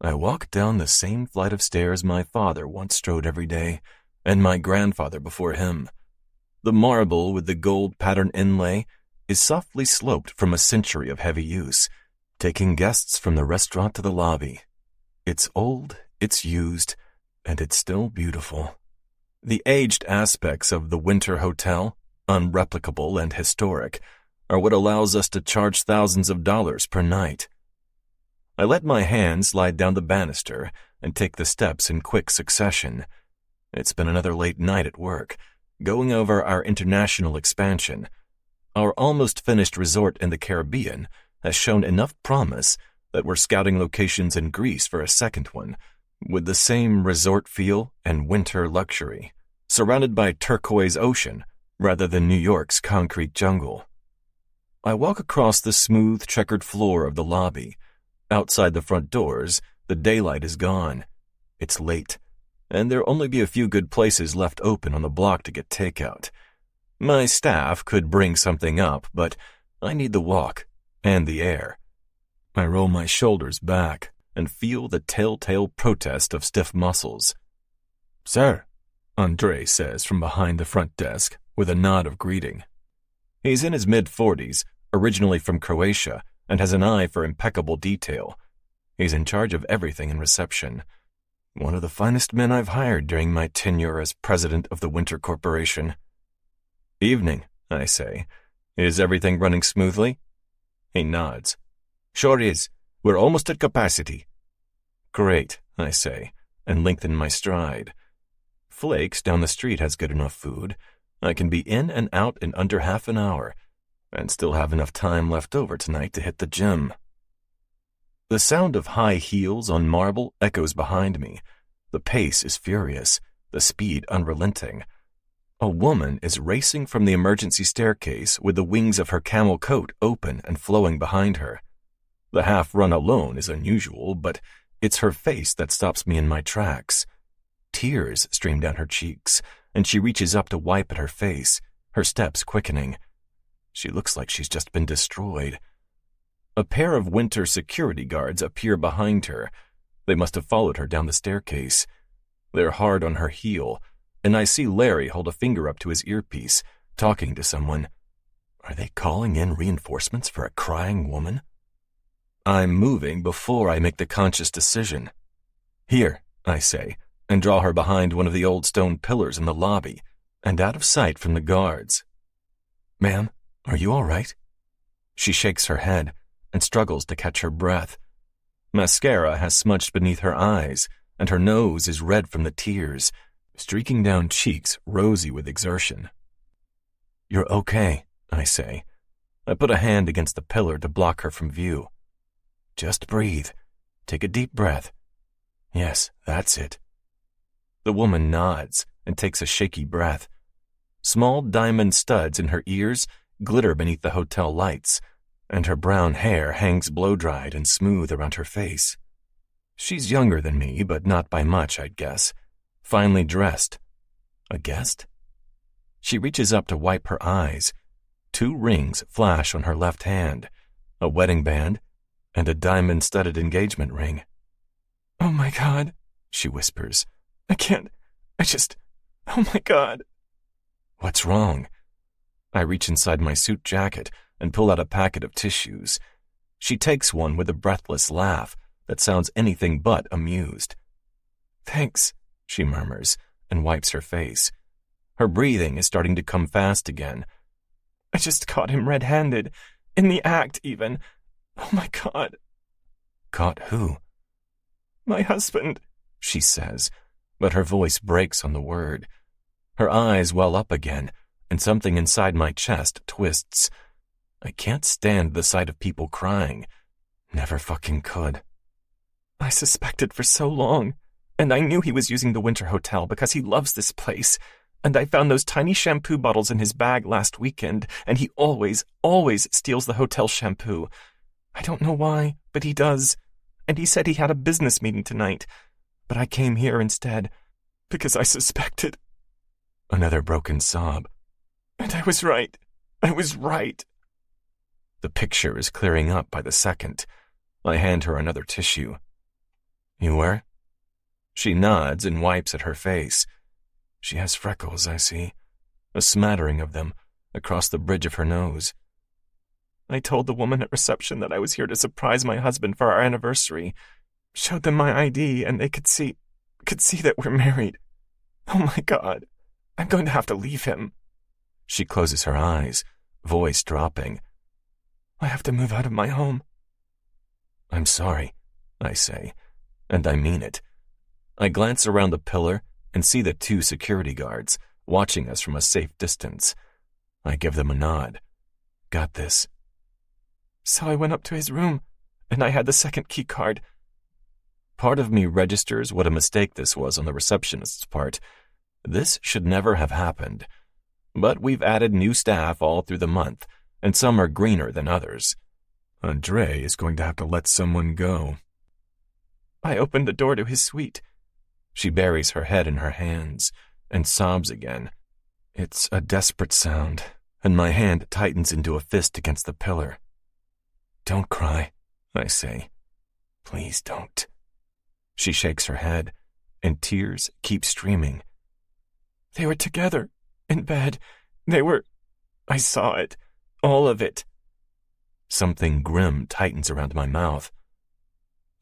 I walk down the same flight of stairs my father once strode every day, and my grandfather before him. The marble with the gold pattern inlay is softly sloped from a century of heavy use, taking guests from the restaurant to the lobby. It's old, it's used, and it's still beautiful. The aged aspects of the Winter Hotel, unreplicable and historic, are what allows us to charge thousands of dollars per night. I let my hand slide down the banister and take the steps in quick succession. It's been another late night at work, going over our international expansion. Our almost finished resort in the Caribbean has shown enough promise that we're scouting locations in Greece for a second one, with the same resort feel and winter luxury, surrounded by turquoise ocean rather than New York's concrete jungle. I walk across the smooth, checkered floor of the lobby. Outside the front doors, the daylight is gone. It's late, and there'll only be a few good places left open on the block to get takeout. My staff could bring something up, but I need the walk and the air. I roll my shoulders back and feel the telltale protest of stiff muscles. "Sir," Andre says from behind the front desk with a nod of greeting. He's in his mid-40s, originally from Croatia, and has an eye for impeccable detail. He's in charge of everything in reception. One of the finest men I've hired during my tenure as president of the Winter Corporation. "Evening," I say. "Is everything running smoothly?" He nods. "Sure is. We're almost at capacity." "Great," I say, and lengthen my stride. Flake's down the street has good enough food. I can be in and out in under half an hour, and still have enough time left over tonight to hit the gym. The sound of high heels on marble echoes behind me. The pace is furious, the speed unrelenting. A woman is racing from the emergency staircase with the wings of her camel coat open and flowing behind her. The half-run alone is unusual, but it's her face that stops me in my tracks. Tears stream down her cheeks, and she reaches up to wipe at her face, her steps quickening. She looks like she's just been destroyed. A pair of winter security guards appear behind her. They must have followed her down the staircase. They're hard on her heel, and I see Larry hold a finger up to his earpiece, talking to someone. Are they calling in reinforcements for a crying woman? I'm moving before I make the conscious decision. "Here," I say, and draw her behind one of the old stone pillars in the lobby, and out of sight from the guards. "Ma'am, are you all right?" She shakes her head and struggles to catch her breath. Mascara has smudged beneath her eyes, and her nose is red from the tears, streaking down cheeks rosy with exertion. "You're okay," I say. I put a hand against the pillar to block her from view. "Just breathe. Take a deep breath. Yes, that's it." The woman nods and takes a shaky breath. Small diamond studs in her ears glitter beneath the hotel lights, and her brown hair hangs blow-dried and smooth around her face. She's younger than me, but not by much, I'd guess. Finely dressed. A guest? She reaches up to wipe her eyes. 2 rings flash on her left hand, a wedding band and a diamond-studded engagement ring. "Oh my God," she whispers. Oh my God. What's wrong? I reach inside my suit jacket and pull out a packet of tissues. She takes one with a breathless laugh that sounds anything but amused. "Thanks," she murmurs and wipes her face. Her breathing is starting to come fast again. "I just caught him red-handed. In the act, even. Oh my God." "Caught who?" "My husband," she says, but her voice breaks on the word. Her eyes well up again, and something inside my chest twists. I can't stand the sight of people crying. Never fucking could. "I suspected for so long, and I knew he was using the Winter Hotel because he loves this place, and I found those tiny shampoo bottles in his bag last weekend, and he always steals the hotel shampoo. I don't know why, but he does, and he said he had a business meeting tonight, but I came here instead, because I suspected." Another broken sob. "And I was right. The picture is clearing up by the second. I hand her another tissue. You were? She nods and wipes at her face. She has freckles, I see, a smattering of them across the bridge of her nose. I told the woman at reception that I was here to surprise my husband for our anniversary. Showed them my ID and they could see that we're married. Oh my God, I'm going to have to leave him. She closes her eyes, voice dropping. I have to move out of my home. I'm sorry, I say, and I mean it. I glance around the pillar and see the 2 security guards watching us from a safe distance. I give them a nod. Got this. So I went up to his room, and I had the second key card. Part of me registers what a mistake this was on the receptionist's part. This should never have happened. But we've added new staff all through the month, and some are greener than others. Andre is going to have to let someone go. I opened the door to his suite. She buries her head in her hands and sobs again. It's a desperate sound, and my hand tightens into a fist against the pillar. Don't cry, I say. Please don't. She shakes her head, and tears keep streaming. They were together, in bed. I saw it. All of it. Something grim tightens around my mouth.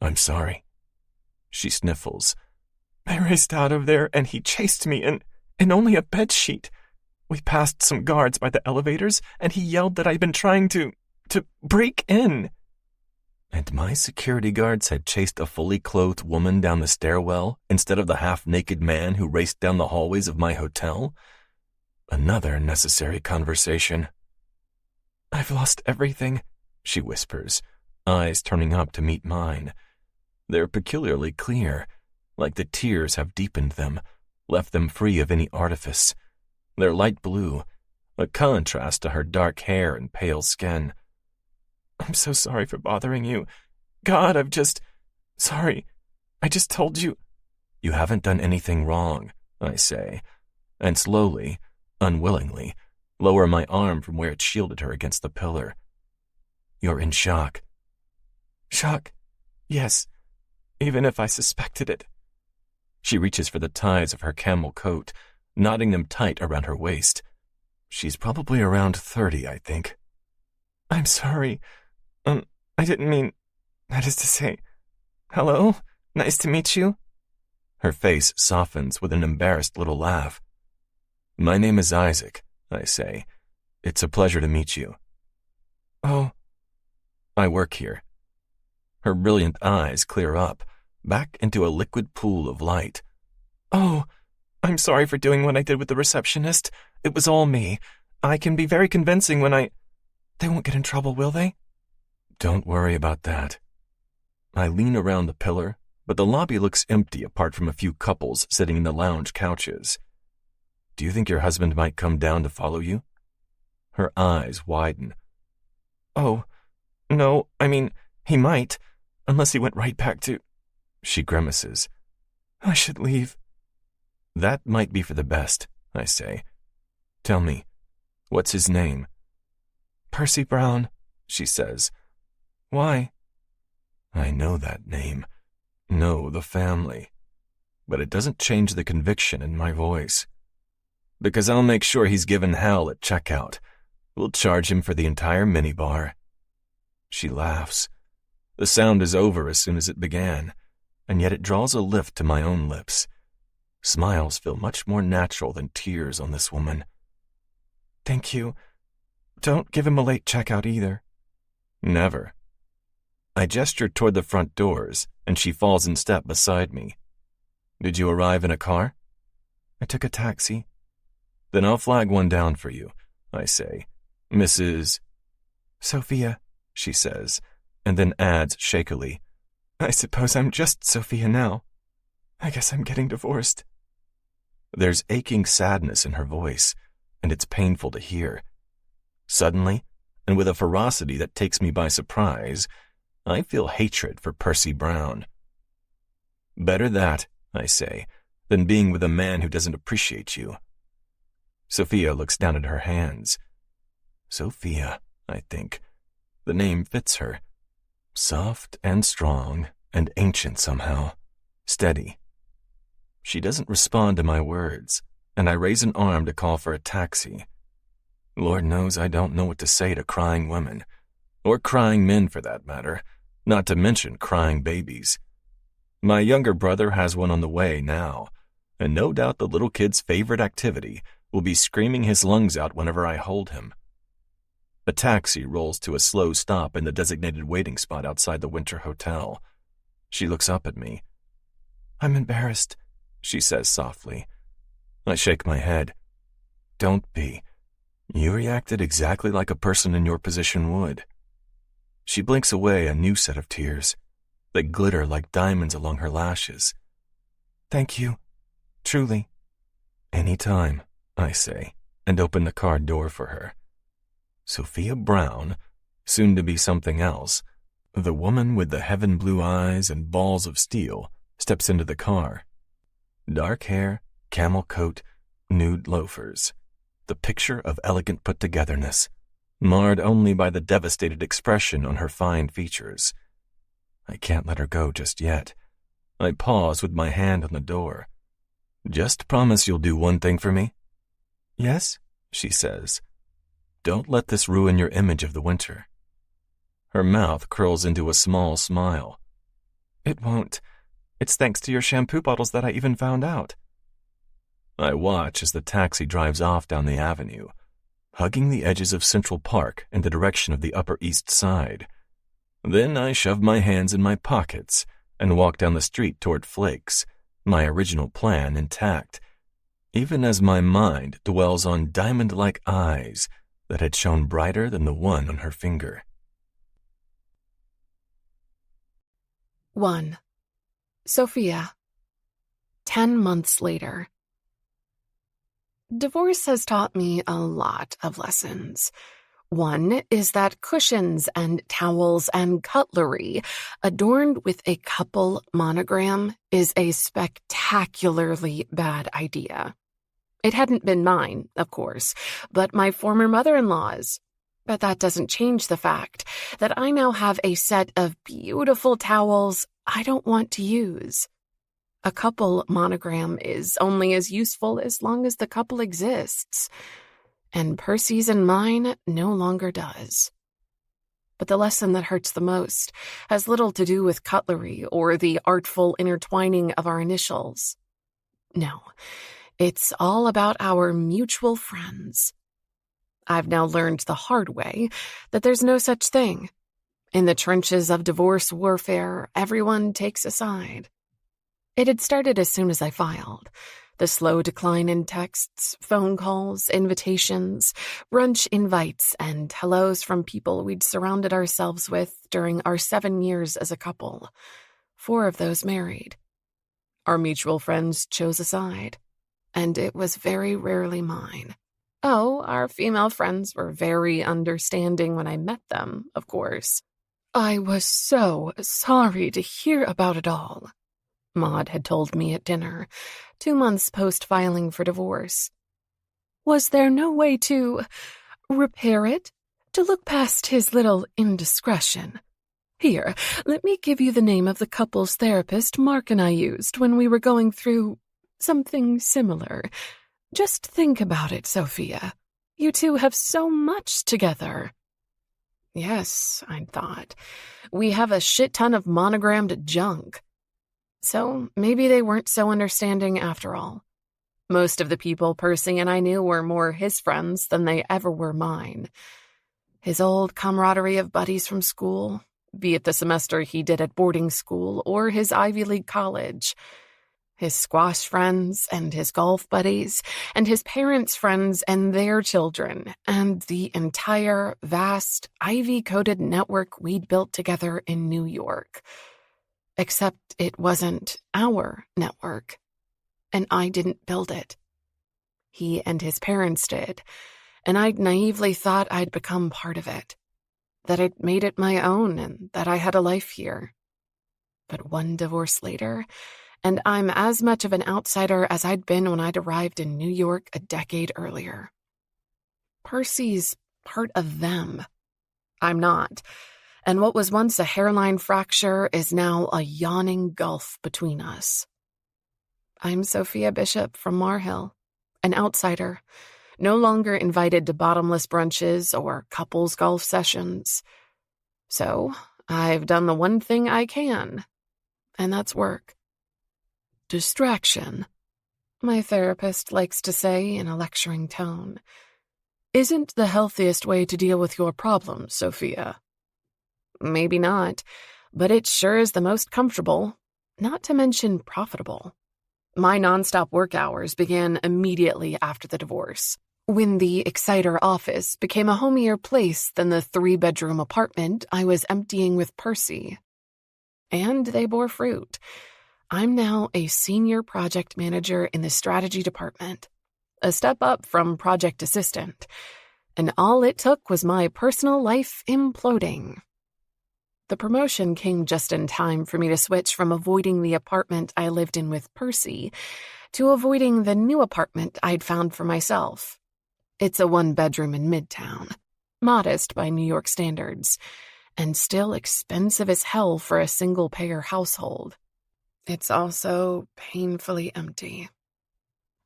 I'm sorry. She sniffles. I raced out of there, and he chased me in only a bedsheet. We passed some guards by the elevators, and he yelled that I'd been trying to break in. And my security guards had chased a fully clothed woman down the stairwell instead of the half-naked man who raced down the hallways of my hotel? Another necessary conversation. I've lost everything, she whispers, eyes turning up to meet mine. They're peculiarly clear, like the tears have deepened them, left them free of any artifice. They're light blue, a contrast to her dark hair and pale skin. I'm so sorry for bothering you. God, sorry. I just told you. You haven't done anything wrong, I say, and slowly, unwillingly, lower my arm from where it shielded her against the pillar. You're in shock. Shock? Yes, even if I suspected it. She reaches for the ties of her camel coat, knotting them tight around her waist. She's probably around 30, I think. I'm sorry. I didn't mean... That is to say... Hello? Nice to meet you. Her face softens with an embarrassed little laugh. My name is Isaac, I say. It's a pleasure to meet you. Oh. I work here. Her brilliant eyes clear up, back into a liquid pool of light. Oh, I'm sorry for doing what I did with the receptionist. It was all me. I can be very convincing when They won't get in trouble, will they? Don't worry about that. I lean around the pillar, but the lobby looks empty apart from a few couples sitting in the lounge couches. Do you think your husband might come down to follow you? Her eyes widen. Oh, no, I mean, he might, unless he went right back to... She grimaces. I should leave. That might be for the best, I say. Tell me, what's his name? Percy Brown, she says. Why? I know that name. Know the family. But it doesn't change the conviction in my voice. Because I'll make sure he's given hell at checkout. We'll charge him for the entire minibar. She laughs. The sound is over as soon as it began, and yet it draws a lift to my own lips. Smiles feel much more natural than tears on this woman. Thank you. Don't give him a late checkout either. Never. I gesture toward the front doors, and she falls in step beside me. Did you arrive in a car? I took a taxi. Then I'll flag one down for you, I say. Mrs. Sophia, she says, and then adds shakily. I suppose I'm just Sophia now. I guess I'm getting divorced. There's aching sadness in her voice, and it's painful to hear. Suddenly, and with a ferocity that takes me by surprise, I feel hatred for Percy Brown. Better that, I say, than being with a man who doesn't appreciate you. Sophia looks down at her hands. Sophia, I think. The name fits her. Soft and strong and ancient somehow. steady. She doesn't respond to my words, and I raise an arm to call for a taxi. Lord knows I don't know what to say to crying women, or crying men for that matter, not to mention crying babies. My younger brother has one on the way now, and no doubt the little kid's favorite activity will be screaming his lungs out whenever I hold him. A taxi rolls to a slow stop in the designated waiting spot outside the Winter Hotel. She looks up at me. "I'm embarrassed," she says softly. I shake my head. Don't be. You reacted exactly like a person in your position would. She blinks away a new set of tears. They glitter like diamonds along her lashes. "Thank you. Truly." "Anytime," I say, and open the car door for her. Sophia Brown, soon to be something else, the woman with the heaven-blue eyes and balls of steel, steps into the car. Dark hair, camel coat, nude loafers. The picture of elegant put-togetherness, marred only by the devastated expression on her fine features. I can't let her go just yet. I pause with my hand on the door. "Just promise you'll do one thing for me?" "Yes," she says. "Don't let this ruin your image of the winter." Her mouth curls into a small smile. "It won't. It's thanks to your shampoo bottles that I even found out." I watch as the taxi drives off down the avenue, hugging the edges of Central Park in the direction of the Upper East Side. Then I shove my hands in my pockets and walk down the street toward Flake's, my original plan intact, even as my mind dwells on diamond-like eyes that had shone brighter than the one on her finger. 1. Sophia. 10 months later. Divorce has taught me a lot of lessons. One is that cushions and towels and cutlery adorned with a couple monogram is a spectacularly bad idea. It hadn't been mine, of course, but my former mother-in-law's. But that doesn't change the fact that I now have a set of beautiful towels I don't want to use. A couple monogram is only as useful as long as the couple exists, and Percy's and mine no longer does. But the lesson that hurts the most has little to do with cutlery or the artful intertwining of our initials. No, it's all about our mutual friends. I've now learned the hard way that there's no such thing. In the trenches of divorce warfare, everyone takes a side. It had started as soon as I filed. The slow decline in texts, phone calls, invitations, brunch invites, and hellos from people we'd surrounded ourselves with during our 7 years as a couple. 4 of those married. Our mutual friends chose a side, and it was very rarely mine. Oh, our female friends were very understanding when I met them, of course. I was so sorry to hear about it all, Maud had told me at dinner, 2 months post-filing for divorce. Was there no way to repair it? To look past his little indiscretion? Here, let me give you the name of the couple's therapist Mark and I used when we were going through something similar. Just think about it, Sophia. You two have so much together. Yes, I'd thought. We have a shit ton of monogrammed junk. So maybe they weren't so understanding after all. Most of the people Percy and I knew were more his friends than they ever were mine. His old camaraderie of buddies from school, be it the semester he did at boarding school or his Ivy League college. His squash friends and his golf buddies, and his parents' friends and their children, and the entire vast ivy-coated network we'd built together in New York. Except it wasn't our network, and I didn't build it. He and his parents did, and I'd naively thought I'd become part of it, that I'd made it my own and that I had a life here. But one divorce later, and I'm as much of an outsider as I'd been when I'd arrived in New York a decade earlier. Percy's part of them. I'm not. And what was once a hairline fracture is now a yawning gulf between us. I'm Sophia Bishop from Marhill, an outsider, no longer invited to bottomless brunches or couples golf sessions. So I've done the one thing I can, and that's work. Distraction, my therapist likes to say in a lecturing tone, isn't the healthiest way to deal with your problems, Sophia. Maybe not, but it sure is the most comfortable, not to mention profitable. My nonstop work hours began immediately after the divorce, when the Exciter office became a homier place than the 3-bedroom apartment I was emptying with Percy. And they bore fruit. I'm now a senior project manager in the strategy department, a step up from project assistant, and all it took was my personal life imploding. The promotion came just in time for me to switch from avoiding the apartment I lived in with Percy to avoiding the new apartment I'd found for myself. It's a 1-bedroom in Midtown, modest by New York standards, and still expensive as hell for a single-payer household. It's also painfully empty.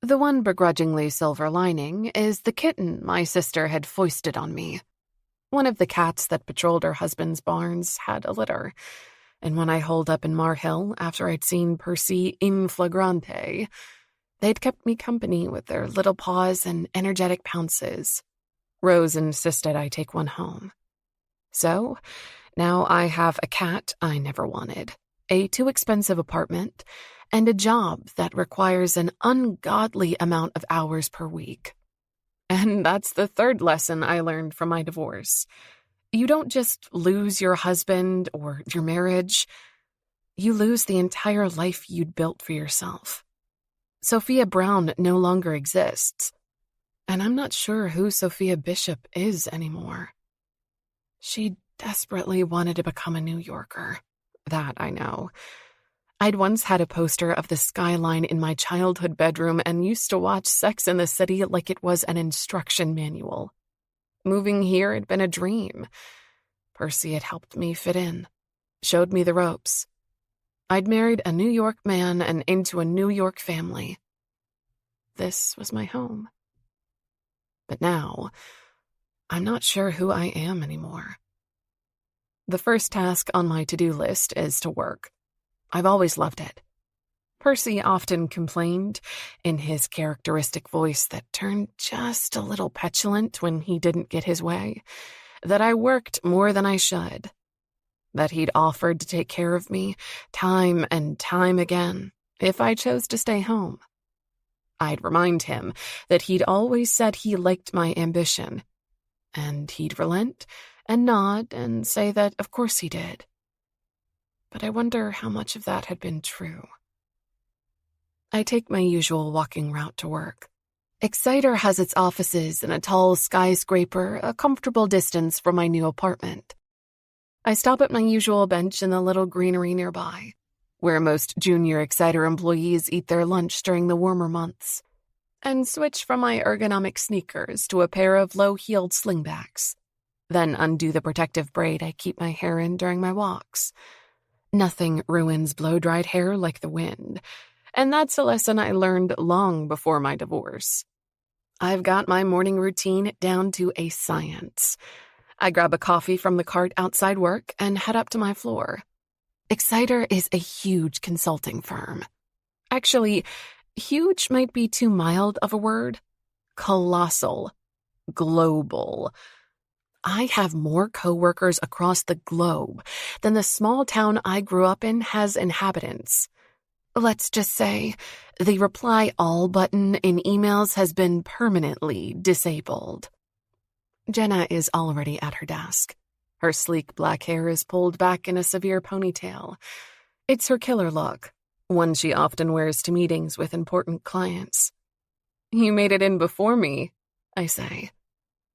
The one begrudgingly silver lining is the kitten my sister had foisted on me. One of the cats that patrolled her husband's barns had a litter, and when I holed up in Marhill after I'd seen Percy in flagrante, they'd kept me company with their little paws and energetic pounces. Rose insisted I take one home. So, now I have a cat I never wanted, a too expensive apartment, and a job that requires an ungodly amount of hours per week. And that's the third lesson I learned from my divorce. You don't just lose your husband or your marriage. You lose the entire life you'd built for yourself. Sophia Brown no longer exists, and I'm not sure who Sophia Bishop is anymore. She desperately wanted to become a New Yorker. That I know. I'd once had a poster of the skyline in my childhood bedroom and used to watch Sex and the City like it was an instruction manual. Moving here had been a dream. Percy had helped me fit in, showed me the ropes. I'd married a New York man and into a New York family. This was my home. But now, I'm not sure who I am anymore. The first task on my to-do list is to work. I've always loved it. Percy often complained, in his characteristic voice that turned just a little petulant when he didn't get his way, that I worked more than I should, that he'd offered to take care of me time and time again if I chose to stay home. I'd remind him that he'd always said he liked my ambition, and he'd relent and nod and say that of course he did. But I wonder how much of that had been true. I take my usual walking route to work. Exciter has its offices in a tall skyscraper a comfortable distance from my new apartment. I stop at my usual bench in the little greenery nearby, where most junior Exciter employees eat their lunch during the warmer months, and switch from my ergonomic sneakers to a pair of low-heeled slingbacks, then undo the protective braid I keep my hair in during my walks. Nothing ruins blow-dried hair like the wind, and that's a lesson I learned long before my divorce. I've got my morning routine down to a science. I grab a coffee from the cart outside work and head up to my floor. Exciter is a huge consulting firm. Actually, huge might be too mild of a word. Colossal. Global. I have more coworkers across the globe than the small town I grew up in has inhabitants. Let's just say the reply all button in emails has been permanently disabled. Jenna is already at her desk. Her sleek black hair is pulled back in a severe ponytail. It's her killer look, one she often wears to meetings with important clients. "You made it in before me," I say.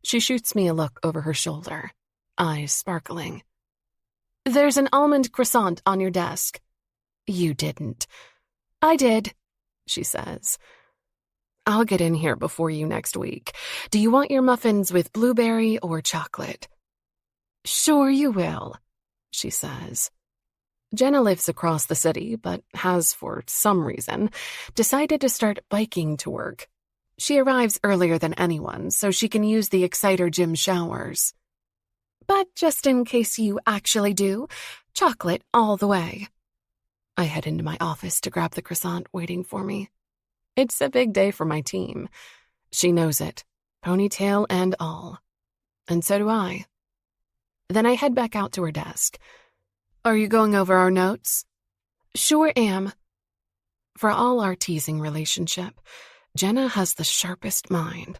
She shoots me a look over her shoulder, eyes sparkling. "There's an almond croissant on your desk." "You didn't." "I did," she says. "I'll get in here before you next week. Do you want your muffins with blueberry or chocolate?" "Sure you will," she says. Jenna lives across the city, but has, for some reason, decided to start biking to work. She arrives earlier than anyone, so she can use the Exciter gym showers. But just in case you actually do, chocolate all the way. I head into my office to grab the croissant waiting for me. It's a big day for my team. She knows it, ponytail and all. And so do I. Then I head back out to her desk. Are you going over our notes? Sure am. For all our teasing relationship, Jenna has the sharpest mind.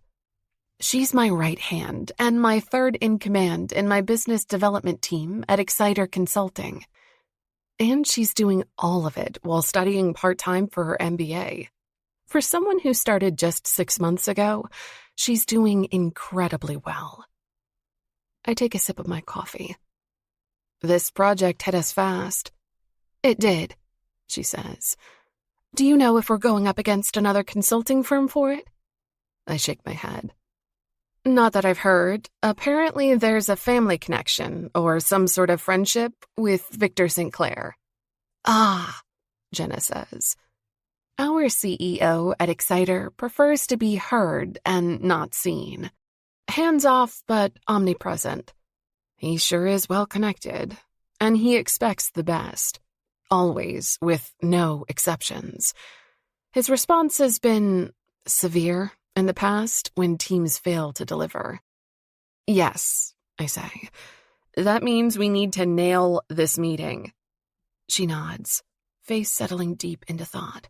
She's my right hand and my third in command in my business development team at Exciter Consulting. And she's doing all of it while studying part-time for her MBA. For someone who started just 6 months ago, she's doing incredibly well. I take a sip of my coffee. This project hit us fast. It did, she says. Do you know if we're going up against another consulting firm for it? I shake my head. Not that I've heard. Apparently there's a family connection or some sort of friendship with Victor St. Clair. Ah, Jenna says. Our CEO at Exciter prefers to be heard and not seen. Hands off, but omnipresent. He sure is well connected, and he expects the best. Always, with no exceptions. His response has been severe in the past when teams fail to deliver. Yes, I say. That means we need to nail this meeting. She nods, face settling deep into thought.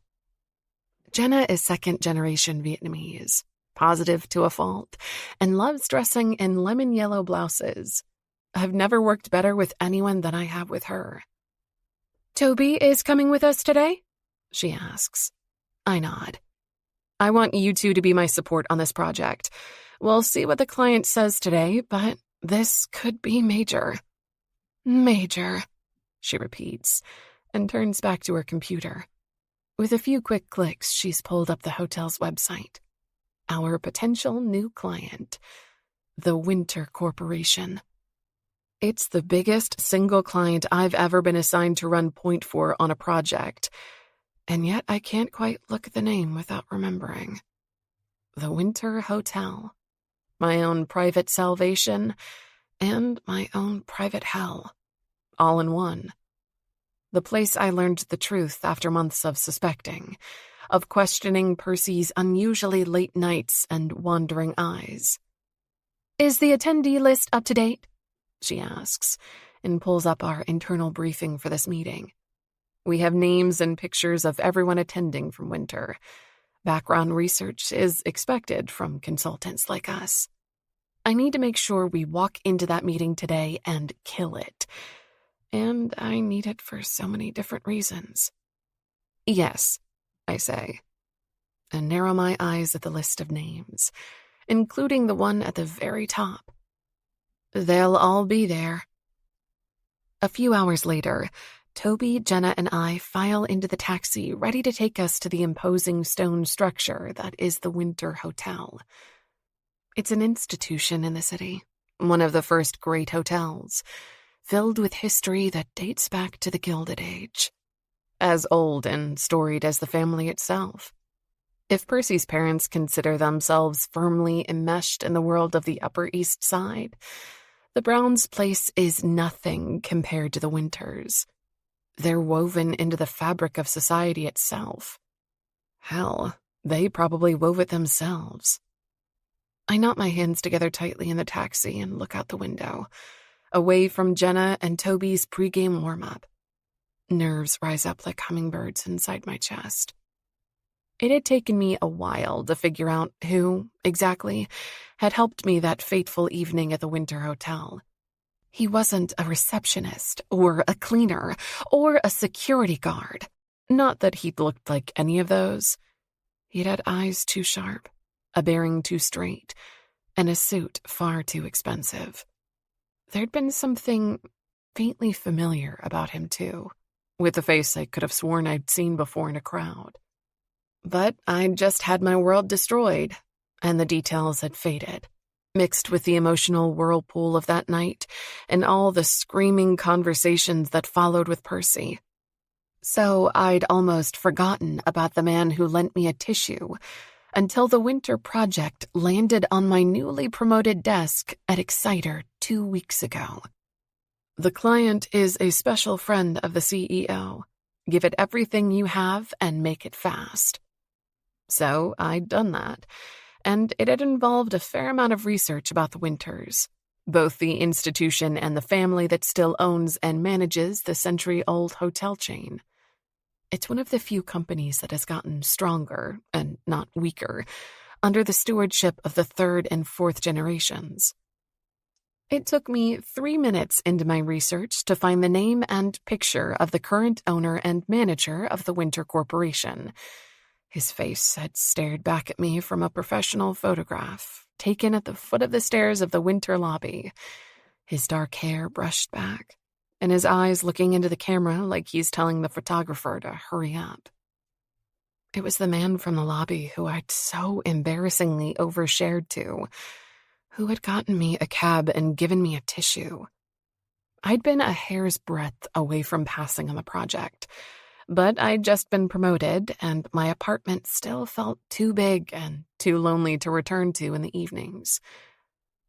Jenna is second-generation Vietnamese, positive to a fault, and loves dressing in lemon yellow blouses. I've never worked better with anyone than I have with her. Toby is coming with us today? She asks. I nod. I want you two to be my support on this project. We'll see what the client says today, but this could be major. Major, she repeats, and turns back to her computer. With a few quick clicks, she's pulled up the hotel's website. Our potential new client, the Winter Corporation. It's the biggest single client I've ever been assigned to run point for on a project, and yet I can't quite look at the name without remembering. The Winter Hotel. My own private salvation and my own private hell. All in one. The place I learned the truth after months of suspecting, of questioning Percy's unusually late nights and wandering eyes. Is the attendee list up to date? She asks, and pulls up our internal briefing for this meeting. We have names and pictures of everyone attending from Winter. Background research is expected from consultants like us. I need to make sure we walk into that meeting today and kill it. And I need it for so many different reasons. Yes, I say, and narrow my eyes at the list of names, including the one at the very top. They'll all be there. A few hours later, Toby, Jenna, and I file into the taxi, ready to take us to the imposing stone structure that is the Winter Hotel. It's an institution in the city, one of the first great hotels, filled with history that dates back to the Gilded Age. As old and storied as the family itself. If Percy's parents consider themselves firmly enmeshed in the world of the Upper East Side, the Browns' place is nothing compared to the Winters'. They're woven into the fabric of society itself. Hell, they probably wove it themselves. I knot my hands together tightly in the taxi and look out the window, away from Jenna and Toby's pregame warm-up. Nerves rise up like hummingbirds inside my chest. It had taken me a while to figure out who, exactly, had helped me that fateful evening at the Winter Hotel. He wasn't a receptionist, or a cleaner, or a security guard. Not that he'd looked like any of those. He'd had eyes too sharp, a bearing too straight, and a suit far too expensive. There'd been something faintly familiar about him, too, with a face I could have sworn I'd seen before in a crowd. But I'd just had my world destroyed, and the details had faded. mixed with the emotional whirlpool of that night and all the screaming conversations that followed with Percy. So I'd almost forgotten about the man who lent me a tissue until the winter project landed on my newly promoted desk at Exciter 2 weeks ago. The client is a special friend of the CEO. Give it everything you have and make it fast. So I'd done that, and it had involved a fair amount of research about the Winters, both the institution and the family that still owns and manages the century-old hotel chain. It's one of the few companies that has gotten stronger, and not weaker, under the stewardship of the third and fourth generations. It took me 3 minutes into my research to find the name and picture of the current owner and manager of the Winter Corporation. His face had stared back at me from a professional photograph taken at the foot of the stairs of the Winter lobby, his dark hair brushed back, and his eyes looking into the camera like he's telling the photographer to hurry up. It was the man from the lobby who I'd so embarrassingly overshared to, who had gotten me a cab and given me a tissue. I'd been a hair's breadth away from passing on the project, but I'd just been promoted, and my apartment still felt too big and too lonely to return to in the evenings.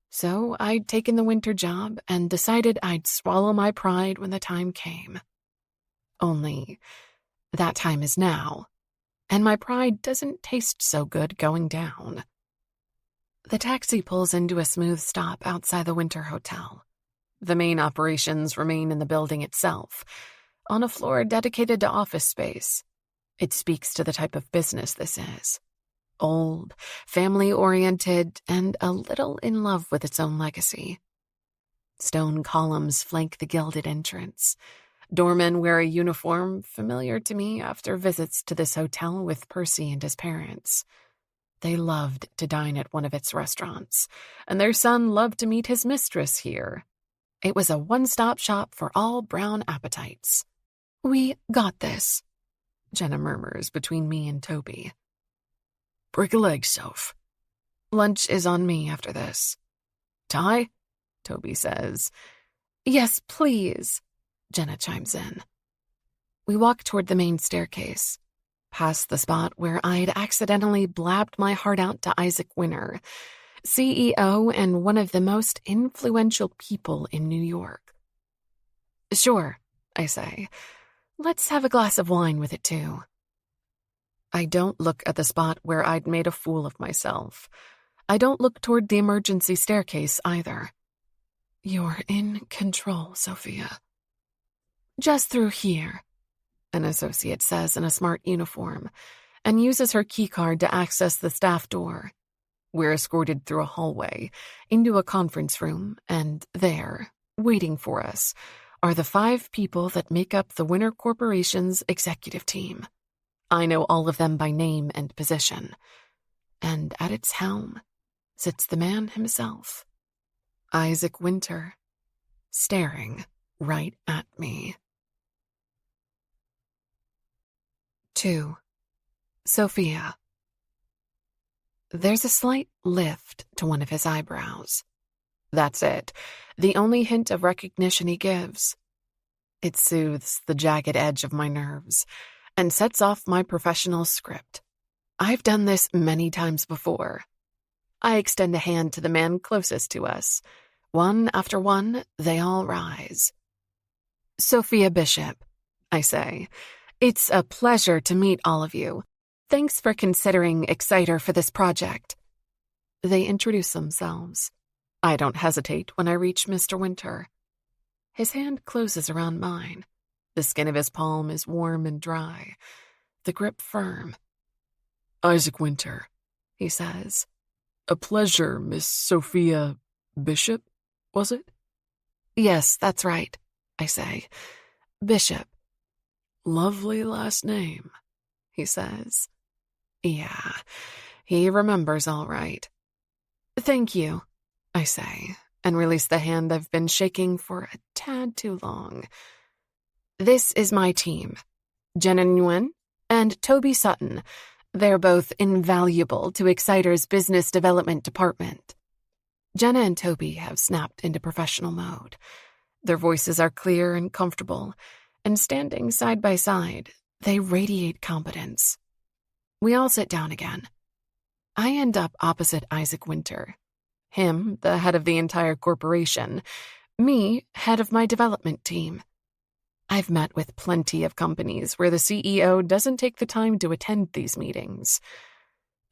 So I'd taken the winter job and decided I'd swallow my pride when the time came. Only, that time is now, and my pride doesn't taste so good going down. The taxi pulls into a smooth stop outside the Winter Hotel. The main operations remain in the building itself, on a floor dedicated to office space. It speaks to the type of business this is. Old, family-oriented, and a little in love with its own legacy. Stone columns flank the gilded entrance. Doormen wear a uniform familiar to me after visits to this hotel with Percy and his parents. They loved to dine at one of its restaurants, and their son loved to meet his mistress here. It was a one-stop shop for all brown appetites. "We got this," Jenna murmurs between me and Toby. "Break a leg, Soph." "Lunch is on me after this." "Ty?" Toby says. "Yes, please," Jenna chimes in. We walk toward the main staircase, past the spot where I'd accidentally blabbed my heart out to Isaac Winter, CEO and one of the most influential people in New York. "Sure," I say. "Let's have a glass of wine with it, too." I don't look at the spot where I'd made a fool of myself. I don't look toward the emergency staircase either. "You're in control, Sophia." "Just through here," an associate says in a smart uniform, and uses her keycard to access the staff door. We're escorted through a hallway, into a conference room, and there, waiting for us, are the 5 people that make up the Winter Corporation's executive team. I know all of them by name and position. And at its helm sits the man himself, Isaac Winter, staring right at me. 2. Sophia. There's a slight lift to one of his eyebrows. That's it, the only hint of recognition he gives. It soothes the jagged edge of my nerves and sets off my professional script. I've done this many times before. I extend a hand to the man closest to us. One after one, they all rise. "Sophia Bishop," I say. "It's a pleasure to meet all of you. Thanks for considering Exciter for this project." They introduce themselves. I don't hesitate when I reach Mr. Winter. His hand closes around mine. The skin of his palm is warm and dry, the grip firm. "Isaac Winter," he says. "A pleasure, Miss Sophia Bishop, was it?" "Yes, that's right," I say. "Bishop." "Lovely last name," he says. Yeah, he remembers all right. "Thank you," I say, and release the hand I've been shaking for a tad too long. "This is my team, Jenna Nguyen and Toby Sutton. They're both invaluable to Exciter's business development department." Jenna and Toby have snapped into professional mode. Their voices are clear and comfortable, and standing side by side, they radiate competence. We all sit down again. I end up opposite Isaac Winter. Him, the head of the entire corporation. Me, head of my development team. I've met with plenty of companies where the CEO doesn't take the time to attend these meetings.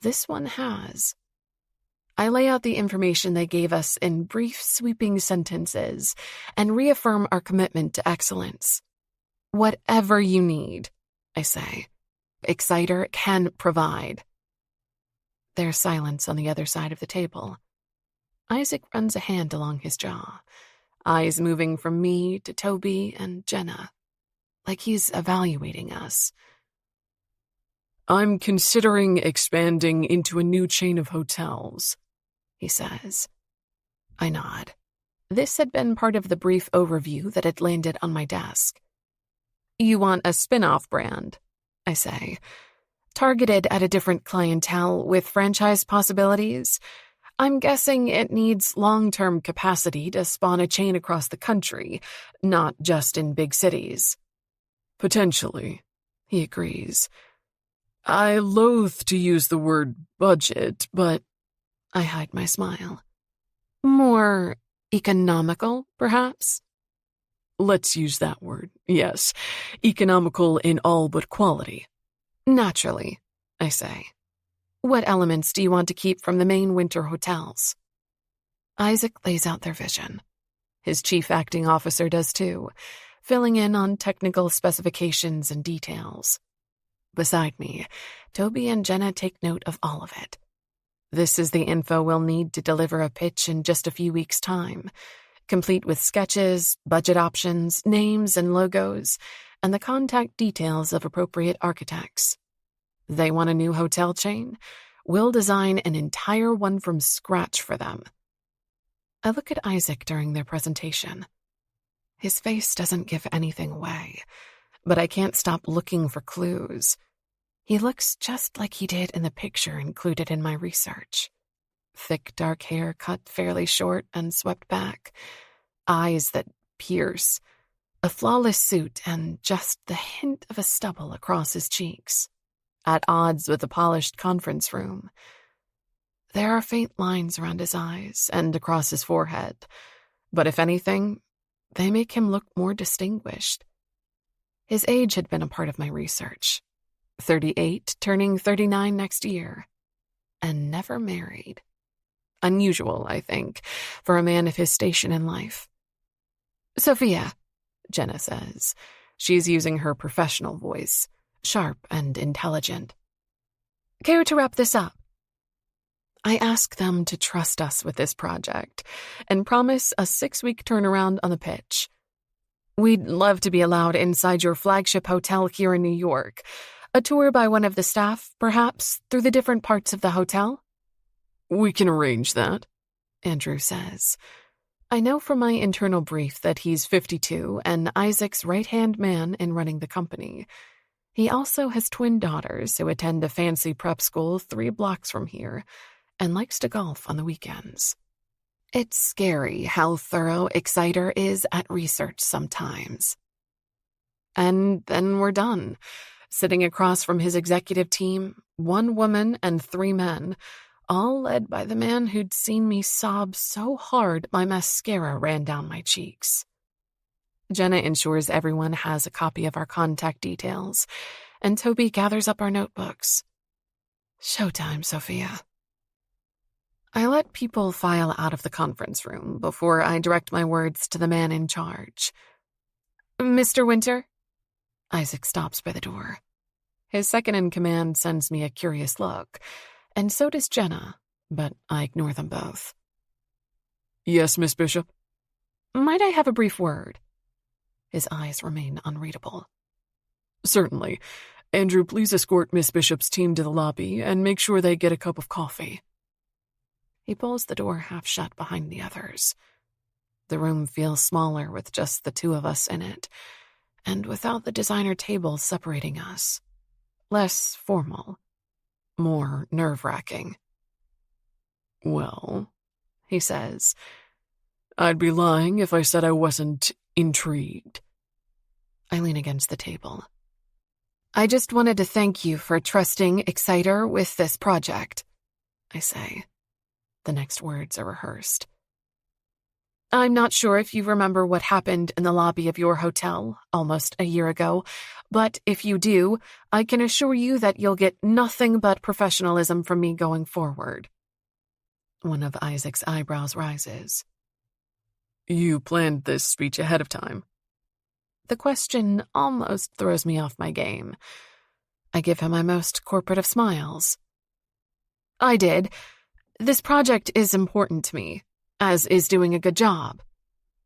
This one has. I lay out the information they gave us in brief, sweeping sentences and reaffirm our commitment to excellence. Whatever you need, I say, Exciter can provide. There's silence on the other side of the table. Isaac runs a hand along his jaw, eyes moving from me to Toby and Jenna, like he's evaluating us. I'm considering expanding into a new chain of hotels, he says. I nod. This had been part of the brief overview that had landed on my desk. You want a spin-off brand, I say, targeted at a different clientele with franchise possibilities. I'm guessing it needs long-term capacity to spawn a chain across the country, not just in big cities. Potentially, he agrees. I loathe to use the word budget, but I hide my smile. More economical, perhaps? Let's use that word, yes. Economical in all but quality. Naturally, I say. What elements do you want to keep from the main winter hotels? Isaac lays out their vision. His chief acting officer does too, filling in on technical specifications and details. Beside me, Toby and Jenna take note of all of it. This is the info we'll need to deliver a pitch in just a few weeks' time, complete with sketches, budget options, names and logos, and the contact details of appropriate architects. They want a new hotel chain? We'll design an entire one from scratch for them. I look at Isaac during their presentation. His face doesn't give anything away, but I can't stop looking for clues. He looks just like he did in the picture included in my research. Thick, dark hair cut fairly short and swept back, eyes that pierce, a flawless suit, and just the hint of a stubble across his cheeks, at odds with the polished conference room. There are faint lines around his eyes and across his forehead, but if anything, they make him look more distinguished. His age had been a part of my research. 38, turning 39 next year, and never married. Unusual, I think, for a man of his station in life. Sophia, Jenna says. She's using her professional voice, sharp and intelligent. Care to wrap this up? I ask them to trust us with this project and promise a 6-week turnaround on the pitch. We'd love to be allowed inside your flagship hotel here in New York. A tour by one of the staff, perhaps, through the different parts of the hotel? We can arrange that, Andrew says. I know from my internal brief that he's 52 and Isaac's right-hand man in running the company. He also has twin daughters who attend a fancy prep school 3 blocks from here and likes to golf on the weekends. It's scary how thorough Exciter is at research sometimes. And then we're done. Sitting across from his executive team, 1 woman and 3 men, all led by the man who'd seen me sob so hard my mascara ran down my cheeks. Jenna ensures everyone has a copy of our contact details, and Toby gathers up our notebooks. Showtime, Sophia. I let people file out of the conference room before I direct my words to the man in charge. Mr. Winter? Isaac stops by the door. His second-in-command sends me a curious look, and so does Jenna, but I ignore them both. Yes, Miss Bishop? Might I have a brief word? His eyes remain unreadable. Certainly. Andrew, please escort Miss Bishop's team to the lobby and make sure they get a cup of coffee. He pulls the door half shut behind the others. The room feels smaller with just the 2 of us in it, and without the designer table separating us. Less formal. More nerve-wracking. Well, he says. "I'd be lying if I said I wasn't intrigued." I lean against the table. "I just wanted to thank you for trusting Exciter with this project," I say. The next words are rehearsed. "I'm not sure if you remember what happened in the lobby of your hotel almost a year ago, but if you do, I can assure you that you'll get nothing but professionalism from me going forward." One of Isaac's eyebrows rises. "You planned this speech ahead of time?" The question almost throws me off my game. I give him my most corporate of smiles. "I did. This project is important to me, as is doing a good job.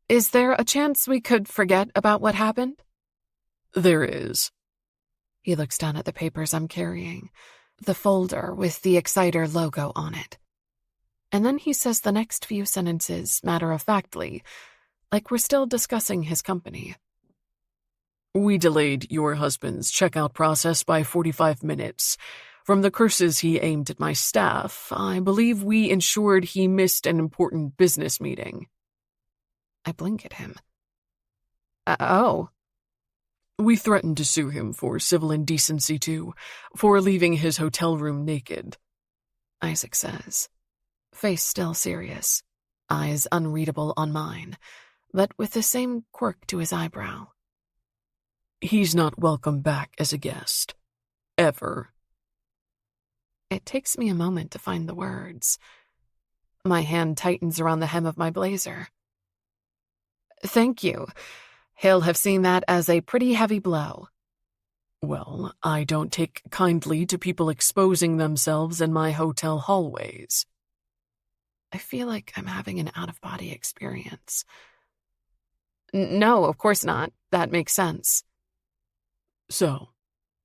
Is there a chance we could forget about what happened?" "There is." He looks down at the papers I'm carrying, the folder with the Exciter logo on it. And then he says the next few sentences matter-of-factly, like we're still discussing his company. "We delayed your husband's checkout process by 45 minutes. From the curses he aimed at my staff, I believe we ensured he missed an important business meeting." I blink at him. Oh. "We threatened to sue him for civil indecency, too, for leaving his hotel room naked," Isaac says, face still serious, eyes unreadable on mine, but with the same quirk to his eyebrow. "He's not welcome back as a guest. Ever." It takes me a moment to find the words. My hand tightens around the hem of my blazer. "Thank you. He'll have seen that as a pretty heavy blow." "Well, I don't take kindly to people exposing themselves in my hotel hallways." I feel like I'm having an out-of-body experience. No, of course not. That makes sense." "So,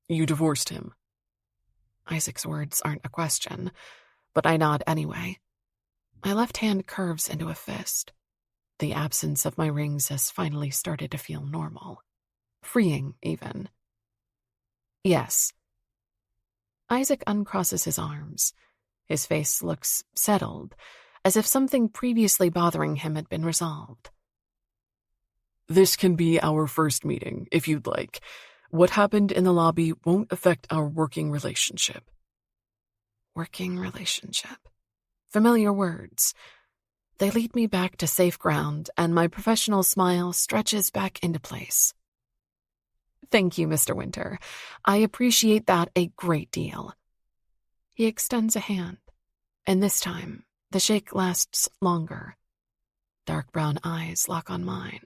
you divorced him?" Isaac's words aren't a question, but I nod anyway. My left hand curves into a fist. The absence of my rings has finally started to feel normal. Freeing, even. "Yes." Isaac uncrosses his arms. His face looks settled, as if something previously bothering him had been resolved. "This can be our first meeting, if you'd like. What happened in the lobby won't affect our working relationship." Working relationship. Familiar words. They lead me back to safe ground, and my professional smile stretches back into place. "Thank you, Mr. Winter. I appreciate that a great deal." He extends a hand, and this time, the shake lasts longer. Dark brown eyes lock on mine.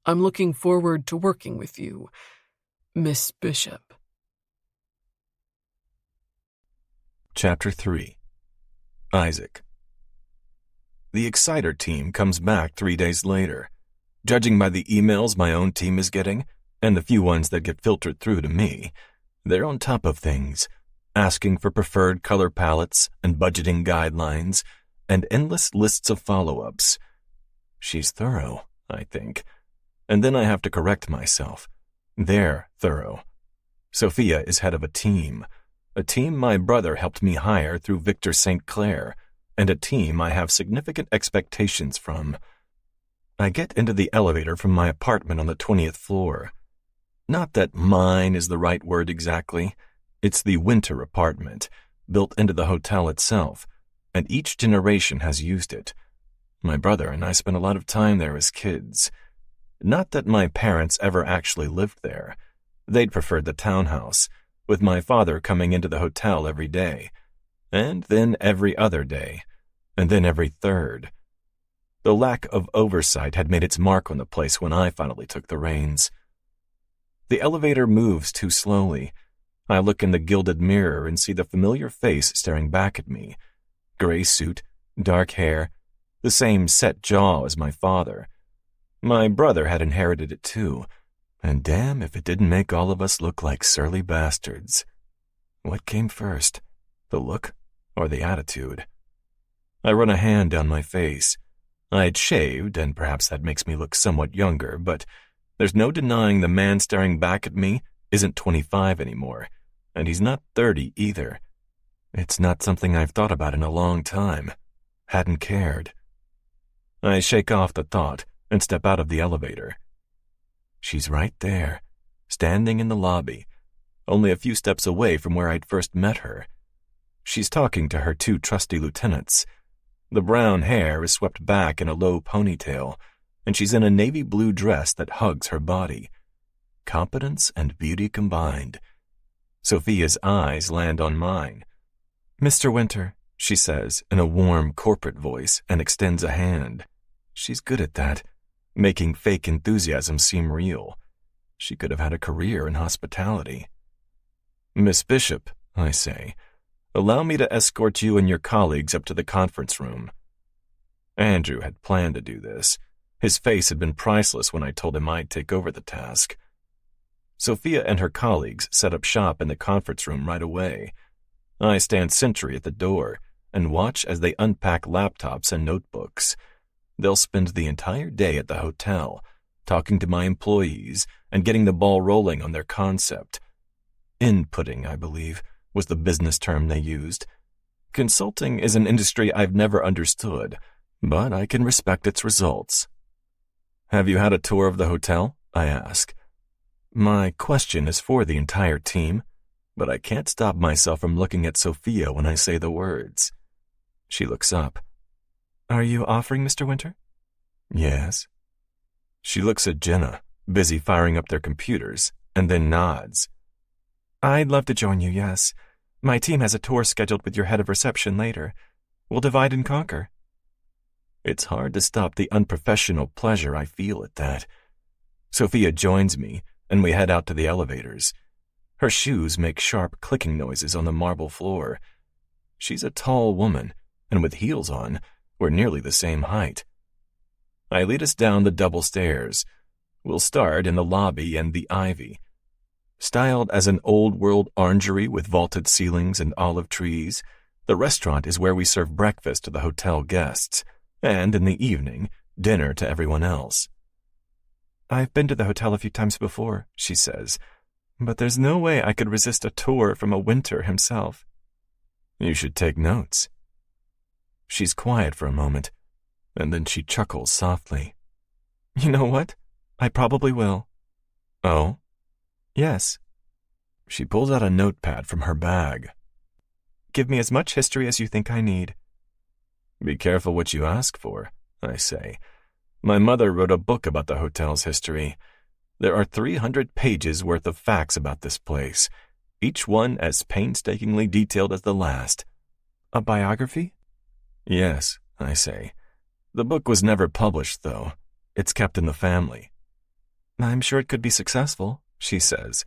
"I'm looking forward to working with you, Miss Bishop." Chapter 3. Isaac. The Exciter team comes back 3 days later. Judging by the emails my own team is getting, and the few ones that get filtered through to me, they're on top of things, asking for preferred color palettes and budgeting guidelines, and endless lists of follow-ups. She's thorough, I think. And then I have to correct myself. They're thorough. Sophia is head of a team my brother helped me hire through Victor St. Clair, and a team I have significant expectations from. I get into the elevator from my apartment on the 20th floor. Not that mine is the right word exactly. It's the Winter apartment, built into the hotel itself, and each generation has used it. My brother and I spent a lot of time there as kids. Not that my parents ever actually lived there. They'd preferred the townhouse, with my father coming into the hotel every day, and then every other day, and then every third. The lack of oversight had made its mark on the place when I finally took the reins. The elevator moves too slowly. I look in the gilded mirror and see the familiar face staring back at me. Gray suit, dark hair, the same set jaw as my father. My brother had inherited it too, and damn if it didn't make all of us look like surly bastards. What came first, the look or the attitude? I run a hand down my face. I had shaved, and perhaps that makes me look somewhat younger, but there's no denying the man staring back at me isn't 25 anymore, and he's not 30 either. It's not something I've thought about in a long time. hadn't cared. I shake off the thought and step out of the elevator. She's right there, standing in the lobby, only a few steps away from where I'd first met her. She's talking to her 2 trusty lieutenants. The brown hair is swept back in a low ponytail, and she's in a navy blue dress that hugs her body. Competence and beauty combined. Sophia's eyes land on mine. Mr. Winter, she says in a warm corporate voice and extends a hand. She's good at that, making fake enthusiasm seem real. She could have had a career in hospitality. Miss Bishop, I say, allow me to escort you and your colleagues up to the conference room. Andrew had planned to do this. His face had been priceless when I told him I'd take over the task. Sophia and her colleagues set up shop in the conference room right away. I stand sentry at the door and watch as they unpack laptops and notebooks. They'll spend the entire day at the hotel, talking to my employees and getting the ball rolling on their concept. Inputting, I believe, was the business term they used. Consulting is an industry I've never understood, but I can respect its results. Have you had a tour of the hotel? I ask. My question is for the entire team, but I can't stop myself from looking at Sophia when I say the words. She looks up. Are you offering, Mr. Winter? Yes. She looks at Jenna, busy firing up their computers, and then nods. I'd love to join you, yes. My team has a tour scheduled with your head of reception later. We'll divide and conquer. It's hard to stop the unprofessional pleasure I feel at that. Sophia joins me, and we head out to the elevators. Her shoes make sharp clicking noises on the marble floor. She's a tall woman, and with heels on, we're nearly the same height. I lead us down the double stairs. We'll start in the lobby and the Ivy. Styled as an old-world orangery with vaulted ceilings and olive trees, the restaurant is where we serve breakfast to the hotel guests, and in the evening, dinner to everyone else. I've been to the hotel a few times before, she says, but there's no way I could resist a tour from a Winter himself. You should take notes. She's quiet for a moment, and then she chuckles softly. You know what? I probably will. Oh? Yes. She pulls out a notepad from her bag. Give me as much history as you think I need. Be careful what you ask for, I say. My mother wrote a book about the hotel's history. There are 300 pages worth of facts about this place, each one as painstakingly detailed as the last. A biography? Yes, I say. The book was never published, though. It's kept in the family. I'm sure it could be successful, she says,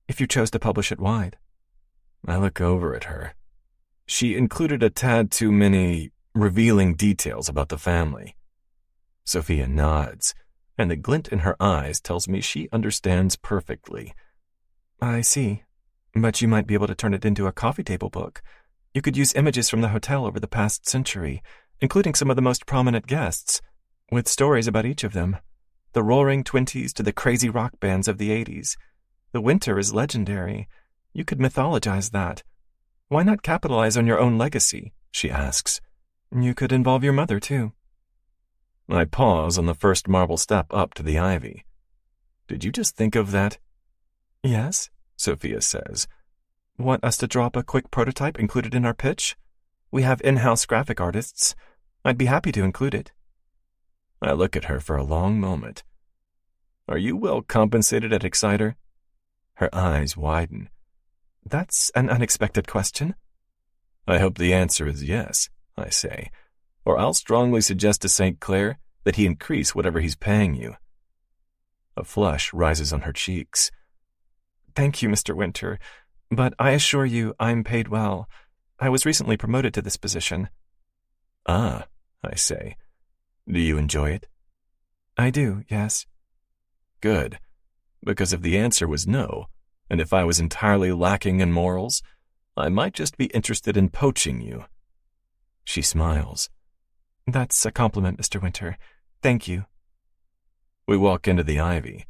if you chose to publish it wide. I look over at her. She included a tad too many revealing details about the family. Sophia nods, and the glint in her eyes tells me she understands perfectly. I see, but you might be able to turn it into a coffee table book. You could use images from the hotel over the past century, including some of the most prominent guests, with stories about each of them. The roaring 20s to the crazy rock bands of the 80s. The Winter is legendary. You could mythologize that. Why not capitalize on your own legacy? She asks. You could involve your mother, too. I pause on the first marble step up to the Ivy. Did you just think of that? Yes, Sophia says. Want us to draw up a quick prototype included in our pitch? We have in-house graphic artists. I'd be happy to include it. I look at her for a long moment. Are you well compensated at Exciter? Her eyes widen. That's an unexpected question. I hope the answer is yes, I say, or I'll strongly suggest to St. Clair that he increase whatever he's paying you. A flush rises on her cheeks. Thank you, Mr. Winter, but I assure you I'm paid well. I was recently promoted to this position. Ah, I say. Do you enjoy it? I do, yes. Good, because if the answer was no, and if I was entirely lacking in morals, I might just be interested in poaching you. She smiles. That's a compliment, Mr. Winter. Thank you. We walk into the Ivy.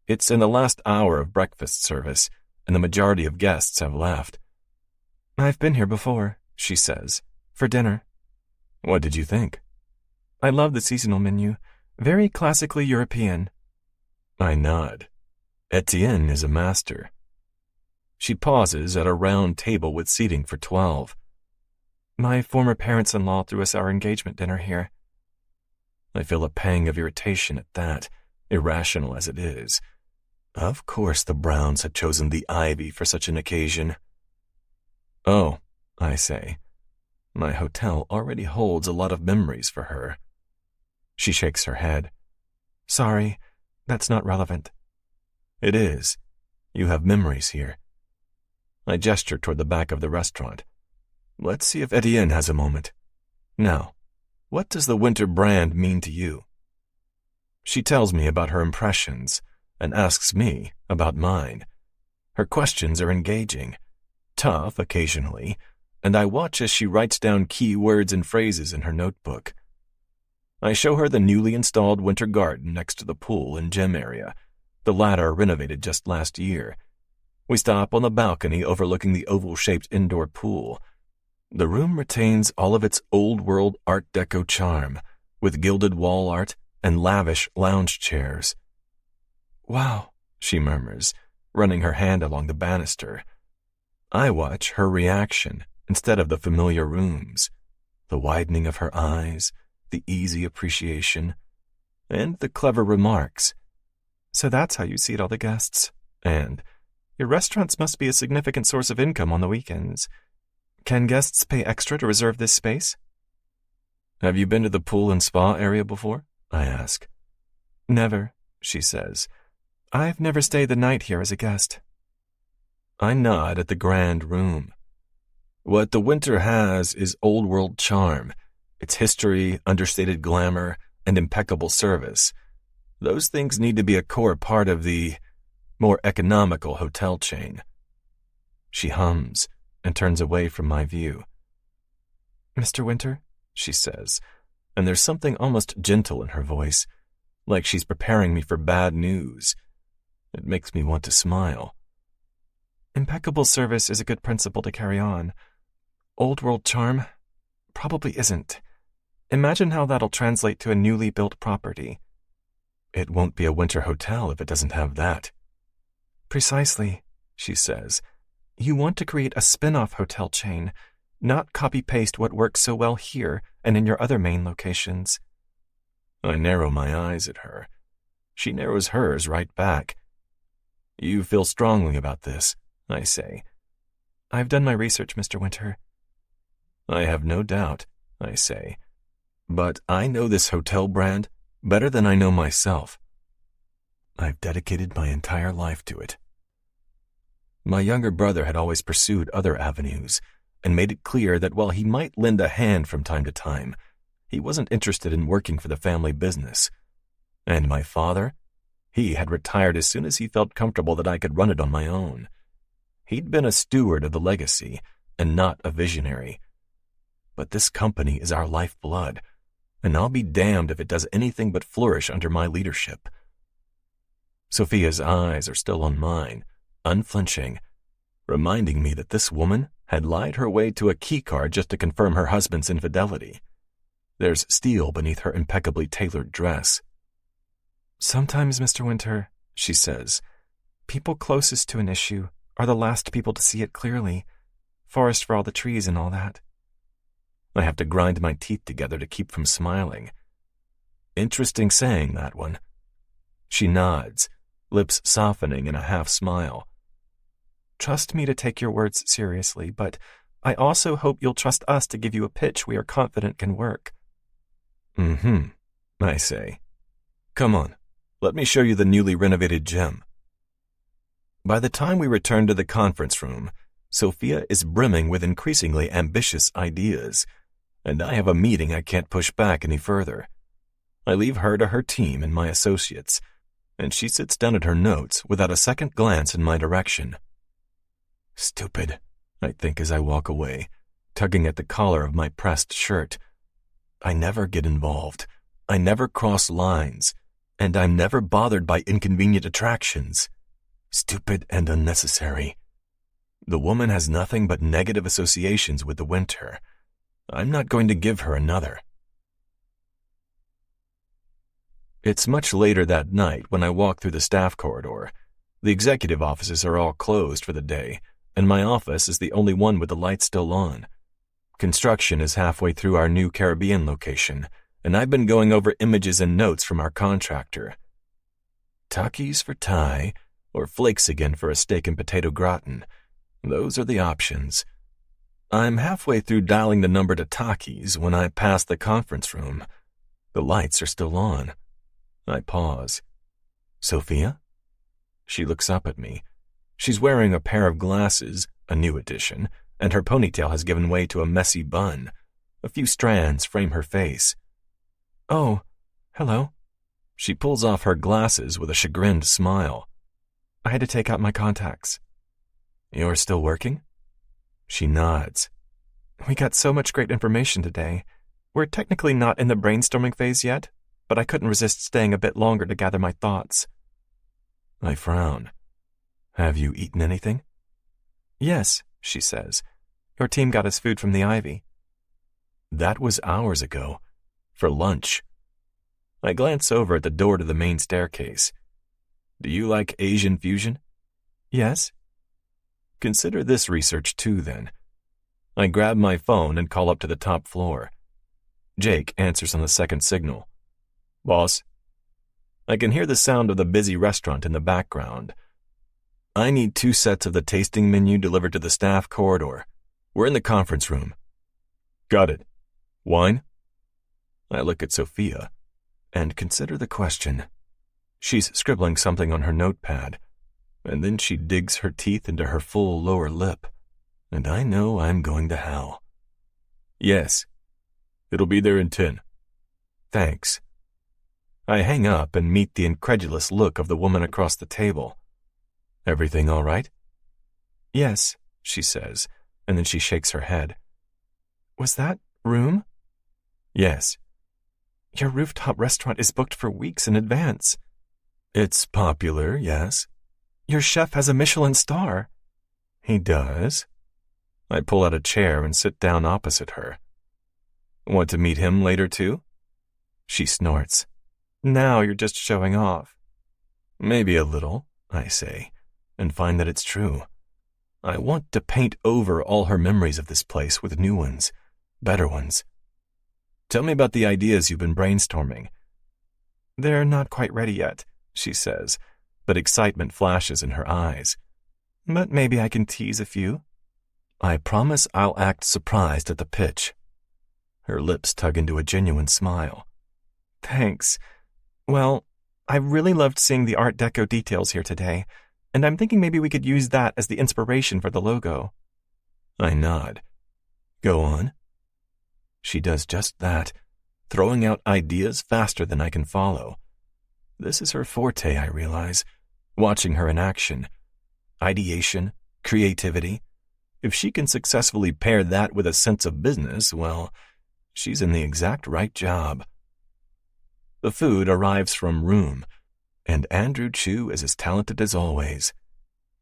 It's in the last hour of breakfast service, and the majority of guests have left. I've been here before, she says, for dinner. What did you think? I love the seasonal menu. Very classically European. I nod. Etienne is a master. She pauses at a round table with seating for 12. My former parents-in-law threw us our engagement dinner here. I feel a pang of irritation at that, irrational as it is. Of course the Browns had chosen the Ivy for such an occasion. Oh, I say. My hotel already holds a lot of memories for her. She shakes her head. Sorry, that's not relevant. It is. You have memories here. I gesture toward the back of the restaurant. Let's see if Etienne has a moment. Now, what does the winter brand mean to you? She tells me about her impressions and asks me about mine. Her questions are engaging, tough occasionally, and I watch as she writes down key words and phrases in her notebook. I show her the newly installed winter garden next to the pool and gym area, the latter renovated just last year. We stop on the balcony overlooking the oval-shaped indoor pool. The room retains all of its old-world Art Deco charm, with gilded wall art and lavish lounge chairs. Wow, she murmurs, running her hand along the banister. I watch her reaction instead of the familiar rooms, the widening of her eyes, the easy appreciation, and the clever remarks. So that's how you seat all the guests. And your restaurants must be a significant source of income on the weekends. Can guests pay extra to reserve this space? Have you been to the pool and spa area before? I ask. Never, she says. I've never stayed the night here as a guest. I nod at the grand room. What the winter has is old-world charm, its history, understated glamour, and impeccable service. Those things need to be a core part of the more economical hotel chain. She hums and turns away from my view. Mr. Winter, she says, and there's something almost gentle in her voice, like she's preparing me for bad news. It makes me want to smile. Impeccable service is a good principle to carry on. Old world charm? Probably isn't. Imagine how that'll translate to a newly built property. It won't be a winter hotel if it doesn't have that. Precisely, she says. You want to create a spin-off hotel chain, not copy-paste what works so well here and in your other main locations. I narrow my eyes at her. She narrows hers right back. You feel strongly about this, I say. I've done my research, Mr. Winter. I have no doubt, I say. But I know this hotel brand better than I know myself. I've dedicated my entire life to it. My younger brother had always pursued other avenues and made it clear that while he might lend a hand from time to time, he wasn't interested in working for the family business. And my father? He had retired as soon as he felt comfortable that I could run it on my own. He'd been a steward of the legacy and not a visionary. But this company is our lifeblood, and I'll be damned if it does anything but flourish under my leadership. Sophia's eyes are still on mine, unflinching, reminding me that this woman had lied her way to a keycard just to confirm her husband's infidelity. There's steel beneath her impeccably tailored dress. Sometimes, Mr. Winter, she says, people closest to an issue are the last people to see it clearly. Forest for all the trees and all that. I have to grind my teeth together to keep from smiling. Interesting saying, that one. She nods, lips softening in a half-smile. Trust me to take your words seriously, but I also hope you'll trust us to give you a pitch we are confident can work. I say. Come on, let me show you the newly renovated gym. By the time we return to the conference room, Sophia is brimming with increasingly ambitious ideas, and I have a meeting I can't push back any further. I leave her to her team and my associates, and she sits down at her notes without a second glance in my direction. Stupid, I think as I walk away, tugging at the collar of my pressed shirt. I never get involved. I never cross lines, and I'm never bothered by inconvenient attractions. Stupid and unnecessary. The woman has nothing but negative associations with the winter. I'm not going to give her another. It's much later that night when I walk through the staff corridor. The executive offices are all closed for the day, and my office is the only one with the lights still on. Construction is halfway through our new Caribbean location, and I've been going over images and notes from our contractor. Takis for Thai, or flakes again for a steak and potato gratin. Those are the options. I'm halfway through dialing the number to Takis when I pass the conference room. The lights are still on. I pause. Sophia? She looks up at me. She's wearing a pair of glasses, a new addition, and her ponytail has given way to a messy bun. A few strands frame her face. Oh, hello. She pulls off her glasses with a chagrined smile. I had to take out my contacts. You're still working? She nods. We got so much great information today. We're technically not in the brainstorming phase yet, but I couldn't resist staying a bit longer to gather my thoughts. I frown. Have you eaten anything? Yes, she says. Your team got us food from the Ivy. That was hours ago. For lunch. I glance over at the door to the main staircase. Do you like Asian fusion? Yes. Consider this research too, then. I grab my phone and call up to the top floor. Jake answers on the second signal. Boss? I can hear the sound of the busy restaurant in the background. I need 2 sets of the tasting menu delivered to the staff corridor. We're in the conference room. Got it. Wine? I look at Sophia and consider the question. She's scribbling something on her notepad, and then she digs her teeth into her full lower lip, and I know I'm going to hell. Yes. It'll be there in 10. Thanks. I hang up and meet the incredulous look of the woman across the table. Everything all right? Yes, she says, and then she shakes her head. Was that room? Yes. Your rooftop restaurant is booked for weeks in advance. It's popular, yes. Your chef has a Michelin star. He does. I pull out a chair and sit down opposite her. Want to meet him later too? She snorts. Now you're just showing off. Maybe a little, I say, and find that it's true. I want to paint over all her memories of this place with new ones, better ones. Tell me about the ideas you've been brainstorming. They're not quite ready yet, she says, but excitement flashes in her eyes. But maybe I can tease a few. I promise I'll act surprised at the pitch. Her lips tug into a genuine smile. Thanks. Well, I really loved seeing the Art Deco details here today, and I'm thinking maybe we could use that as the inspiration for the logo. I nod. Go on. She does just that, throwing out ideas faster than I can follow. This is her forte, I realize, watching her in action. Ideation, creativity. If she can successfully pair that with a sense of business, well, she's in the exact right job. The food arrives from Room, and Andrew Chu is as talented as always.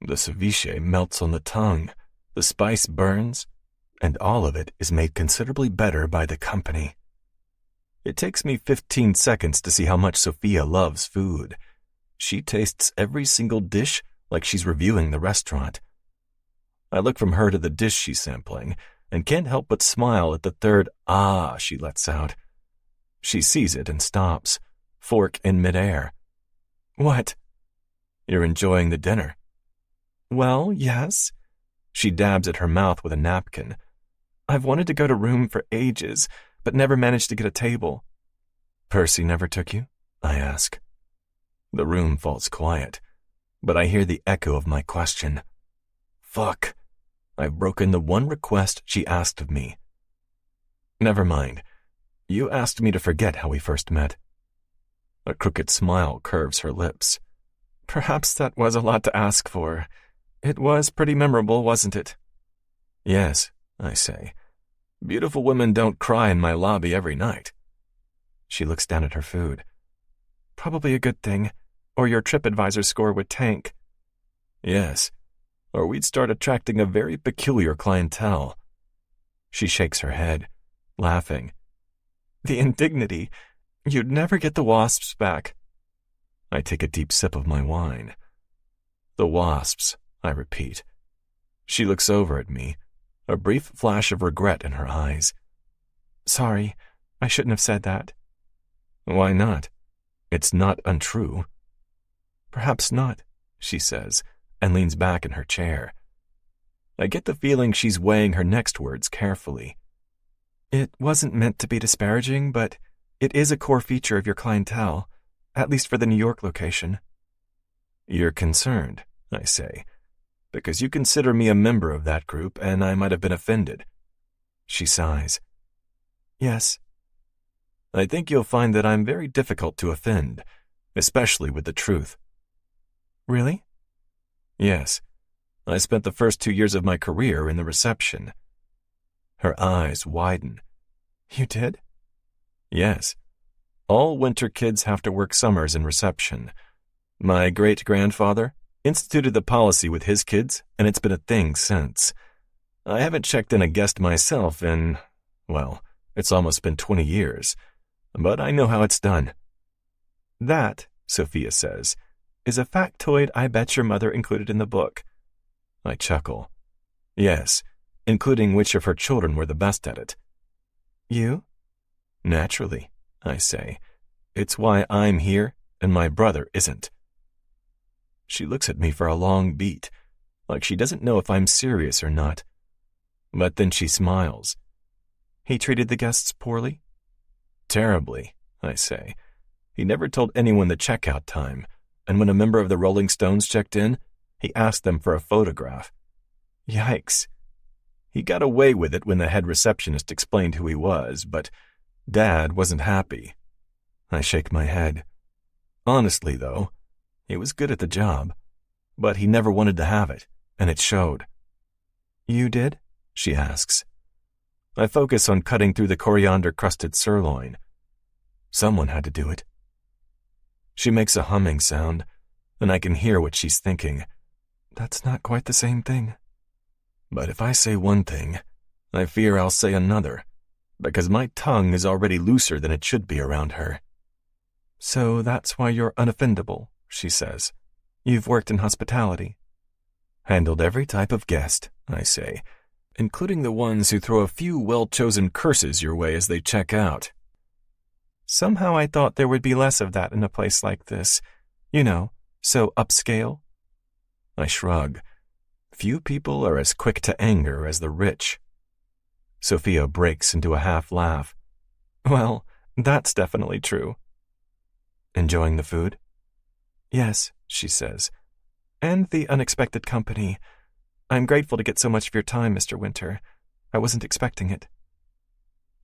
The ceviche melts on the tongue, the spice burns, and all of it is made considerably better by the company. It takes me 15 seconds to see how much Sophia loves food. She tastes every single dish like she's reviewing the restaurant. I look from her to the dish she's sampling, and can't help but smile at the third "ah" she lets out. She sees it and stops, fork in midair. What? You're enjoying the dinner? Well, yes. She dabs at her mouth with a napkin. I've wanted to go to Room for ages, but never managed to get a table. Percy never took you? I ask. The room falls quiet, but I hear the echo of my question. Fuck. I've broken the one request she asked of me. Never mind. You asked me to forget how we first met. A crooked smile curves her lips. Perhaps that was a lot to ask for. It was pretty memorable, wasn't it? Yes, I say. Beautiful women don't cry in my lobby every night. She looks down at her food. Probably a good thing, or your TripAdvisor score would tank. Yes, or we'd start attracting a very peculiar clientele. She shakes her head. laughing. The indignity. You'd never get the wasps back. I take a deep sip of my wine. The wasps, I repeat. She looks over at me, a brief flash of regret in her eyes. Sorry, I shouldn't have said that. Why not? It's not untrue. Perhaps not, she says, and leans back in her chair. I get the feeling she's weighing her next words carefully. It wasn't meant to be disparaging, but it is a core feature of your clientele, at least for the New York location. You're concerned, I say, because you consider me a member of that group and I might have been offended. She sighs. Yes. I think you'll find that I'm very difficult to offend, especially with the truth. Really? Yes. I spent the first 2 years of my career in the reception. Her eyes widen. You did? Yes. All winter kids have to work summers in reception. My great-grandfather instituted the policy with his kids, and it's been a thing since. I haven't checked in a guest myself in, well, it's almost been 20 years. But I know how it's done. That, Sophia says, is a factoid I bet your mother included in the book. I chuckle. Yes, including which of her children were the best at it. You? Naturally, I say. It's why I'm here and my brother isn't. She looks at me for a long beat, like she doesn't know if I'm serious or not. But then she smiles. He treated the guests poorly? Terribly, I say. He never told anyone the checkout time, and when a member of the Rolling Stones checked in, he asked them for a photograph. Yikes. He got away with it when the head receptionist explained who he was, but Dad wasn't happy. I shake my head. Honestly, though, he was good at the job, but he never wanted to have it, and it showed. You did? She asks. I focus on cutting through the coriander-crusted sirloin. Someone had to do it. She makes a humming sound, and I can hear what she's thinking. That's not quite the same thing. But if I say one thing, I fear I'll say another, because my tongue is already looser than it should be around her. So that's why you're unoffendable, she says. You've worked in hospitality. Handled every type of guest, I say, including the ones who throw a few well-chosen curses your way as they check out. Somehow I thought there would be less of that in a place like this. You know, so upscale. I shrug. Few people are as quick to anger as the rich. Sophia breaks into a half laugh. Well, that's definitely true. Enjoying the food? Yes, she says. And the unexpected company. I'm grateful to get so much of your time, Mr. Winter. I wasn't expecting it.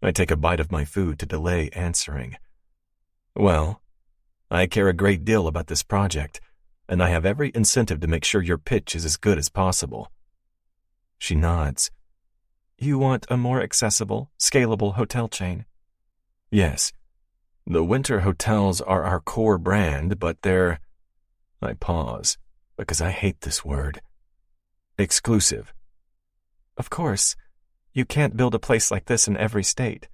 I take a bite of my food to delay answering. Well, I care a great deal about this project, and I have every incentive to make sure your pitch is as good as possible. She nods. You want a more accessible, scalable hotel chain? Yes. The winter hotels are our core brand, but they're... I pause, because I hate this word. Exclusive. Of course. You can't build a place like this in every state.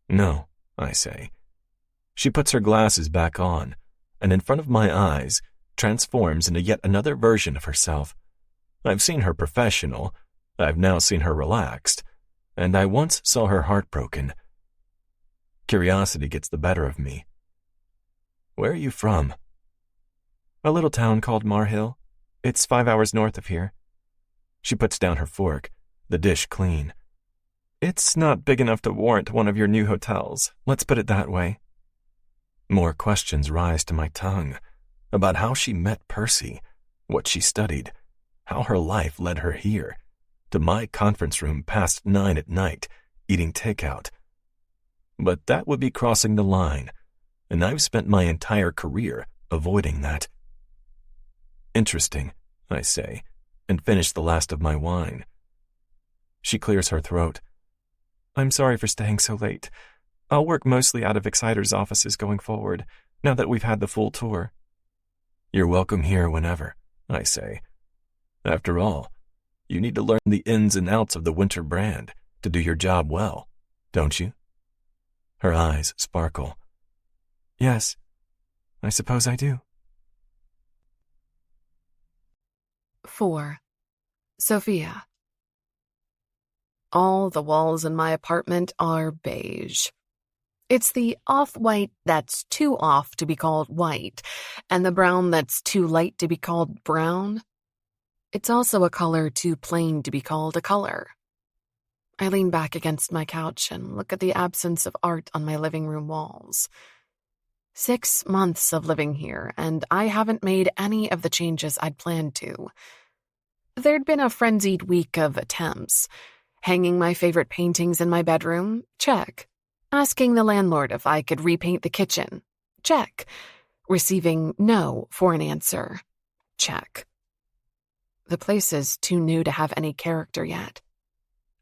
No, I say. She puts her glasses back on, and in front of my eyes, transforms into yet another version of herself. I've seen her professional, I've now seen her relaxed, and I once saw her heartbroken. Curiosity gets the better of me. Where are you from? A little town called Marhill. It's 5 hours north of here. She puts down her fork, the dish clean. It's not big enough to warrant one of your new hotels, let's put it that way. More questions rise to my tongue about how she met Percy, what she studied, how her life led her here, to my conference room past 9 at night, eating takeout. But that would be crossing the line, and I've spent my entire career avoiding that. Interesting, I say, and finish the last of my wine. She clears her throat. I'm sorry for staying so late. I'll work mostly out of Exciter's offices going forward, now that we've had the full tour. You're welcome here whenever, I say. After all, you need to learn the ins and outs of the winter brand to do your job well, don't you? Her eyes sparkle. Yes, I suppose I do. 4. Sophia. All the walls in my apartment are beige. It's the off-white that's too off to be called white, and the brown that's too light to be called brown. It's also a color too plain to be called a color. I lean back against my couch and look at the absence of art on my living room walls. 6 months of living here, and I haven't made any of the changes I'd planned to. There'd been a frenzied week of attempts. Hanging my favorite paintings in my bedroom? Check. Asking the landlord if I could repaint the kitchen? Check. Receiving no for an answer? Check. The place is too new to have any character yet.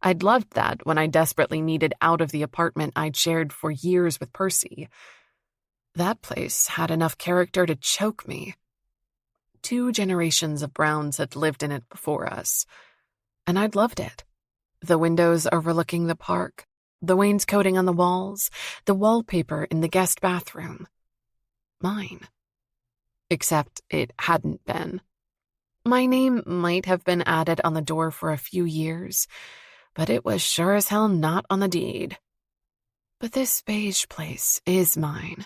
I'd loved that when I desperately needed out of the apartment I'd shared for years with Percy. That place had enough character to choke me. 2 generations of Browns had lived in it before us, and I'd loved it. The windows overlooking the park, the wainscoting on the walls, the wallpaper in the guest bathroom. Mine. Except it hadn't been. My name might have been added on the door for a few years, but it was sure as hell not on the deed. But this beige place is mine,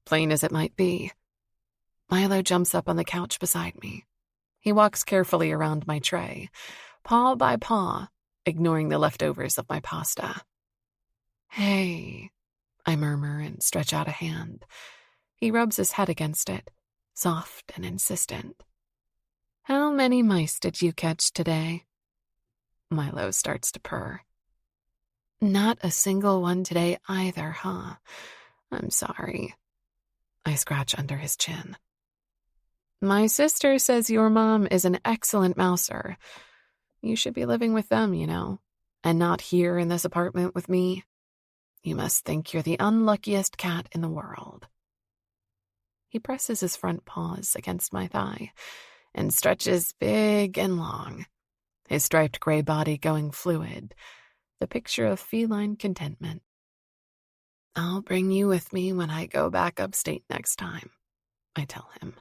plain as it might be. Milo jumps up on the couch beside me. He walks carefully around my tray, paw by paw, ignoring the leftovers of my pasta. Hey, I murmur and stretch out a hand. He rubs his head against it, soft and insistent. How many mice did you catch today? Milo starts to purr. Not a single one today either, huh? I'm sorry. I scratch under his chin. My sister says your mom is an excellent mouser. You should be living with them, you know, and not here in this apartment with me. You must think you're the unluckiest cat in the world. He presses his front paws against my thigh and stretches big and long, his striped gray body going fluid, the picture of feline contentment. I'll bring you with me when I go back upstate next time, I tell him.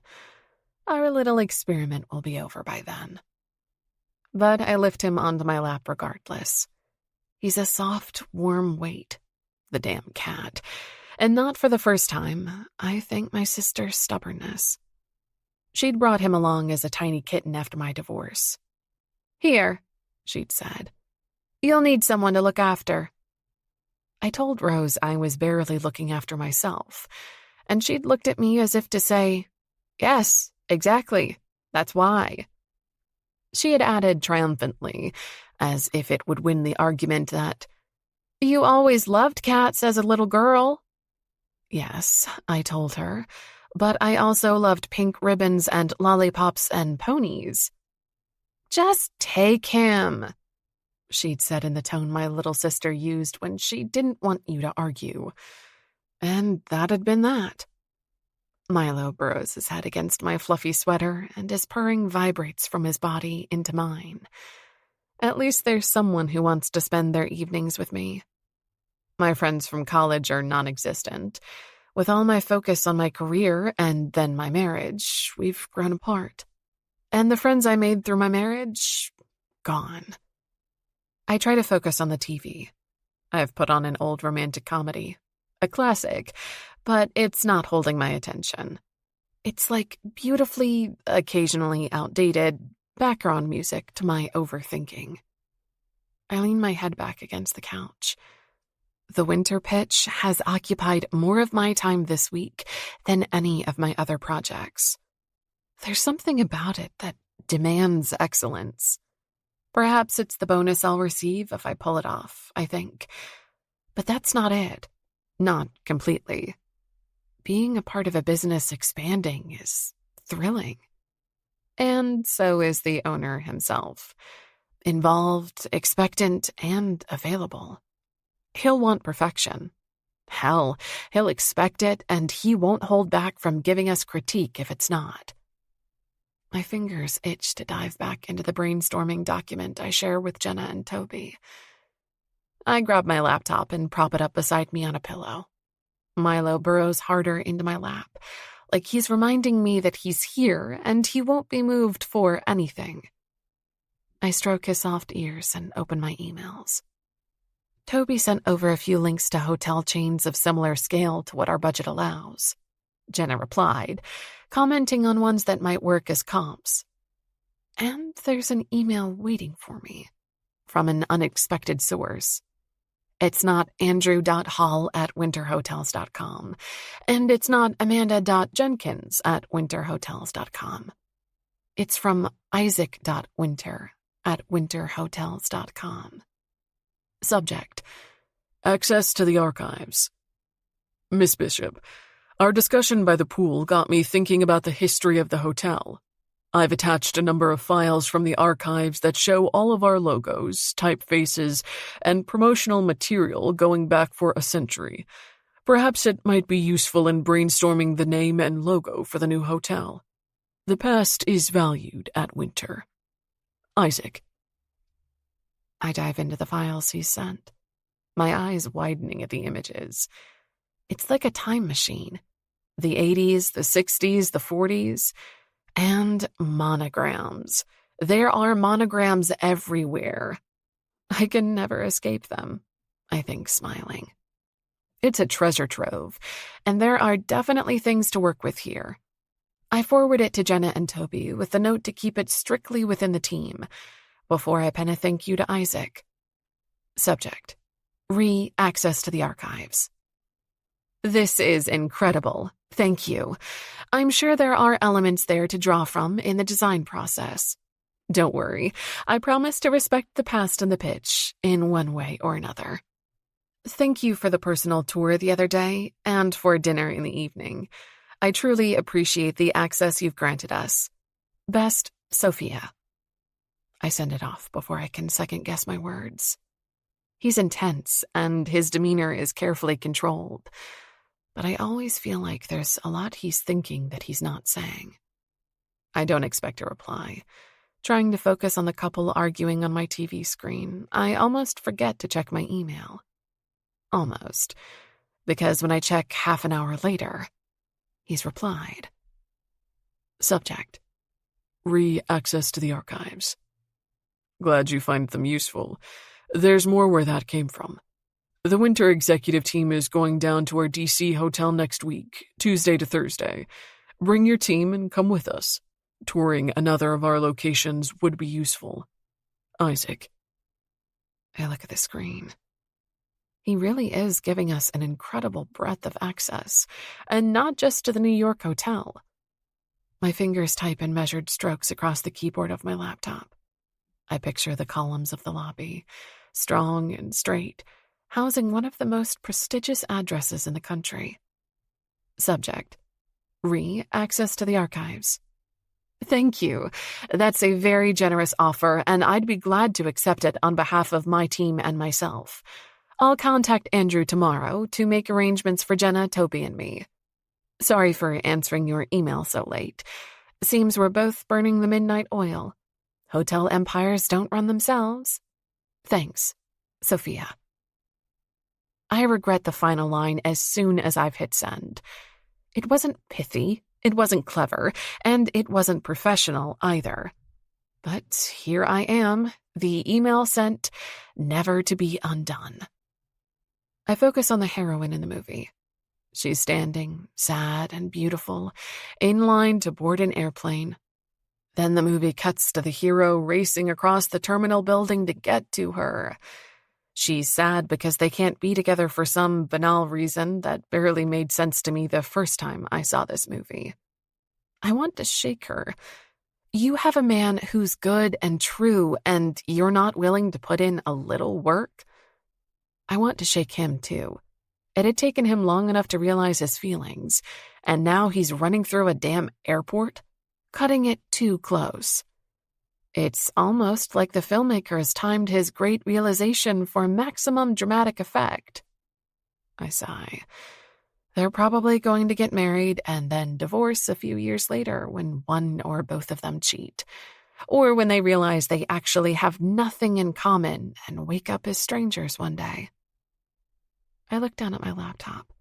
Our little experiment will be over by then. But I lift him onto my lap regardless. He's a soft, warm weight, the damn cat, and not for the first time, I thank my sister's stubbornness. She'd brought him along as a tiny kitten after my divorce. Here, she'd said. You'll need someone to look after. I told Rose I was barely looking after myself, and she'd looked at me as if to say, yes, exactly, that's why. She had added triumphantly, as if it would win the argument, that, you always loved cats as a little girl. Yes, I told her, but I also loved pink ribbons and lollipops and ponies. Just take him, she'd said in the tone my little sister used when she didn't want you to argue. And that had been that. Milo burrows his head against my fluffy sweater, and his purring vibrates from his body into mine. At least there's someone who wants to spend their evenings with me. My friends from college are non-existent. With all my focus on my career and then my marriage, we've grown apart. And the friends I made through my marriage, gone. I try to focus on the TV. I've put on an old romantic comedy, a classic, but it's not holding my attention. It's like beautifully, occasionally outdated background music to my overthinking. I lean my head back against the couch. The winter pitch has occupied more of my time this week than any of my other projects. There's something about it that demands excellence. Perhaps it's the bonus I'll receive if I pull it off, I think. But that's not it. Not completely. Being a part of a business expanding is thrilling. And so is the owner himself. Involved, expectant, and available. He'll want perfection. Hell, he'll expect it, and he won't hold back from giving us critique if it's not. My fingers itch to dive back into the brainstorming document I share with Jenna and Toby. I grab my laptop and prop it up beside me on a pillow. Milo burrows harder into my lap, like he's reminding me that he's here and he won't be moved for anything. I stroke his soft ears and open my emails. Toby sent over a few links to hotel chains of similar scale to what our budget allows. Jenna replied, commenting on ones that might work as comps. And there's an email waiting for me, from an unexpected source. It's not andrew.hall@winterhotels.com, and it's not amanda.jenkins@winterhotels.com. It's from isaac.winter@winterhotels.com. Subject: Access to the archives. Miss Bishop, our discussion by the pool got me thinking about the history of the hotel. I've attached a number of files from the archives that show all of our logos, typefaces, and promotional material going back for a century. Perhaps it might be useful in brainstorming the name and logo for the new hotel. The past is valued at Winter. Isaac. I dive into the files he sent, my eyes widening at the images. It's like a time machine. The 80s, the 60s, the 40s, and monograms. There are monograms everywhere. I can never escape them, I think, smiling. It's a treasure trove, and there are definitely things to work with here. I forward it to Jenna and Toby with the note to keep it strictly within the team, before I pen a thank you to Isaac. Subject: Access to the archives. This is incredible. Thank you. I'm sure there are elements there to draw from in the design process. Don't worry, I promise to respect the past and the pitch in one way or another. Thank you for the personal tour the other day and for dinner in the evening. I truly appreciate the access you've granted us. Best, Sophia. I send it off before I can second-guess my words. He's intense, and his demeanor is carefully controlled, but I always feel like there's a lot he's thinking that he's not saying. I don't expect a reply. Trying to focus on the couple arguing on my TV screen, I almost forget to check my email. Almost, because when I check half an hour later, he's replied. Subject: Access to the archives. Glad you find them useful. There's more where that came from. The Winter executive team is going down to our DC hotel next week, Tuesday to Thursday. Bring your team and come with us. Touring another of our locations would be useful. Isaac. I look at the screen. He really is giving us an incredible breadth of access, and not just to the New York hotel. My fingers type in measured strokes across the keyboard of my laptop. I picture the columns of the lobby, strong and straight, housing one of the most prestigious addresses in the country. Subject: Access to the archives. Thank you. That's a very generous offer, and I'd be glad to accept it on behalf of my team and myself. I'll contact Andrew tomorrow to make arrangements for Jenna, Toby, and me. Sorry for answering your email so late. Seems we're both burning the midnight oil. Hotel empires don't run themselves. Thanks, Sophia. I regret the final line as soon as I've hit send. It wasn't pithy, it wasn't clever, and it wasn't professional either. But here I am, the email sent, never to be undone. I focus on the heroine in the movie. She's standing, sad and beautiful, in line to board an airplane. Then the movie cuts to the hero racing across the terminal building to get to her. She's sad because they can't be together for some banal reason that barely made sense to me the first time I saw this movie. I want to shake her. You have a man who's good and true, and you're not willing to put in a little work? I want to shake him, too. It had taken him long enough to realize his feelings, and now he's running through a damn airport, cutting it too close. It's almost like the filmmaker has timed his great realization for maximum dramatic effect. I sigh. They're probably going to get married and then divorce a few years later when one or both of them cheat. or when they realize they actually have nothing in common and wake up as strangers one day. I look down at my laptop.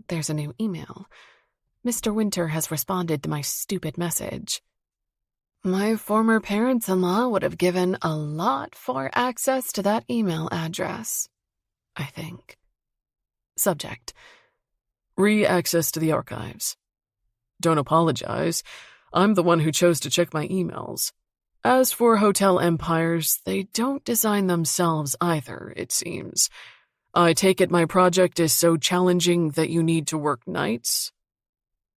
There's a new email. Mr. Winter has responded to my stupid message. My former parents-in-law would have given a lot for access to that email address, I think. Subject: re-access to the archives. Don't apologize. I'm the one who chose to check my emails. As for hotel empires, they don't design themselves either, it seems. I take it my project is so challenging that you need to work nights?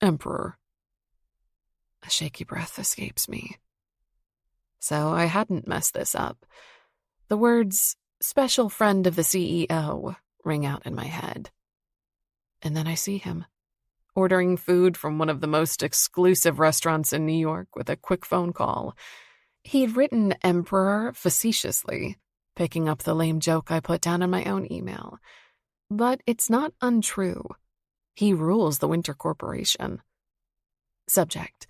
Emperor. A shaky breath escapes me. So I hadn't messed this up. The words, special friend of the CEO, ring out in my head. And then I see him, ordering food from one of the most exclusive restaurants in New York with a quick phone call. He'd written Emperor facetiously, picking up the lame joke I put down in my own email. But it's not untrue. He rules the Winter Corporation. Subject: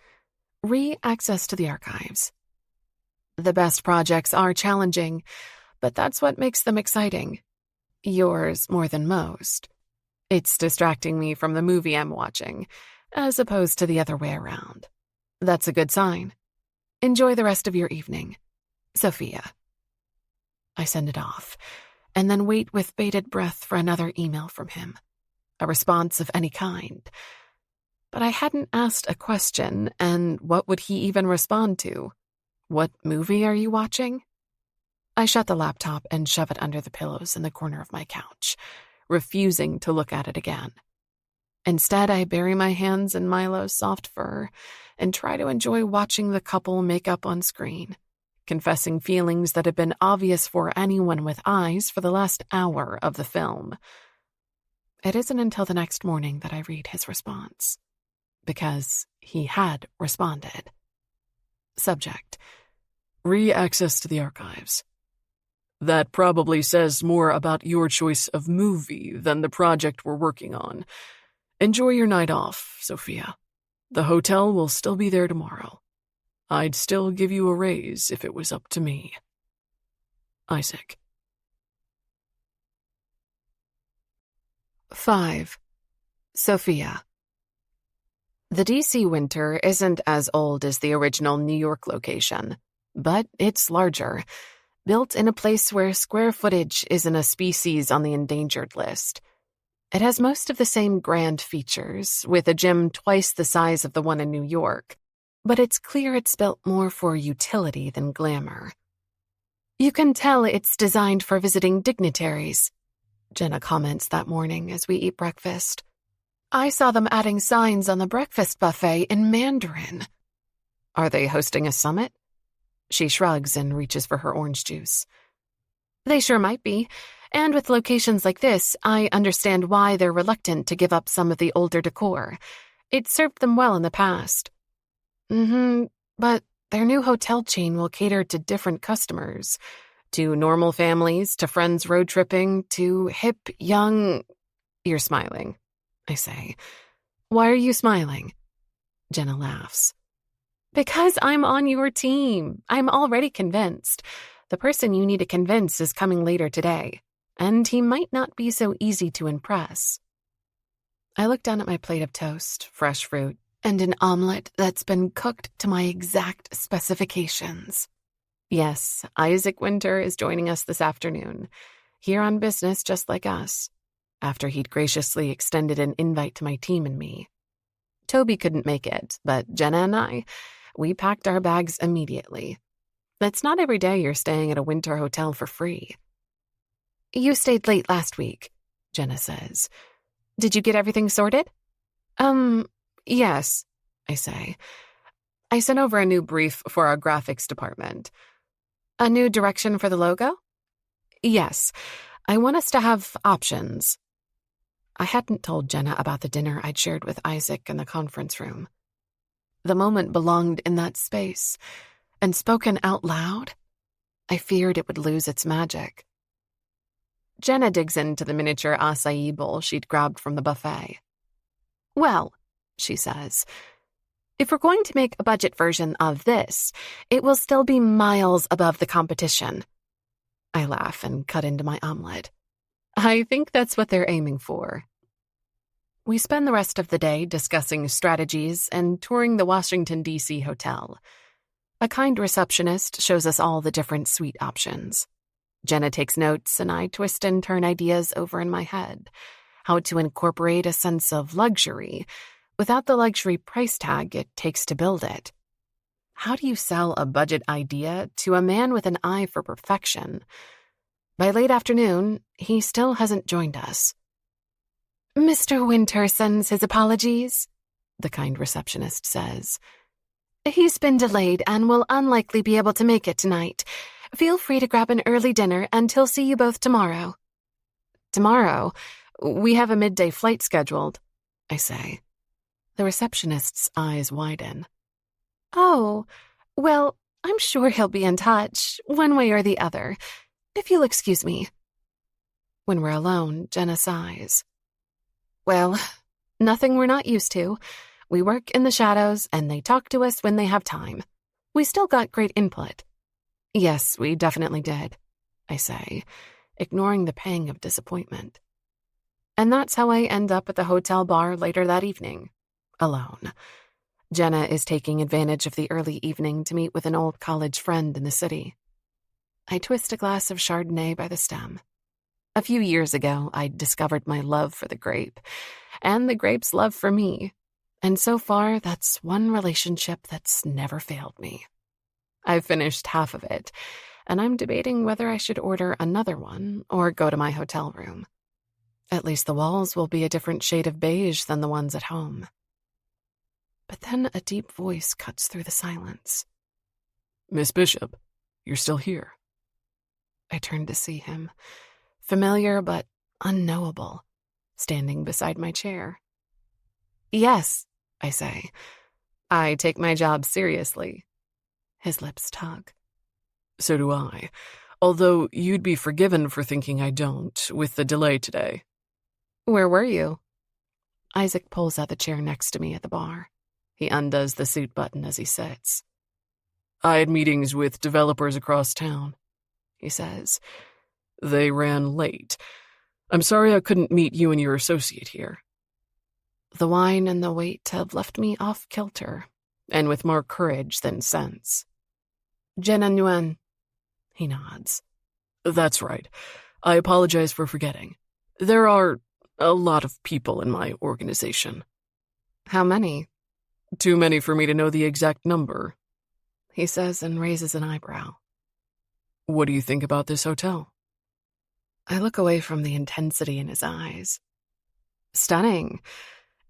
re-access to the archives. The best projects are challenging, but that's what makes them exciting. Yours more than most. It's distracting me from the movie I'm watching, as opposed to the other way around. That's a good sign. Enjoy the rest of your evening. Sophia. I send it off, and then wait with bated breath for another email from him. A response of any kind. But I hadn't asked a question, and what would he even respond to? What movie are you watching? I shut the laptop and shove it under the pillows in the corner of my couch, refusing to look at it again. Instead, I bury my hands in Milo's soft fur and try to enjoy watching the couple make up on screen, confessing feelings that have been obvious for anyone with eyes for the last hour of the film. It isn't until the next morning that I read his response, because he had responded. Subject: re-access to the archives. That probably says more about your choice of movie than the project we're working on. Enjoy your night off, Sophia. The hotel will still be there tomorrow. I'd still give you a raise if it was up to me. Isaac. 5. Sophia. The DC Winter isn't as old as the original New York location, but it's larger, built in a place where square footage isn't a species on the endangered list. It has most of the same grand features, with a gym twice the size of the one in New York, but it's clear it's built more for utility than glamour. You can tell it's designed for visiting dignitaries, Jenna comments that morning as we eat breakfast. I saw them adding signs on the breakfast buffet in Mandarin. Are they hosting a summit? She shrugs and reaches for her orange juice. They sure might be, and with locations like this, I understand why they're reluctant to give up some of the older decor. It served them well in the past. But their new hotel chain will cater to different customers. To normal families, to friends road tripping, to hip, young... You're smiling, I say. Why are you smiling? Jenna laughs. Because I'm on your team. I'm already convinced. The person you need to convince is coming later today, and he might not be so easy to impress. I look down at my plate of toast, fresh fruit, and an omelet that's been cooked to my exact specifications. Yes, Isaac Winter is joining us this afternoon, here on business just like us, after he'd graciously extended an invite to my team and me. Toby couldn't make it, but Jenna and we packed our bags immediately. It's not every day you're staying at a winter hotel for free. You stayed late last week, Jenna says. Did you get everything sorted? Yes, I say. I sent over a new brief for our graphics department. A new direction for the logo? Yes, I want us to have options. I hadn't told Jenna about the dinner I'd shared with Isaac in the conference room. The moment belonged in that space, and spoken out loud, I feared it would lose its magic. Jenna digs into the miniature acai bowl she'd grabbed from the buffet. Well, she says, If we're going to make a budget version of this, it will still be miles above the competition. I laugh and cut into my omelet. I think that's what they're aiming for. We spend the rest of the day discussing strategies and touring the Washington, D.C. hotel. A kind receptionist shows us all the different suite options. Jenna takes notes and I twist and turn ideas over in my head. How to incorporate a sense of luxury without the luxury price tag it takes to build it. How do you sell a budget idea to a man with an eye for perfection? By late afternoon, he still hasn't joined us. Mr. Winter sends his apologies, the kind receptionist says. He's been delayed and will unlikely be able to make it tonight. Feel free to grab an early dinner and he'll see you both tomorrow. Tomorrow? We have a midday flight scheduled, I say. The receptionist's eyes widen. Oh, well, I'm sure he'll be in touch, one way or the other, if you'll excuse me. When we're alone, Jenna sighs. Well, nothing we're not used to. We work in the shadows, and they talk to us when they have time. We still got great input. Yes, we definitely did, I say, ignoring the pang of disappointment. And that's how I end up at the hotel bar later that evening, alone. Jenna is taking advantage of the early evening to meet with an old college friend in the city. I twist a glass of Chardonnay by the stem. A few years ago, I discovered my love for the grape, and the grape's love for me. And so far, that's one relationship that's never failed me. I've finished half of it, and I'm debating whether I should order another one or go to my hotel room. At least the walls will be a different shade of beige than the ones at home. But then a deep voice cuts through the silence. Miss Bishop, you're still here. I turn to see him, familiar but unknowable, standing beside my chair. Yes, I say. I take my job seriously. His lips tug. So do I, although you'd be forgiven for thinking I don't, with the delay today. Where were you? Isaac pulls out the chair next to me at the bar. He undoes the suit button as he sits. I had meetings with developers across town, he says. They ran late. I'm sorry I couldn't meet you and your associate here. The wine and the wait have left me off kilter, and with more courage than sense. Jenna Nguyen, he nods. That's right. I apologize for forgetting. There are a lot of people in my organization. How many? Too many for me to know the exact number, he says and raises an eyebrow. What do you think about this hotel? I look away from the intensity in his eyes. Stunning.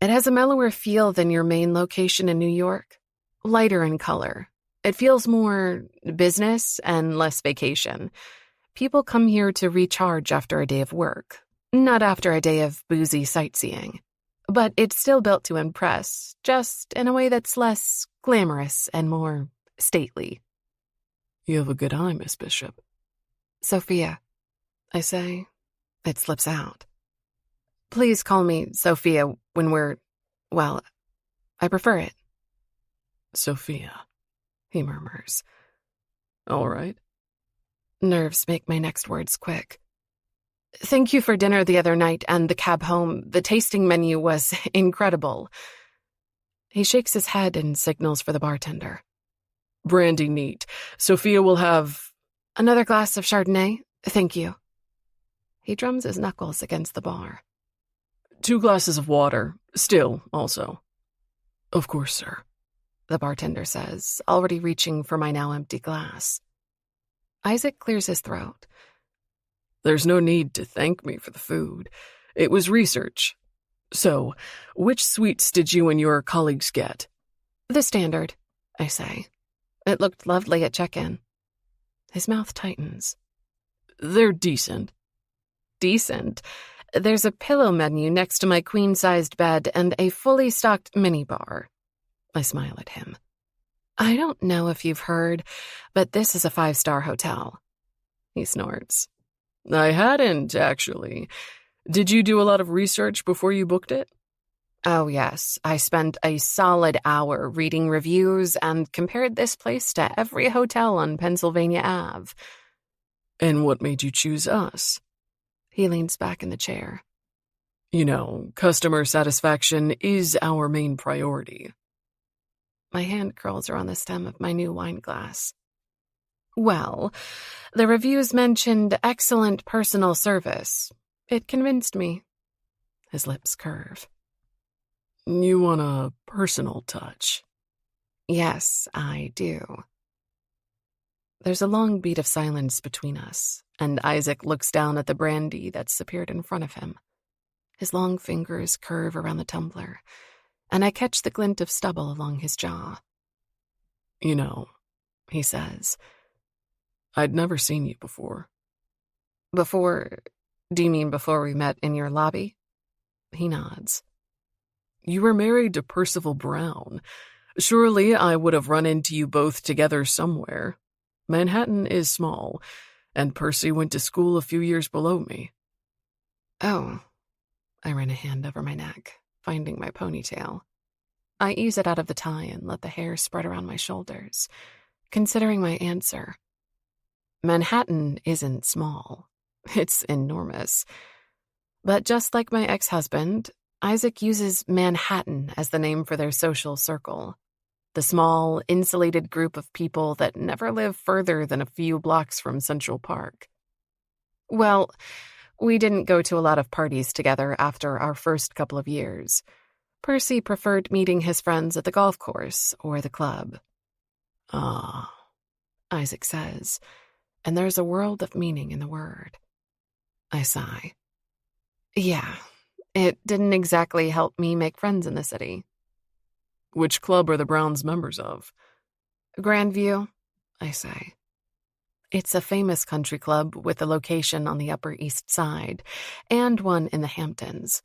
It has a mellower feel than your main location in New York. Lighter in color. It feels more business and less vacation. People come here to recharge after a day of work, not after a day of boozy sightseeing. But it's still built to impress, just in a way that's less glamorous and more stately. You have a good eye, Miss Bishop. Sophia, I say. It slips out. Please call me Sophia when well, I prefer it. Sophia, he murmurs. All right. Nerves make my next words quick. Thank you for dinner the other night and the cab home. The tasting menu was incredible. He shakes his head and signals for the bartender. Brandy neat. Sophia will have another glass of Chardonnay. Thank you. He drums his knuckles against the bar. 2 glasses of water. Still, also. Of course, sir, the bartender says, already reaching for my now empty glass. Isaac clears his throat. There's no need to thank me for the food. It was research. So, which sweets did you and your colleagues get? The standard, I say. It looked lovely at check-in. His mouth tightens. They're decent. Decent? There's a pillow menu next to my queen-sized bed and a fully stocked minibar. I smile at him. I don't know if you've heard, but this is a 5-star hotel. He snorts. I hadn't, actually. Did you do a lot of research before you booked it? Oh, yes, I spent a solid hour reading reviews and compared this place to every hotel on Pennsylvania Ave. And what made you choose us? He leans back in the chair. You know, customer satisfaction is our main priority. My hand curls around the stem of my new wine glass. Well, the reviews mentioned excellent personal service. It convinced me. His lips curve. You want a personal touch? Yes, I do. There's a long beat of silence between us, and Isaac looks down at the brandy that's appeared in front of him. His long fingers curve around the tumbler, and I catch the glint of stubble along his jaw. You know, He says. I'd never seen you before. Before? Do you mean before we met in your lobby? He nods. You were married to Percival Brown. Surely I would have run into you both together somewhere. Manhattan is small, and Percy went to school a few years below me. Oh. I run a hand over my neck, finding my ponytail. I ease it out of the tie and let the hair spread around my shoulders, considering my answer. Manhattan isn't small. It's enormous. But just like my ex-husband, Isaac uses Manhattan as the name for their social circle. The small, insulated group of people that never live further than a few blocks from Central Park. Well, we didn't go to a lot of parties together after our first couple of years. Percy preferred meeting his friends at the golf course or the club. Ah, Isaac says, and there's a world of meaning in the word. I sigh. Yeah, it didn't exactly help me make friends in the city. which club are the Browns members of? Grandview, I say. It's a famous country club with a location on the Upper East Side and one in the Hamptons.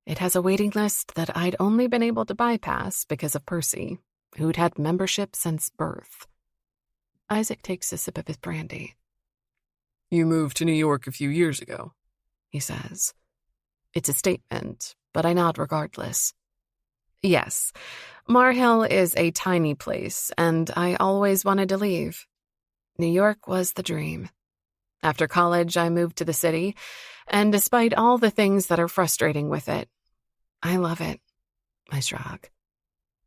It has a waiting list that I'd only been able to bypass because of Percy, who'd had membership since birth. Isaac takes a sip of his brandy. You moved to New York a few years ago, He says. It's a statement, but I nod regardless. Yes, Marhill is a tiny place, and I always wanted to leave. New York was the dream. After college, I moved to the city, and despite all the things that are frustrating with it, I love it. I shrug.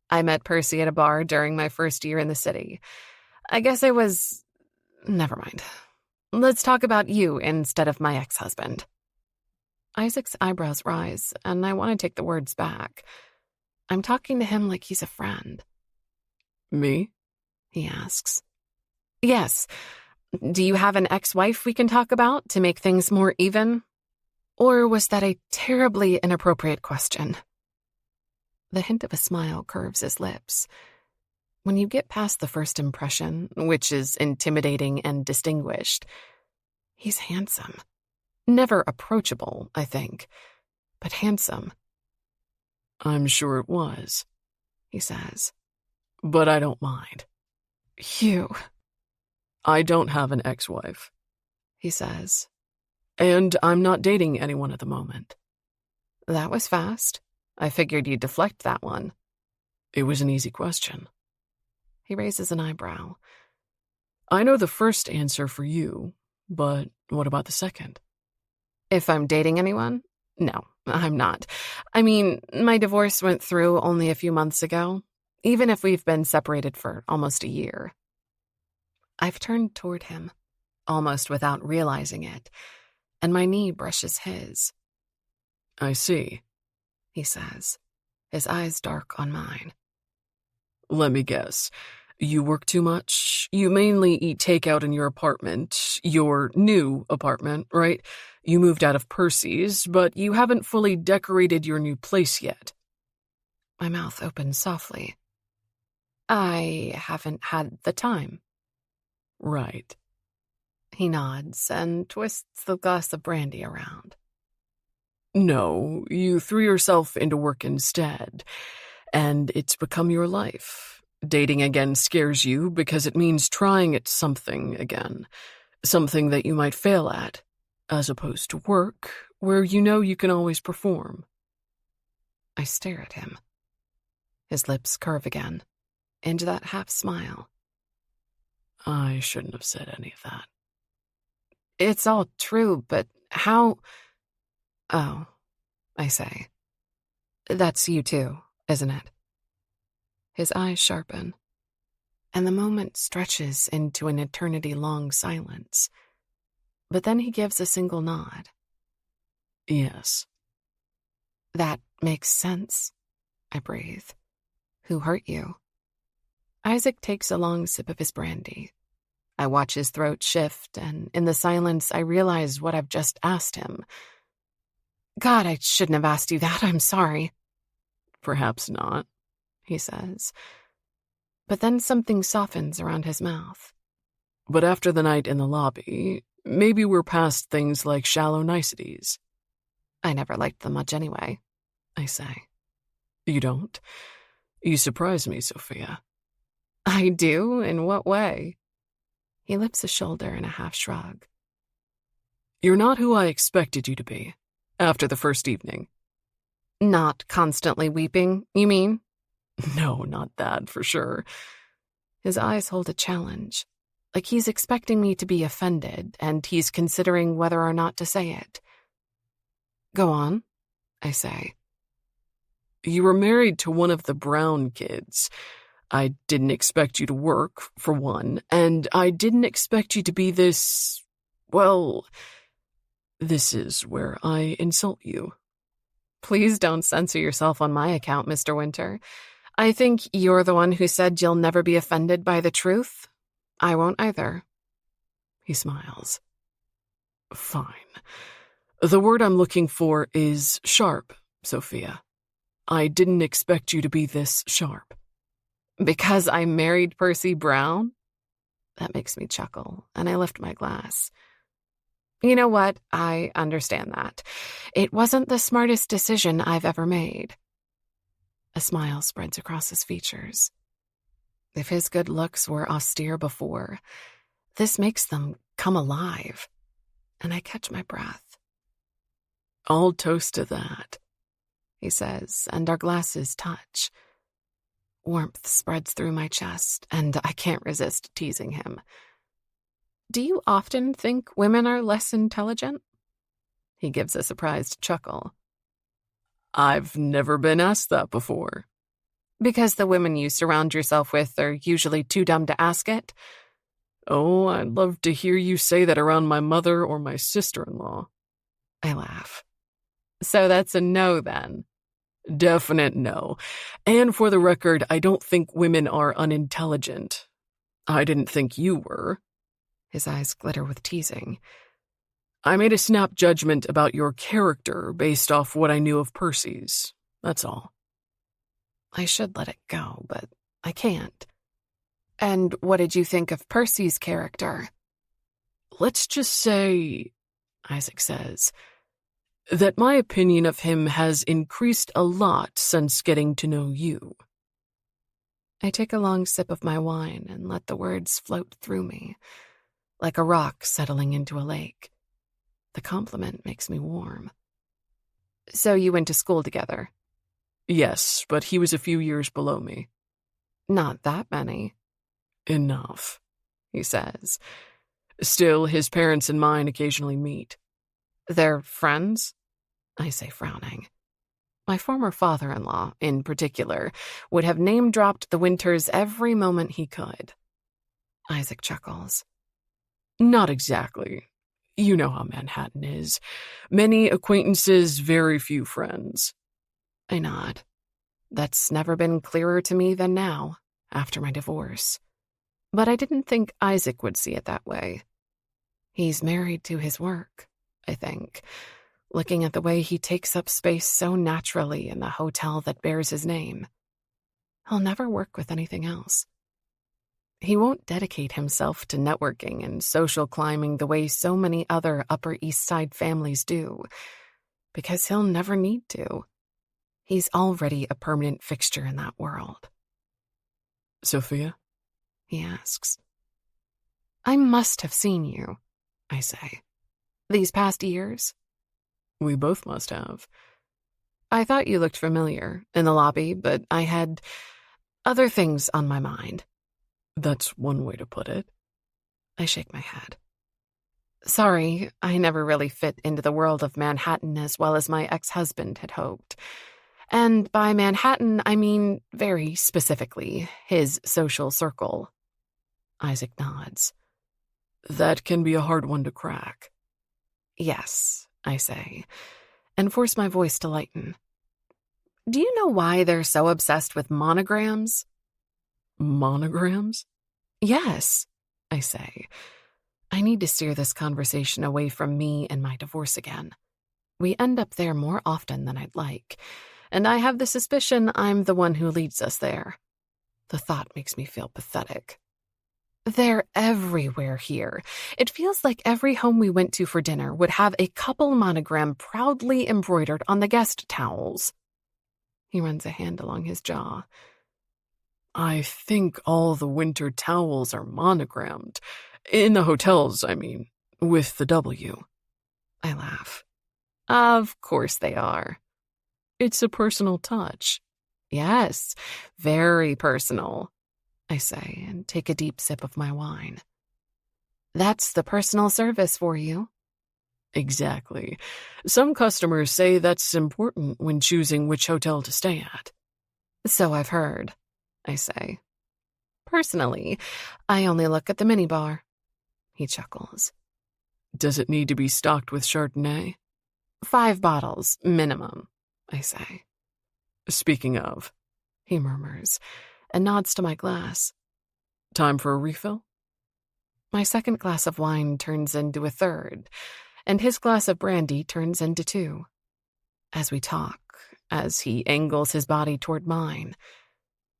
I met Percy at a bar during my first year in the city. I guess I was... Never mind. Let's talk about you instead of my ex-husband. Isaac's eyebrows rise, and I want to take the words back. I'm talking to him like he's a friend. Me? He asks. Yes. Do you have an ex-wife we can talk about to make things more even? Or was that a terribly inappropriate question? The hint of a smile curves his lips. When you get past the first impression, which is intimidating and distinguished, he's handsome. Never approachable, I think, but handsome. I'm sure it was, He says. but I don't mind. You, I don't have an ex-wife, he says. and I'm not dating anyone at the moment. That was fast. I figured you'd deflect that one. It was an easy question. He raises an eyebrow. I know the first answer for you, but what about the second? If I'm dating anyone? No, I'm not. I mean, my divorce went through only a few months ago, even if we've been separated for almost a year. I've turned toward him, almost without realizing it, and my knee brushes his. I see. He says, his eyes dark on mine. Let me guess. You work too much? You mainly eat takeout in your apartment, your new apartment, right? You moved out of Percy's, but you haven't fully decorated your new place yet. My mouth opens softly. I haven't had the time. Right. He nods and twists the glass of brandy around. No, you threw yourself into work instead, and it's become your life. Dating again scares you because it means trying at something again, something that you might fail at, as opposed to work, where you know you can always perform. I stare at him. His lips curve again, into that half smile. I shouldn't have said any of that. It's all true, but how... Oh, I say. That's you too, isn't it? His eyes sharpen, and the moment stretches into an eternity-long silence. But then he gives a single nod. Yes. That makes sense, I breathe. Who hurt you? Isaac takes a long sip of his brandy. I watch his throat shift, and in the silence I realize what I've just asked him. God, I shouldn't have asked you that. I'm sorry. Perhaps not, he says. But then something softens around his mouth. But after the night in the lobby, maybe we're past things like shallow niceties. I never liked them much anyway, I say. You don't? You surprise me, Sophia. I do? In what way? He lifts a shoulder in a half shrug. You're not who I expected you to be, after the first evening. Not constantly weeping, you mean? No, not that, for sure. His eyes hold a challenge, like he's expecting me to be offended, and he's considering whether or not to say it. Go on, I say. You were married to one of the Brown kids. I didn't expect you to work, for one, and I didn't expect you to be this... Well, this is where I insult you. Please don't censor yourself on my account, Mr. Winter. I think you're the one who said you'll never be offended by the truth. I won't either. He smiles. Fine. The word I'm looking for is sharp, Sophia. I didn't expect you to be this sharp. Because I married Percy Brown? That makes me chuckle, and I lift my glass. You know what? I understand that. It wasn't the smartest decision I've ever made. A smile spreads across his features. If his good looks were austere before, this makes them come alive, and I catch my breath. I'll toast to that, he says, and our glasses touch. Warmth spreads through my chest, and I can't resist teasing him. Do you often think women are less intelligent? He gives a surprised chuckle. I've never been asked that before. Because the women you surround yourself with are usually too dumb to ask it? Oh, I'd love to hear you say that around my mother or my sister-in-law. I laugh. So that's a no, then? Definite no. And for the record, I don't think women are unintelligent. I didn't think you were. His eyes glitter with teasing. I made a snap judgment about your character based off what I knew of Percy's. That's all. I should let it go, but I can't. And what did you think of Percy's character? Let's just say, Isaac says, that my opinion of him has increased a lot since getting to know you. I take a long sip of my wine and let the words float through me, like a rock settling into a lake. The compliment makes me warm. So you went to school together? Yes, but he was a few years below me. Not that many. Enough, he says. Still, his parents and mine occasionally meet. They're friends? I say, frowning. My former father-in-law, in particular, would have name-dropped the Winters every moment he could. Isaac chuckles. Not exactly. You know how Manhattan is. Many acquaintances, very few friends. I nod. That's never been clearer to me than now, after my divorce. But I didn't think Isaac would see it that way. He's married to his work, I think, looking at the way he takes up space so naturally in the hotel that bears his name. He'll never work with anything else. He won't dedicate himself to networking and social climbing the way so many other Upper East Side families do, because he'll never need to. He's already a permanent fixture in that world. Sophia? He asks. I must have seen you, I say. These past years? We both must have. I thought you looked familiar in the lobby, but I had other things on my mind. That's one way to put it. I shake my head. Sorry, I never really fit into the world of Manhattan as well as my ex-husband had hoped. And by Manhattan, I mean very specifically his social circle. Isaac nods. That can be a hard one to crack. Yes, I say, and force my voice to lighten. Do you know why they're so obsessed with monograms? Monograms? Yes, I say. I need to steer this conversation away from me and my divorce again. We end up there more often than I'd like, and I have the suspicion I'm the one who leads us there. The thought makes me feel pathetic. They're everywhere here. It feels like every home we went to for dinner would have a couple monogram proudly embroidered on the guest towels. He runs a hand along his jaw. I think all the winter towels are monogrammed. In the hotels, I mean, with the W. I laugh. Of course they are. It's a personal touch. Yes, very personal, I say, and take a deep sip of my wine. That's the personal service for you. Exactly. Some customers say that's important when choosing which hotel to stay at. So I've heard, I say. Personally, I only look at the minibar. He chuckles. Does it need to be stocked with Chardonnay? 5 bottles, minimum, I say. Speaking of, he murmurs, and nods to my glass. Time for a refill? My second glass of wine turns into a third, and his glass of brandy turns into 2. As we talk, as he angles his body toward mine,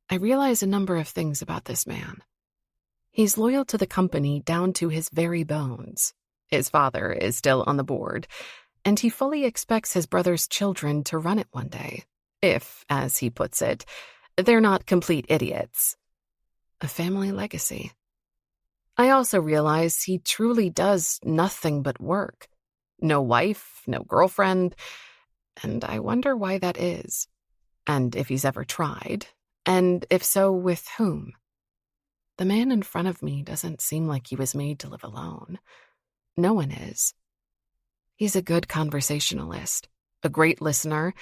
I realize a number of things about this man. He's loyal to the company down to his very bones. His father is still on the board, and he fully expects his brother's children to run it one day, if, as he puts it, they're not complete idiots. A family legacy. I also realize he truly does nothing but work. No wife, no girlfriend, and I wonder why that is. And if he's ever tried, and if so, with whom? The man in front of me doesn't seem like he was made to live alone. No one is. He's a good conversationalist, a great listener,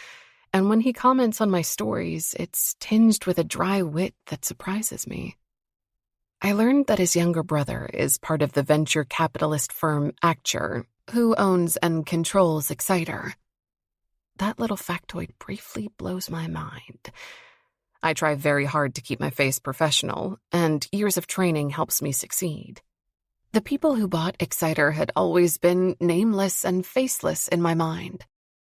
and when he comments on my stories, it's tinged with a dry wit that surprises me. I learned that his younger brother is part of the venture capitalist firm Acture, who owns and controls Exciter. That little factoid briefly blows my mind. I try very hard to keep my face professional, and years of training helps me succeed. The people who bought Exciter had always been nameless and faceless in my mind.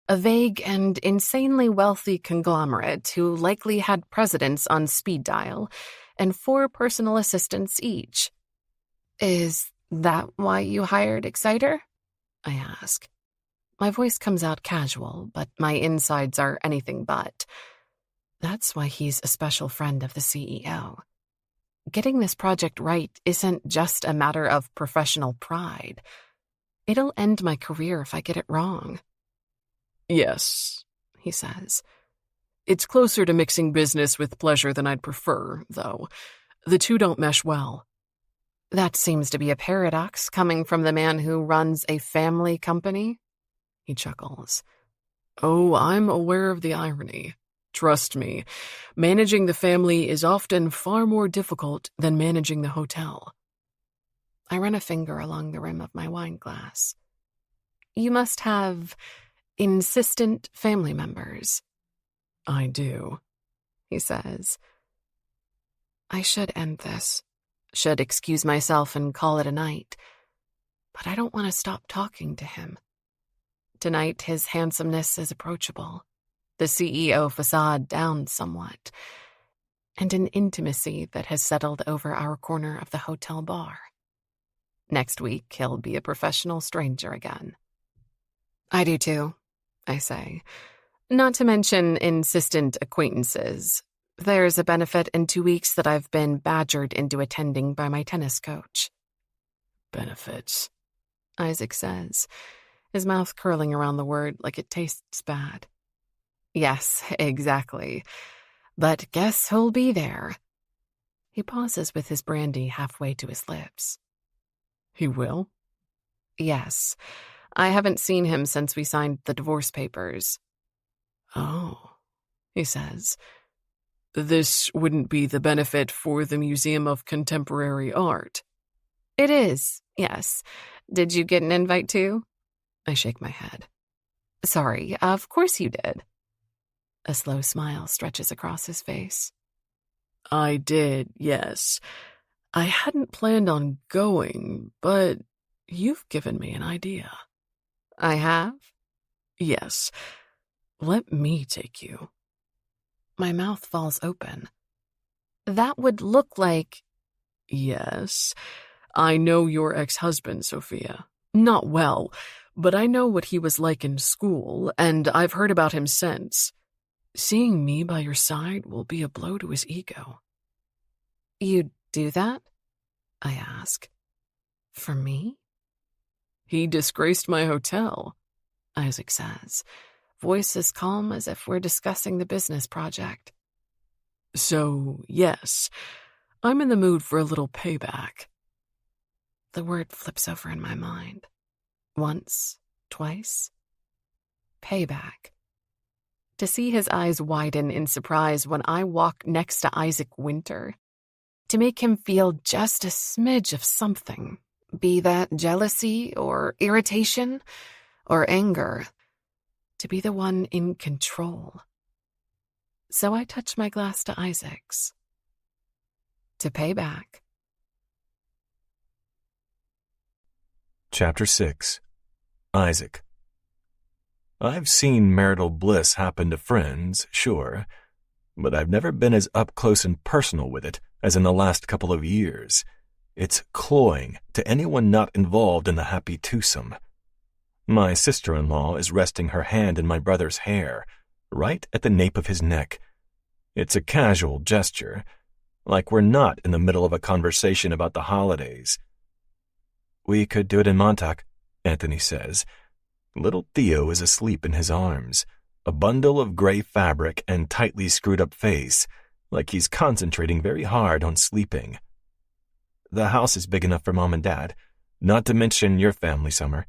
A vague and insanely wealthy conglomerate who likely had presidents on speed dial and 4 personal assistants each. Is that why you hired Exciter? I ask. My voice comes out casual, but my insides are anything but. That's why he's a special friend of the CEO. Getting this project right isn't just a matter of professional pride. It'll end my career if I get it wrong. Yes, he says. It's closer to mixing business with pleasure than I'd prefer, though. The two don't mesh well. That seems to be a paradox coming from the man who runs a family company. He chuckles. Oh, I'm aware of the irony. Trust me, managing the family is often far more difficult than managing the hotel. I run a finger along the rim of my wine glass. You must have insistent family members. I do, he says. I should end this, should excuse myself and call it a night. But I don't want to stop talking to him. Tonight, his handsomeness is approachable. The CEO facade down somewhat, and an intimacy that has settled over our corner of the hotel bar. Next week, he'll be a professional stranger again. I do too, I say. Not to mention insistent acquaintances. There's a benefit in 2 weeks that I've been badgered into attending by my tennis coach. Benefits, Isaac says, his mouth curling around the word like it tastes bad. Yes, exactly. But guess who'll be there? He pauses with his brandy halfway to his lips. He will? Yes. I haven't seen him since we signed the divorce papers. Oh, he says. This wouldn't be the benefit for the Museum of Contemporary Art. It is, yes. Did you get an invite too? I shake my head. Sorry, of course you did. A slow smile stretches across his face. I did, yes. I hadn't planned on going, but you've given me an idea. I have? Yes. Let me take you. My mouth falls open. That would look like... Yes. I know your ex-husband, Sophia. Not well, but I know what he was like in school, and I've heard about him since. Seeing me by your side will be a blow to his ego. You'd do that? I ask. For me? He disgraced my hotel, Isaac says, voice as calm as if we're discussing the business project. So, yes, I'm in the mood for a little payback. The word flips over in my mind. Once, twice. Payback. To see his eyes widen in surprise when I walk next to Isaac Winter. To make him feel just a smidge of something. Be that jealousy or irritation or anger. To be the one in control. So I touch my glass to Isaac's. To pay back. Chapter 6. Isaac. I've seen marital bliss happen to friends, sure, but I've never been as up close and personal with it as in the last couple of years. It's cloying to anyone not involved in the happy twosome. My sister-in-law is resting her hand in my brother's hair, right at the nape of his neck. It's a casual gesture, like we're not in the middle of a conversation about the holidays. We could do it in Montauk, Anthony says. Little Theo is asleep in his arms, a bundle of gray fabric and tightly screwed-up face, like he's concentrating very hard on sleeping. The house is big enough for Mom and Dad, not to mention your family, Summer.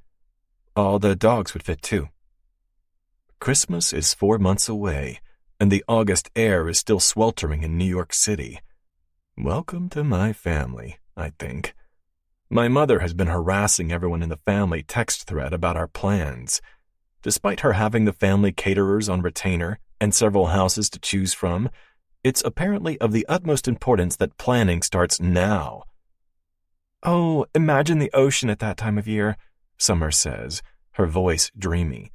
All the dogs would fit, too. Christmas is 4 months away, and the August air is still sweltering in New York City. Welcome to my family, I think. My mother has been harassing everyone in the family text thread about our plans. Despite her having the family caterers on retainer and several houses to choose from, it's apparently of the utmost importance that planning starts now. Oh, imagine the ocean at that time of year, Summer says, her voice dreamy.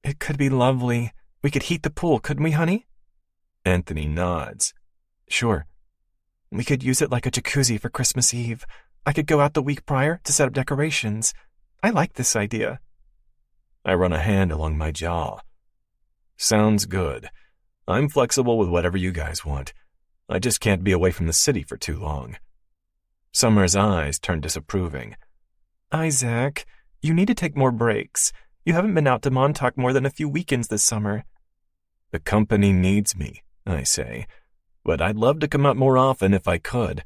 It could be lovely. We could heat the pool, couldn't we, honey? Anthony nods. Sure. We could use it like a jacuzzi for Christmas Eve. I could go out the week prior to set up decorations. I like this idea. I run a hand along my jaw. Sounds good. I'm flexible with whatever you guys want. I just can't be away from the city for too long. Summer's eyes turn disapproving. Isaac, you need to take more breaks. You haven't been out to Montauk more than a few weekends this summer. The company needs me, I say, but I'd love to come out more often if I could.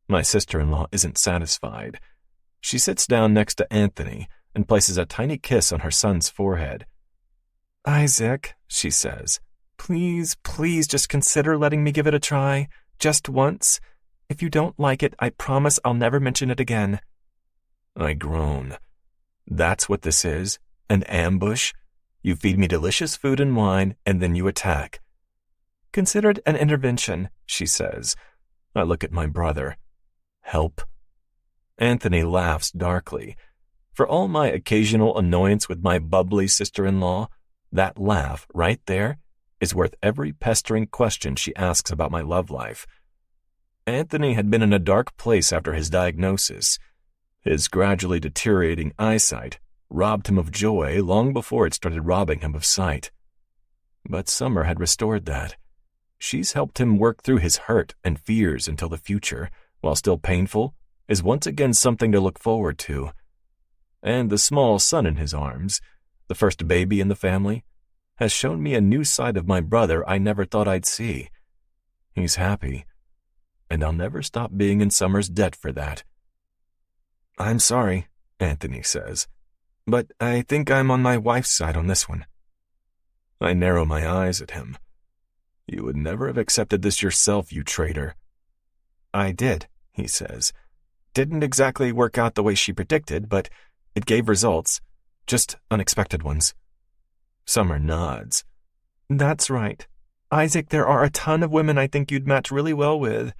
My sister-in-law isn't satisfied. She sits down next to Anthony and places a tiny kiss on her son's forehead. Isaac, she says, please just consider letting me give it a try, just once. If you don't like it, I promise I'll never mention it again. I groan. That's what this is? An ambush? You feed me delicious food and wine, and then you attack. Consider it an intervention, she says. I look at my brother. Help? Anthony laughs darkly. For all my occasional annoyance with my bubbly sister-in-law, that laugh right there is worth every pestering question she asks about my love life. Anthony had been in a dark place after his diagnosis. His gradually deteriorating eyesight robbed him of joy long before it started robbing him of sight. But Summer had restored that. She's helped him work through his hurt and fears until the future, while still painful, is once again something to look forward to. And the small son in his arms, the first baby in the family, has shown me a new side of my brother I never thought I'd see. He's happy, and I'll never stop being in Summer's debt for that. I'm sorry, Anthony says, but I think I'm on my wife's side on this one. I narrow my eyes at him. You would never have accepted this yourself, you traitor. I did, he says. Didn't exactly work out the way she predicted, but it gave results. Just unexpected ones. Summer nods. That's right. Isaac, there are a ton of women I think you'd match really well with.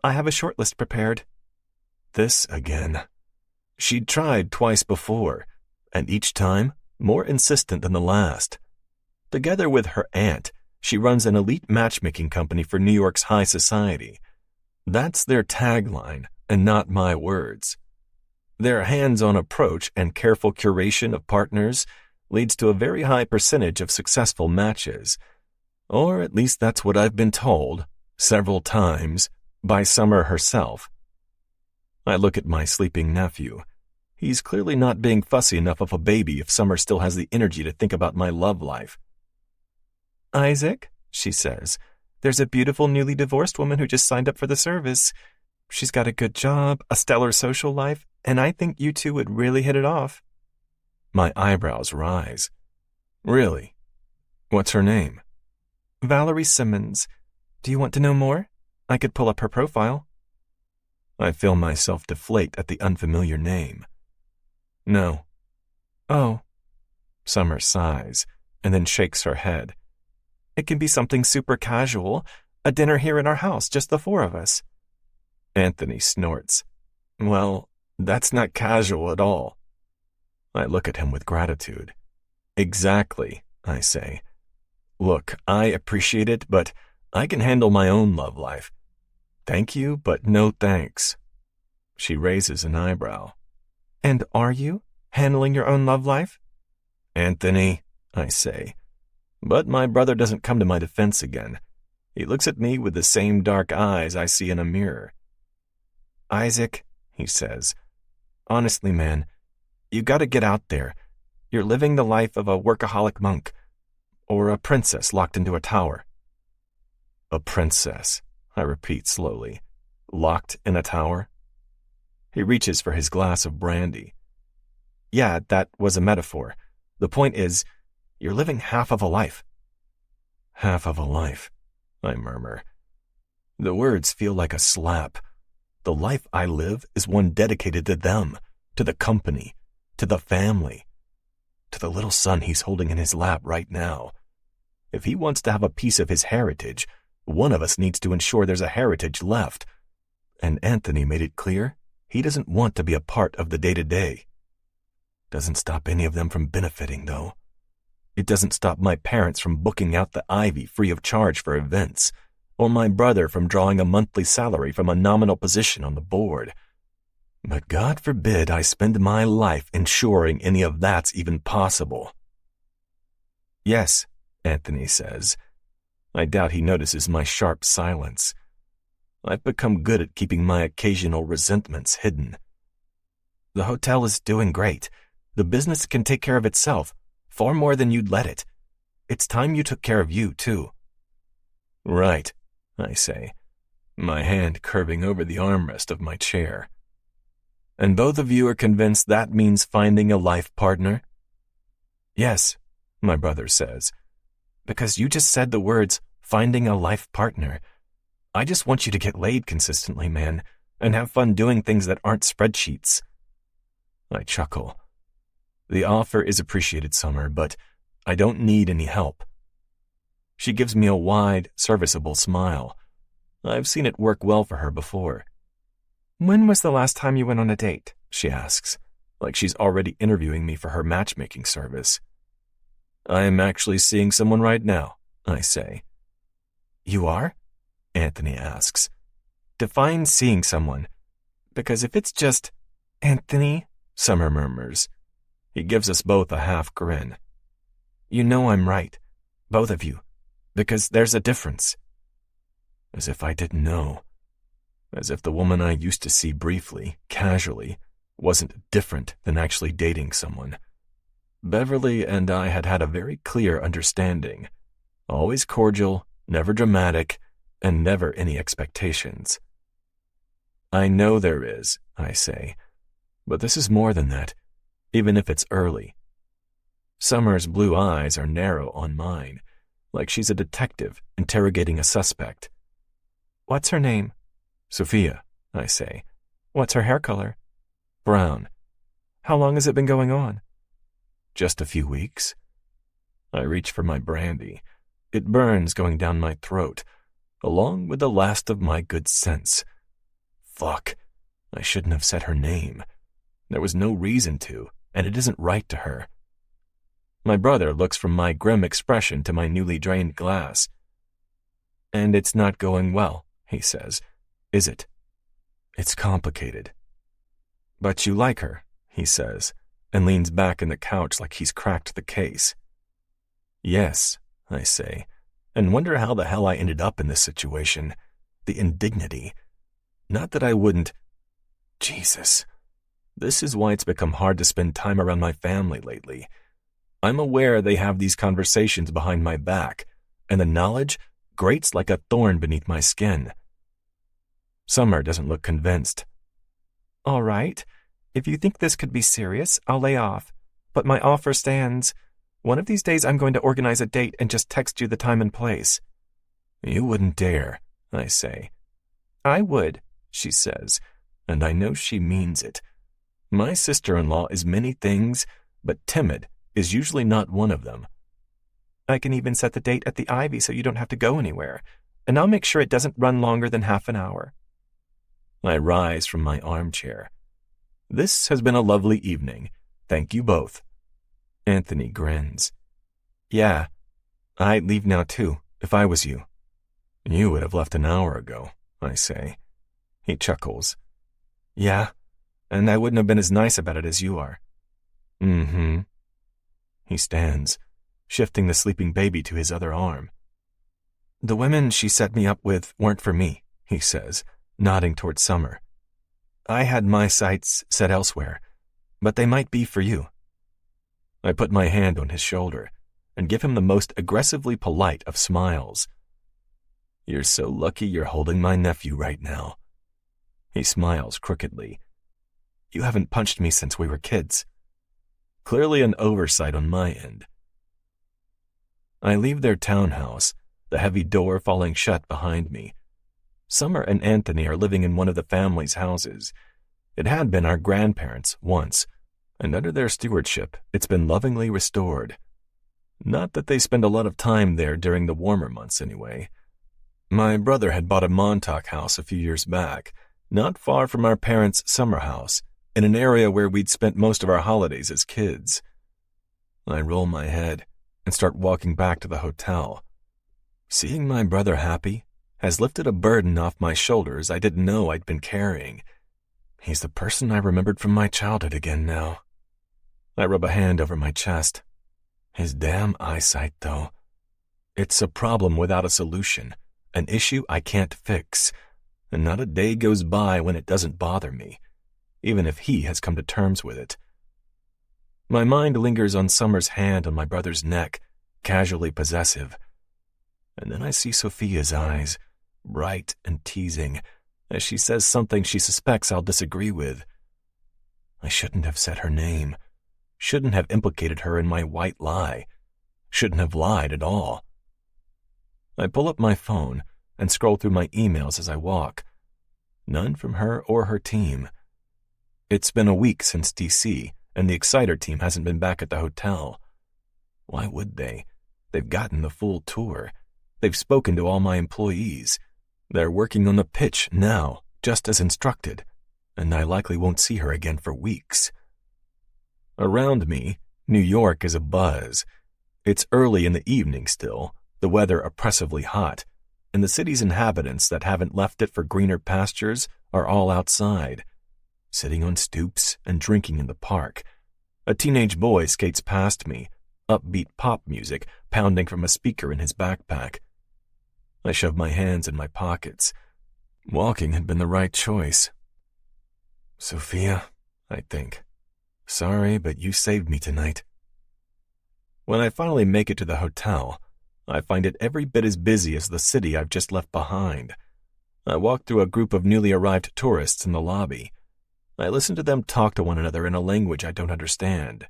I have a short list prepared. This again. She'd tried twice before, and each time more insistent than the last. Together with her aunt, she runs an elite matchmaking company for New York's high society. That's their tagline, and not my words. Their hands-on approach and careful curation of partners leads to a very high percentage of successful matches. Or at least that's what I've been told, several times, by Summer herself. I look at my sleeping nephew. He's clearly not being fussy enough of a baby if Summer still has the energy to think about my love life. Isaac, she says, there's a beautiful newly divorced woman who just signed up for the service. She's got a good job, a stellar social life, and I think you two would really hit it off. My eyebrows rise. Really? What's her name? Valerie Simmons. Do you want to know more? I could pull up her profile. I feel myself deflate at the unfamiliar name. No. Oh. Summer sighs, and then shakes her head. It can be something super casual, a dinner here in our house, just the four of us. Anthony snorts. Well, that's not casual at all. I look at him with gratitude. Exactly, I say. Look, I appreciate it, but I can handle my own love life. Thank you, but no thanks. She raises an eyebrow. And are you handling your own love life? Anthony, I say. But my brother doesn't come to my defense again. He looks at me with the same dark eyes I see in a mirror. Isaac, he says, honestly, man, you gotta get out there. You're living the life of a workaholic monk, or a princess locked into a tower. A princess, I repeat slowly. Locked in a tower? He reaches for his glass of brandy. Yeah, that was a metaphor. The point is, you're living half of a life. Half of a life, I murmur. The words feel like a slap. The life I live is one dedicated to them, to the company, to the family, to the little son he's holding in his lap right now. If he wants to have a piece of his heritage, one of us needs to ensure there's a heritage left. And Anthony made it clear he doesn't want to be a part of the day-to-day. Doesn't stop any of them from benefiting, though. It doesn't stop my parents from booking out the Ivy free of charge for events, or my brother from drawing a monthly salary from a nominal position on the board. But God forbid I spend my life ensuring any of that's even possible. Yes, Anthony says. I doubt he notices my sharp silence. I've become good at keeping my occasional resentments hidden. The hotel is doing great. The business can take care of itself, far more than you'd let it. It's time you took care of you, too. Right, I say, my hand curving over the armrest of my chair. And both of you are convinced that means finding a life partner? Yes, my brother says, because you just said the words, finding a life partner. I just want you to get laid consistently, man, and have fun doing things that aren't spreadsheets. I chuckle. The offer is appreciated, Summer, but I don't need any help. She gives me a wide, serviceable smile. I've seen it work well for her before. When was the last time you went on a date? She asks, like she's already interviewing me for her matchmaking service. I am actually seeing someone right now, I say. You are? Anthony asks. Define seeing someone. Because if it's just, Anthony, Summer murmurs. He gives us both a half grin. You know I'm right, both of you, because there's a difference. As if I didn't know. As if the woman I used to see briefly, casually, wasn't different than actually dating someone. Beverly and I had had a very clear understanding. Always cordial, never dramatic, and never any expectations. I know there is, I say, but this is more than that, even if it's early. Summer's blue eyes are narrow on mine, like she's a detective interrogating a suspect. What's her name? Sophia, I say. What's her hair color? Brown. How long has it been going on? Just a few weeks. I reach for my brandy. It burns going down my throat, along with the last of my good sense. Fuck. I shouldn't have said her name. There was no reason to, and it isn't right to her. My brother looks from my grim expression to my newly drained glass. And it's not going well, he says. Is it? It's complicated. But you like her, he says, and leans back in the couch like he's cracked the case. Yes, I say, and wonder how the hell I ended up in this situation. The indignity. Not that I wouldn't. Jesus. This is why it's become hard to spend time around my family lately. I'm aware they have these conversations behind my back, and the knowledge grates like a thorn beneath my skin. Summer doesn't look convinced. All right. If you think this could be serious, I'll lay off. But my offer stands. One of these days I'm going to organize a date and just text you the time and place. You wouldn't dare, I say. I would, she says, and I know she means it. My sister-in-law is many things, but timid is usually not one of them. I can even set the date at the Ivy so you don't have to go anywhere, and I'll make sure it doesn't run longer than half an hour. I rise from my armchair. This has been a lovely evening. Thank you both. Anthony grins. Yeah, I'd leave now too, if I was you. You would have left an hour ago, I say. He chuckles. Yeah, and I wouldn't have been as nice about it as you are. Mm-hmm. He stands, shifting the sleeping baby to his other arm. The women she set me up with weren't for me, he says, nodding toward Summer. I had my sights set elsewhere, but they might be for you. I put my hand on his shoulder and give him the most aggressively polite of smiles. You're so lucky you're holding my nephew right now. He smiles crookedly. You haven't punched me since we were kids. Clearly an oversight on my end. I leave their townhouse, the heavy door falling shut behind me. Summer and Anthony are living in one of the family's houses. It had been our grandparents' once, and under their stewardship, it's been lovingly restored. Not that they spend a lot of time there during the warmer months, anyway. My brother had bought a Montauk house a few years back, not far from our parents' summer house, in an area where we'd spent most of our holidays as kids. I roll my head and start walking back to the hotel. Seeing my brother happy has lifted a burden off my shoulders I didn't know I'd been carrying. He's the person I remembered from my childhood again now. I rub a hand over my chest. His damn eyesight, though. It's a problem without a solution, an issue I can't fix, and not a day goes by when it doesn't bother me, even if he has come to terms with it. My mind lingers on Summer's hand on my brother's neck, casually possessive. And then I see Sophia's eyes, bright and teasing, as she says something she suspects I'll disagree with. I shouldn't have said her name, shouldn't have implicated her in my white lie, shouldn't have lied at all. I pull up my phone and scroll through my emails as I walk. None from her or her team. It's been a week since DC, and the Exciter team hasn't been back at the hotel. Why would they? They've gotten the full tour. They've spoken to all my employees. They're working on the pitch now, just as instructed, and I likely won't see her again for weeks. Around me, New York is abuzz. It's early in the evening still, the weather oppressively hot, and the city's inhabitants that haven't left it for greener pastures are all outside, sitting on stoops and drinking in the park. A teenage boy skates past me, upbeat pop music pounding from a speaker in his backpack. I shove my hands in my pockets. Walking had been the right choice. Sophia, I think. Sorry, but you saved me tonight. When I finally make it to the hotel, I find it every bit as busy as the city I've just left behind. I walk through a group of newly arrived tourists in the lobby. I listen to them talk to one another in a language I don't understand.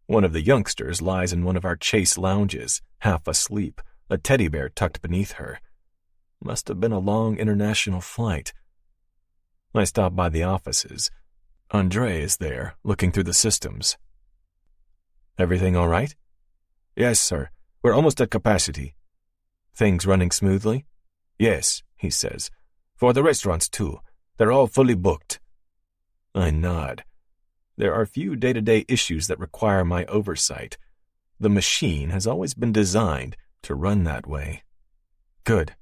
One of the youngsters lies in one of our chase lounges, half asleep, a teddy bear tucked beneath her. Must have been a long international flight. I stop by the offices. Andre is there, looking through the systems. Everything all right? Yes, sir. We're almost at capacity. Things running smoothly? Yes, he says. For the restaurants, too. They're all fully booked. I nod. There are few day-to-day issues that require my oversight. The machine has always been designed to run that way. Good.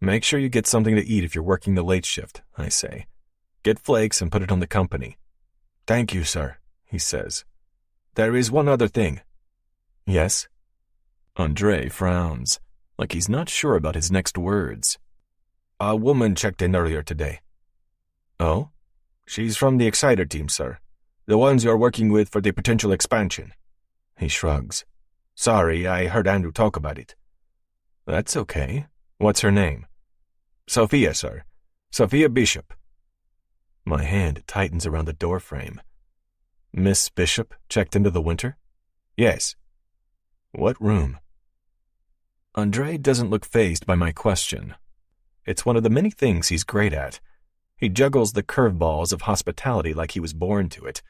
Make sure you get something to eat if you're working the late shift, I say. Get flakes and put it on the company. Thank you, sir, he says. There is one other thing. Yes? Andre frowns, like he's not sure about his next words. A woman checked in earlier today. Oh? She's from the Exciter team, sir. The ones you're working with for the potential expansion. He shrugs. Sorry, I heard Andrew talk about it. That's okay. What's her name? Sophia, sir. Sophia Bishop. My hand tightens around the doorframe. Miss Bishop checked into the winter? Yes. What room? Andre doesn't look fazed by my question. It's one of the many things he's great at. He juggles the curveballs of hospitality like he was born to it.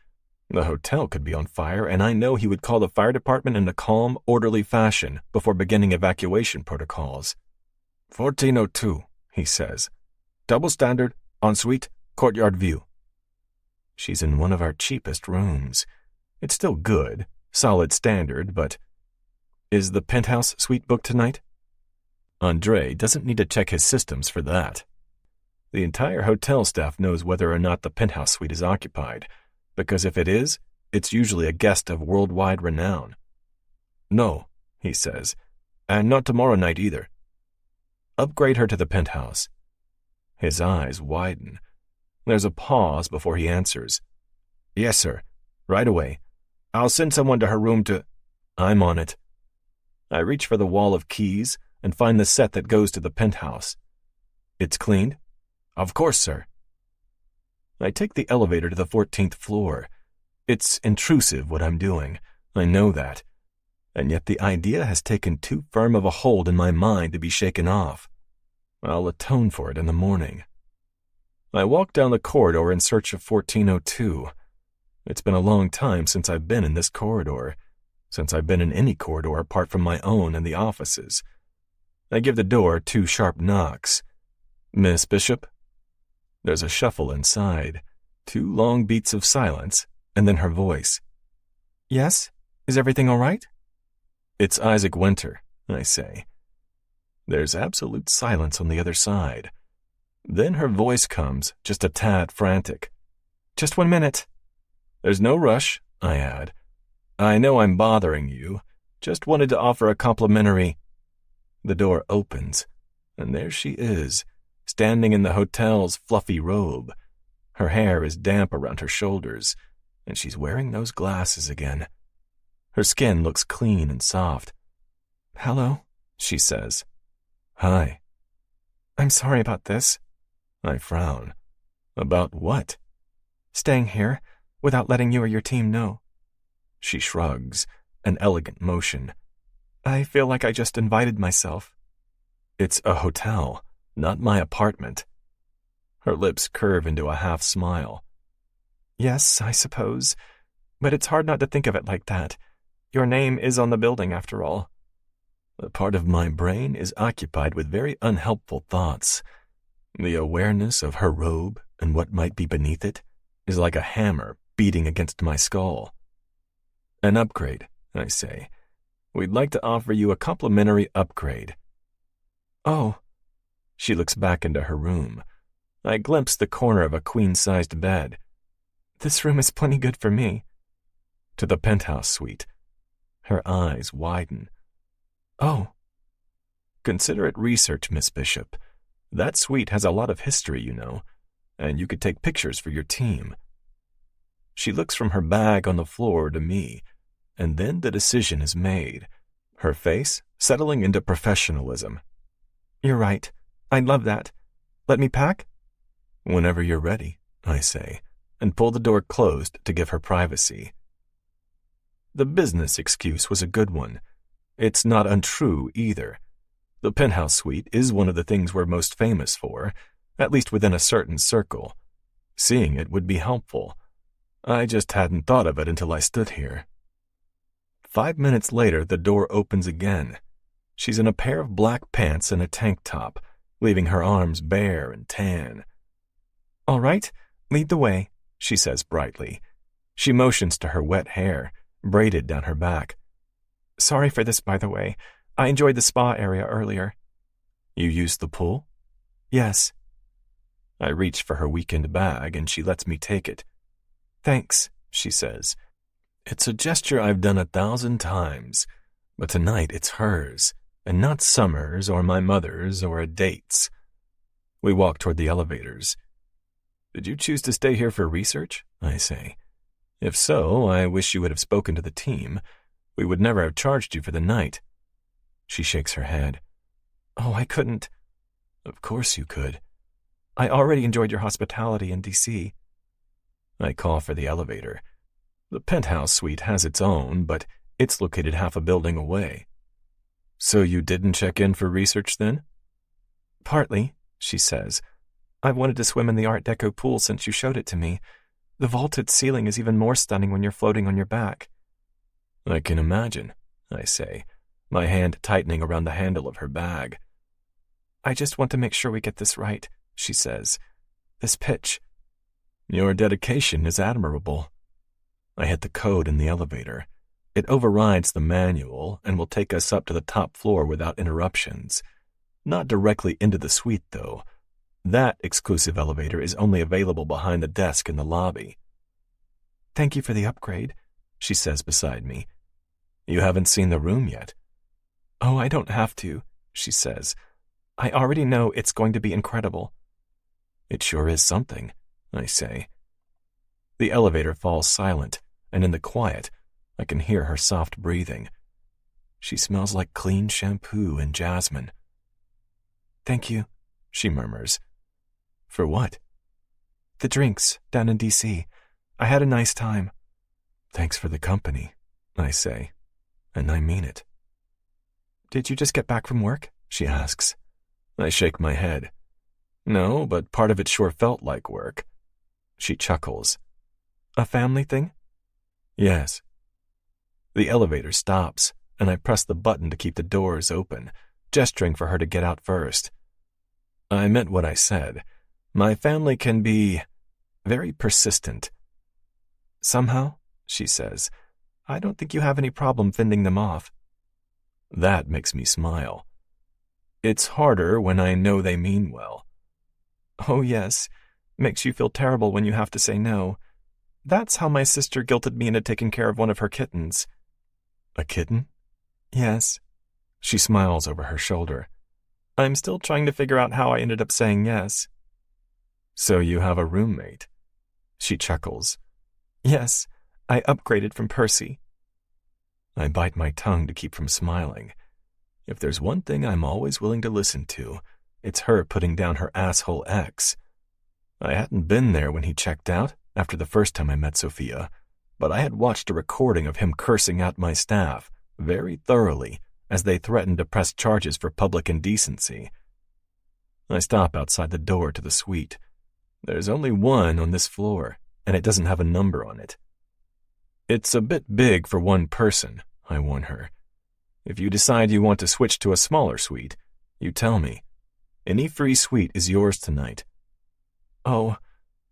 The hotel could be on fire, and I know he would call the fire department in a calm, orderly fashion before beginning evacuation protocols. 1402, he says. Double standard, ensuite, courtyard view. She's in one of our cheapest rooms. It's still good, solid standard, but... Is the penthouse suite booked tonight? Andre doesn't need to check his systems for that. The entire hotel staff knows whether or not the penthouse suite is occupied, because if it is, it's usually a guest of worldwide renown. No, he says, and not tomorrow night either. Upgrade her to the penthouse. His eyes widen. There's a pause before he answers. Yes, sir. Right away. I'll send someone to her room to... I'm on it. I reach for the wall of keys and find the set that goes to the penthouse. It's cleaned? Of course, sir. I take the elevator to the 14th floor. It's intrusive what I'm doing. I know that. And yet the idea has taken too firm of a hold in my mind to be shaken off. I'll atone for it in the morning. I walk down the corridor in search of 1402. It's been a long time since I've been in this corridor, since I've been in any corridor apart from my own and the offices. I give the door 2 sharp knocks. Miss Bishop? There's a shuffle inside, 2 long beats of silence, and then her voice. Yes? Is everything all right? It's Isaac Winter, I say. There's absolute silence on the other side. Then her voice comes, just a tad frantic. Just 1 minute. There's no rush, I add. I know I'm bothering you. Just wanted to offer a complimentary... The door opens, and there she is, standing in the hotel's fluffy robe. Her hair is damp around her shoulders, and she's wearing those glasses again. Her skin looks clean and soft. Hello, she says. Hi. I'm sorry about this. I frown. About what? Staying here, without letting you or your team know. She shrugs, an elegant motion. I feel like I just invited myself. It's a hotel, not my apartment. Her lips curve into a half smile. Yes, I suppose, but it's hard not to think of it like that. Your name is on the building, after all. A part of my brain is occupied with very unhelpful thoughts. The awareness of her robe and what might be beneath it is like a hammer beating against my skull. An upgrade, I say. We'd like to offer you a complimentary upgrade. Oh. She looks back into her room. I glimpse the corner of a queen-sized bed. This room is plenty good for me. To the penthouse suite. Her eyes widen. Oh. Consider it research, Miss Bishop. That suite has a lot of history, you know, and you could take pictures for your team. She looks from her bag on the floor to me, and then the decision is made, her face settling into professionalism. You're right. I'd love that. Let me pack? Whenever you're ready, I say, and pull the door closed to give her privacy. The business excuse was a good one. It's not untrue either. The penthouse suite is one of the things we're most famous for, at least within a certain circle. Seeing it would be helpful. I just hadn't thought of it until I stood here. 5 minutes later, the door opens again. She's in a pair of black pants and a tank top, leaving her arms bare and tan. All right, lead the way, she says brightly. She motions to her wet hair, braided down her back. Sorry for this, by the way. I enjoyed the spa area earlier. You used the pool? Yes. I reach for her weekend bag and she lets me take it. Thanks, she says. It's a gesture I've done 1,000 times, but tonight it's hers, and not Summer's or my mother's or a date's. We walk toward the elevators. Did you choose to stay here for research? I say. If so, I wish you would have spoken to the team. We would never have charged you for the night. She shakes her head. Oh, I couldn't. Of course you could. I already enjoyed your hospitality in D.C. I call for the elevator. The penthouse suite has its own, but it's located half a building away. So you didn't check in for research then? Partly, she says. I've wanted to swim in the Art Deco pool since you showed it to me. The vaulted ceiling is even more stunning when you're floating on your back. I can imagine, I say, my hand tightening around the handle of her bag. I just want to make sure we get this right, she says. This pitch. Your dedication is admirable. I hit the code in the elevator. It overrides the manual and will take us up to the top floor without interruptions. Not directly into the suite, though. That exclusive elevator is only available behind the desk in the lobby. Thank you for the upgrade, she says beside me. You haven't seen the room yet. Oh, I don't have to, she says. I already know it's going to be incredible. It sure is something, I say. The elevator falls silent, and in the quiet, I can hear her soft breathing. She smells like clean shampoo and jasmine. Thank you, she murmurs. For what? The drinks down in D.C. I had a nice time. Thanks for the company, I say, and I mean it. Did you just get back from work? She asks. I shake my head. No, but part of it sure felt like work. She chuckles. A family thing? Yes. The elevator stops, and I press the button to keep the doors open, gesturing for her to get out first. I meant what I said. My family can be very persistent. Somehow, she says, I don't think you have any problem fending them off. That makes me smile. It's harder when I know they mean well. Oh, yes. Makes you feel terrible when you have to say no. That's how my sister guilted me into taking care of one of her kittens. A kitten? Yes. She smiles over her shoulder. I'm still trying to figure out how I ended up saying yes. So you have a roommate? She chuckles. Yes, I upgraded from Percy. I bite my tongue to keep from smiling. If there's one thing I'm always willing to listen to, it's her putting down her asshole ex. I hadn't been there when he checked out after the first time I met Sophia, but I had watched a recording of him cursing out my staff very thoroughly as they threatened to press charges for public indecency. I stop outside the door to the suite. There's only one on this floor, and it doesn't have a number on it. It's a bit big for one person, I warn her. If you decide you want to switch to a smaller suite, you tell me. Any free suite is yours tonight. Oh,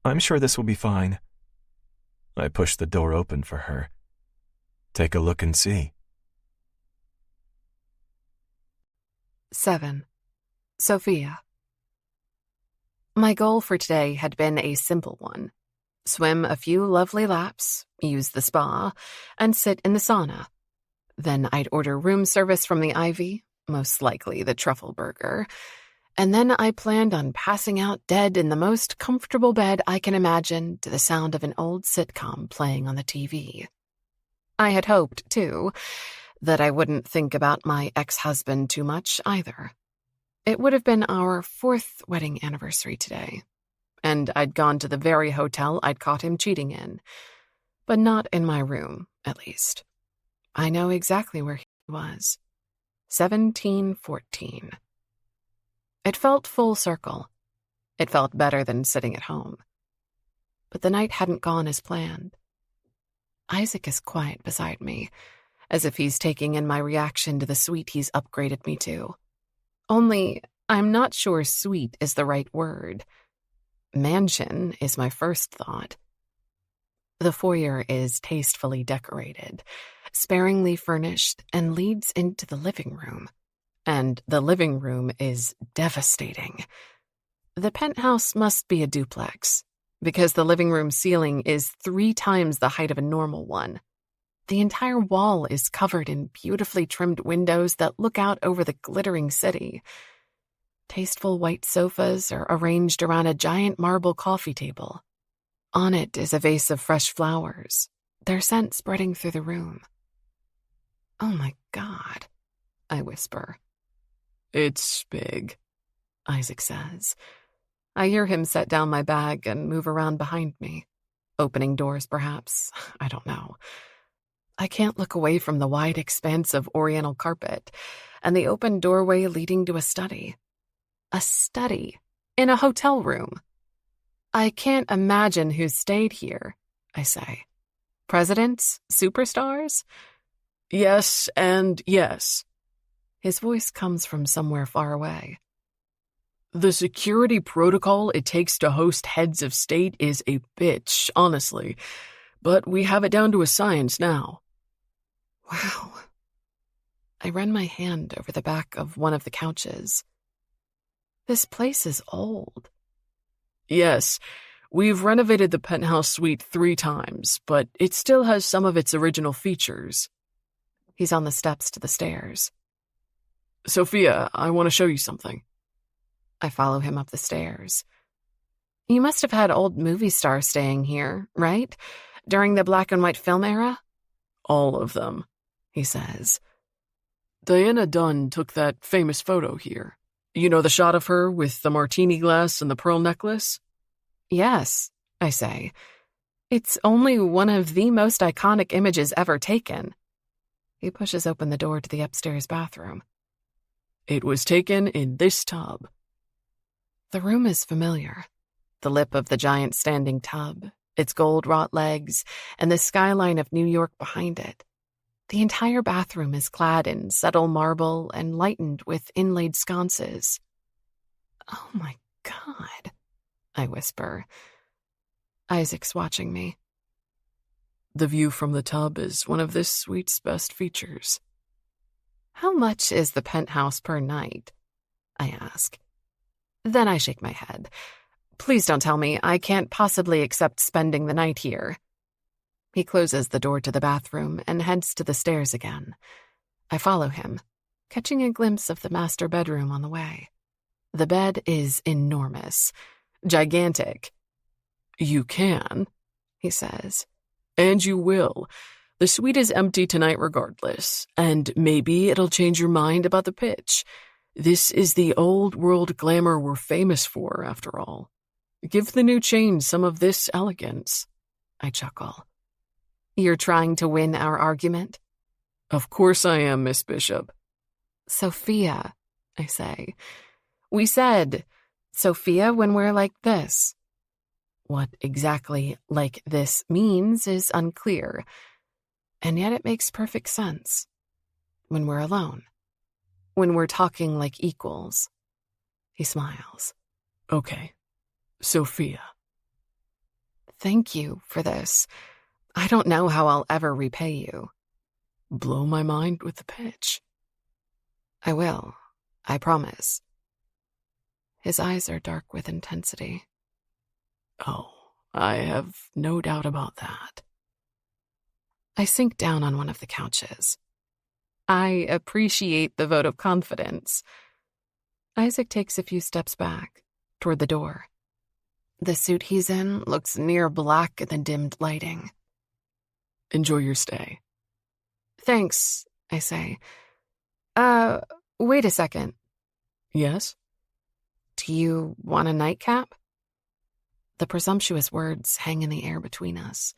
I'm sure this will be fine. I push the door open for her. Take a look and see. 7. Sophia. My goal for today had been a simple one. Swim a few lovely laps, use the spa, and sit in the sauna. Then I'd order room service from the Ivy, most likely the truffle burger, and then I planned on passing out dead in the most comfortable bed I can imagine to the sound of an old sitcom playing on the TV. I had hoped, too, that I wouldn't think about my ex-husband too much either. It would have been our 4th wedding anniversary today, and I'd gone to the very hotel I'd caught him cheating in. But not in my room, at least. I know exactly where he was. 1714. It felt full circle. It felt better than sitting at home. But the night hadn't gone as planned. Isaac is quiet beside me, as if he's taking in my reaction to the suite he's upgraded me to. Only, I'm not sure suite is the right word. Mansion is my first thought. The foyer is tastefully decorated, sparingly furnished, and leads into the living room. And the living room is devastating. The penthouse must be a duplex, because the living room ceiling is 3 times the height of a normal one. The entire wall is covered in beautifully trimmed windows that look out over the glittering city. Tasteful white sofas are arranged around a giant marble coffee table. On it is a vase of fresh flowers, their scent spreading through the room. "Oh my God," I whisper. "It's big," Isaac says. I hear him set down my bag and move around behind me. Opening doors, perhaps. I don't know. I can't look away from the wide expanse of oriental carpet and the open doorway leading to a study. A study in a hotel room. I can't imagine who stayed here, I say. Presidents? Superstars? "Yes and yes." His voice comes from somewhere far away. "The security protocol it takes to host heads of state is a bitch, honestly. But we have it down to a science now." Wow. I run my hand over the back of one of the couches. This place is old. "Yes, we've renovated the penthouse suite 3 times, but it still has some of its original features." He's on the steps to the stairs. "Sophia, I want to show you something." I follow him up the stairs. You must have had old movie stars staying here, right? During the black and white film era? "All of them," he says. "Diana Dunn took that famous photo here. You know the shot of her with the martini glass and the pearl necklace?" Yes, I say. It's only one of the most iconic images ever taken. He pushes open the door to the upstairs bathroom. "It was taken in this tub." The room is familiar. The lip of the giant standing tub, its gold-wrought legs, and the skyline of New York behind it. The entire bathroom is clad in subtle marble and lightened with inlaid sconces. "Oh my God," I whisper. Isaac's watching me. "The view from the tub is one of this suite's best features." "How much is the penthouse per night?" I ask. Then I shake my head. Please don't tell me I can't possibly accept spending the night here. He closes the door to the bathroom and heads to the stairs again. I follow him, catching a glimpse of the master bedroom on the way. The bed is enormous, gigantic. "You can," he says. "And you will. The suite is empty tonight regardless, and maybe it'll change your mind about the pitch. This is the old world glamour we're famous for, after all. Give the new change some of this elegance." I chuckle. You're trying to win our argument? "Of course I am, Miss Bishop." "Sophia," I say. "We said Sophia when we're like this." What exactly like this means is unclear, and yet it makes perfect sense. When we're alone. When we're talking like equals. He smiles. "Okay, Sophia." Thank you for this. I don't know how I'll ever repay you. Blow my mind with the pitch. I will. I promise. His eyes are dark with intensity. Oh, I have no doubt about that. I sink down on one of the couches. I appreciate the vote of confidence. Isaac takes a few steps back, toward the door. The suit he's in looks near black in the dimmed lighting. "Enjoy your stay," Thanks, I say. Wait a second. Yes? Do you want a nightcap? The presumptuous words hang in the air between us,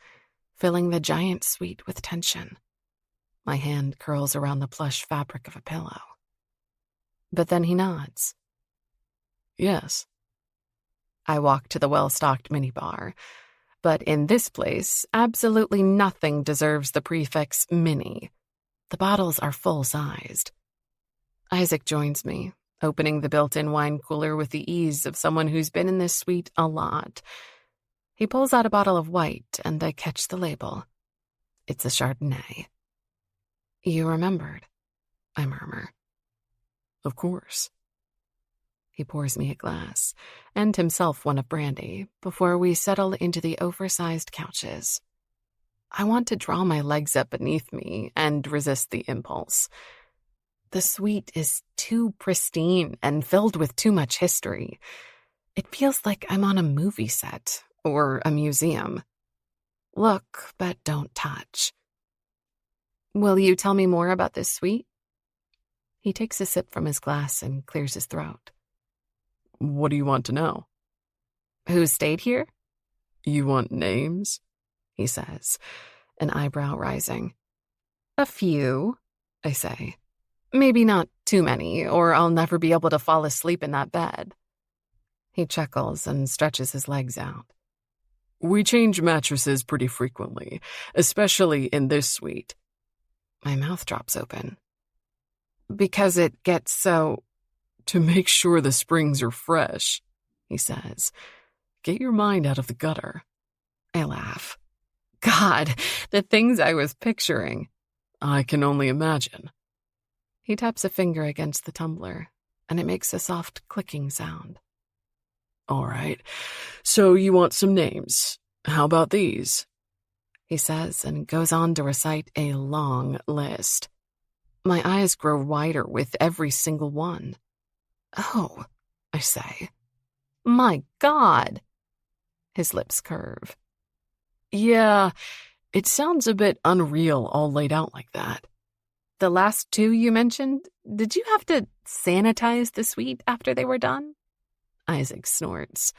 filling the giant suite with tension. My hand curls around the plush fabric of a pillow. But then he nods. Yes. I walk to the well-stocked minibar, but in this place, absolutely nothing deserves the prefix mini. The bottles are full-sized. Isaac joins me, opening the built-in wine cooler with the ease of someone who's been in this suite a lot. He pulls out a bottle of white, and I catch the label. It's a Chardonnay. You remembered, I murmur. Of course. He pours me a glass, and himself one of brandy, before we settle into the oversized couches. I want to draw my legs up beneath me and resist the impulse. The suite is too pristine and filled with too much history. It feels like I'm on a movie set or a museum. Look, but don't touch. Will you tell me more about this suite? He takes a sip from his glass and clears his throat. What do you want to know? Who stayed here? You want names? He says, an eyebrow rising. A few, I say. Maybe not too many, or I'll never be able to fall asleep in that bed. He chuckles and stretches his legs out. We change mattresses pretty frequently, especially in this suite. My mouth drops open. Because it gets so... To make sure the springs are fresh, he says. Get your mind out of the gutter. I laugh. God, the things I was picturing. I can only imagine. He taps a finger against the tumbler, and it makes a soft clicking sound. All right, so you want some names. How about these? He says, and goes on to recite a long list. My eyes grow wider with every single one. Oh, I say. My God. His lips curve. Yeah, it sounds a bit unreal all laid out like that. The last two you mentioned, did you have to sanitize the suite after they were done? Isaac snorts.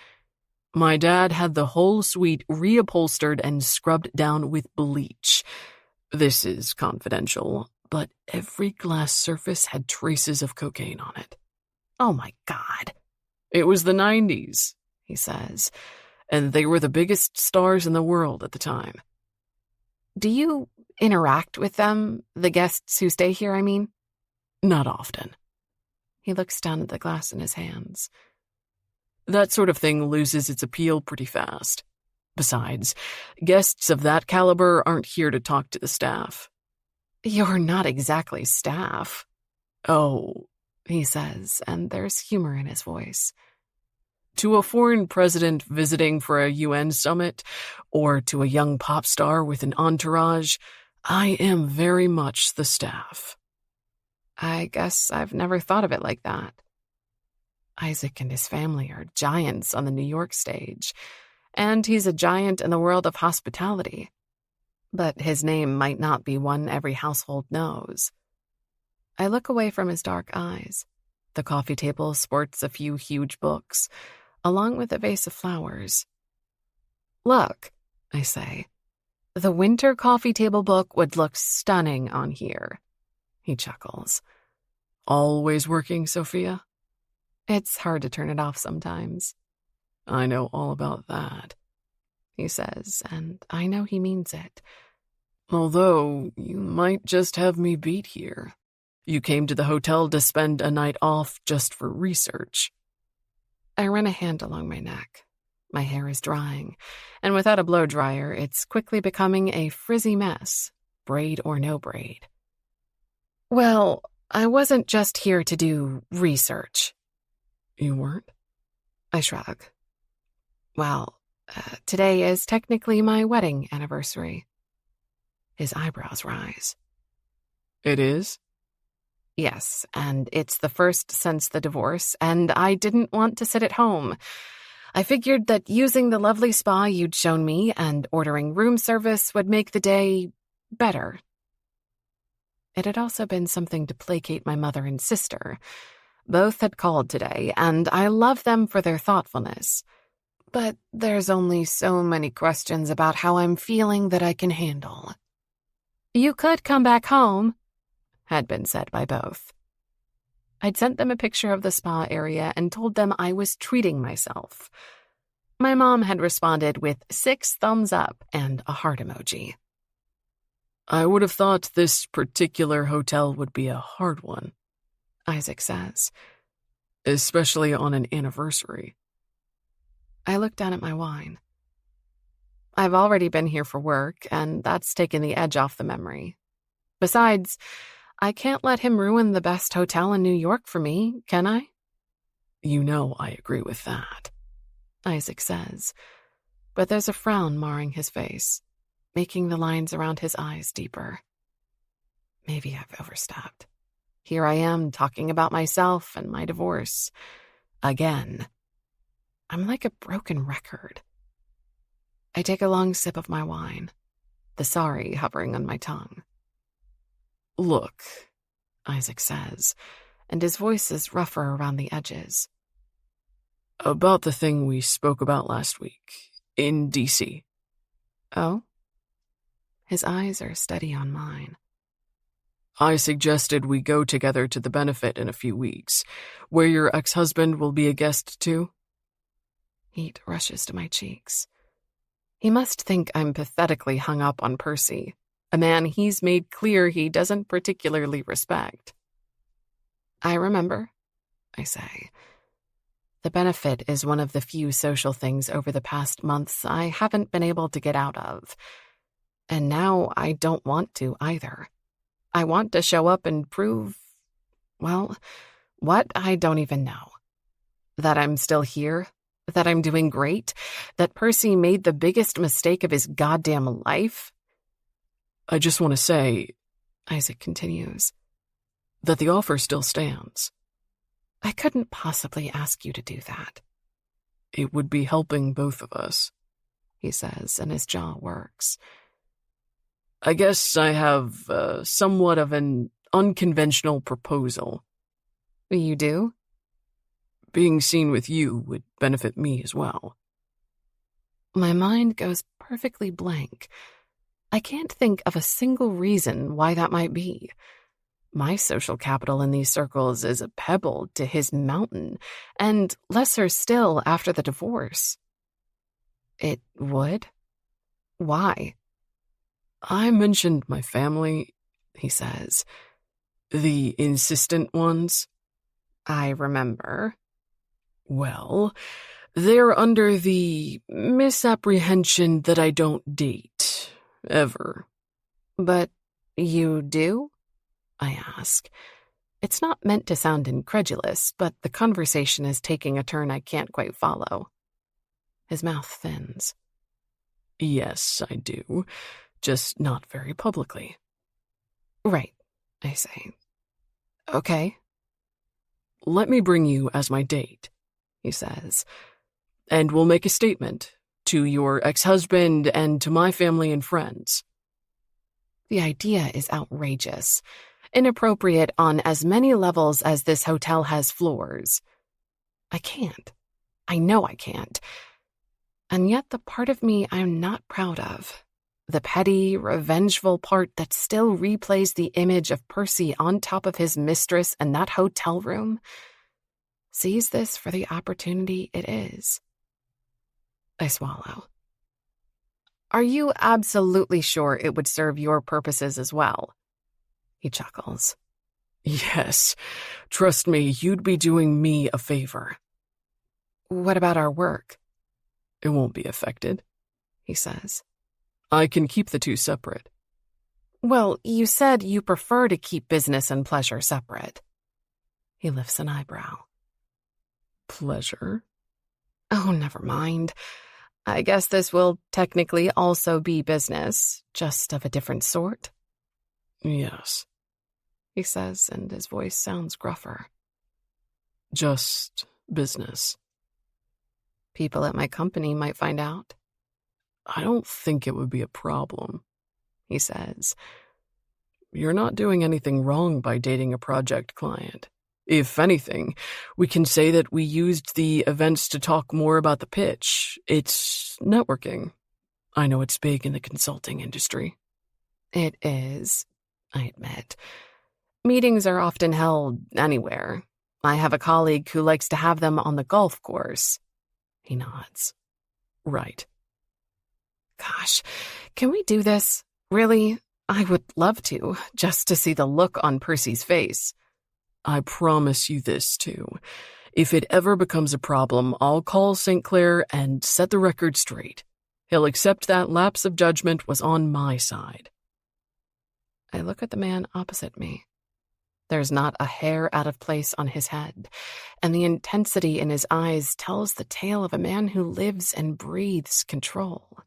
My dad had the whole suite reupholstered and scrubbed down with bleach. This is confidential, but every glass surface had traces of cocaine on it. Oh my God. It was the 90s, he says, and they were the biggest stars in the world at the time. Do you interact with them, the guests who stay here, I mean? Not often. He looks down at the glass in his hands. That sort of thing loses its appeal pretty fast. Besides, guests of that caliber aren't here to talk to the staff. You're not exactly staff. Oh, he says, and there's humor in his voice. To a foreign president visiting for a UN summit, or to a young pop star with an entourage, I am very much the staff. I guess I've never thought of it like that. Isaac and his family are giants on the New York stage, and he's a giant in the world of hospitality. But his name might not be one every household knows. I look away from his dark eyes. The coffee table sports a few huge books, along with a vase of flowers. Look, I say. The winter coffee table book would look stunning on here. He chuckles. Always working, Sophia? It's hard to turn it off sometimes. I know all about that, he says, and I know he means it. Although, you might just have me beat here. You came to the hotel to spend a night off just for research. I run a hand along my neck. My hair is drying, and without a blow dryer, it's quickly becoming a frizzy mess, braid or no braid. Well, I wasn't just here to do research. You weren't? I shrug. Well, today is technically my wedding anniversary. His eyebrows rise. It is? Yes, and it's the first since the divorce, and I didn't want to sit at home. I figured that using the lovely spa you'd shown me and ordering room service would make the day better. It had also been something to placate my mother and sister. Both had called today, and I love them for their thoughtfulness. But there's only so many questions about how I'm feeling that I can handle. "You could come back home," had been said by both. I'd sent them a picture of the spa area and told them I was treating myself. My mom had responded with 6 thumbs up and a heart emoji. "I would have thought this particular hotel would be a hard one," Isaac says. "especially on an anniversary." I look down at my wine. I've already been here for work, and that's taken the edge off the memory. Besides, I can't let him ruin the best hotel in New York for me, can I? "You know I agree with that," Isaac says, but there's a frown marring his face, making the lines around his eyes deeper. Maybe I've overstepped. Here I am talking about myself and my divorce. Again. I'm like a broken record. I take a long sip of my wine, the sorry hovering on my tongue. "Look," Isaac says, and his voice is rougher around the edges. "about the thing we spoke about last week, in D.C. Oh? His eyes are steady on mine. I suggested we go together to the benefit in a few weeks, where your ex-husband will be a guest too." Heat rushes to my cheeks. He must think I'm pathetically hung up on Percy, a man he's made clear he doesn't particularly respect. "I remember," I say. The benefit is one of the few social things over the past months I haven't been able to get out of. And now I don't want to either. I want to show up and prove, well, what I don't even know. That I'm still here, that I'm doing great, that Percy made the biggest mistake of his goddamn life. "I just want to say," Isaac continues, "that the offer still stands." I couldn't possibly ask you to do that. "It would be helping both of us," he says, and his jaw works. "I guess I have somewhat of an unconventional proposal." You do? "Being seen with you would benefit me as well." My mind goes perfectly blank. I can't think of a single reason why that might be. My social capital in these circles is a pebble to his mountain, and lesser still after the divorce. It would? Why? "I mentioned my family," he says. "The insistent ones." I remember. "Well, they're under the misapprehension that I don't date. Ever." But you do? I ask. It's not meant to sound incredulous, but the conversation is taking a turn I can't quite follow. His mouth thins. "Yes, I do. Just not very publicly." Right, I say. Okay. "Let me bring you as my date," he says, "and we'll make a statement to your ex-husband and to my family and friends." The idea is outrageous, inappropriate on as many levels as this hotel has floors. I can't. I know I can't. And yet the part of me I'm not proud of, the petty, revengeful part that still replays the image of Percy on top of his mistress in that hotel room, sees this for the opportunity it is. I swallow. Are you absolutely sure it would serve your purposes as well? He chuckles. "Yes, trust me, you'd be doing me a favor." What about our work? "It won't be affected," he says. "I can keep the two separate." Well, you said you prefer to keep business and pleasure separate. He lifts an eyebrow. "Pleasure?" Oh, never mind. I guess this will technically also be business, just of a different sort. "Yes," he says, and his voice sounds gruffer. "Just business." People at my company might find out. "I don't think it would be a problem," he says. You're not doing anything wrong by dating a project client. If anything, we can say that we used the events to talk more about the pitch. It's networking. I know it's big in the consulting industry. It is, I admit. Meetings are often held anywhere. I have a colleague who likes to have them on the golf course. He nods. Right. Gosh, can we do this? Really? I would love to, just to see the look on Percy's face. I promise you this, too. If it ever becomes a problem, I'll call St. Clair and set the record straight. He'll accept that lapse of judgment was on my side. I look at the man opposite me. There's not a hair out of place on his head, and the intensity in his eyes tells the tale of a man who lives and breathes control.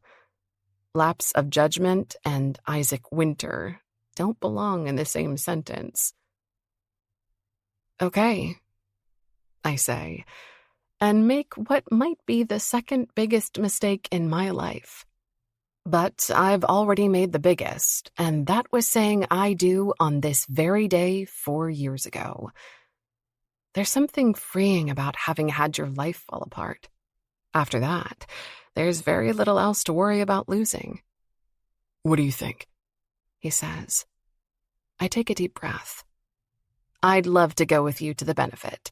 Lapse of judgment and Isaac Winter don't belong in the same sentence. Okay, I say, and make what might be the second biggest mistake in my life. But I've already made the biggest, and that was saying I do on this very day 4 years ago. There's something freeing about having had your life fall apart. After that, there's very little else to worry about losing. What do you think? He says. I take a deep breath. I'd love to go with you to the benefit.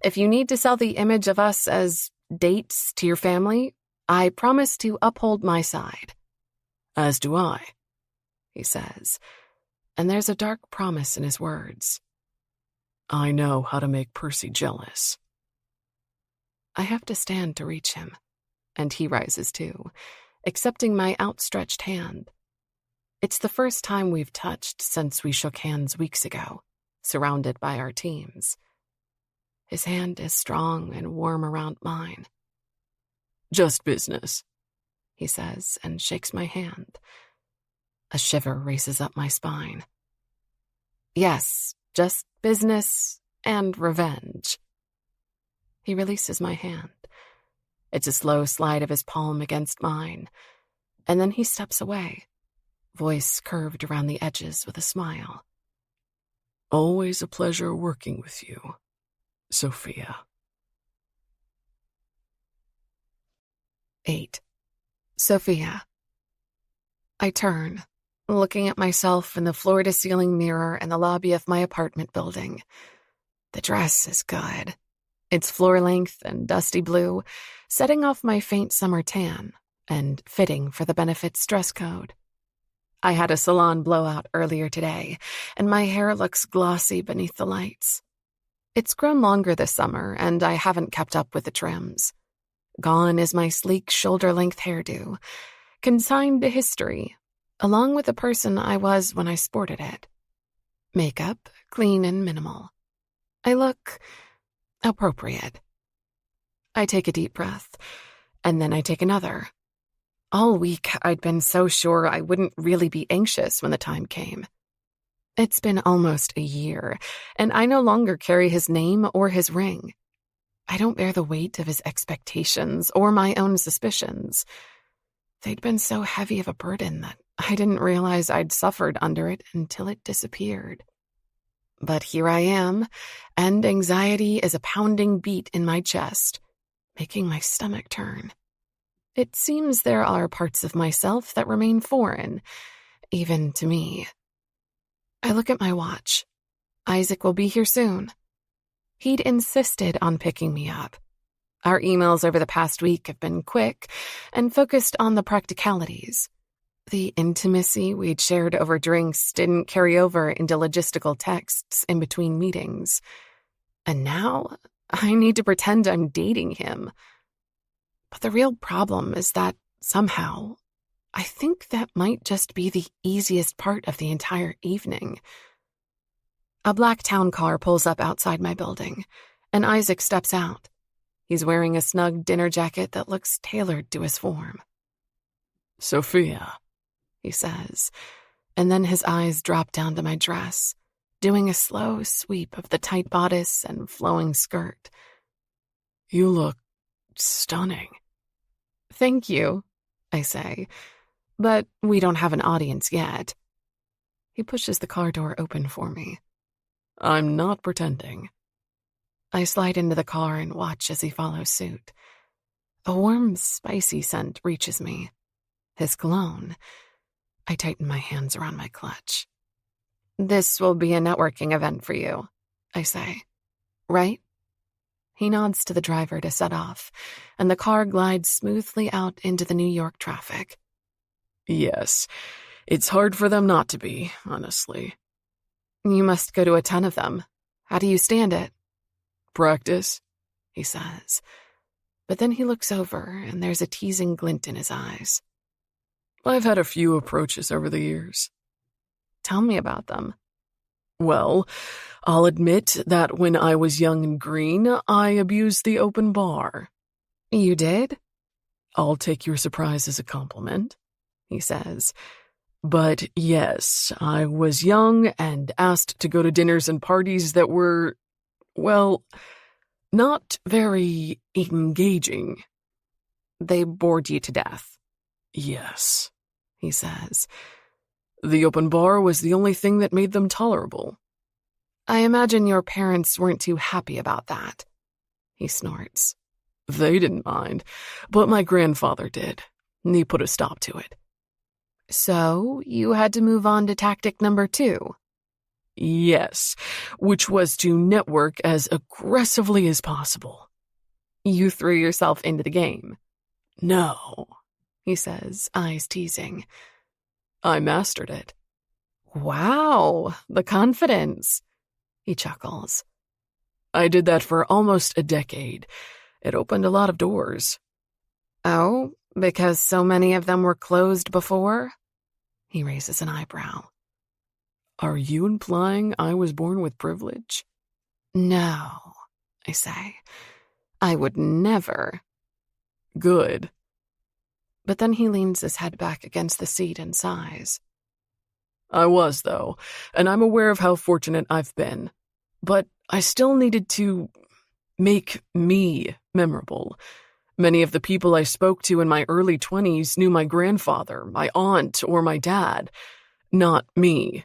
If you need to sell the image of us as dates to your family, I promise to uphold my side. As do I, he says, and there's a dark promise in his words. I know how to make Percy jealous. I have to stand to reach him, and he rises too, accepting my outstretched hand. It's the first time we've touched since we shook hands weeks ago, surrounded by our teams. His hand is strong and warm around mine. Just business, he says, and shakes my hand. A shiver races up my spine. Yes, just business and revenge. He releases my hand. It's a slow slide of his palm against mine, and then he steps away, voice curved around the edges with a smile. Always a pleasure working with you, Sophia. 8. Sophia. I turn, looking at myself in the floor-to-ceiling mirror in the lobby of my apartment building. The dress is good. It's floor-length and dusty blue, setting off my faint summer tan and fitting for the benefits dress code. I had a salon blowout earlier today, and my hair looks glossy beneath the lights. It's grown longer this summer, and I haven't kept up with the trims. Gone is my sleek shoulder-length hairdo, consigned to history, along with the person I was when I sported it. Makeup, clean and minimal. I look appropriate. I take a deep breath, and then I take another. All week, I'd been so sure I wouldn't really be anxious when the time came. It's been almost a year, and I no longer carry his name or his ring. I don't bear the weight of his expectations or my own suspicions. They'd been so heavy of a burden that I didn't realize I'd suffered under it until it disappeared. But here I am, and anxiety is a pounding beat in my chest, making my stomach turn. It seems there are parts of myself that remain foreign, even to me. I look at my watch. Isaac will be here soon. He'd insisted on picking me up. Our emails over the past week have been quick and focused on the practicalities. The intimacy we'd shared over drinks didn't carry over into logistical texts in between meetings. And now I need to pretend I'm dating him. But the real problem is that somehow I think that might just be the easiest part of the entire evening. A black town car pulls up outside my building, and Isaac steps out. He's wearing a snug dinner jacket that looks tailored to his form. Sophia, he says, and then his eyes drop down to my dress, doing a slow sweep of the tight bodice and flowing skirt. You look stunning. Thank you, I say, but we don't have an audience yet. He pushes the car door open for me. I'm not pretending. I slide into the car and watch as he follows suit. A warm, spicy scent reaches me. His cologne. I tighten my hands around my clutch. This will be a networking event for you, I say. Right? He nods to the driver to set off, and the car glides smoothly out into the New York traffic. Yes, it's hard for them not to be, honestly. You must go to a ton of them. How do you stand it? Practice, he says. But then he looks over, and there's a teasing glint in his eyes. I've had a few approaches over the years. Tell me about them. Well, I'll admit that when I was young and green, I abused the open bar. You did? I'll take your surprise as a compliment, he says. But yes, I was young and asked to go to dinners and parties that were, well, not very engaging. They bored you to death. Yes, he says. The open bar was the only thing that made them tolerable. I imagine your parents weren't too happy about that. He snorts. They didn't mind, but my grandfather did. He put a stop to it. So, you had to move on to tactic number 2. Yes, which was to network as aggressively as possible. You threw yourself into the game. No, he says, eyes teasing. I mastered it. Wow, the confidence. He chuckles. I did that for almost a decade. It opened a lot of doors. Oh, because so many of them were closed before? He raises an eyebrow. Are you implying I was born with privilege? No, I say. I would never. Good. But then he leans his head back against the seat and sighs. I was, though, and I'm aware of how fortunate I've been. But I still needed to make me memorable. Many of the people I spoke to in my early 20s knew my grandfather, my aunt, or my dad. Not me.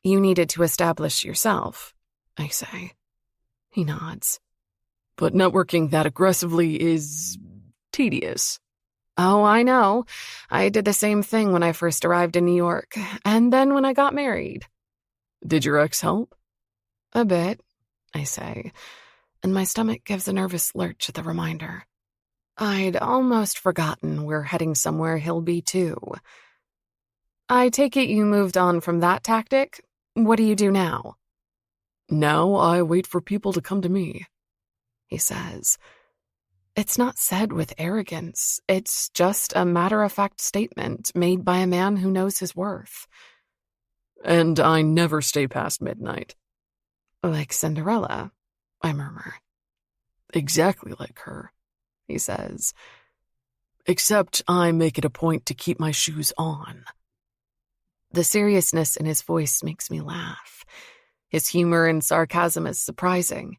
You needed to establish yourself, I say. He nods. But networking that aggressively is tedious. Oh, I know. I did the same thing when I first arrived in New York, and then when I got married. Did your ex help? A bit, I say, and my stomach gives a nervous lurch at the reminder. I'd almost forgotten we're heading somewhere he'll be too. I take it you moved on from that tactic? What do you do now? Now I wait for people to come to me, he says. It's not said with arrogance. It's just a matter-of-fact statement made by a man who knows his worth. And I never stay past midnight. Like Cinderella, I murmur. Exactly like her, he says. Except I make it a point to keep my shoes on. The seriousness in his voice makes me laugh. His humor and sarcasm is surprising.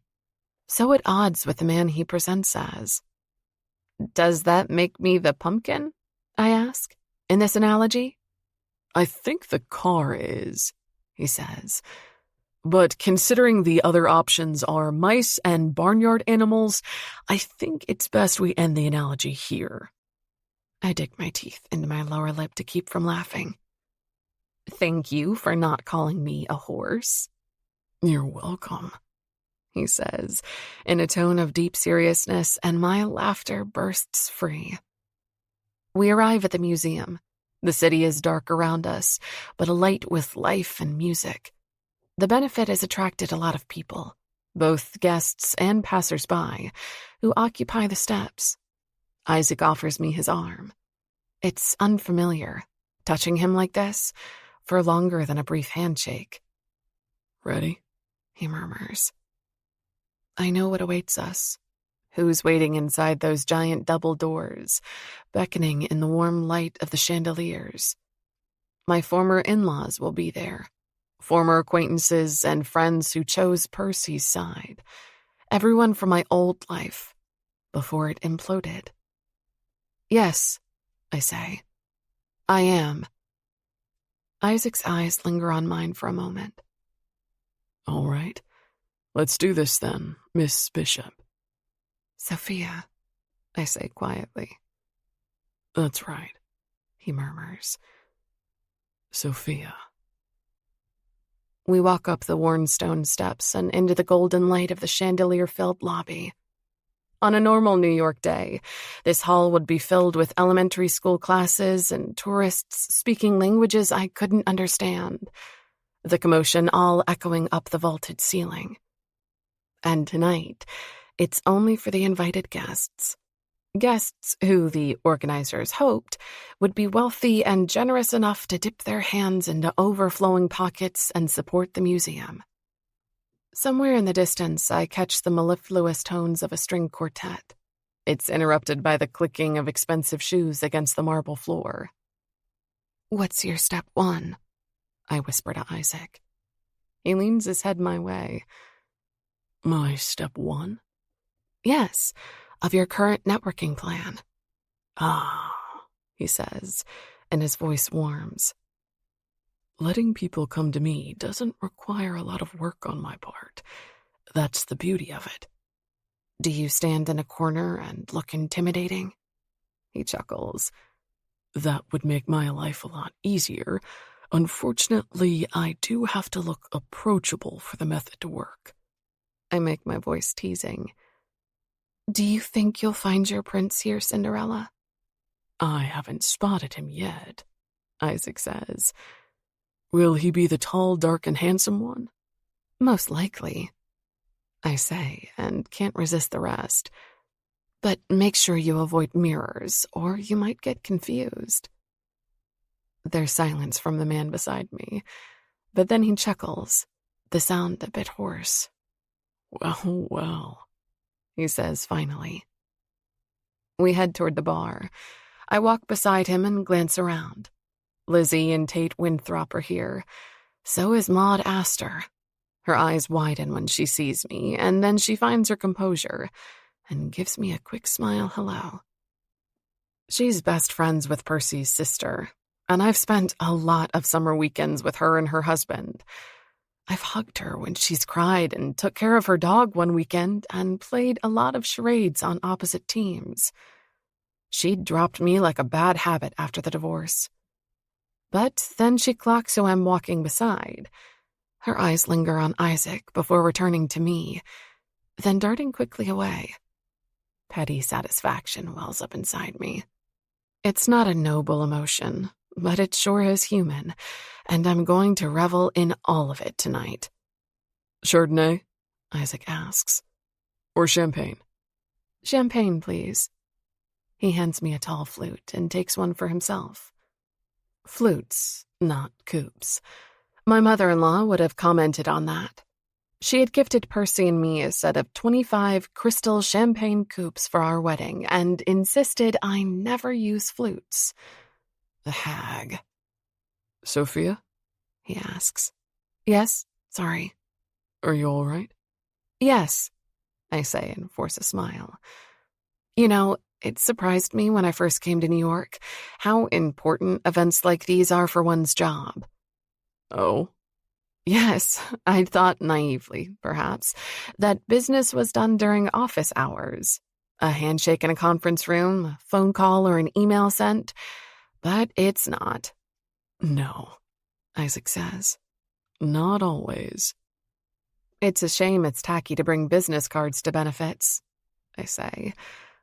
So at odds with the man he presents as. Does that make me the pumpkin? I ask, in this analogy. I think the car is, he says. But considering the other options are mice and barnyard animals, I think it's best we end the analogy here. I dig my teeth into my lower lip to keep from laughing. Thank you for not calling me a horse. You're welcome, he says, in a tone of deep seriousness, and my laughter bursts free. We arrive at the museum. The city is dark around us, but alight with life and music. The benefit has attracted a lot of people, both guests and passers-by, who occupy the steps. Isaac offers me his arm. It's unfamiliar, touching him like this, for longer than a brief handshake. Ready? He murmurs. I know what awaits us. Who's waiting inside those giant double doors, beckoning in the warm light of the chandeliers. My former in-laws will be there. Former acquaintances and friends who chose Percy's side. Everyone from my old life, before it imploded. Yes, I say. I am. Isaac's eyes linger on mine for a moment. All right. Let's do this then, Miss Bishop. Sophia, I say quietly. That's right, He murmurs. Sophia. We walk up the worn stone steps and into the golden light of the chandelier-filled lobby. On a normal New York day, this hall would be filled with elementary school classes and tourists speaking languages I couldn't understand, the commotion all echoing up the vaulted ceiling. And tonight, it's only for the invited guests. Guests who, the organizers hoped, would be wealthy and generous enough to dip their hands into overflowing pockets and support the museum. Somewhere in the distance, I catch the mellifluous tones of a string quartet. It's interrupted by the clicking of expensive shoes against the marble floor. "What's your step one?" I whisper to Isaac. He leans his head my way. My step one? "Yes, of your current networking plan." Ah, he says, and his voice warms. Letting people come to me doesn't require a lot of work on my part. That's the beauty of it. "Do you stand in a corner and look intimidating?" He chuckles. That would make my life a lot easier. Unfortunately, I do have to look approachable for the method to work. I make my voice teasing. "Do you think you'll find your prince here, Cinderella?" I haven't spotted him yet, Isaac says. Will he be the tall, dark, and handsome one? "Most likely," I say, and can't resist the rest. "But make sure you avoid mirrors, or you might get confused." There's silence from the man beside me, but then he chuckles, the sound a bit hoarse. Well, well, he says finally. We head toward the bar. I walk beside him and glance around. Lizzie and Tate Winthrop are here. So is Maud Astor. Her eyes widen when she sees me, and then she finds her composure and gives me a quick smile hello. She's best friends with Percy's sister, and I've spent a lot of summer weekends with her and her husband. I've hugged her when she's cried and took care of her dog one weekend and played a lot of charades on opposite teams. She'd dropped me like a bad habit after the divorce. But then she clocks who I'm walking beside. Her eyes linger on Isaac before returning to me, then darting quickly away. Petty satisfaction wells up inside me. It's not a noble emotion, but it sure is human, and I'm going to revel in all of it tonight. Chardonnay? Isaac asks. Or champagne? Champagne, please. He hands me a tall flute and takes one for himself. Flutes, not coupes. My mother-in-law would have commented on that. She had gifted Percy and me a set of 25 crystal champagne coupes for our wedding and insisted I never use flutes. The hag. Sophia? He asks. Yes, sorry. Are you all right? Yes, I say and force a smile. You know, it surprised me when I first came to New York how important events like these are for one's job. Oh? Yes, I'd thought naively, perhaps, that business was done during office hours. A handshake in a conference room, a phone call or an email sent. But it's not. No, Isaac says. Not always. It's a shame it's tacky to bring business cards to benefits, I say,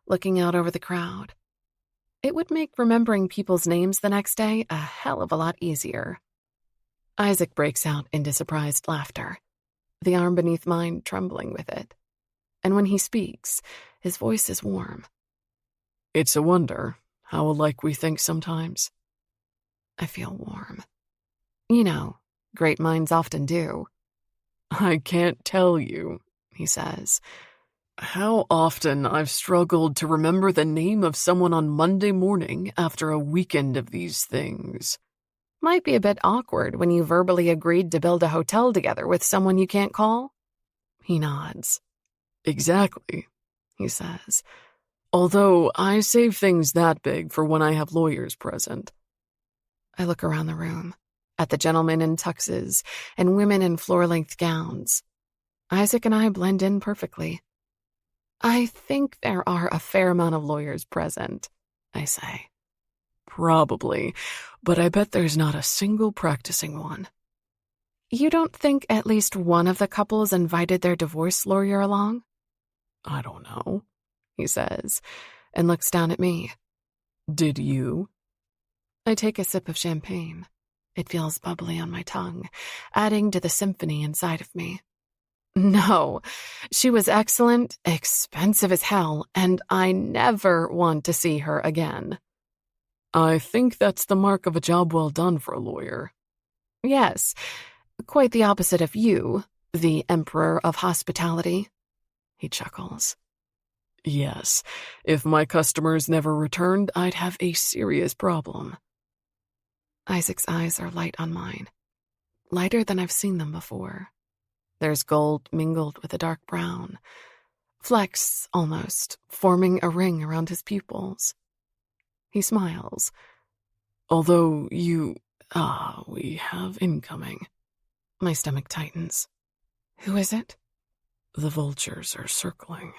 looking out over the crowd. It would make remembering people's names the next day a hell of a lot easier. Isaac breaks out into surprised laughter, the arm beneath mine trembling with it. And when he speaks, his voice is warm. It's a wonder how alike we think sometimes. I feel warm. You know, great minds often do. I can't tell you, he says, how often I've struggled to remember the name of someone on Monday morning after a weekend of these things. Might be a bit awkward when you verbally agreed to build a hotel together with someone you can't call. He nods. Exactly, he says. Although I save things that big for when I have lawyers present. I look around the room, at the gentlemen in tuxes and women in floor-length gowns. Isaac and I blend in perfectly. I think there are a fair amount of lawyers present, I say. Probably, but I bet there's not a single practicing one. You don't think at least one of the couples invited their divorce lawyer along? I don't know, he says, and looks down at me. Did you? I take a sip of champagne. It feels bubbly on my tongue, adding to the symphony inside of me. No, she was excellent, expensive as hell, and I never want to see her again. I think that's the mark of a job well done for a lawyer. Yes, quite the opposite of you, the emperor of hospitality. He chuckles. Yes, if my customers never returned, I'd have a serious problem. Isaac's eyes are light on mine, lighter than I've seen them before. There's gold mingled with a dark brown, flecks almost, forming a ring around his pupils. He smiles. Although we have incoming. My stomach tightens. Who is it? The vultures are circling,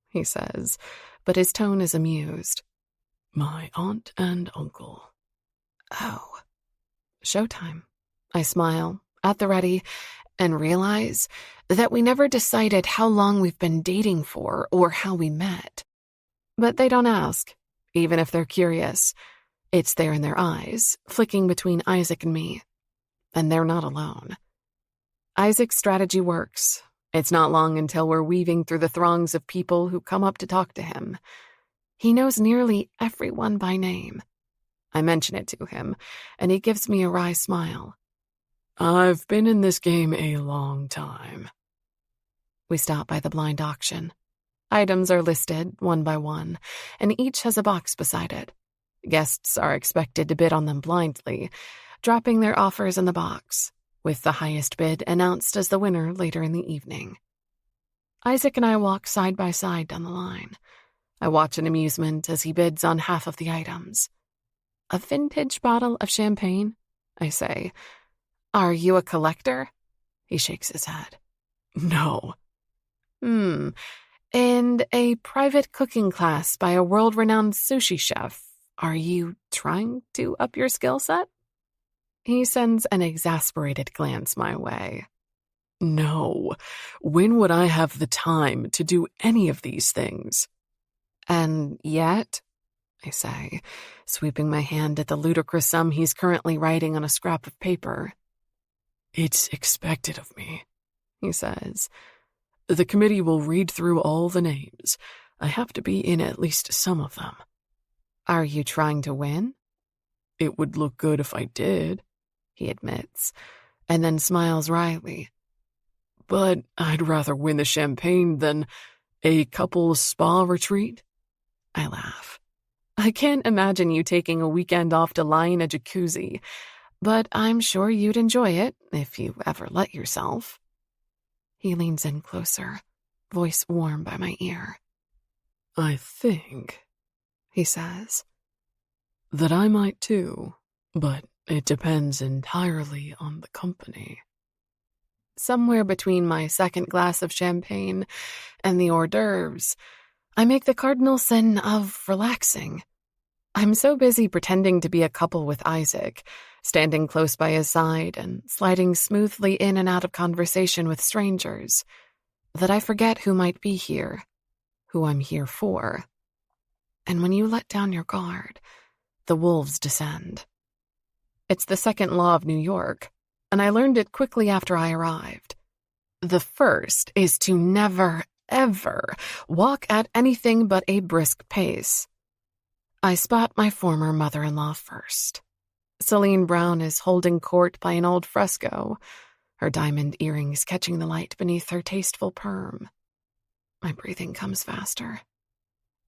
he says, but his tone is amused. My aunt and uncle. Oh. Showtime. I smile, at the ready, and realize that we never decided how long we've been dating for or how we met. But they don't ask, even if they're curious. It's there in their eyes, flicking between Isaac and me. And they're not alone. Isaac's strategy works. It's not long until we're weaving through the throngs of people who come up to talk to him. He knows nearly everyone by name. I mention it to him, and he gives me a wry smile. I've been in this game a long time. We stop by the blind auction. Items are listed, one by one, and each has a box beside it. Guests are expected to bid on them blindly, dropping their offers in the box, with the highest bid announced as the winner later in the evening. Isaac and I walk side by side down the line. I watch in amusement as he bids on half of the items. A vintage bottle of champagne, I say. Are you a collector? He shakes his head. No. And a private cooking class by a world-renowned sushi chef. Are you trying to up your skill set? He sends an exasperated glance my way. No. When would I have the time to do any of these things? And yet, I say, sweeping my hand at the ludicrous sum he's currently writing on a scrap of paper. It's expected of me, he says. The committee will read through all the names. I have to be in at least some of them. Are you trying to win? It would look good if I did, he admits, and then smiles wryly. But I'd rather win the champagne than a couple's spa retreat. I laugh. I can't imagine you taking a weekend off to lie in a jacuzzi, but I'm sure you'd enjoy it if you ever let yourself. He leans in closer, voice warm by my ear. I think, he says, that I might too, but it depends entirely on the company. Somewhere between my second glass of champagne and the hors d'oeuvres, I make the cardinal sin of relaxing. I'm so busy pretending to be a couple with Isaac, standing close by his side and sliding smoothly in and out of conversation with strangers, that I forget who might be here, who I'm here for. And when you let down your guard, the wolves descend. It's the second law of New York, and I learned it quickly after I arrived. The first is to never, ever walk at anything but a brisk pace. I spot my former mother-in-law first. Celine Brown is holding court by an old fresco, her diamond earrings catching the light beneath her tasteful perm. My breathing comes faster.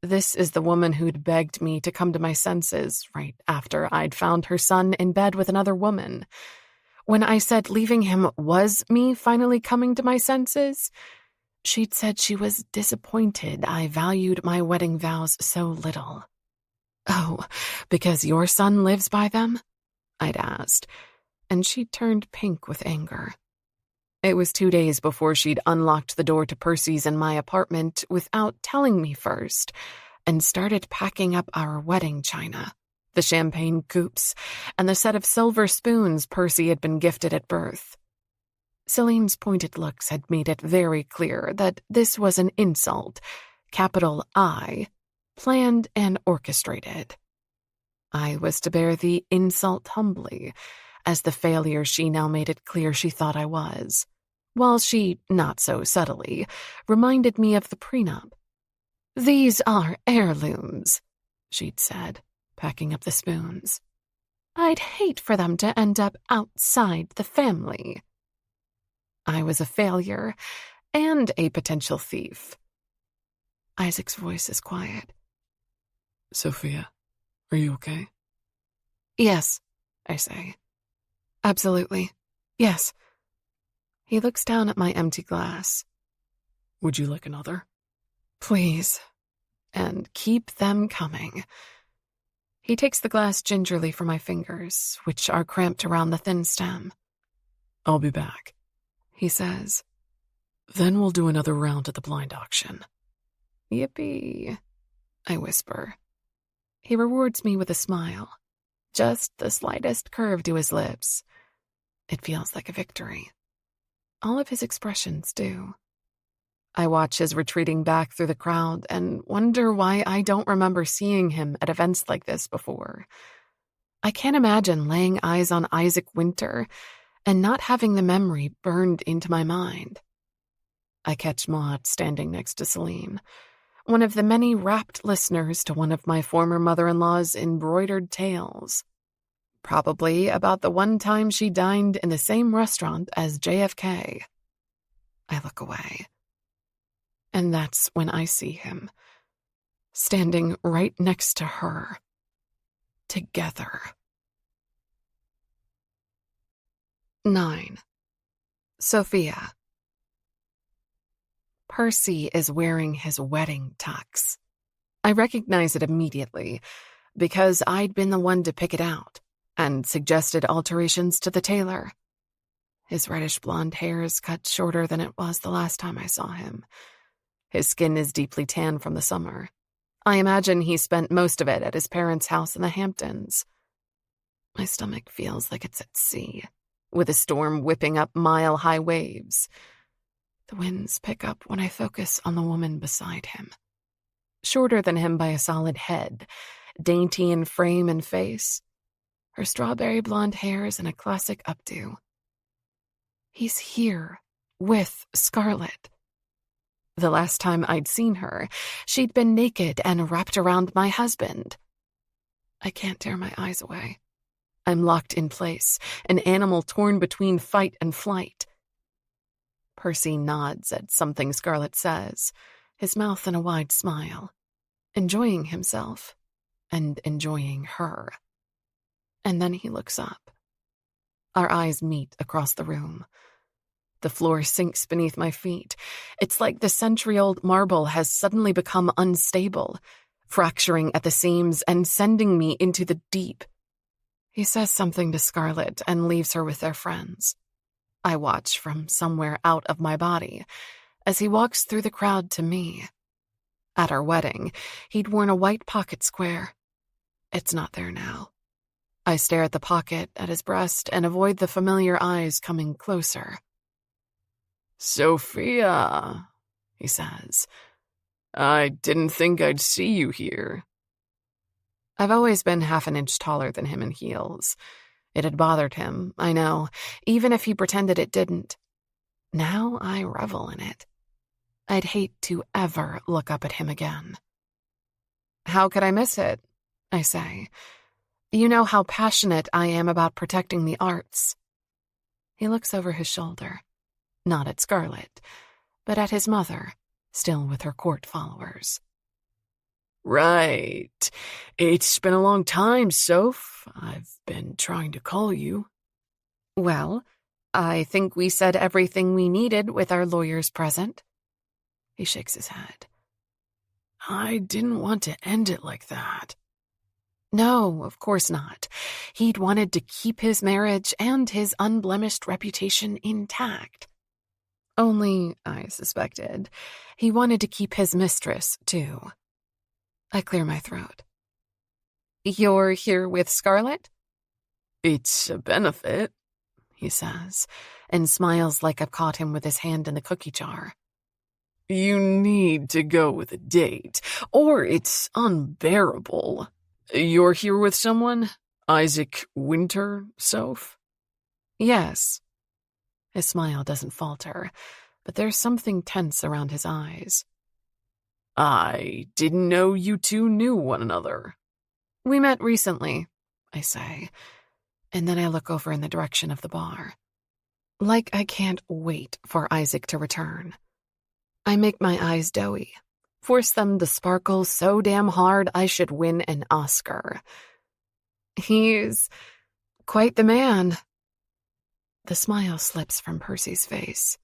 This is the woman who'd begged me to come to my senses right after I'd found her son in bed with another woman. When I said leaving him was me finally coming to my senses, she'd said she was disappointed I valued my wedding vows so little. Oh, because your son lives by them? I'd asked. and she turned pink with anger. It was 2 days before she'd unlocked the door to Percy's in my apartment without telling me first, and started packing up our wedding china, the champagne coupes, and the set of silver spoons Percy had been gifted at birth. Celine's pointed looks had made it very clear that this was an insult, capital I, planned and orchestrated. I was to bear the insult humbly, as the failure she now made it clear she thought I was, while she, not so subtly, reminded me of the prenup. "These are heirlooms," she'd said, packing up the spoons. "I'd hate for them to end up outside the family." I was a failure and a potential thief. Isaac's voice is quiet. Sophia, are you okay? "Yes," I say. "Absolutely. Yes." He looks down at my empty glass. Would you like another? "Please. And keep them coming." He takes the glass gingerly from my fingers, which are cramped around the thin stem. "I'll be back," he says. "Then we'll do another round at the blind auction." "Yippee," I whisper. He rewards me with a smile, just the slightest curve to his lips. It feels like a victory. All of his expressions do. I watch his retreating back through the crowd and wonder why I don't remember seeing him at events like this before. I can't imagine laying eyes on Isaac Winter and not having the memory burned into my mind. I catch Maud standing next to Celine, one of the many rapt listeners to one of my former mother-in-law's embroidered tales. Probably about the one time she dined in the same restaurant as JFK. I look away. And that's when I see him, standing right next to her. Together. 9. Sophia. Percy is wearing his wedding tux. I recognize it immediately, because I'd been the one to pick it out and suggested alterations to the tailor. His reddish blonde hair is cut shorter than it was the last time I saw him. His skin is deeply tan from the summer. I imagine he spent most of it at his parents' house in the Hamptons. My stomach feels like it's at sea, with a storm whipping up mile-high waves. The winds pick up when I focus on the woman beside him. Shorter than him by a solid head, dainty in frame and face. Her strawberry blonde hair is in a classic updo. He's here, with Scarlett. The last time I'd seen her, she'd been naked and wrapped around my husband. I can't tear my eyes away. I'm locked in place, an animal torn between fight and flight. Percy nods at something Scarlett says, his mouth in a wide smile, enjoying himself and enjoying her. And then he looks up. Our eyes meet across the room. The floor sinks beneath my feet. It's like the century-old marble has suddenly become unstable, fracturing at the seams and sending me into the deep. He says something to Scarlett and leaves her with their friends. I watch from somewhere out of my body as he walks through the crowd to me. At our wedding, he'd worn a white pocket square. It's not there now. I stare at the pocket at his breast and avoid the familiar eyes coming closer. "Sophia," he says. "I didn't think I'd see you here." I've always been half an inch taller than him in heels. It had bothered him, I know, even if he pretended it didn't. Now I revel in it. I'd hate to ever look up at him again. "How could I miss it?" I say. "You know how passionate I am about protecting the arts." He looks over his shoulder. Not at Scarlett, but at his mother, still with her court followers. "Right. It's been a long time, Soph. I've been trying to call you." "Well, I think we said everything we needed with our lawyers present." He shakes his head. "I didn't want to end it like that." No, of course not. He'd wanted to keep his marriage and his unblemished reputation intact. Only, I suspected, he wanted to keep his mistress, too. I clear my throat. You're here with Scarlett? It's a benefit, he says, and smiles like I've caught him with his hand in the cookie jar. You need to go with a date, or it's unbearable. You're here with someone? Isaac Winter, Soph? Yes. His smile doesn't falter, but there's something tense around his eyes. I didn't know you two knew one another. We met recently, I say, and then I look over in the direction of the bar. Like I can't wait for Isaac to return. I make my eyes doughy, force them to sparkle so damn hard I should win an Oscar. He's quite the man. The smile slips from Percy's face.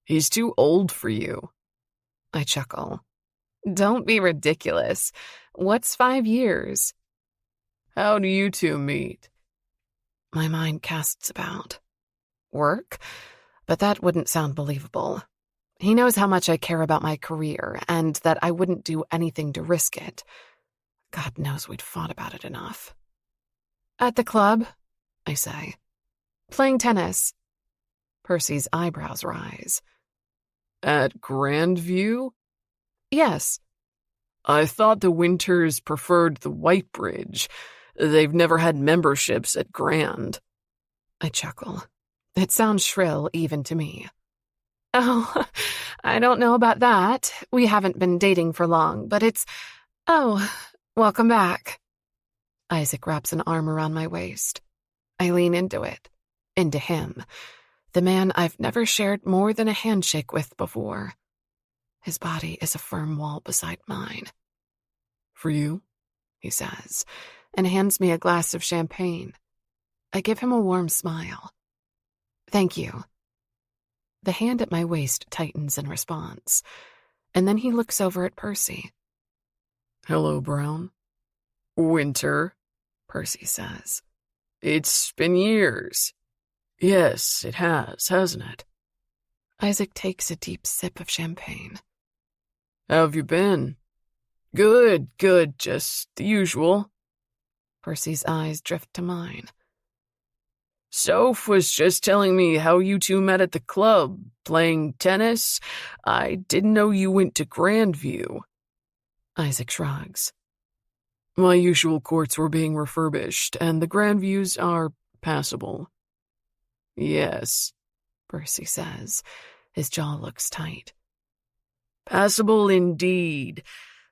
He's too old for you. I chuckle. Don't be ridiculous. What's 5 years? How do you two meet? My mind casts about. Work? But that wouldn't sound believable. He knows how much I care about my career, and that I wouldn't do anything to risk it. God knows we'd fought about it enough. At the club, I say. Playing tennis. Percy's eyebrows rise. At Grandview? Yes. I thought the Winters preferred the White Bridge. They've never had memberships at Grand. I chuckle. It sounds shrill even to me. Oh, I don't know about that. We haven't been dating for long, but it's... Oh, welcome back. Isaac wraps an arm around my waist. I lean into it. Into him. The man I've never shared more than a handshake with before. His body is a firm wall beside mine. For you? He says, and hands me a glass of champagne. I give him a warm smile. Thank you. The hand at my waist tightens in response, and then he looks over at Percy. Hello, Brown. Winter, Percy says. It's been years. Yes, it has, hasn't it? Isaac takes a deep sip of champagne. How have you been? Good, just the usual. Percy's eyes drift to mine. Soph was just telling me how you two met at the club, playing tennis. I didn't know you went to Grandview. Isaac shrugs. My usual courts were being refurbished, and the Grandviews are passable. Yes, Percy says. His jaw looks tight. Passable indeed.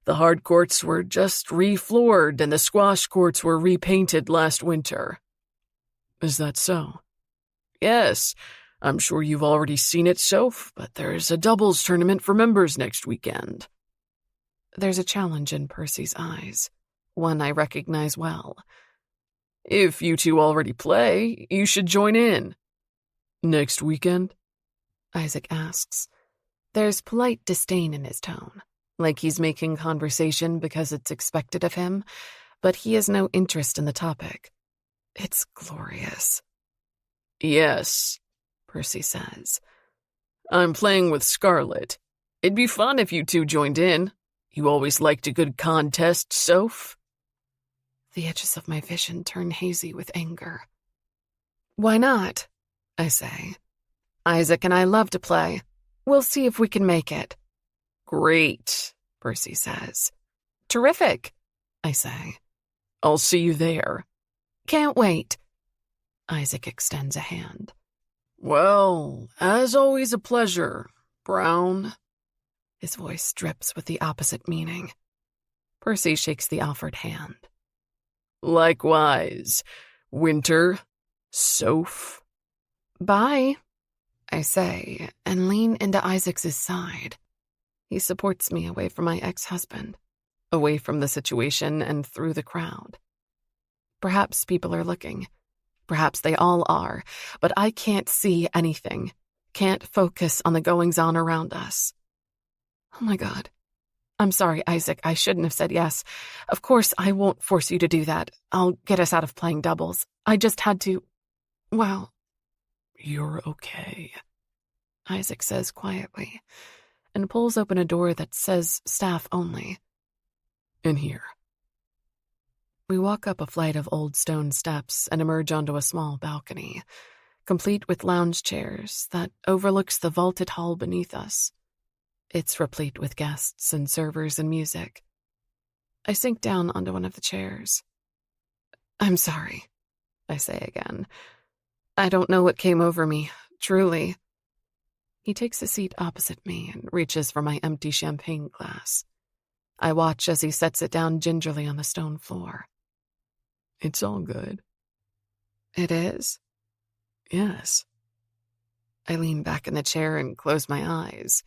The hard courts were just refloored, and the squash courts were repainted last winter. Is that so? Yes. I'm sure you've already seen it, Soph, but there's a doubles tournament for members next weekend. There's a challenge in Percy's eyes, one I recognize well. If you two already play, you should join in. Next weekend? Isaac asks. There's polite disdain in his tone, like he's making conversation because it's expected of him, but he has no interest in the topic. It's glorious. Yes, Percy says. I'm playing with Scarlett. It'd be fun if you two joined in. You always liked a good contest, Soph. The edges of my vision turn hazy with anger. Why not? I say. Isaac and I love to play. We'll see if we can make it. Great, Percy says. Terrific, I say. I'll see you there. Can't wait. Isaac extends a hand. Well, as always a pleasure, Brown. His voice drips with the opposite meaning. Percy shakes the offered hand. Likewise, Winter, Soph. Bye, I say, and lean into Isaac's side. He supports me away from my ex-husband, away from the situation and through the crowd. Perhaps people are looking. Perhaps they all are, but I can't see anything, can't focus on the goings-on around us. Oh my God, I'm sorry, Isaac, I shouldn't have said yes. Of course, I won't force you to do that. I'll get us out of playing doubles. I just had to... Well, You're okay. Isaac says quietly, and pulls open a door that says staff only. In here. We walk up a flight of old stone steps and emerge onto a small balcony, complete with lounge chairs that overlooks the vaulted hall beneath us. It's replete with guests and servers and music. I sink down onto one of the chairs. I'm sorry, I say again. I don't know what came over me, truly. He takes a seat opposite me and reaches for my empty champagne glass. I watch as he sets it down gingerly on the stone floor. It's all good. It is? Yes. I lean back in the chair and close my eyes.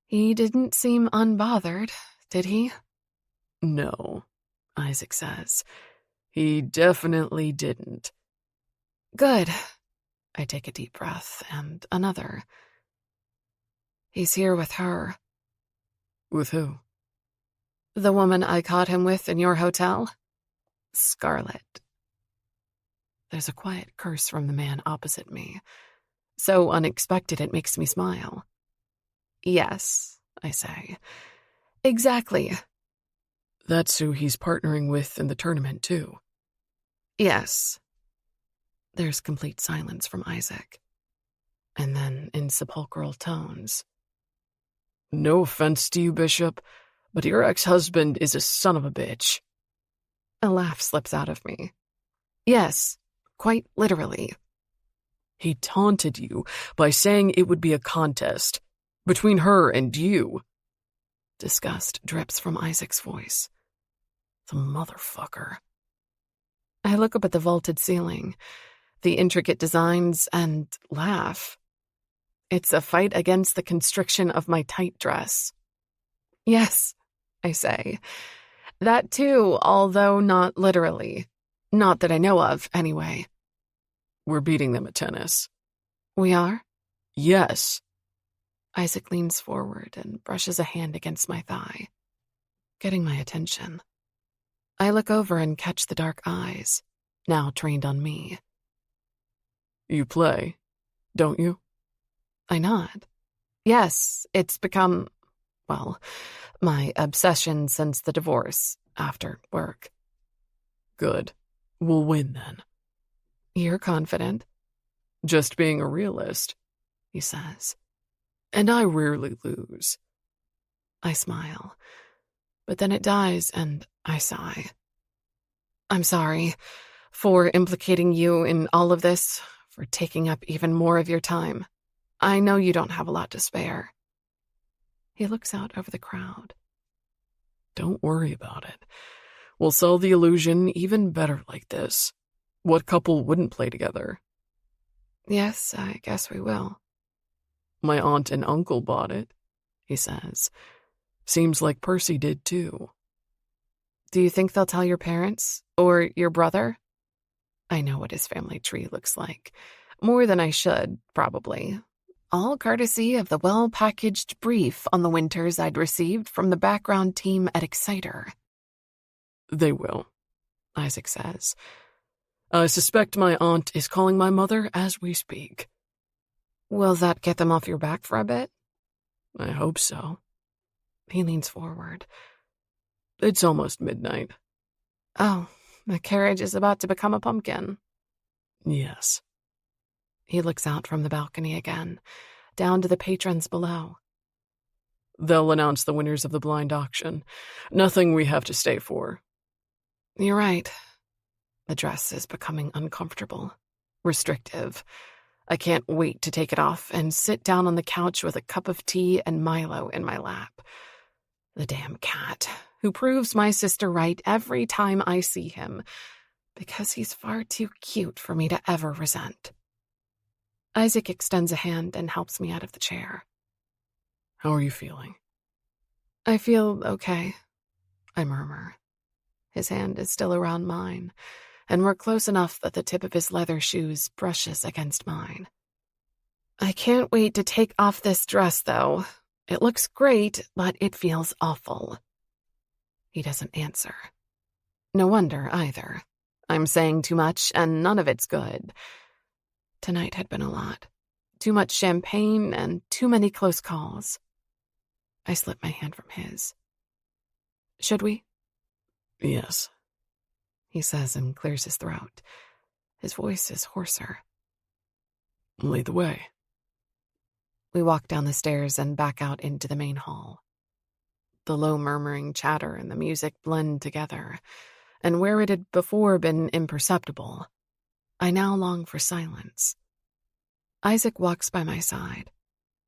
He didn't seem unbothered, did he? No, Isaac says. He definitely didn't. Good. I take a deep breath and another. He's here with her. With who? The woman I caught him with in your hotel? Scarlett. There's a quiet curse from the man opposite me. So unexpected it makes me smile. Yes, I say. Exactly. That's who he's partnering with in the tournament, too. Yes. There's complete silence from Isaac. And then in sepulchral tones. No offense to you, Bishop, but your ex-husband is a son of a bitch. A laugh slips out of me. Yes, quite literally. He taunted you by saying it would be a contest between her and you. Disgust drips from Isaac's voice. The motherfucker. I look up at the vaulted ceiling, the intricate designs, and laugh. It's a fight against the constriction of my tight dress. Yes, I say. That too, although not literally. Not that I know of, anyway. We're beating them at tennis. We are? Yes. Isaac leans forward and brushes a hand against my thigh, getting my attention. I look over and catch the dark eyes, now trained on me. You play, don't you? I nod. Yes, it's become, well, my obsession since the divorce, after work. Good. We'll win then. You're confident? Just being a realist, he says. And I rarely lose. I smile, but then it dies and I sigh. I'm sorry for implicating you in all of this, for taking up even more of your time. I know you don't have a lot to spare. He looks out over the crowd. Don't worry about it. We'll sell the illusion even better like this. What couple wouldn't play together? Yes, I guess we will. My aunt and uncle bought it, he says. Seems like Percy did too. Do you think they'll tell your parents? Or your brother? I know what his family tree looks like. More than I should, probably. All courtesy of the well-packaged brief on the winters I'd received from the background team at Exciter. They will, Isaac says. I suspect my aunt is calling my mother as we speak. Will that get them off your back for a bit? I hope so. He leans forward. It's almost midnight. Oh, the carriage is about to become a pumpkin. Yes. He looks out from the balcony again, down to the patrons below. They'll announce the winners of the blind auction. Nothing we have to stay for. You're right. The dress is becoming uncomfortable, restrictive. I can't wait to take it off and sit down on the couch with a cup of tea and Milo in my lap. The damn cat, who proves my sister right every time I see him, because he's far too cute for me to ever resent. Isaac extends a hand and helps me out of the chair. How are you feeling? I feel okay, I murmur. His hand is still around mine, and we're close enough that the tip of his leather shoes brushes against mine. I can't wait to take off this dress, though. It looks great, but it feels awful. He doesn't answer. No wonder, either. I'm saying too much, and none of it's good. Tonight had been a lot. Too much champagne and too many close calls. I slip my hand from his. Should we? Yes, He says and clears his throat. His voice is hoarser. lead the way. We walk down the stairs and back out into the main hall. The low murmuring chatter and the music blend together, and where it had before been imperceptible, I now long for silence. Isaac walks by my side.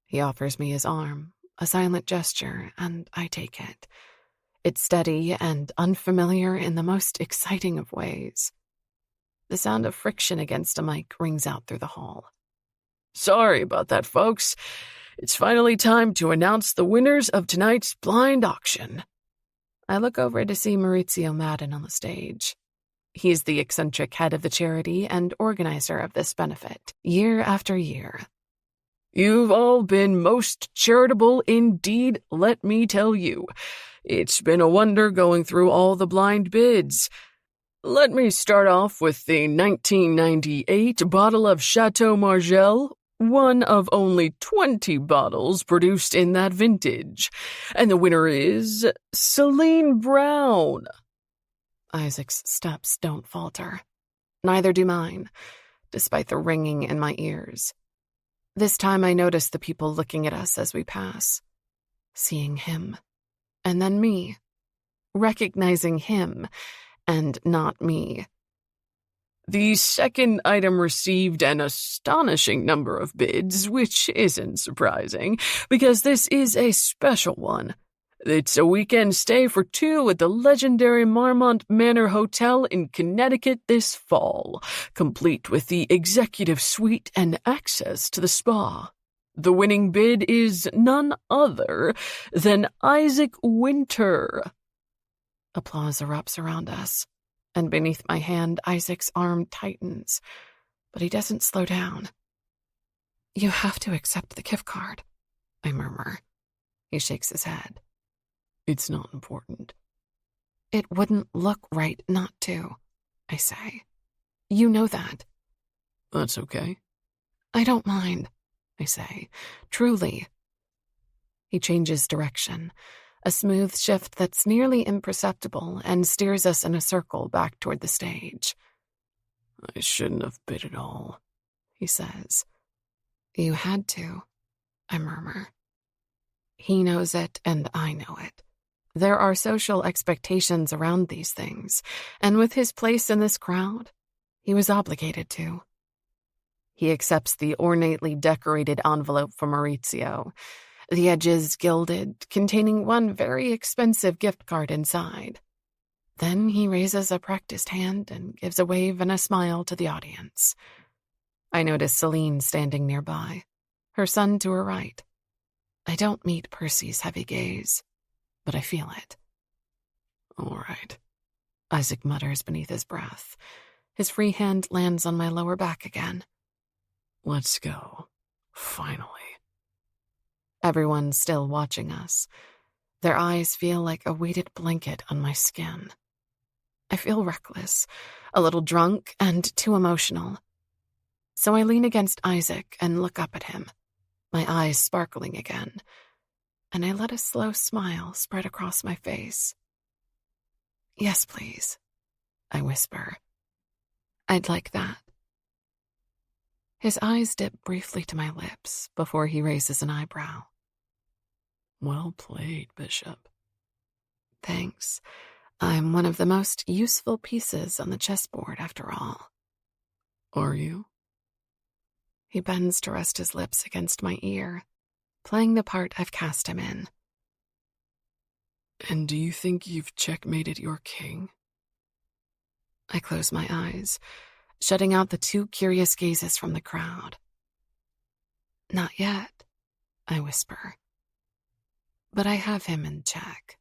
He offers me his arm, a silent gesture, and I take it. It's steady and unfamiliar in the most exciting of ways. The sound of friction against a mic rings out through the hall. Sorry about that, folks. It's finally time to announce the winners of tonight's blind auction. I look over to see Maurizio Madden on the stage. He's the eccentric head of the charity and organizer of this benefit, year after year. You've all been most charitable indeed, let me tell you. It's been a wonder going through all the blind bids. Let me start off with the 1998 bottle of Chateau Margelle, one of only 20 bottles produced in that vintage. And the winner is Celine Brown. Isaac's steps don't falter. Neither do mine, despite the ringing in my ears. This time I notice the people looking at us as we pass, seeing him, and then me, recognizing him, and not me. The second item received an astonishing number of bids, which isn't surprising, because this is a special one. It's a weekend stay for two at the legendary Marmont Manor Hotel in Connecticut this fall, complete with the executive suite and access to the spa. The winning bid is none other than Isaac Winter. Applause erupts around us, and beneath my hand, Isaac's arm tightens, but he doesn't slow down. You have to accept the gift card, I murmur. He shakes his head. It's not important. It wouldn't look right not to, I say. You know that. That's okay. I don't mind, I say, truly. He changes direction, a smooth shift that's nearly imperceptible, and steers us in a circle back toward the stage. I shouldn't have bid at all, he says. You had to, I murmur. He knows it, and I know it. There are social expectations around these things, and with his place in this crowd, he was obligated to. He accepts the ornately decorated envelope from Maurizio, the edges gilded, containing one very expensive gift card inside. Then he raises a practiced hand and gives a wave and a smile to the audience. I notice Celine standing nearby, her son to her right. I don't meet Percy's heavy gaze, but I feel it. All right, Isaac mutters beneath his breath. His free hand lands on my lower back again. Let's go. Finally. Everyone's still watching us. Their eyes feel like a weighted blanket on my skin. I feel reckless, a little drunk, and too emotional. So I lean against Isaac and look up at him, my eyes sparkling again, and I let a slow smile spread across my face. Yes, please, I whisper. I'd like that. His eyes dip briefly to my lips before he raises an eyebrow. Well played, Bishop. Thanks. I'm one of the most useful pieces on the chessboard, after all. Are you? He bends to rest his lips against my ear, playing the part I've cast him in. And do you think you've checkmated your king? I close my eyes, shutting out the two curious gazes from the crowd. Not yet, I whisper. But I have him in check.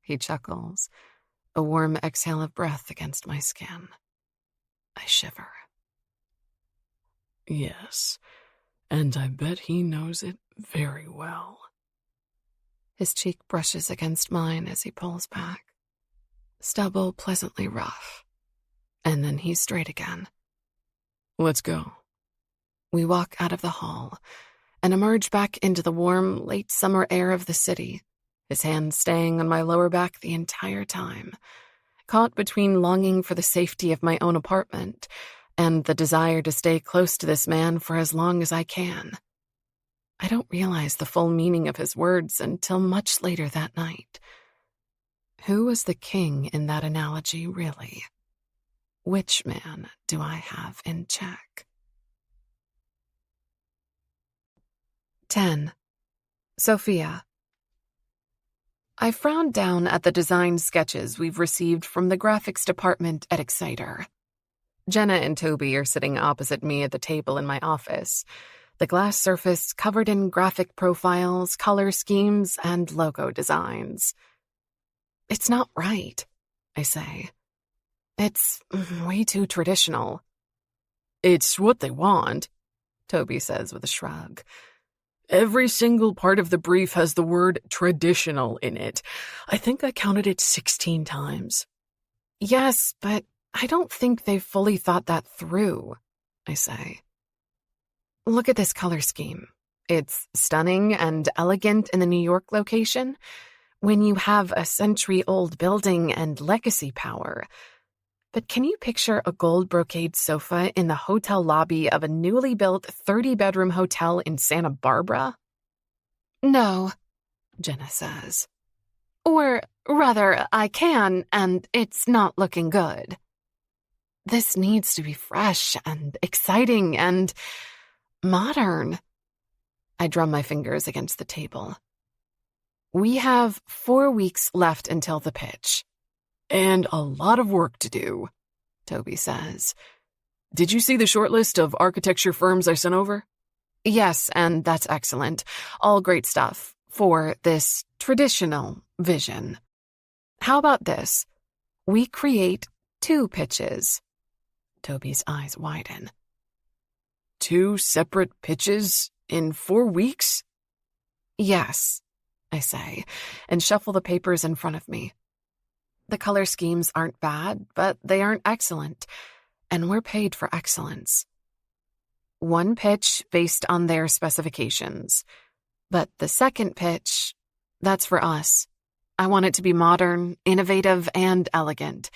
He chuckles, a warm exhale of breath against my skin. I shiver. Yes, and I bet he knows it Very well. His cheek brushes against mine as he pulls back. Stubble pleasantly rough. And then he's straight again. Let's go. We walk out of the hall and emerge back into the warm, late summer air of the city, his hand staying on my lower back the entire time, caught between longing for the safety of my own apartment and the desire to stay close to this man for as long as I can. I don't realize the full meaning of his words until much later that night. Who was the king in that analogy, really? Which man do I have in check? 10. Sophia. I frowned down at the design sketches we've received from the graphics department at Exciter. Jenna and Toby are sitting opposite me at the table in my office, the glass surface covered in graphic profiles, color schemes, and logo designs. It's not right, I say. It's way too traditional. It's what they want, Toby says with a shrug. Every single part of the brief has the word traditional in it. I think I counted it 16 times. Yes, but I don't think they've fully thought that through, I say. Look at this color scheme. It's stunning and elegant in the New York location. When you have a century-old building and legacy power. But can you picture a gold brocade sofa in the hotel lobby of a newly built 30-bedroom hotel in Santa Barbara? No, Jenna says. Or rather, I can, and it's not looking good. This needs to be fresh and exciting and modern. I drum my fingers against the table. We have 4 weeks left until the pitch. And a lot of work to do, Toby says. Did you see the short list of architecture firms I sent over? Yes, and that's excellent. All great stuff for this traditional vision. How about this? We create 2 pitches. Toby's eyes widen. 2 separate pitches in 4 weeks? Yes, I say, and shuffle the papers in front of me. The color schemes aren't bad, but they aren't excellent, and we're paid for excellence. 1 pitch based on their specifications, but the second pitch, that's for us. I want it to be modern, innovative, and elegant.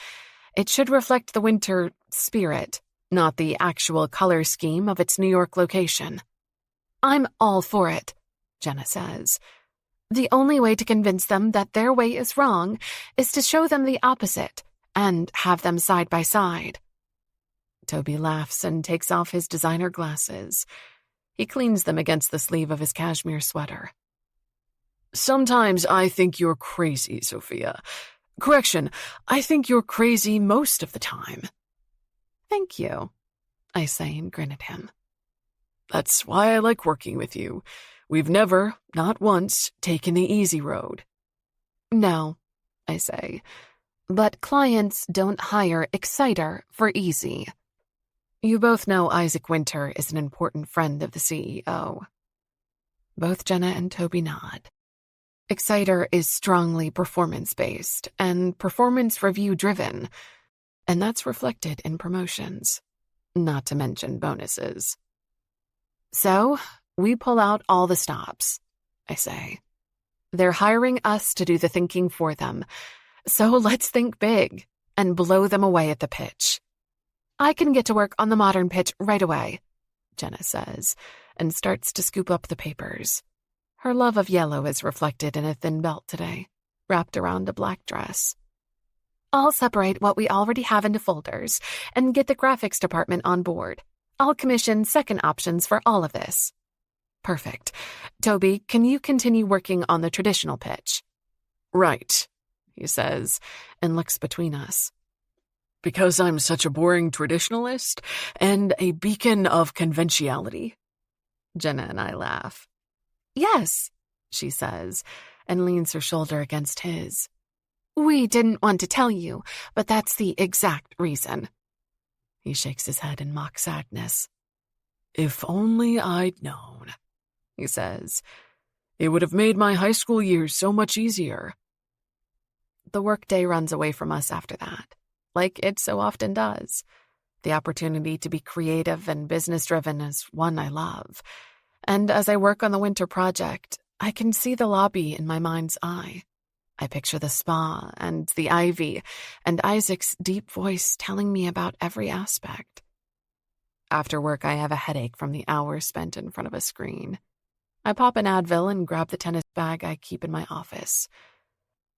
It should reflect the winter spirit, not the actual color scheme of its New York location. I'm all for it, Jenna says. The only way to convince them that their way is wrong is to show them the opposite and have them side by side. Toby laughs and takes off his designer glasses. He cleans them against the sleeve of his cashmere sweater. Sometimes I think you're crazy, Sophia. Correction, I think you're crazy most of the time. Thank you, I say and grin at him. That's why I like working with you. We've never, not once, taken the easy road. No, I say, but clients don't hire Exciter for easy. You both know Isaac Winter is an important friend of the CEO. Both Jenna and Toby nod. Exciter is strongly performance-based and performance review-driven, and that's reflected in promotions, not to mention bonuses. So, we pull out all the stops, I say. They're hiring us to do the thinking for them, so let's think big and blow them away at the pitch. I can get to work on the modern pitch right away, Jenna says, and starts to scoop up the papers. Her love of yellow is reflected in a thin belt today, wrapped around a black dress. I'll separate what we already have into folders and get the graphics department on board. I'll commission second options for all of this. Perfect. Toby, can you continue working on the traditional pitch? Right, he says, and looks between us. Because I'm such a boring traditionalist and a beacon of conventionality? Jenna and I laugh. Yes, she says, and leans her shoulder against his. We didn't want to tell you, but that's the exact reason. He shakes his head in mock sadness. If only I'd known. he says. It would have made my high school years so much easier. The workday runs away from us after that, like it so often does. The opportunity to be creative and business-driven is one I love. And as I work on the winter project, I can see the lobby in my mind's eye. I picture the spa and the ivy and Isaac's deep voice telling me about every aspect. After work, I have a headache from the hours spent in front of a screen. I pop an Advil and grab the tennis bag I keep in my office.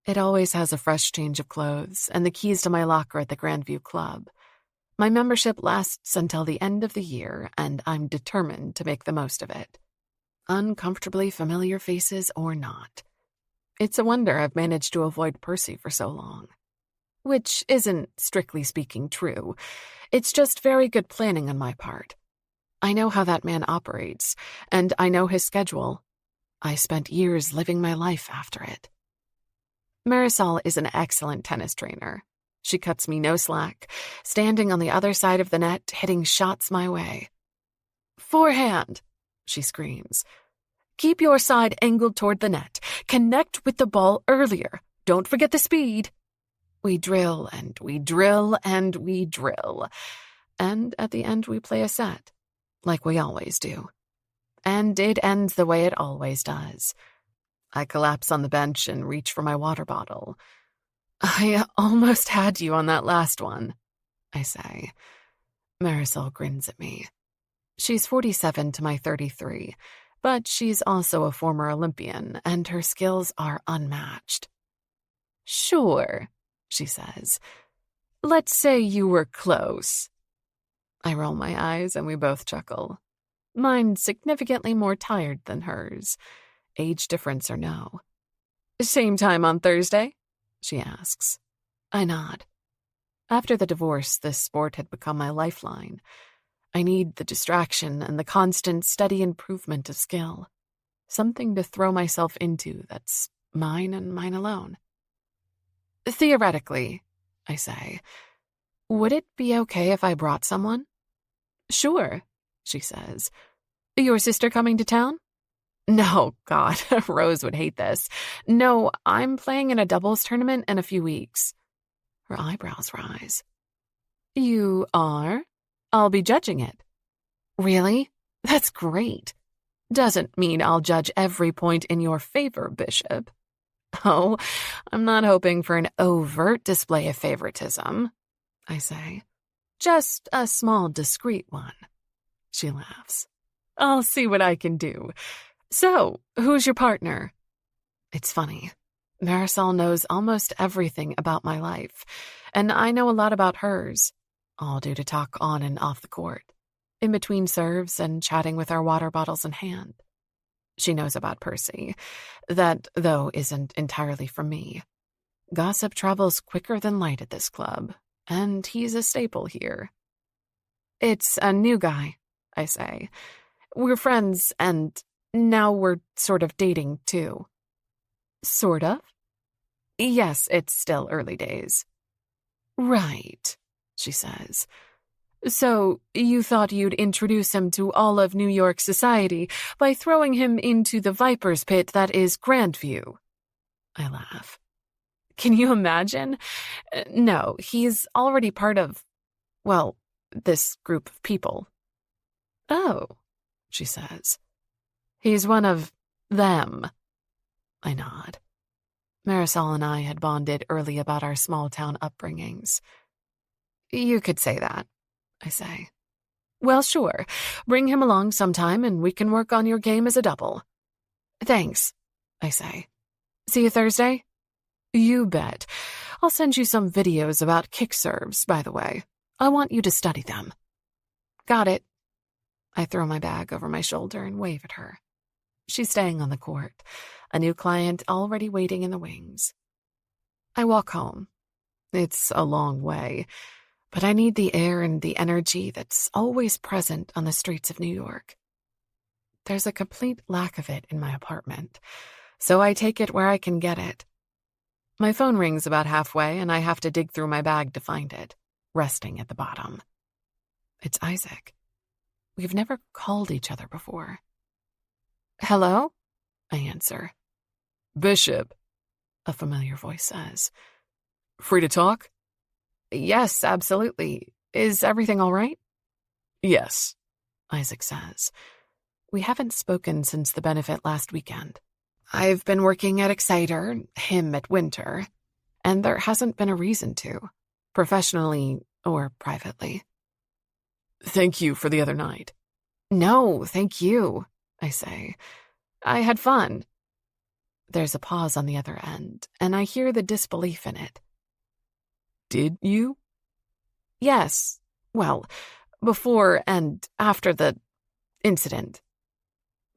It always has a fresh change of clothes and the keys to my locker at the Grandview Club. My membership lasts until the end of the year, and I'm determined to make the most of it. Uncomfortably familiar faces or not. It's a wonder I've managed to avoid Percy for so long. Which isn't, strictly speaking, true. It's just very good planning on my part. I know how that man operates, and I know his schedule. I spent years living my life after it. Marisol is an excellent tennis trainer. She cuts me no slack, standing on the other side of the net, hitting shots my way. Forehand, she screams. Keep your side angled toward the net. Connect with the ball earlier. Don't forget the speed. We drill and we drill and we drill. And at the end we play a set, like we always do. And it ends the way it always does. I collapse on the bench and reach for my water bottle. I almost had you on that last one, I say. Marisol grins at me. She's 47 to my 33, but she's also a former Olympian, and her skills are unmatched. Sure, she says. Let's say you were close. I roll my eyes and we both chuckle. Mine's significantly more tired than hers. Age difference or no. Same time on Thursday? She asks. I nod. After the divorce, this sport had become my lifeline. I need the distraction and the constant, steady improvement of skill. Something to throw myself into that's mine and mine alone. Theoretically, I say, would it be okay if I brought someone? Sure, she says. Your sister coming to town? No, God, Rose would hate this. No, I'm playing in a doubles tournament in a few weeks. Her eyebrows rise. You are? I'll be judging it. Really? That's great. Doesn't mean I'll judge every point in your favor, Bishop. Oh, I'm not hoping for an overt display of favoritism, I say. Just a small, discreet one. She laughs. I'll see what I can do. So, who's your partner? It's funny. Marisol knows almost everything about my life, and I know a lot about hers, all due to talk on and off the court, in between serves and chatting with our water bottles in hand. She knows about Percy. That, though, isn't entirely from me. Gossip travels quicker than light at this club, and he's a staple here. It's a new guy, I say. We're friends, and now we're sort of dating, too. Sort of? Yes, it's still early days. Right, she says. So, you thought you'd introduce him to all of New York society by throwing him into the viper's pit that is Grandview. I laugh. Can you imagine? No, he's already part of, well, this group of people. Oh, she says. He's one of them. I nod. Marisol and I had bonded early about our small-town upbringings. You could say that, I say. Well, sure. Bring him along sometime and we can work on your game as a double. Thanks, I say. See you Thursday? You bet. I'll send you some videos about kick serves, by the way. I want you to study them. Got it. I throw my bag over my shoulder and wave at her. She's staying on the court, a new client already waiting in the wings. I walk home. It's a long way, but I need the air and the energy that's always present on the streets of New York. There's a complete lack of it in my apartment, so I take it where I can get it. My phone rings about halfway, and I have to dig through my bag to find it, resting at the bottom. It's Isaac. We've never called each other before. Hello? I answer. Bishop, A familiar voice says. free to talk? Yes, absolutely. Is everything all right? Yes. Isaac says. We haven't spoken since the benefit last weekend. I've been working at Exciter, him at Winter, and there hasn't been a reason to, professionally or privately. Thank you for the other night. No, thank you, I say. I had fun. There's a pause on the other end, and I hear the disbelief in it. Did you? Yes, well, before and after the incident.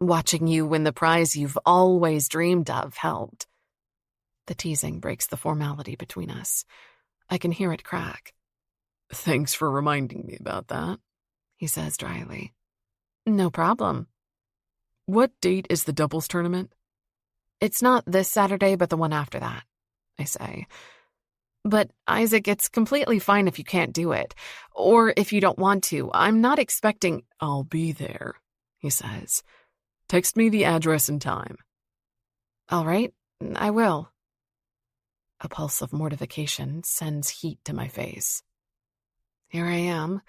Watching you win the prize you've always dreamed of helped. The teasing breaks the formality between us. I can hear it crack. Thanks for reminding me about that, he says dryly. No problem. What date is the doubles tournament? It's not this Saturday, but the one after that, I say. But, Isaac, it's completely fine if you can't do it. Or if you don't want to. I'm not expecting— I'll be there, he says. Text me the address and time. All right, I will. A pulse of mortification sends heat to my face. Here I am,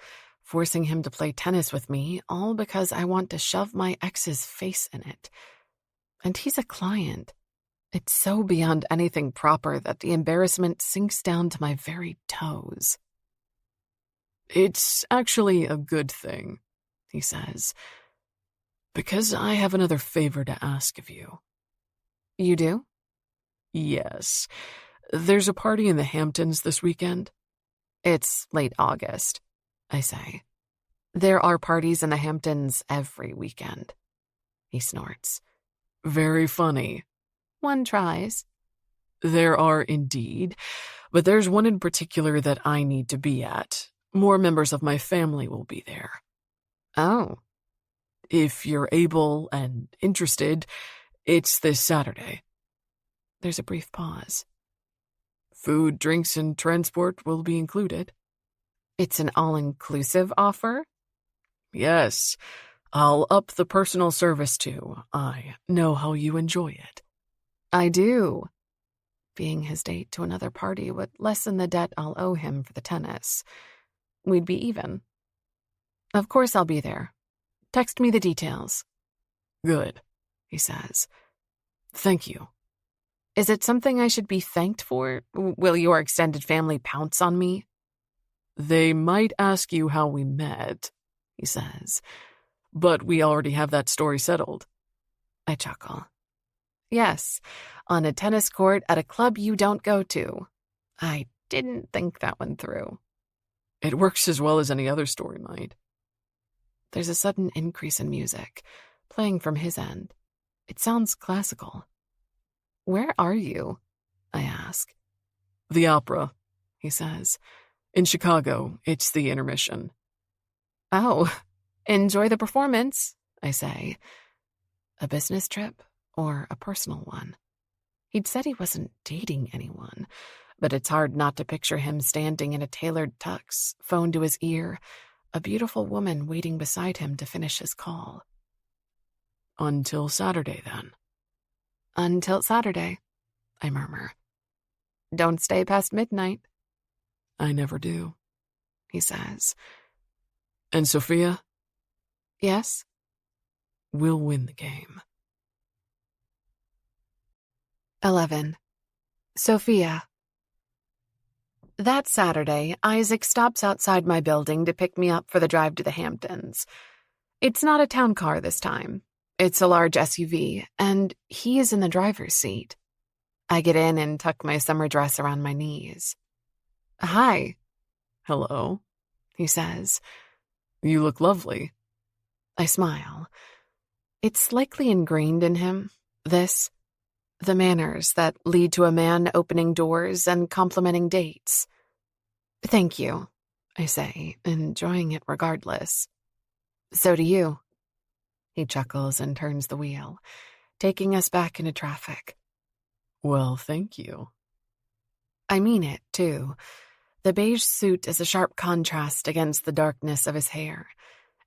forcing him to play tennis with me, all because I want to shove my ex's face in it. And he's a client. It's so beyond anything proper that the embarrassment sinks down to my very toes. It's actually a good thing, he says, because I have another favor to ask of you. You do? Yes. There's a party in the Hamptons this weekend. It's late August, I say. There are parties in the Hamptons every weekend. He snorts. Very funny. One tries. There are indeed, but there's one in particular that I need to be at. More members of my family will be there. Oh. If you're able and interested, it's this Saturday. There's a brief pause. Food, drinks, and transport will be included. It's an all-inclusive offer? Yes. I'll up the personal service too. I know how you enjoy it. I do. Being his date to another party would lessen the debt I'll owe him for the tennis. We'd be even. Of course I'll be there. Text me the details. Good, he says. Thank you. Is it something I should be thanked for? Will your extended family pounce on me? They might ask you how we met, he says, but we already have that story settled. I chuckle. Yes, on a tennis court at a club you don't go to. I didn't think that one through. It works as well as any other story might. There's a sudden increase in music, playing from his end. It sounds classical. Where are you? I ask. The opera, he says. In Chicago, it's the intermission. Oh, enjoy the performance, I say. A business trip or a personal one? He'd said he wasn't dating anyone, but it's hard not to picture him standing in a tailored tux, phone to his ear, a beautiful woman waiting beside him to finish his call. Until Saturday, then. Until Saturday, I murmur. Don't stay past midnight. I never do, he says. And Sophia? Yes? We'll win the game. 11. Sophia. That Saturday, Isaac stops outside my building to pick me up for the drive to the Hamptons. It's not a town car this time. It's a large SUV, and he is in the driver's seat. I get in and tuck my summer dress around my knees. Hi. Hello, he says. You look lovely. I smile. It's likely ingrained in him, the manners that lead to a man opening doors and complimenting dates. Thank you, I say, enjoying it regardless. So do you. He chuckles and turns the wheel, taking us back into traffic. Well, thank you. I mean it, too. The beige suit is a sharp contrast against the darkness of his hair,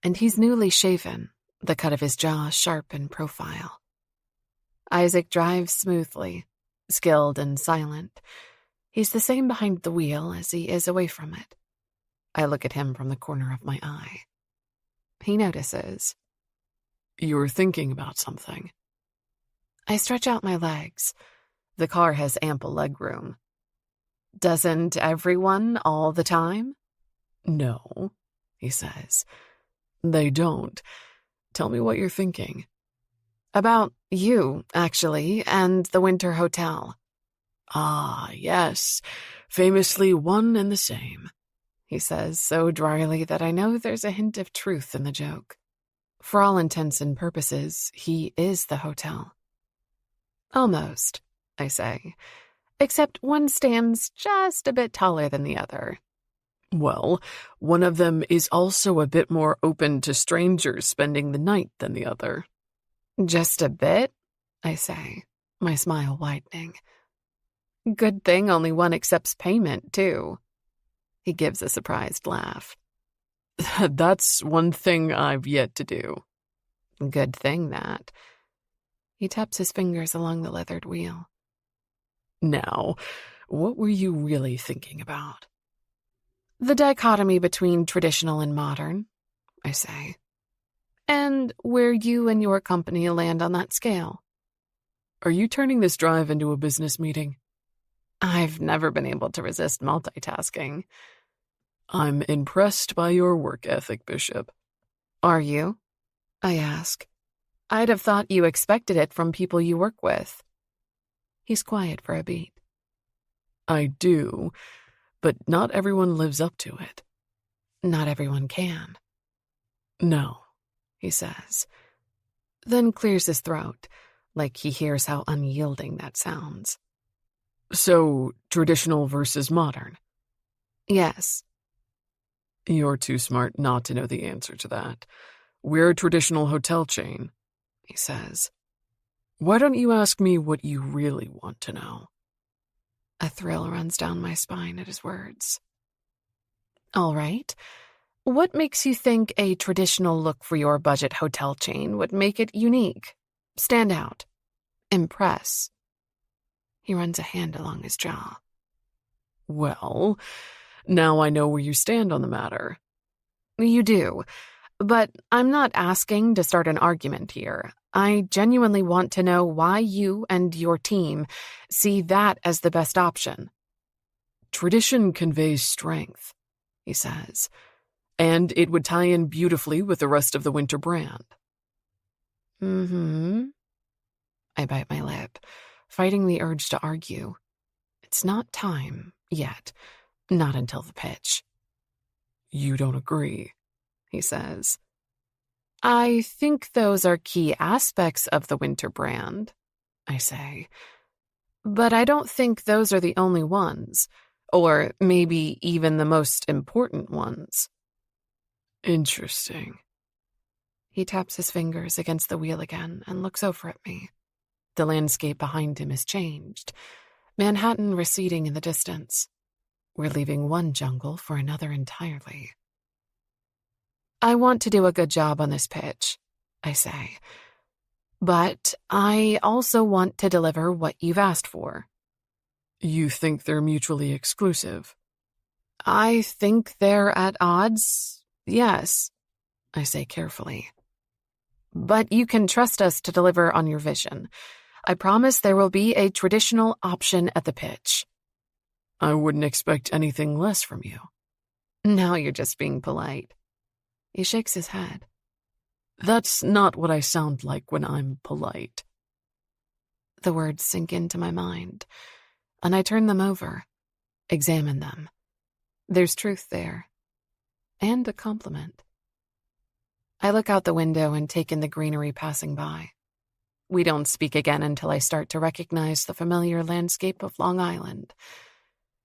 and he's newly shaven, the cut of his jaw sharp in profile. Isaac drives smoothly, skilled and silent. He's the same behind the wheel as he is away from it. I look at him from the corner of my eye. He notices. You're thinking about something. I stretch out my legs. The car has ample legroom. Doesn't everyone all the time? No, he says. They don't. Tell me what you're thinking. About you, actually, and the Winter Hotel. Ah, yes, famously one and the same, he says so dryly that I know there's a hint of truth in the joke. For all intents and purposes, he is the hotel. Almost, I say, except one stands just a bit taller than the other. Well, one of them is also a bit more open to strangers spending the night than the other. Just a bit, I say, my smile widening. Good thing only one accepts payment, too. He gives a surprised laugh. That's one thing I've yet to do. Good thing that. He taps his fingers along the leathered wheel. Now, what were you really thinking about? The dichotomy between traditional and modern, I say. And where you and your company land on that scale. Are you turning this drive into a business meeting? I've never been able to resist multitasking. I'm impressed by your work ethic, Bishop. Are you? I ask. I'd have thought you expected it from people you work with. He's quiet for a beat. I do, but not everyone lives up to it. Not everyone can. No, he says. Then clears his throat, like he hears how unyielding that sounds. So, traditional versus modern? Yes. You're too smart not to know the answer to that. We're a traditional hotel chain, he says. Why don't you ask me what you really want to know? A thrill runs down my spine at his words. All right. What makes you think a traditional look for your budget hotel chain would make it unique, stand out, impress? He runs a hand along his jaw. Well, now I know where you stand on the matter. You do, but I'm not asking to start an argument here. I genuinely want to know why you and your team see that as the best option. Tradition conveys strength, he says, and it would tie in beautifully with the rest of the Winter brand. Mm-hmm. I bite my lip, fighting the urge to argue. It's not time yet, not until the pitch. You don't agree, he says. I think those are key aspects of the Winter brand, I say. But I don't think those are the only ones, or maybe even the most important ones. Interesting. He taps his fingers against the wheel again and looks over at me. The landscape behind him has changed, Manhattan receding in the distance. We're leaving one jungle for another entirely. I want to do a good job on this pitch, I say. But I also want to deliver what you've asked for. You think they're mutually exclusive? I think they're at odds, yes, I say carefully. But you can trust us to deliver on your vision. I promise there will be a traditional option at the pitch. I wouldn't expect anything less from you. Now you're just being polite. He shakes his head. That's not what I sound like when I'm polite. The words sink into my mind, and I turn them over, examine them. There's truth there, and a compliment. I look out the window and take in the greenery passing by. We don't speak again until I start to recognize the familiar landscape of Long Island.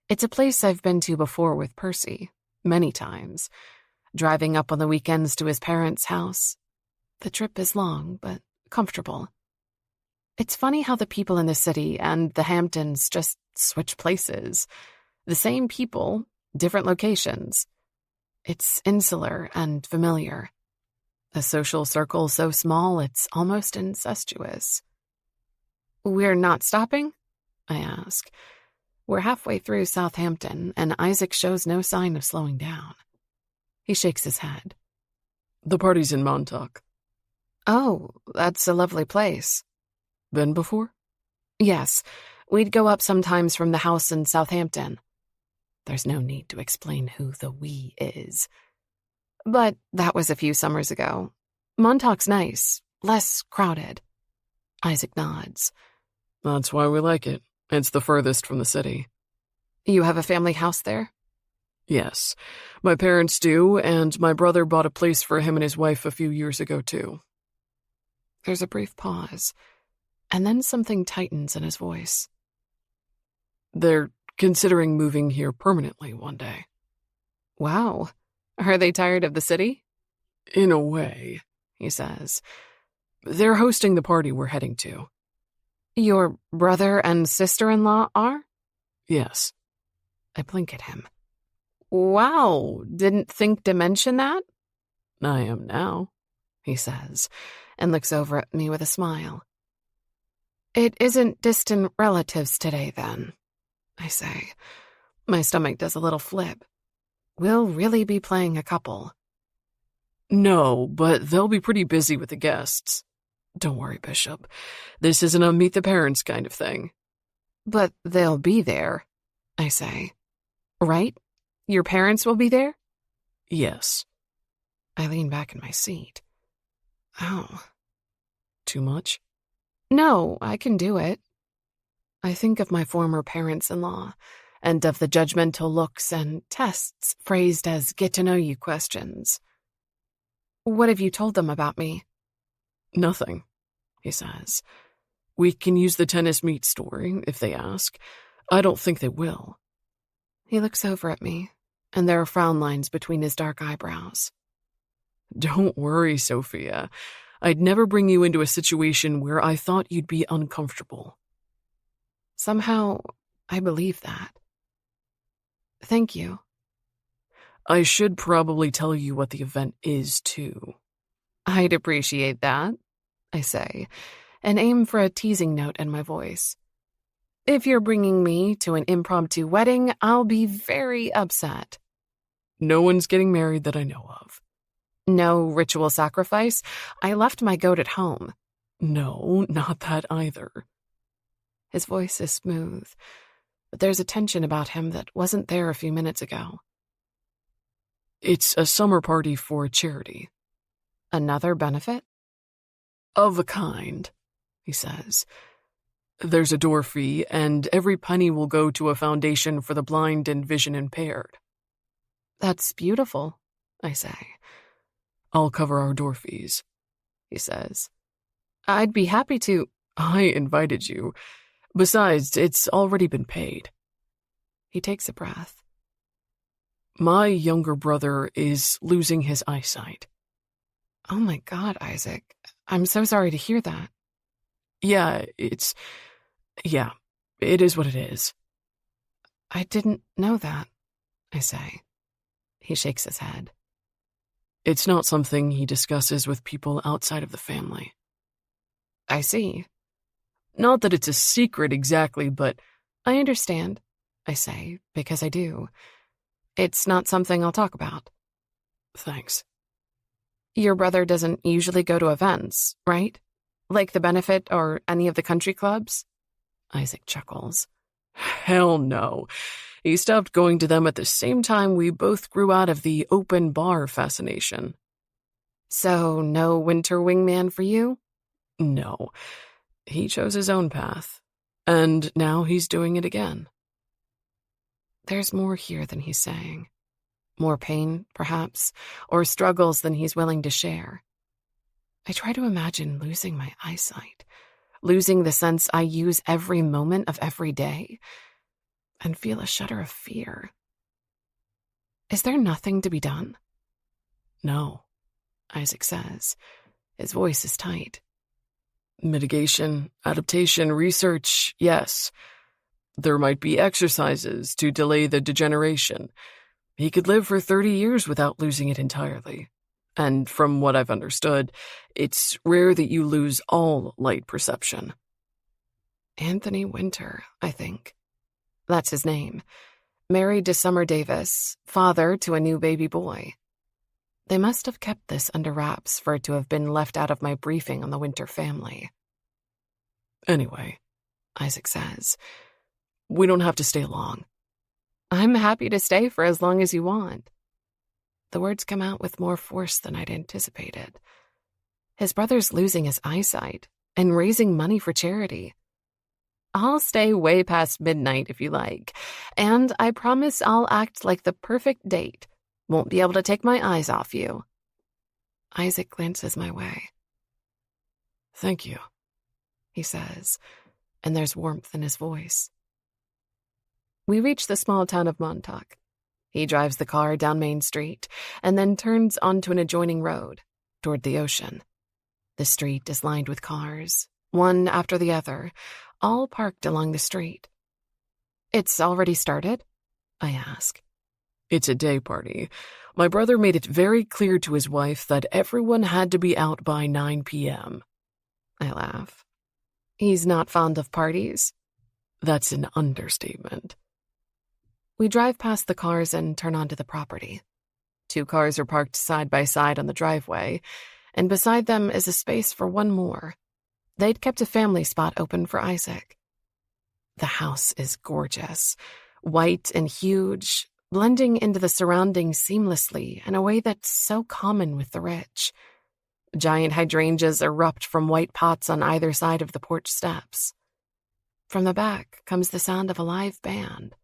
It's a place I've been to before with Percy, many times, driving up on the weekends to his parents' house. The trip is long, but comfortable. It's funny how the people in the city and the Hamptons just switch places. The same people, different locations. It's insular and familiar. A social circle so small it's almost incestuous. We're not stopping? I ask. We're halfway through Southampton, and Isaac shows no sign of slowing down. He shakes his head. The party's in Montauk. Oh, that's a lovely place. Been before? Yes, we'd go up sometimes from the house in Southampton. There's no need to explain who the we is. But that was a few summers ago. Montauk's nice, less crowded. Isaac nods. That's why we like it. It's the furthest from the city. You have a family house there? Yes, my parents do, and my brother bought a place for him and his wife a few years ago, too. There's a brief pause, and then something tightens in his voice. They're considering moving here permanently one day. Wow. Are they tired of the city? In a way, he says. They're hosting the party we're heading to. Your brother and sister-in-law are? Yes. I blink at him. Wow, didn't think to mention that? I am now, he says, and looks over at me with a smile. It isn't distant relatives today, then, I say. My stomach does a little flip. We'll really be playing a couple. No, but they'll be pretty busy with the guests. Don't worry, Bishop. This isn't a meet the parents kind of thing. But they'll be there, I say. Right? Your parents will be there? Yes. I lean back in my seat. Oh. Too much? No, I can do it. I think of my former parents-in-law, and of the judgmental looks and tests phrased as get-to-know-you questions. What have you told them about me? Nothing, he says. We can use the tennis meat story if they ask. I don't think they will. He looks over at me, and there are frown lines between his dark eyebrows. Don't worry, Sophia. I'd never bring you into a situation where I thought you'd be uncomfortable. Somehow, I believe that. Thank you. I should probably tell you what the event is, too. I'd appreciate that, I say, and aim for a teasing note in my voice. If you're bringing me to an impromptu wedding, I'll be very upset. No one's getting married that I know of. No ritual sacrifice? I left my goat at home. No, not that either. His voice is smooth, but there's a tension about him that wasn't there a few minutes ago. It's a summer party for a charity. Another benefit? Of a kind, he says. There's a door fee, and every penny will go to a foundation for the blind and vision impaired. That's beautiful, I say. I'll cover our door fees, he says. I'd be happy to. I invited you. Besides, it's already been paid. He takes a breath. My younger brother is losing his eyesight. Oh my God, Isaac. I'm so sorry to hear that. Yeah, it is what it is. I didn't know that, I say. He shakes his head. It's not something he discusses with people outside of the family. I see. Not that it's a secret exactly, but I understand, I say, because I do. It's not something I'll talk about. Thanks. Your brother doesn't usually go to events, right? Like the benefit or any of the country clubs? Isaac chuckles. Hell no. He stopped going to them at the same time we both grew out of the open bar fascination. So no winter wingman for you? No. He chose his own path. And now he's doing it again. There's more here than he's saying. More pain, perhaps, or struggles than he's willing to share. I try to imagine losing my eyesight, losing the sense I use every moment of every day, and feel a shudder of fear. Is there nothing to be done? No, Isaac says. His voice is tight. Mitigation, adaptation, research, yes. There might be exercises to delay the degeneration. He could live for 30 years without losing it entirely. And from what I've understood, it's rare that you lose all light perception. Anthony Winter, I think. That's his name. Married to Summer Davis, father to a new baby boy. They must have kept this under wraps for it to have been left out of my briefing on the Winter family. Anyway, Isaac says, we don't have to stay long. I'm happy to stay for as long as you want. The words come out with more force than I'd anticipated. His brother's losing his eyesight and raising money for charity. I'll stay way past midnight if you like, and I promise I'll act like the perfect date. Won't be able to take my eyes off you. Isaac glances my way. Thank you, he says, and there's warmth in his voice. We reach the small town of Montauk. He drives the car down Main Street and then turns onto an adjoining road toward the ocean. The street is lined with cars, one after the other, all parked along the street. It's already started? I ask. It's a day party. My brother made it very clear to his wife that everyone had to be out by 9 p.m. I laugh. He's not fond of parties? That's an understatement. We drive past the cars and turn onto the property. 2 cars are parked side by side on the driveway, and beside them is a space for one more. They'd kept a family spot open for Isaac. The house is gorgeous, white and huge, blending into the surroundings seamlessly in a way that's so common with the rich. Giant hydrangeas erupt from white pots on either side of the porch steps. From the back comes the sound of a live band.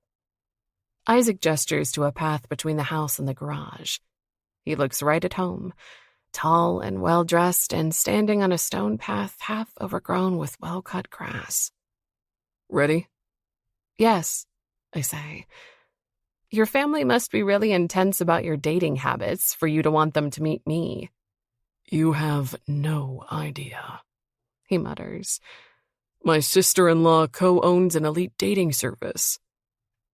Isaac gestures to a path between the house and the garage. He looks right at home, tall and well-dressed and standing on a stone path half overgrown with well-cut grass. Ready? Yes, I say. Your family must be really intense about your dating habits for you to want them to meet me. You have no idea, he mutters. My sister-in-law co-owns an elite dating service.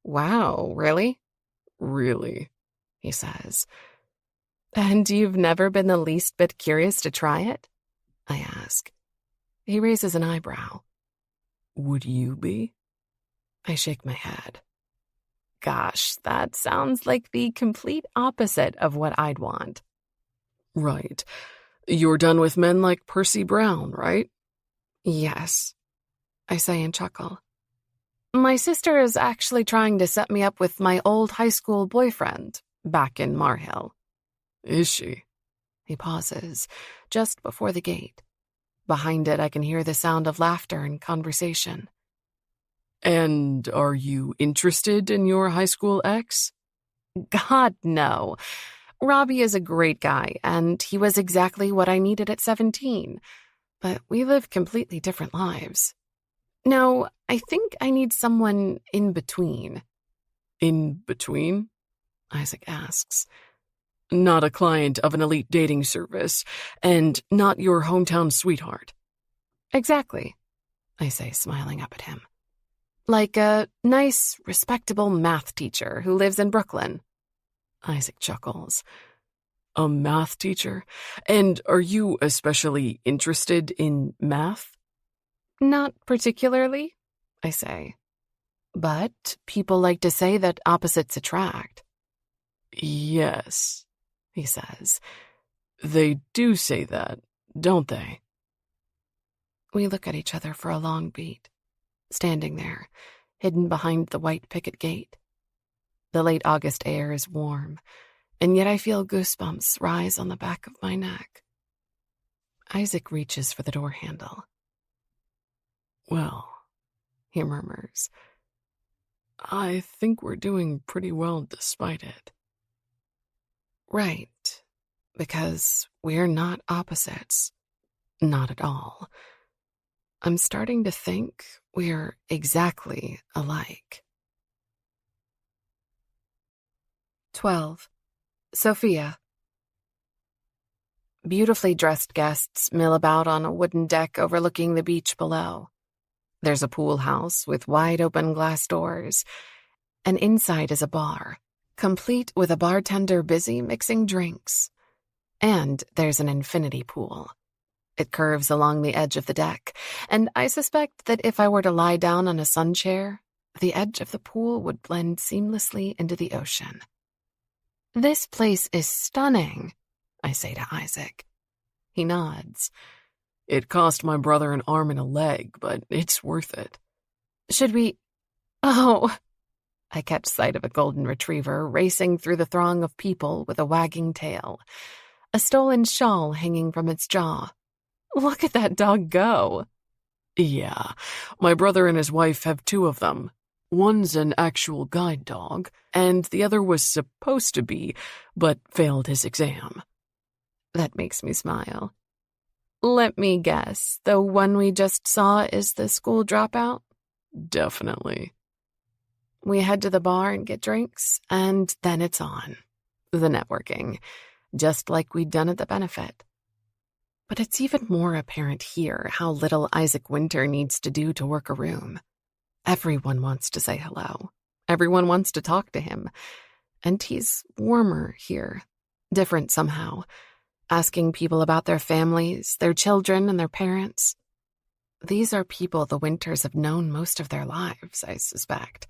Wow, really? Really, he says. And you've never been the least bit curious to try it? I ask. He raises an eyebrow. Would you be? I shake my head. Gosh, that sounds like the complete opposite of what I'd want. Right. You're done with men like Percy Brown, right? Yes, I say and chuckle. My sister is actually trying to set me up with my old high school boyfriend back in Marhill. Is she? He pauses, just before the gate. Behind it, I can hear the sound of laughter and conversation. And are you interested in your high school ex? God, no. Robbie is a great guy, and he was exactly what I needed at 17. But we live completely different lives. No, I think I need someone in between. In between? Isaac asks. Not a client of an elite dating service, and not your hometown sweetheart. Exactly, I say, smiling up at him. Like a nice, respectable math teacher who lives in Brooklyn. Isaac chuckles. A math teacher? And are you especially interested in math? Not particularly, I say. But people like to say that opposites attract. Yes, he says. They do say that, don't they? We look at each other for a long beat, standing there, hidden behind the white picket gate. The late August air is warm, and yet I feel goosebumps rise on the back of my neck. Isaac reaches for the door handle. Well, he murmurs. I think we're doing pretty well despite it. Right, because we're not opposites. Not at all. I'm starting to think we're exactly alike. 12. Sophia. Beautifully dressed guests mill about on a wooden deck overlooking the beach below. There's a pool house with wide-open glass doors, and inside is a bar, complete with a bartender busy mixing drinks. And there's an infinity pool. It curves along the edge of the deck, and I suspect that if I were to lie down on a sun chair, the edge of the pool would blend seamlessly into the ocean. "This place is stunning," I say to Isaac. He nods. It cost my brother an arm and a leg, but it's worth it. "Should we—" "Oh!" I catch sight of a golden retriever racing through the throng of people with a wagging tail, a stolen shawl hanging from its jaw. "Look at that dog go!" Yeah, my brother and his wife have 2 of them. One's an actual guide dog, and the other was supposed to be, but failed his exam. That makes me smile. "Let me guess, the one we just saw is the school dropout?" Definitely. We head to the bar and get drinks, and then it's on. The networking, just like we'd done at the benefit. But it's even more apparent here how little Isaac Winter needs to do to work a room. Everyone wants to say hello. Everyone wants to talk to him. And he's warmer here, different somehow, asking people about their families, their children, and their parents. These are people the Winters have known most of their lives, I suspect.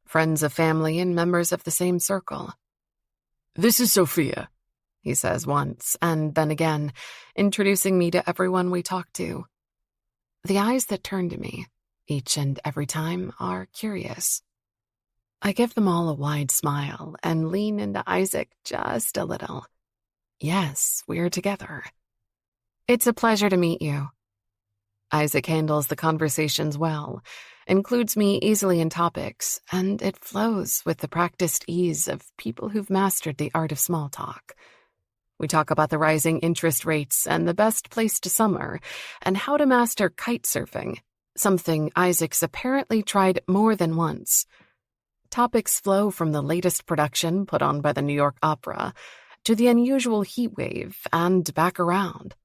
Friends of family and members of the same circle. "This is Sophia," he says once, and then again, introducing me to everyone we talk to. The eyes that turn to me, each and every time, are curious. I give them all a wide smile and lean into Isaac just a little. Yes, we're together. "It's a pleasure to meet you." Isaac handles the conversations well, includes me easily in topics, and it flows with the practiced ease of people who've mastered the art of small talk. We talk about the rising interest rates and the best place to summer, and how to master kite surfing, something Isaac's apparently tried more than once. Topics flow from the latest production put on by the New York Opera to the unusual heat wave and back around,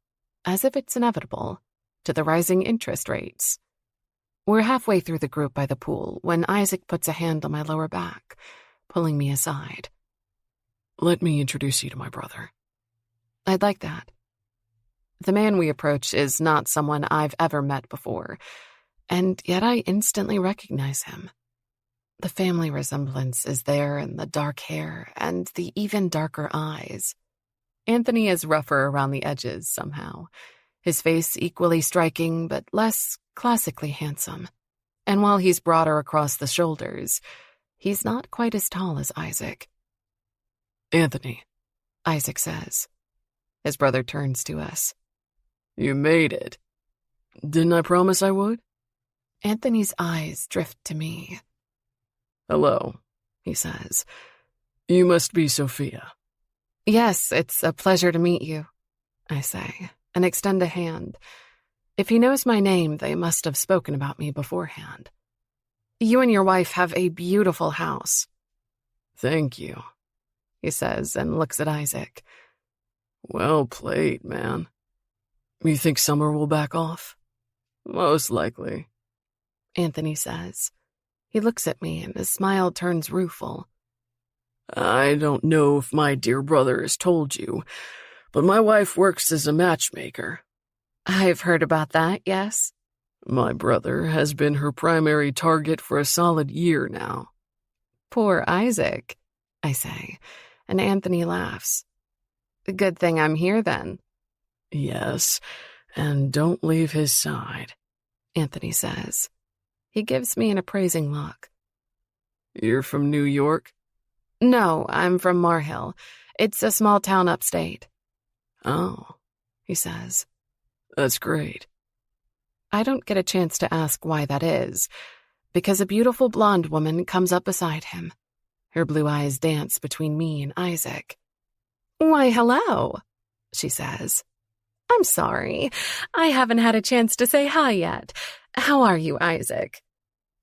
as if it's inevitable, to the rising interest rates. We're halfway through the group by the pool when Isaac puts a hand on my lower back, pulling me aside. "Let me introduce you to my brother." I'd like that. The man we approach is not someone I've ever met before, and yet I instantly recognize him. The family resemblance is there in the dark hair and the even darker eyes. Anthony is rougher around the edges somehow, his face equally striking but less classically handsome. And while he's broader across the shoulders, he's not quite as tall as Isaac. "Anthony," Isaac says. His brother turns to us. "You made it. Didn't I promise I would?" Anthony's eyes drift to me. "Hello," he says. "You must be Sophia." "Yes, it's a pleasure to meet you," I say, and extend a hand. If he knows my name, they must have spoken about me beforehand. "You and your wife have a beautiful house." "Thank you," he says, and looks at Isaac. "Well played, man. You think summer will back off?" "Most likely," Anthony says. He looks at me, and his smile turns rueful. "I don't know if my dear brother has told you, but my wife works as a matchmaker." "I've heard about that, yes." "My brother has been her primary target for a solid year now." "Poor Isaac," I say, and Anthony laughs. "Good thing I'm here, then." "Yes, and don't leave his side," Anthony says. He gives me an appraising look. "You're from New York?" "No, I'm from Marhill. It's a small town upstate." "Oh," he says. "That's great." I don't get a chance to ask why that is, because a beautiful blonde woman comes up beside him. Her blue eyes dance between me and Isaac. "Why, hello," she says. "I'm sorry. I haven't had a chance to say hi yet. How are you, Isaac?"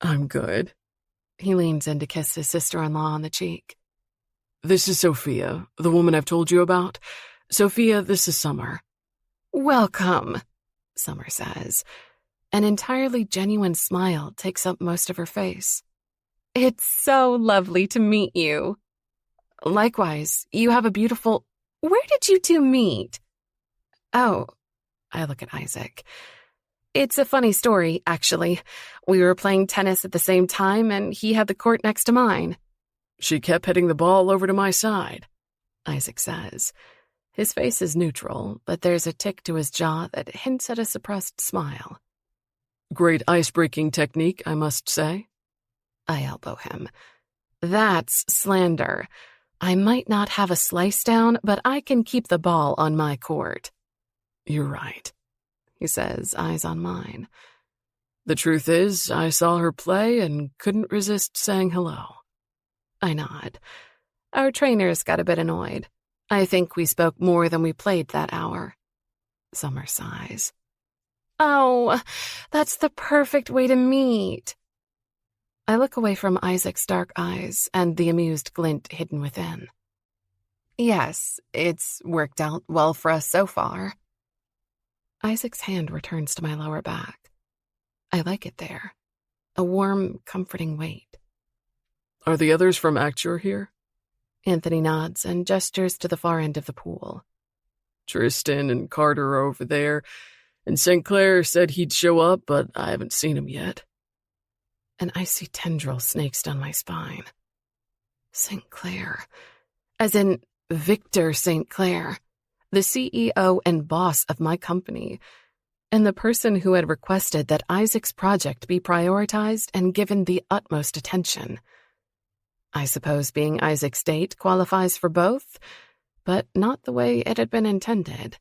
"I'm good." He leans in to kiss his sister-in-law on the cheek. "This is Sophia, the woman I've told you about. Sophia, this is Summer." "Welcome," Summer says. An entirely genuine smile takes up most of her face. "It's so lovely to meet you." "Likewise, you have a beautiful—" Where did you two meet? Oh, I look at Isaac. It's a funny story, actually. We were playing tennis at the same time, and he had the court next to mine. She kept hitting the ball over to my side, Isaac says. His face is neutral, but there's a tick to his jaw that hints at a suppressed smile. Great ice-breaking technique, I must say. I elbow him. That's slander. I might not have a slice down, but I can keep the ball on my court. You're right, he says, eyes on mine. The truth is, I saw her play and couldn't resist saying hello. I nod. Our trainers got a bit annoyed. I think we spoke more than we played that hour. Summer sighs. Oh, that's the perfect way to meet. I look away from Isaac's dark eyes and the amused glint hidden within. Yes, it's worked out well for us so far. Isaac's hand returns to my lower back. I like it there. A warm, comforting weight. Are the others from Acture here? Anthony nods and gestures to the far end of the pool. Tristan and Carter are over there, and St. Clair said he'd show up, but I haven't seen him yet. An icy tendril snakes down my spine. St. Clair. As in Victor St. Clair, the CEO and boss of my company, and the person who had requested that Isaac's project be prioritized and given the utmost attention. I suppose being Isaac's date qualifies for both, but not the way it had been intended.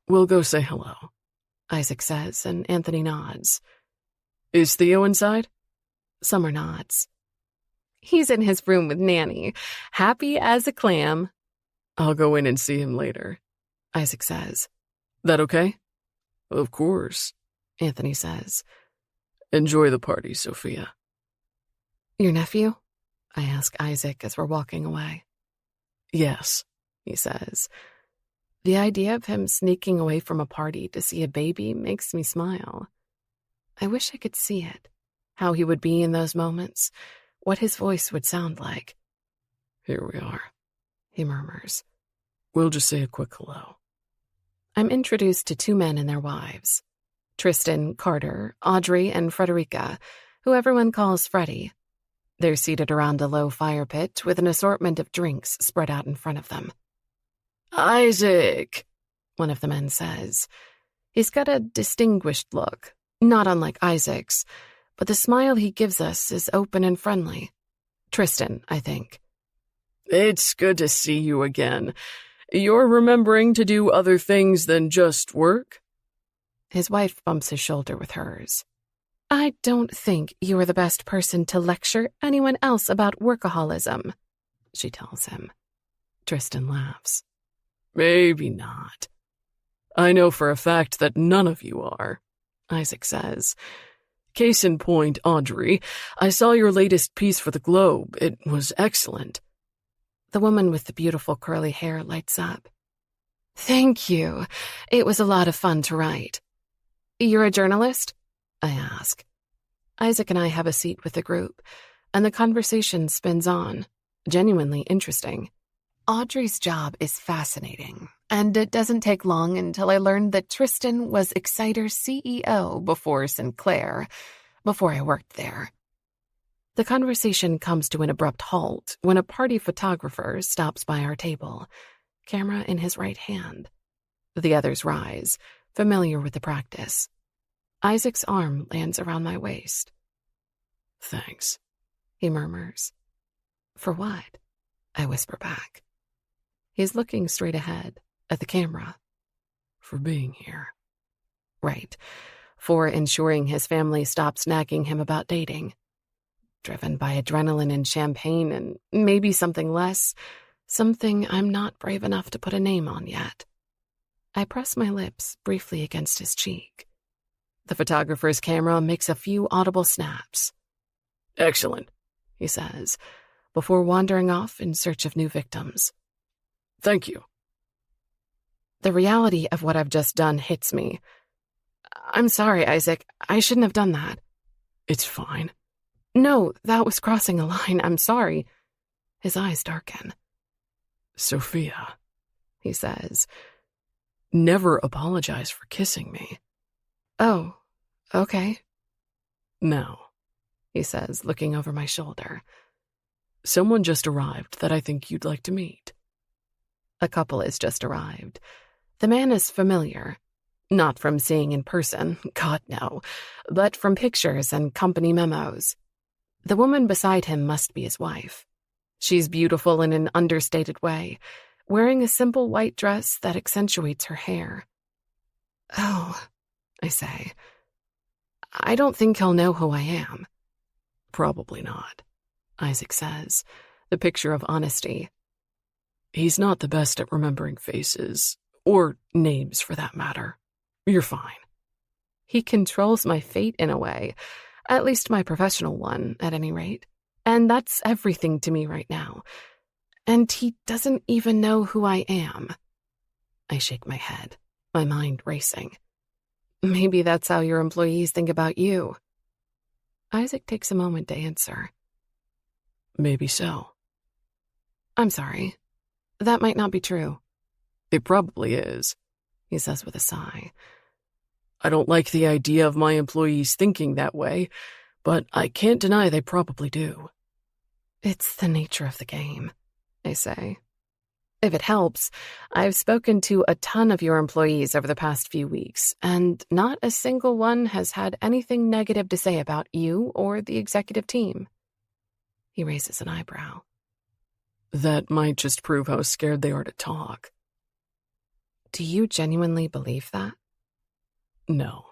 We'll go say hello, Isaac says, and Anthony nods. Is Theo inside? Summer nods. He's in his room with Nanny, happy as a clam. I'll go in and see him later, Isaac says. That okay? Of course, Anthony says. Enjoy the party, Sophia. Your nephew? I ask Isaac as we're walking away. Yes, he says. The idea of him sneaking away from a party to see a baby makes me smile. I wish I could see it, how he would be in those moments, what his voice would sound like. Here we are, he murmurs. We'll just say a quick hello. I'm introduced to two men and their wives, Tristan, Carter, Audrey, and Frederica, who everyone calls Freddie. They're seated around a low fire pit with an assortment of drinks spread out in front of them. Isaac, one of the men says. He's got a distinguished look, not unlike Isaac's, but the smile he gives us is open and friendly. Tristan, I think. It's good to see you again. You're remembering to do other things than just work? His wife bumps his shoulder with hers. I don't think you are the best person to lecture anyone else about workaholism, she tells him. Tristan laughs. Maybe not. I know for a fact that none of you are, Isaac says. Case in point, Audrey, I saw your latest piece for the Globe. It was excellent. The woman with the beautiful curly hair lights up. Thank you. It was a lot of fun to write. You're a journalist? I ask. Isaac and I have a seat with the group, and the conversation spins on, genuinely interesting. Audrey's job is fascinating, and it doesn't take long until I learned that Tristan was Exciter's CEO before Sinclair, before I worked there. The conversation comes to an abrupt halt when a party photographer stops by our table, camera in his right hand. The others rise, familiar with the practice. Isaac's arm lands around my waist. Thanks, he murmurs. For what? I whisper back. He's looking straight ahead, at the camera. For being here. Right. For ensuring his family stops nagging him about dating. Driven by adrenaline and champagne and maybe something less, something I'm not brave enough to put a name on yet. I press my lips briefly against his cheek. The photographer's camera makes a few audible snaps. Excellent, he says, before wandering off in search of new victims. Thank you. The reality of what I've just done hits me. I'm sorry, Isaac. I shouldn't have done that. It's fine. No, that was crossing a line. I'm sorry. His eyes darken. Sophia, he says. Never apologize for kissing me. Oh, okay, Now, he says, looking over my shoulder. someone just arrived that I think you'd like to meet. A couple has just arrived. The man is familiar. Not from seeing in person, God no, but from pictures and company memos. The woman beside him must be his wife. She's beautiful in an understated way, wearing a simple white dress that accentuates her hair. Oh, I say. I don't think he'll know who I am. Probably not, Isaac says, the picture of honesty. He's not the best at remembering faces, or names for that matter. You're fine. He controls my fate in a way, at least my professional one, at any rate. And that's everything to me right now. And he doesn't even know who I am. I shake my head, my mind racing. Maybe that's how your employees think about you. Isaac takes a moment to answer. Maybe so. I'm sorry. That might not be true. It probably is, he says with a sigh. I don't like the idea of my employees thinking that way, but I can't deny they probably do. It's the nature of the game, I say. If it helps, I've spoken to a ton of your employees over the past few weeks, and not a single one has had anything negative to say about you or the executive team. He raises an eyebrow. That might just prove how scared they are to talk. Do you genuinely believe that? No,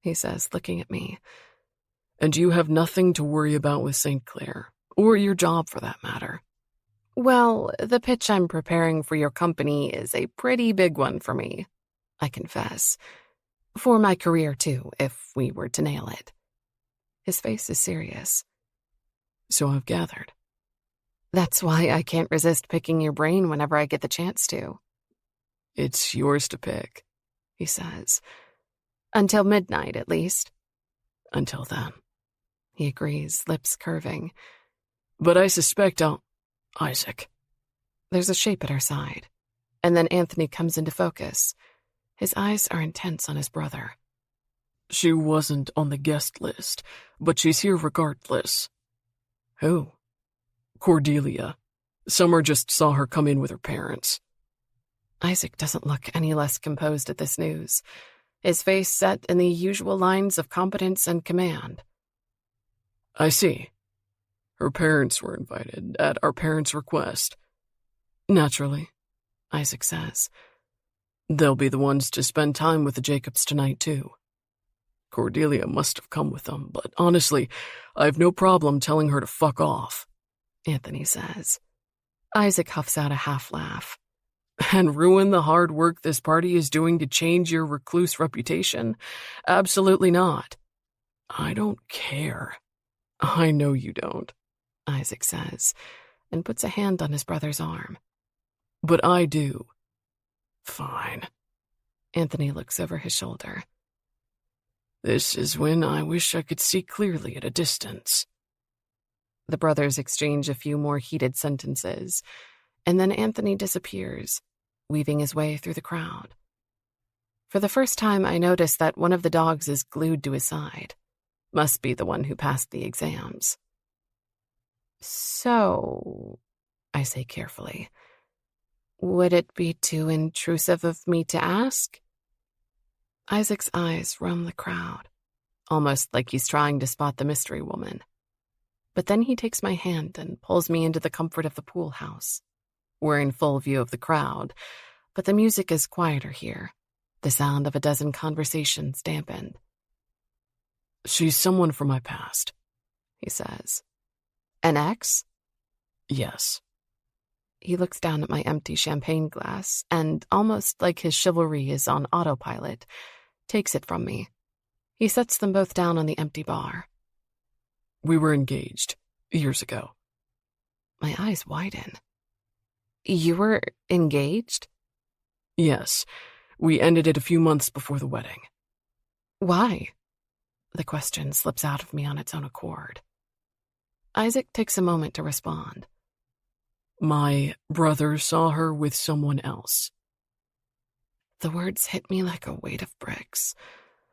he says, looking at me. And you have nothing to worry about with St. Clair, or your job for that matter. Well, the pitch I'm preparing for your company is a pretty big one for me, I confess. For my career, too, if we were to nail it. His face is serious. So I've gathered. That's why I can't resist picking your brain whenever I get the chance to. It's yours to pick, he says. Until midnight, at least. Until then. He agrees, lips curving. But I suspect Isaac. There's a shape at our side, and then Anthony comes into focus. His eyes are intense on his brother. She wasn't on the guest list, but she's here regardless. Who? Cordelia. Summer just saw her come in with her parents. Isaac doesn't look any less composed at this news, his face set in the usual lines of competence and command. I see. Her parents were invited, at our parents' request. Naturally, Isaac says. They'll be the ones to spend time with the Jacobs tonight, too. Cordelia must have come with them, but honestly, I've no problem telling her to fuck off, Anthony says. Isaac huffs out a half laugh. And ruin the hard work this party is doing to change your recluse reputation? Absolutely not. I don't care. I know you don't, Isaac says, and puts a hand on his brother's arm. But I do. Fine. Anthony looks over his shoulder. This is when I wish I could see clearly at a distance. The brothers exchange a few more heated sentences, and then Anthony disappears, weaving his way through the crowd. For the first time, I notice that one of the dogs is glued to his side. Must be the one who passed the exams. So, I say carefully, would it be too intrusive of me to ask? Isaac's eyes roam the crowd, almost like he's trying to spot the mystery woman. But then he takes my hand and pulls me into the comfort of the pool house. We're in full view of the crowd, but the music is quieter here, the sound of a dozen conversations dampened. She's someone from my past, he says. An ex? Yes. He looks down at my empty champagne glass and, almost like his chivalry is on autopilot, takes it from me. He sets them both down on the empty bar. We were engaged, years ago. My eyes widen. You were engaged? Yes. We ended it a few months before the wedding. Why? The question slips out of me on its own accord. Isaac takes a moment to respond. My brother saw her with someone else. The words hit me like a weight of bricks,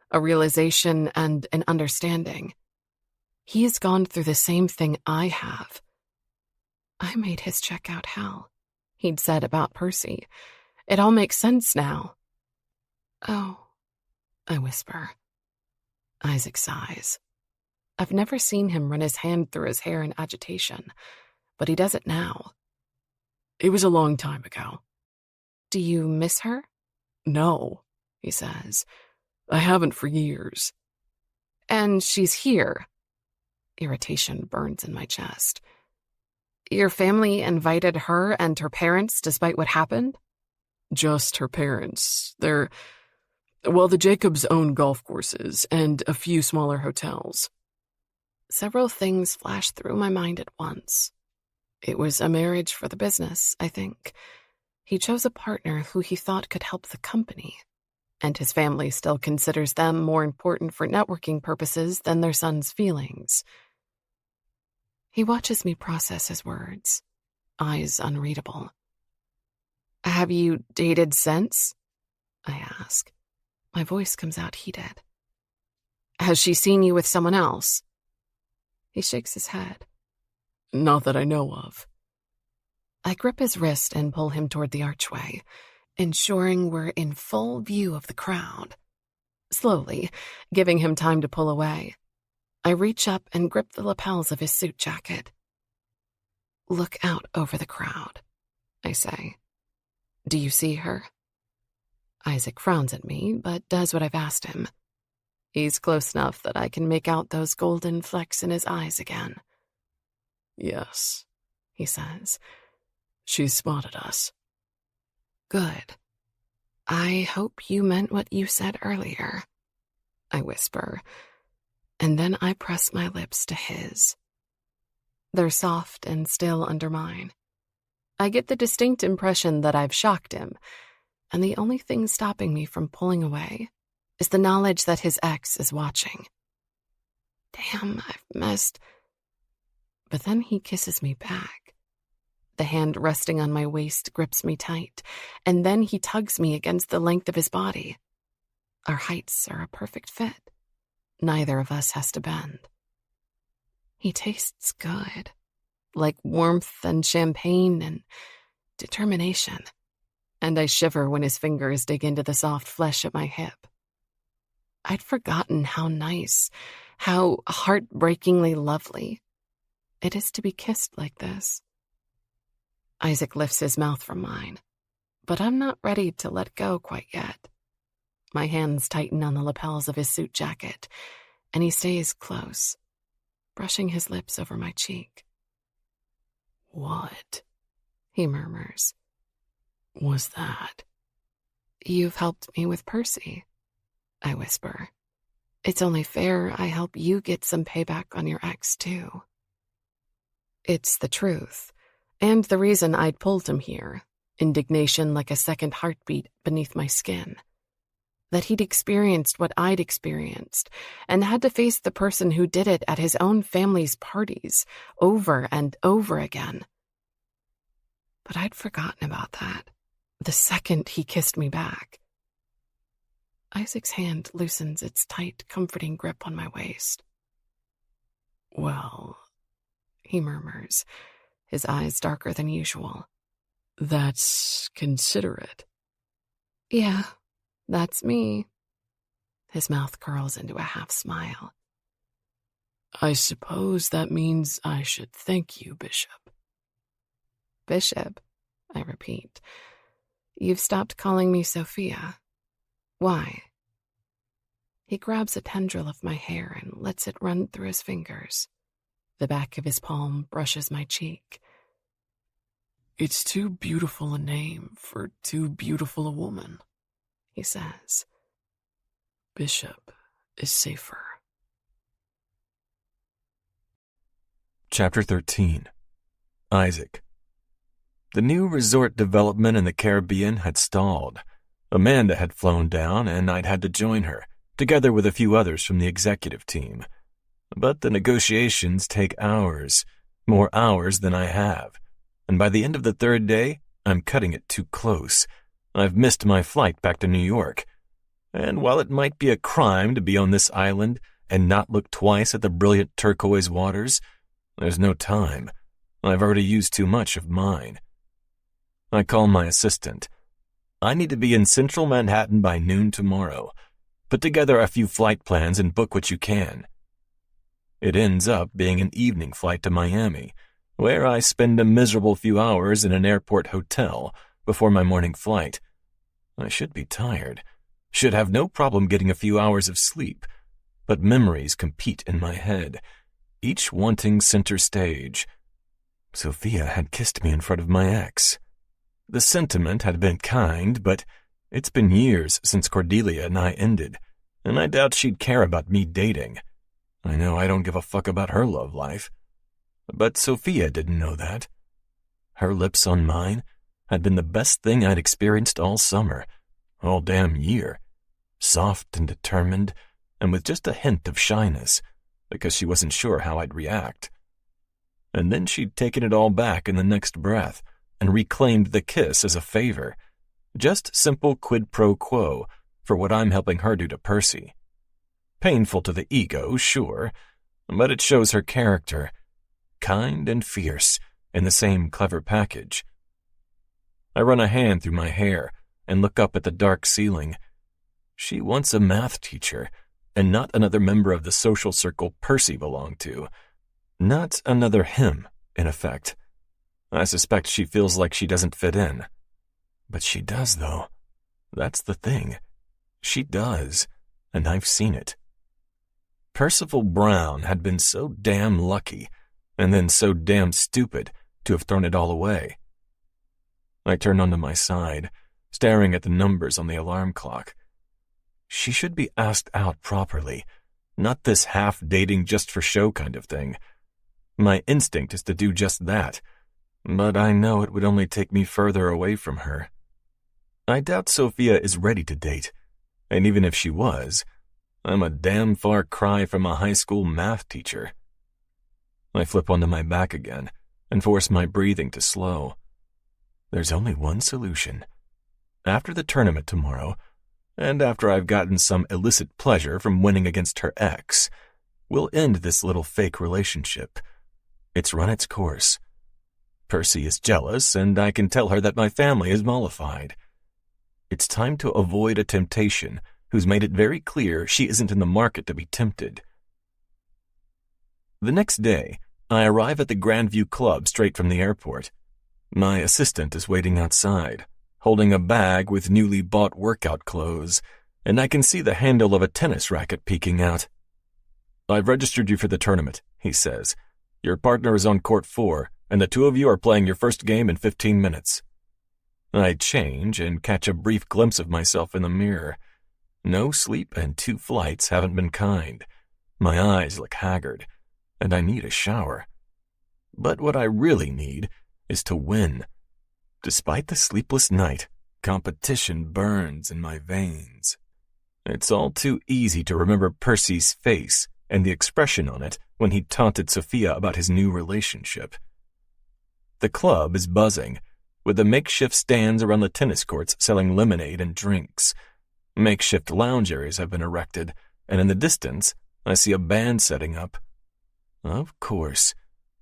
a realization and an understanding. He has gone through the same thing I have. I made his check out hell, he'd said about Percy. It all makes sense now. Oh, I whisper. Isaac sighs. I've never seen him run his hand through his hair in agitation, but he does it now. It was a long time ago. Do you miss her? No, he says. I haven't for years. And she's here. Irritation burns in my chest. Your family invited her and her parents despite what happened? Just her parents. The Jacobs own golf courses and a few smaller hotels. Several things flashed through my mind at once. It was a marriage for the business, I think. He chose a partner who he thought could help the company, and his family still considers them more important for networking purposes than their son's feelings. He watches me process his words, eyes unreadable. Have you dated since? I ask. My voice comes out heated. Has she seen you with someone else? He shakes his head. Not that I know of. I grip his wrist and pull him toward the archway, ensuring we're in full view of the crowd. Slowly, giving him time to pull away, I reach up and grip the lapels of his suit jacket. Look out over the crowd, I say. Do you see her? Isaac frowns at me, but does what I've asked him. He's close enough that I can make out those golden flecks in his eyes again. Yes, he says. She spotted us. Good. I hope you meant what you said earlier, I whisper, and then I press my lips to his. They're soft and still under mine. I get the distinct impression that I've shocked him, and the only thing stopping me from pulling away is the knowledge that his ex is watching. Damn, I've messed. But then he kisses me back. The hand resting on my waist grips me tight, and then he tugs me against the length of his body. Our heights are a perfect fit. Neither of us has to bend. He tastes good, like warmth and champagne and determination, and I shiver when his fingers dig into the soft flesh at my hip. I'd forgotten how nice, how heartbreakingly lovely it is to be kissed like this. Isaac lifts his mouth from mine, but I'm not ready to let go quite yet. My hands tighten on the lapels of his suit jacket, and he stays close, brushing his lips over my cheek. What? He murmurs. Was that? You've helped me with Percy, I whisper. It's only fair I help you get some payback on your ex, too. It's the truth, and the reason I'd pulled him here, indignation like a second heartbeat beneath my skin. That he'd experienced what I'd experienced, and had to face the person who did it at his own family's parties, over and over again. But I'd forgotten about that, the second he kissed me back. Isaac's hand loosens its tight, comforting grip on my waist. Well, he murmurs, his eyes darker than usual. That's considerate. Yeah, that's me. His mouth curls into a half smile. I suppose that means I should thank you, Bishop. Bishop, I repeat. You've stopped calling me Sophia. Why? He grabs a tendril of my hair and lets it run through his fingers. The back of his palm brushes my cheek. It's too beautiful a name for too beautiful a woman, he says. Bishop is safer. Chapter 13. Isaac. The new resort development in the Caribbean had stalled. Amanda had flown down, and I'd had to join her, together with a few others from the executive team. But the negotiations take hours, more hours than I have. and by the end of the third day, I'm cutting it too close. I've missed my flight back to New York. And while it might be a crime to be on this island and not look twice at the brilliant turquoise waters, there's no time. I've already used too much of mine. I call my assistant. I need to be in central Manhattan by noon tomorrow. Put together a few flight plans and book what you can. It ends up being an evening flight to Miami, where I spend a miserable few hours in an airport hotel before my morning flight. I should be tired, should have no problem getting a few hours of sleep, but memories compete in my head, each wanting center stage. Sophia had kissed me in front of my ex. The sentiment had been kind, but it's been years since Cordelia and I ended, and I doubt she'd care about me dating. I know I don't give a fuck about her love life. But Sophia didn't know that. Her lips on mine had been the best thing I'd experienced all summer, all damn year. Soft and determined, and with just a hint of shyness, because she wasn't sure how I'd react. And then she'd taken it all back in the next breath, and reclaimed the kiss as a favor. Just simple quid pro quo for what I'm helping her do to Percy. Painful to the ego, sure, but it shows her character. Kind and fierce in the same clever package. I run a hand through my hair and look up at the dark ceiling. She wants a math teacher, and not another member of the social circle Percy belonged to. Not another him, in effect. I suspect she feels like she doesn't fit in. But she does, though. That's the thing. She does, and I've seen it. Percival Brown had been so damn lucky, and then so damn stupid to have thrown it all away. I turn onto my side, staring at the numbers on the alarm clock. She should be asked out properly, not this half-dating just-for-show kind of thing. My instinct is to do just that, but I know it would only take me further away from her. I doubt Sophia is ready to date, and even if she was, I'm a damn far cry from a high school math teacher. I flip onto my back again and force my breathing to slow. There's only one solution. After the tournament tomorrow, and after I've gotten some illicit pleasure from winning against her ex, we'll end this little fake relationship. It's run its course. Percy is jealous, and I can tell her that my family is mollified. It's time to avoid a temptation who's made it very clear she isn't in the market to be tempted. The next day, I arrive at the Grandview Club straight from the airport. My assistant is waiting outside, holding a bag with newly bought workout clothes, and I can see the handle of a tennis racket peeking out. "I've registered you for the tournament," he says. "Your partner is on court 4, and the two of you are playing your first game in 15 minutes. I change and catch a brief glimpse of myself in the mirror. No sleep and 2 flights haven't been kind. My eyes look haggard, and I need a shower. But what I really need is to win. Despite the sleepless night, competition burns in my veins. It's all too easy to remember Percy's face and the expression on it when he taunted Sophia about his new relationship. The club is buzzing, with the makeshift stands around the tennis courts selling lemonade and drinks. Makeshift lounge areas have been erected, and in the distance, I see a band setting up. Of course,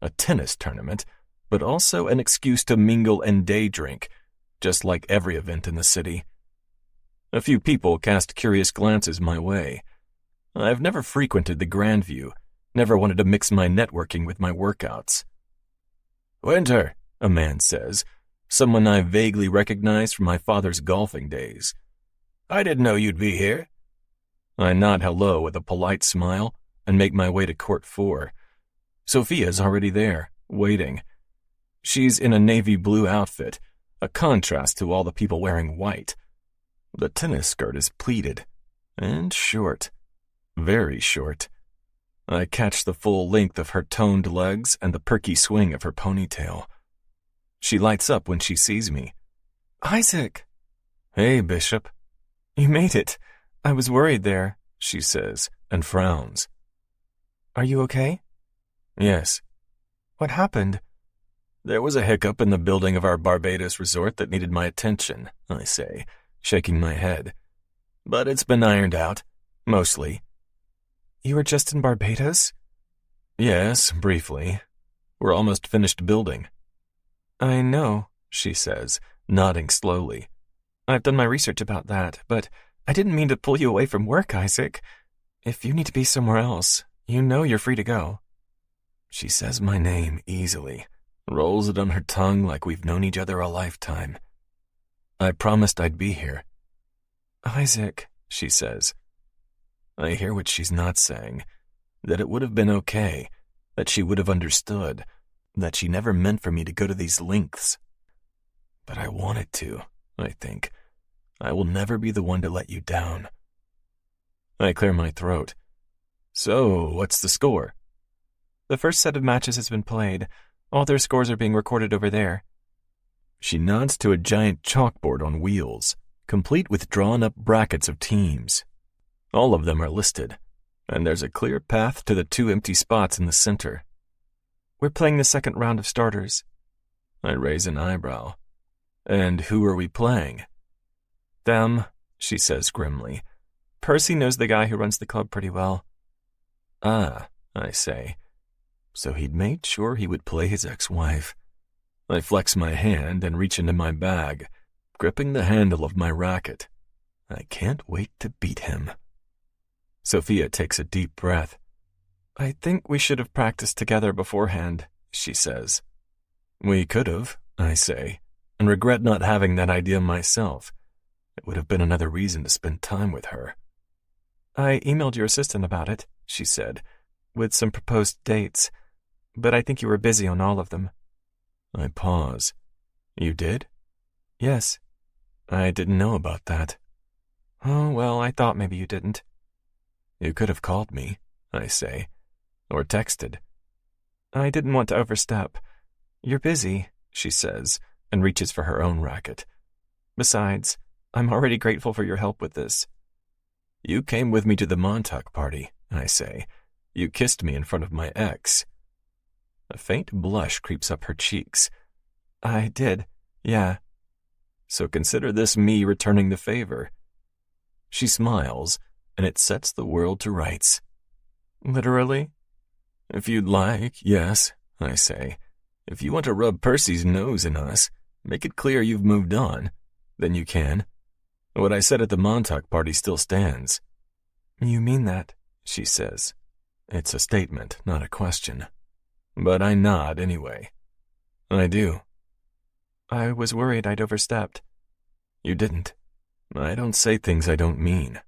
a tennis tournament, but also an excuse to mingle and day drink, just like every event in the city. A few people cast curious glances my way. I've never frequented the Grandview, never wanted to mix my networking with my workouts. "Winter," a man says, someone I vaguely recognize from my father's golfing days. "I didn't know you'd be here." I nod hello with a polite smile and make my way to court 4. Sophia's already there, waiting. She's in a navy blue outfit, a contrast to all the people wearing white. The tennis skirt is pleated and short, very short. I catch the full length of her toned legs and the perky swing of her ponytail. She lights up when she sees me. "Isaac!" "Hey, Bishop." "You made it. I was worried there," she says, and frowns. "Are you okay?" "Yes." "What happened?" There was a hiccup in the building of our Barbados resort that needed my attention, I say, shaking my head. But it's been ironed out, mostly. You were just in Barbados? Yes, briefly. We're almost finished building. I know, she says, nodding slowly. I've done my research about that, but I didn't mean to pull you away from work, Isaac. If you need to be somewhere else, you know you're free to go. She says my name easily, rolls it on her tongue like we've known each other a lifetime. I promised I'd be here. Isaac, she says. I hear what she's not saying, that it would have been okay, that she would have understood, that she never meant for me to go to these lengths. But I wanted to, I think. I will never be the one to let you down. I clear my throat. So, what's the score? The first set of matches has been played. All their scores are being recorded over there. She nods to a giant chalkboard on wheels, complete with drawn-up brackets of teams. All of them are listed, and there's a clear path to the 2 empty spots in the center. We're playing the second round of starters. I raise an eyebrow. And who are we playing? Them, she says grimly. Percy knows the guy who runs the club pretty well. Ah, I say. So he'd made sure he would play his ex-wife. I flex my hand and reach into my bag, gripping the handle of my racket. I can't wait to beat him. Sophia takes a deep breath. I think we should have practiced together beforehand, she says. We could have, I say, and regret not having that idea myself. It would have been another reason to spend time with her. I emailed your assistant about it, she said, with some proposed dates, but I think you were busy on all of them. I pause. You did? Yes. I didn't know about that. Oh, well, I thought maybe you didn't. You could have called me, I say, or texted. I didn't want to overstep. You're busy, she says, and reaches for her own racket. Besides, I'm already grateful for your help with this. You came with me to the Montauk party, I say. You kissed me in front of my ex. A faint blush creeps up her cheeks. I did, yeah. So consider this me returning the favor. She smiles, and it sets the world to rights. Literally? If you'd like, yes, I say. If you want to rub Percy's nose in us, make it clear you've moved on, then you can. What I said at the Montauk party still stands. You mean that, she says. It's a statement, not a question. But I nod anyway. I do. I was worried I'd overstepped. You didn't. I don't say things I don't mean.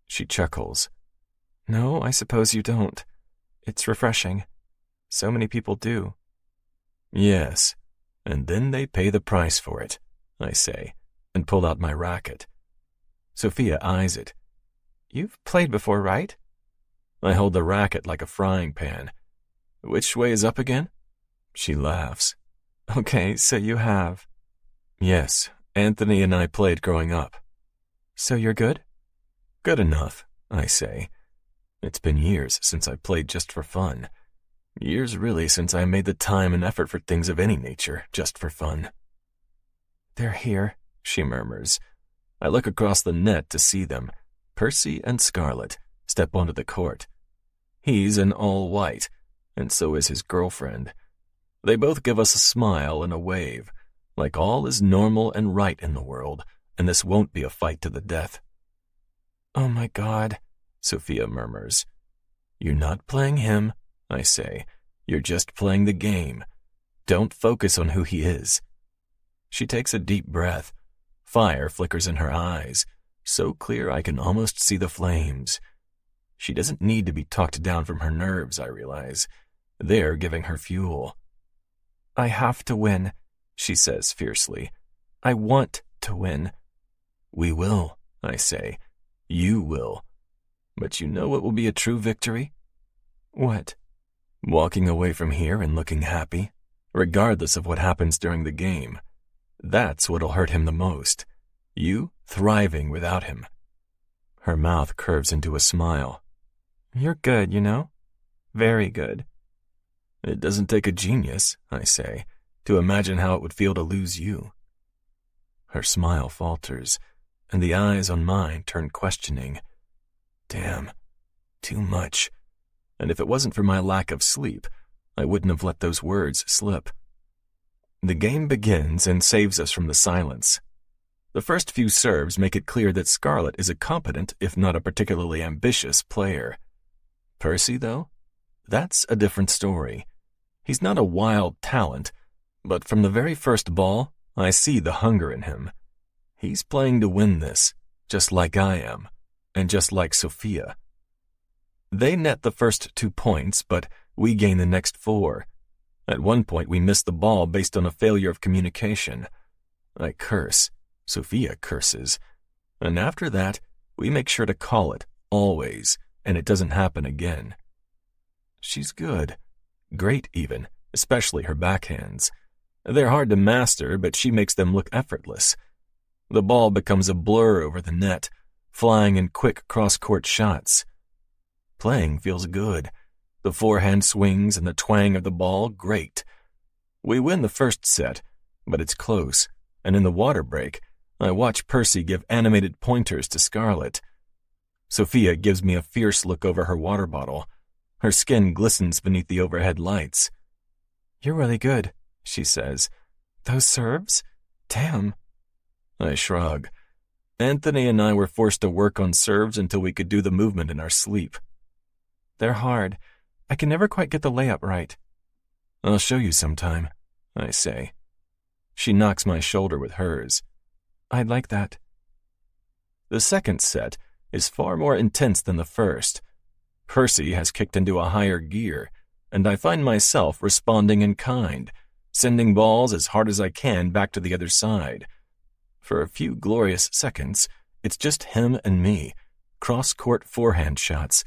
She chuckles. No, I suppose you don't. It's refreshing. So many people do. Yes, and then they pay the price for it, I say, and pull out my racket. Sophia eyes it. You've played before, right? I hold the racket like a frying pan. Which way is up again? She laughs. Okay, so you have. Yes, Anthony and I played growing up. So you're good? Good enough, I say. It's been years since I played just for fun. Years really since I made the time and effort for things of any nature, just for fun. They're here, she murmurs. I look across the net to see them, Percy and Scarlett, step onto the court. He's in all white, and so is his girlfriend. They both give us a smile and a wave, like all is normal and right in the world, and this won't be a fight to the death. Oh my God, Sophia murmurs. You're not playing him, I say. You're just playing the game. Don't focus on who he is. She takes a deep breath. Fire flickers in her eyes, so clear I can almost see the flames. She doesn't need to be talked down from her nerves, I realize. They're giving her fuel. I have to win, she says fiercely. I want to win. We will, I say. You will. But you know what will be a true victory? What? Walking away from here and looking happy, regardless of what happens during the game. That's what'll hurt him the most. You thriving without him. Her mouth curves into a smile. You're good, you know? Very good. It doesn't take a genius, I say. to imagine how it would feel to lose you. Her smile falters, and the eyes on mine turn questioning. Damn, too much. And if it wasn't for my lack of sleep, I wouldn't have let those words slip. The game begins and saves us from the silence. The first few serves make it clear that Scarlett is a competent, if not a particularly ambitious, player. Percy, though? That's a different story. He's not a wild talent, but from the very first ball, I see the hunger in him. He's playing to win this, just like I am, and just like Sophia. They net the first 2 points, but we gain the next 4. At one point, we miss the ball based on a failure of communication. I curse. Sophia curses. And after that, we make sure to call it, always, and it doesn't happen again. She's good. Great, even, especially her backhands. They're hard to master, but she makes them look effortless. The ball becomes a blur over the net, flying in quick cross-court shots. Playing feels good. The forehand swings and the twang of the ball, great. We win the first set, but it's close, and in the water break, I watch Percy give animated pointers to Scarlett. Sophia gives me a fierce look over her water bottle. Her skin glistens beneath the overhead lights. "You're really good," she says. "Those serves? Damn." I shrug. Anthony and I were forced to work on serves until we could do the movement in our sleep. "They're hard. I can never quite get the layup right." "I'll show you sometime," I say. She knocks my shoulder with hers. "I'd like that." The second set is far more intense than the first. Percy has kicked into a higher gear, and I find myself responding in kind, sending balls as hard as I can back to the other side. For a few glorious seconds, it's just him and me, cross-court forehand shots,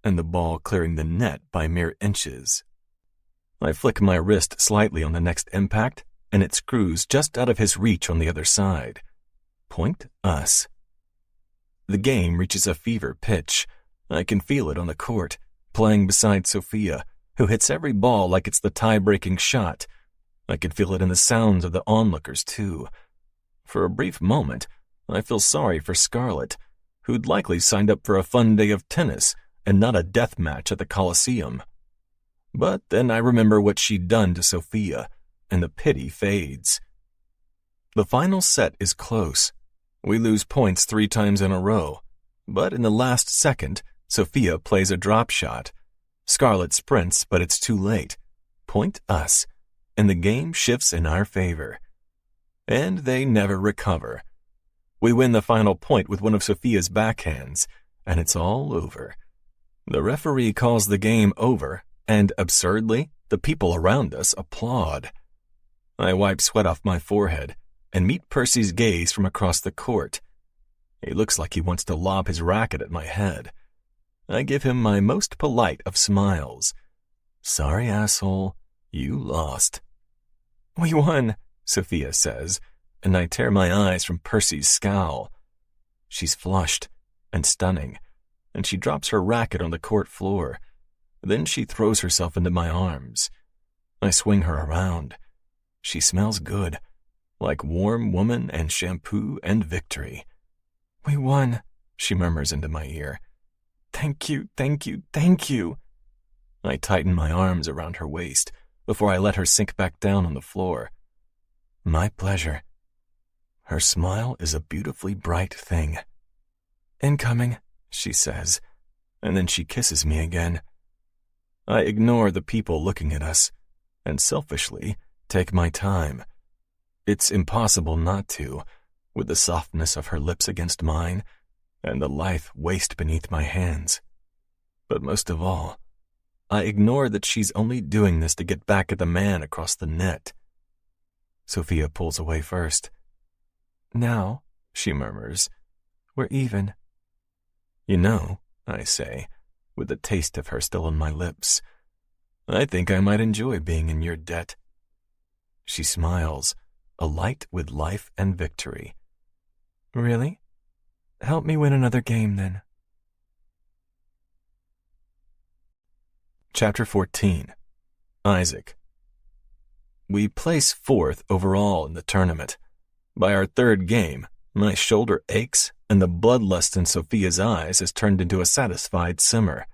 and the ball clearing the net by mere inches. I flick my wrist slightly on the next impact, and it screws just out of his reach on the other side. Point us. The game reaches a fever pitch. I can feel it on the court, playing beside Sophia, who hits every ball like it's the tie-breaking shot. I can feel it in the sounds of the onlookers, too. For a brief moment, I feel sorry for Scarlett, who'd likely signed up for a fun day of tennis and not a death match at the Coliseum. But then I remember what she'd done to Sophia, and the pity fades. The final set is close. We lose points 3 times in a row, but in the last second, Sophia plays a drop shot. Scarlett sprints, but it's too late. Point us, and the game shifts in our favor. And they never recover. We win the final point with one of Sophia's backhands, and it's all over. The referee calls the game over, and absurdly, the people around us applaud. I wipe sweat off my forehead and meet Percy's gaze from across the court. He looks like he wants to lob his racket at my head. I give him my most polite of smiles. "Sorry, asshole, you lost." "We won," Sophia says, and I tear my eyes from Percy's scowl. She's flushed and stunning, and she drops her racket on the court floor. Then she throws herself into my arms. I swing her around. She smells good, like warm woman and shampoo and victory. "We won," she murmurs into my ear. "Thank you, thank you, thank you." I tighten my arms around her waist before I let her sink back down on the floor. "My pleasure." Her smile is a beautifully bright thing. "Incoming," she says, and then she kisses me again. I ignore the people looking at us, and selfishly take my time. It's impossible not to, with the softness of her lips against mine, and the lithe waist beneath my hands. But most of all, I ignore that she's only doing this to get back at the man across the net. Sophia pulls away first. "Now," she murmurs, "we're even." "You know," I say, with the taste of her still on my lips, "I think I might enjoy being in your debt." She smiles, alight with life and victory. "Really? Help me win another game, then." Chapter 14. Isaac. We place 4th overall in the tournament. By our 3rd game, my shoulder aches and the bloodlust in Sophia's eyes has turned into a satisfied simmer.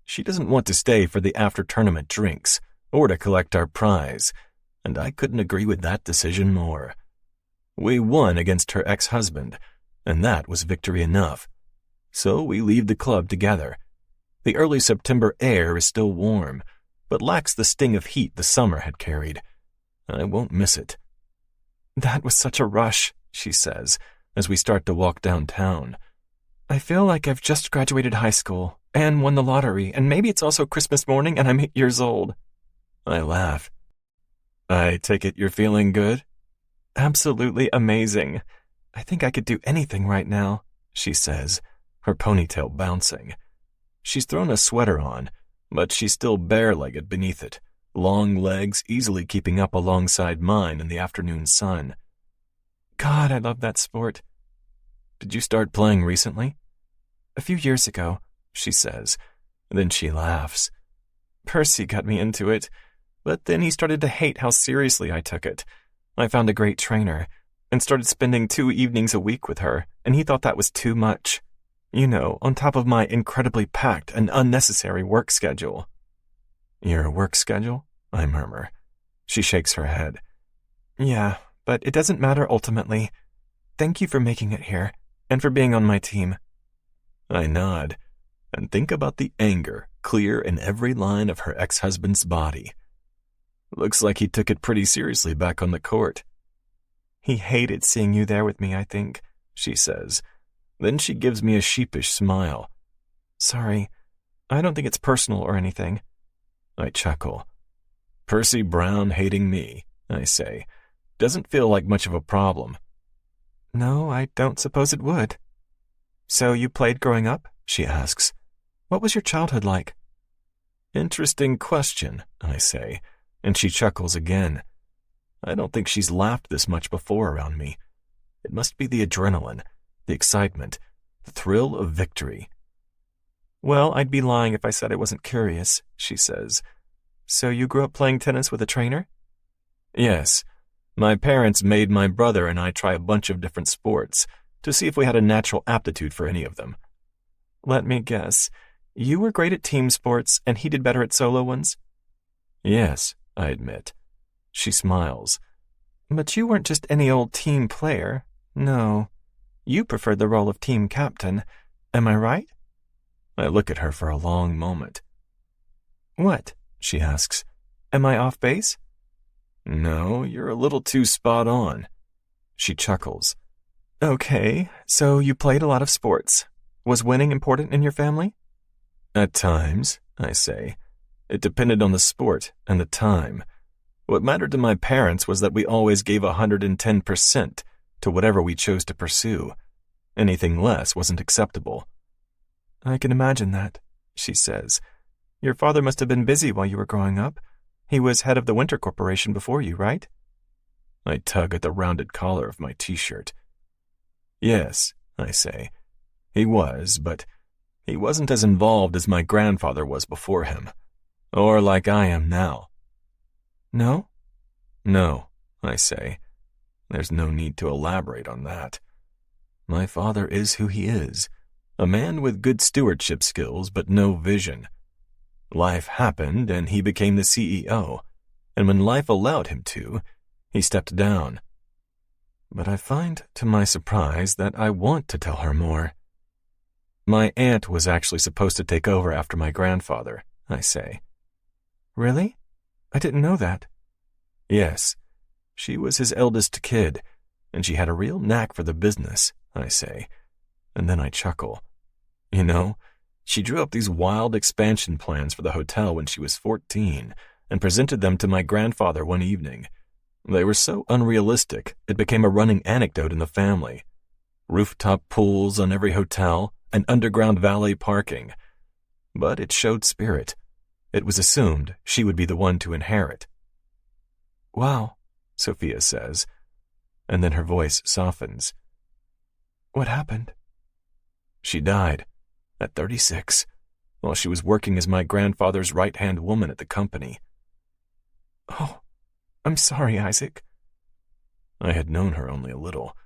She doesn't want to stay for the after-tournament drinks or to collect our prize, and I couldn't agree with that decision more. We won against her ex-husband, and that was victory enough. So we leave the club together. The early September air is still warm, but lacks the sting of heat the summer had carried. I won't miss it. That was such a rush, she says, as we start to walk downtown. I feel like I've just graduated high school and won the lottery, and maybe it's also Christmas morning and I'm 8 years old. I laugh. I take it you're feeling good? Absolutely amazing. I think I could do anything right now, she says, her ponytail bouncing. She's thrown a sweater on, but she's still bare-legged beneath it, long legs easily keeping up alongside mine in the afternoon sun. God, I love that sport. Did you start playing recently? A few years ago, she says. Then she laughs. Percy got me into it, but then he started to hate how seriously I took it. I found a great trainer and started spending 2 evenings a week with her, and he thought that was too much. You know, on top of my incredibly packed and unnecessary work schedule. Your work schedule? I murmur. She shakes her head. Yeah, but it doesn't matter ultimately. Thank you for making it here, and for being on my team. I nod, and think about the anger clear in every line of her ex-husband's body. Looks like he took it pretty seriously back on the court. He hated seeing you there with me, I think, she says. Then she gives me a sheepish smile. Sorry, I don't think it's personal or anything. I chuckle. Percy Brown hating me, I say, doesn't feel like much of a problem. No, I don't suppose it would. So you played growing up? She asks. What was your childhood like? Interesting question, I say, and she chuckles again. I don't think she's laughed this much before around me. It must be the adrenaline, the excitement, the thrill of victory. Well, I'd be lying if I said I wasn't curious, she says. So you grew up playing tennis with a trainer? Yes. My parents made my brother and I try a bunch of different sports to see if we had a natural aptitude for any of them. Let me guess. You were great at team sports and he did better at solo ones? Yes, I admit. She smiles. But you weren't just any old team player. No. You preferred the role of team captain. Am I right? I look at her for a long moment. What? She asks. Am I off base? No, you're a little too spot on. She chuckles. Okay, so you played a lot of sports. Was winning important in your family? At times, I say. It depended on the sport and the time. What mattered to my parents was that we always gave 110% to whatever we chose to pursue. Anything less wasn't acceptable. I can imagine that, she says. Your father must have been busy while you were growing up. He was head of the Winter Corporation before you, right? I tug at the rounded collar of my t-shirt. Yes, I say. He was, but he wasn't as involved as my grandfather was before him. Or like I am now. No? No, I say. There's no need to elaborate on that. My father is who he is, a man with good stewardship skills but no vision. Life happened and he became the CEO, and when life allowed him to, he stepped down. But I find, to my surprise, that I want to tell her more. My aunt was actually supposed to take over after my grandfather, I say. Really? I didn't know that. Yes. She was his eldest kid, and she had a real knack for the business, I say. And then I chuckle. You know, she drew up these wild expansion plans for the hotel when she was 14 and presented them to my grandfather one evening. They were so unrealistic, it became a running anecdote in the family. Rooftop pools on every hotel and underground valet parking. But it showed spirit. It was assumed she would be the one to inherit. Wow, Sophia says, and then her voice softens. What happened? She died, at 36, while she was working as my grandfather's right-hand woman at the company. Oh, I'm sorry, Isaac. I had known her only a little,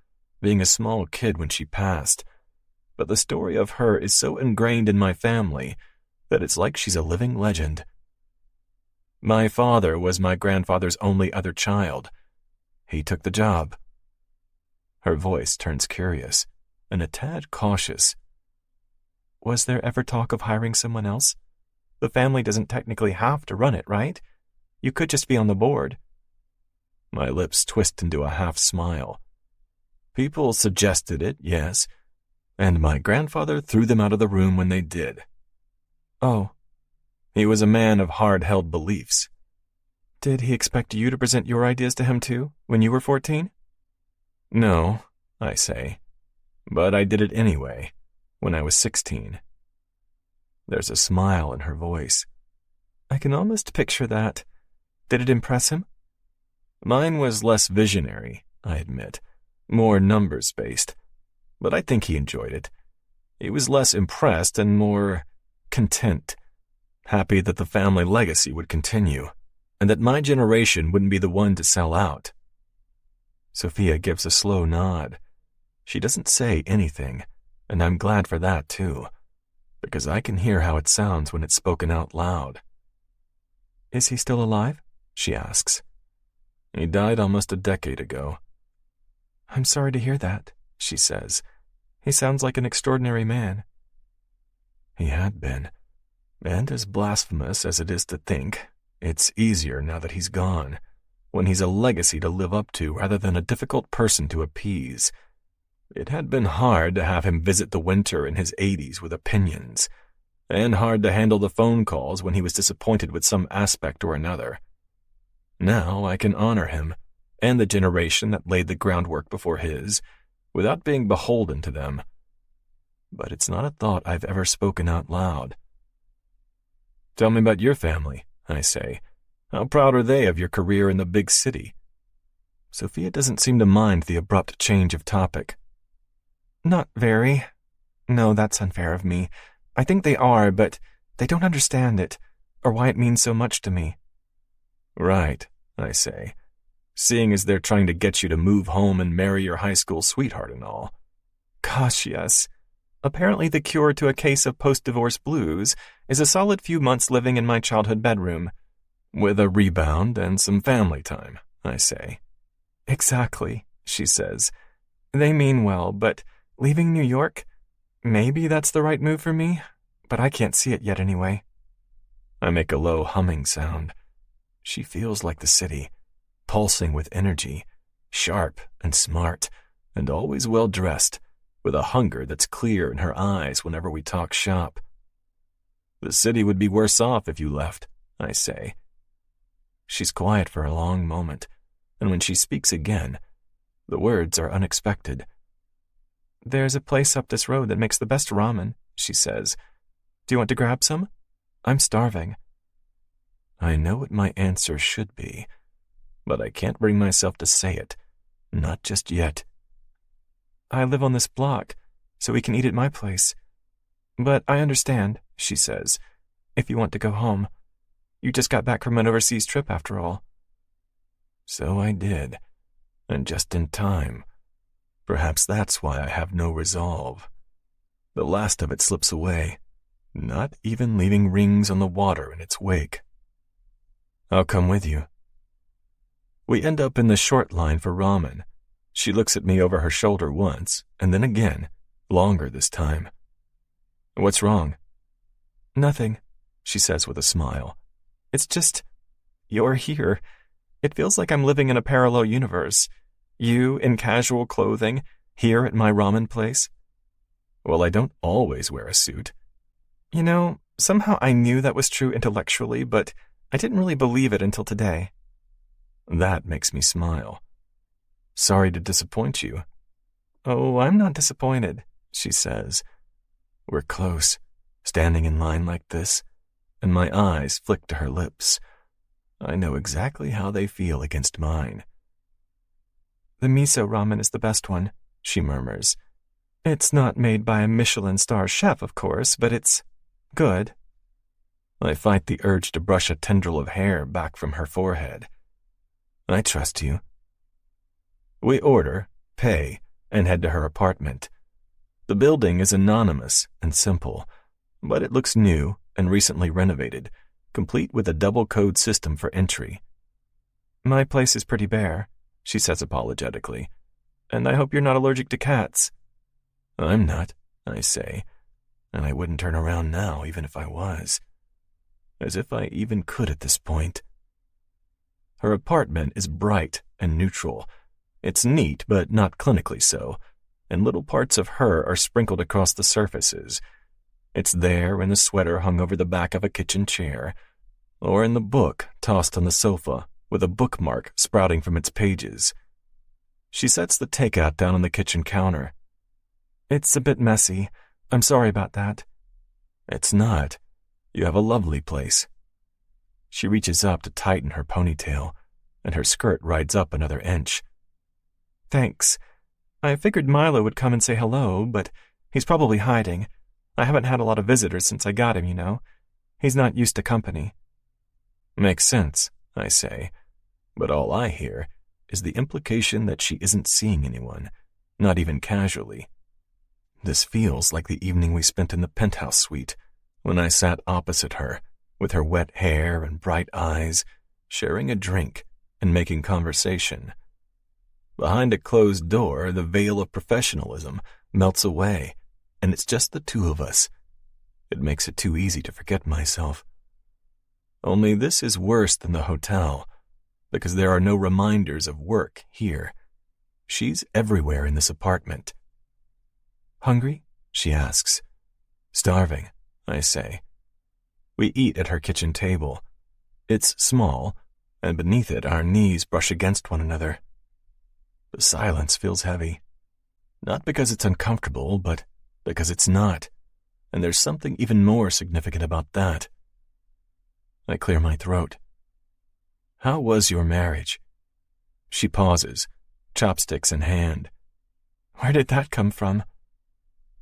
being a small kid when she passed, but the story of her is so ingrained in my family that it's like she's a living legend. My father was my grandfather's only other child. He took the job. Her voice turns curious and a tad cautious. Was there ever talk of hiring someone else? The family doesn't technically have to run it, right? You could just be on the board. My lips twist into a half smile. People suggested it, yes, and my grandfather threw them out of the room when they did. Oh. He was a man of hard-held beliefs. Did he expect you to present your ideas to him too, when you were 14? No, I say, but I did it anyway, when I was 16. There's a smile in her voice. I can almost picture that. Did it impress him? Mine was less visionary, I admit, more numbers-based, but I think he enjoyed it. He was less impressed and more content, happy that the family legacy would continue, and that my generation wouldn't be the one to sell out. Sophia gives a slow nod. She doesn't say anything, and I'm glad for that too, because I can hear how it sounds when it's spoken out loud. Is he still alive? She asks. He died almost a decade ago. I'm sorry to hear that, she says. He sounds like an extraordinary man. He had been, and as blasphemous as it is to think, it's easier now that he's gone, when he's a legacy to live up to rather than a difficult person to appease. It had been hard to have him visit the winter in his 80s with opinions, and hard to handle the phone calls when he was disappointed with some aspect or another. Now I can honor him, and the generation that laid the groundwork before his, without being beholden to them. But it's not a thought I've ever spoken out loud. Tell me about your family, I say. How proud are they of your career in the big city? Sophia doesn't seem to mind the abrupt change of topic. Not very. No, that's unfair of me. I think they are, but they don't understand it, or why it means so much to me. Right, I say, seeing as they're trying to get you to move home and marry your high school sweetheart and all. Gosh, yes. Apparently the cure to a case of post-divorce blues is a solid few months living in my childhood bedroom. With a rebound and some family time, I say. Exactly, she says. They mean well, but leaving New York? Maybe that's the right move for me, but I can't see it yet anyway. I make a low humming sound. She feels like the city, pulsing with energy, sharp and smart, and always well-dressed, with a hunger that's clear in her eyes whenever we talk shop. The city would be worse off if you left, I say. She's quiet for a long moment, and when she speaks again, the words are unexpected. There's a place up this road that makes the best ramen, she says. Do you want to grab some? I'm starving. I know what my answer should be, but I can't bring myself to say it, not just yet. I live on this block, so we can eat at my place. But I understand, she says, if you want to go home. You just got back from an overseas trip after all. So I did, and just in time. Perhaps that's why I have no resolve. The last of it slips away, not even leaving rings on the water in its wake. I'll come with you. We end up in the short line for ramen. She looks at me over her shoulder once, and then again, longer this time. What's wrong? Nothing, she says with a smile. It's just, you're here. It feels like I'm living in a parallel universe. You in casual clothing, here at my ramen place. Well, I don't always wear a suit. You know, somehow I knew that was true intellectually, but I didn't really believe it until today. That makes me smile. Sorry to disappoint you. Oh, I'm not disappointed, she says. We're close, standing in line like this, and my eyes flick to her lips. I know exactly how they feel against mine. The miso ramen is the best one, she murmurs. It's not made by a Michelin star chef, of course, but it's good. I fight the urge to brush a tendril of hair back from her forehead. I trust you. We order, pay, and head to her apartment. The building is anonymous and simple, but it looks new and recently renovated, complete with a double code system for entry. My place is pretty bare, she says apologetically, and I hope you're not allergic to cats. I'm not, I say, and I wouldn't turn around now even if I was. As if I even could at this point. Her apartment is bright and neutral. It's neat, but not clinically so, and little parts of her are sprinkled across the surfaces. It's there in the sweater hung over the back of a kitchen chair, or in the book tossed on the sofa with a bookmark sprouting from its pages. She sets the takeout down on the kitchen counter. It's a bit messy. I'm sorry about that. It's not. You have a lovely place. She reaches up to tighten her ponytail, and her skirt rides up another inch. Thanks. I figured Milo would come and say hello, but he's probably hiding. I haven't had a lot of visitors since I got him, you know. He's not used to company. Makes sense, I say, but all I hear is the implication that she isn't seeing anyone, not even casually. This feels like the evening we spent in the penthouse suite, when I sat opposite her, with her wet hair and bright eyes, sharing a drink and making conversation. Behind a closed door, the veil of professionalism melts away, and it's just the two of us. It makes it too easy to forget myself. Only this is worse than the hotel, because there are no reminders of work here. She's everywhere in this apartment. Hungry? She asks. Starving, I say. We eat at her kitchen table. It's small, and beneath it our knees brush against one another. The silence feels heavy. Not because it's uncomfortable, but because it's not, and there's something even more significant about that. I clear my throat. How was your marriage? She pauses, chopsticks in hand. Where did that come from?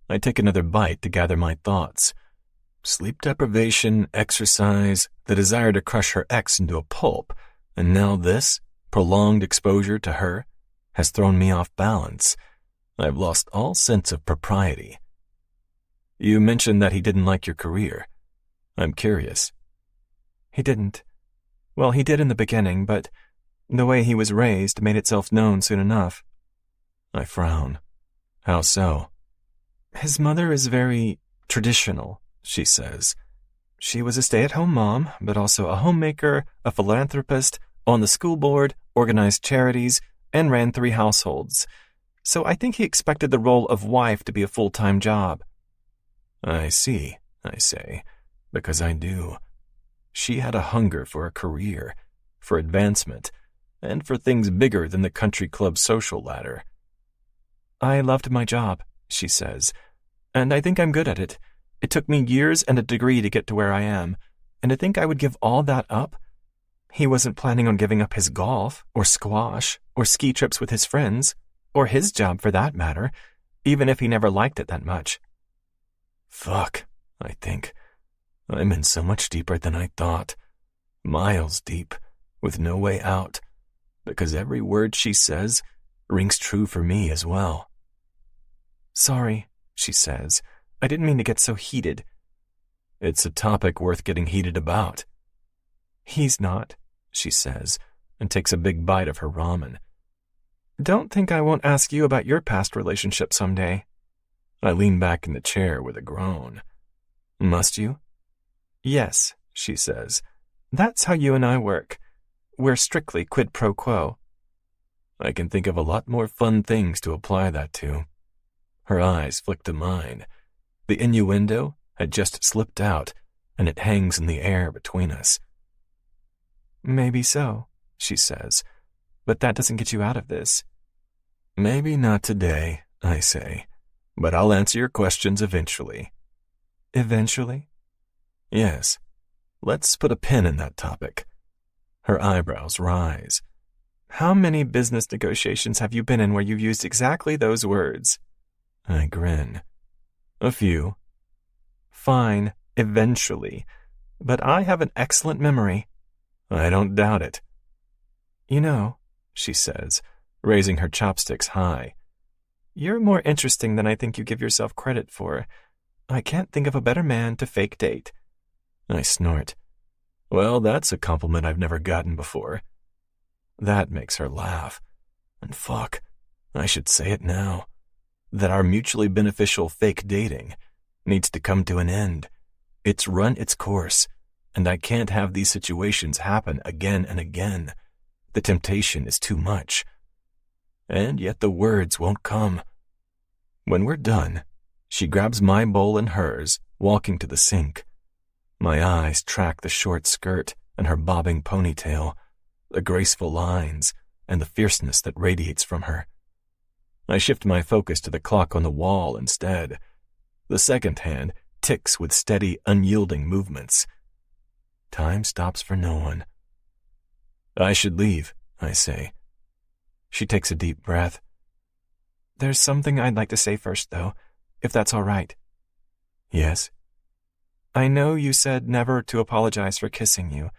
I take another bite to gather my thoughts. Sleep deprivation, exercise, the desire to crush her ex into a pulp, and now this, prolonged exposure to her, has thrown me off balance. I've lost all sense of propriety. You mentioned that he didn't like your career. I'm curious. He didn't. Well, he did in the beginning, but the way he was raised made itself known soon enough. I frown. How so? His mother is very traditional, she says. She was a stay-at-home mom, but also a homemaker, a philanthropist, on the school board, organized charities, and ran 3 households. So I think he expected the role of wife to be a full-time job. I see, I say, because I do. She had a hunger for a career, for advancement, and for things bigger than the country club social ladder. I loved my job, she says, and I think I'm good at it. It took me years and a degree to get to where I am, and to think I would give all that up? He wasn't planning on giving up his golf, or squash, or ski trips with his friends, or his job for that matter, even if he never liked it that much. Fuck, I think. I'm in so much deeper than I thought. Miles deep, with no way out, because every word she says rings true for me as well. Sorry, she says. I didn't mean to get so heated. It's a topic worth getting heated about. He's not, she says, and takes a big bite of her ramen. Don't think I won't ask you about your past relationship someday. I lean back in the chair with a groan. Must you? Yes, she says. That's how you and I work. We're strictly quid pro quo. I can think of a lot more fun things to apply that to. Her eyes flick to mine. The innuendo had just slipped out, and it hangs in the air between us. Maybe so, she says, but that doesn't get you out of this. Maybe not today, I say, but I'll answer your questions eventually. Eventually? Yes. Let's put a pin in that topic. Her eyebrows rise. How many business negotiations have you been in where you used exactly those words? I grin. A few. Fine, eventually. But I have an excellent memory. I don't doubt it. You know, she says, raising her chopsticks high, you're more interesting than I think you give yourself credit for. I can't think of a better man to fake date. I snort. Well, that's a compliment I've never gotten before. That makes her laugh. And fuck, I should say it now. That our mutually beneficial fake dating needs to come to an end. It's run its course, and I can't have these situations happen again and again. The temptation is too much. And yet the words won't come. When we're done, she grabs my bowl and hers, walking to the sink. My eyes track the short skirt and her bobbing ponytail, the graceful lines, and the fierceness that radiates from her. I shift my focus to the clock on the wall instead. The second hand ticks with steady, unyielding movements. Time stops for no one. I should leave, I say. She takes a deep breath. There's something I'd like to say first, though, if that's all right. Yes? I know you said never to apologize for kissing you,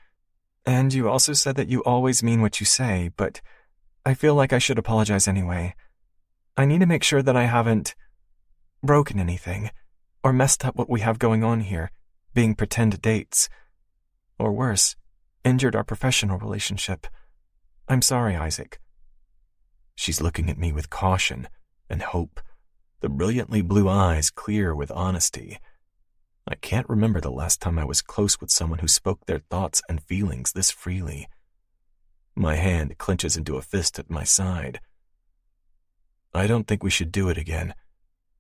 and you also said that you always mean what you say, but I feel like I should apologize anyway. I need to make sure that I haven't broken anything, or messed up what we have going on here, being pretend dates. Or worse, injured our professional relationship. I'm sorry, Isaac. She's looking at me with caution and hope, the brilliantly blue eyes clear with honesty. I can't remember the last time I was close with someone who spoke their thoughts and feelings this freely. My hand clenches into a fist at my side. I don't think we should do it again,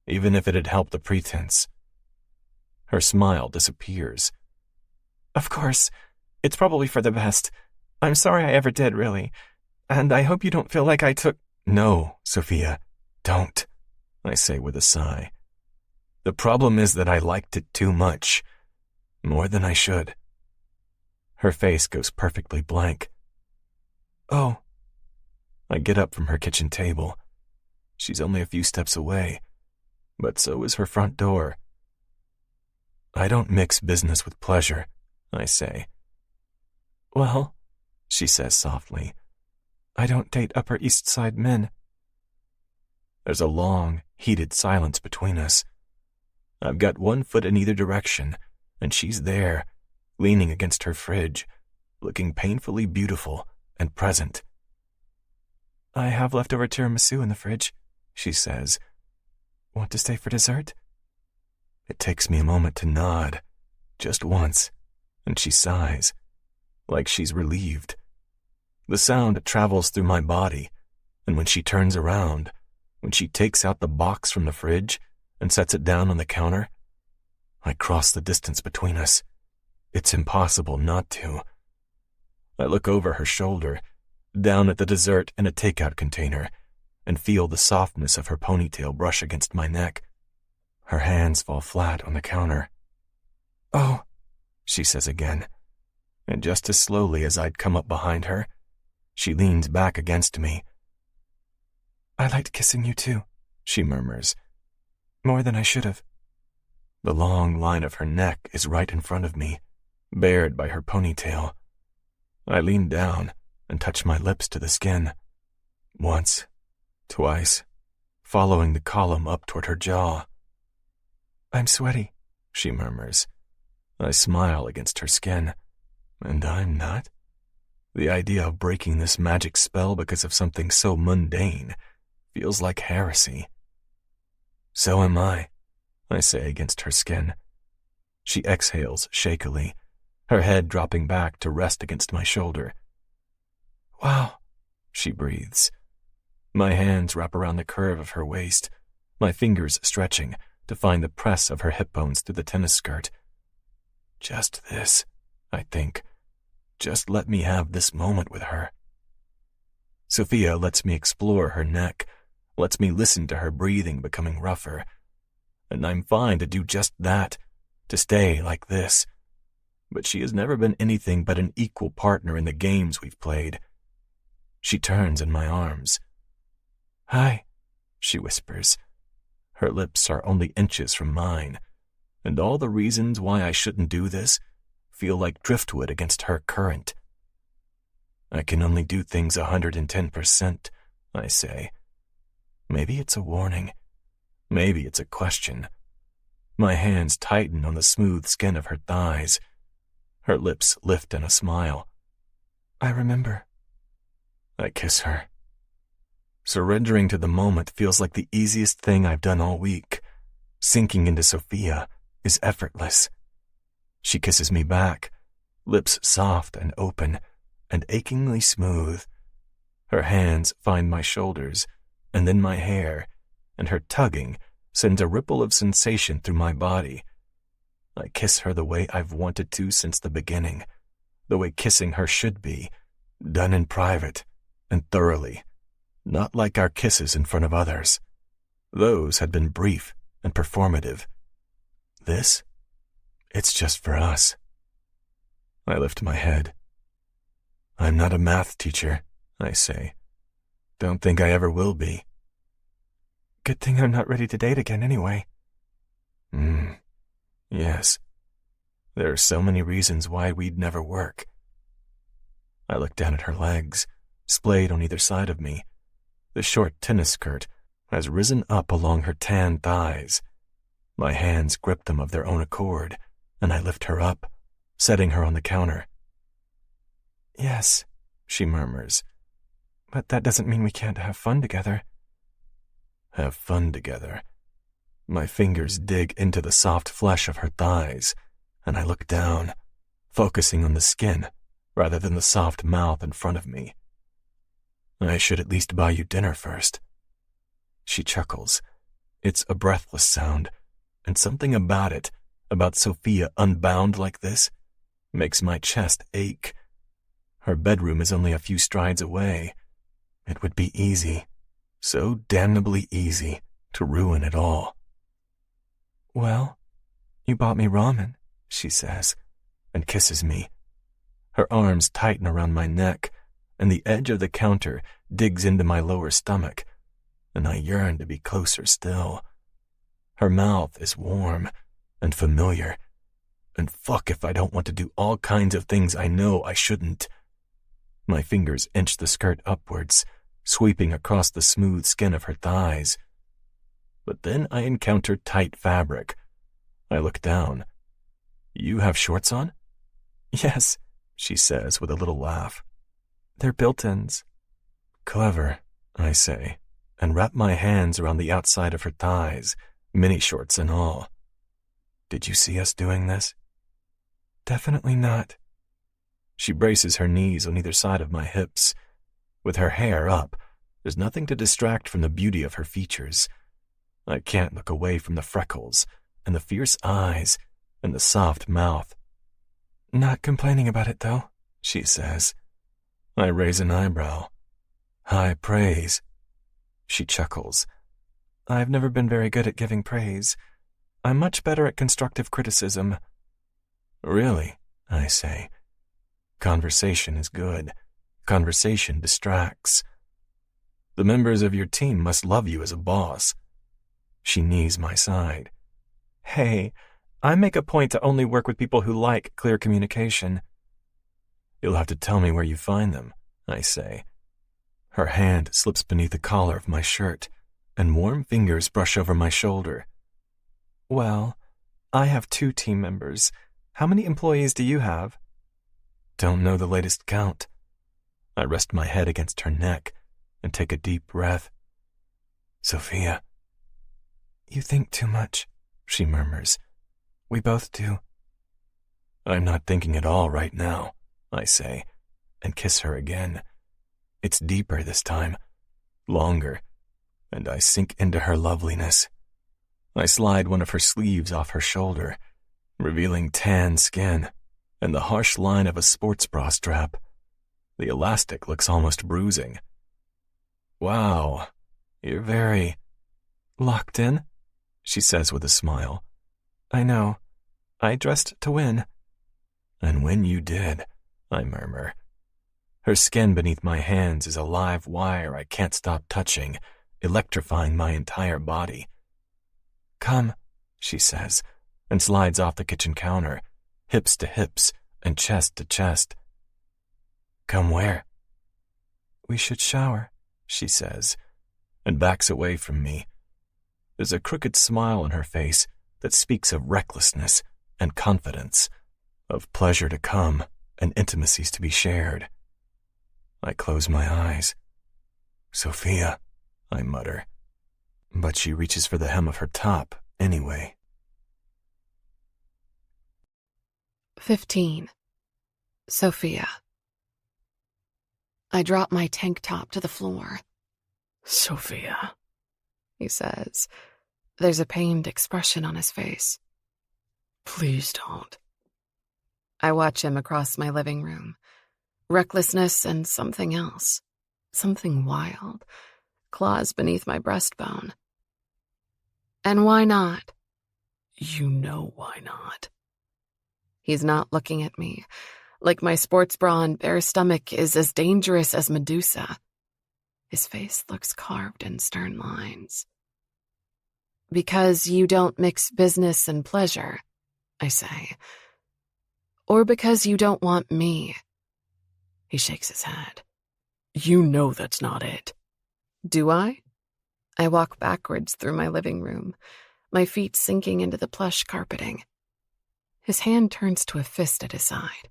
even if it'd help the pretense. Her smile disappears. Of course, it's probably for the best. I'm sorry I ever did, really. And I hope you don't feel like I took— No, Sophia, don't, I say with a sigh. The problem is that I liked it too much, more than I should. Her face goes perfectly blank. Oh. I get up from her kitchen table. She's only a few steps away, but so is her front door. I don't mix business with pleasure, I say. Well, she says softly, I don't date Upper East Side men. There's a long, heated silence between us. I've got one foot in either direction, and she's there, leaning against her fridge, looking painfully beautiful and present. I have leftover tiramisu in the fridge, she says. Want to stay for dessert? It takes me a moment to nod, just once, and she sighs, like she's relieved. The sound travels through my body, and when she turns around, when she takes out the box from the fridge and sets it down on the counter, I cross the distance between us. It's impossible not to. I look over her shoulder, down at the dessert in a takeout container, and feel the softness of her ponytail brush against my neck. Her hands fall flat on the counter. Oh, she says again, and just as slowly as I'd come up behind her, she leans back against me. I liked kissing you too, she murmurs. More than I should have. The long line of her neck is right in front of me, bared by her ponytail. I lean down and touch my lips to the skin. Once, twice, following the column up toward her jaw. I'm sweaty, she murmurs. I smile against her skin. And I'm not? The idea of breaking this magic spell because of something so mundane feels like heresy. So am I say against her skin. She exhales shakily, her head dropping back to rest against my shoulder. Wow, she breathes. My hands wrap around the curve of her waist, my fingers stretching to find the press of her hip bones through the tennis skirt. Just this, I think. Just let me have this moment with her. Sophia lets me explore her neck, lets me listen to her breathing becoming rougher. And I'm fine to do just that, to stay like this. But she has never been anything but an equal partner in the games we've played. She turns in my arms. Hi, she whispers. Her lips are only inches from mine, and all the reasons why I shouldn't do this feel like driftwood against her current. I can only do things 110%, I say. Maybe it's a warning. Maybe it's a question. My hands tighten on the smooth skin of her thighs. Her lips lift in a smile. I remember. I kiss her. Surrendering to the moment feels like the easiest thing I've done all week. Sinking into Sophia is effortless. She kisses me back, lips soft and open and achingly smooth. Her hands find my shoulders and then my hair, and her tugging sends a ripple of sensation through my body. I kiss her the way I've wanted to since the beginning, the way kissing her should be, done in private and thoroughly, not like our kisses in front of others. Those had been brief and performative. This? It's just for us. I lift my head. I'm not a math teacher, I say. Don't think I ever will be. Good thing I'm not ready to date again anyway. Yes. There are so many reasons why we'd never work. I look down at her legs, splayed on either side of me. The short tennis skirt has risen up along her tan thighs. My hands grip them of their own accord, and I lift her up, setting her on the counter. Yes, she murmurs. But that doesn't mean we can't have fun together. Have fun together. My fingers dig into the soft flesh of her thighs, and I look down, focusing on the skin rather than the soft mouth in front of me. I should at least buy you dinner first. She chuckles. It's a breathless sound, and something about it, about Sophia unbound like this, makes my chest ache. Her bedroom is only a few strides away. It would be easy, so damnably easy, to ruin it all. Well, you bought me ramen, she says, and kisses me. Her arms tighten around my neck, and the edge of the counter digs into my lower stomach, and I yearn to be closer still. Her mouth is warm and familiar, and fuck if I don't want to do all kinds of things I know I shouldn't. My fingers inch the skirt upwards, sweeping across the smooth skin of her thighs. But then I encounter tight fabric. I look down. You have shorts on? Yes, she says with a little laugh. They're built-ins. Clever, I say, and wrap my hands around the outside of her thighs, mini shorts and all. Did you see us doing this? Definitely not. She braces her knees on either side of my hips. With her hair up, there's nothing to distract from the beauty of her features. I can't look away from the freckles and the fierce eyes and the soft mouth. Not complaining about it, though, she says. I raise an eyebrow. High praise. She chuckles. I've never been very good at giving praise. I'm much better at constructive criticism. Really? I say. Conversation is good. Conversation distracts. The members of your team must love you as a boss. She knees my side. Hey, I make a point to only work with people who like clear communication. You'll have to tell me where you find them, I say. Her hand slips beneath the collar of my shirt, and warm fingers brush over my shoulder. Well, I have 2 team members. How many employees do you have? Don't know the latest count. I rest my head against her neck and take a deep breath. Sophia. You think too much, she murmurs. We both do. I'm not thinking at all right now, I say, and kiss her again. It's deeper this time, longer, and I sink into her loveliness. I slide one of her sleeves off her shoulder, revealing tan skin and the harsh line of a sports bra strap. The elastic looks almost bruising. Wow, you're very locked in, she says with a smile. I know. I dressed to win. And when you did, I murmur. Her skin beneath my hands is a live wire I can't stop touching, electrifying my entire body. Come, she says, and slides off the kitchen counter, hips to hips and chest to chest. Come where? We should shower, she says, and backs away from me. There's a crooked smile on her face that speaks of recklessness and confidence, of pleasure to come and intimacies to be shared. I close my eyes. Sophia, I mutter, but she reaches for the hem of her top anyway. 15. Sophia. I drop my tank top to the floor. Sophia, He says. There's a pained expression on his face. please don't. I watch him across my living room. Recklessness and something else. Something wild. Claws beneath my breastbone. And why not? You know why not. He's not looking at me. Like my sports bra and bare stomach is as dangerous as Medusa. His face looks carved in stern lines. Because you don't mix business and pleasure, I say. Or because you don't want me. He shakes his head. You know that's not it. Do I? I walk backwards through my living room, my feet sinking into the plush carpeting. His hand turns to a fist at his side.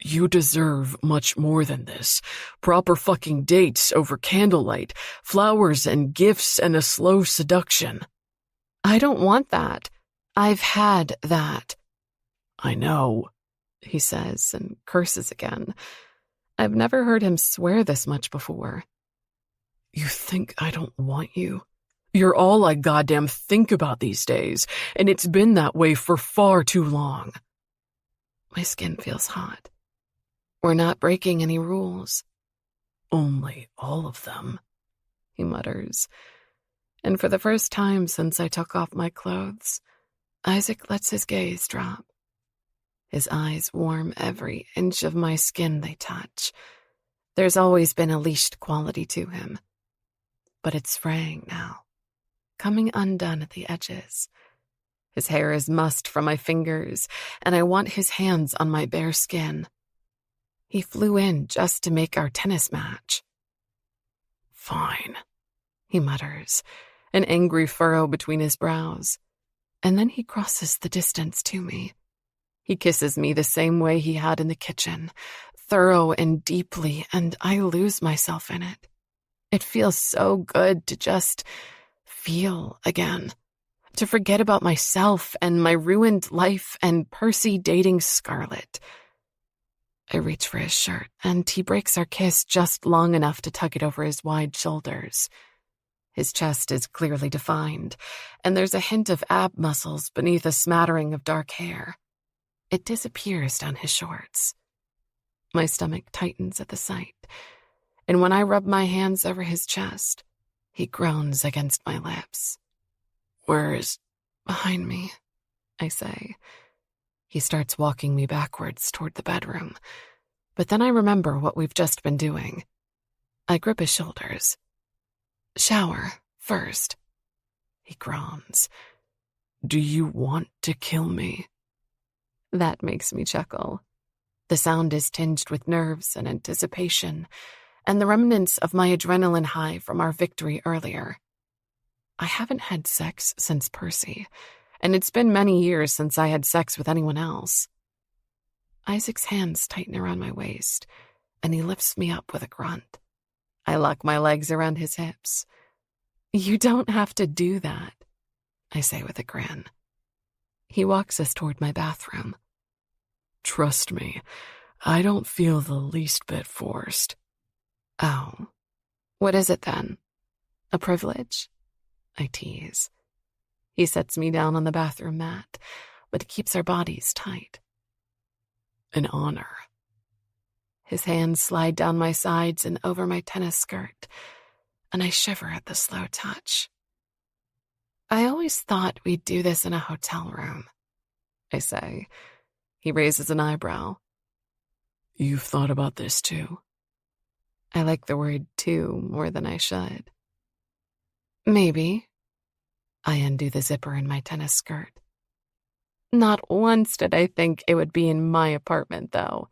You deserve much more than this. Proper fucking dates over candlelight, flowers and gifts and a slow seduction. I don't want that. I've had that. I know, He says and curses again. I've never heard him swear this much before. You think I don't want you? You're all I goddamn think about these days, and it's been that way for far too long. My skin feels hot. We're not breaking any rules. Only all of them, He mutters. And for the first time since I took off my clothes, Isaac lets his gaze drop. His eyes warm every inch of my skin they touch. There's always been a leashed quality to him. But it's fraying now, coming undone at the edges. His hair is mussed from my fingers, and I want his hands on my bare skin. He flew in just to make our tennis match. Fine, He mutters, an angry furrow between his brows. And then he crosses the distance to me. He kisses me the same way he had in the kitchen, thorough and deeply, and I lose myself in it. It feels so good to just feel again, to forget about myself and my ruined life and Percy dating Scarlett. I reach for his shirt, and he breaks our kiss just long enough to tug it over his wide shoulders. His chest is clearly defined, and there's a hint of ab muscles beneath a smattering of dark hair. It disappears down his shorts. My stomach tightens at the sight, and when I rub my hands over his chest, he groans against my lips. where is... Behind me, I say. He starts walking me backwards toward the bedroom, but then I remember what we've just been doing. I grip his shoulders. Shower first. He groans. Do you want to kill me? That makes me chuckle. The sound is tinged with nerves and anticipation, and the remnants of my adrenaline high from our victory earlier. I haven't had sex since Percy, and it's been many years since I had sex with anyone else. Isaac's hands tighten around my waist, and he lifts me up with a grunt. I lock my legs around his hips. You don't have to do that, I say with a grin. He walks us toward my bathroom. Trust me, I don't feel the least bit forced. Oh, what is it then? A privilege? I tease. He sets me down on the bathroom mat, but keeps our bodies tight. An honor. His hands slide down my sides and over my tennis skirt, and I shiver at the slow touch. I always thought we'd do this in a hotel room, I say. He raises an eyebrow. You've thought about this too? I like the word too more than I should. Maybe. I undo the zipper in my tennis skirt. Not once did I think it would be in my apartment, though.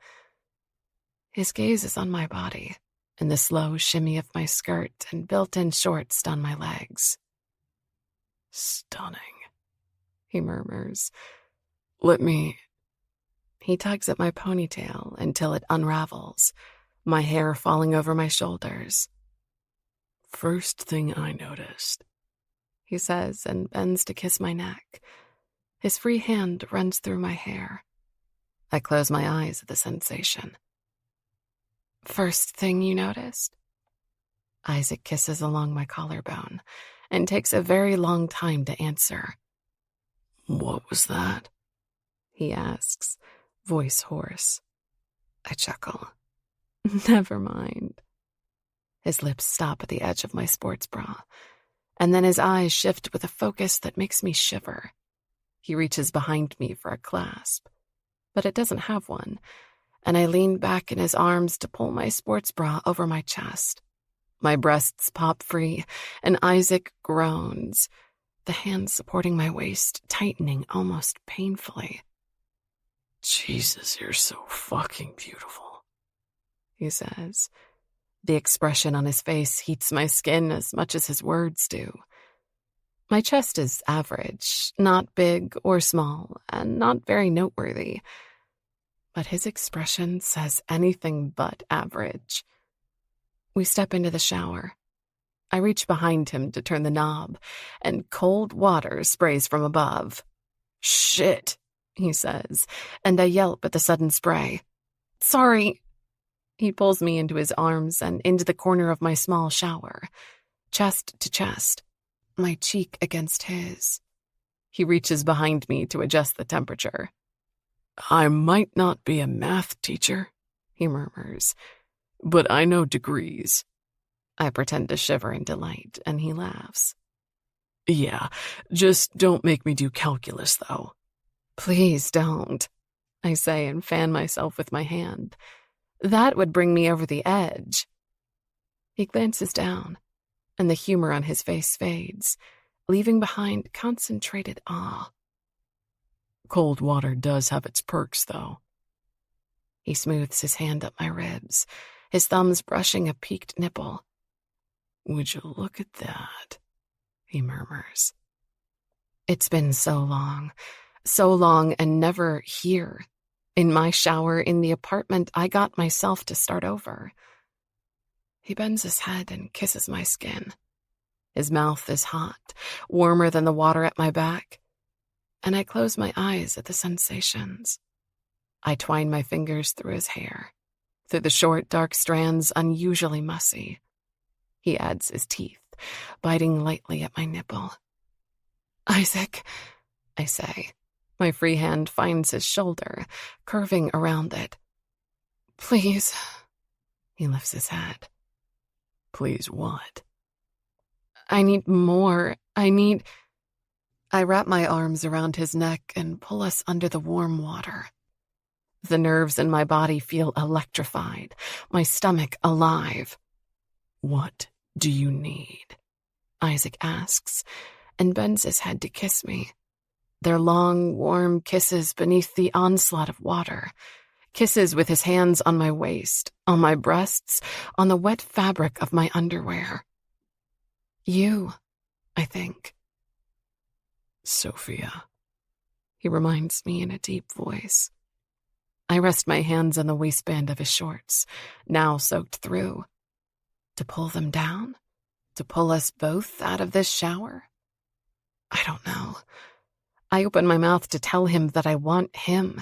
His gaze is on my body, and the slow shimmy of my skirt and built-in shorts down my legs. Stunning, He murmurs. let me... He tugs at my ponytail until it unravels, my hair falling over my shoulders. First thing I noticed, He says and bends to kiss my neck. His free hand runs through my hair. I close my eyes at the sensation. First thing you noticed? Isaac kisses along my collarbone and takes a very long time to answer. what was that? He asks, voice hoarse. I chuckle. Never mind. His lips stop at the edge of my sports bra, and then his eyes shift with a focus that makes me shiver. He reaches behind me for a clasp, but it doesn't have one, and I lean back in his arms to pull my sports bra over my chest. My breasts pop free, and Isaac groans, the hand supporting my waist tightening almost painfully. Jesus, you're so fucking beautiful, He says. The expression on his face heats my skin as much as his words do. My chest is average, not big or small, and not very noteworthy. But his expression says anything but average. We step into the shower. I reach behind him to turn the knob, and cold water sprays from above. Shit, he says, and I yelp at the sudden spray. Sorry. He pulls me into his arms and into the corner of my small shower, chest to chest, my cheek against his. He reaches behind me to adjust the temperature. I might not be a math teacher, He murmurs. but I know degrees. I pretend to shiver in delight, and he laughs. Yeah, just don't make me do calculus, though. Please don't, I say and fan myself with my hand. That would bring me over the edge. He glances down, and the humor on his face fades, leaving behind concentrated awe. Cold water does have its perks, though. He smooths his hand up my ribs, his thumbs brushing a peaked nipple. Would you look at that? He murmurs. It's been so long and never here. In my shower in the apartment I got myself to start over. He bends his head and kisses my skin. His mouth is hot, warmer than the water at my back, and I close my eyes at the sensations. I twine my fingers through his hair, through the short, dark strands unusually mussy. He adds his teeth, biting lightly at my nipple. Isaac, I say. My free hand finds his shoulder, curving around it. Please. He lifts his head. Please what? I need more. I wrap my arms around his neck and pull us under the warm water. The nerves in my body feel electrified, my stomach alive. What do you need? Isaac asks, and bends his head to kiss me. Their long, warm kisses beneath the onslaught of water. Kisses with his hands on my waist, on my breasts, on the wet fabric of my underwear. You, I think. Sophia. He reminds me in a deep voice. I rest my hands on the waistband of his shorts, now soaked through. To pull them down? To pull us both out of this shower? I don't know. I open my mouth to tell him that I want him,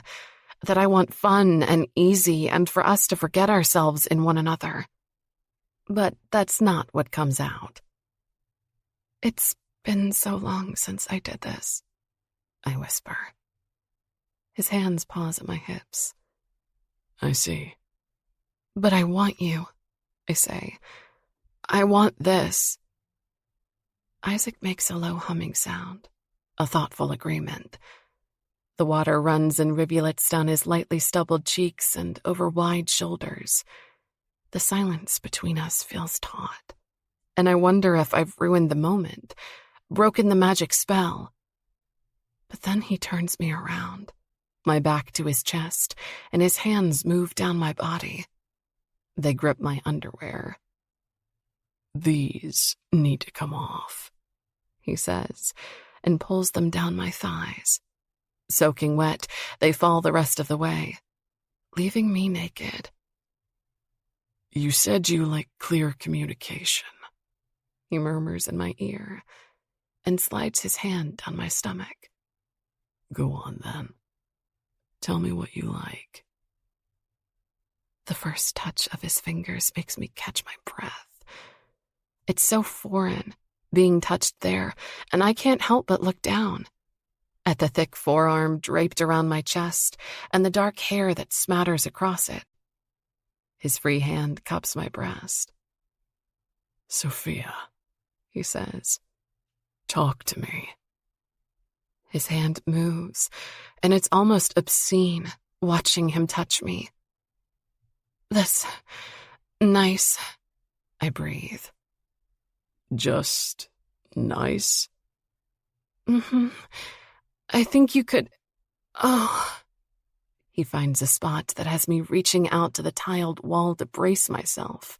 that I want fun and easy and for us to forget ourselves in one another. But that's not what comes out. It's been so long since I did this, I whisper. His hands pause at my hips. I see. But I want you, I say. I want this. Isaac makes a low humming sound, a thoughtful agreement. The water runs in rivulets down his lightly stubbled cheeks and over wide shoulders. The silence between us feels taut, and I wonder if I've ruined the moment, broken the magic spell. But then he turns me around, my back to his chest, and his hands move down my body. They grip my underwear. "These need to come off," he says, and pulls them down my thighs. Soaking wet, they fall the rest of the way, leaving me naked. "You said you like clear communication," he murmurs in my ear and slides his hand down my stomach. "Go on then. Tell me what you like." The first touch of his fingers makes me catch my breath. It's so foreign, being touched there, and I can't help but look down at the thick forearm draped around my chest and the dark hair that smatters across it. His free hand cups my breast. "Sophia," he says. "talk to me." His hand moves, and it's almost obscene watching him touch me. "That's nice," I breathe. "Just nice?" I think you could... Oh. He finds a spot that has me reaching out to the tiled wall to brace myself.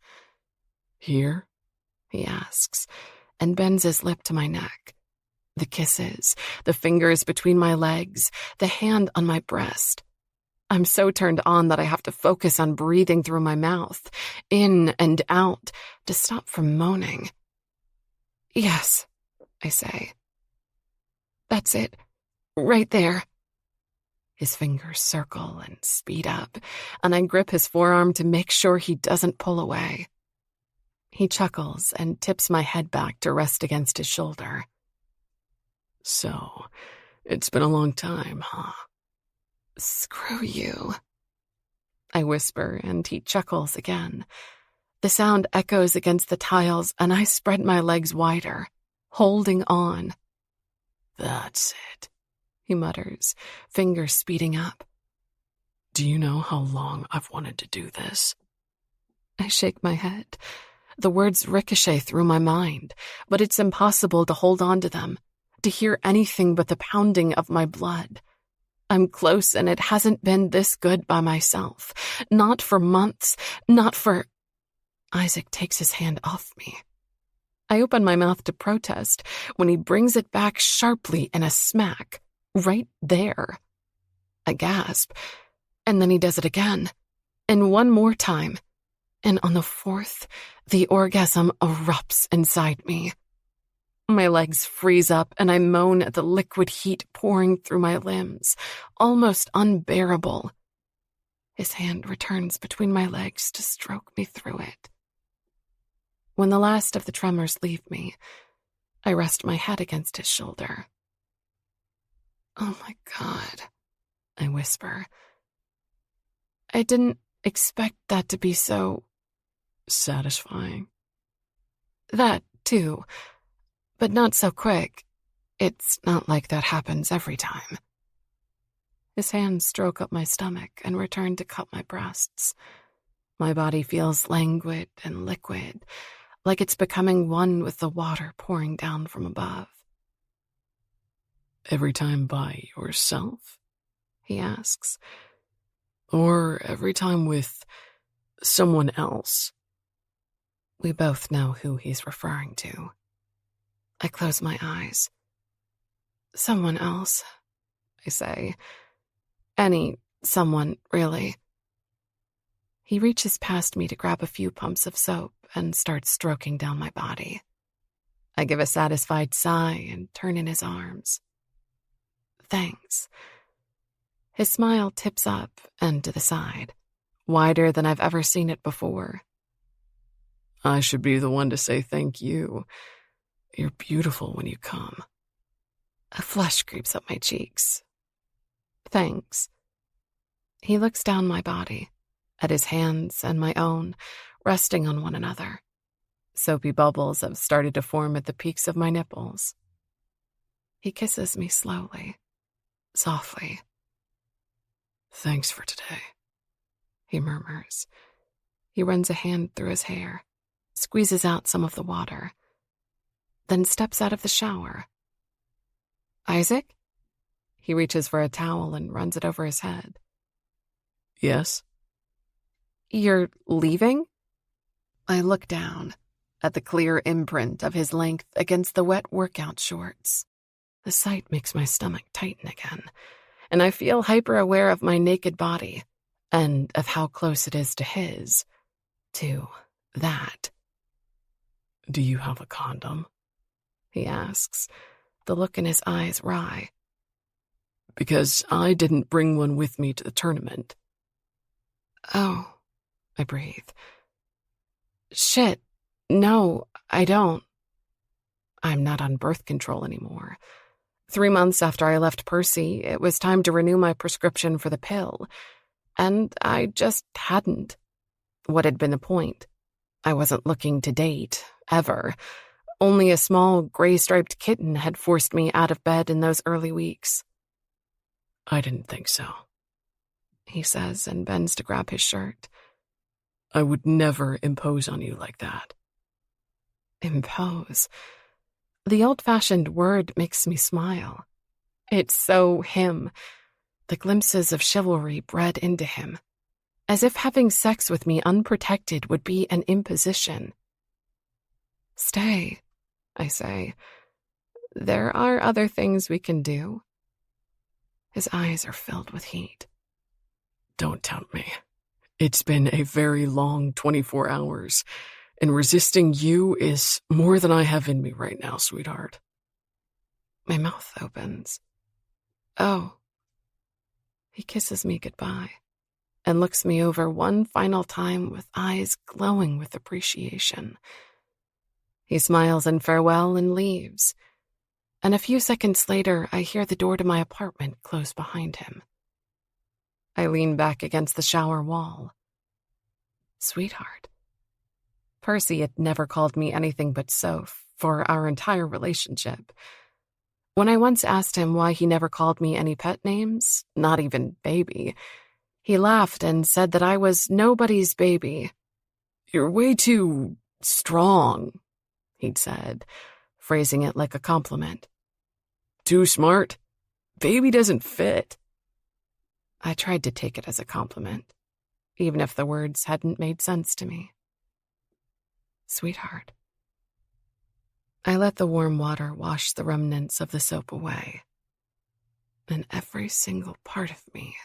"Here?" he asks, and bends his lip to my neck. The kisses, the fingers between my legs, the hand on my breast. I'm so turned on that I have to focus on breathing through my mouth, in and out, to stop from moaning. "Yes," I say. "That's it. Right there." His fingers circle and speed up, and I grip his forearm to make sure he doesn't pull away. He chuckles and tips my head back to rest against his shoulder. "So, it's been a long time, huh?" "Screw you," I whisper, and he chuckles again. The sound echoes against the tiles, and I spread my legs wider, holding on. "That's it," he mutters, fingers speeding up. "Do you know how long I've wanted to do this?" I shake my head. The words ricochet through my mind, but it's impossible to hold on to them, to hear anything but the pounding of my blood. I'm close, and it hasn't been this good by myself. Not for months, not for... Isaac takes his hand off me. I open my mouth to protest when he brings it back sharply in a smack, right there. I gasp, and then he does it again, and one more time. And on the fourth, the orgasm erupts inside me. My legs freeze up, and I moan at the liquid heat pouring through my limbs, almost unbearable. His hand returns between my legs to stroke me through it. When the last of the tremors leave me, I rest my head against his shoulder. "Oh my God," I whisper. "I didn't expect that to be so... satisfying." That, too. But not so quick. It's not like that happens every time." His hands stroke up my stomach and return to cup my breasts. My body feels languid and liquid, like it's becoming one with the water pouring down from above. "Every time by yourself?" he asks. "Or every time with someone else?" We both know who he's referring to. I close my eyes. "Someone else," I say. "Any someone, really." He reaches past me to grab a few pumps of soap and starts stroking down my body. I give a satisfied sigh and turn in his arms. "Thanks." His smile tips up and to the side, wider than I've ever seen it before. "I should be the one to say thank you. You're beautiful when you come." A flush creeps up my cheeks. "Thanks." He looks down my body, at his hands and my own, resting on one another. Soapy bubbles have started to form at the peaks of my nipples. He kisses me slowly, softly. "Thanks for today," he murmurs. He runs a hand through his hair, squeezes out some of the water, then steps out of the shower. "Isaac?" He reaches for a towel and runs it over his head. "Yes?" You're leaving? I look down at the clear imprint of his length against the wet workout shorts. The sight makes my stomach tighten again, and I feel hyper-aware of my naked body and of how close it is to his. To that. Do you have a condom? He asks, the look in his eyes wry. Because I didn't bring one with me to the tournament. Oh, I breathe. Shit, no, I don't. I'm not on birth control anymore. 3 months after I left Percy, it was time to renew my prescription for the pill, and I just hadn't. What had been the point? I wasn't looking to date, ever. Only a small, gray-striped kitten had forced me out of bed in those early weeks. I didn't think so, he says and bends to grab his shirt. I would never impose on you like that. Impose. The old-fashioned word makes me smile. It's so him. The glimpses of chivalry bred into him. As if having sex with me unprotected would be an imposition. Stay, I say. There are other things we can do. His eyes are filled with heat. Don't tempt me. It's been a very long 24 hours, and resisting you is more than I have in me right now, sweetheart. My mouth opens. Oh. He kisses me goodbye and looks me over one final time with eyes glowing with appreciation. He smiles in farewell and leaves. And a few seconds later, I hear the door to my apartment close behind him. I lean back against the shower wall. Sweetheart. Percy had never called me anything but Soph for our entire relationship. When I once asked him why he never called me any pet names, not even baby, he laughed and said that I was nobody's baby. You're way too strong, he'd said, phrasing it like a compliment. Too smart. Baby doesn't fit. I tried to take it as a compliment, even if the words hadn't made sense to me. Sweetheart. I let the warm water wash the remnants of the soap away, and every single part of me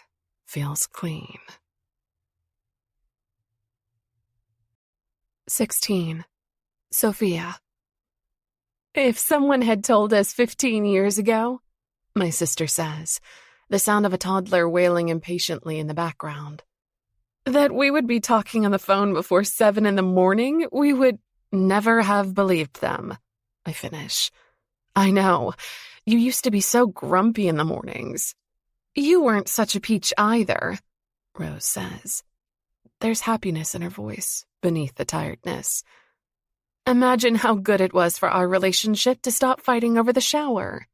feels clean. 16. Sophia. If someone had told us 15 years ago, my sister says, the sound of a toddler wailing impatiently in the background, that we would be talking on the phone before 7 a.m, we would never have believed them. I finish. I know. You used to be so grumpy in the mornings. You weren't such a peach either, Rose says. There's happiness in her voice, beneath the tiredness. Imagine how good it was for our relationship to stop fighting over the shower.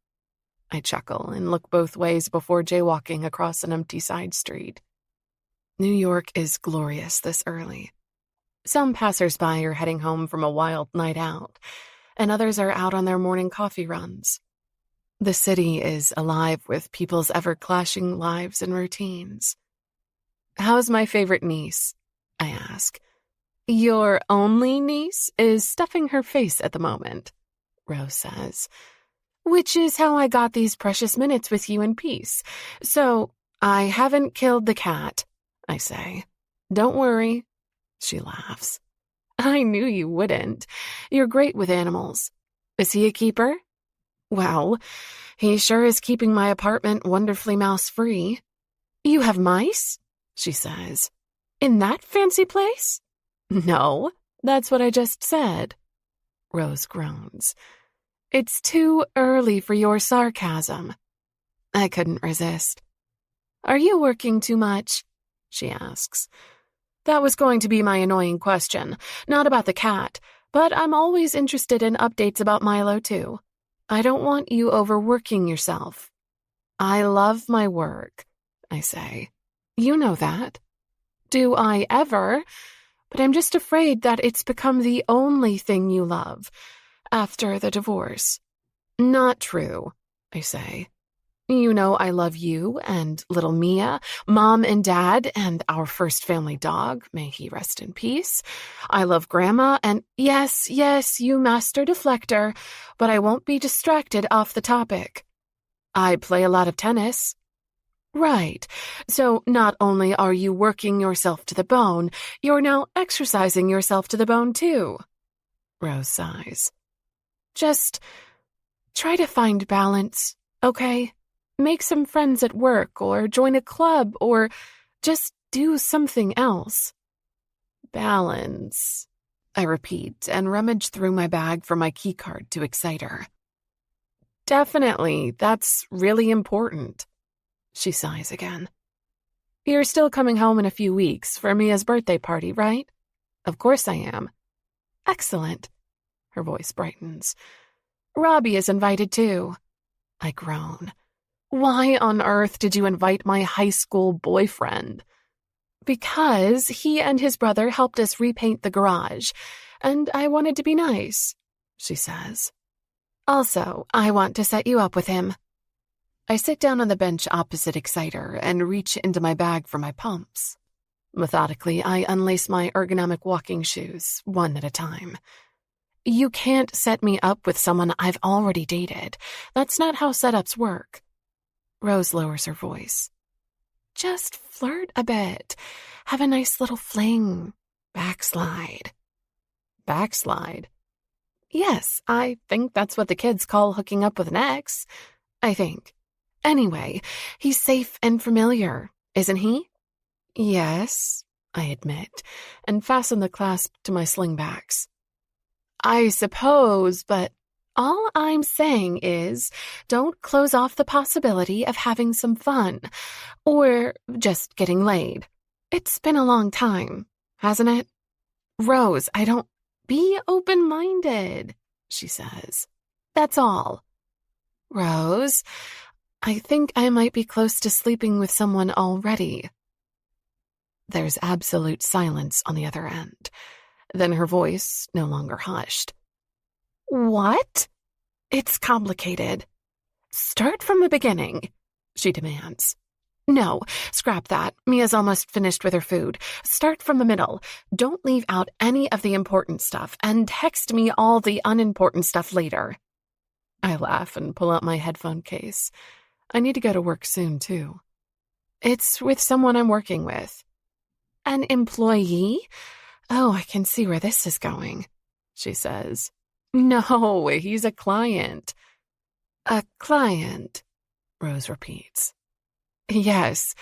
I chuckle and look both ways before jaywalking across an empty side street. New York is glorious this early. Some passers-by are heading home from a wild night out, and others are out on their morning coffee runs. The city is alive with people's ever-clashing lives and routines. How's my favorite niece? I ask. Your only niece is stuffing her face at the moment, Rose says. Which is how I got these precious minutes with you in peace. So, I haven't killed the cat, I say. Don't worry. She laughs. I knew you wouldn't. You're great with animals. Is he a keeper? Well, he sure is keeping my apartment wonderfully mouse-free. You have mice? She says. In that fancy place? No, that's what I just said. Rose groans. It's too early for your sarcasm. I couldn't resist. Are you working too much? She asks. That was going to be my annoying question, not about the cat, but I'm always interested in updates about Milo too. I don't want you overworking yourself. I love my work, I say. You know that. Do I ever? But I'm just afraid that it's become the only thing you love, after the divorce. Not true, I say. You know I love you and little Mia, Mom and Dad, and our first family dog, may he rest in peace. I love Grandma, and yes, you master deflector, but I won't be distracted off the topic. I play a lot of tennis. Right. So not only are you working yourself to the bone, you're now exercising yourself to the bone too. Rose sighs. Just try to find balance, okay? Make some friends at work, or join a club, or just do something else. Balance, I repeat, and rummage through my bag for my keycard to excite her. Definitely, that's really important. She sighs again. You're still coming home in a few weeks for Mia's birthday party, right? Of course I am. Excellent. Her voice brightens. Robbie is invited too. I groan. Why on earth did you invite my high school boyfriend? Because he and his brother helped us repaint the garage, and I wanted to be nice, she says. Also, I want to set you up with him. I sit down on the bench opposite Exciter and reach into my bag for my pumps. Methodically, I unlace my ergonomic walking shoes, one at a time. You can't set me up with someone I've already dated. That's not how setups work. Rose lowers her voice. Just flirt a bit. Have a nice little fling. Backslide. Backslide? Yes, I think that's what the kids call hooking up with an ex. I think. Anyway, he's safe and familiar, isn't he? Yes, I admit, and fasten the clasp to my slingbacks. I suppose, but all I'm saying is, don't close off the possibility of having some fun, or just getting laid. It's been a long time, hasn't it? Rose, be open-minded, she says. That's all. Rose, I think I might be close to sleeping with someone already. There's absolute silence on the other end. Then her voice, no longer hushed. What? It's complicated. Start from the beginning, she demands. No, scrap that. Mia's almost finished with her food. Start from the middle. Don't leave out any of the important stuff, and text me all the unimportant stuff later. I laugh and pull out my headphone case. I need to go to work soon, too. It's with someone I'm working with. An employee? Oh, I can see where this is going, she says. No, he's a client. A client, Rose repeats. Yes,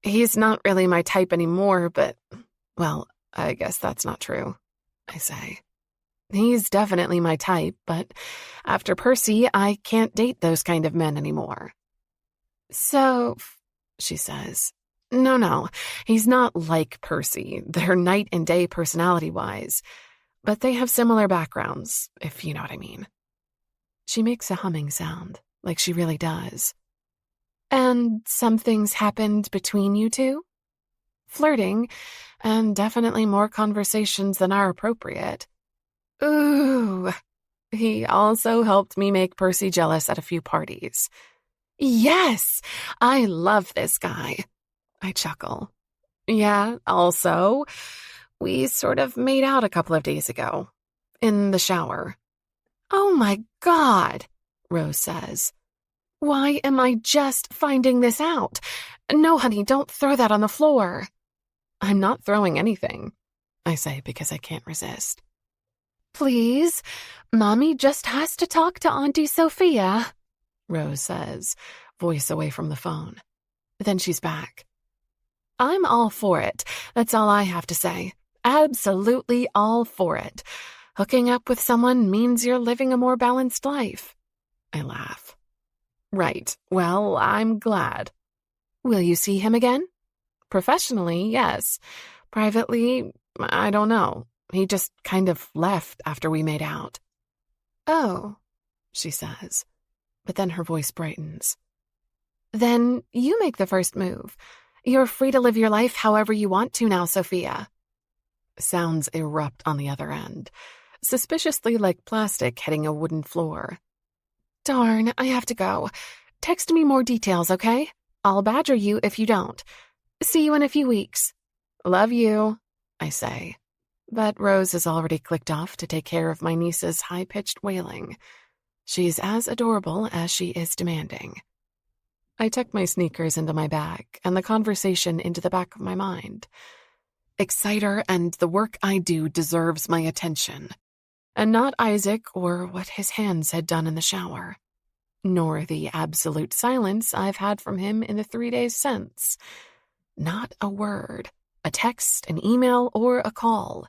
he's not really my type anymore, but, well, I guess that's not true, I say. He's definitely my type, but after Percy, I can't date those kind of men anymore. So, she says, no, he's not like Percy. They're night and day personality-wise, but they have similar backgrounds, if you know what I mean. She makes a humming sound, like she really does. And something's happened between you two? Flirting, and definitely more conversations than are appropriate. Ooh. He also helped me make Percy jealous at a few parties. Yes, I love this guy. I chuckle. Yeah, also, we sort of made out a couple of days ago. In the shower. Oh my God, Rose says. Why am I just finding this out? No, honey, don't throw that on the floor. I'm not throwing anything, I say because I can't resist. Please, Mommy just has to talk to Auntie Sophia, Rose says, voice away from the phone. Then she's back. I'm all for it. That's all I have to say. Absolutely all for it. Hooking up with someone means you're living a more balanced life. I laugh. Right. Well, I'm glad. Will you see him again? Professionally, yes. Privately, I don't know. He just kind of left after we made out. Oh, she says, but then her voice brightens. Then you make the first move. You're free to live your life however you want to now, Sophia. Sounds erupt on the other end, suspiciously like plastic hitting a wooden floor. Darn, I have to go. Text me more details, okay? I'll badger you if you don't. See you in a few weeks. Love you, I say. But Rose has already clicked off to take care of my niece's high-pitched wailing. She's as adorable as she is demanding. I tuck my sneakers into my bag and the conversation into the back of my mind. Exciter and the work I do deserves my attention, and not Isaac or what his hands had done in the shower, nor the absolute silence I've had from him in the 3 days since. Not a word, a text, an email, or a call.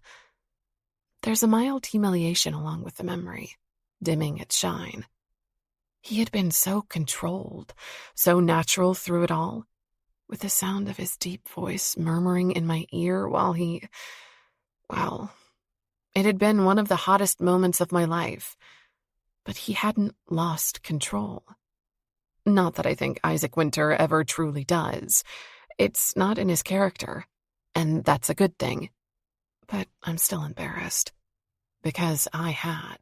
There's a mild humiliation along with the memory, dimming its shine. He had been so controlled, so natural through it all, with the sound of his deep voice murmuring in my ear while well, it had been one of the hottest moments of my life, but he hadn't lost control. Not that I think Isaac Winter ever truly does. It's not in his character, and that's a good thing. But I'm still embarrassed, because I had.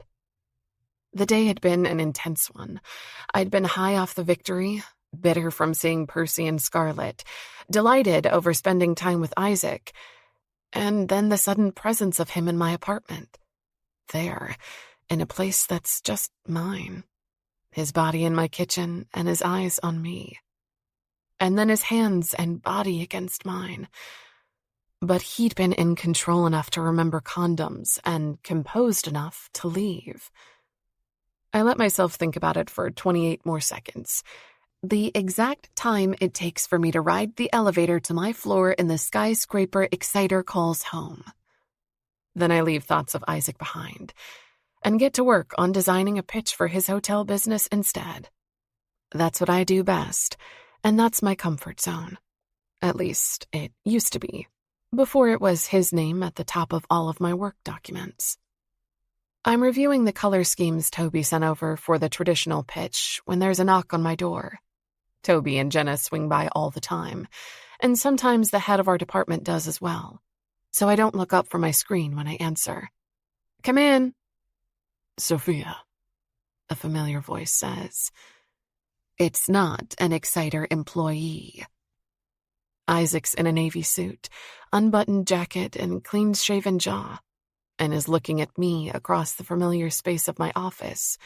The day had been an intense one. I'd been high off the victory, bitter from seeing Percy and Scarlett, delighted over spending time with Isaac, and then the sudden presence of him in my apartment. There, in a place that's just mine. His body in my kitchen and his eyes on me. And then his hands and body against mine. But he'd been in control enough to remember condoms and composed enough to leave. I let myself think about it for 28 more seconds. The exact time it takes for me to ride the elevator to my floor in the skyscraper Exciter calls home. Then I leave thoughts of Isaac behind and get to work on designing a pitch for his hotel business instead. That's what I do best, and that's my comfort zone. At least, it used to be, before it was his name at the top of all of my work documents. I'm reviewing the color schemes Toby sent over for the traditional pitch when there's a knock on my door. Toby and Jenna swing by all the time, and sometimes the head of our department does as well, so I don't look up from my screen when I answer. Come in. Sophia, a familiar voice says. It's not an Exciter employee. Isaac's in a navy suit, unbuttoned jacket, and clean-shaven jaw, and is looking at me across the familiar space of my office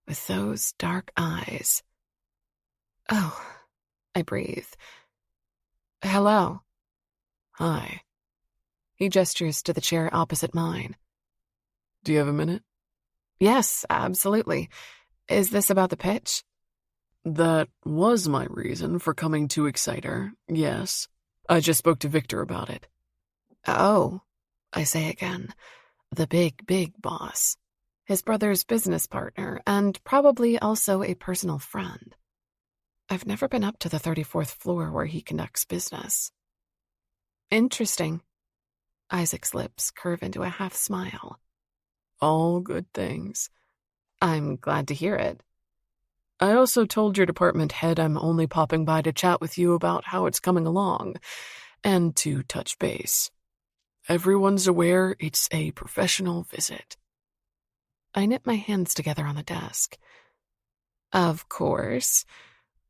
with those dark eyes. Oh, I breathe. Hello. Hi. He gestures to the chair opposite mine. Do you have a minute? Yes, absolutely. Is this about the pitch? That was my reason for coming to Exciter, yes. I just spoke to Victor about it. Oh, I say again. The big boss. His brother's business partner, and probably also a personal friend. I've never been up to the 34th floor where he conducts business. Interesting. Isaac's lips curve into a half smile. All good things. I'm glad to hear it. I also told your department head I'm only popping by to chat with you about how it's coming along, and to touch base. Everyone's aware it's a professional visit. I knit my hands together on the desk. Of course.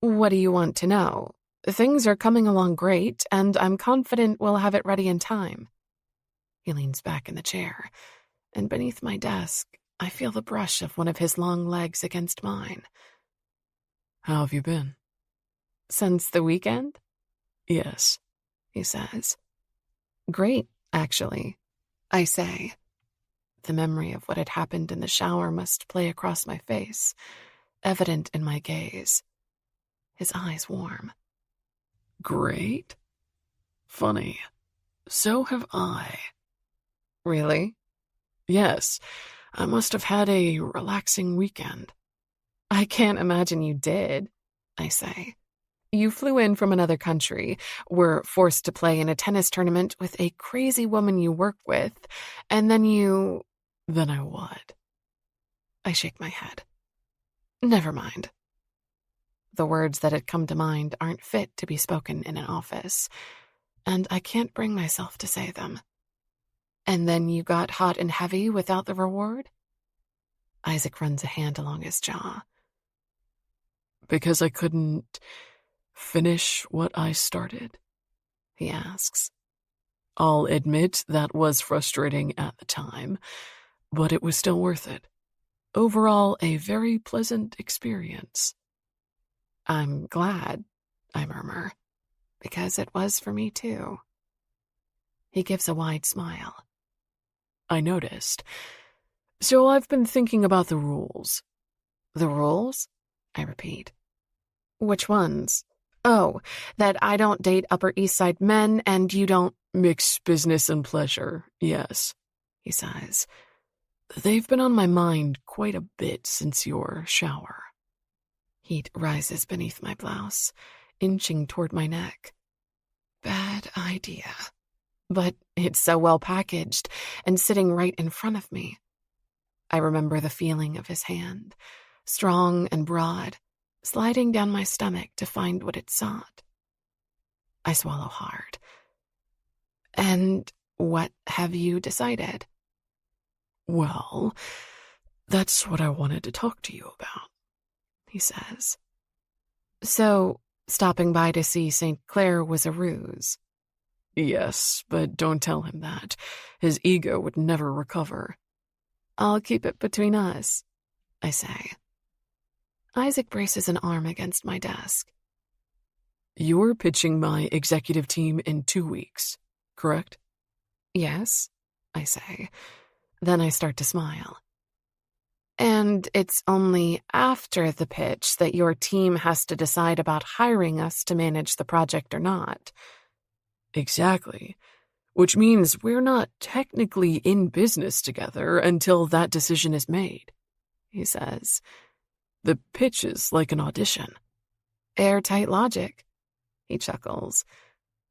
What do you want to know? Things are coming along great, and I'm confident we'll have it ready in time. He leans back in the chair, and beneath my desk, I feel the brush of one of his long legs against mine. How have you been? Since the weekend? Yes, he says. Great, actually, I say. The memory of what had happened in the shower must play across my face, evident in my gaze. His eyes warm. Great? Funny. So have I. Really? Yes, I must have had a relaxing weekend. I can't imagine you did, I say. You flew in from another country, were forced to play in a tennis tournament with a crazy woman you work with, and then you... Then I what? I shake my head. Never mind. The words that had come to mind aren't fit to be spoken in an office, and I can't bring myself to say them. And then you got hot and heavy without the reward? Isaac runs a hand along his jaw. Because I couldn't finish what I started? He asks. I'll admit that was frustrating at the time, but it was still worth it. Overall, a very pleasant experience. I'm glad, I murmur, because it was for me too. He gives a wide smile. I noticed. So I've been thinking about the rules. The rules? I repeat. Which ones? Oh, that I don't date Upper East Side men and you don't mix business and pleasure, yes, he sighs. They've been on my mind quite a bit since your shower. Heat rises beneath my blouse, inching toward my neck. Bad idea. But it's so well packaged and sitting right in front of me. I remember the feeling of his hand, strong and broad, sliding down my stomach to find what it sought. I swallow hard. And what have you decided? Well, that's what I wanted to talk to you about, he says. So, stopping by to see St. Clair was a ruse? Yes, but don't tell him that. His ego would never recover. I'll keep it between us, I say. Isaac braces an arm against my desk. You're pitching my executive team in 2 weeks, correct? Yes, I say. Then I start to smile. And it's only after the pitch that your team has to decide about hiring us to manage the project or not. Exactly. Which means we're not technically in business together until that decision is made, he says. The pitch is like an audition. Airtight logic, he chuckles.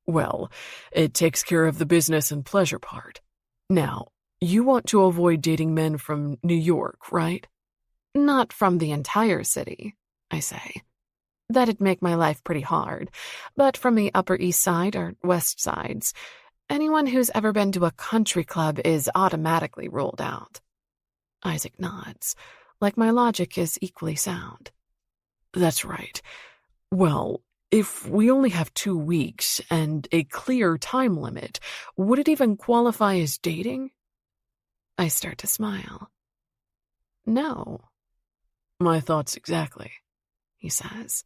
Well, it takes care of the business and pleasure part. Now, you want to avoid dating men from New York, right? Not from the entire city, I say. That'd make my life pretty hard, but from the Upper East Side or West Sides, anyone who's ever been to a country club is automatically ruled out. Isaac nods, like my logic is equally sound. That's right. Well, if we only have 2 weeks and a clear time limit, would it even qualify as dating? I start to smile. No. My thoughts exactly, he says.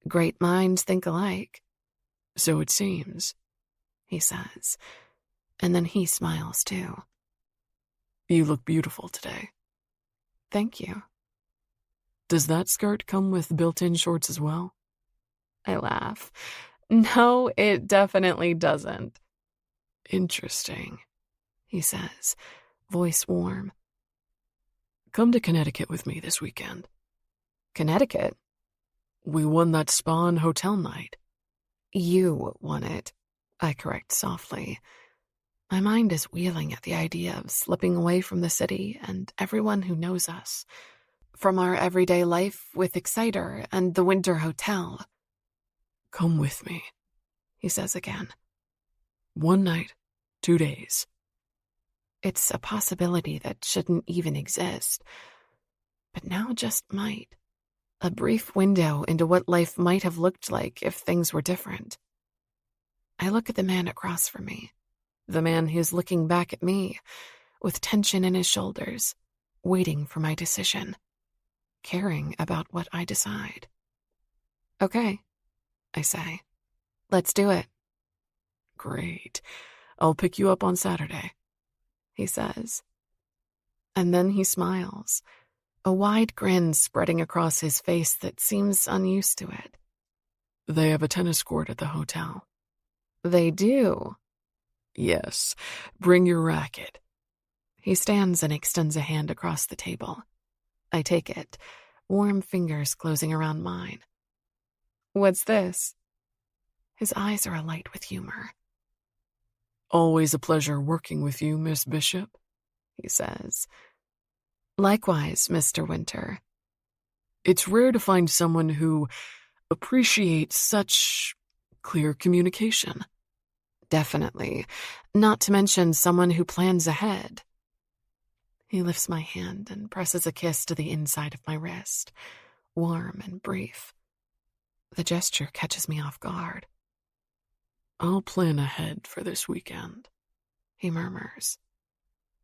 Great minds think alike. So it seems, he says, and then he smiles too. You look beautiful today. Thank you. Does that skirt come with built-in shorts as well? I laugh. No, it definitely doesn't. Interesting, he says, voice warm. Come to Connecticut with me this weekend. Connecticut? We won that spa and hotel night. You won it, I correct softly. My mind is wheeling at the idea of slipping away from the city and everyone who knows us. From our everyday life with Exciter and the Winter Hotel. Come with me, he says again. 1 night, 2 days. It's a possibility that shouldn't even exist. But now just might. A brief window into what life might have looked like if things were different. I look at the man across from me. The man who's looking back at me, with tension in his shoulders, waiting for my decision, caring about what I decide. Okay, I say. Let's do it. Great. I'll pick you up on Saturday, he says. And then he smiles, a wide grin spreading across his face that seems unused to it. They have a tennis court at the hotel. They do? Yes. Bring your racket. He stands and extends a hand across the table. I take it, warm fingers closing around mine. What's this? His eyes are alight with humor. Always a pleasure working with you, Miss Bishop, he says. Likewise, Mr. Winter. It's rare to find someone who appreciates such clear communication. Definitely. Not to mention someone who plans ahead. He lifts my hand and presses a kiss to the inside of my wrist. warm and brief. The gesture catches me off guard. I'll plan ahead for this weekend, he murmurs.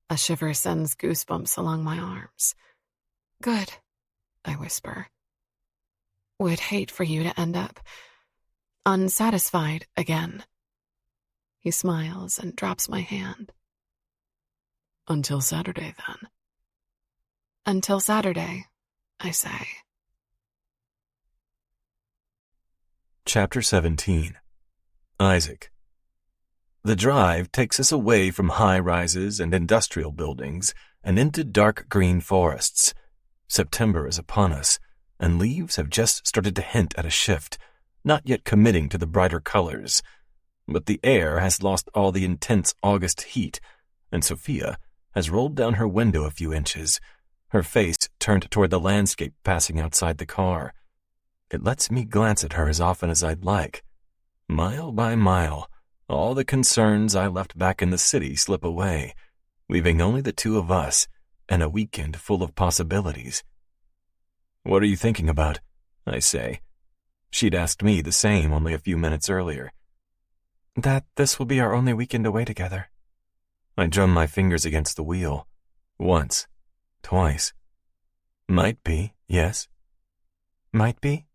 A shiver sends goosebumps along my arms. Good, I whisper. Would hate for you to end up unsatisfied again. He smiles and drops my hand. Until Saturday, then. Until Saturday, I say. Chapter 17. Isaac. The drive takes us away from high-rises and industrial buildings and into dark green forests. September is upon us, and leaves have just started to hint at a shift, not yet committing to the brighter colors. But the air has lost all the intense August heat, and Sophia has rolled down her window a few inches, her face turned toward the landscape passing outside the car. It lets me glance at her as often as I'd like. Mile by mile, all the concerns I left back in the city slip away, leaving only the two of us and a weekend full of possibilities. "What are you thinking about?" I say. She'd asked me the same only a few minutes earlier. That this will be our only weekend away together. I drum my fingers against the wheel. Once. Twice. Might be, yes. Might be?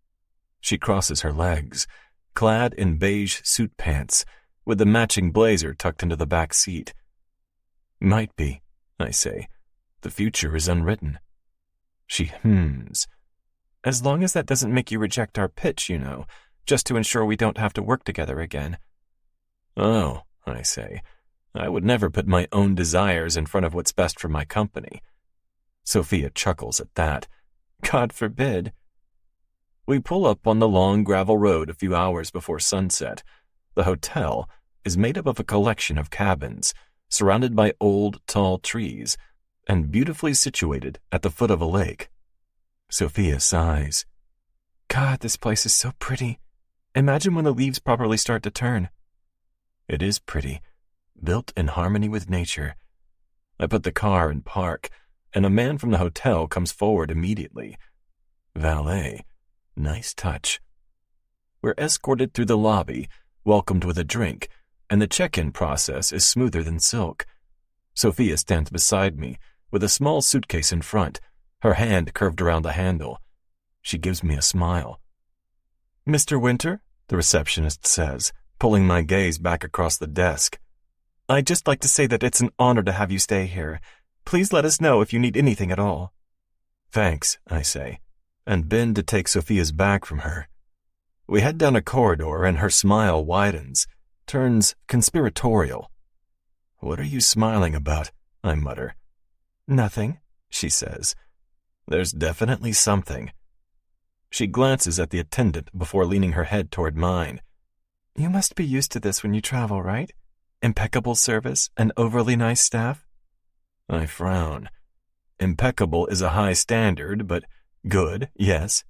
She crosses her legs, clad in beige suit pants, with the matching blazer tucked into the back seat. Might be, I say. The future is unwritten. She hums. As long as that doesn't make you reject our pitch, you know, just to ensure we don't have to work together again. Oh, I say. I would never put my own desires in front of what's best for my company. Sophia chuckles at that. God forbid. We pull up on the long gravel road a few hours before sunset. The hotel is made up of a collection of cabins, surrounded by old, tall trees, and beautifully situated at the foot of a lake. Sophia sighs. God, this place is so pretty. Imagine when the leaves properly start to turn. It is pretty, built in harmony with nature. I put the car in park, and a man from the hotel comes forward immediately. Valet. Nice touch. We're escorted through the lobby, welcomed with a drink, and the check-in process is smoother than silk. Sophia stands beside me, with a small suitcase in front, her hand curved around the handle. She gives me a smile. "Mr. Winter," the receptionist says, pulling my gaze back across the desk. "I'd just like to say that it's an honor to have you stay here. Please let us know if you need anything at all." "Thanks," I say, and bend to take Sophia's bag from her. We head down a corridor and her smile widens, turns conspiratorial. "What are you smiling about?" I mutter. "Nothing," she says. "There's definitely something." She glances at the attendant before leaning her head toward mine. "You must be used to this when you travel, right? Impeccable service and overly nice staff?" I frown. Impeccable is a high standard, but good, yes.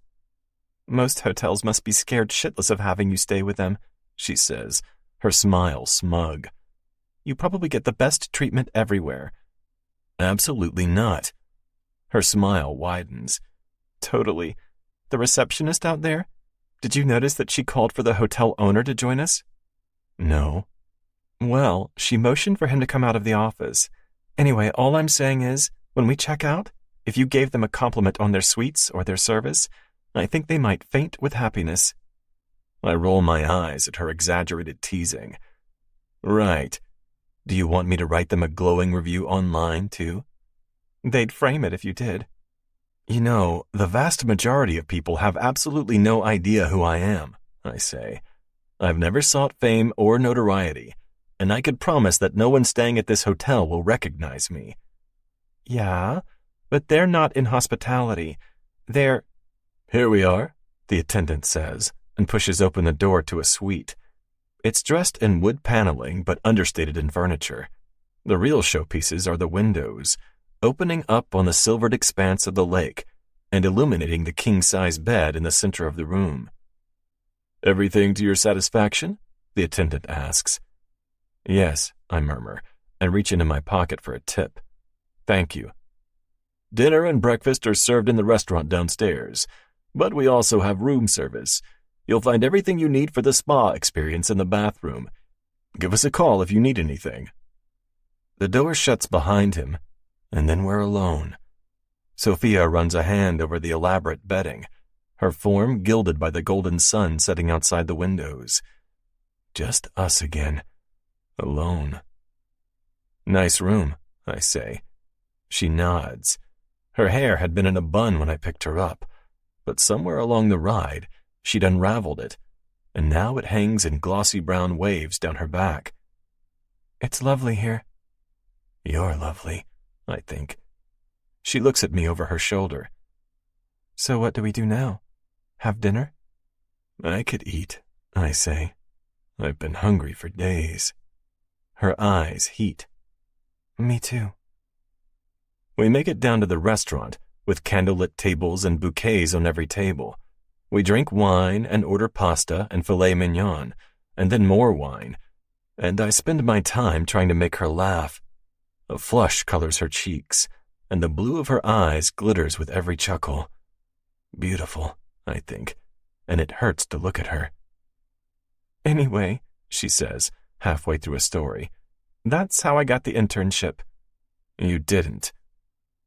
"Most hotels must be scared shitless of having you stay with them," she says, her smile smug. "You probably get the best treatment everywhere." "Absolutely not." Her smile widens. "Totally. The receptionist out there? Did you notice that she called for the hotel owner to join us?" "No." "Well, she motioned for him to come out of the office. Anyway, all I'm saying is, when we check out, if you gave them a compliment on their suites or their service, I think they might faint with happiness." I roll my eyes at her exaggerated teasing. "Right. Do you want me to write them a glowing review online, too?" "They'd frame it if you did." "You know, the vast majority of people have absolutely no idea who I am," I say. "I've never sought fame or notoriety, and I could promise that no one staying at this hotel will recognize me." "Yeah, but they're not in hospitality. They're—" "Here we are," the attendant says, and pushes open the door to a suite. It's dressed in wood paneling but understated in furniture. The real showpieces are the windows, opening up on the silvered expanse of the lake and illuminating the king-size bed in the center of the room. "Everything to your satisfaction?" the attendant asks. "Yes," I murmur, and reach into my pocket for a tip. "Thank you." "Dinner and breakfast are served in the restaurant downstairs. But we also have room service. You'll find everything you need for the spa experience in the bathroom. Give us a call if you need anything." The door shuts behind him, and then we're alone. Sophia runs a hand over the elaborate bedding, her form gilded by the golden sun setting outside the windows. Just us again. Alone. "Nice room," I say. She nods. Her hair had been in a bun when I picked her up, but somewhere along the ride, she'd unraveled it, and now it hangs in glossy brown waves down her back. "It's lovely here." "You're lovely," I think. She looks at me over her shoulder. "So what do we do now? Have dinner?" "I could eat," I say. "I've been hungry for days." Her eyes heat. "Me too." We make it down to the restaurant, with candlelit tables and bouquets on every table. We drink wine and order pasta and filet mignon, and then more wine, and I spend my time trying to make her laugh. A flush colors her cheeks, and the blue of her eyes glitters with every chuckle. Beautiful, I think, and it hurts to look at her. "Anyway," she says, halfway through a story, "that's how I got the internship." "You didn't."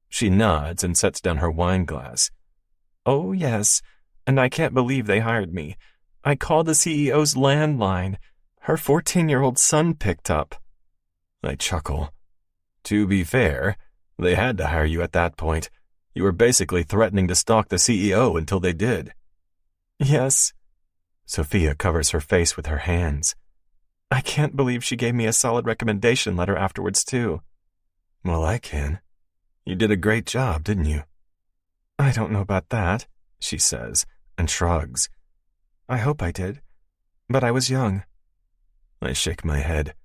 She nods and sets down her wine glass. "Oh, yes, and I can't believe they hired me. I called the CEO's landline. Her 14-year-old son picked up." I chuckle. To be fair, they had to hire you at that point. You were basically threatening to stalk the CEO until they did. "Yes." Sophia covers her face with her hands. "I can't believe she gave me a solid recommendation letter afterwards, too." "Well, I can. You did a great job, didn't you?" "I don't know about that," she says, and shrugs. "I hope I did, but I was young." I shake my head.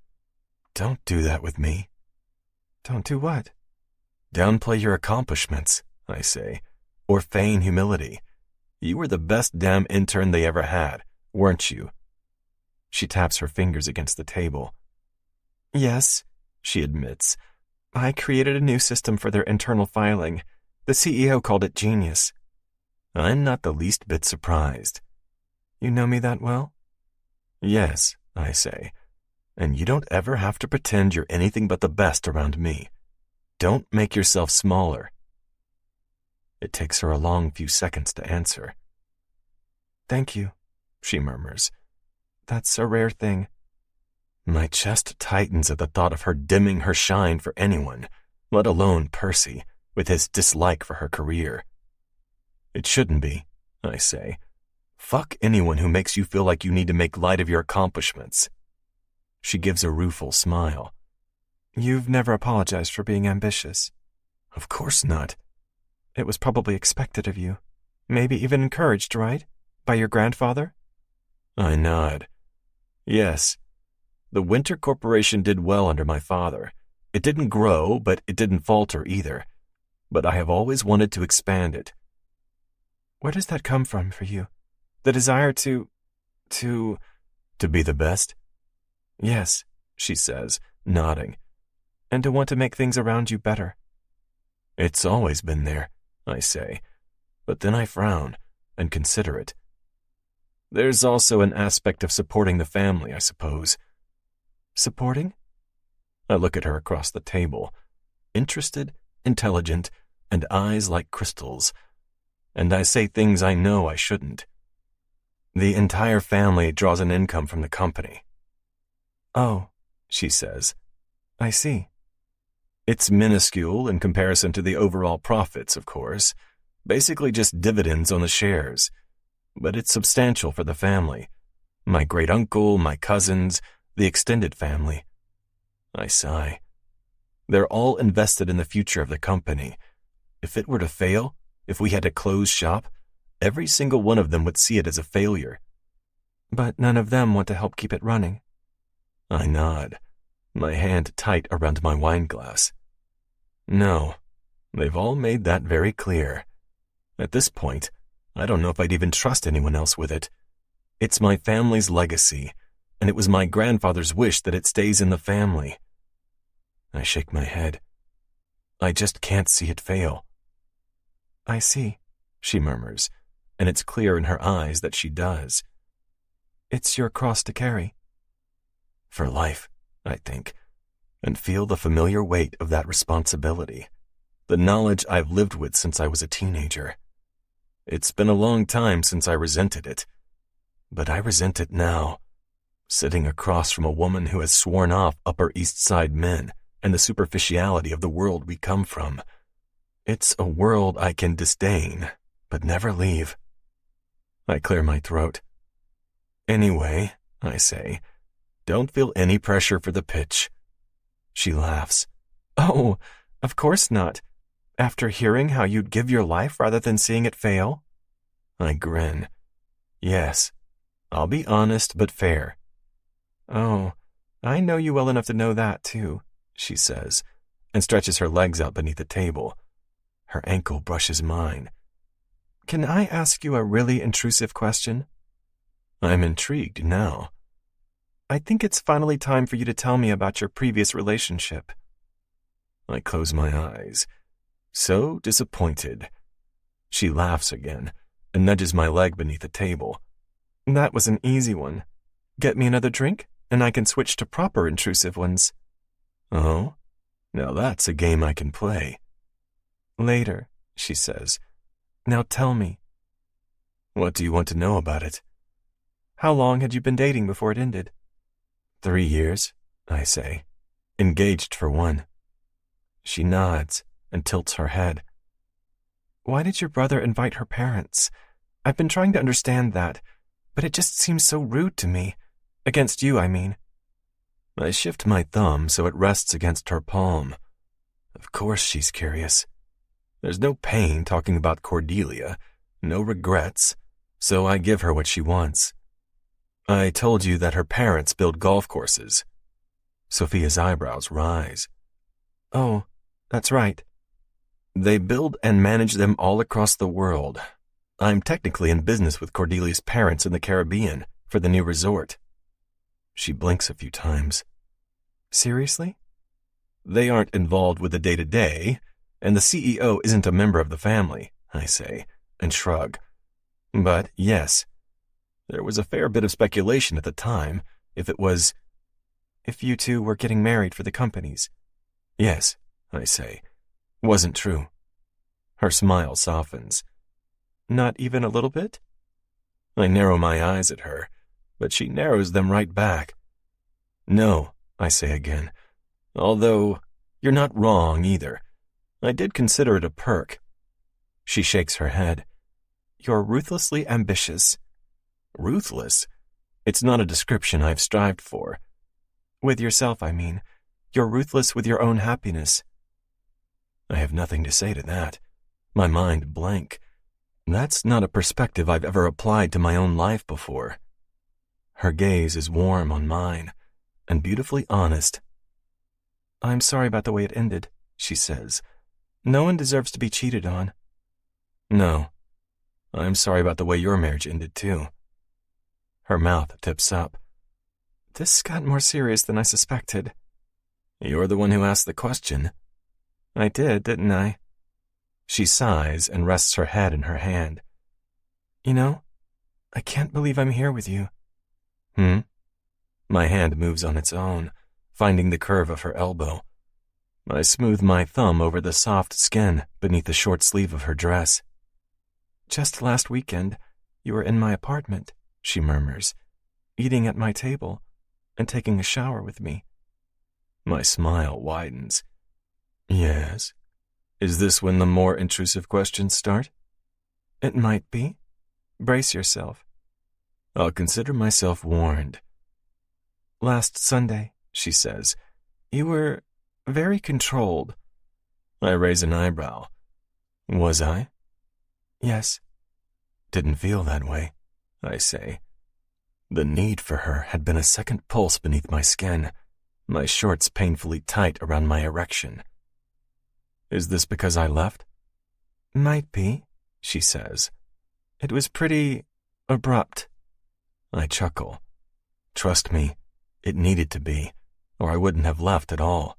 "Don't do that with me." "Don't do what?" "Downplay your accomplishments," I say, "or feign humility. You were the best damn intern they ever had, weren't you?" She taps her fingers against the table. "Yes," she admits. "I created a new system for their internal filing. The CEO called it genius." I'm not the least bit surprised. "You know me that well?" "Yes," I say, "and you don't ever have to pretend you're anything but the best around me. Don't make yourself smaller." It takes her a long few seconds to answer. "Thank you," she murmurs. "That's a rare thing." My chest tightens at the thought of her dimming her shine for anyone, let alone Percy, with his dislike for her career. "It shouldn't be," I say. "Fuck anyone who makes you feel like you need to make light of your accomplishments." She gives a rueful smile. "You've never apologized for being ambitious." "Of course not." "It was probably expected of you. Maybe even encouraged, right? By your grandfather?" I nod. "Yes. The Winter Corporation did well under my father. It didn't grow, but it didn't falter either. But I have always wanted to expand it." "Where does that come from for you? The desire to be the best?" "Yes," she says, nodding. "And to want to make things around you better." "It's always been there," I say. But then I frown and consider it. There's also an aspect of supporting the family, I suppose. "Supporting?" I look at her across the table, interested, intelligent, and eyes like crystals. And I say things I know I shouldn't. The entire family draws an income from the company. "Oh," she says. "I see." It's minuscule in comparison to the overall profits, of course. Basically just dividends on the shares. But it's substantial for the family. My great-uncle, my cousins, the extended family. I sigh. They're all invested in the future of the company. If it were to fail, if we had to close shop, every single one of them would see it as a failure. "But none of them want to help keep it running." I nod, my hand tight around my wine glass. "No, they've all made that very clear. At this point, I don't know if I'd even trust anyone else with it. It's my family's legacy, and it was my grandfather's wish that it stays in the family." I shake my head. I just can't see it fail. "I see," she murmurs, and it's clear in her eyes that she does. It's your cross to carry. For life, I think, and feel the familiar weight of that responsibility, the knowledge I've lived with since I was a teenager. It's been a long time since I resented it, but I resent it now, sitting across from a woman who has sworn off Upper East Side men and the superficiality of the world we come from. It's a world I can disdain, but never leave. I clear my throat. Anyway, I say, don't feel any pressure for the pitch. She laughs. Oh, of course not. After hearing how you'd give your life rather than seeing it fail? I grin. Yes, I'll be honest but fair. Oh, I know you well enough to know that, too, she says, and stretches her legs out beneath the table. Her ankle brushes mine. Can I ask you a really intrusive question? I'm intrigued now. I think it's finally time for you to tell me about your previous relationship. I close my eyes. So disappointed. She laughs again and nudges my leg beneath the table. That was an easy one. Get me another drink, and I can switch to proper intrusive ones. Oh? Now that's a game I can play. Later, she says. Now tell me. What do you want to know about it? How long had you been dating before it ended? 3 years, I say. Engaged for 1. She nods and tilts her head. Why did your brother invite her parents? I've been trying to understand that, but it just seems so rude to me. Against you, I mean. I shift my thumb so it rests against her palm. Of course she's curious. There's no pain talking about Cordelia, no regrets, so I give her what she wants. I told you that her parents build golf courses. Sophia's eyebrows rise. Oh, that's right. They build and manage them all across the world. I'm technically in business with Cordelia's parents in the Caribbean for the new resort. She blinks a few times. Seriously? They aren't involved with the day-to-day, and the CEO isn't a member of the family, I say, and shrug. But yes, there was a fair bit of speculation at the time, if you two were getting married for the companies. Yes, I say. Wasn't true. Her smile softens. Not even a little bit? I narrow my eyes at her, but she narrows them right back. No, I say again. Although, you're not wrong either. I did consider it a perk. She shakes her head. You're ruthlessly ambitious. Ruthless? It's not a description I've strived for. With yourself, I mean. You're ruthless with your own happiness. I have nothing to say to that. My mind blank. That's not a perspective I've ever applied to my own life before. Her gaze is warm on mine, and beautifully honest. I'm sorry about the way it ended, she says. No one deserves to be cheated on. No. I'm sorry about the way your marriage ended, too. Her mouth tips up. This got more serious than I suspected. You're the one who asked the question. I did, didn't I? She sighs and rests her head in her hand. You know, I can't believe I'm here with you. My hand moves on its own, finding the curve of her elbow. I smooth my thumb over the soft skin beneath the short sleeve of her dress. Just last weekend, you were in my apartment, she murmurs, eating at my table and taking a shower with me. My smile widens. Yes? Is this when the more intrusive questions start? It might be. Brace yourself. I'll consider myself warned. Last Sunday, she says, you were very controlled. I raise an eyebrow. Was I? Yes. Didn't feel that way, I say. The need for her had been a second pulse beneath my skin, my shorts painfully tight around my erection. Is this because I left? Might be, she says. It was pretty abrupt. I chuckle. Trust me, it needed to be, or I wouldn't have left at all.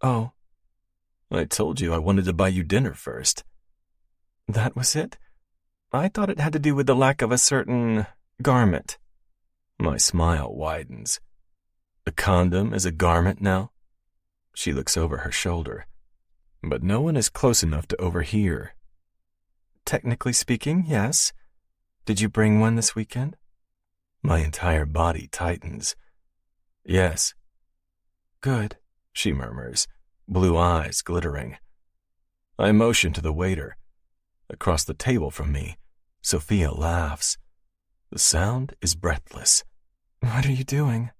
Oh. I told you I wanted to buy you dinner first. That was it? I thought it had to do with the lack of a certain garment. My smile widens. A condom is a garment now? She looks over her shoulder, but no one is close enough to overhear. Technically speaking, yes. Did you bring one this weekend? My entire body tightens. Yes. Good, she murmurs, blue eyes glittering. I motion to the waiter. Across the table from me, Sophia laughs. The sound is breathless. What are you doing?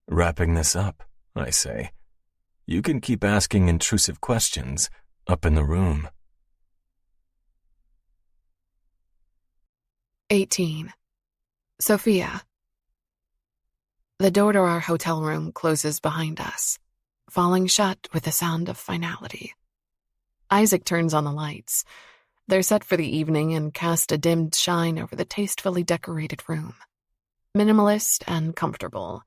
Wrapping this up, I say. You can keep asking intrusive questions up in the room. 18. Sophia. The door to our hotel room closes behind us, falling shut with a sound of finality. Isaac turns on the lights. They're set for the evening and cast a dimmed shine over the tastefully decorated room. Minimalist and comfortable.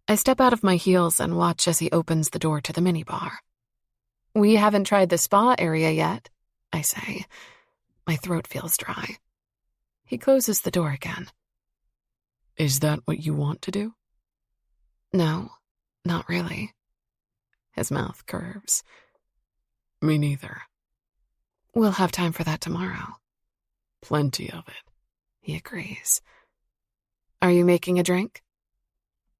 I step out of my heels and watch as he opens the door to the minibar. We haven't tried the spa area yet, I say. My throat feels dry. He closes the door again. Is that what you want to do? No, not really. His mouth curves. Me neither. We'll have time for that tomorrow. Plenty of it. He agrees. Are you making a drink?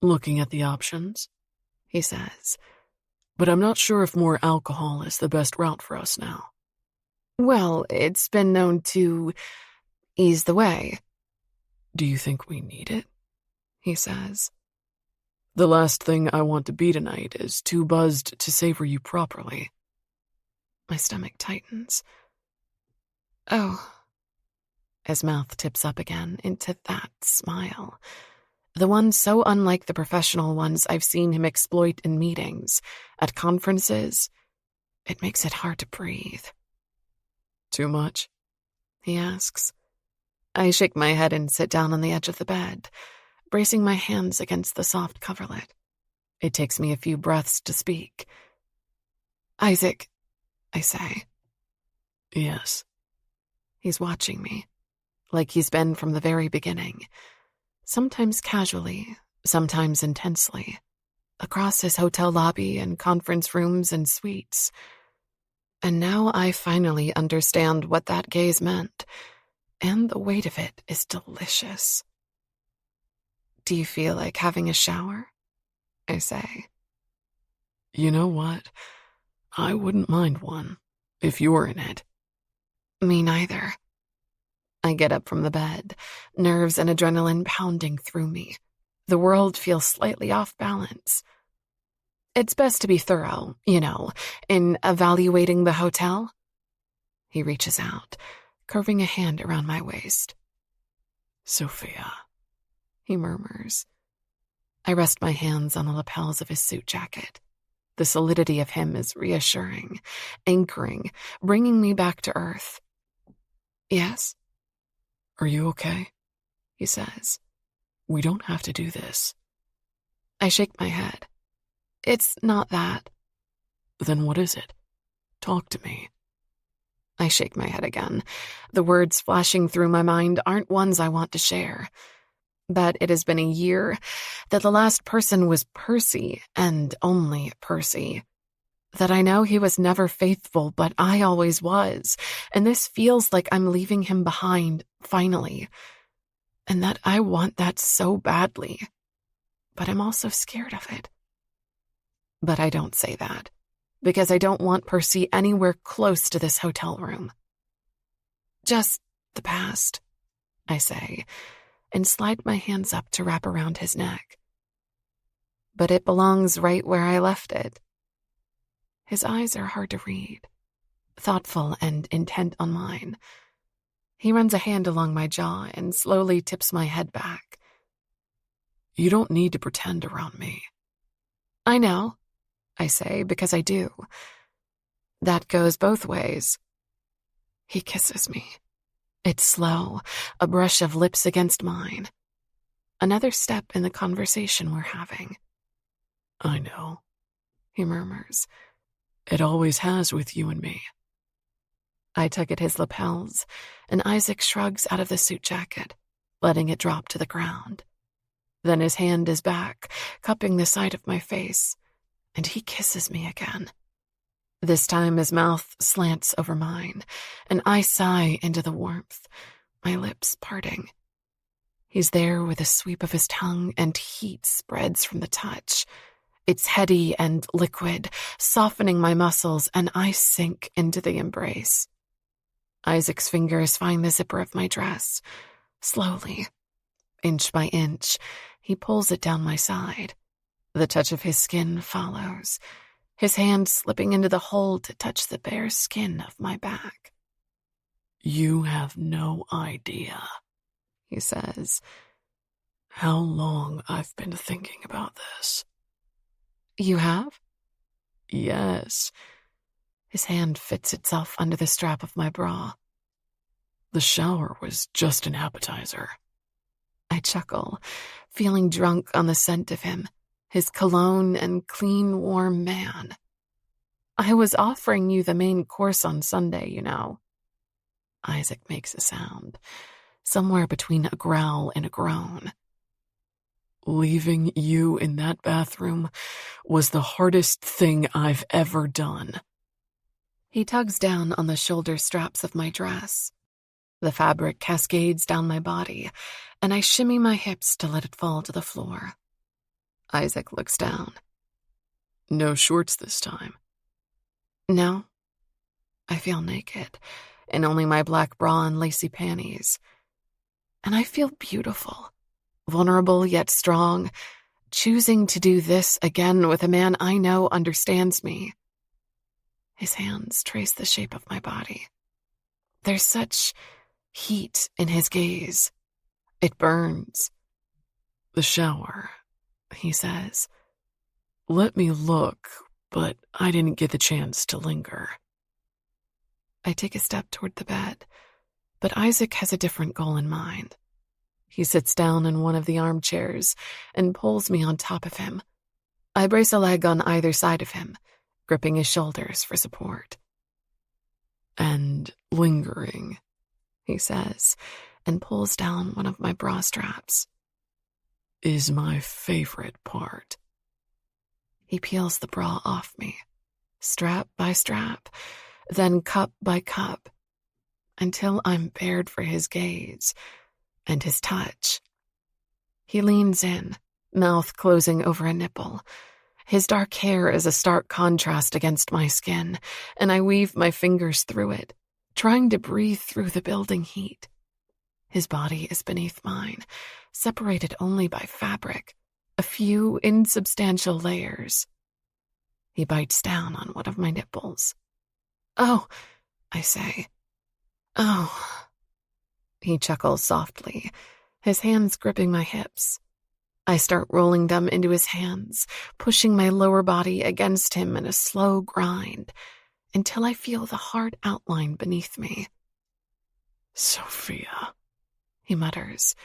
Looking at the options, he says. But I'm not sure if more alcohol is the best route for us now. Well, it's been known to ease the way. Do you think we need it? He says. The last thing I want to be tonight is too buzzed to savor you properly. My stomach tightens. Oh. His mouth tips up again into that smile. The one so unlike the professional ones I've seen him exploit in meetings, at conferences. It makes it hard to breathe. Too much? He asks. I shake my head and sit down on the edge of the bed, bracing my hands against the soft coverlet. It takes me a few breaths to speak. Isaac, I say. Yes. He's watching me, like he's been from the very beginning, sometimes casually, sometimes intensely, across his hotel lobby and conference rooms and suites. And now I finally understand what that gaze meant, and the weight of it is delicious. Do you feel like having a shower? I say. You know what? I wouldn't mind one, if you were in it. Me neither. I get up from the bed, nerves and adrenaline pounding through me. The world feels slightly off balance. It's best to be thorough, in evaluating the hotel. He reaches out, curving a hand around my waist. Sophia, he murmurs. I rest my hands on the lapels of his suit jacket. The solidity of him is reassuring, anchoring, bringing me back to earth. Yes? Are you okay? He says. We don't have to do this. I shake my head. It's not that. Then what is it? Talk to me. I shake my head again. The words flashing through my mind aren't ones I want to share. But it has been a year that the last person was Percy, and only Percy. That I know he was never faithful, but I always was, and this feels like I'm leaving him behind, finally. And that I want that so badly. But I'm also scared of it. But I don't say that, because I don't want Percy anywhere close to this hotel room. Just the past, I say, and slide my hands up to wrap around his neck. But it belongs right where I left it. His eyes are hard to read, thoughtful and intent on mine. He runs a hand along my jaw and slowly tips my head back. You don't need to pretend around me. I know, I say, because I do. That goes both ways. He kisses me. It's slow, a brush of lips against mine. Another step in the conversation we're having. I know, he murmurs. It always has with you and me. I tug at his lapels, and Isaac shrugs out of the suit jacket, letting it drop to the ground. Then his hand is back, cupping the side of my face, and he kisses me again. This time his mouth slants over mine, and I sigh into the warmth, my lips parting. He's there with a sweep of his tongue, and heat spreads from the touch. It's heady and liquid, softening my muscles, and I sink into the embrace. Isaac's fingers find the zipper of my dress. Slowly, inch by inch, he pulls it down my side. The touch of his skin follows, his hand slipping into the hole to touch the bare skin of my back. You have no idea, he says, how long I've been thinking about this. You have? Yes. His hand fits itself under the strap of my bra. The shower was just an appetizer. I chuckle, feeling drunk on the scent of him, his cologne and clean, warm man. I was offering you the main course on Sunday, you know. Isaac makes a sound, somewhere between a growl and a groan. Leaving you in that bathroom was the hardest thing I've ever done. He tugs down on the shoulder straps of my dress. The fabric cascades down my body, and I shimmy my hips to let it fall to the floor. Isaac looks down. No shorts this time. No. I feel naked, in only my black bra and lacy panties. And I feel beautiful, vulnerable yet strong, choosing to do this again with a man I know understands me. His hands trace the shape of my body. There's such heat in his gaze. It burns. The shower, he says. Let me look, but I didn't get the chance to linger. I take a step toward the bed, but Isaac has a different goal in mind. He sits down in one of the armchairs and pulls me on top of him. I brace a leg on either side of him, gripping his shoulders for support. And lingering, he says, and pulls down one of my bra straps. Is my favorite part. He peels the bra off me, strap by strap, then cup by cup, until I'm bared for his gaze and his touch. He leans in, mouth closing over a nipple. His dark hair is a stark contrast against my skin, and I weave my fingers through it, trying to breathe through the building heat. His body is beneath mine, separated only by fabric, a few insubstantial layers. He bites down on one of my nipples. "Oh," I say. "Oh." He chuckles softly, his hands gripping my hips. I start rolling them into his hands, pushing my lower body against him in a slow grind, until I feel the hard outline beneath me. "Sophia," he mutters.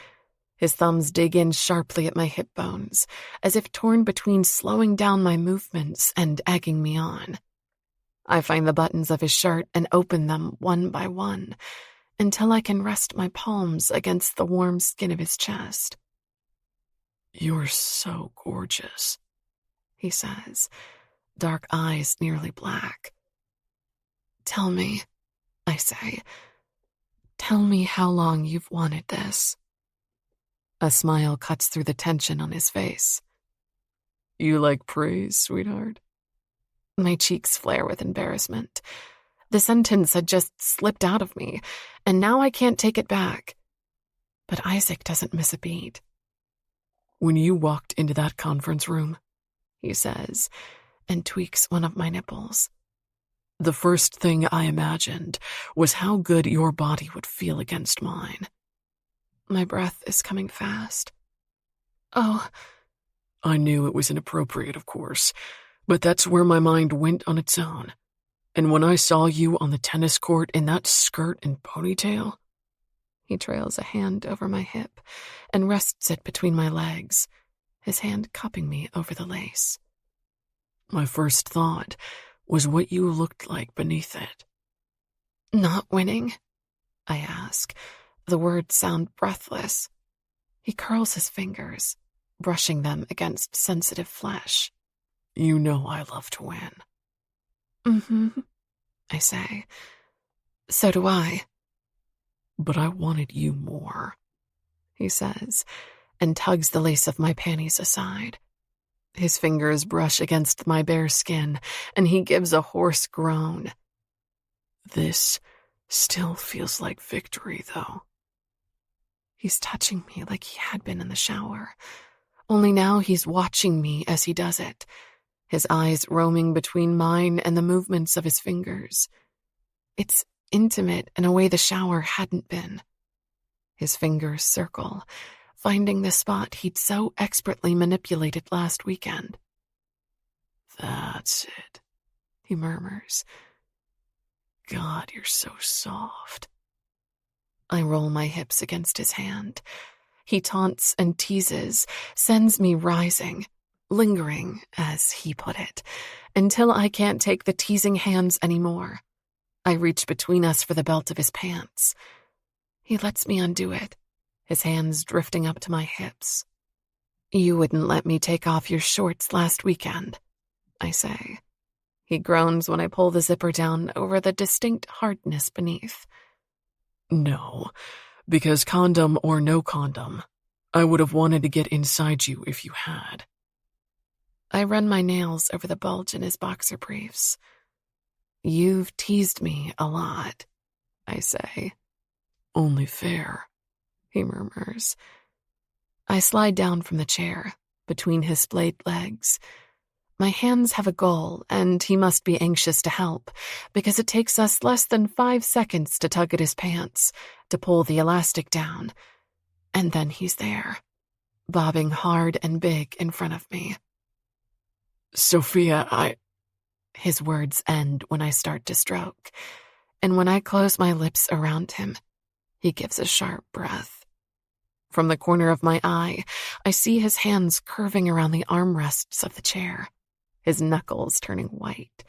His thumbs dig in sharply at my hip bones, as if torn between slowing down my movements and egging me on. I find the buttons of his shirt and open them one by one, until I can rest my palms against the warm skin of his chest. "You're so gorgeous," he says, dark eyes nearly black. "Tell me," I say, "tell me how long you've wanted this." A smile cuts through the tension on his face. "You like praise, sweetheart?" My cheeks flare with embarrassment. The sentence had just slipped out of me, and now I can't take it back. But Isaac doesn't miss a beat. "When you walked into that conference room," he says, and tweaks one of my nipples, "the first thing I imagined was how good your body would feel against mine." My breath is coming fast. "Oh." I knew it was inappropriate, of course, but that's where my mind went on its own. And when I saw you on the tennis court in that skirt and ponytail... He trails a hand over my hip and rests it between my legs, his hand cupping me over the lace. My first thought was what you looked like beneath it. Not winning? I ask. The words sound breathless. He curls his fingers, brushing them against sensitive flesh. You know I love to win. Mm-hmm, I say. So do I. But I wanted you more, he says, and tugs the lace of my panties aside. His fingers brush against my bare skin, and he gives a hoarse groan. This still feels like victory, though. He's touching me like he had been in the shower. Only now he's watching me as he does it, his eyes roaming between mine and the movements of his fingers. It's intimate in a way the shower hadn't been. His fingers circle, finding the spot he'd so expertly manipulated last weekend. That's it, he murmurs. God, you're so soft. I roll my hips against his hand. He taunts and teases, sends me rising, lingering, as he put it, until I can't take the teasing hands anymore. I reach between us for the belt of his pants. He lets me undo it, his hands drifting up to my hips. You wouldn't let me take off your shorts last weekend, I say. He groans when I pull the zipper down over the distinct hardness beneath. No, because condom or no condom, I would have wanted to get inside you if you had. I run my nails over the bulge in his boxer briefs. You've teased me a lot, I say. Only fair, he murmurs. I slide down from the chair, between his splayed legs. My hands have a goal, and he must be anxious to help, because it takes us less than 5 seconds to tug at his pants, to pull the elastic down. And then he's there, bobbing hard and big in front of me. Sophia, His words end when I start to stroke, and when I close my lips around him, he gives a sharp breath. From the corner of my eye, I see his hands curving around the armrests of the chair, his knuckles turning white.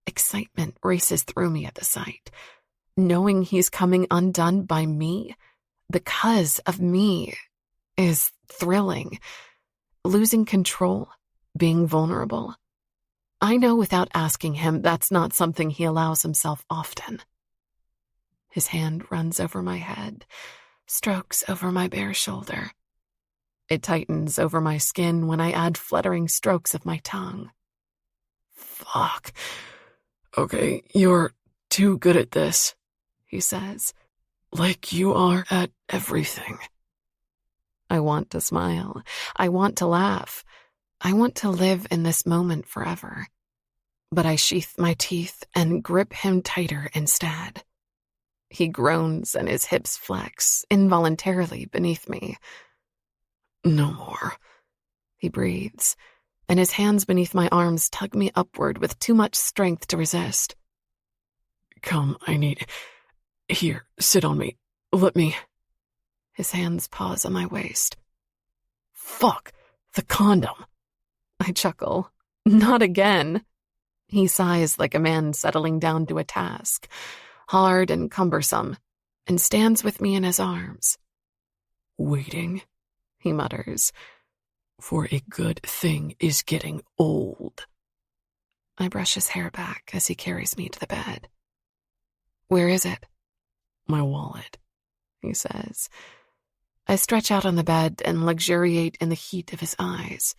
Excitement races through me at the sight. Knowing he's coming undone by me, because of me, is thrilling. Losing control, being vulnerable. I know without asking him that's not something he allows himself often. His hand runs over my head, strokes over my bare shoulder. It tightens over my skin when I add fluttering strokes of my tongue. Fuck. Okay, you're too good at this, he says. Like you are at everything. I want to smile. I want to laugh. I want to live in this moment forever. But I sheath my teeth and grip him tighter instead. He groans and his hips flex involuntarily beneath me. No more, he breathes, and his hands beneath my arms tug me upward with too much strength to resist. Come, Here, sit on me. Let me. His hands pause on my waist. Fuck, the condom. I chuckle. Not again. He sighs like a man settling down to a task, hard and cumbersome, and stands with me in his arms. Waiting, he mutters. For a good thing is getting old. I brush his hair back as he carries me to the bed. Where is it? My wallet, he says. I stretch out on the bed and luxuriate in the heat of his eyes.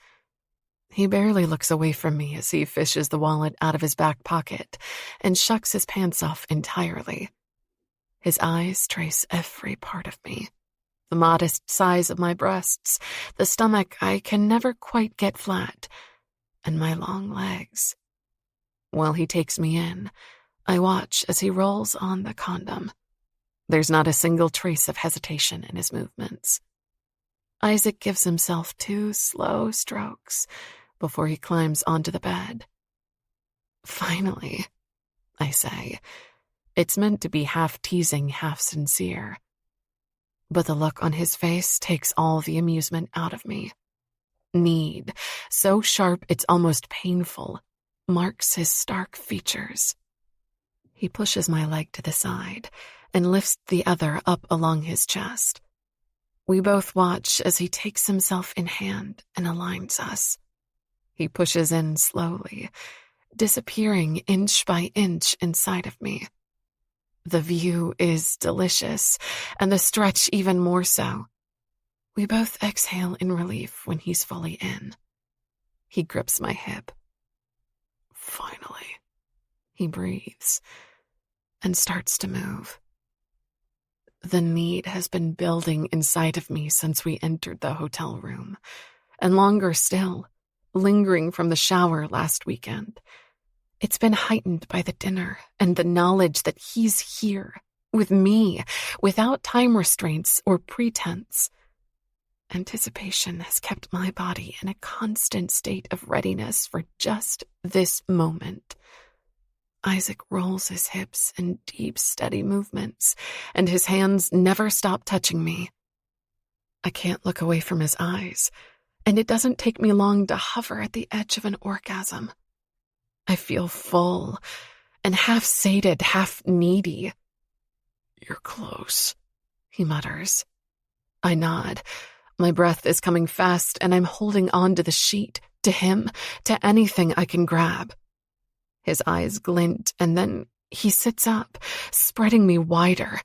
He barely looks away from me as he fishes the wallet out of his back pocket and shucks his pants off entirely. His eyes trace every part of me. The modest size of my breasts, the stomach I can never quite get flat, and my long legs. While he takes me in, I watch as he rolls on the condom. There's not a single trace of hesitation in his movements. Isaac gives himself 2 slow strokes before he climbs onto the bed. Finally, I say. It's meant to be half teasing, half sincere. But the look on his face takes all the amusement out of me. Need, so sharp it's almost painful, marks his stark features. He pushes my leg to the side and lifts the other up along his chest. We both watch as he takes himself in hand and aligns us. He pushes in slowly, disappearing inch by inch inside of me. The view is delicious, and the stretch even more so. We both exhale in relief when he's fully in. He grips my hip. Finally, he breathes and starts to move. The need has been building inside of me since we entered the hotel room, and longer still, lingering from the shower last weekend. It's been heightened by the dinner and the knowledge that he's here, with me, without time restraints or pretense. Anticipation has kept my body in a constant state of readiness for just this moment. Isaac rolls his hips in deep, steady movements, and his hands never stop touching me. I can't look away from his eyes, and it doesn't take me long to hover at the edge of an orgasm. I feel full and half sated, half needy. "You're close," he mutters. I nod. My breath is coming fast, and I'm holding on to the sheet, to him, to anything I can grab. His eyes glint, and then he sits up, spreading me wider,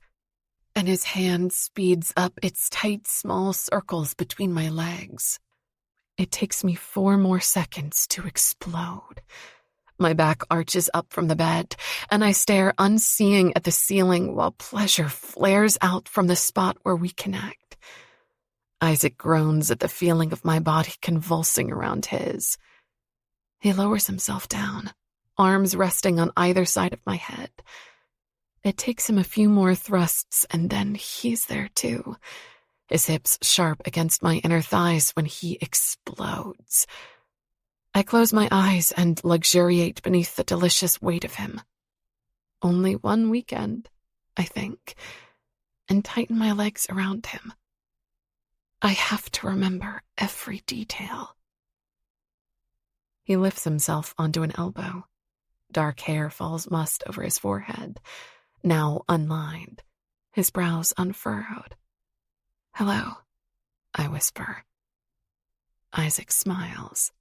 and his hand speeds up its tight, small circles between my legs. It takes me 4 more seconds to explode. My back arches up from the bed, and I stare unseeing at the ceiling while pleasure flares out from the spot where we connect. Isaac groans at the feeling of my body convulsing around his. He lowers himself down, arms resting on either side of my head. It takes him a few more thrusts, and then he's there too, his hips sharp against my inner thighs when he explodes. I close my eyes and luxuriate beneath the delicious weight of him. Only one weekend, I think, and tighten my legs around him. I have to remember every detail. He lifts himself onto an elbow. Dark hair falls mussed over his forehead, now unlined, his brows unfurrowed. "Hello," I whisper. Isaac smiles.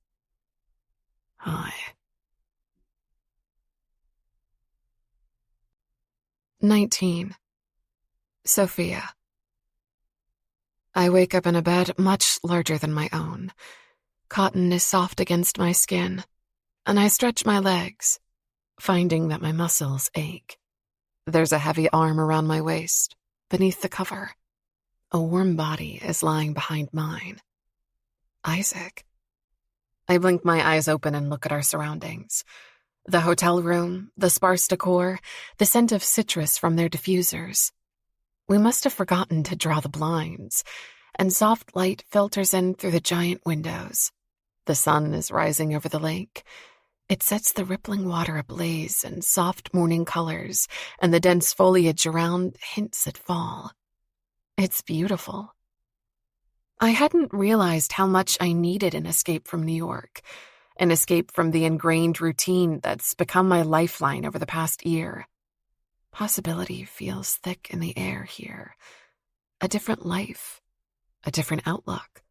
"Hi." 19. Sophia. I wake up in a bed much larger than my own. Cotton is soft against my skin, and I stretch my legs, finding that my muscles ache. There's a heavy arm around my waist, beneath the cover. A warm body is lying behind mine. Isaac. I blink my eyes open and look at our surroundings. The hotel room, the sparse decor, the scent of citrus from their diffusers. We must have forgotten to draw the blinds, and soft light filters in through the giant windows. The sun is rising over the lake. It sets the rippling water ablaze in soft morning colors, and the dense foliage around hints at fall. It's beautiful. I hadn't realized how much I needed an escape from New York, an escape from the ingrained routine that's become my lifeline over the past year. Possibility feels thick in the air here. A different life, a different outlook.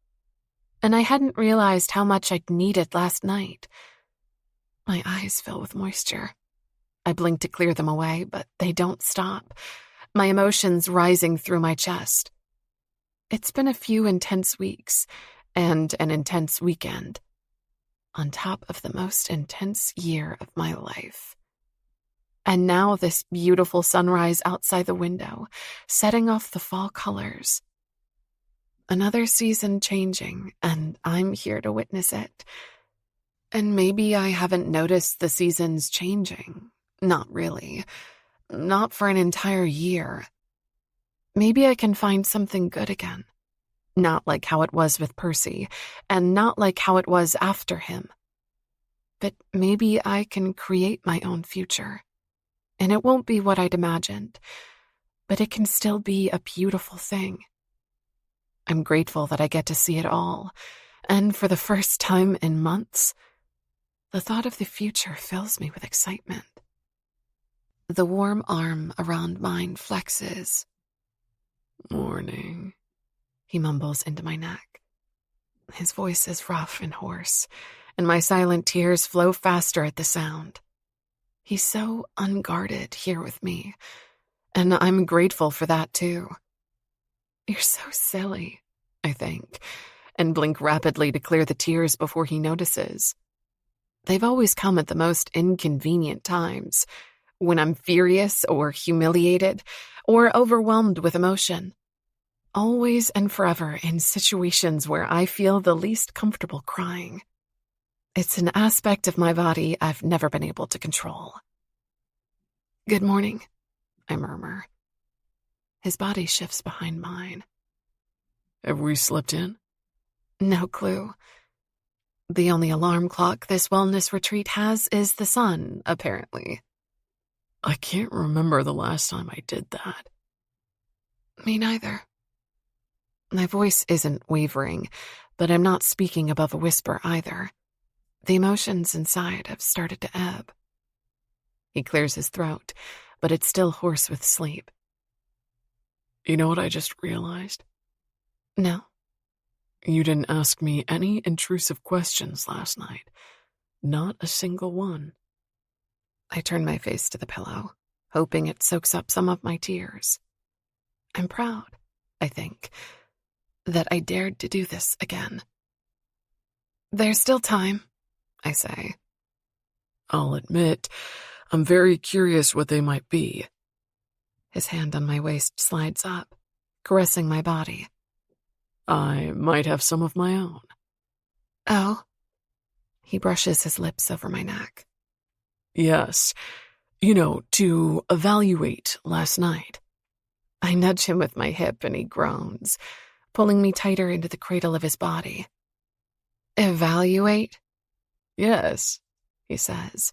And I hadn't realized how much I'd needed last night. My eyes fill with moisture. I blink to clear them away, but they don't stop, my emotions rising through my chest. It's been a few intense weeks, and an intense weekend, on top of the most intense year of my life. And now this beautiful sunrise outside the window, setting off the fall colors. Another season changing, and I'm here to witness it. And maybe I haven't noticed the seasons changing. Not really. Not for an entire year. Maybe I can find something good again. Not like how it was with Percy, and not like how it was after him. But maybe I can create my own future. And it won't be what I'd imagined, but it can still be a beautiful thing. I'm grateful that I get to see it all, and for the first time in months, the thought of the future fills me with excitement. The warm arm around mine flexes. Morning. He mumbles into my neck. His voice is rough and hoarse, and my silent tears flow faster at the sound. He's so unguarded here with me, and I'm grateful for that too. You're so silly, I think, and blink rapidly to clear the tears before he notices. They've always come at the most inconvenient times, when I'm furious or humiliated or overwhelmed with emotion. Always and forever in situations where I feel the least comfortable crying. It's an aspect of my body I've never been able to control. Good morning, I murmur. His body shifts behind mine. Have we slept in? No clue. The only alarm clock this wellness retreat has is the sun, apparently. I can't remember the last time I did that. Me neither. My voice isn't wavering, but I'm not speaking above a whisper either. The emotions inside have started to ebb. He clears his throat, but it's still hoarse with sleep. You know what I just realized? No. You didn't ask me any intrusive questions last night. Not a single one. I turn my face to the pillow, hoping it soaks up some of my tears. I'm proud, I think, that I dared to do this again. There's still time, I say. I'll admit, I'm very curious what they might be. His hand on my waist slides up, caressing my body. I might have some of my own. Oh. He brushes his lips over my neck. Yes. To evaluate last night. I nudge him with my hip and he groans, pulling me tighter into the cradle of his body. Evaluate? Yes, he says.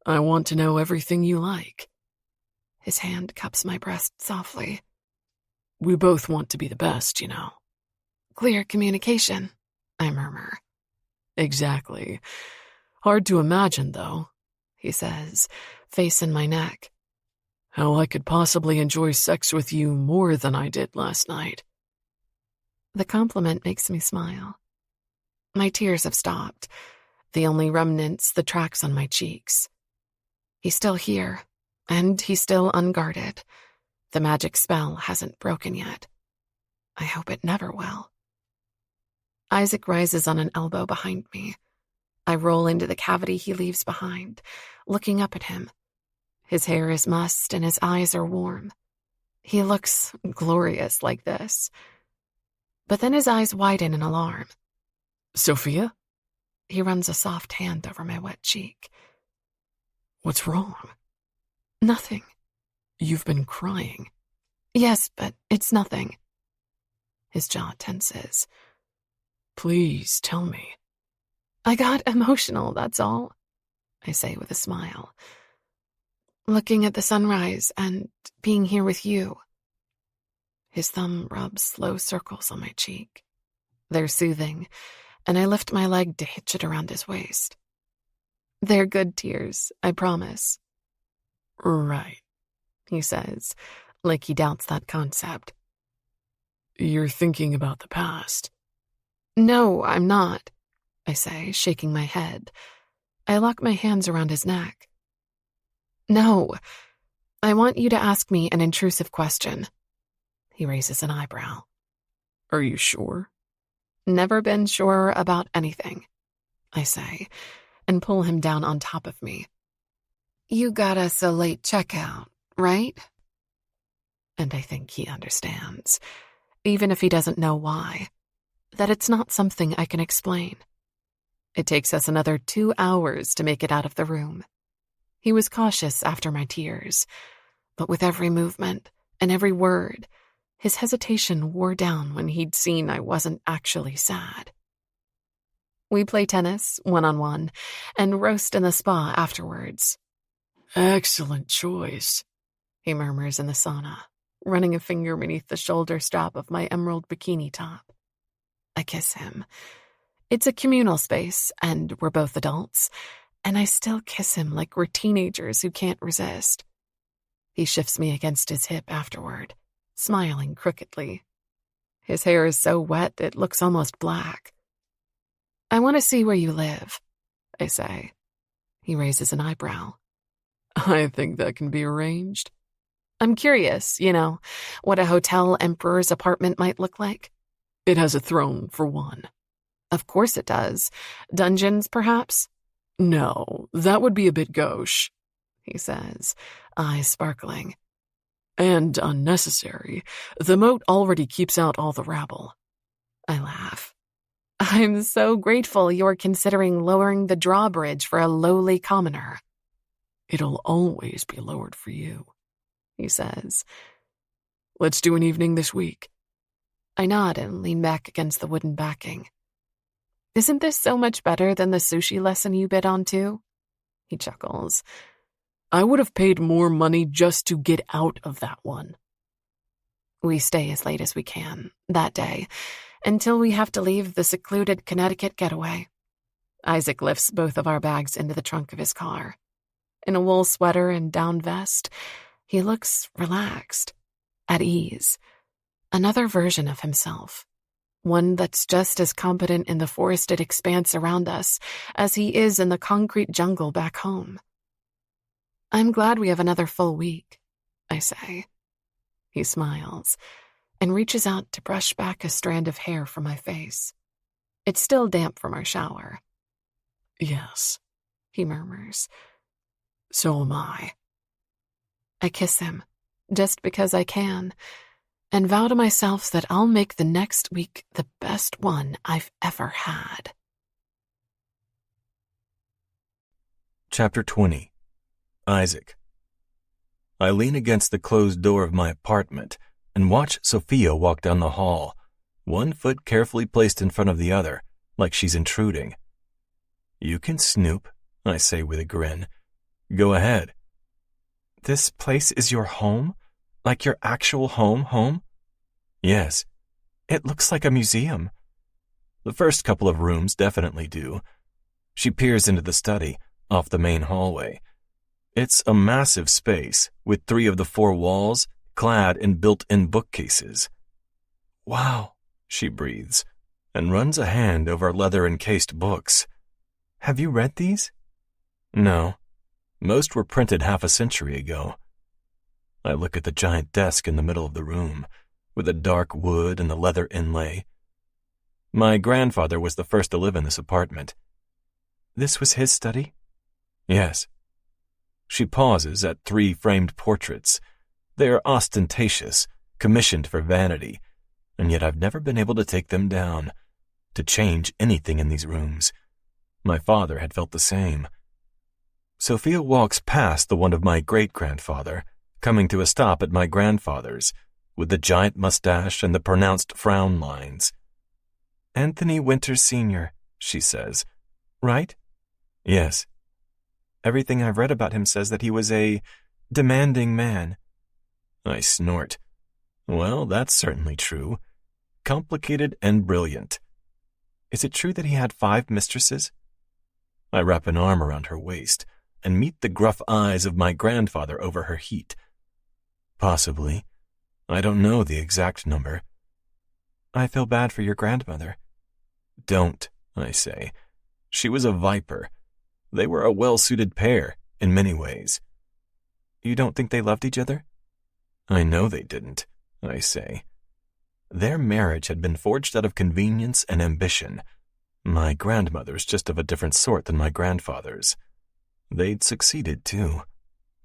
I want to know everything you like. His hand cups my breast softly. We both want to be the best, Clear communication, I murmur. Exactly. Hard to imagine, though, he says, face in my neck. How I could possibly enjoy sex with you more than I did last night. The compliment makes me smile. My tears have stopped, the only remnants the tracks on my cheeks. He's still here, and he's still unguarded. The magic spell hasn't broken yet. I hope it never will. Isaac rises on an elbow behind me. I roll into the cavity he leaves behind, looking up at him. His hair is mussed and his eyes are warm. He looks glorious like this. But then his eyes widen in alarm. Sophia? He runs a soft hand over my wet cheek. What's wrong? Nothing. You've been crying. Yes, but it's nothing. His jaw tenses. Please tell me. I got emotional, that's all, I say with a smile. Looking at the sunrise and being here with you. His thumb rubs slow circles on my cheek. They're soothing, and I lift my leg to hitch it around his waist. They're good tears, I promise. Right, he says, like he doubts that concept. You're thinking about the past. No, I'm not, I say, shaking my head. I lock my hands around his neck. No, I want you to ask me an intrusive question. He raises an eyebrow. Are you sure? Never been sure about anything, I say, and pull him down on top of me. You got us a late checkout, right? And I think he understands, even if he doesn't know why, that it's not something I can explain. It takes us another 2 hours to make it out of the room. He was cautious after my tears, but with every movement and every word, his hesitation wore down when he'd seen I wasn't actually sad. We play tennis, one-on-one, and roast in the spa afterwards. Excellent choice, he murmurs in the sauna, running a finger beneath the shoulder strap of my emerald bikini top. I kiss him. It's a communal space, and we're both adults, and I still kiss him like we're teenagers who can't resist. He shifts me against his hip afterward, smiling crookedly. His hair is so wet it looks almost black. I want to see where you live, I say. He raises an eyebrow. I think that can be arranged. I'm curious, what a hotel emperor's apartment might look like. It has a throne, for one. Of course it does. Dungeons, perhaps? No, that would be a bit gauche, he says, eyes sparkling. And unnecessary. The moat already keeps out all the rabble. I laugh. I'm so grateful you're considering lowering the drawbridge for a lowly commoner. It'll always be lowered for you, he says. Let's do an evening this week. I nod and lean back against the wooden backing. Isn't this so much better than the sushi lesson you bid on too? He chuckles. I would have paid more money just to get out of that one. We stay as late as we can, that day, until we have to leave the secluded Connecticut getaway. Isaac lifts both of our bags into the trunk of his car. In a wool sweater and down vest, he looks relaxed, at ease. Another version of himself. One that's just as competent in the forested expanse around us as he is in the concrete jungle back home. I'm glad we have another full week, I say. He smiles and reaches out to brush back a strand of hair from my face. It's still damp from our shower. Yes, he murmurs. So am I. I kiss him, just because I can, and vow to myself that I'll make the next week the best one I've ever had. Chapter 20. Isaac. I lean against the closed door of my apartment and watch Sophia walk down the hall, one foot carefully placed in front of the other, like she's intruding. You can snoop, I say with a grin. Go ahead. This place is your home? Like your actual home? Yes. It looks like a museum. The first couple of rooms definitely do. She peers into the study, off the main hallway. It's a massive space, with 3 of the 4 walls clad in built-in bookcases. Wow, she breathes, and runs a hand over leather-encased books. Have you read these? No. Most were printed half a century ago. I look at the giant desk in the middle of the room, with the dark wood and the leather inlay. My grandfather was the first to live in this apartment. This was his study? Yes. She pauses at 3 framed portraits. They are ostentatious, commissioned for vanity, and yet I've never been able to take them down, to change anything in these rooms. My father had felt the same. Sophia walks past the one of my great-grandfather, coming to a stop at my grandfather's, with the giant mustache and the pronounced frown lines. Anthony Winters Sr., she says. Right? Yes. Everything I've read about him says that he was a demanding man. I snort. Well, that's certainly true. Complicated and brilliant. Is it true that he had 5 mistresses? I wrap an arm around her waist and meet the gruff eyes of my grandfather over her heat. Possibly. I don't know the exact number. I feel bad for your grandmother. Don't, I say. She was a viper. They were a well-suited pair, in many ways. You don't think they loved each other? I know they didn't, I say. Their marriage had been forged out of convenience and ambition. My grandmother's just of a different sort than my grandfather's. They'd succeeded, too.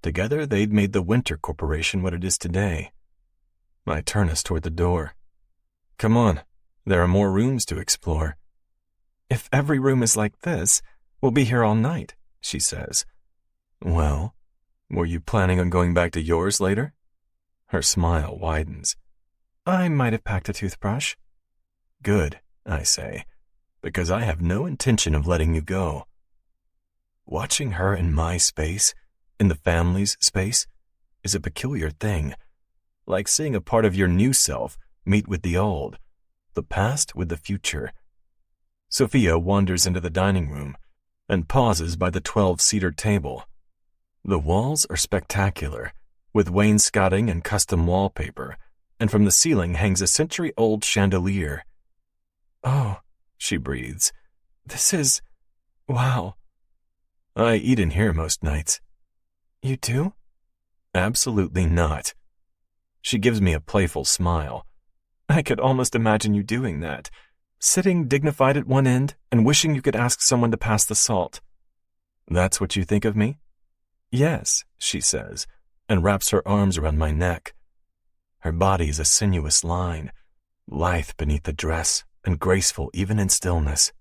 Together, they'd made the Winter Corporation what it is today. I turn us toward the door. Come on, there are more rooms to explore. If every room is like this, we'll be here all night, she says. Well, were you planning on going back to yours later? Her smile widens. I might have packed a toothbrush. Good, I say, because I have no intention of letting you go. Watching her in my space, in the family's space, is a peculiar thing, like seeing a part of your new self meet with the old, the past with the future. Sophia wanders into the dining room and pauses by the 12-seater table. The walls are spectacular, with wainscoting and custom wallpaper, and from the ceiling hangs a century-old chandelier. "Oh," she breathes. "This is... wow." I eat in here most nights. "You do?" Absolutely not. She gives me a playful smile. "I could almost imagine you doing that, sitting dignified at one end and wishing you could ask someone to pass the salt." "That's what you think of me?" "Yes," she says, and wraps her arms around my neck. Her body is a sinuous line, lithe beneath the dress and graceful even in stillness.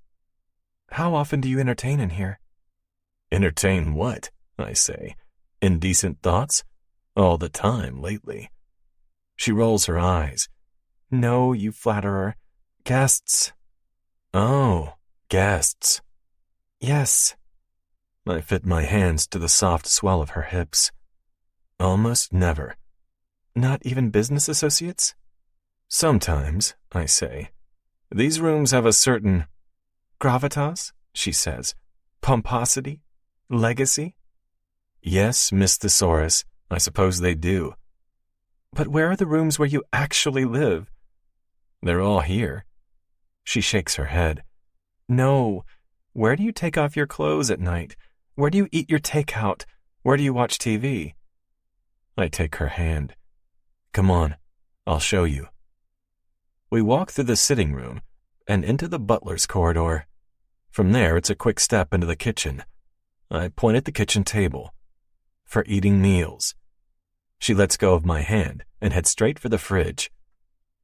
"How often do you entertain in here?" "Entertain what?" I say. "Indecent thoughts? All the time lately." She rolls her eyes. "No, you flatterer. Guests." "Oh, guests." "Yes." I fit my hands to the soft swell of her hips. "Almost never." "Not even business associates?" "Sometimes," I say. "These rooms have a certain..." "Gravitas," she says. "Pomposity? Legacy?" "Yes, Miss Thesaurus, I suppose they do." "But where are the rooms where you actually live?" "They're all here." She shakes her head. "No. Where do you take off your clothes at night? Where do you eat your takeout? Where do you watch TV?" I take her hand. "Come on, I'll show you." We walk through the sitting room and into the butler's corridor. From there, it's a quick step into the kitchen. I point at the kitchen table. "For eating meals." She lets go of my hand and heads straight for the fridge.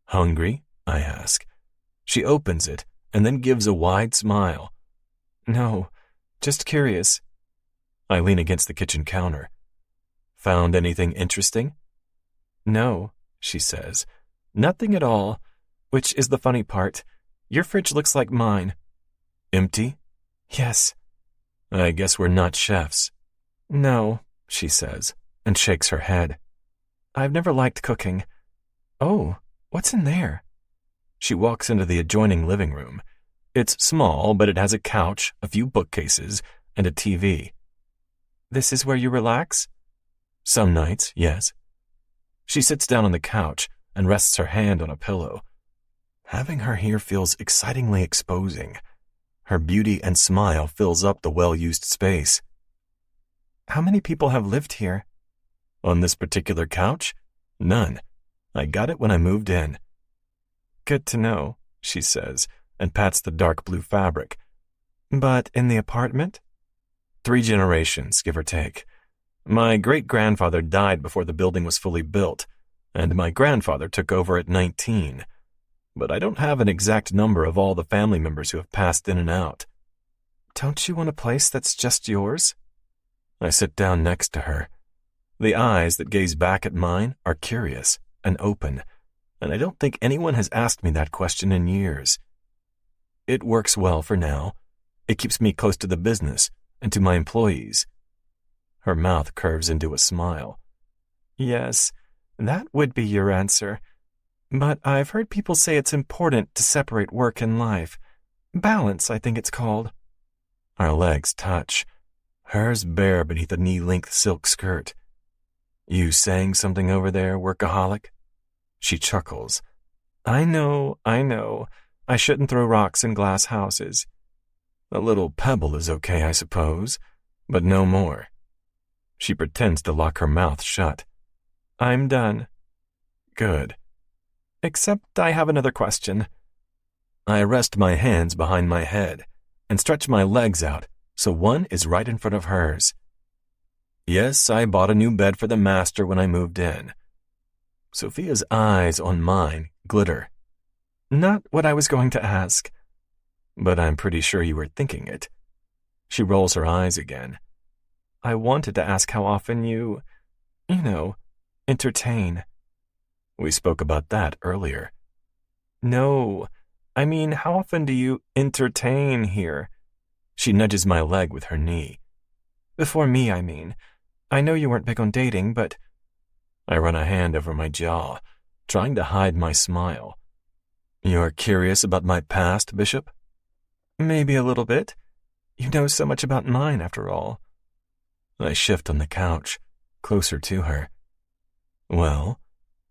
"Hungry?" I ask. She opens it and then gives a wide smile. "No, just curious." I lean against the kitchen counter. "Found anything interesting?" "No," she says. "Nothing at all, which is the funny part. Your fridge looks like mine." "Empty?" "Yes." "I guess we're not chefs." "No," she says, and shakes her head. "I've never liked cooking. Oh, what's in there?" She walks into the adjoining living room. It's small, but it has a couch, a few bookcases, and a TV. "This is where you relax?" "Some nights, yes." She sits down on the couch and rests her hand on a pillow. Having her here feels excitingly exposing. Her beauty and smile fills up the well-used space. "How many people have lived here?" "On this particular couch? None. I got it when I moved in." "Good to know," she says, and pats the dark blue fabric. "But in the apartment?" 3 generations, give or take. My great-grandfather died before the building was fully built, and my grandfather took over at 19. But I don't have an exact number of all the family members who have passed in and out. "Don't you want a place that's just yours?" I sit down next to her. The eyes that gaze back at mine are curious and open, and I don't think anyone has asked me that question in years. It works well for now. It keeps me close to the business and to my employees. Her mouth curves into a smile. "Yes, that would be your answer. But I've heard people say it's important to separate work and life. Balance, I think it's called." Our legs touch, hers bare beneath a knee-length silk skirt. "You saying something over there, workaholic?" She chuckles. I know. I shouldn't throw rocks in glass houses." "A little pebble is okay, I suppose, but no more." She pretends to lock her mouth shut. "I'm done." "Good." "Except I have another question." I rest my hands behind my head and stretch my legs out so one is right in front of hers. "Yes, I bought a new bed for the master when I moved in." Sophia's eyes on mine glitter. "Not what I was going to ask." "But I'm pretty sure you were thinking it." She rolls her eyes again. "I wanted to ask how often you entertain." "We spoke about that earlier." "No, I mean, how often do you entertain here?" She nudges my leg with her knee. "Before me, I mean. I know you weren't big on dating, but..." I run a hand over my jaw, trying to hide my smile. "You're curious about my past, Bishop?" "Maybe a little bit. You know so much about mine, after all." I shift on the couch, closer to her. Well,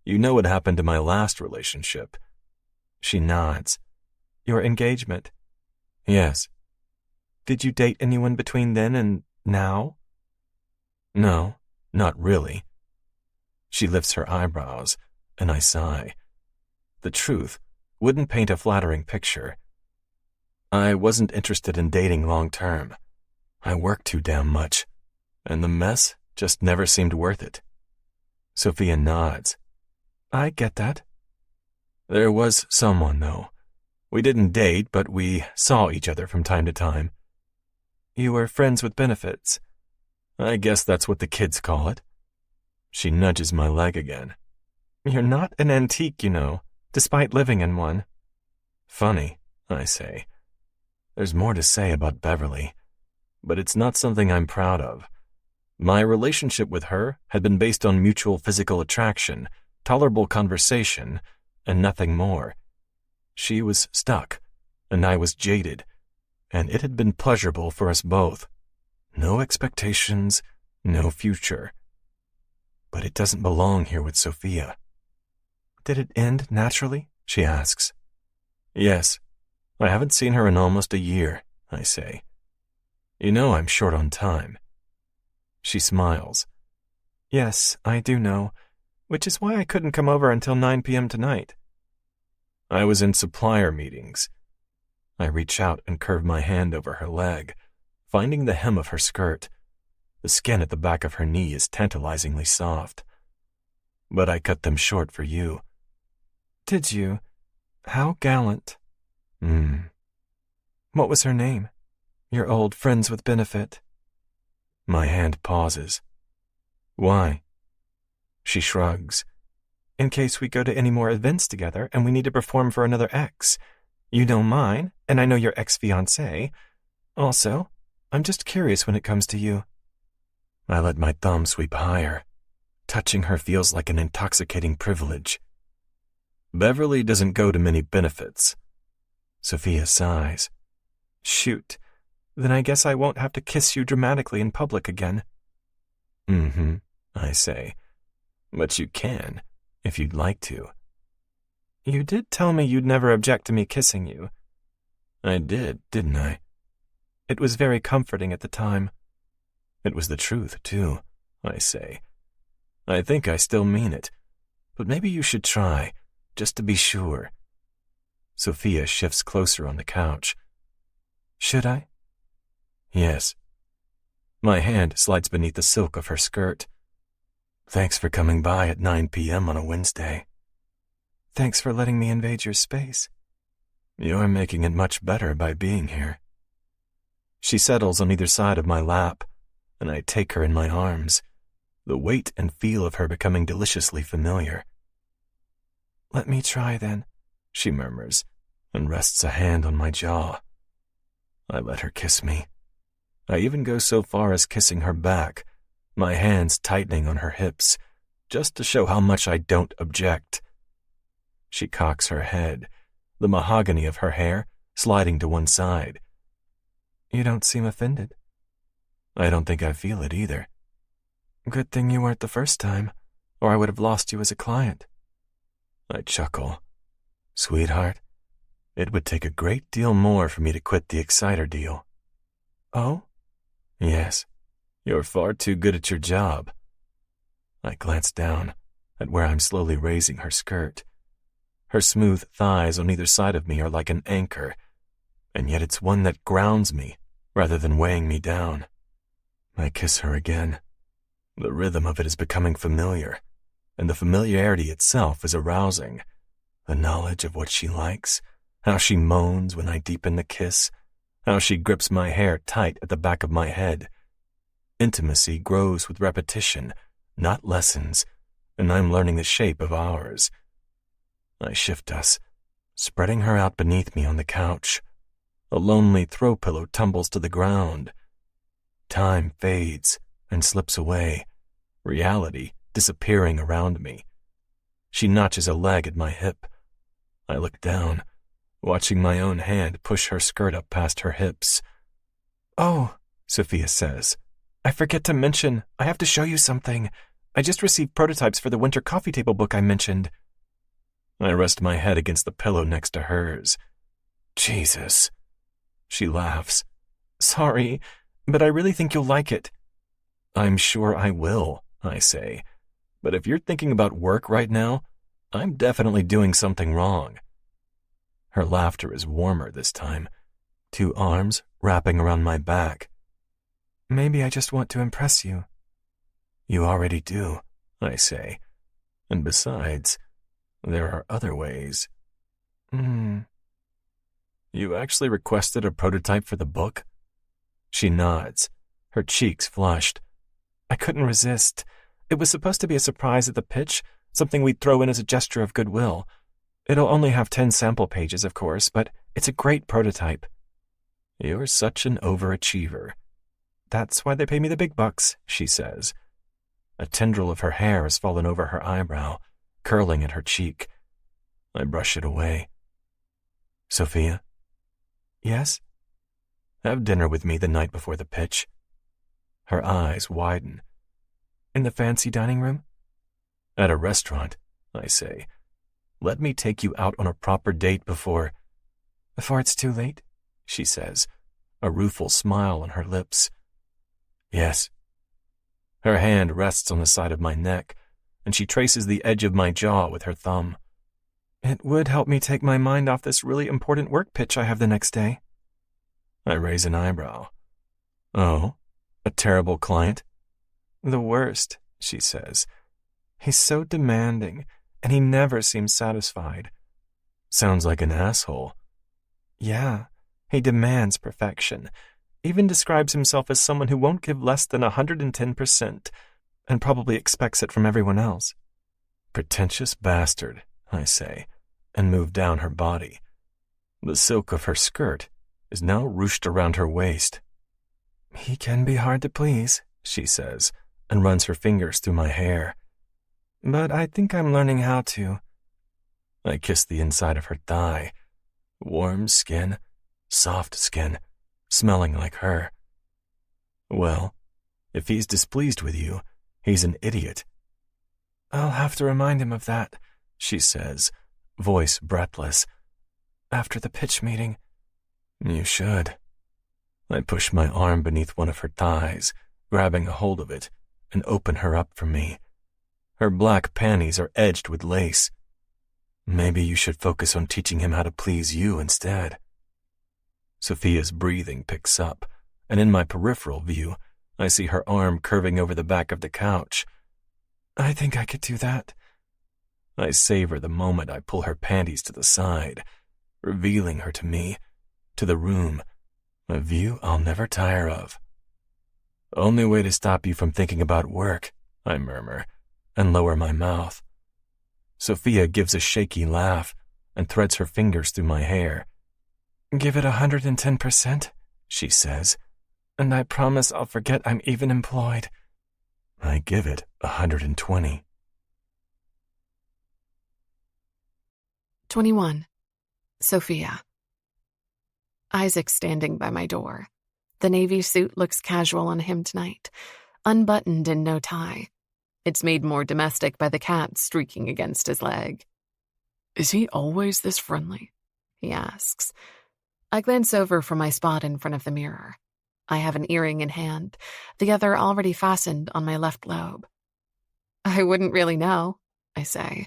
you know what happened to my last relationship. She nods. Your engagement? Yes. Did you date anyone between then and now? No, not really. She lifts her eyebrows, and I sigh. The truth wouldn't paint a flattering picture. I wasn't interested in dating long term. I worked too damn much, and the mess just never seemed worth it. Sophia nods. I get that. There was someone, though. We didn't date, but we saw each other from time to time. You were friends with benefits. I guess that's what the kids call it. She nudges my leg again. You're not an antique, you know, despite living in one. Funny, I say. There's more to say about Beverly, but it's not something I'm proud of. My relationship with her had been based on mutual physical attraction, tolerable conversation, and nothing more. She was stuck, and I was jaded, and it had been pleasurable for us both. No expectations, no future. But it doesn't belong here with Sophia. Did it end naturally? She asks. Yes. I haven't seen her in almost a year, I say. You know I'm short on time. She smiles. Yes, I do know, which is why I couldn't come over until 9 p.m. tonight. I was in supplier meetings. I reach out and curve my hand over her leg, finding the hem of her skirt. The skin at the back of her knee is tantalizingly soft. But I cut them short for you. Did you? How gallant. What was her name? Your old friends with benefit. My hand pauses. Why? She shrugs. In case we go to any more events together and we need to perform for another ex. You know mine, and I know your ex-fiancé. Also, I'm just curious when it comes to you. I let my thumb sweep higher. Touching her feels like an intoxicating privilege. Beverly doesn't go to many benefits. Sophia sighs. Shoot, then I guess I won't have to kiss you dramatically in public again. I say. But you can, if you'd like to. You did tell me you'd never object to me kissing you. I did, didn't I? It was very comforting at the time. It was the truth, too, I say. I think I still mean it, but maybe you should try, just to be sure. Sophia shifts closer on the couch. Should I? Yes. My hand slides beneath the silk of her skirt. Thanks for coming by at 9 p.m. on a Wednesday. Thanks for letting me invade your space. You're making it much better by being here. She settles on either side of my lap, and I take her in my arms, the weight and feel of her becoming deliciously familiar. Let me try then, she murmurs, and rests a hand on my jaw. I let her kiss me. I even go so far as kissing her back, my hands tightening on her hips, just to show how much I don't object. She cocks her head, the mahogany of her hair sliding to one side. You don't seem offended. I don't think I feel it either. Good thing you weren't the first time, or I would have lost you as a client. I chuckle. Sweetheart, it would take a great deal more for me to quit the Exciter deal. Oh? Yes. You're far too good at your job. I glance down at where I'm slowly raising her skirt. Her smooth thighs on either side of me are like an anchor, and yet it's one that grounds me rather than weighing me down. I kiss her again. The rhythm of it is becoming familiar, and the familiarity itself is arousing. The knowledge of what she likes, how she moans when I deepen the kiss, how she grips my hair tight at the back of my head. Intimacy grows with repetition, not lessons, and I'm learning the shape of ours. I shift us, spreading her out beneath me on the couch. A lonely throw pillow tumbles to the ground. Time fades and slips away, reality disappearing around me. She notches a leg at my hip. I look down, watching my own hand push her skirt up past her hips. Oh, Sophia says, I forget to mention, I have to show you something. I just received prototypes for the winter coffee table book I mentioned. I rest my head against the pillow next to hers. Jesus. She laughs. Sorry, but I really think you'll like it. I'm sure I will, I say. But if you're thinking about work right now, I'm definitely doing something wrong. Her laughter is warmer this time, 2 arms wrapping around my back. Maybe I just want to impress you. You already do, I say. And besides, there are other ways. You actually requested a prototype for the book? She nods, her cheeks flushed. I couldn't resist. It was supposed to be a surprise at the pitch, something we'd throw in as a gesture of goodwill. It'll only have 10 sample pages, of course, but it's a great prototype. You're such an overachiever. That's why they pay me the big bucks, she says. A tendril of her hair has fallen over her eyebrow, curling at her cheek. I brush it away. Sophia? Yes? Have dinner with me the night before the pitch. Her eyes widen. In the fancy dining room? At a restaurant, I say. Let me take you out on a proper date before it's too late, she says, a rueful smile on her lips. Yes. Her hand rests on the side of my neck, and she traces the edge of my jaw with her thumb. It would help me take my mind off this really important work pitch I have the next day. I raise an eyebrow. Oh, a terrible client? The worst, she says. He's so demanding, and he never seems satisfied. Sounds like an asshole. Yeah, he demands perfection. Even describes himself as someone who won't give less than 110%, and probably expects it from everyone else. Pretentious bastard, I say, and move down her body. The silk of her skirt is now ruched around her waist. He can be hard to please, she says, and runs her fingers through my hair. But I think I'm learning how to. I kiss the inside of her thigh. Warm skin, soft skin, smelling like her. Well, if he's displeased with you, he's an idiot. I'll have to remind him of that, she says, voice breathless. After the pitch meeting. You should. I push my arm beneath one of her thighs, grabbing a hold of it, and open her up for me. Her black panties are edged with lace. Maybe you should focus on teaching him how to please you instead. Sophia's breathing picks up, and in my peripheral view, I see her arm curving over the back of the couch. I think I could do that. I savor the moment I pull her panties to the side, revealing her to me, to the room, a view I'll never tire of. Only way to stop you from thinking about work, I murmur, and lower my mouth. Sophia gives a shaky laugh and threads her fingers through my hair. Give it 110%, she says, and I promise I'll forget I'm even employed. I give it 120. 21. Sophia. Isaac's standing by my door. The navy suit looks casual on him tonight, unbuttoned and no tie. It's made more domestic by the cat streaking against his leg. Is he always this friendly? He asks. I glance over from my spot in front of the mirror. I have an earring in hand, the other already fastened on my left lobe. I wouldn't really know, I say,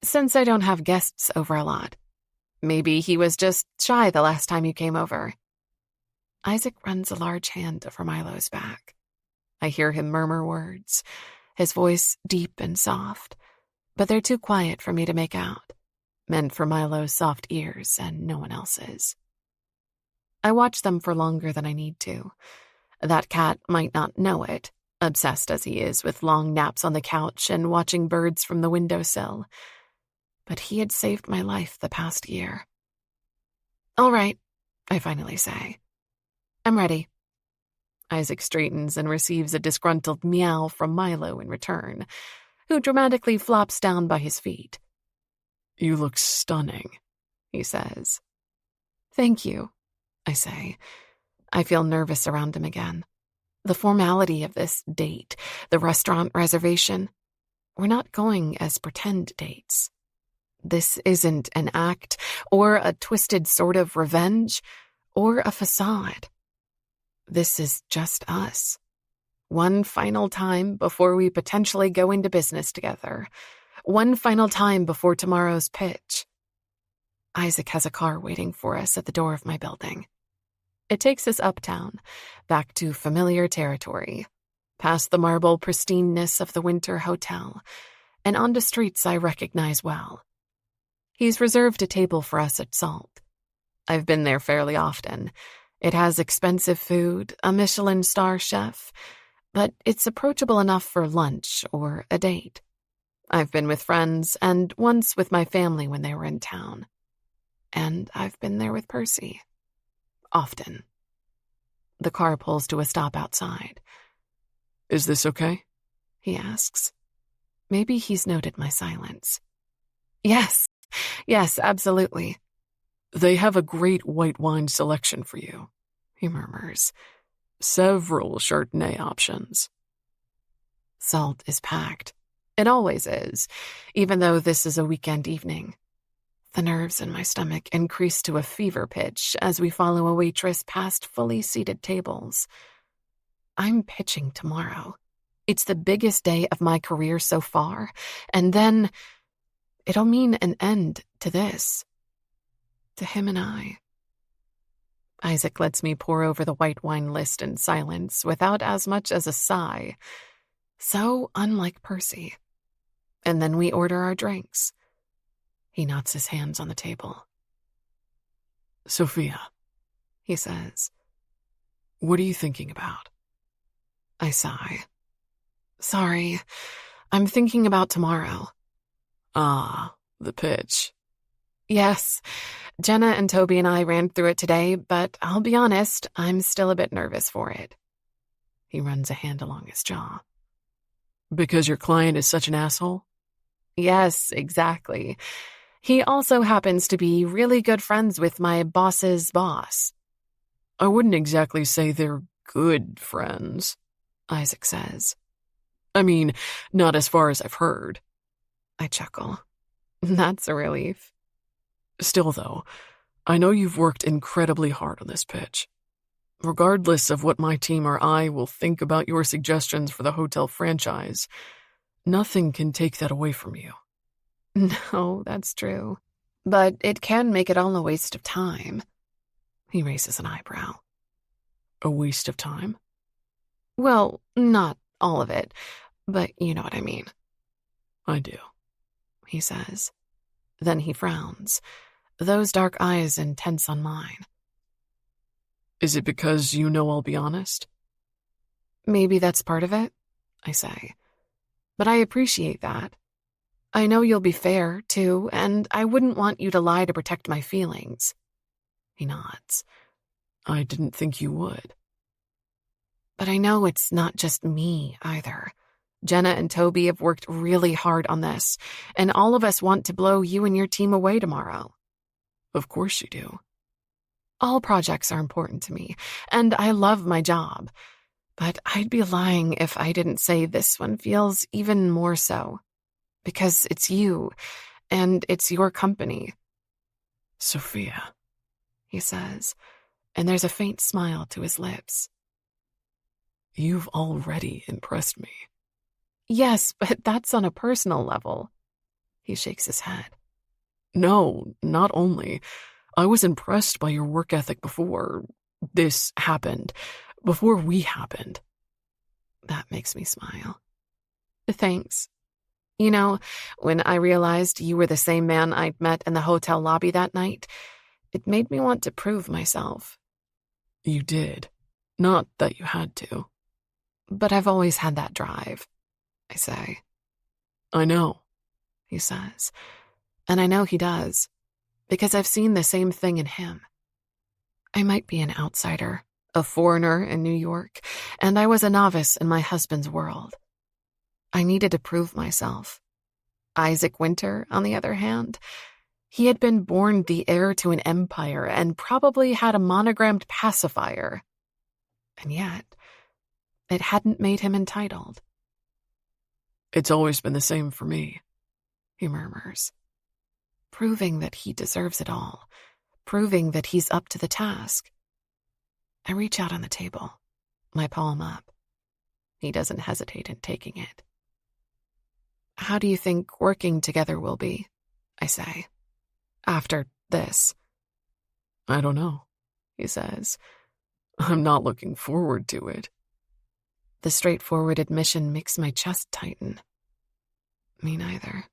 since I don't have guests over a lot. Maybe he was just shy the last time you came over. Isaac runs a large hand over Milo's back. I hear him murmur words, his voice deep and soft, but they're too quiet for me to make out, meant for Milo's soft ears and no one else's. I watch them for longer than I need to. That cat might not know it, obsessed as he is with long naps on the couch and watching birds from the windowsill. But he had saved my life the past year. All right, I finally say. I'm ready. Isaac straightens and receives a disgruntled meow from Milo in return, who dramatically flops down by his feet. You look stunning, he says. Thank you, I say. I feel nervous around him again. The formality of this date, the restaurant reservation, we're not going as pretend dates. This isn't an act or a twisted sort of revenge or a facade. This is just us. One final time before we potentially go into business together. One final time before tomorrow's pitch. Isaac has a car waiting for us at the door of my building. It takes us uptown, back to familiar territory, past the marble pristineness of the Winter Hotel, and onto streets I recognize well. He's reserved a table for us at Salt. I've been there fairly often. It has expensive food, a Michelin star chef, but it's approachable enough for lunch or a date. I've been with friends and once with my family when they were in town. And I've been there with Percy. Often. The car pulls to a stop outside. Is this okay? He asks. Maybe he's noted my silence. Yes, absolutely. They have a great white wine selection for you, he murmurs. Several Chardonnay options. Salt is packed. It always is, even though this is a weekend evening. The nerves in my stomach increase to a fever pitch as we follow a waitress past fully seated tables. I'm pitching tomorrow. It's the biggest day of my career so far, and then it'll mean an end to this. To him and I. Isaac lets me pour over the white wine list in silence without as much as a sigh. So unlike Percy. And then we order our drinks. He knots his hands on the table. Sophia, he says. What are you thinking about? I sigh. Sorry, I'm thinking about tomorrow. Ah, the pitch. Yes, Jenna and Toby and I ran through it today, but I'll be honest, I'm still a bit nervous for it. He runs a hand along his jaw. Because your client is such an asshole? Yes, exactly. He also happens to be really good friends with my boss's boss. I wouldn't exactly say they're good friends, Isaac says. I mean, not as far as I've heard. I chuckle. That's a relief. Still, though, I know you've worked incredibly hard on this pitch. Regardless of what my team or I will think about your suggestions for the hotel franchise, nothing can take that away from you. No, that's true. But it can make it all a waste of time. He raises an eyebrow. A waste of time? Well, not all of it, but you know what I mean. I do, he says. Then he frowns, those dark eyes intense on mine. Is it because you know I'll be honest? Maybe that's part of it, I say. But I appreciate that. I know you'll be fair, too, and I wouldn't want you to lie to protect my feelings. He nods. I didn't think you would. But I know it's not just me, either. Jenna and Toby have worked really hard on this, and all of us want to blow you and your team away tomorrow. Of course you do. All projects are important to me, and I love my job. But I'd be lying if I didn't say this one feels even more so. Because it's you, and it's your company. Sophia, he says, and there's a faint smile to his lips. You've already impressed me. Yes, but that's on a personal level. He shakes his head. No, not only. I was impressed by your work ethic before this happened, before we happened. That makes me smile. Thanks. You know, when I realized you were the same man I'd met in the hotel lobby that night, it made me want to prove myself. You did. Not that you had to. But I've always had that drive, I say. I know, he says. And I know he does, because I've seen the same thing in him. I might be an outsider, a foreigner in New York, and I was a novice in my husband's world. I needed to prove myself. Isaac Winter, on the other hand, he had been born the heir to an empire and probably had a monogrammed pacifier. And yet, It hadn't made him entitled. It's always been the same for me, he murmurs, proving that he deserves it all, proving that he's up to the task. I reach out on the table, my palm up. He doesn't hesitate in taking it. How do you think working together will be? I say. After this. I don't know, he says. I'm not looking forward to it. The straightforward admission makes my chest tighten. Me neither.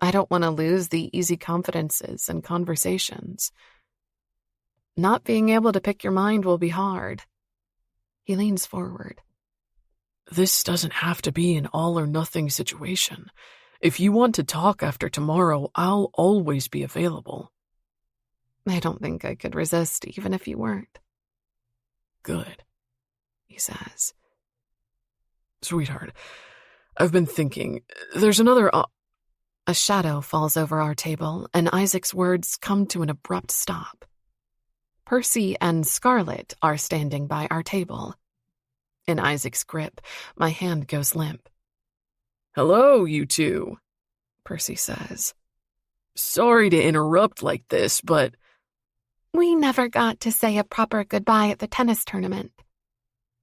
I don't want to lose the easy confidences and conversations. Not being able to pick your mind will be hard. He leans forward. This doesn't have to be an all-or-nothing situation. If you want to talk after tomorrow, I'll always be available. I don't think I could resist even if you weren't. Good, he says. Sweetheart, I've been thinking, there's another... A shadow falls over our table, and Isaac's words come to an abrupt stop. Percy and Scarlett are standing by our table. In Isaac's grip, my hand goes limp. Hello, you two, Percy says. Sorry to interrupt like this, but... We never got to say a proper goodbye at the tennis tournament.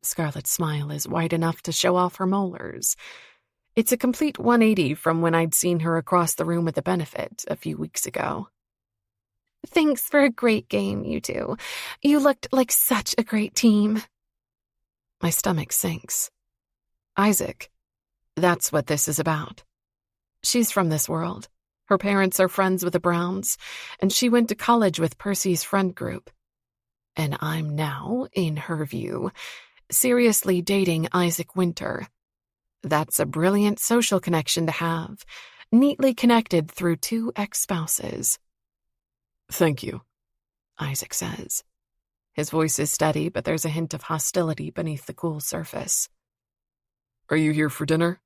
Scarlett's smile is wide enough to show off her molars. It's a complete 180 from when I'd seen her across the room at the benefit a few weeks ago. Thanks for a great game, you two. You looked like such a great team. My stomach sinks. Isaac, that's what this is about. She's from this world. Her parents are friends with the Browns, and she went to college with Percy's friend group. And I'm now, in her view, seriously dating Isaac Winter. That's a brilliant social connection to have, neatly connected through 2 ex-spouses. Thank you, Isaac says. His voice is steady, but there's a hint of hostility beneath the cool surface. Are you here for dinner?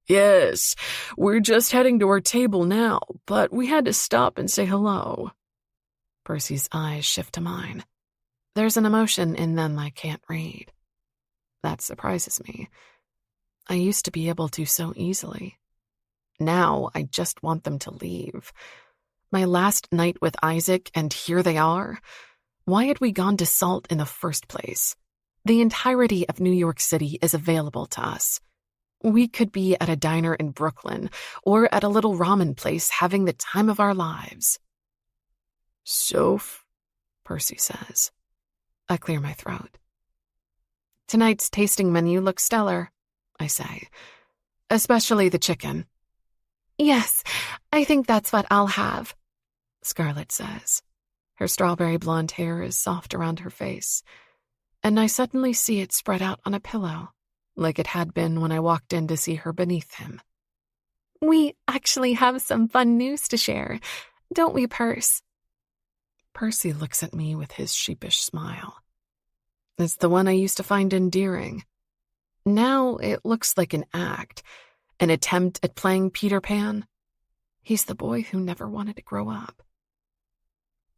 Yes, we're just heading to our table now, but we had to stop and say hello. Percy's eyes shift to mine. There's an emotion in them I can't read. That surprises me. I used to be able to so easily. Now I just want them to leave. My last night with Isaac, and here they are. Why had we gone to Salt in the first place? The entirety of New York City is available to us. We could be at a diner in Brooklyn or at a little ramen place having the time of our lives. Soph, Percy says. I clear my throat. Tonight's tasting menu looks stellar, I say. Especially the chicken. Yes, I think that's what I'll have, Scarlett says. Her strawberry blonde hair is soft around her face, and I suddenly see it spread out on a pillow, like it had been when I walked in to see her beneath him. We actually have some fun news to share, don't we, Perce? Percy looks at me with his sheepish smile. It's the one I used to find endearing. Now it looks like an act, an attempt at playing Peter Pan. He's the boy who never wanted to grow up.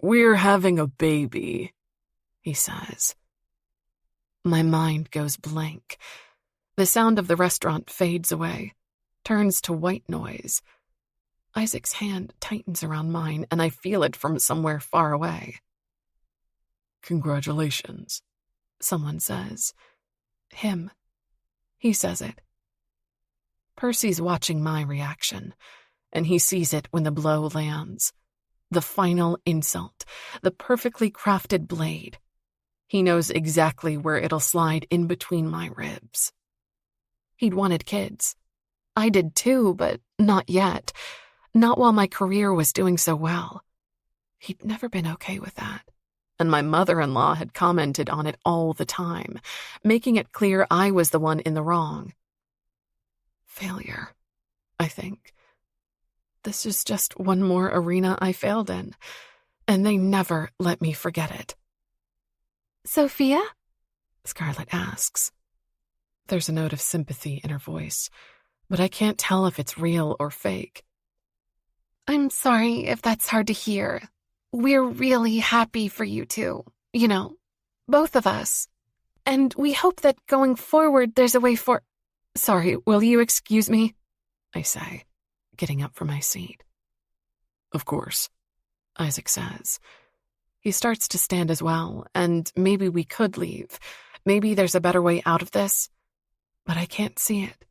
We're having a baby, he says. My mind goes blank. The sound of the restaurant fades away, turns to white noise. Isaac's hand tightens around mine, and I feel it from somewhere far away. Congratulations, someone says. Him. He says it. Percy's watching my reaction, and he sees it when the blow lands. The final insult, the perfectly crafted blade. He knows exactly where it'll slide in between my ribs. He'd wanted kids. I did too, but not yet. Not while my career was doing so well. He'd never been okay with that. And my mother-in-law had commented on it all the time, making it clear I was the one in the wrong. Failure, I think. This is just one more arena I failed in, and they never let me forget it. Sophia? Scarlett asks. There's a note of sympathy in her voice, but I can't tell if it's real or fake. I'm sorry if that's hard to hear. We're really happy for you two. You know, both of us. And we hope that going forward there's a way for— Sorry, will you excuse me? I say, getting up from my seat. Of course, Isaac says. He starts to stand as well, and maybe we could leave. Maybe there's a better way out of this, but I can't see it.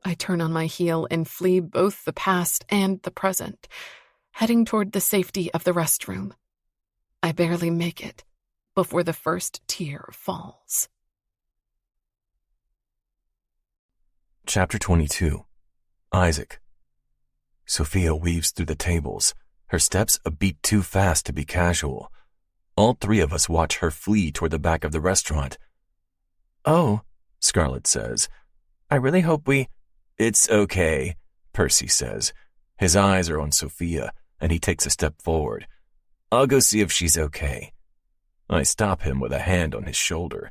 I turn on my heel and flee both the past and the present, heading toward the safety of the restroom. I barely make it before the first tear falls. Chapter 22. Isaac. Sophia weaves through the tables, her steps a beat too fast to be casual. All three of us watch her flee toward the back of the restaurant. Oh, Scarlett says. I really hope we— It's okay, Percy says. His eyes are on Sophia, and he takes a step forward. I'll go see if she's okay. I stop him with a hand on his shoulder.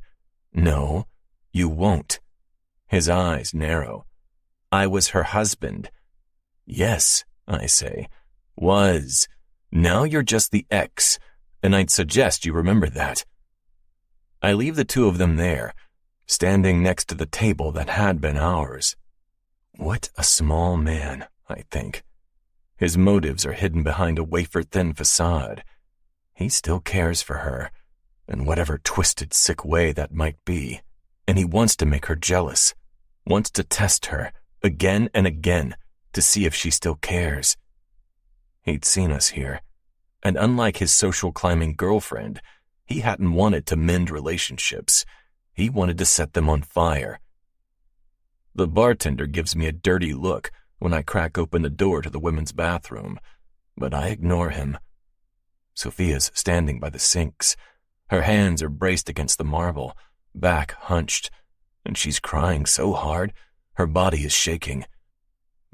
No, you won't. His eyes narrow. I was her husband. Yes, I say. Was. Now you're just the ex, and I'd suggest you remember that. I leave the two of them there, standing next to the table that had been ours. What a small man, I think. His motives are hidden behind a wafer-thin facade. He still cares for her, in whatever twisted, sick way that might be, and he wants to make her jealous, wants to test her, again and again, to see if she still cares. He'd seen us here, and unlike his social climbing girlfriend, he hadn't wanted to mend relationships. He wanted to set them on fire. The bartender gives me a dirty look when I crack open the door to the women's bathroom, but I ignore him. Sophia's standing by the sinks. Her hands are braced against the marble, back hunched, and she's crying so hard, her body is shaking.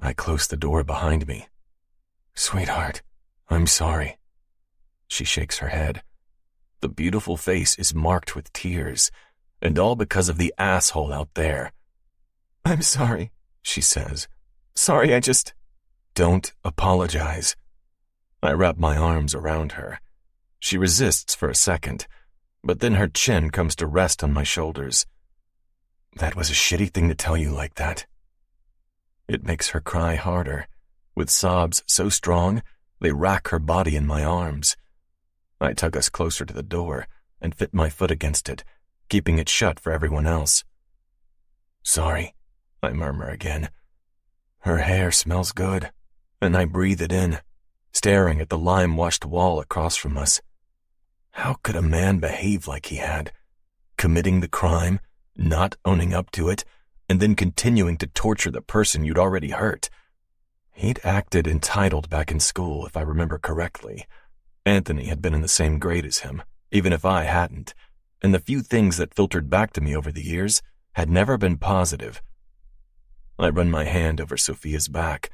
I close the door behind me. Sweetheart, I'm sorry. She shakes her head. The beautiful face is marked with tears, and all because of the asshole out there. I'm sorry, she says. Sorry, I just— Don't apologize. I wrap my arms around her. She resists for a second, but then her chin comes to rest on my shoulders. That was a shitty thing to tell you like that. It makes her cry harder, with sobs so strong they rack her body in my arms. I tug us closer to the door and fit my foot against it, keeping it shut for everyone else. Sorry, I murmur again. Her hair smells good, and I breathe it in, staring at the lime-washed wall across from us. How could a man behave like he had, committing the crime, not owning up to it, and then continuing to torture the person you'd already hurt? He'd acted entitled back in school, if I remember correctly. Anthony had been in the same grade as him, even if I hadn't, and the few things that filtered back to me over the years had never been positive. I run my hand over Sophia's back,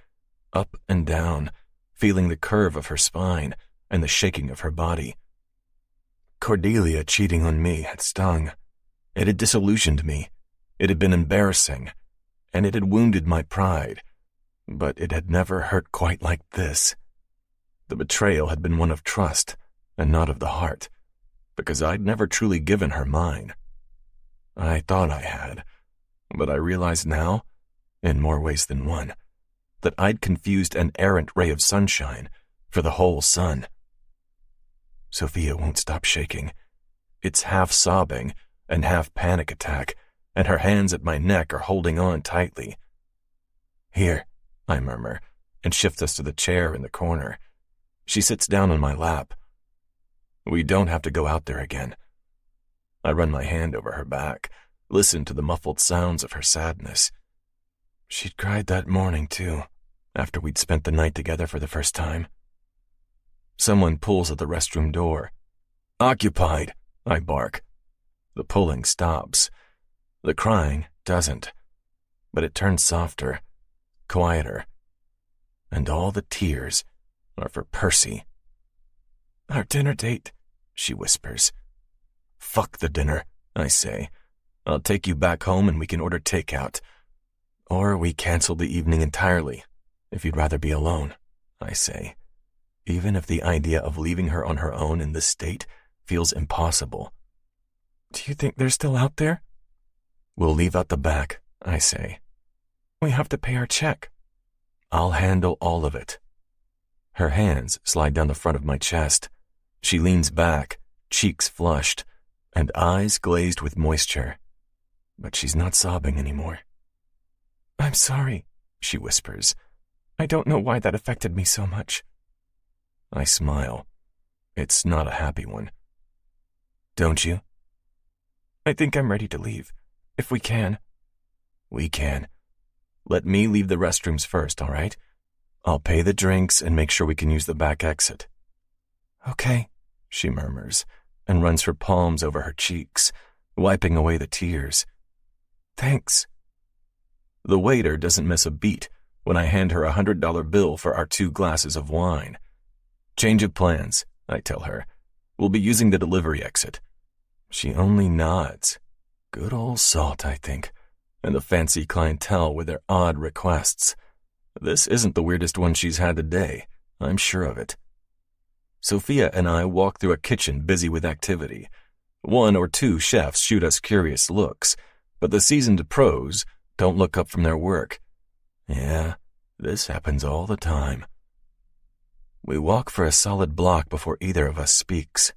up and down, feeling the curve of her spine and the shaking of her body. Cordelia cheating on me had stung. It had disillusioned me. It had been embarrassing, and it had wounded my pride, but it had never hurt quite like this. The betrayal had been one of trust and not of the heart, because I'd never truly given her mine. I thought I had, but I realized now, in more ways than one, that I'd confused an errant ray of sunshine for the whole sun. Sophia won't stop shaking. It's half sobbing and half panic attack, and her hands at my neck are holding on tightly. Here, I murmur, and shift us to the chair in the corner. She sits down on my lap. We don't have to go out there again. I run my hand over her back, listen to the muffled sounds of her sadness. She'd cried that morning, too, after we'd spent the night together for the first time. Someone pulls at the restroom door. Occupied, I bark. The pulling stops. The crying doesn't, but it turns softer, quieter, and all the tears are for Percy. Our dinner date, she whispers. Fuck the dinner, I say. I'll take you back home and we can order takeout. Or we cancel the evening entirely, if you'd rather be alone, I say, even if the idea of leaving her on her own in this state feels impossible. Do you think they're still out there? We'll leave out the back, I say. We have to pay our check. I'll handle all of it. Her hands slide down the front of my chest. She leans back, cheeks flushed, and eyes glazed with moisture. But she's not sobbing anymore. I'm sorry, she whispers. I don't know why that affected me so much. I smile. It's not a happy one. Don't you? I think I'm ready to leave, if we can. We can. Let me leave the restrooms first, all right? I'll pay the drinks and make sure we can use the back exit. Okay, she murmurs and runs her palms over her cheeks, wiping away the tears. Thanks. The waiter doesn't miss a beat when I hand her a $100 bill for our 2 glasses of wine. Change of plans, I tell her. We'll be using the delivery exit. She only nods. Good old Salt, I think, and the fancy clientele with their odd requests. This isn't the weirdest one she's had today, I'm sure of it. Sophia and I walk through a kitchen busy with activity. 1 or 2 chefs shoot us curious looks, but the seasoned pros don't look up from their work. Yeah, this happens all the time. We walk for a solid block before either of us speaks.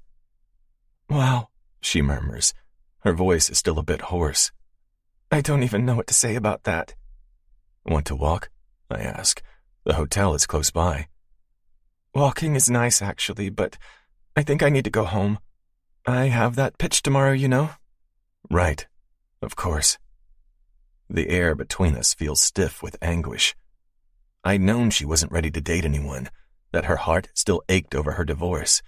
Wow, she murmurs. Her voice is still a bit hoarse. I don't even know what to say about that. Want to walk? I ask. The hotel is close by. Walking is nice, actually, but I think I need to go home. I have that pitch tomorrow, you know? Right. Of course. The air between us feels stiff with anguish. I'd known she wasn't ready to date anyone, that her heart still ached over her divorce,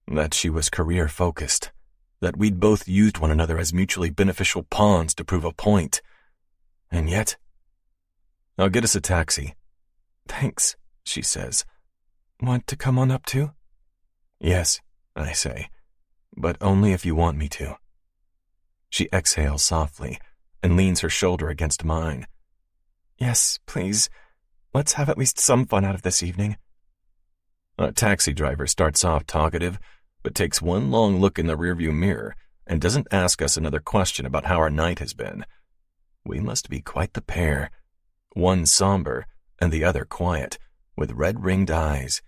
that she was career-focused, that we'd both used one another as mutually beneficial pawns to prove a point. And yet... I'll get us a taxi. Thanks, she says. Want to come on up too? Yes, I say, but only if you want me to. She exhales softly and leans her shoulder against mine. Yes, please. Let's have at least some fun out of this evening. Our taxi driver starts off talkative, but takes one long look in the rearview mirror and doesn't ask us another question about how our night has been. We must be quite the pair, one somber and the other quiet, with red-ringed eyes.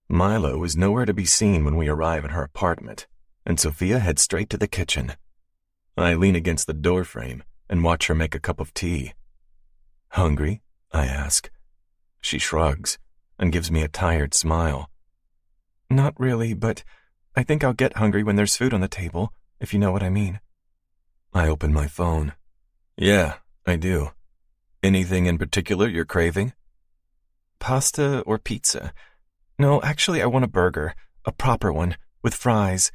Milo is nowhere to be seen when we arrive at her apartment, and Sophia heads straight to the kitchen. I lean against the doorframe and watch her make a cup of tea. Hungry? I ask. She shrugs and gives me a tired smile. Not really, but I think I'll get hungry when there's food on the table, if you know what I mean. I open my phone. Yeah, I do. Anything in particular you're craving? Pasta or pizza? No, actually I want a burger, a proper one, with fries.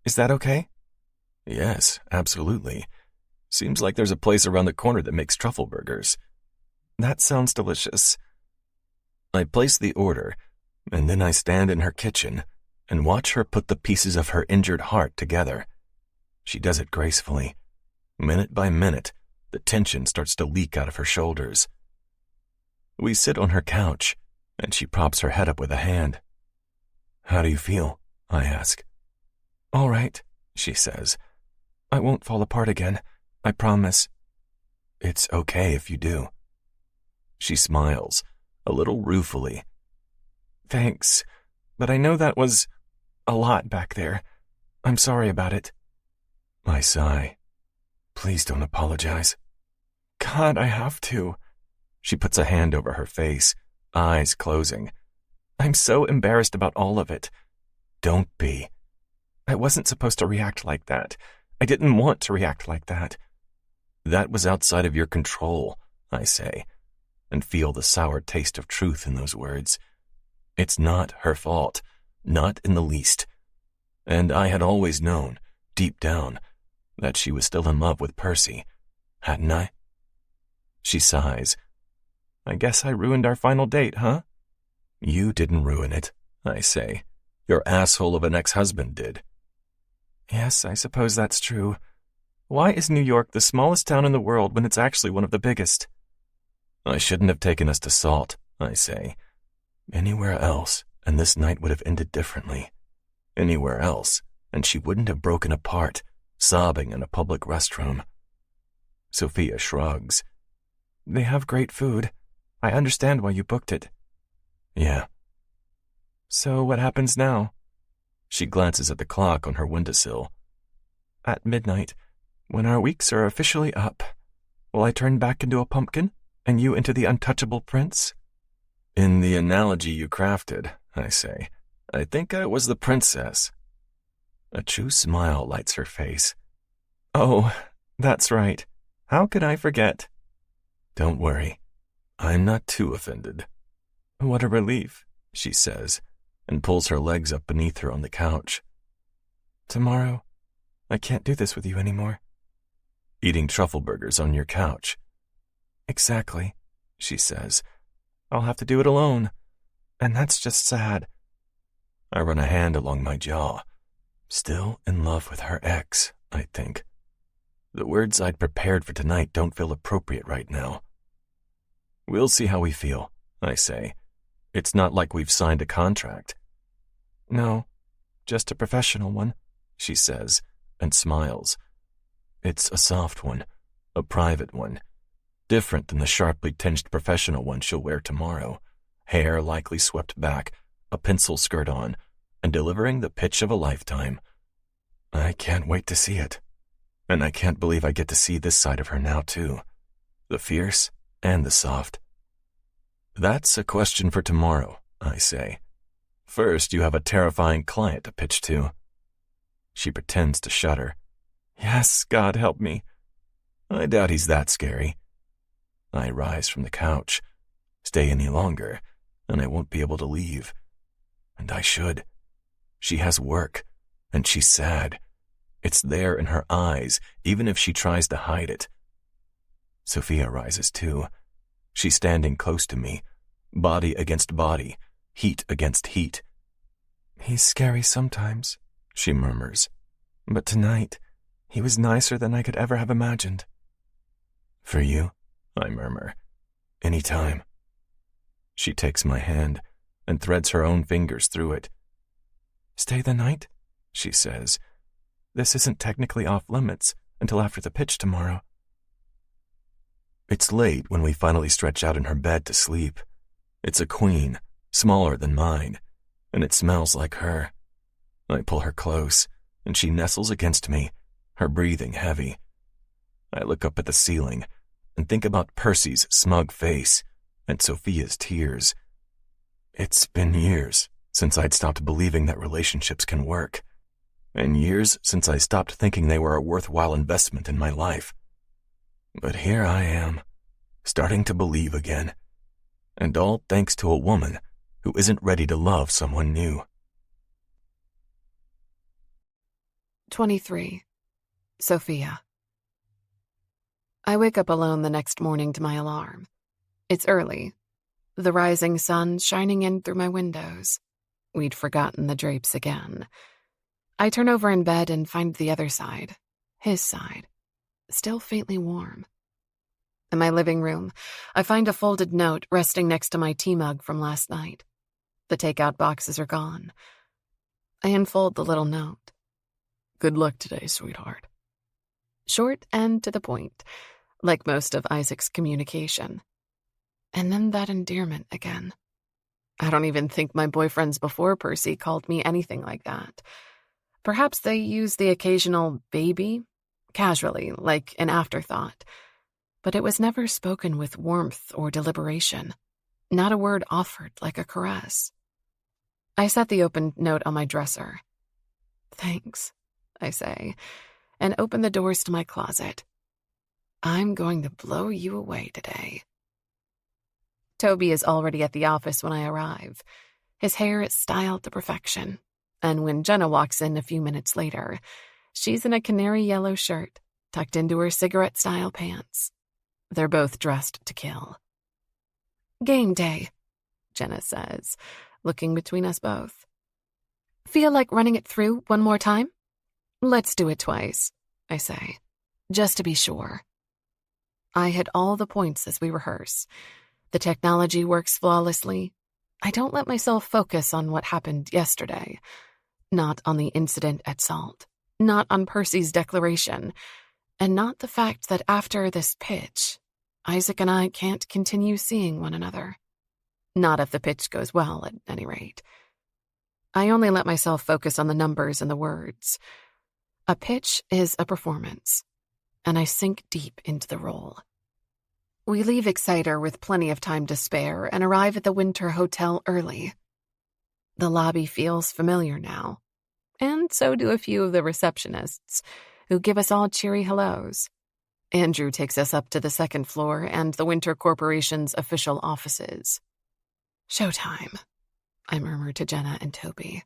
Is that okay? Yes, absolutely. Seems like there's a place around the corner that makes truffle burgers. That sounds delicious. I place the order, and then I stand in her kitchen and watch her put the pieces of her injured heart together. She does it gracefully. Minute by minute, the tension starts to leak out of her shoulders. We sit on her couch, and she props her head up with a hand. How do you feel? I ask. All right, she says. I won't fall apart again, I promise. It's okay if you do. She smiles, a little ruefully. Thanks, but I know that was a lot back there. I'm sorry about it. I sigh. Please don't apologize. God, I have to. She puts a hand over her face, eyes closing. I'm so embarrassed about all of it. Don't be. I wasn't supposed to react like that. I didn't want to react like that. That was outside of your control, I say, and feel the sour taste of truth in those words. It's not her fault, not in the least. And I had always known, deep down, that she was still in love with Percy, hadn't I? She sighs. I guess I ruined our final date, huh? You didn't ruin it, I say. Your asshole of an ex-husband did. Yes, I suppose that's true. Why is New York the smallest town in the world when it's actually one of the biggest? I shouldn't have taken us to Salt, I say. Anywhere else, and this night would have ended differently. Anywhere else, and she wouldn't have broken apart, sobbing in a public restroom. Sophia shrugs. They have great food. I understand why you booked it. Yeah. So what happens now? She glances at the clock on her windowsill. At midnight, when our weeks are officially up, will I turn back into a pumpkin and you into the untouchable prince? In the analogy you crafted, I say, I think I was the princess. A true smile lights her face. Oh, that's right. How could I forget? Don't worry. I'm not too offended. What a relief, she says, and pulls her legs up beneath her on the couch. Tomorrow, I can't do this with you anymore. Eating truffle burgers on your couch. Exactly, she says. I'll have to do it alone, and that's just sad. I run a hand along my jaw. Still in love with her ex, I think. The words I'd prepared for tonight don't feel appropriate right now. We'll see how we feel, I say. It's not like we've signed a contract. No, just a professional one, she says, and smiles. It's a soft one, a private one, different than the sharply tinged professional one she'll wear tomorrow, hair likely swept back, a pencil skirt on, and delivering the pitch of a lifetime. I can't wait to see it. And I can't believe I get to see this side of her now, too. The fierce and the soft. That's a question for tomorrow, I say. First, you have a terrifying client to pitch to. She pretends to shudder. Yes, God help me. I doubt he's that scary. I rise from the couch. Stay any longer, and I won't be able to leave. And I should. She has work, and she's sad. It's there in her eyes, even if she tries to hide it. Sophia rises too. She's standing close to me, body against body, heat against heat. He's scary sometimes, she murmurs. But tonight, he was nicer than I could ever have imagined. For you, I murmur. Any time. She takes my hand and threads her own fingers through it. Stay the night, she says. This isn't technically off limits until after the pitch tomorrow. It's late when we finally stretch out in her bed to sleep. It's a queen, smaller than mine, and it smells like her. I pull her close, and she nestles against me, her breathing heavy. I look up at the ceiling and think about Percy's smug face and Sophia's tears. It's been years since I'd stopped believing that relationships can work, and years since I stopped thinking they were a worthwhile investment in my life. But here I am, starting to believe again, and all thanks to a woman who isn't ready to love someone new. 23. Sophia. I wake up alone the next morning to my alarm. It's early. The rising sun shining in through my windows. We'd forgotten the drapes again. I turn over in bed and find the other side, his side, still faintly warm. In my living room, I find a folded note resting next to my tea mug from last night. The takeout boxes are gone. I unfold the little note. Good luck today, sweetheart. Short and to the point, like most of Isaac's communication. And then that endearment again. I don't even think my boyfriends before Percy called me anything like that. Perhaps they used the occasional baby, casually, like an afterthought. But it was never spoken with warmth or deliberation. Not a word offered like a caress. I set the opened note on my dresser. Thanks, I say, and open the doors to my closet. I'm going to blow you away today. Toby is already at the office when I arrive. His hair is styled to perfection. And when Jenna walks in a few minutes later, she's in a canary yellow shirt, tucked into her cigarette-style pants. They're both dressed to kill. Game day, Jenna says, looking between us both. Feel like running it through one more time? Let's do it twice, I say, just to be sure. I hit all the points as we rehearse. The technology works flawlessly. I don't let myself focus on what happened yesterday. Not on the incident at Salt. Not on Percy's declaration, and not the fact that after this pitch, Isaac and I can't continue seeing one another. Not if the pitch goes well, at any rate. I only let myself focus on the numbers and the words. A pitch is a performance, and I sink deep into the role. We leave Exciter with plenty of time to spare and arrive at the Winter Hotel early. The lobby feels familiar now, and so do a few of the receptionists, who give us all cheery hellos. Andrew takes us up to the second floor and the Winter Corporation's official offices. "Showtime," I murmur to Jenna and Toby.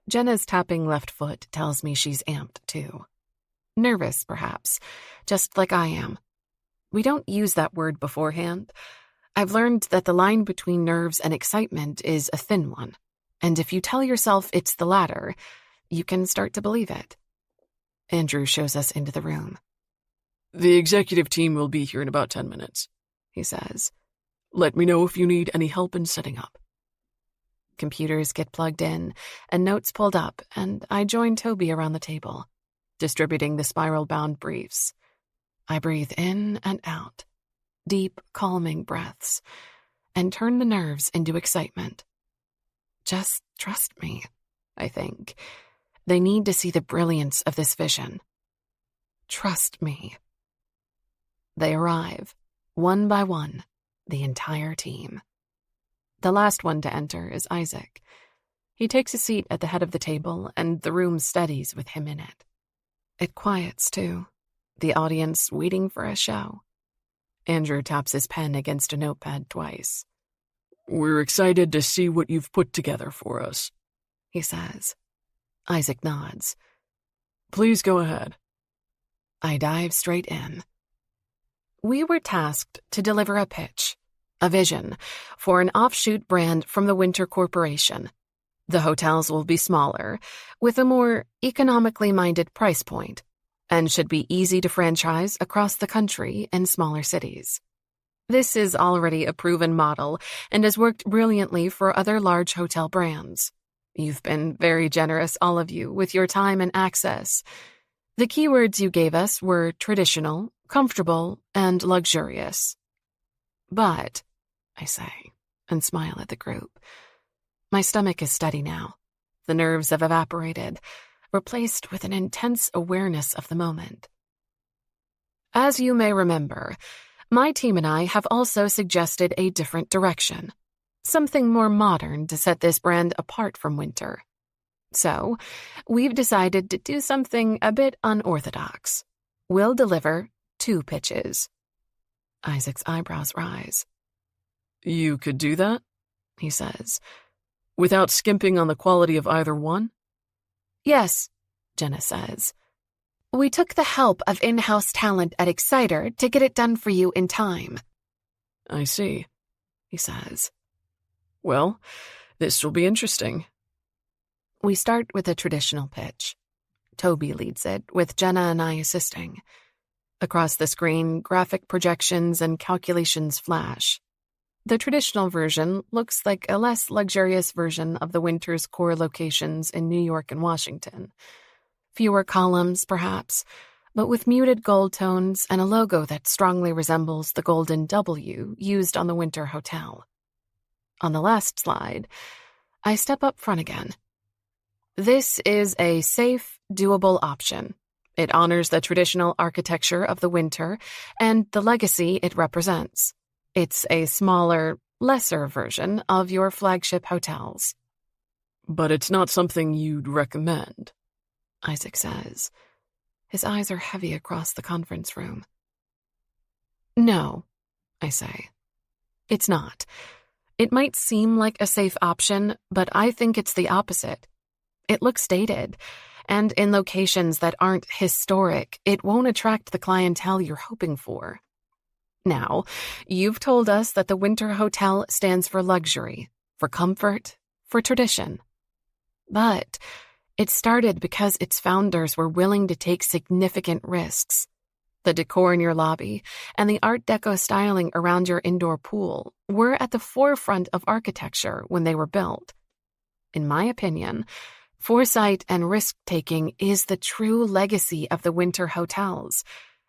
Jenna's tapping left foot tells me she's amped, too. Nervous, perhaps, just like I am. We don't use that word beforehand. I've learned that the line between nerves and excitement is a thin one, and if you tell yourself it's the latter, you can start to believe it. Andrew shows us into the room. "The executive team will be here in about 10 minutes, he says. "Let me know if you need any help in setting up." Computers get plugged in, and notes pulled up, and I join Toby around the table, distributing the spiral-bound briefs. I breathe in and out, deep, calming breaths, and turn the nerves into excitement. Just trust me, I think. They need to see the brilliance of this vision. Trust me. They arrive, one by one, the entire team. The last one to enter is Isaac. He takes a seat at the head of the table, and the room steadies with him in it. It quiets, too, the audience waiting for a show. Andrew taps his pen against a notepad twice. "We're excited to see what you've put together for us," he says. Isaac nods. "Please go ahead." I dive straight in. We were tasked to deliver a pitch, a vision, for an offshoot brand from the Winter Corporation. The hotels will be smaller, with a more economically minded price point, and should be easy to franchise across the country in smaller cities. This is already a proven model and has worked brilliantly for other large hotel brands. You've been very generous, all of you, with your time and access. The keywords you gave us were traditional, comfortable, and luxurious. But, I say, and smile at the group, my stomach is steady now. The nerves have evaporated, replaced with an intense awareness of the moment. As you may remember, my team and I have also suggested a different direction, something more modern to set this brand apart from Winter. So, we've decided to do something a bit unorthodox. We'll deliver 2 pitches. Isaac's eyebrows rise. "You could do that?" he says. "Without skimping on the quality of either one?" "Yes," Jenna says. "We took the help of in-house talent at Exciter to get it done for you in time." "I see," he says. "Well, this will be interesting." We start with a traditional pitch. Toby leads it, with Jenna and I assisting. Across the screen, graphic projections and calculations flash. The traditional version looks like a less luxurious version of the Winter's core locations in New York and Washington. Fewer columns, perhaps, but with muted gold tones and a logo that strongly resembles the golden W used on the Winter Hotel. On the last slide, I step up front again. This is a safe, doable option. It honors the traditional architecture of the Winter and the legacy it represents. It's a smaller, lesser version of your flagship hotels. "But it's not something you'd recommend," Isaac says. His eyes are heavy across the conference room. "No," I say. "It's not. It might seem like a safe option, but I think it's the opposite. It looks dated, and in locations that aren't historic, it won't attract the clientele you're hoping for. Now, you've told us that the Winter Hotel stands for luxury, for comfort, for tradition. But it started because its founders were willing to take significant risks. The decor in your lobby and the Art Deco styling around your indoor pool were at the forefront of architecture when they were built. In my opinion, Foresight and risk-taking is the true legacy of the winter hotels,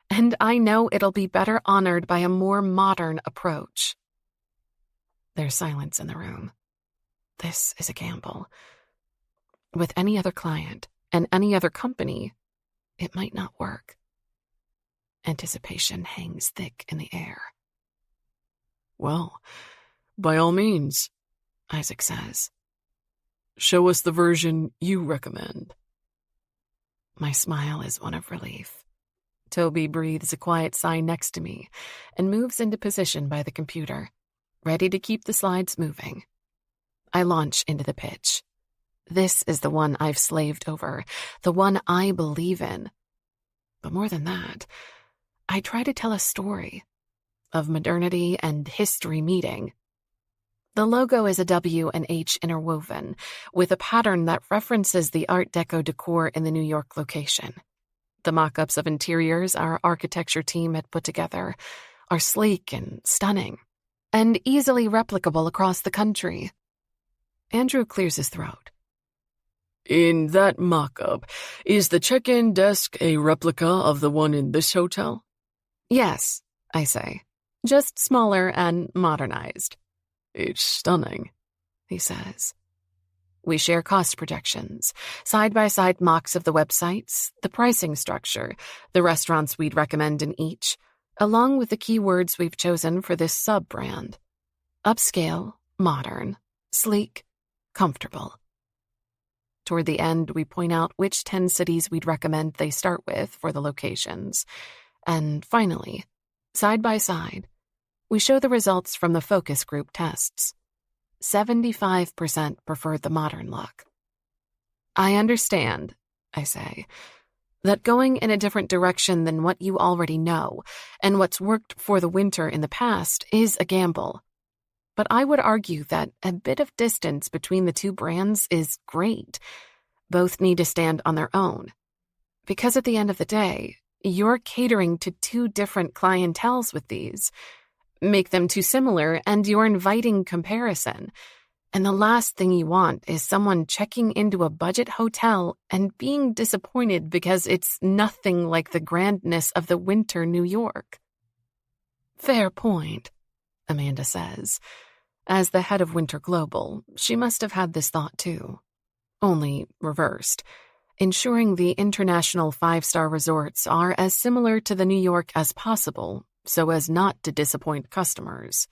and I know it'll be better honored by a more modern approach. There's silence in the room. This is a gamble. With any other client and any other company, it might not work. Anticipation hangs thick in the air. Well, by all means, Isaac says. Show us the version you recommend. My smile is one of relief. Toby breathes a quiet sigh next to me and moves into position by the computer, ready to keep the slides moving. I launch into the pitch. This is the one I've slaved over, the one I believe in. But more than that, I try to tell a story of modernity and history meeting. The logo is a W and H interwoven, with a pattern that references the Art Deco decor in the New York location. The mock-ups of interiors our architecture team had put together are sleek and stunning, and easily replicable across the country. Andrew clears his throat. In that mock-up, is the check-in desk a replica of the one in this hotel? Yes, I say, just smaller and modernized. It's stunning, he says. We share cost projections, side-by-side mocks of the websites, the pricing structure, the restaurants we'd recommend in each, along with the keywords we've chosen for this sub-brand. Upscale, modern, sleek, comfortable. Toward the end, we point out which 10 cities we'd recommend they start with for the locations. And finally, side by side, we show the results from the focus group tests. 75% preferred the modern look. I understand, I say, that going in a different direction than what you already know and what's worked for the winter in the past is a gamble. But I would argue that a bit of distance between the two brands is great. Both need to stand on their own. Because at the end of the day, you're catering to two different clienteles with these. Make them too similar, and you're inviting comparison. And the last thing you want is someone checking into a budget hotel and being disappointed because it's nothing like the grandness of the winter New York. Fair point, Amanda says. As the head of Winter Global, she must have had this thought too. Only reversed, ensuring the international 5-star resorts are as similar to the New York as possible, so as not to disappoint customers.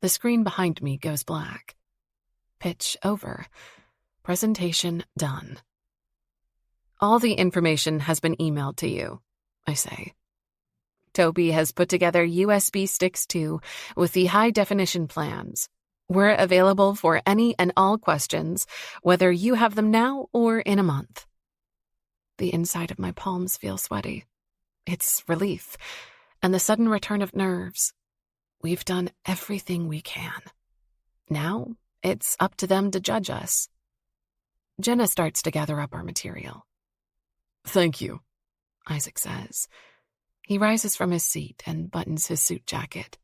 The screen behind me goes black. Pitch over. Presentation done. All the information has been emailed to you, I say. Toby has put together USB sticks too, with the high-definition plans. We're available for any and all questions, whether you have them now or in a month. The inside of my palms feel sweaty. It's relief, and the sudden return of nerves. We've done everything we can. Now, it's up to them to judge us. Jenna starts to gather up our material. Thank you, Isaac says. He rises from his seat and buttons his suit jacket.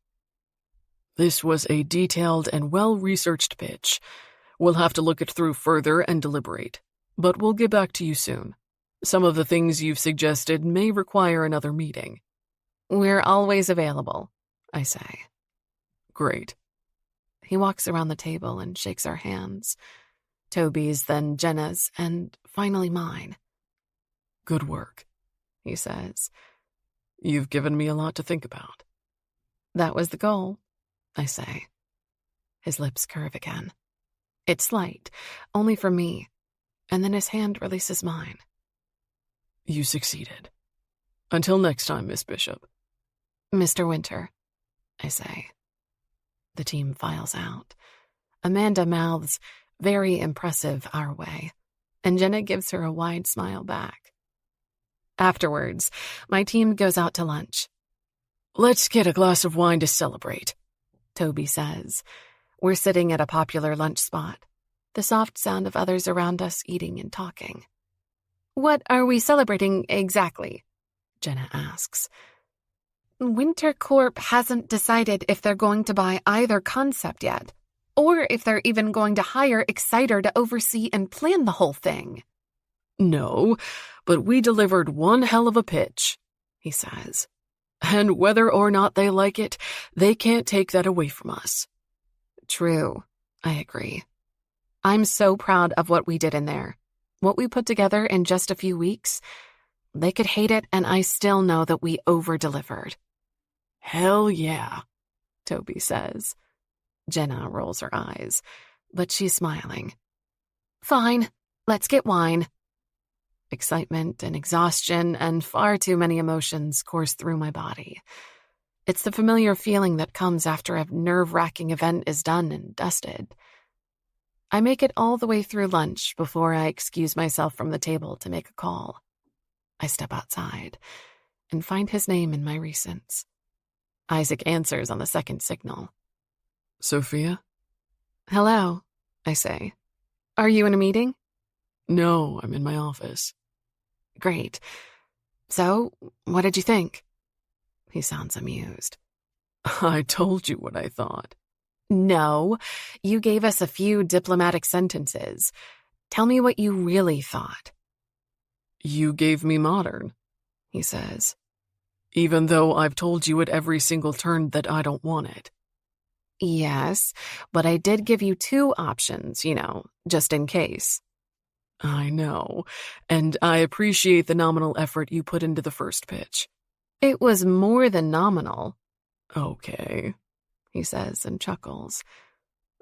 This was a detailed and well-researched pitch. We'll have to look it through further and deliberate, but we'll get back to you soon. Some of the things you've suggested may require another meeting. We're always available, I say. Great. He walks around the table and shakes our hands. Toby's, then Jenna's, and finally mine. Good work, he says. You've given me a lot to think about. That was the goal, I say. His lips curve again. It's slight, only for me, and then his hand releases mine. You succeeded. Until next time, Miss Bishop. Mr. Winter, I say. The team files out. Amanda mouths, very impressive, our way, and Jenna gives her a wide smile back. Afterwards, my team goes out to lunch. Let's get a glass of wine to celebrate, Toby says. We're sitting at a popular lunch spot, the soft sound of others around us eating and talking. What are we celebrating exactly? Jenna asks. Winter Corp hasn't decided if they're going to buy either concept yet, Or if they're even going to hire Exciter to oversee and plan the whole thing. No, but we delivered one hell of a pitch, he says. And whether or not they like it, they can't take that away from us. True, I agree. I'm so proud of what we did in there. What we put together in just a few weeks. They could hate it, and I still know that we over-delivered. Hell yeah, Toby says. Jenna rolls her eyes, but she's smiling. Fine, let's get wine. Excitement and exhaustion and far too many emotions course through my body. It's the familiar feeling that comes after a nerve-wracking event is done and dusted. I make it all the way through lunch before I excuse myself from the table to make a call. I step outside and find his name in my recents. Isaac answers on the second signal. Sophia? Hello, I say. Are you in a meeting? No, I'm in my office. Great. So, what did you think? He sounds amused. I told you what I thought. No, you gave us a few diplomatic sentences. Tell me what you really thought. You gave me modern, he says. Even though I've told you at every single turn that I don't want it. Yes, but I did give you 2 options, just in case. I know, and I appreciate the nominal effort you put into the first pitch. It was more than nominal. Okay, he says and chuckles.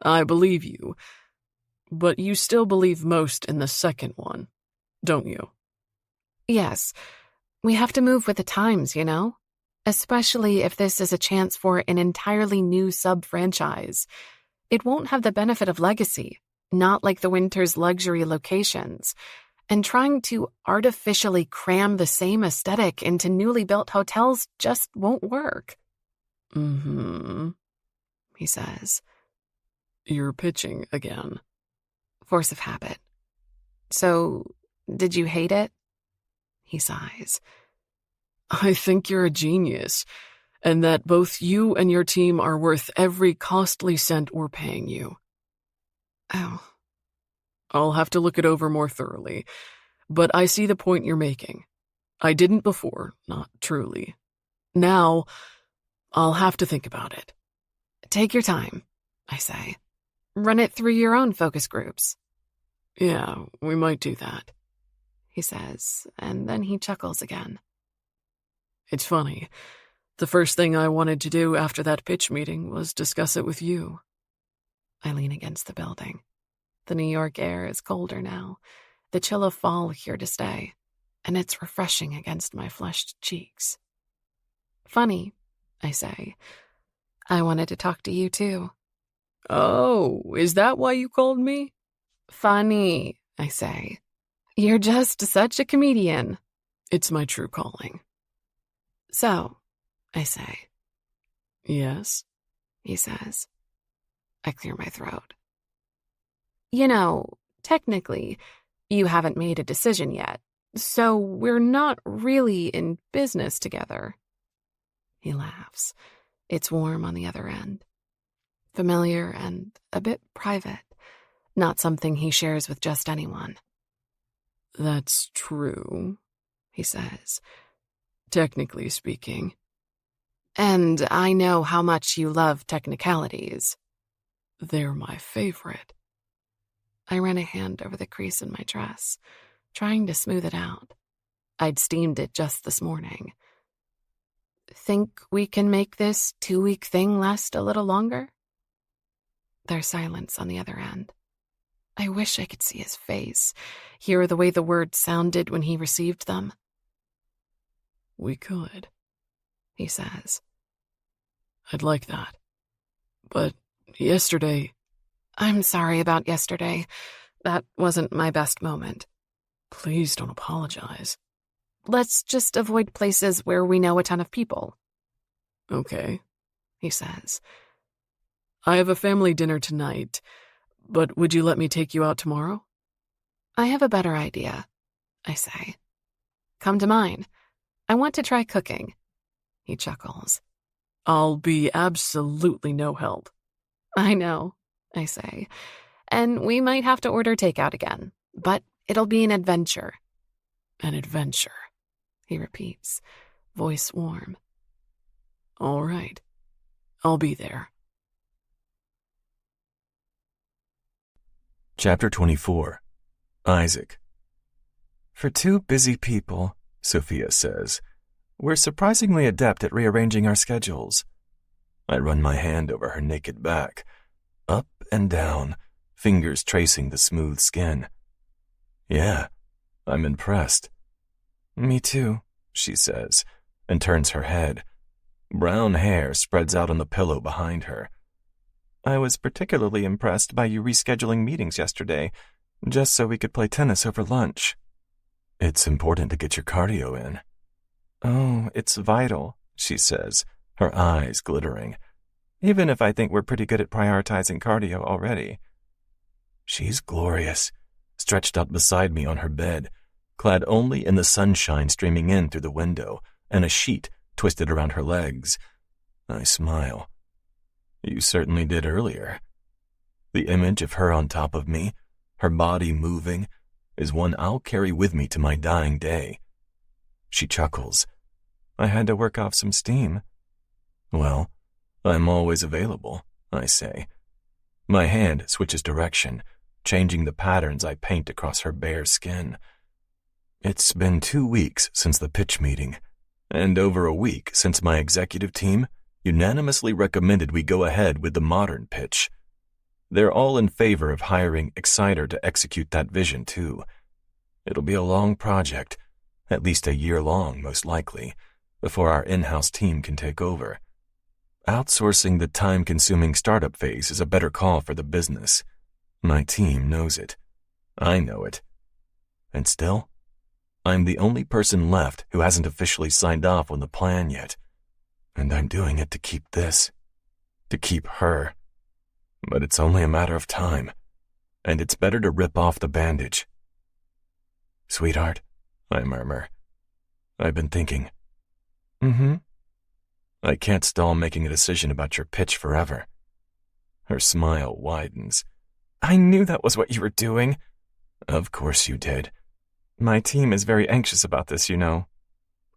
I believe you, but you still believe most in the second one, don't you? Yes, we have to move with the times, Especially if this is a chance for an entirely new sub-franchise. It won't have the benefit of legacy, not like the Winter's luxury locations. And trying to artificially cram the same aesthetic into newly built hotels just won't work. Mm-hmm, he says. You're pitching again. Force of habit. So, did you hate it? He sighs. I think you're a genius, and that both you and your team are worth every costly cent we're paying you. Oh. I'll have to look it over more thoroughly, but I see the point you're making. I didn't before, not truly. Now, I'll have to think about it. Take your time, I say. Run it through your own focus groups. Yeah, we might do that, he says, and then he chuckles again. It's funny. The first thing I wanted to do after that pitch meeting was discuss it with you. I lean against the building. The New York air is colder now, the chill of fall here to stay, and it's refreshing against my flushed cheeks. Funny, I say. I wanted to talk to you too. Oh, is that why you called me? Funny, I say. You're just such a comedian. It's my true calling. So, I say. Yes, he says. I clear my throat. Technically, you haven't made a decision yet, so we're not really in business together. He laughs. It's warm on the other end. Familiar and a bit private. Not something he shares with just anyone. That's true, he says. Technically speaking. And I know how much you love technicalities. They're my favorite. I ran a hand over the crease in my dress, trying to smooth it out. I'd steamed it just this morning. Think we can make this 2-week thing last a little longer? There's silence on the other end. I wish I could see his face, hear the way the words sounded when he received them. We could, he says. I'd like that. But yesterday... I'm sorry about yesterday. That wasn't my best moment. Please don't apologize. Let's just avoid places where we know a ton of people. Okay, he says. I have a family dinner tonight, but would you let me take you out tomorrow? I have a better idea, I say. Come to mine. I want to try cooking. He chuckles. I'll be absolutely no help. I know, I say. And we might have to order takeout again, but it'll be an adventure. An adventure, He repeats, voice warm. All right. I'll be there. Chapter 24. Isaac. For two busy people, Sophia says, we're surprisingly adept at rearranging our schedules. I run my hand over her naked back, up and down, fingers tracing the smooth skin. Yeah, I'm impressed. Me too, she says, and turns her head. Brown hair spreads out on the pillow behind her. I was particularly impressed by you rescheduling meetings yesterday, just so we could play tennis over lunch. It's important to get your cardio in. Oh, it's vital, she says, her eyes glittering. Even if I think we're pretty good at prioritizing cardio already. She's glorious, stretched out beside me on her bed, clad only in the sunshine streaming in through the window and a sheet twisted around her legs. I smile. You certainly did earlier. The image of her on top of me, her body moving, is one I'll carry with me to my dying day. She chuckles. I had to work off some steam. Well, I'm always available, I say. My hand switches direction, changing the patterns I paint across her bare skin. It's been 2 weeks since the pitch meeting, and over a week since my executive team unanimously recommended we go ahead with the modern pitch. They're all in favor of hiring Exciter to execute that vision, too. It'll be a long project, at least a year long, most likely, before our in-house team can take over. Outsourcing the time-consuming startup phase is a better call for the business. My team knows it. I know it. And still, I'm the only person left who hasn't officially signed off on the plan yet. And I'm doing it to keep this. To keep her. But it's only a matter of time. And it's better to rip off the bandage. Sweetheart, I murmur. I've been thinking. Mm-hmm. I can't stall making a decision about your pitch forever. Her smile widens. I knew that was what you were doing. Of course you did. My team is very anxious about this, you know.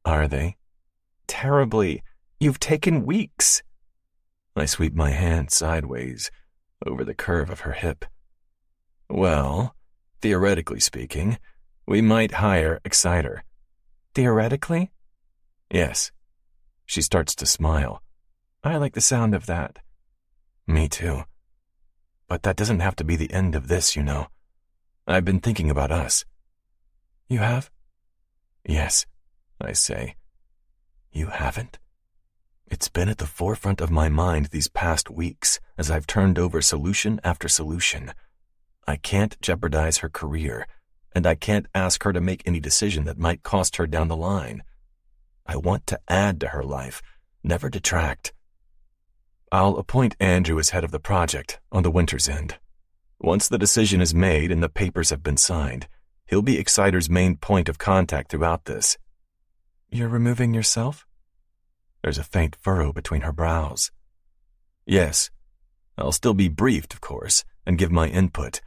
Are they? Terribly. You've taken weeks. I sweep my hand sideways over the curve of her hip. Well, theoretically speaking, we might hire Exciter. Theoretically? Yes. She starts to smile. I like the sound of that. Me too. But that doesn't have to be the end of this, you know. I've been thinking about us. You have? Yes, I say. You haven't? It's been at the forefront of my mind these past weeks as I've turned over solution after solution. I can't jeopardize her career, and I can't ask her to make any decision that might cost her down the line. I want to add to her life, never detract. I'll appoint Andrew as head of the project on the winter's end. Once the decision is made and the papers have been signed, he'll be Exciter's main point of contact throughout this. You're removing yourself? There's a faint furrow between her brows. Yes, I'll still be briefed, of course, and give my input,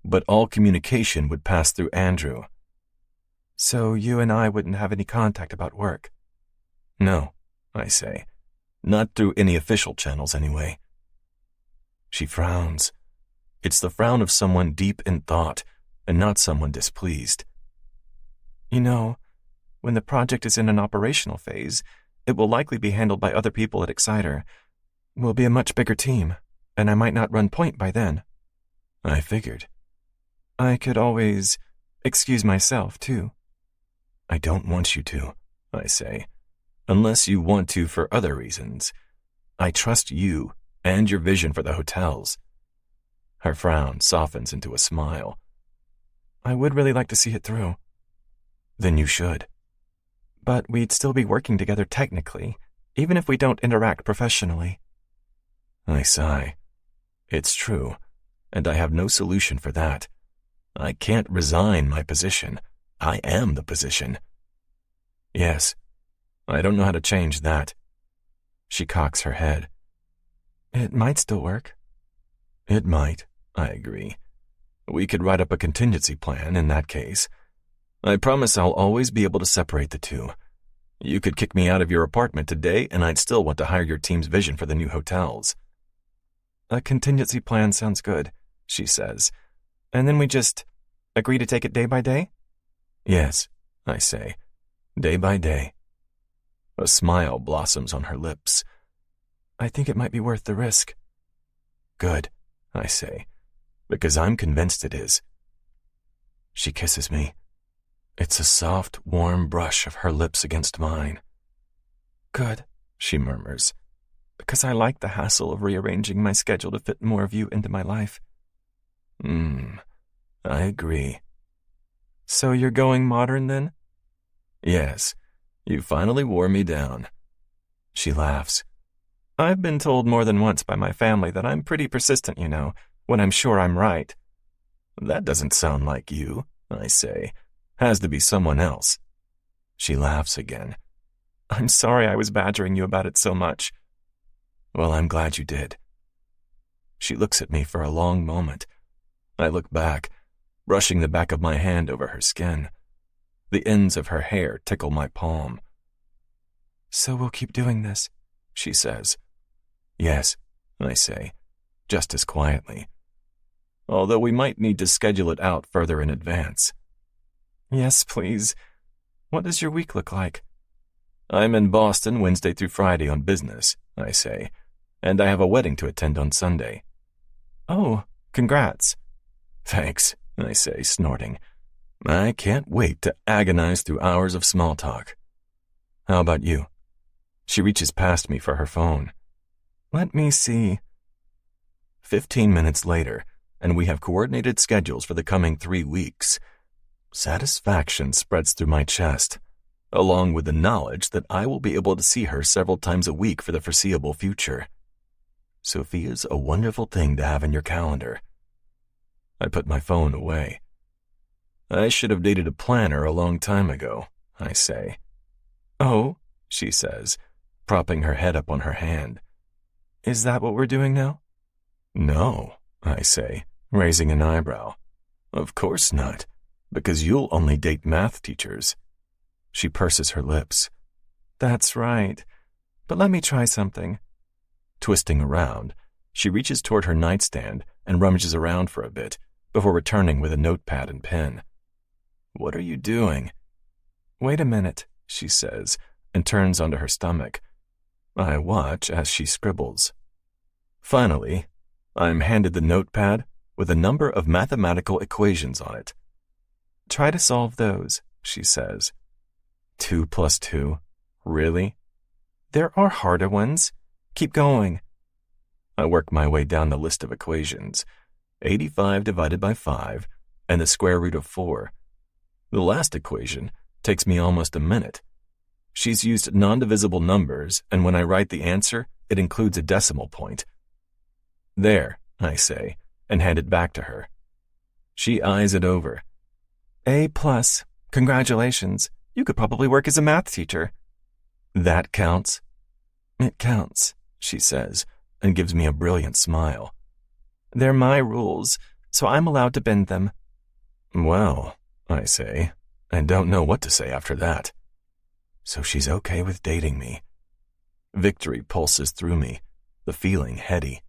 but all communication would pass through Andrew. So you and I wouldn't have any contact about work? No, I say. Not through any official channels, anyway. She frowns. It's the frown of someone deep in thought, and not someone displeased. You know, when the project is in an operational phase, it will likely be handled by other people at Exciter. We'll be a much bigger team, and I might not run point by then. I figured. I could always excuse myself, too. I don't want you to, I say, unless you want to for other reasons. I trust you and your vision for the hotels. Her frown softens into a smile. I would really like to see it through. Then you should. But we'd still be working together technically, even if we don't interact professionally. I sigh. It's true, and I have no solution for that. I can't resign my position. I am the position. Yes, I don't know how to change that. She cocks her head. It might still work. It might, I agree. We could write up a contingency plan in that case. I promise I'll always be able to separate the two. You could kick me out of your apartment today and I'd still want to hire your team's vision for the new hotels. A contingency plan sounds good, she says. And then we just agree to take it day by day? Yes, I say, day by day. A smile blossoms on her lips. I think it might be worth the risk. Good, I say, because I'm convinced it is. She kisses me. It's a soft, warm brush of her lips against mine. Good, she murmurs. Because I like the hassle of rearranging my schedule to fit more of you into my life. I agree. So you're going modern then? Yes, you finally wore me down. She laughs. I've been told more than once by my family that I'm pretty persistent, you know, when I'm sure I'm right. That doesn't sound like you, I say. Has to be someone else. She laughs again. I'm sorry I was badgering you about it so much. Well, I'm glad you did. She looks at me for a long moment. I look back, brushing the back of my hand over her skin. The ends of her hair tickle my palm. So we'll keep doing this, she says. Yes, I say, just as quietly. Although we might need to schedule it out further in advance. Yes, please. What does your week look like? I'm in Boston Wednesday through Friday on business, I say, and I have a wedding to attend on Sunday. Oh, congrats. Thanks, I say, snorting. I can't wait to agonize through hours of small talk. How about you? She reaches past me for her phone. Let me see. 15 minutes later, and we have coordinated schedules for the coming 3 weeks. Satisfaction spreads through my chest, along with the knowledge that I will be able to see her several times a week for the foreseeable future. Sophia's a wonderful thing to have in your calendar. I put my phone away. I should have dated a planner a long time ago, I say. Oh, she says, propping her head up on her hand. Is that what we're doing now? No, I say, raising an eyebrow. Of course not, because you'll only date math teachers. She purses her lips. That's right. But let me try something. Twisting around, she reaches toward her nightstand and rummages around for a bit before returning with a notepad and pen. What are you doing? Wait a minute, she says, and turns onto her stomach. I watch as she scribbles. Finally, I'm handed the notepad with a number of mathematical equations on it. Try to solve those, she says. 2 plus 2? Really? There are harder ones. Keep going. I work my way down the list of equations. 85 divided by 5 and the square root of 4. The last equation takes me almost a minute. She's used non-divisible numbers, and when I write the answer, it includes a decimal point. There, I say, and hand it back to her. She eyes it over. A+. Congratulations. You could probably work as a math teacher. That counts? It counts, she says, and gives me a brilliant smile. They're my rules, so I'm allowed to bend them. Well, I say, and don't know what to say after that. So she's okay with dating me. Victory pulses through me, the feeling heady.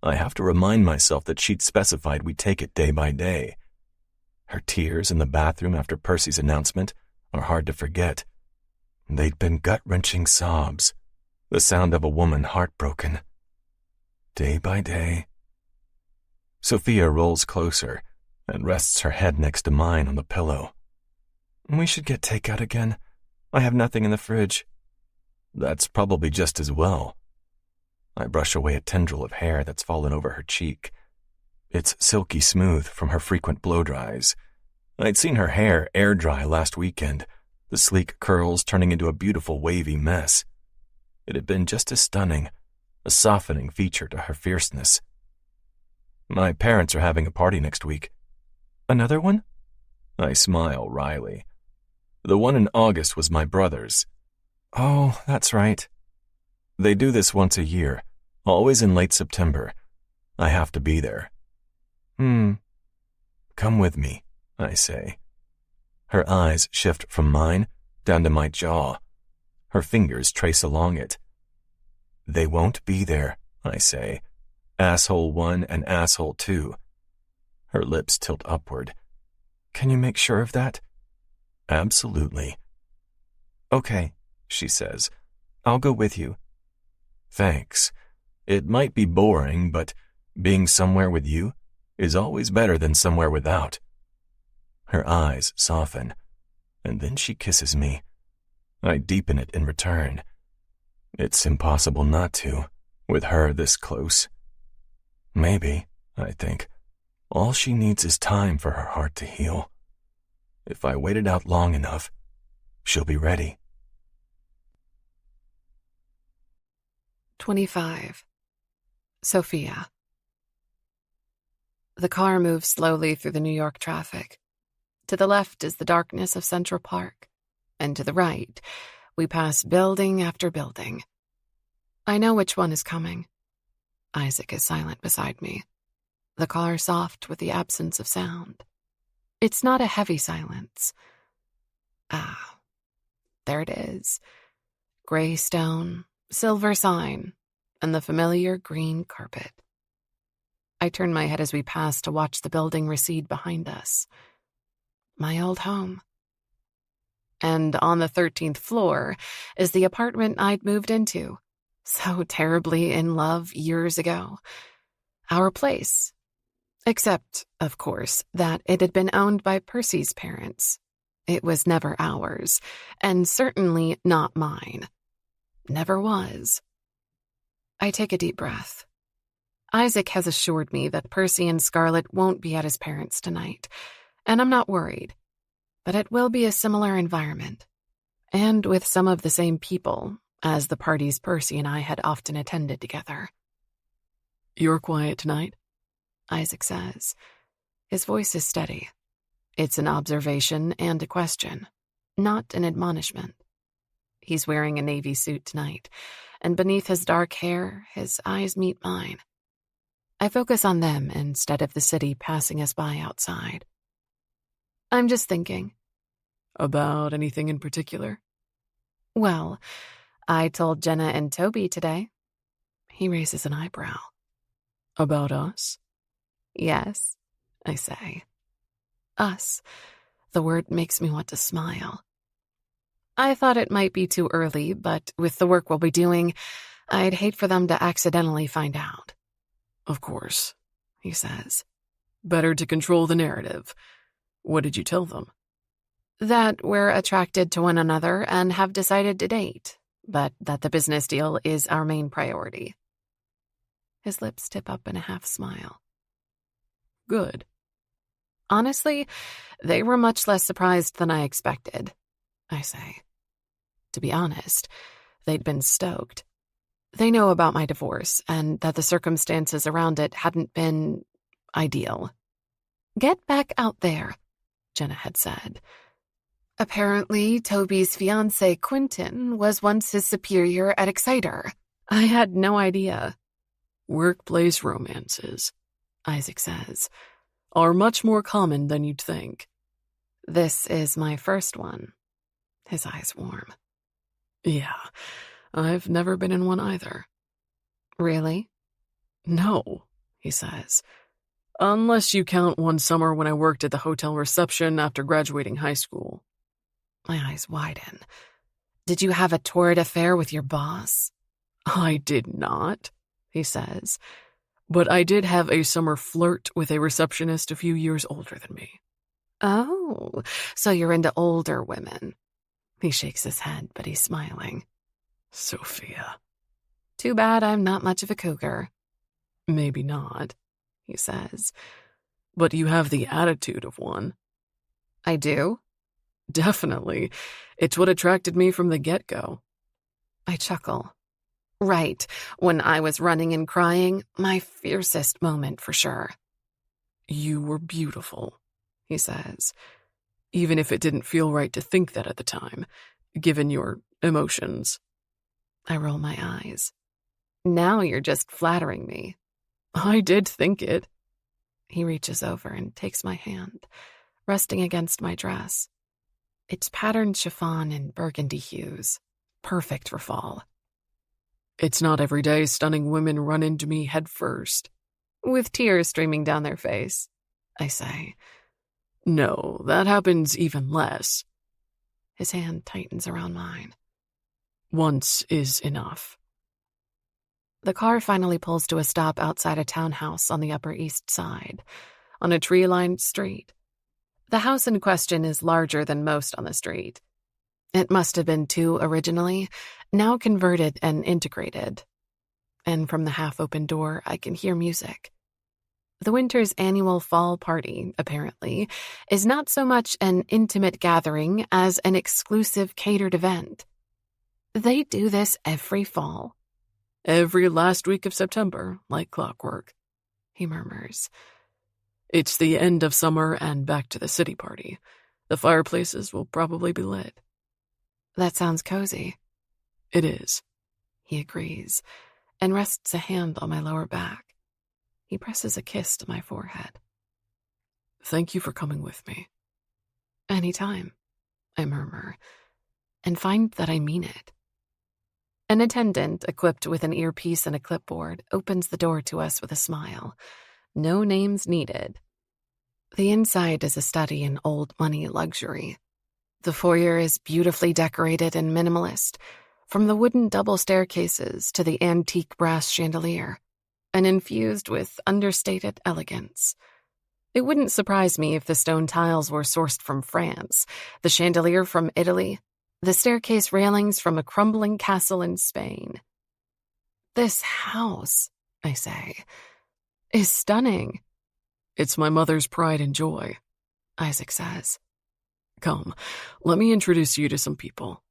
I have to remind myself that she'd specified we take it day by day. Her tears in the bathroom after Percy's announcement are hard to forget. They'd been gut-wrenching sobs, the sound of a woman heartbroken. Day by day. Sophia rolls closer and rests her head next to mine on the pillow. We should get takeout again. I have nothing in the fridge. That's probably just as well. I brush away a tendril of hair that's fallen over her cheek. It's silky smooth from her frequent blow-dries. I'd seen her hair air-dry last weekend, the sleek curls turning into a beautiful wavy mess. It had been just as stunning, a softening feature to her fierceness. My parents are having a party next week. Another one? I smile wryly. The one in August was my brother's. Oh, that's right. They do this once a year, always in late September. I have to be there. Come with me, I say. Her eyes shift from mine down to my jaw. Her fingers trace along it. They won't be there, I say. Asshole 1 and asshole 2. Her lips tilt upward. Can you make sure of that? Absolutely. Okay, she says. I'll go with you. Thanks. It might be boring, but being somewhere with you is always better than somewhere without. Her eyes soften, and then she kisses me. I deepen it in return. It's impossible not to, with her this close. Maybe, I think, all she needs is time for her heart to heal. If I wait it out long enough, she'll be ready. 25. Sophia. The car moves slowly through the New York traffic. To the left is the darkness of Central Park, and to the right, we pass building after building. I know which one is coming. Isaac is silent beside me, the car soft with the absence of sound. It's not a heavy silence. Ah, there it is. Gray stone, silver sign, and the familiar green carpet. I turn my head as we pass to watch the building recede behind us. My old home. And on the 13th floor is the apartment I'd moved into, so terribly in love years ago. Our place. Except, of course, that it had been owned by Percy's parents. It was never ours, and certainly not mine. Never was. I take a deep breath. Isaac has assured me that Percy and Scarlett won't be at his parents' tonight, and I'm not worried. But it will be a similar environment, and with some of the same people as the parties Percy and I had often attended together. You're quiet tonight? Isaac says. His voice is steady. It's an observation and a question, not an admonishment. He's wearing a navy suit tonight, and beneath his dark hair, his eyes meet mine. I focus on them instead of the city passing us by outside. I'm just thinking. About anything in particular? Well, I told Jenna and Toby today. He raises an eyebrow. About us? Yes, I say. Us. The word makes me want to smile. I thought it might be too early, but with the work we'll be doing, I'd hate for them to accidentally find out. Of course, he says. Better to control the narrative. What did you tell them? That we're attracted to one another and have decided to date, but that the business deal is our main priority. His lips tip up in a half smile. Good. Honestly, they were much less surprised than I expected, I say. To be honest, they'd been stoked. They know about my divorce and that the circumstances around it hadn't been ideal. Get back out there, Jenna had said. Apparently, Toby's fiancé, Quentin, was once his superior at Exciter. I had no idea. Workplace romances, Isaac says, are much more common than you'd think. This is my first one. His eyes warm. Yeah, I've never been in one either. Really? No, he says. Unless you count one summer when I worked at the hotel reception after graduating high school. My eyes widen. Did you have a torrid affair with your boss? I did not, he says. But I did have a summer flirt with a receptionist a few years older than me. Oh, so you're into older women. He shakes his head, but he's smiling. Sophia. Too bad I'm not much of a cougar. Maybe not, he says. But you have the attitude of one. I do? Definitely. It's what attracted me from the get-go. I chuckle. Right, when I was running and crying, my fiercest moment for sure. You were beautiful, he says, even if it didn't feel right to think that at the time, given your emotions. I roll my eyes. Now you're just flattering me. I did think it. He reaches over and takes my hand, resting against my dress. It's patterned chiffon in burgundy hues, perfect for fall. It's not every day stunning women run into me head first. With tears streaming down their face, I say. No, that happens even less. His hand tightens around mine. Once is enough. The car finally pulls to a stop outside a townhouse on the Upper East Side, on a tree-lined street. The house in question is larger than most on the street. It must have been two originally, now converted and integrated. And from the half-open door, I can hear music. The winter's annual fall party, apparently, is not so much an intimate gathering as an exclusive catered event. They do this every fall. Every last week of September, like clockwork, he murmurs. It's the end of summer and back to the city party. The fireplaces will probably be lit. That sounds cozy. It is. He agrees, and rests a hand on my lower back. He presses a kiss to my forehead. Thank you for coming with me. Anytime, I murmur, and find that I mean it. An attendant, equipped with an earpiece and a clipboard, opens the door to us with a smile. No names needed. The inside is a study in old money luxury. The foyer is beautifully decorated and minimalist, from the wooden double staircases to the antique brass chandelier, and infused with understated elegance. It wouldn't surprise me if the stone tiles were sourced from France, the chandelier from Italy, the staircase railings from a crumbling castle in Spain. This house, I say, is stunning. It's my mother's pride and joy, Isaac says. Come, let me introduce you to some people.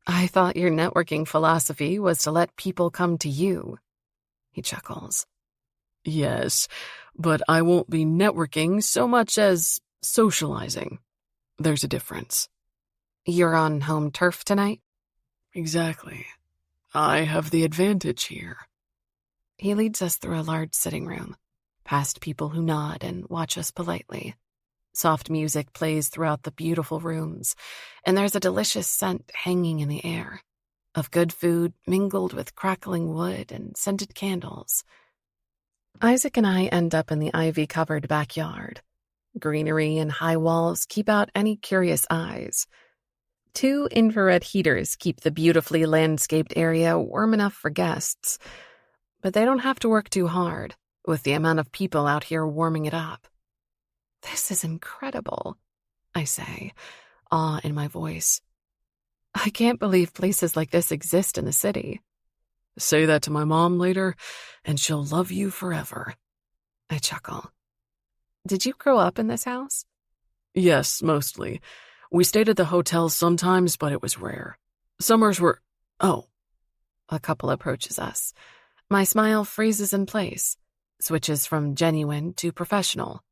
I thought your networking philosophy was to let people come to you. He chuckles. Yes, but I won't be networking so much as socializing. There's a difference. You're on home turf tonight? Exactly. I have the advantage here. He leads us through a large sitting room, past people who nod and watch us politely. Soft music plays throughout the beautiful rooms, and there's a delicious scent hanging in the air, of good food mingled with crackling wood and scented candles. Isaac and I end up in the ivy-covered backyard. Greenery and high walls keep out any curious eyes. 2 infrared heaters keep the beautifully landscaped area warm enough for guests, but they don't have to work too hard, with the amount of people out here warming it up. This is incredible, I say, awe in my voice. I can't believe places like this exist in the city. Say that to my mom later, and she'll love you forever. I chuckle. Did you grow up in this house? Yes, mostly. We stayed at the hotel sometimes, but it was rare. Summers were... Oh. A couple approaches us. My smile freezes in place, switches from genuine to professional.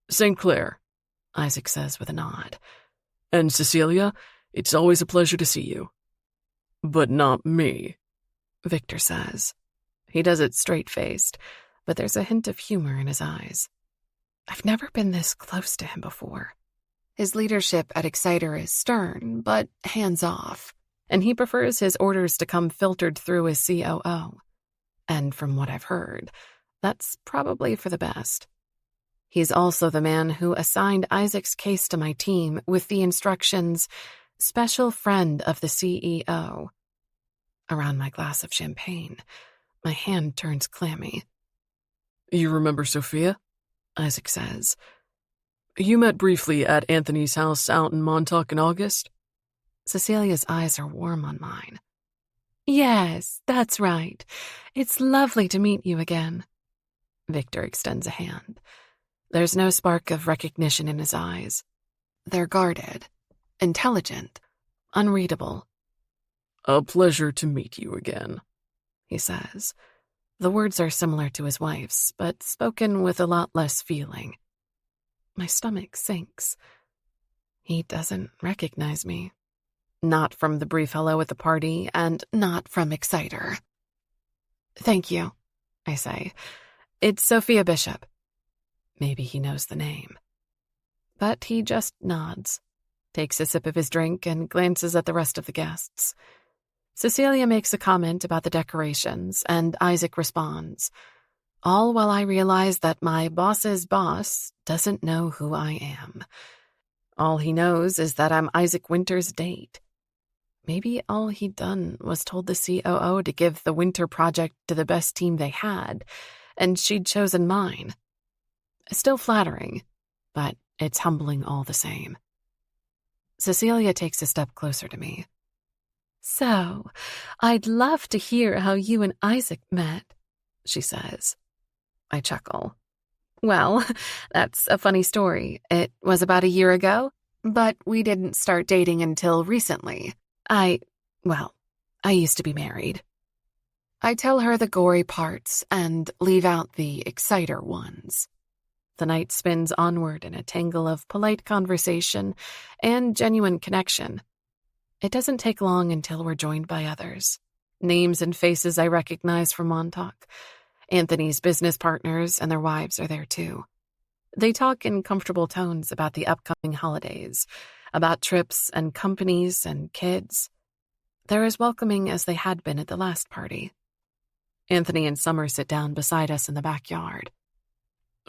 St. Clair, Isaac says with a nod. And Cecilia, it's always a pleasure to see you. But not me, Victor says. He does it straight-faced, but there's a hint of humor in his eyes. I've never been this close to him before. His leadership at Exciter is stern, but hands-off, and he prefers his orders to come filtered through his COO. And from what I've heard, that's probably for the best. He's also the man who assigned Isaac's case to my team with the instructions, special friend of the CEO. Around my glass of champagne, my hand turns clammy. You remember Sophia? Isaac says. You met briefly at Anthony's house out in Montauk in August? Cecilia's eyes are warm on mine. Yes, that's right. It's lovely to meet you again. Victor extends a hand. There's no spark of recognition in his eyes. They're guarded, intelligent, unreadable. A pleasure to meet you again, he says. The words are similar to his wife's, but spoken with a lot less feeling. My stomach sinks. He doesn't recognize me. Not from the brief hello at the party, and not from Exciter. Thank you, I say, It's Sophia Bishop. Maybe he knows the name. But he just nods, takes a sip of his drink, and glances at the rest of the guests. Cecilia makes a comment about the decorations, and Isaac responds, all while I realize that my boss's boss doesn't know who I am. All he knows is that I'm Isaac Winter's date. Maybe all he'd done was told the COO to give the Winter project to the best team they had, and she'd chosen mine. Still flattering, but it's humbling all the same. Cecilia takes a step closer to me. So, I'd love to hear how you and Isaac met, she says. I chuckle. Well, that's a funny story. It was about a year ago, but we didn't start dating until recently. I used to be married. I tell her the gory parts and leave out the exciter ones. The night spins onward in a tangle of polite conversation and genuine connection. It doesn't take long until we're joined by others. Names and faces I recognize from Montauk. Anthony's business partners and their wives are there too. They talk in comfortable tones about the upcoming holidays, about trips and companies and kids. They're as welcoming as they had been at the last party. Anthony and Summer sit down beside us in the backyard.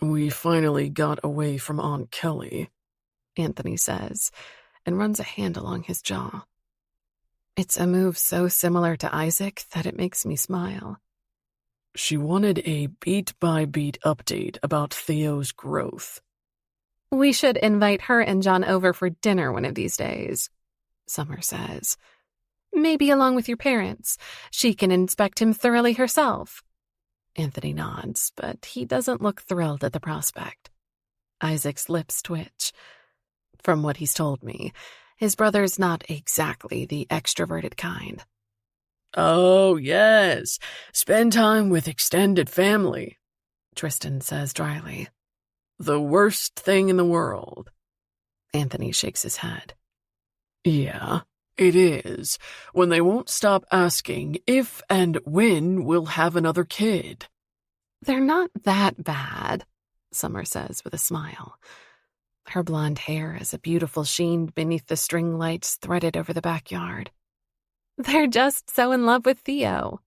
We finally got away from Aunt Kelly, Anthony says, and runs a hand along his jaw. It's a move so similar to Isaac that it makes me smile. She wanted a beat-by-beat update about Theo's growth. We should invite her and John over for dinner one of these days, Summer says. Maybe along with your parents. She can inspect him thoroughly herself. Anthony nods, but he doesn't look thrilled at the prospect. Isaac's lips twitch. From what he's told me, his brother's not exactly the extroverted kind. Oh, yes. Spend time with extended family, Tristan says dryly. The worst thing in the world. Anthony shakes his head. Yeah, it is, when they won't stop asking if and when we'll have another kid. They're not that bad, Summer says with a smile. Her blonde hair is a beautiful sheen beneath the string lights threaded over the backyard. They're just so in love with Theo.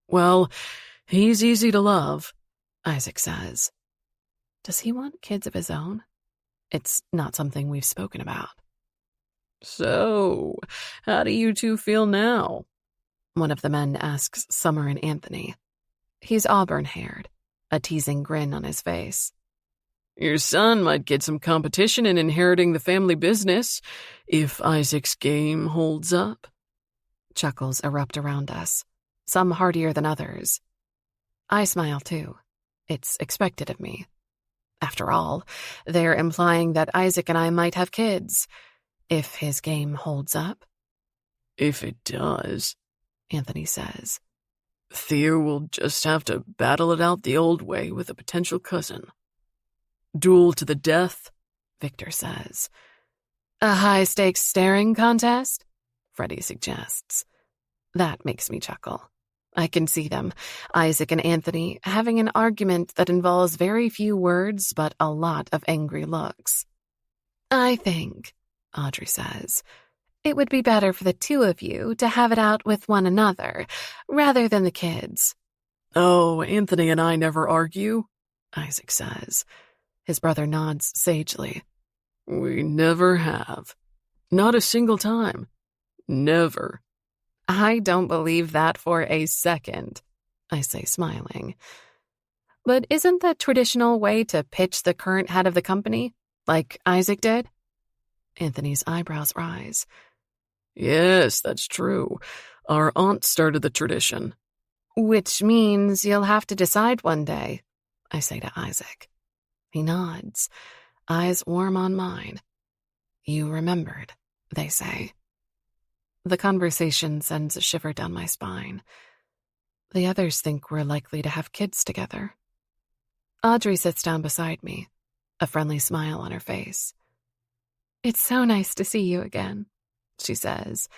Well, he's easy to love, Isaac says. Does he want kids of his own? It's not something we've spoken about. So, how do you two feel now? One of the men asks Summer and Anthony. He's auburn-haired, a teasing grin on his face. Your son might get some competition in inheriting the family business, if Isaac's game holds up. Chuckles erupt around us, some heartier than others. I smile too. It's expected of me. After all, they're implying that Isaac and I might have kids, if his game holds up. If it does, Anthony says. Theo will just have to battle it out the old way with a potential cousin. Duel to the death, Victor says. A high-stakes staring contest? Freddie suggests. That makes me chuckle. I can see them, Isaac and Anthony, having an argument that involves very few words but a lot of angry looks. I think, Audrey says, it would be better for the two of you to have it out with one another, rather than the kids. Oh, Anthony and I never argue, Isaac says. His brother nods sagely. We never have. Not a single time. Never. I don't believe that for a second, I say, smiling. But isn't the traditional way to pitch the current head of the company, like Isaac did? Anthony's eyebrows rise. Yes, that's true. Our aunt started the tradition. Which means you'll have to decide one day, I say to Isaac. He nods, eyes warm on mine. You remembered, they say. The conversation sends a shiver down my spine. The others think we're likely to have kids together. Audrey sits down beside me, a friendly smile on her face. It's so nice to see you again, she says,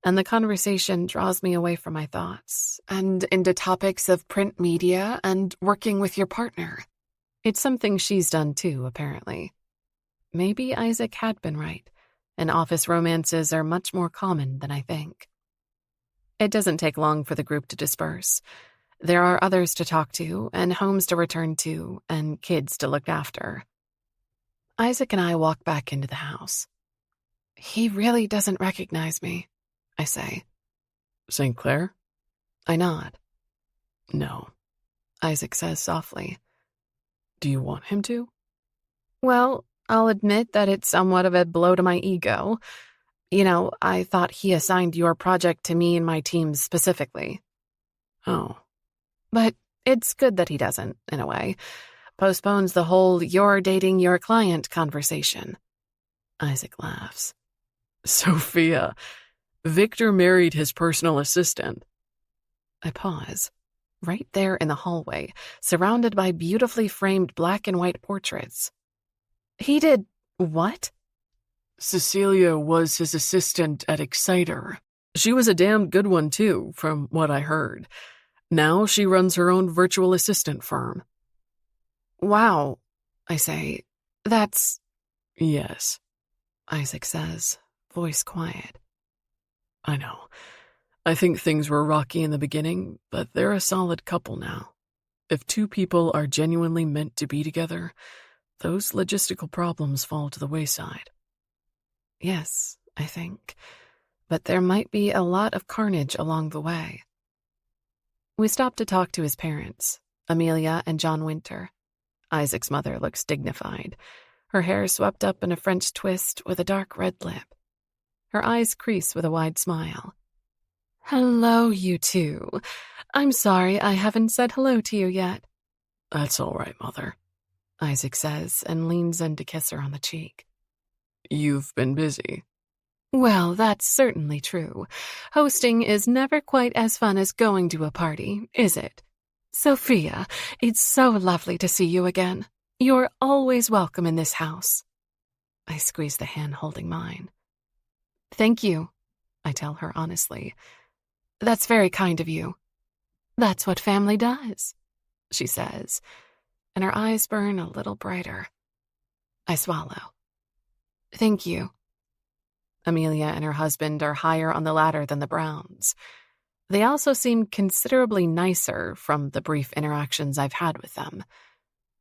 and the conversation draws me away from my thoughts and into topics of print media and working with your partner. It's something she's done too, apparently. Maybe Isaac had been right, and office romances are much more common than I think. It doesn't take long for the group to disperse. There are others to talk to, and homes to return to, and kids to look after. Isaac and I walk back into the house. He really doesn't recognize me, I say. St. Clair? I nod. No. Isaac says softly. Do you want him to? Well, I'll admit that it's somewhat of a blow to my ego. You know, I thought he assigned your project to me and my team specifically. Oh. But it's good that he doesn't, in a way. Postpones the whole you're dating your client conversation. Isaac laughs. Sophia, Victor married his personal assistant. I pause. Right there in the hallway, surrounded by beautifully framed black and white portraits. He did what? Cecilia was his assistant at Exciter. She was a damn good one, too, from what I heard. Now she runs her own virtual assistant firm. Wow, I say. That's... Yes, Isaac says, voice quiet. I know. I think things were rocky in the beginning, but they're a solid couple now. If two people are genuinely meant to be together, those logistical problems fall to the wayside. Yes, I think. But there might be a lot of carnage along the way. We stop to talk to his parents, Amelia and John Winter. Isaac's mother looks dignified, her hair swept up in a French twist with a dark red lip. Her eyes crease with a wide smile. Hello, you two. I'm sorry I haven't said hello to you yet. That's all right, Mother, Isaac says and leans in to kiss her on the cheek. You've been busy. Well, that's certainly true. Hosting is never quite as fun as going to a party, is it? Sophia, it's so lovely to see you again. You're always welcome in this house. I squeeze the hand holding mine. Thank you, I tell her honestly. That's very kind of you. That's what family does, she says, and her eyes burn a little brighter. I swallow. Thank you. Amelia and her husband are higher on the ladder than the Browns. They also seem considerably nicer from the brief interactions I've had with them.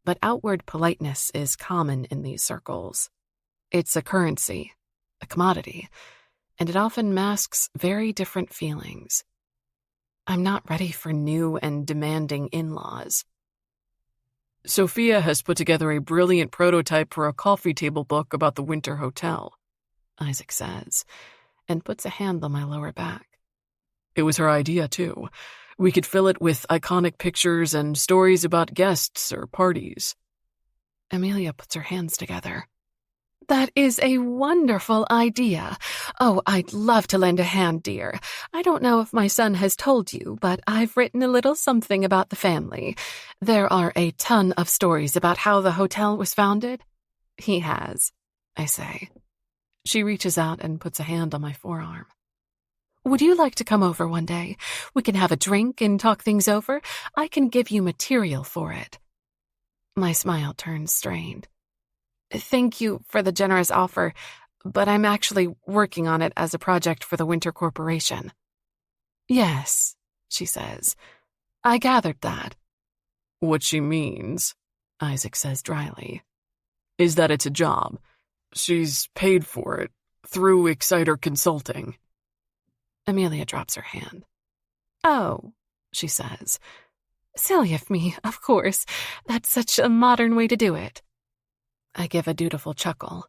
But outward politeness is common in these circles. It's a currency, a commodity, and it often masks very different feelings. I'm not ready for new and demanding in-laws. Sophia has put together a brilliant prototype for a coffee table book about the Winter Hotel, Isaac says, and puts a hand on my lower back. It was her idea, too. We could fill it with iconic pictures and stories about guests or parties. Amelia puts her hands together. That is a wonderful idea. Oh, I'd love to lend a hand, dear. I don't know if my son has told you, but I've written a little something about the family. There are a ton of stories about how the hotel was founded. He has, I say. She reaches out and puts a hand on my forearm. Would you like to come over one day? We can have a drink and talk things over. I can give you material for it. My smile turns strained. Thank you for the generous offer, but I'm actually working on it as a project for the Winter Corporation. Yes, she says. I gathered that. What she means, Isaac says dryly, is that it's a job. She's paid for it through Exciter Consulting. Amelia drops her hand. Oh, she says. Silly of me, of course. That's such a modern way to do it. I give a dutiful chuckle.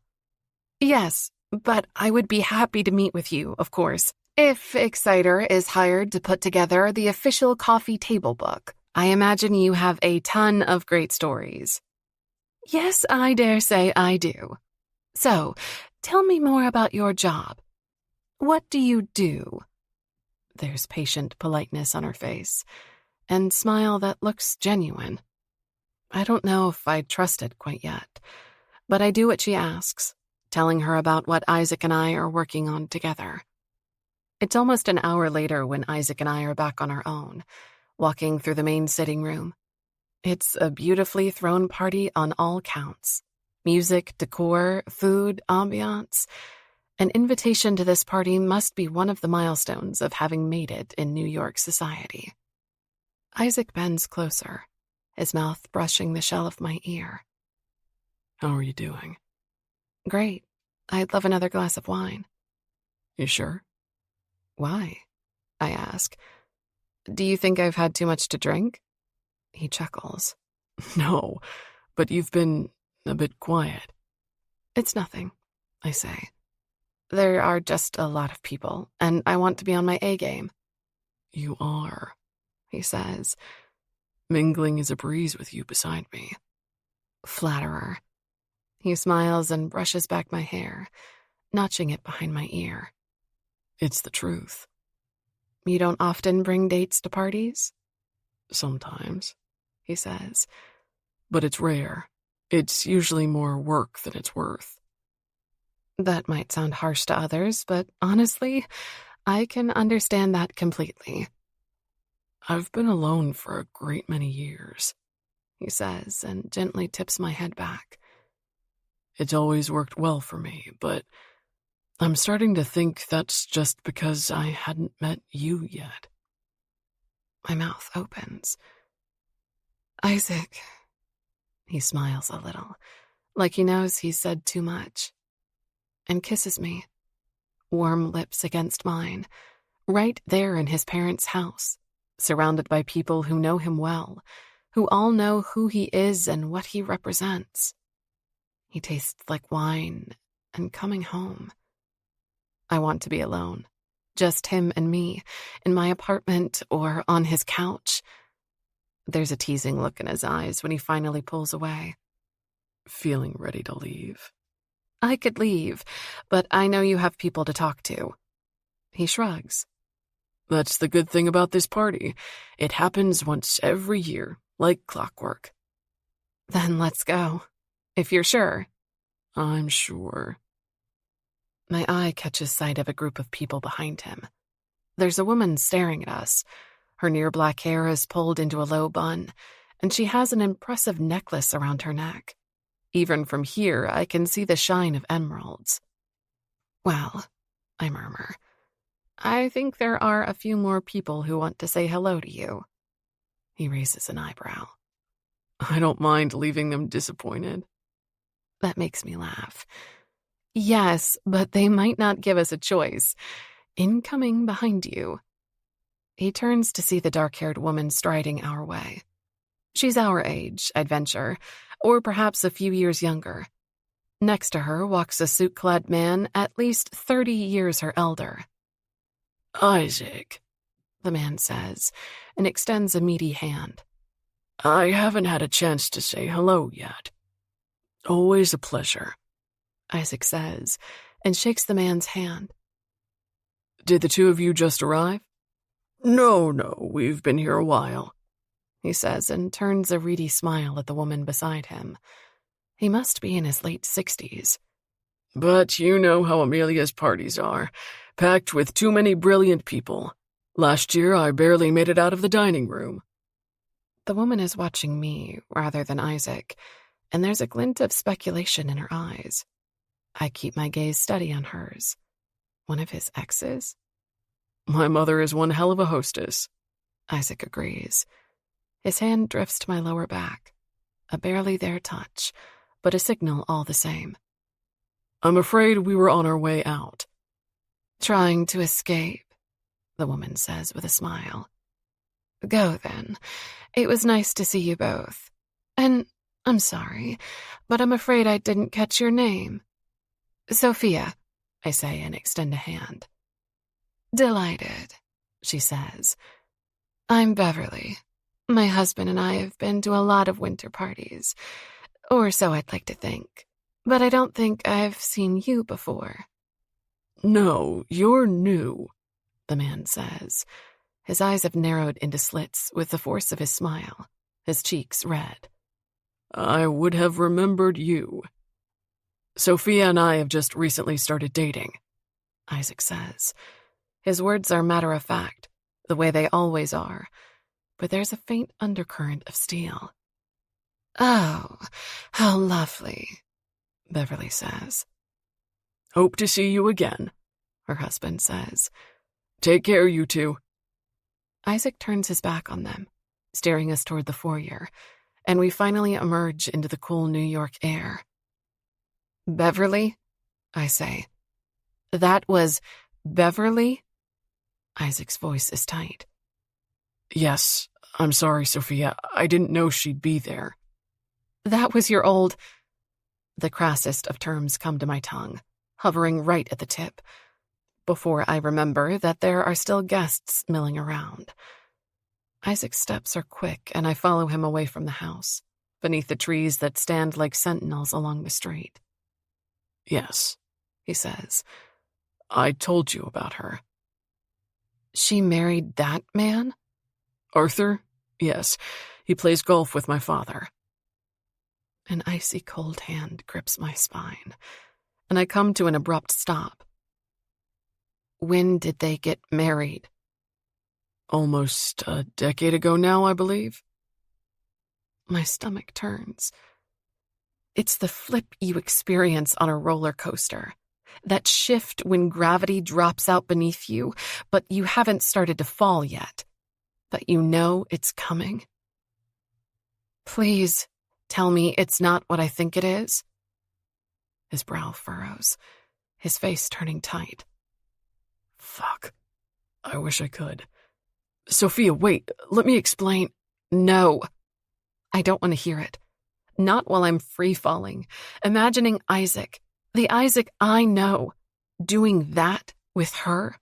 Yes, but I would be happy to meet with you, of course, if Exciter is hired to put together the official coffee table book. I imagine you have a ton of great stories. Yes, I dare say I do. So, tell me more about your job. What do you do? There's patient politeness on her face, and smile that looks genuine. I don't know if I trust it quite yet, but I do what she asks, telling her about what Isaac and I are working on together. It's almost an hour later when Isaac and I are back on our own, walking through the main sitting room. It's a beautifully thrown party on all counts. Music, decor, food, ambiance. An invitation to this party must be one of the milestones of having made it in New York society. Isaac bends closer, his mouth brushing the shell of my ear. How are you doing? Great. I'd love another glass of wine. You sure? Why? I ask. Do you think I've had too much to drink? He chuckles. No, but you've been a bit quiet. It's nothing, I say. There are just a lot of people, and I want to be on my A game. You are, he says. Mingling is a breeze with you beside me. Flatterer. He smiles and brushes back my hair, notching it behind my ear. It's the truth. You don't often bring dates to parties? Sometimes, he says. But it's rare. It's usually more work than it's worth. That might sound harsh to others, but honestly, I can understand that completely. I've been alone for a great many years, he says, and gently tips my head back. It's always worked well for me, but I'm starting to think that's just because I hadn't met you yet. My mouth opens. Isaac. He smiles a little, like he knows he's said too much, and kisses me, warm lips against mine, right there in his parents' house, surrounded by people who know him well, who all know who he is and what he represents. He tastes like wine and coming home. I want to be alone, just him and me, in my apartment or on his couch. There's a teasing look in his eyes when he finally pulls away. Feeling ready to leave? I could leave, but I know you have people to talk to. He shrugs. That's the good thing about this party. It happens once every year, like clockwork. Then let's go. If you're sure. I'm sure. My eye catches sight of a group of people behind him. There's a woman staring at us. Her near black hair is pulled into a low bun, and she has an impressive necklace around her neck. Even from here, I can see the shine of emeralds. Well, I murmur, I think there are a few more people who want to say hello to you. He raises an eyebrow. I don't mind leaving them disappointed. That makes me laugh. Yes, but they might not give us a choice. Incoming behind you. He turns to see the dark-haired woman striding our way. She's our age, I'd venture, or perhaps a few years younger. Next to her walks a suit-clad man at least 30 years her elder. Isaac, the man says, and extends a meaty hand. I haven't had a chance to say hello yet. Always a pleasure, Isaac says, and shakes the man's hand. Did the two of you just arrive? No, we've been here a while, he says, and turns a reedy smile at the woman beside him. He must be in his late 60s. But you know how Amelia's parties are, packed with too many brilliant people. Last year, I barely made it out of the dining room. The woman is watching me rather than Isaac, and there's a glint of speculation in her eyes. I keep my gaze steady on hers. One of his exes? My mother is one hell of a hostess, Isaac agrees. His hand drifts to my lower back, a barely there touch, but a signal all the same. I'm afraid we were on our way out. Trying to escape, the woman says with a smile. Go then. It was nice to see you both. And I'm sorry, but I'm afraid I didn't catch your name. Sophia, I say and extend a hand. Delighted, she says. I'm Beverly. My husband and I have been to a lot of winter parties, or so I'd like to think, but I don't think I've seen you before. No, you're new, the man says. His eyes have narrowed into slits with the force of his smile, his cheeks red. I would have remembered you. Sophia and I have just recently started dating, Isaac says. His words are matter-of-fact, the way they always are, but there's a faint undercurrent of steel. "Oh, how lovely," Beverly says. "Hope to see you again," her husband says. "Take care, you two." Isaac turns his back on them, steering us toward the foyer, and we finally emerge into the cool New York air. "Beverly?" I say. "That was Beverly?" Isaac's voice is tight. "Yes, I'm sorry, Sophia. I didn't know she'd be there." "That was your old—" The crassest of terms come to my tongue, hovering right at the tip, before I remember that there are still guests milling around. Isaac's steps are quick, and I follow him away from the house, beneath the trees that stand like sentinels along the street. "Yes," he says. "I told you about her." "She married that man?" "Arthur? Yes, he plays golf with my father." An icy cold hand grips my spine, and I come to an abrupt stop. "When did they get married?" "Almost a decade ago now, I believe." My stomach turns. It's the flip you experience on a roller coaster. That shift when gravity drops out beneath you, but you haven't started to fall yet. But you know it's coming. "Please tell me it's not what I think it is." His brow furrows, his face turning tight. Fuck. I wish I could. Sophia, wait, let me explain. No. I don't want to hear it. Not while I'm free-falling, imagining Isaac, the Isaac I know, doing that with her,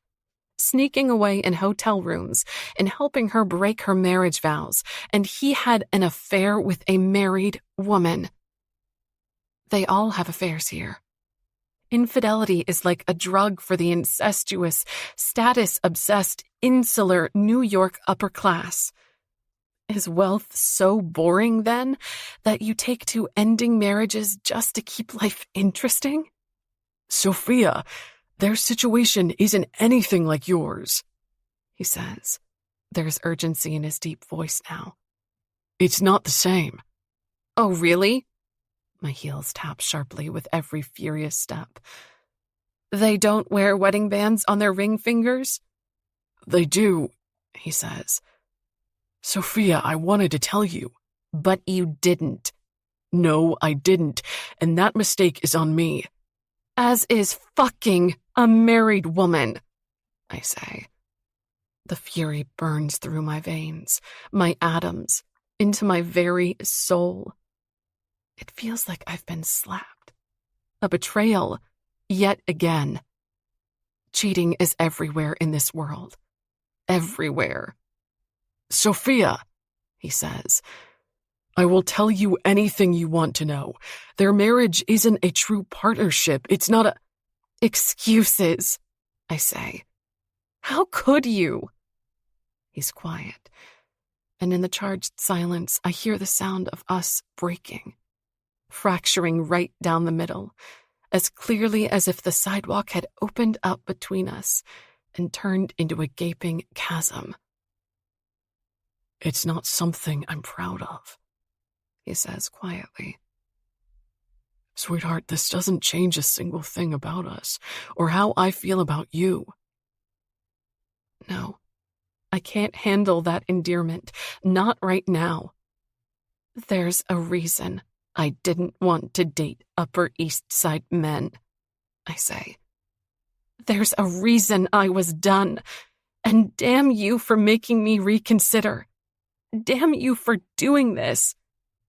sneaking away in hotel rooms and helping her break her marriage vows, and he had an affair with a married woman. They all have affairs here. Infidelity is like a drug for the incestuous, status-obsessed, insular New York upper class. Is wealth so boring, then, that you take to ending marriages just to keep life interesting? Sophia, their situation isn't anything like yours, he says. There's urgency in his deep voice now. It's not the same. Oh, really? My heels tap sharply with every furious step. They don't wear wedding bands on their ring fingers? They do, he says. Sophia, I wanted to tell you. But you didn't. No, I didn't, and that mistake is on me. As is fucking a married woman, I say. The fury burns through my veins, my atoms, into my very soul. It feels like I've been slapped. A betrayal, yet again. Cheating is everywhere in this world. Everywhere. Sophia, he says, I will tell you anything you want to know. Their marriage isn't a true partnership. It's not a... Excuses, I say. How could you? He's quiet, and in the charged silence, I hear the sound of us breaking, fracturing right down the middle, as clearly as if the sidewalk had opened up between us and turned into a gaping chasm. It's not something I'm proud of, he says quietly. Sweetheart, this doesn't change a single thing about us, or how I feel about you. No, I can't handle that endearment, not right now. There's a reason I didn't want to date Upper East Side men, I say. There's a reason I was done, and damn you for making me reconsider. Damn you for doing this.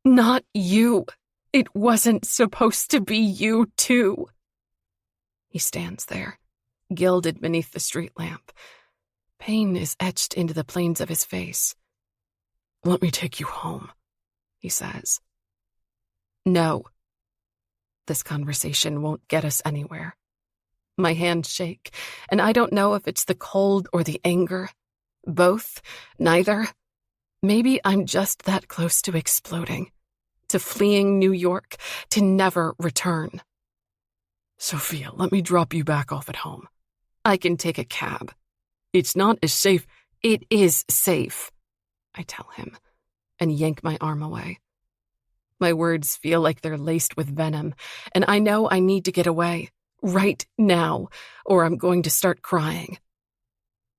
Not you. It wasn't supposed to be you, too. He stands there, gilded beneath the street lamp. Pain is etched into the planes of his face. Let me take you home, he says. No. This conversation won't get us anywhere. My hands shake, and I don't know if it's the cold or the anger. Both, neither. Maybe I'm just that close to exploding, to fleeing New York, to never return. Sophia, let me drop you back off at home. I can take a cab. It's not as safe. It is safe, I tell him, and yank my arm away. My words feel like they're laced with venom, and I know I need to get away, right now, or I'm going to start crying.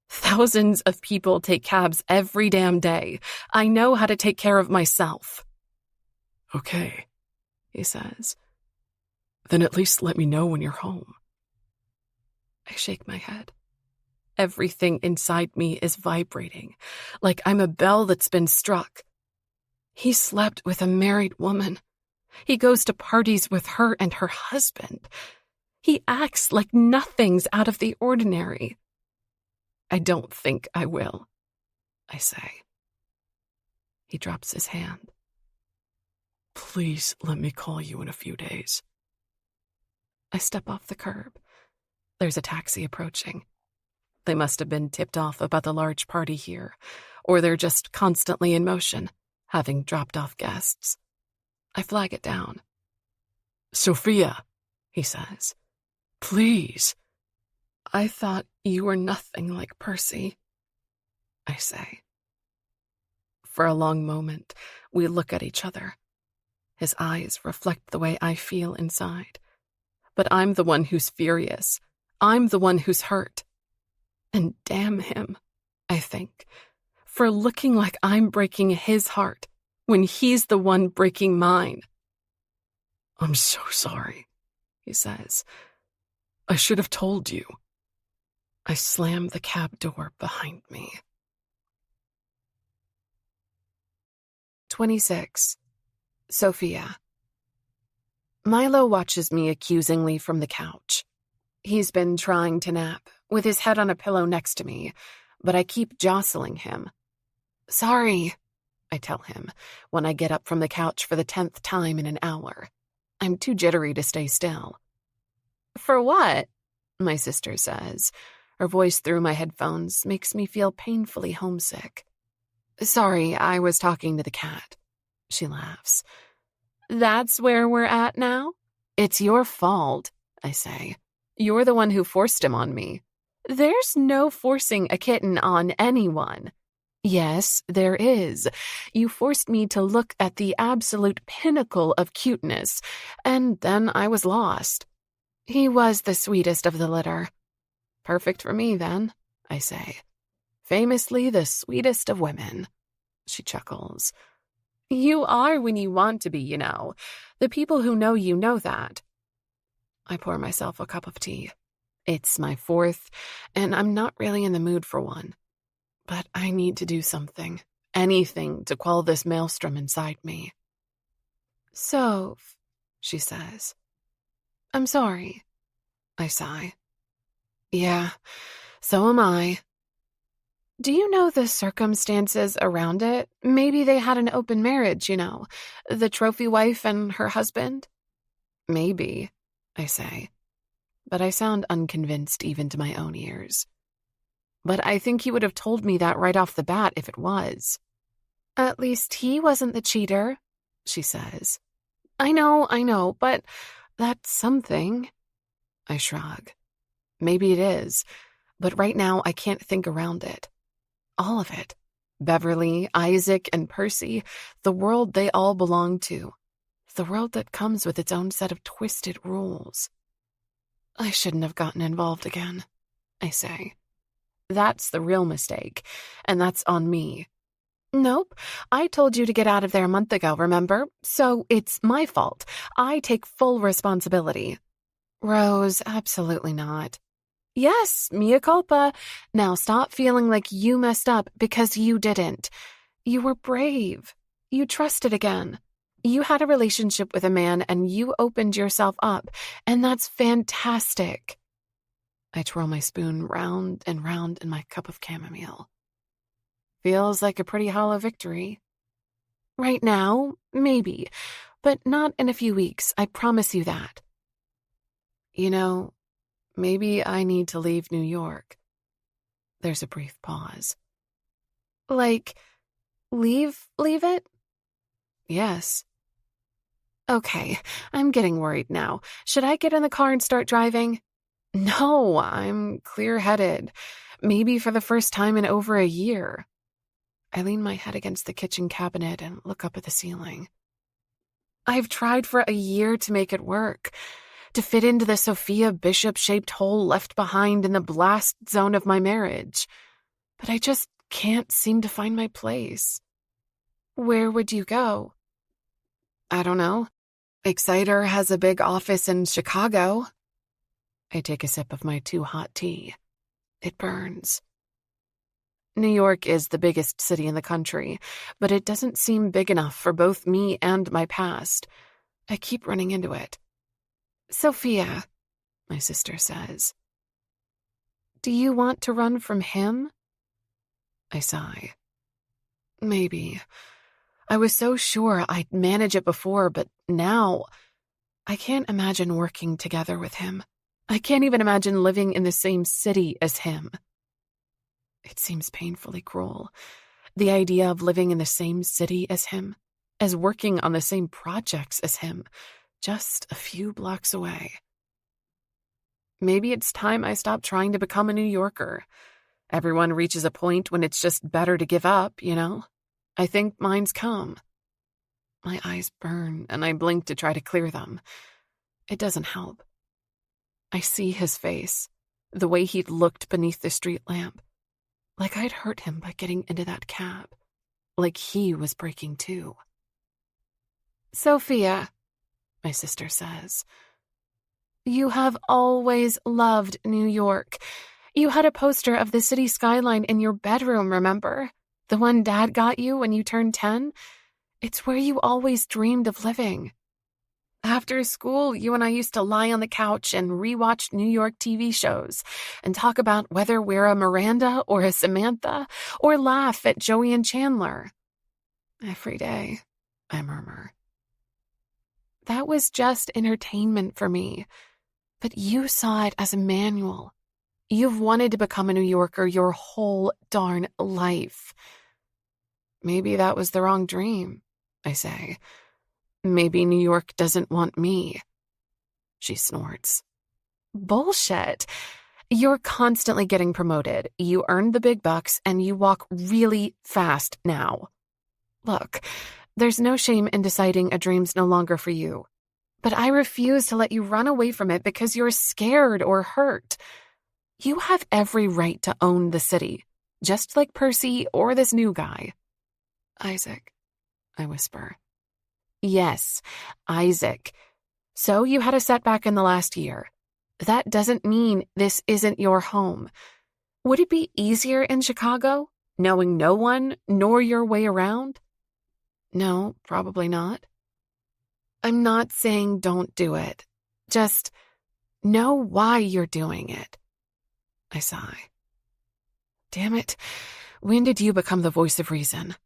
Thousands of people take cabs every damn day. I know how to take care of myself. Okay, he says. Then at least let me know when you're home. I shake my head. Everything inside me is vibrating, like I'm a bell that's been struck. He slept with a married woman. He goes to parties with her and her husband. He acts like nothing's out of the ordinary. I don't think I will, I say. He drops his hand. Please let me call you in a few days. I step off the curb. There's a taxi approaching. They must have been tipped off about the large party here, or they're just constantly in motion, having dropped off guests. I flag it down. Sophia, he says. Please. I thought you were nothing like Percy, I say. For a long moment, we look at each other. His eyes reflect the way I feel inside. But I'm the one who's furious. I'm the one who's hurt. And damn him, I think, for looking like I'm breaking his heart when he's the one breaking mine. I'm so sorry, he says. I should have told you. I slam the cab door behind me. 26. Sophia. Milo watches me accusingly from the couch. He's been trying to nap, with his head on a pillow next to me, but I keep jostling him. Sorry, I tell him, when I get up from the couch for the 10th time in an hour. I'm too jittery to stay still. For what? My sister says. Her voice through my headphones makes me feel painfully homesick. Sorry, I was talking to the cat. She laughs. That's where we're at now? It's your fault, I say. You're the one who forced him on me. There's no forcing a kitten on anyone. Yes, there is. You forced me to look at the absolute pinnacle of cuteness, and then I was lost. He was the sweetest of the litter. Perfect for me, then, I say. Famously the sweetest of women. She chuckles. You are when you want to be, you know. The people who know you know that. I pour myself a cup of tea. It's my 4th, and I'm not really in the mood for one. But I need to do something, anything to quell this maelstrom inside me. Soph, she says. I'm sorry. I sigh. Yeah, so am I. Do you know the circumstances around it? Maybe they had an open marriage, you know, the trophy wife and her husband? Maybe, I say, but I sound unconvinced even to my own ears. But I think he would have told me that right off the bat if it was. At least he wasn't the cheater, she says. I know, but that's something. I shrug. Maybe it is, but right now I can't think around it. All of it. Beverly, Isaac, and Percy, the world they all belong to. The world that comes with its own set of twisted rules. I shouldn't have gotten involved again, I say. That's the real mistake, and that's on me. Nope, I told you to get out of there a month ago, remember? So it's my fault. I take full responsibility. Rose, absolutely not. Yes, mea culpa. Now stop feeling like you messed up because you didn't. You were brave. You trusted again. You had a relationship with a man and you opened yourself up, and that's fantastic. I twirl my spoon round and round in my cup of chamomile. Feels like a pretty hollow victory. Right now, maybe, but not in a few weeks, I promise you that. You know, maybe I need to leave New York. There's a brief pause. Like, leave it? Yes. Okay, I'm getting worried now. Should I get in the car and start driving? No, I'm clear-headed. maybe for the first time in over a year. I lean my head against the kitchen cabinet and look up at the ceiling. I've tried for a year to make it work, to fit into the Sophia Bishop-shaped hole left behind in the blast zone of my marriage, but I just can't seem to find my place. Where would you go? I don't know. Exciter has a big office in Chicago. I take a sip of my too-hot tea. It burns. New York is the biggest city in the country, but it doesn't seem big enough for both me and my past. I keep running into it. Sophia, my sister says. Do you want to run from him? I sigh. Maybe. I was so sure I'd manage it before, but now I can't imagine working together with him. I can't even imagine living in the same city as him. It seems painfully cruel. The idea of living in the same city as him, as working on the same projects as him, just a few blocks away. Maybe it's time I stop trying to become a New Yorker. Everyone reaches a point when it's just better to give up, you know? I think mine's come. My eyes burn, and I blink to try to clear them. It doesn't help. I see his face, the way he'd looked beneath the street lamp. Like I'd hurt him by getting into that cab. Like he was breaking too. Sophia, my sister says, you have always loved New York. You had a poster of the city skyline in your bedroom, remember? The one Dad got you when you turned 10? It's where you always dreamed of living. After school, you and I used to lie on the couch and rewatch New York TV shows and talk about whether we're a Miranda or a Samantha, or laugh at Joey and Chandler. Every day, I murmur. That was just entertainment for me, but you saw it as a manual. You've wanted to become a New Yorker your whole darn life. Maybe that was the wrong dream, I say. Maybe New York doesn't want me. She snorts. Bullshit. You're constantly getting promoted. You earned the big bucks and you walk really fast now. Look, there's no shame in deciding a dream's no longer for you. But I refuse to let you run away from it because you're scared or hurt. You have every right to own the city, just like Percy or this new guy. Isaac, I whisper. Yes, Isaac. So you had a setback in the last year. That doesn't mean this isn't your home. Would it be easier in Chicago, knowing no one nor your way around? No, probably not. I'm not saying don't do it. Just know why you're doing it. I sigh. Damn it. When did you become the voice of reason?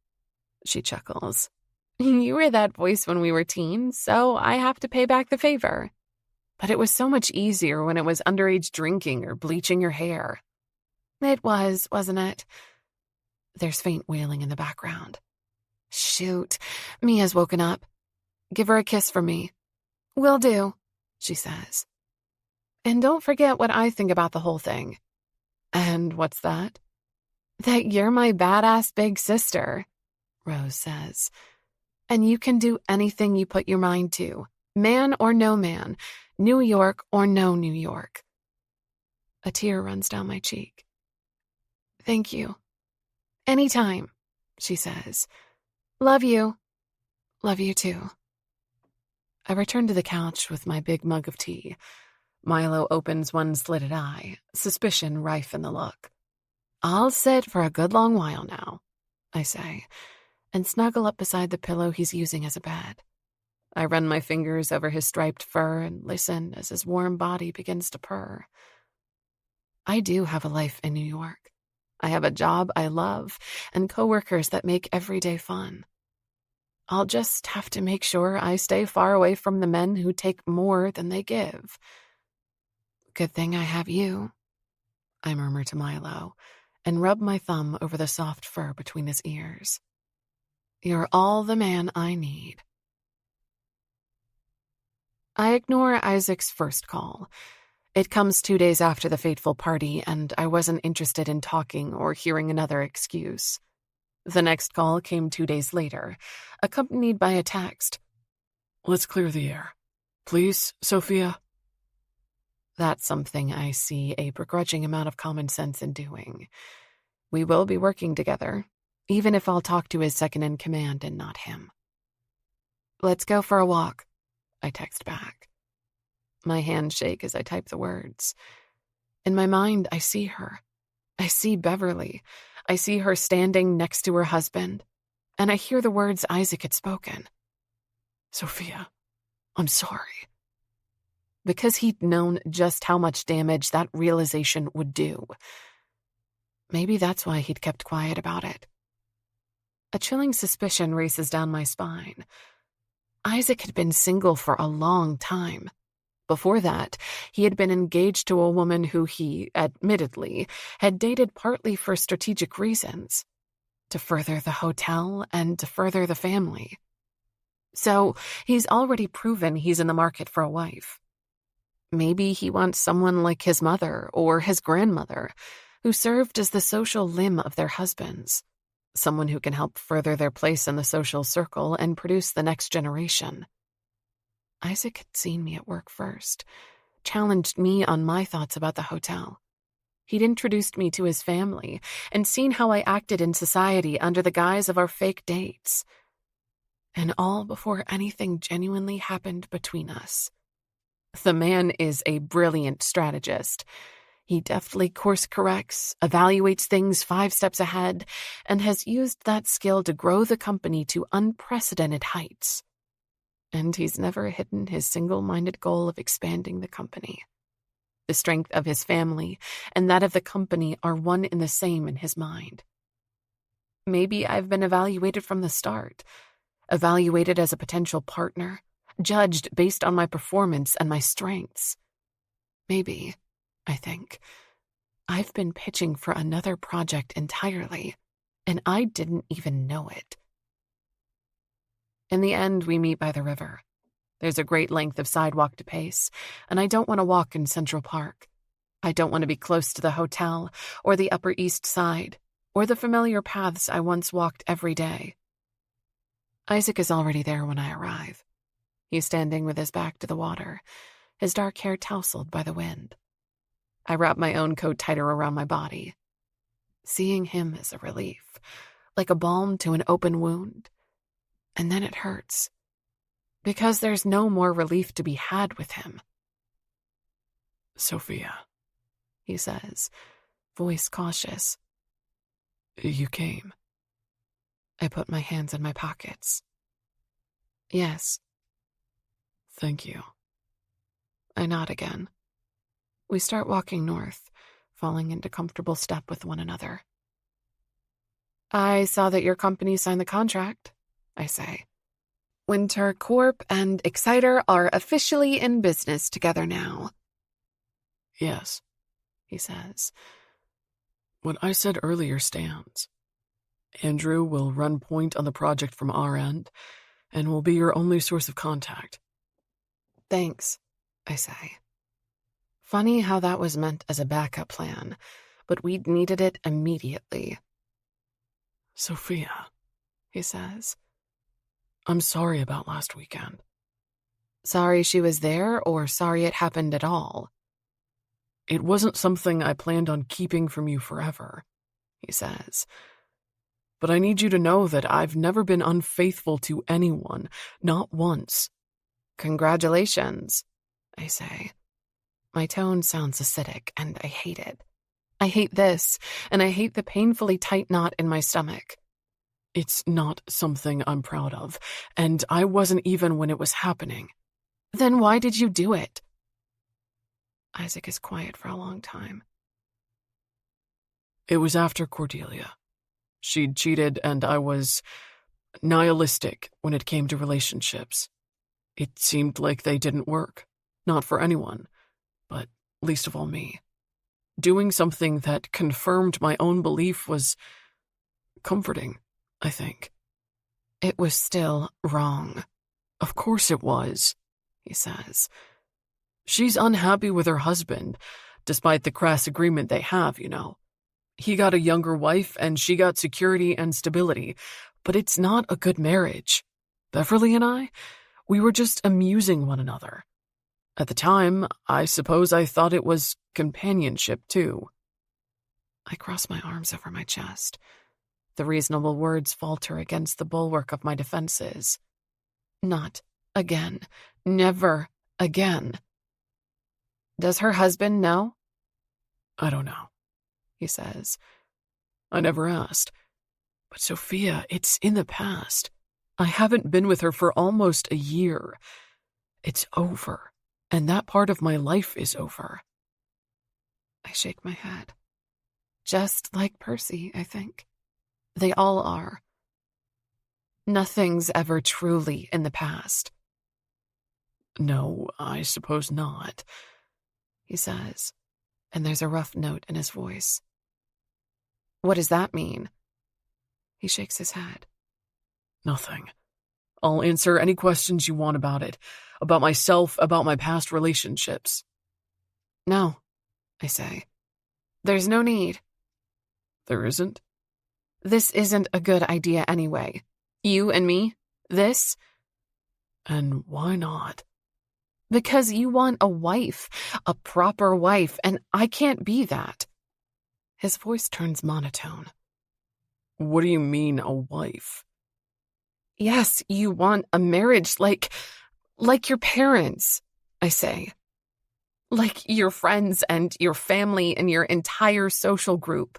She chuckles. You were that voice when we were teens, so I have to pay back the favor. But it was so much easier when it was underage drinking or bleaching your hair. It was, wasn't it? There's faint wailing in the background. Shoot, Mia's woken up. Give her a kiss for me. Will do, she says. And don't forget what I think about the whole thing. And what's that? That you're my badass big sister, Rose says. And you can do anything you put your mind to, man or no man, New York or no New York. A tear runs down my cheek. Thank you. Anytime, she says. Love you. Love you too. I return to the couch with my big mug of tea. Milo opens one slitted eye, suspicion rife in the look. I'll sit for a good long while now, I say, and snuggle up beside the pillow he's using as a bed. I run my fingers over his striped fur and listen as his warm body begins to purr. I do have a life in New York. I have a job I love and coworkers that make every day fun. I'll just have to make sure I stay far away from the men who take more than they give. Good thing I have you, I murmur to Milo, and rub my thumb over the soft fur between his ears. You're all the man I need. I ignore Isaac's first call. It comes 2 days after the fateful party, and I wasn't interested in talking or hearing another excuse. The next call came 2 days later, accompanied by a text. Let's clear the air. Please, Sophia? That's something I see a begrudging amount of common sense in doing. We will be working together, even if I'll talk to his second-in-command and not him. Let's go for a walk, I text back. My hands shake as I type the words. In my mind, I see her. I see Beverly. I see her standing next to her husband, and I hear the words Isaac had spoken. Sophia, I'm sorry. Because he'd known just how much damage that realization would do. Maybe that's why he'd kept quiet about it. A chilling suspicion races down my spine. Isaac had been single for a long time. Before that, he had been engaged to a woman who he, admittedly, had dated partly for strategic reasons, to further the hotel and to further the family. So he's already proven he's in the market for a wife. Maybe he wants someone like his mother or his grandmother, who served as the social limb of their husbands, someone who can help further their place in the social circle and produce the next generation. Isaac had seen me at work first, challenged me on my thoughts about the hotel. He'd introduced me to his family and seen how I acted in society under the guise of our fake dates. And all before anything genuinely happened between us. The man is a brilliant strategist. He deftly course corrects, evaluates things 5 steps ahead, and has used that skill to grow the company to unprecedented heights. And he's never hidden his single-minded goal of expanding the company. The strength of his family and that of the company are one and the same in his mind. Maybe I've been evaluated from the start, evaluated as a potential partner, judged based on my performance and my strengths. Maybe, I think, I've been pitching for another project entirely, and I didn't even know it. In the end, we meet by the river. There's a great length of sidewalk to pace, and I don't want to walk in Central Park. I don't want to be close to the hotel, or the Upper East Side, or the familiar paths I once walked every day. Isaac is already there when I arrive. He's standing with his back to the water, his dark hair tousled by the wind. I wrap my own coat tighter around my body. Seeing him is a relief, like a balm to an open wound. And then it hurts, because there's no more relief to be had with him. Sophia, he says, voice cautious. You came. I put my hands in my pockets. Yes. Thank you. I nod again. We start walking north, falling into comfortable step with one another. I saw that your company signed the contract, I say. Winter Corp and Exciter are officially in business together now. Yes, he says. What I said earlier stands. Andrew will run point on the project from our end, and will be your only source of contact. Thanks, I say. Funny how that was meant as a backup plan, but we'd needed it immediately. Sophia, he says. I'm sorry about last weekend. Sorry she was there, or sorry it happened at all? It wasn't something I planned on keeping from you forever, he says. But I need you to know that I've never been unfaithful to anyone, not once. Congratulations, I say. My tone sounds acidic, and I hate it. I hate this, and I hate the painfully tight knot in my stomach. It's not something I'm proud of, and I wasn't even when it was happening. Then why did you do it? Isaac is quiet for a long time. It was after Cordelia. She'd cheated, and I was nihilistic when it came to relationships. It seemed like they didn't work. Not for anyone, but least of all me. Doing something that confirmed my own belief was comforting, I think. It was still wrong. Of course it was, he says. She's unhappy with her husband, despite the crass agreement they have, He got a younger wife and she got security and stability, but it's not a good marriage. Beverly and I, we were just amusing one another. At the time, I suppose I thought it was companionship, too. I cross my arms over my chest. The reasonable words falter against the bulwark of my defenses. Not again. Never again. Does her husband know? I don't know, he says. I never asked. But Sophia, it's in the past. I haven't been with her for almost a year. It's over, and that part of my life is over. I shake my head. Just like Percy, I think. They all are. Nothing's ever truly in the past. No, I suppose not, he says, and there's a rough note in his voice. What does that mean? He shakes his head. Nothing. I'll answer any questions you want about it, about myself, about my past relationships. No, I say. There's no need. There isn't? This isn't a good idea anyway. You and me, this. And why not? Because you want a wife, a proper wife, and I can't be that. His voice turns monotone. What do you mean, a wife? Yes, you want a marriage like your parents, I say. Like your friends and your family and your entire social group.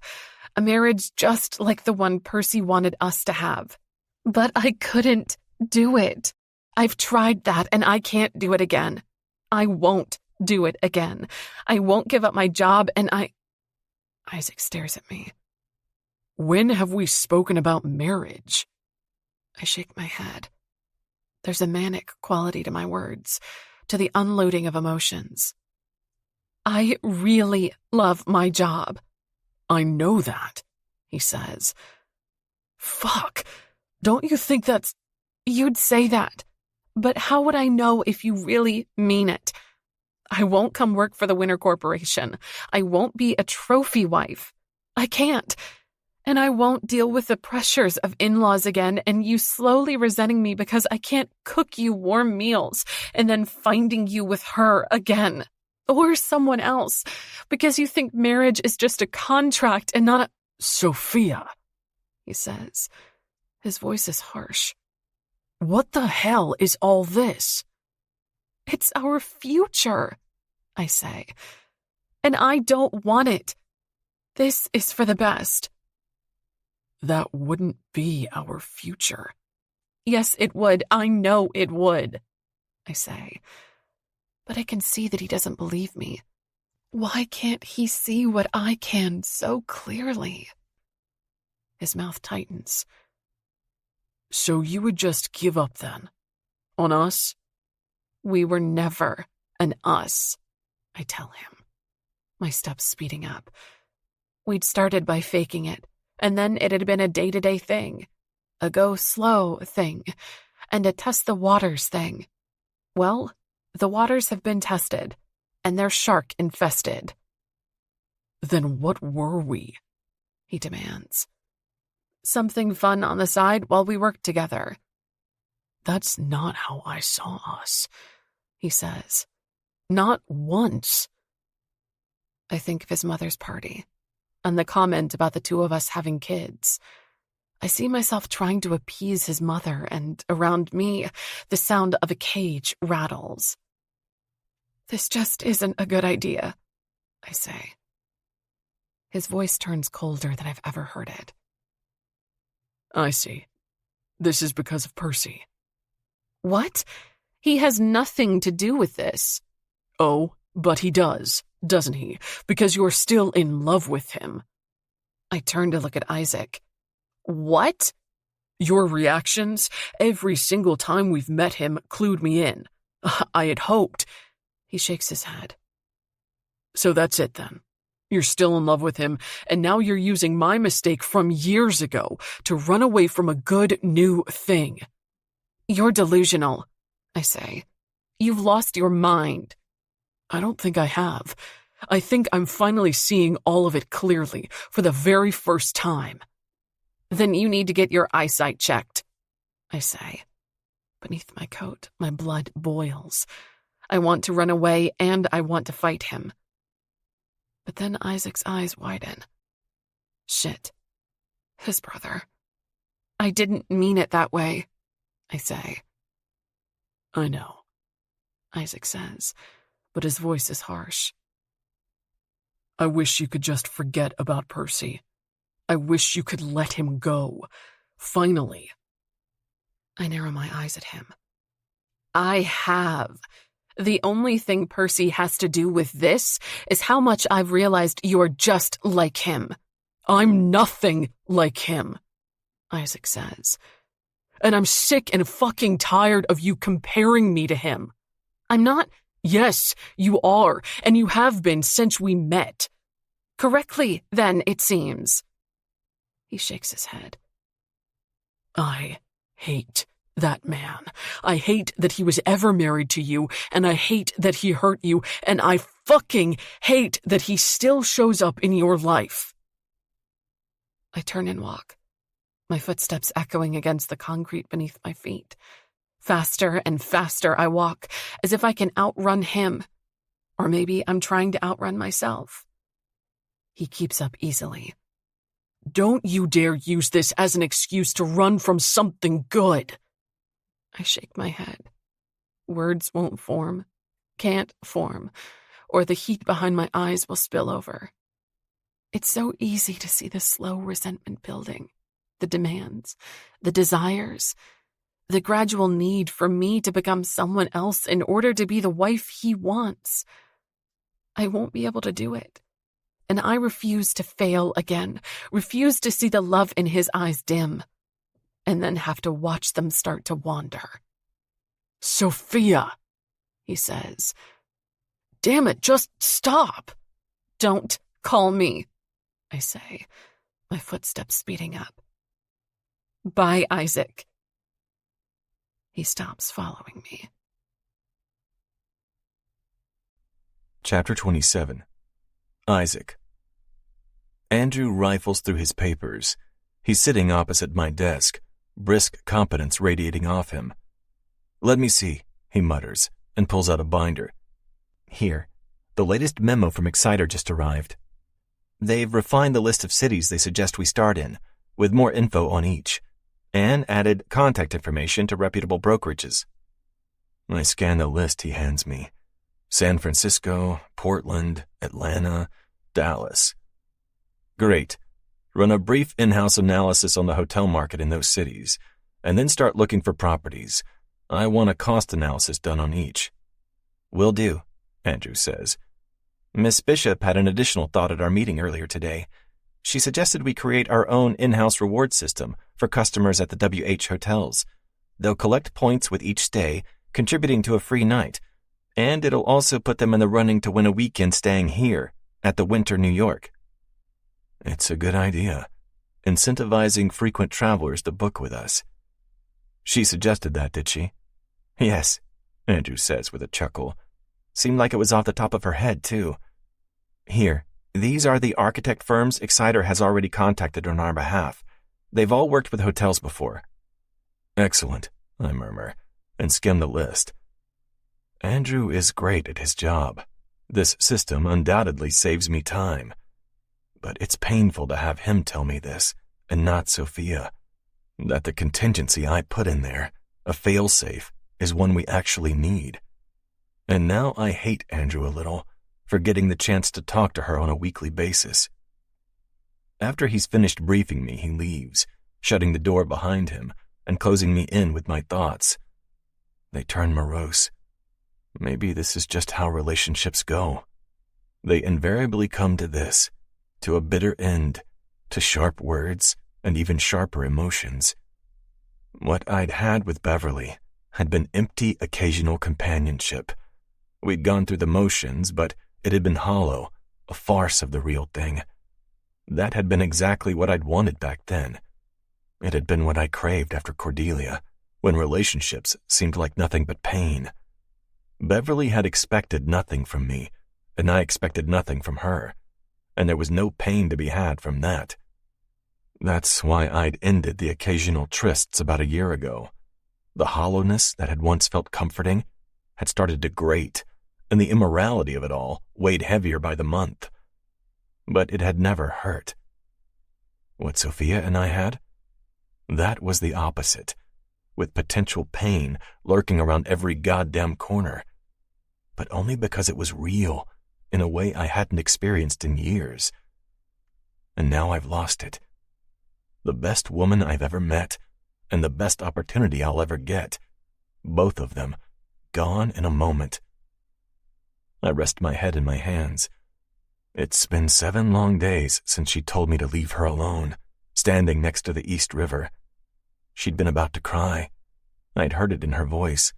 A marriage just like the one Percy wanted us to have. But I couldn't do it. I've tried that and I can't do it again. I won't do it again. I won't give up my job and Isaac stares at me. When have we spoken about marriage? I shake my head. There's a manic quality to my words, to the unloading of emotions. I really love my job. I know that, he says. Fuck, don't you think that's... You'd say that, but how would I know if you really mean it? I won't come work for the Winter Corporation. I won't be a trophy wife. I can't. And I won't deal with the pressures of in-laws again and you slowly resenting me because I can't cook you warm meals and then finding you with her again. Or someone else, because you think marriage is just a contract and not a... Sophia, he says. His voice is harsh. What the hell is all this? It's our future, I say. And I don't want it. This is for the best. That wouldn't be our future. Yes, it would. I know it would, I say. But I can see that he doesn't believe me. Why can't he see what I can so clearly? His mouth tightens. So you would just give up then? On us? We were never an us, I tell him, my steps speeding up. We'd started by faking it, and then it had been a day-to-day thing, a go-slow thing, and a test-the-waters thing. Well, the waters have been tested, and they're shark-infested. Then what were we? He demands. Something fun on the side while we worked together. That's not how I saw us, he says. Not once. I think of his mother's party, and the comment about the two of us having kids. I see myself trying to appease his mother, and around me, the sound of a cage rattles. This just isn't a good idea, I say. His voice turns colder than I've ever heard it. I see. This is because of Percy. What? He has nothing to do with this. Oh, but he does, doesn't he? Because you're still in love with him. I turn to look at Isaac. What? Your reactions, every single time we've met him, clued me in. I had hoped. He shakes his head. So that's it then. You're still in love with him, and now you're using my mistake from years ago to run away from a good new thing. You're delusional, I say. You've lost your mind. I don't think I have. I think I'm finally seeing all of it clearly for the very first time. Then you need to get your eyesight checked, I say. Beneath my coat, my blood boils. I want to run away and I want to fight him. But then Isaac's eyes widen. Shit. His brother. I didn't mean it that way, I say. I know, Isaac says, but his voice is harsh. I wish you could just forget about Percy. I wish you could let him go. Finally. I narrow my eyes at him. I have. The only thing Percy has to do with this is how much I've realized you're just like him. I'm nothing like him, Isaac says. And I'm sick and fucking tired of you comparing me to him. I'm not. Yes, you are, and you have been since we met. Correctly, then, it seems. He shakes his head. I hate that man. I hate that he was ever married to you, and I hate that he hurt you, and I fucking hate that he still shows up in your life. I turn and walk, my footsteps echoing against the concrete beneath my feet. Faster and faster I walk, as if I can outrun him. Or maybe I'm trying to outrun myself. He keeps up easily. Don't you dare use this as an excuse to run from something good. I shake my head. Words won't form, can't form, or the heat behind my eyes will spill over. It's so easy to see the slow resentment building, the demands, the desires, the gradual need for me to become someone else in order to be the wife he wants. I won't be able to do it. And I refuse to fail again, refuse to see the love in his eyes dim, and then have to watch them start to wander. Sophia, he says. Damn it, just stop. Don't call me, I say, my footsteps speeding up. Bye, Isaac. He stops following me. Chapter 27. Isaac. Andrew rifles through his papers. He's sitting opposite my desk, brisk competence radiating off him. Let me see, he mutters, and pulls out a binder. Here, the latest memo from Exciter just arrived. They've refined the list of cities they suggest we start in, with more info on each, and added contact information to reputable brokerages. I scan the list he hands me. San Francisco, Portland, Atlanta, Dallas. Great. Run a brief in-house analysis on the hotel market in those cities, and then start looking for properties. I want a cost analysis done on each. Will do, Andrew says. Miss Bishop had an additional thought at our meeting earlier today. She suggested we create our own in-house reward system for customers at the WH hotels. They'll collect points with each stay, contributing to a free night, and it'll also put them in the running to win a weekend staying here at the Winter New York. It's a good idea, incentivizing frequent travelers to book with us. She suggested that, did she? Yes, Andrew says with a chuckle. Seemed like it was off the top of her head, too. Here, these are the architect firms Exciter has already contacted on our behalf. They've all worked with hotels before. Excellent, I murmur, and skim the list. Andrew is great at his job. This system undoubtedly saves me time. But it's painful to have him tell me this, and not Sophia. That the contingency I put in there, a fail-safe, is one we actually need. And now I hate Andrew a little for getting the chance to talk to her on a weekly basis. After he's finished briefing me, he leaves, shutting the door behind him and closing me in with my thoughts. They turn morose. Maybe this is just how relationships go. They invariably come to this, to a bitter end, to sharp words and even sharper emotions. What I'd had with Beverly had been empty occasional companionship. We'd gone through the motions, but it had been hollow, a farce of the real thing. That had been exactly what I'd wanted back then. It had been what I craved after Cordelia, when relationships seemed like nothing but pain. Beverly had expected nothing from me, and I expected nothing from her, and there was no pain to be had from that. That's why I'd ended the occasional trysts about a year ago. The hollowness that had once felt comforting had started to grate, and the immorality of it all weighed heavier by the month. But it had never hurt. What Sophia and I had? That was the opposite, with potential pain lurking around every goddamn corner. But only because it was real, in a way I hadn't experienced in years. And now I've lost it. The best woman I've ever met, and the best opportunity I'll ever get. Both of them, gone in a moment. I rest my head in my hands. It's been 7 long days since she told me to leave her alone, standing next to the East River. She'd been about to cry. I'd heard it in her voice,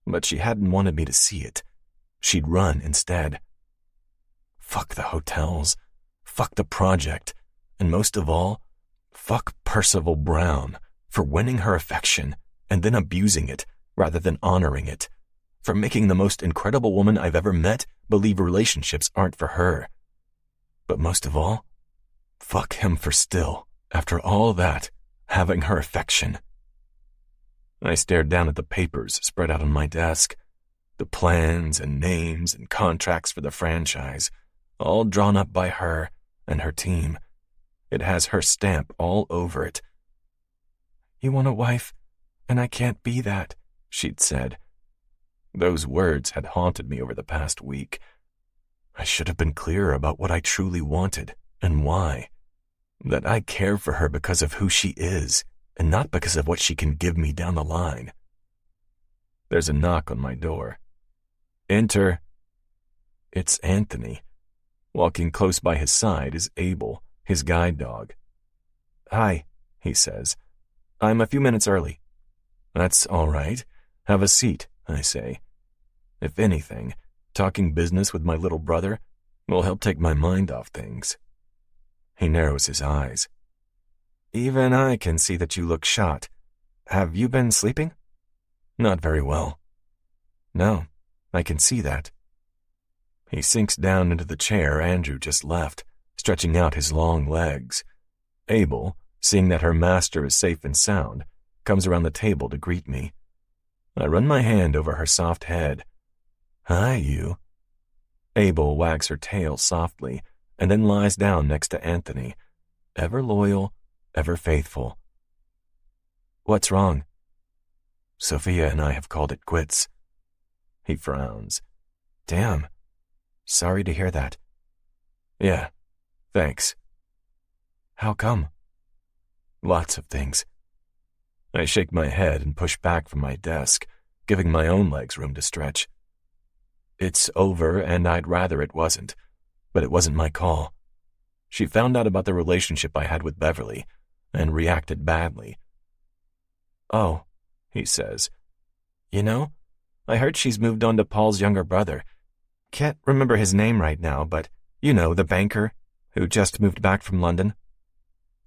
but she hadn't wanted me to see it. She'd run instead. Fuck the hotels. Fuck the project. And most of all, fuck Percival Brown for winning her affection and then abusing it rather than honoring it. For making the most incredible woman I've ever met believe relationships aren't for her. But most of all, fuck him for still, after all that, having her affection. I stared down at the papers spread out on my desk. The plans and names and contracts for the franchise, all drawn up by her and her team. It has her stamp all over it. "You want a wife, and I can't be that," she'd said. Those words had haunted me over the past week. I should have been clearer about what I truly wanted and why. That I care for her because of who she is, and not because of what she can give me down the line. There's a knock on my door. "Enter." It's Anthony. Walking close by his side is Abel, his guide dog. "Hi," he says. "I'm a few minutes early." "That's all right. Have a seat," I say. If anything, talking business with my little brother will help take my mind off things. He narrows his eyes. "Even I can see that you look shot. Have you been sleeping?" "Not very well." "No, I can see that." He sinks down into the chair Andrew just left, stretching out his long legs. Abel, seeing that her master is safe and sound, comes around the table to greet me. I run my hand over her soft head. "Hi, you." Abel wags her tail softly and then lies down next to Anthony, ever loyal, ever faithful. "What's wrong?" "Sophia and I have called it quits." He frowns. "Damn. Sorry to hear that." "Yeah, thanks." "How come?" "Lots of things." I shake my head and push back from my desk, giving my own legs room to stretch. It's over, and I'd rather it wasn't, but it wasn't my call. She found out about the relationship I had with Beverly and reacted badly. "Oh," he says. "You know, I heard she's moved on to Paul's younger brother. Can't remember his name right now, but you know, the banker who just moved back from London."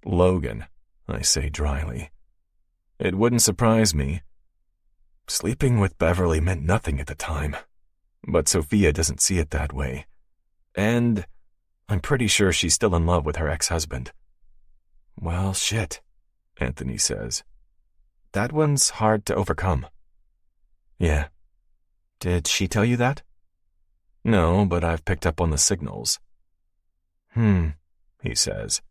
"Logan," I say dryly. "It wouldn't surprise me. Sleeping with Beverly meant nothing at the time, but Sophia doesn't see it that way. And I'm pretty sure she's still in love with her ex-husband." "Well, shit," Anthony says. "That one's hard to overcome." "Yeah. Did she tell you that?" "No, but I've picked up on the signals." He says.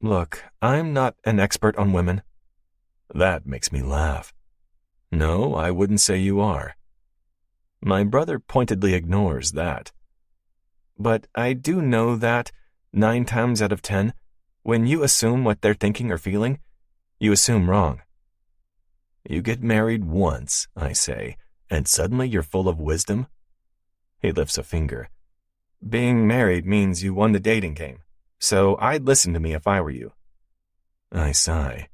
"Look, I'm not an expert on women." That makes me laugh. "No, I wouldn't say you are." My brother pointedly ignores that. "But I do know that, 9 times out of 10, when you assume what they're thinking or feeling, you assume wrong." "You get married once," I say, "and suddenly you're full of wisdom?" He lifts a finger. "Being married means you won the dating game, so I'd listen to me if I were you." I sigh.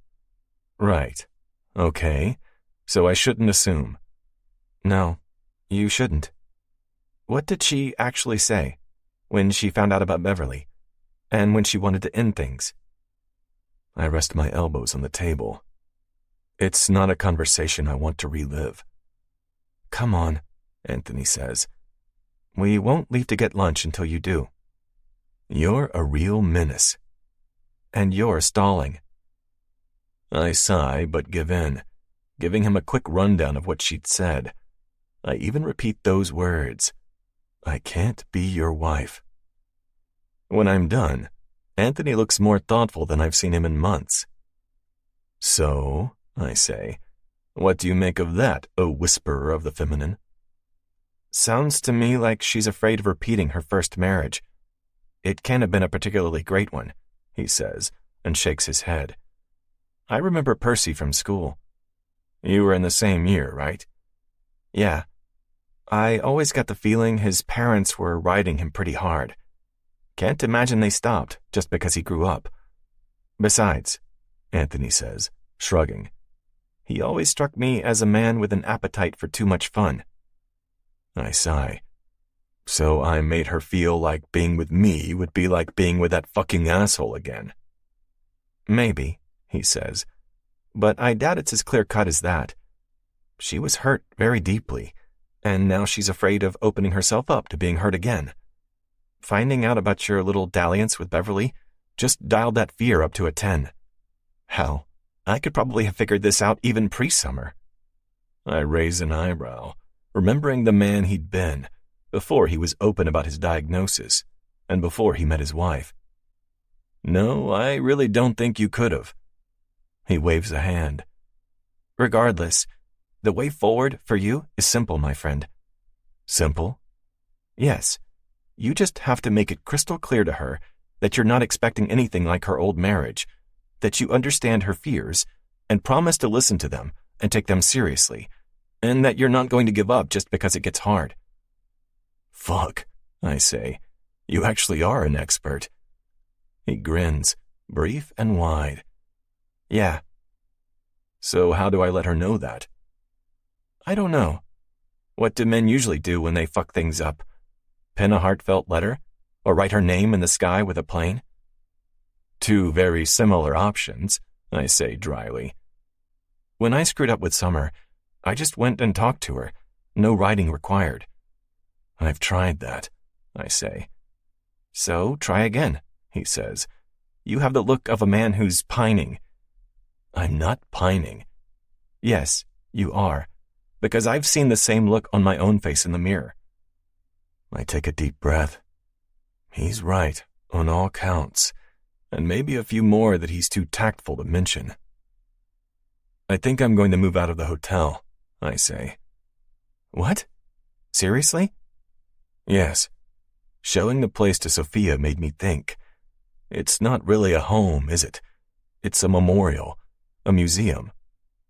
"Right. Okay. So I shouldn't assume." "No, you shouldn't." "What did she actually say when she found out about Beverly, and when she wanted to end things?" I rest my elbows on the table. It's not a conversation I want to relive. "Come on," Anthony says. We won't leave to get lunch until you do. You're a real menace. And you're stalling. I sigh, but give in, giving him a quick rundown of what she'd said. I even repeat those words. I can't be your wife. When I'm done, Anthony looks more thoughtful than I've seen him in months. So, I say, what do you make of that, O whisperer of the feminine? Sounds to me like she's afraid of repeating her first marriage. It can't have been a particularly great one, he says, and shakes his head. I remember Percy from school. You were in the same year, right? Yeah. I always got the feeling his parents were riding him pretty hard. Can't imagine they stopped just because he grew up. Besides, Anthony says, shrugging, he always struck me as a man with an appetite for too much fun. I sigh. So I made her feel like being with me would be like being with that fucking asshole again. Maybe, he says, but I doubt it's as clear-cut as that. She was hurt very deeply, and now she's afraid of opening herself up to being hurt again. Finding out about your little dalliance with Beverly just dialed that fear up to a 10. Hell, I could probably have figured this out even pre-summer. I raise an eyebrow, remembering the man he'd been, before he was open about his diagnosis, and before he met his wife. No, I really don't think you could have. He waves a hand. Regardless, the way forward for you is simple, my friend. Simple? Yes. You just have to make it crystal clear to her that you're not expecting anything like her old marriage, that you understand her fears, and promise to listen to them and take them seriously, and that you're not going to give up just because it gets hard. Fuck, I say. You actually are an expert. He grins, brief and wide. Yeah. So how do I let her know that? I don't know. What do men usually do when they fuck things up? Pen a heartfelt letter? Or write her name in the sky with a plane? Two very similar options, I say dryly. When I screwed up with Summer, I just went and talked to her. No writing required. I've tried that, I say. So try again, he says. You have the look of a man who's pining. I'm not pining. Yes, you are, because I've seen the same look on my own face in the mirror. I take a deep breath. He's right, on all counts, and maybe a few more that he's too tactful to mention. I think I'm going to move out of the hotel, I say. What? Seriously? Yes. Showing the place to Sophia made me think. It's not really a home, is it? It's a memorial, a museum.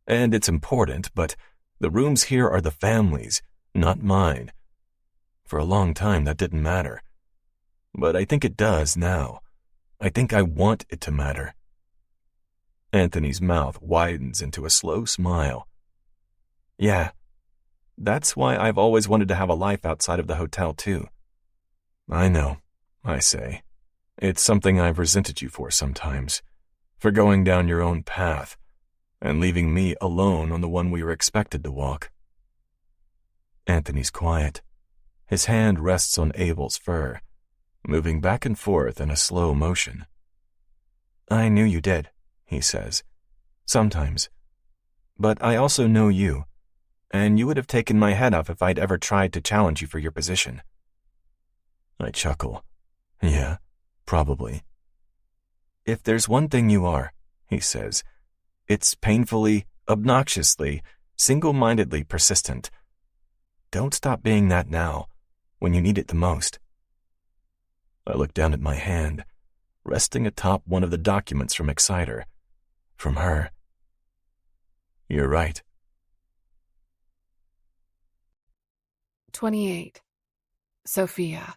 And it's important, but the rooms here are the family's, not mine. For a long time, that didn't matter. But I think it does now. I think I want it to matter. Anthony's mouth widens into a slow smile. Yeah, that's why I've always wanted to have a life outside of the hotel, too. I know, I say. It's something I've resented you for sometimes, for going down your own path and leaving me alone on the one we were expected to walk. Anthony's quiet. His hand rests on Abel's fur, moving back and forth in a slow motion. I knew you did, he says. Sometimes. But I also know you, and you would have taken my head off if I'd ever tried to challenge you for your position. I chuckle. Yeah, probably. If there's one thing you are, he says, it's painfully, obnoxiously, single-mindedly persistent. Don't stop being that now, when you need it the most. I look down at my hand, resting atop one of the documents from Exciter. From her. You're right. 28. Sophia.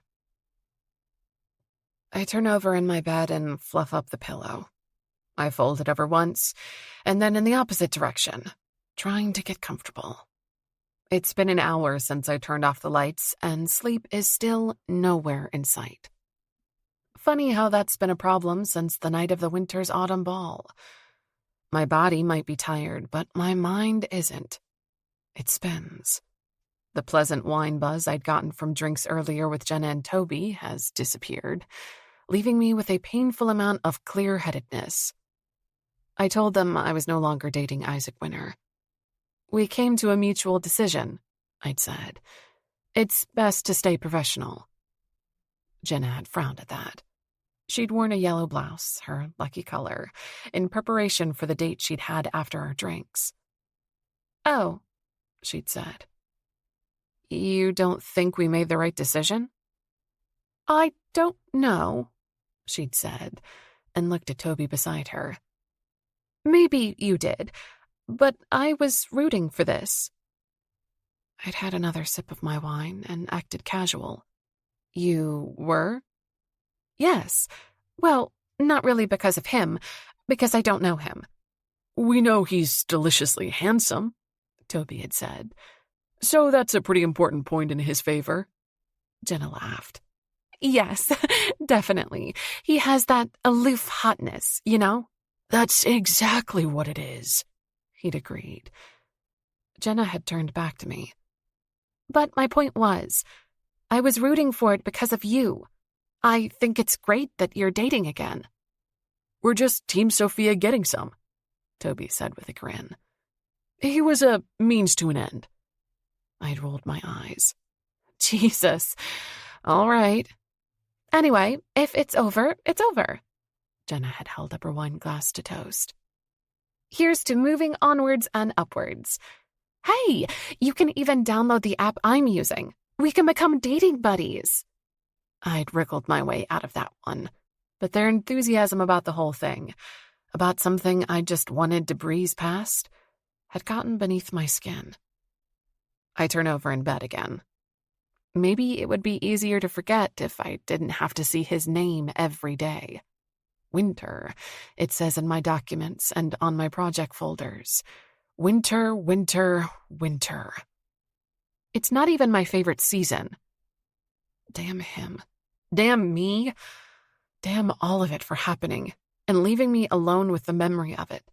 I turn over in my bed and fluff up the pillow. I fold it over once, and then in the opposite direction, trying to get comfortable. It's been an hour since I turned off the lights, and sleep is still nowhere in sight. Funny how that's been a problem since the night of the winter's autumn ball. My body might be tired, but my mind isn't. It spins. The pleasant wine buzz I'd gotten from drinks earlier with Jenna and Toby has disappeared, leaving me with a painful amount of clear-headedness. I told them I was no longer dating Isaac Winter. We came to a mutual decision, I'd said. It's best to stay professional. Jenna had frowned at that. She'd worn a yellow blouse, her lucky color, in preparation for the date she'd had after our drinks. "Oh," she'd said. "You don't think we made the right decision?" "I don't know," she'd said, and looked at Toby beside her. "Maybe you did, but I was rooting for this." I'd had another sip of my wine and acted casual. "You were?" "Yes. Well, not really because of him, because I don't know him." "We know he's deliciously handsome," Toby had said. "So that's a pretty important point in his favor." Jenna laughed. "Yes, definitely. He has that aloof hotness, you know?" "That's exactly what it is," he'd agreed. Jenna had turned back to me. "But my point was, I was rooting for it because of you. I think it's great that you're dating again." "We're just Team Sophia getting some," Toby said with a grin. "He was a means to an end." I'd rolled my eyes. Jesus. All right. "Anyway, if it's over, it's over." Jenna had held up her wine glass to toast. "Here's to moving onwards and upwards. Hey, you can even download the app I'm using. We can become dating buddies." I'd wriggled my way out of that one, but their enthusiasm about the whole thing, about something I just wanted to breeze past, had gotten beneath my skin. I turn over in bed again. Maybe it would be easier to forget if I didn't have to see his name every day. Winter, it says in my documents and on my project folders. Winter, winter, winter. It's not even my favorite season. Damn him. Damn me. Damn all of it for happening and leaving me alone with the memory of it,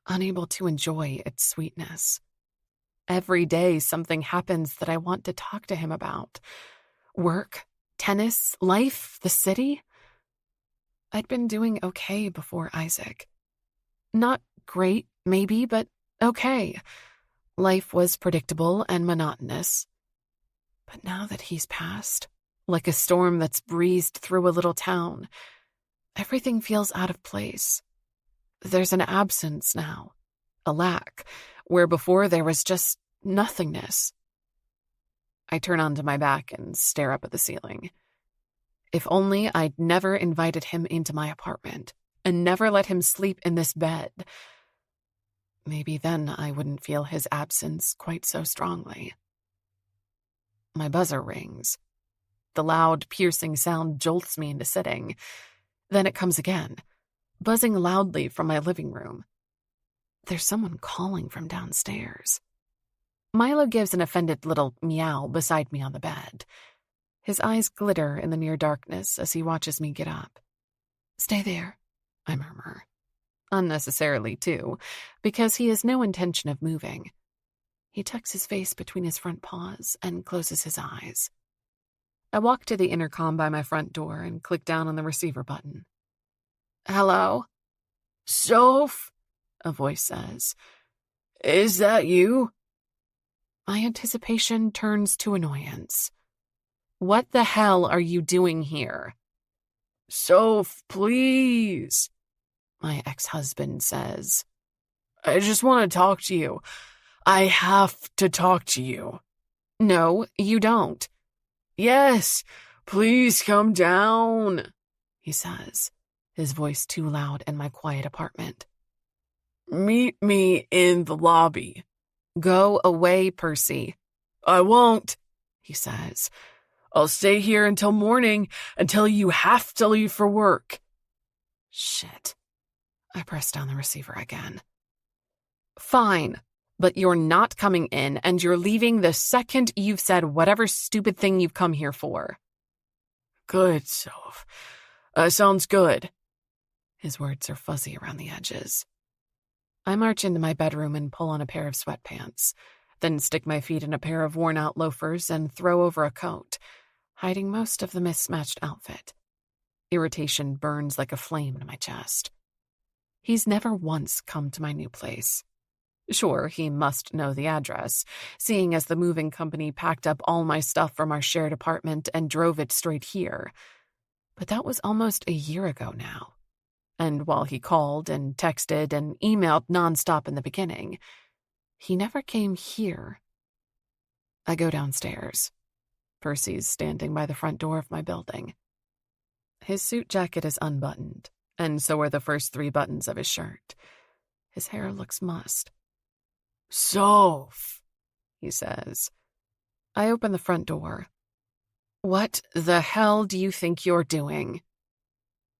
unable to enjoy its sweetness. Every day something happens that I want to talk to him about. Work, tennis, life, the city. I'd been doing okay before Isaac. Not great, maybe, but okay. Life was predictable and monotonous. But now that he's passed, like a storm that's breezed through a little town, everything feels out of place. There's an absence now, a lack, where before there was just nothingness. I turn onto my back and stare up at the ceiling. If only I'd never invited him into my apartment and never let him sleep in this bed. Maybe then I wouldn't feel his absence quite so strongly. My buzzer rings. The loud, piercing sound jolts me into sitting. Then it comes again, buzzing loudly from my living room. There's someone calling from downstairs. Milo gives an offended little meow beside me on the bed. His eyes glitter in the near darkness as he watches me get up. "Stay there," I murmur. Unnecessarily, too, because he has no intention of moving. He tucks his face between his front paws and closes his eyes. I walk to the intercom by my front door and click down on the receiver button. "Hello?" "Soph," a voice says. "Is that you?" My anticipation turns to annoyance. "What the hell are you doing here?" "Soph, please," my ex-husband says. "I just want to talk to you. I have to talk to you." "No, you don't." "Yes, please come down," he says, his voice too loud in my quiet apartment. "Meet me in the lobby." "Go away, Percy." "I won't," he says. "I'll stay here until morning, until you have to leave for work." Shit. I press down the receiver again. "Fine, but you're not coming in, and you're leaving the second you've said whatever stupid thing you've come here for." "Good, Soph. Sounds good." His words are fuzzy around the edges. I march into my bedroom and pull on a pair of sweatpants, then stick my feet in a pair of worn-out loafers and throw over a coat, hiding most of the mismatched outfit. Irritation burns like a flame in my chest. He's never once come to my new place. Sure, he must know the address, seeing as the moving company packed up all my stuff from our shared apartment and drove it straight here. But that was almost a year ago now. And while he called and texted and emailed nonstop in the beginning, he never came here. I go downstairs. Percy's standing by the front door of my building. His suit jacket is unbuttoned, and so are the first 3 buttons of his shirt. His hair looks mussed. "Soph," he says. I open the front door. "What the hell do you think you're doing?"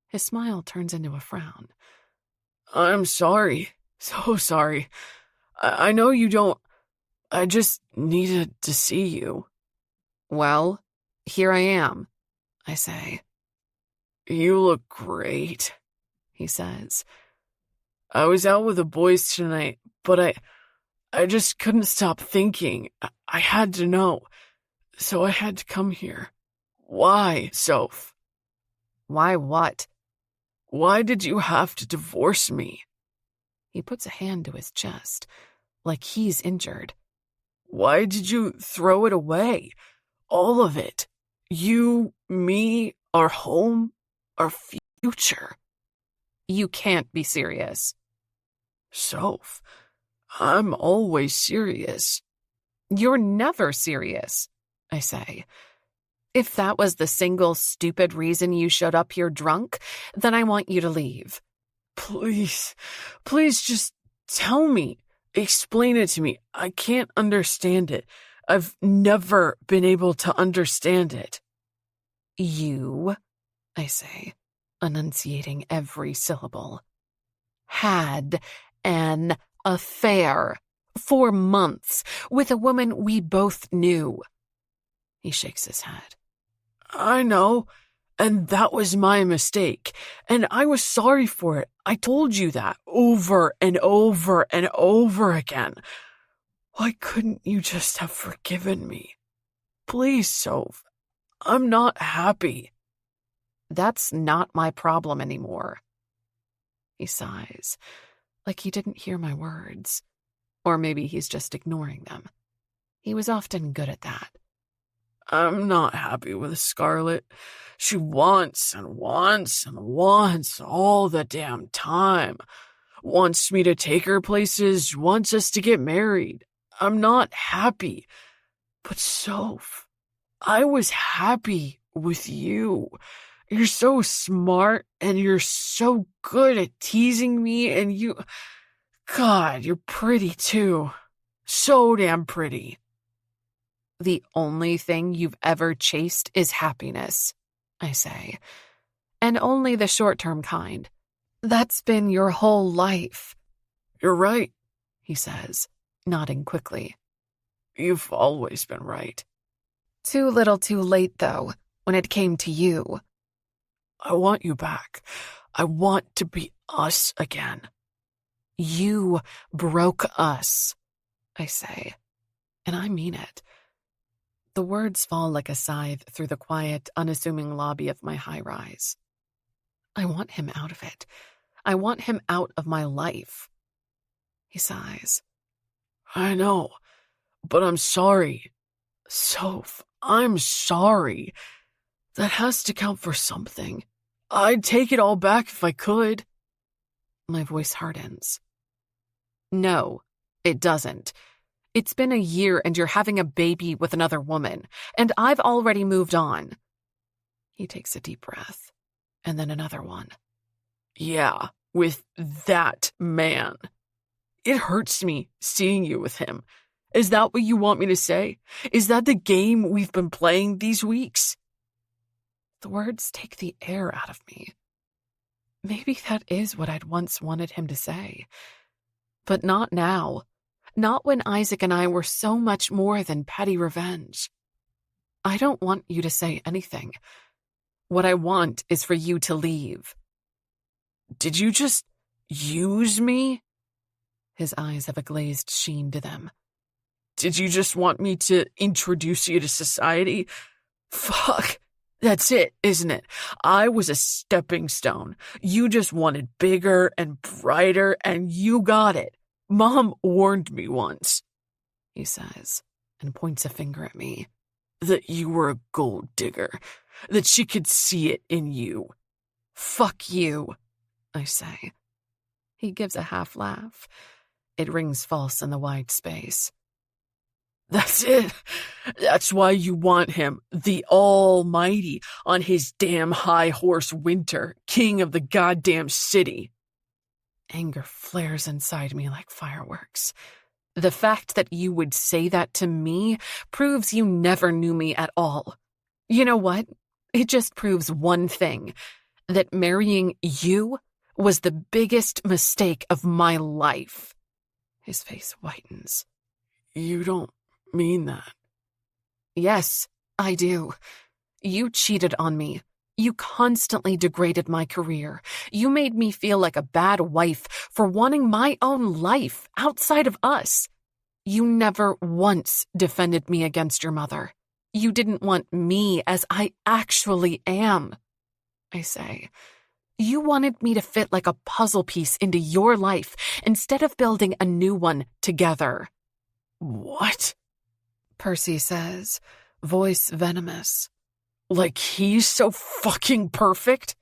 His smile turns into a frown. "I'm sorry. So sorry. I know you don't. I just needed to see you." "Well, here I am," I say. "You look great," he says. "I was out with the boys tonight, but I just couldn't stop thinking. I had to know, so I had to come here. Why, Soph?" "Why what?" "Why did you have to divorce me?" He puts a hand to his chest, like he's injured. "Why did you throw it away? All of it. You, me, our home, our future." "You can't be serious." "Soph, I'm always serious." "You're never serious," I say. "If that was the single stupid reason you showed up here drunk, then I want you to leave." Please just tell me. Explain it to me. I can't understand it. I've never been able to understand it." "You," I say, enunciating every syllable, "had an affair for months with a woman we both knew." He shakes his head. "I know, and that was my mistake, and I was sorry for it. I told you that over and over and over again. Why couldn't you just have forgiven me? Please, Soph, I'm not happy." "That's not my problem anymore." He sighs, like he didn't hear my words. Or maybe he's just ignoring them. He was often good at that. "I'm not happy with Scarlett. She wants and wants and wants all the damn time. Wants me to take her places, wants us to get married. I'm not happy. But Soph, I was happy with you. You're so smart and you're so good at teasing me, and God, you're pretty too. So damn pretty." "The only thing you've ever chased is happiness," I say. "And only the short-term kind. That's been your whole life." "You're right," he says, nodding quickly. "You've always been right." "Too little too late, though, when it came to you." "I want you back. I want to be us again." "You broke us," I say, and I mean it. The words fall like a scythe through the quiet, unassuming lobby of my high-rise. I want him out of it. I want him out of my life. He sighs. "I know, but I'm sorry. Soph, I'm sorry. That has to count for something. I'd take it all back if I could." My voice hardens. "No, it doesn't. It's been a year and you're having a baby with another woman, and I've already moved on." He takes a deep breath, and then another one. "Yeah, with that man. It hurts me seeing you with him. Is that what you want me to say? Is that the game we've been playing these weeks?" The words take the air out of me. Maybe that is what I'd once wanted him to say. But not now. Not when Isaac and I were so much more than petty revenge. I don't want you to say anything. What I want is for you to leave." "Did you just use me?" His eyes have a glazed sheen to them. Did you just want me to introduce you to society? Fuck. That's it, isn't it? I was a stepping stone. You just wanted bigger and brighter, and you got it. Mom warned me once, he says, and points a finger at me, that you were a gold digger, that she could see it in you. Fuck you, I say. He gives a half laugh. It rings false in the wide space. That's it. That's why you want him, the Almighty, on his damn high horse Winter, king of the goddamn city. Anger flares inside me like fireworks. The fact that you would say that to me proves you never knew me at all. You know what? It just proves one thing, that marrying you was the biggest mistake of my life. His face whitens. You don't mean that. Yes, I do. You cheated on me. You constantly degraded my career. You made me feel like a bad wife for wanting my own life outside of us. You never once defended me against your mother. You didn't want me as I actually am, I say. You wanted me to fit like a puzzle piece into your life instead of building a new one together. What? Percy says, voice venomous. Like he's so fucking perfect?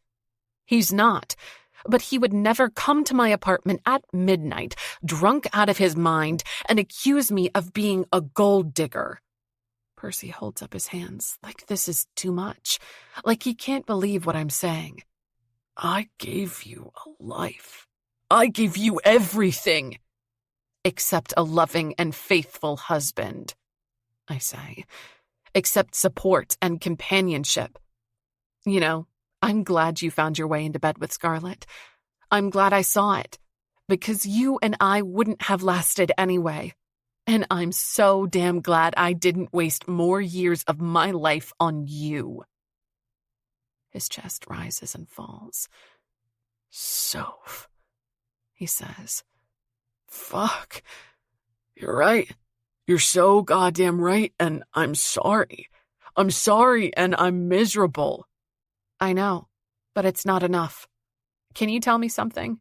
He's not, but he would never come to my apartment at midnight, drunk out of his mind, and accuse me of being a gold digger. Percy holds up his hands like this is too much, like he can't believe what I'm saying. I gave you a life. I gave you everything. Except a loving and faithful husband, I say. Except support and companionship. You know, I'm glad you found your way into bed with Scarlett. I'm glad I saw it, because you and I wouldn't have lasted anyway. And I'm so damn glad I didn't waste more years of my life on you. His chest rises and falls. Soph, he says. Fuck. You're right. You're so goddamn right, and I'm sorry. I'm sorry, and I'm miserable. I know, but it's not enough. Can you tell me something?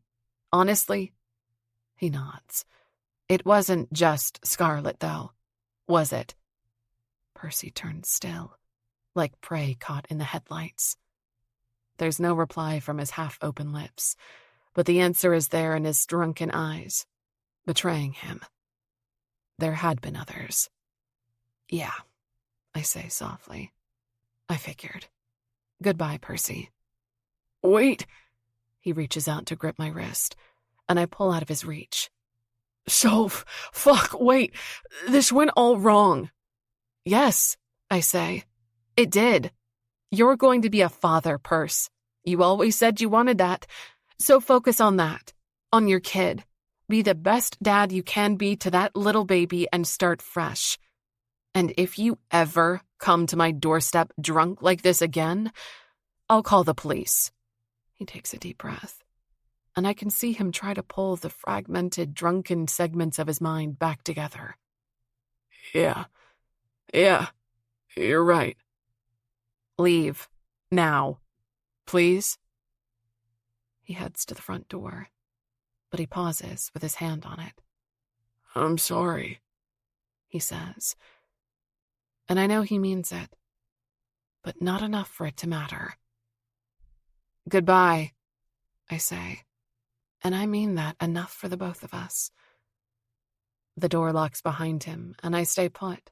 Honestly? He nods. It wasn't just Scarlett, though, was it? Percy turns still, like prey caught in the headlights. There's no reply from his half-open lips, but the answer is there in his drunken eyes, betraying him. There had been others. Yeah, I say softly. I figured. Goodbye, Percy. Wait! He reaches out to grip my wrist, and I pull out of his reach. Soph, fuck, wait, this went all wrong. Yes, I say. It did. You're going to be a father, Perce. You always said you wanted that, so focus on that, on your kid. Be the best dad you can be to that little baby and start fresh. And if you ever come to my doorstep drunk like this again, I'll call the police. He takes a deep breath, and I can see him try to pull the fragmented, drunken segments of his mind back together. Yeah, you're right. Leave, now, please. He heads to the front door, but he pauses with his hand on it. I'm sorry, he says. And I know he means it, but not enough for it to matter. Goodbye, I say, and I mean that enough for the both of us. The door locks behind him, and I stay put,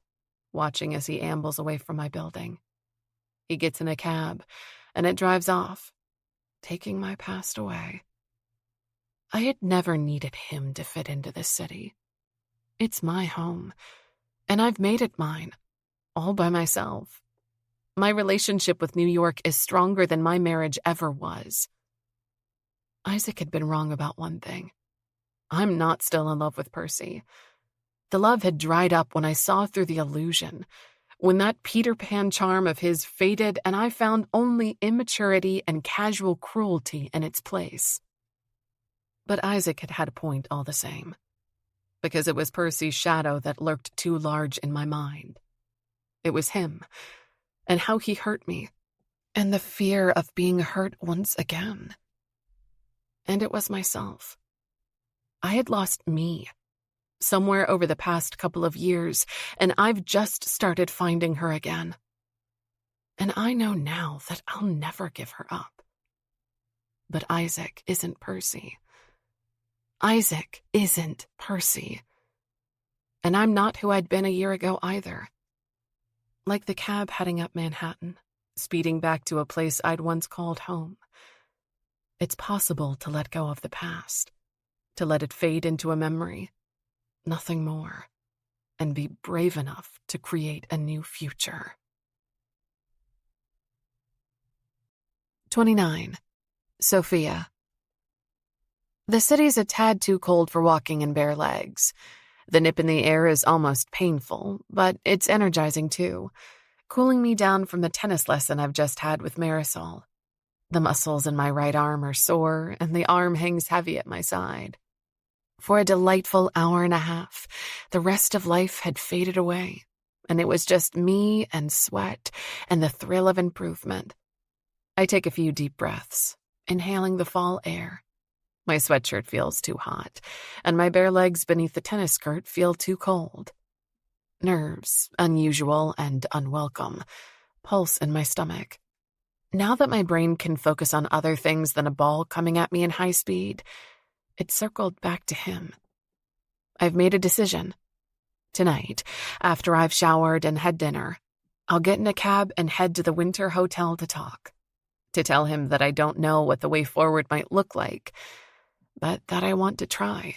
watching as he ambles away from my building. He gets in a cab, and it drives off, taking my past away. I had never needed him to fit into this city. It's my home, and I've made it mine, all by myself. My relationship with New York is stronger than my marriage ever was. Isaac had been wrong about one thing. I'm not still in love with Percy. The love had dried up when I saw through the illusion, when that Peter Pan charm of his faded and I found only immaturity and casual cruelty in its place. But Isaac had had a point all the same. because it was Percy's shadow that lurked too large in my mind. It was him, and how he hurt me, and the fear of being hurt once again. And it was myself. I had lost me somewhere over the past couple of years, and I've just started finding her again. And I know now that I'll never give her up. But Isaac isn't Percy. Isaac isn't Percy. And I'm not who I'd been a year ago either. Like the cab heading up Manhattan, speeding back to a place I'd once called home. It's possible to let go of the past, to let it fade into a memory, nothing more, and be brave enough to create a new future. 29. Sophia. The city's a tad too cold for walking in bare legs. The nip in the air is almost painful, but it's energizing too, cooling me down from the tennis lesson I've just had with Marisol. The muscles in my right arm are sore, and the arm hangs heavy at my side. For a delightful hour and a half, the rest of life had faded away, and it was just me and sweat and the thrill of improvement. I take a few deep breaths, inhaling the fall air. My sweatshirt feels too hot, and my bare legs beneath the tennis skirt feel too cold. Nerves, unusual and unwelcome, pulse in my stomach. Now that my brain can focus on other things than a ball coming at me in high speed, it circled back to him. I've made a decision. Tonight, after I've showered and had dinner, I'll get in a cab and head to the Winter Hotel to talk. To tell him that I don't know what the way forward might look like, but that I want to try.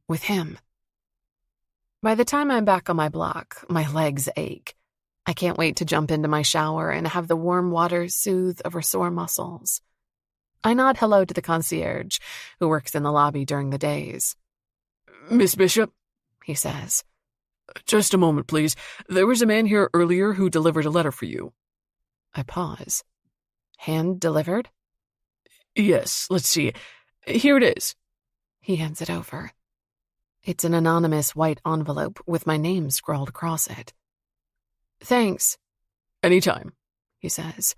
With him. By the time I'm back on my block, my legs ache. I can't wait to jump into my shower and have the warm water soothe over sore muscles. I nod hello to the concierge, who works in the lobby during the days. Miss Bishop, he says. Just a moment, please. There was a man here earlier who delivered a letter for you. I pause. Hand-delivered? Yes, let's see. Here it is. He hands it over. It's an anonymous white envelope with my name scrawled across it. Thanks. Anytime, he says.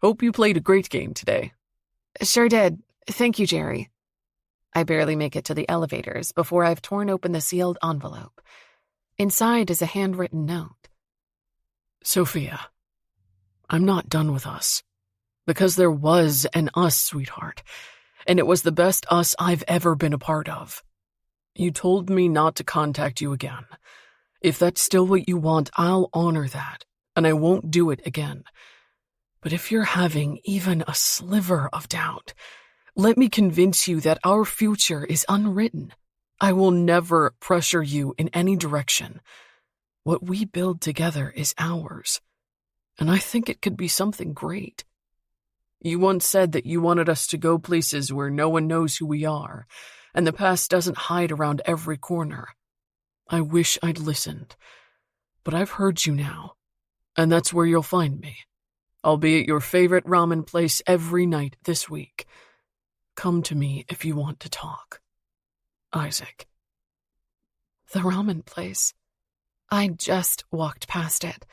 Hope you played a great game today. Sure did. Thank you, Jerry. I barely make it to the elevators before I've torn open the sealed envelope. Inside is a handwritten note. Sophia, I'm not done with us. Because there was an us, sweetheart. And it was the best us I've ever been a part of. You told me not to contact you again. If that's still what you want, I'll honor that, and I won't do it again. But if you're having even a sliver of doubt, let me convince you that our future is unwritten. I will never pressure you in any direction. What we build together is ours, and I think it could be something great. You once said that you wanted us to go places where no one knows who we are, and the past doesn't hide around every corner. I wish I'd listened, but I've heard you now, and that's where you'll find me. I'll be at your favorite ramen place every night this week. Come to me if you want to talk. Isaac. The ramen place. I just walked past it.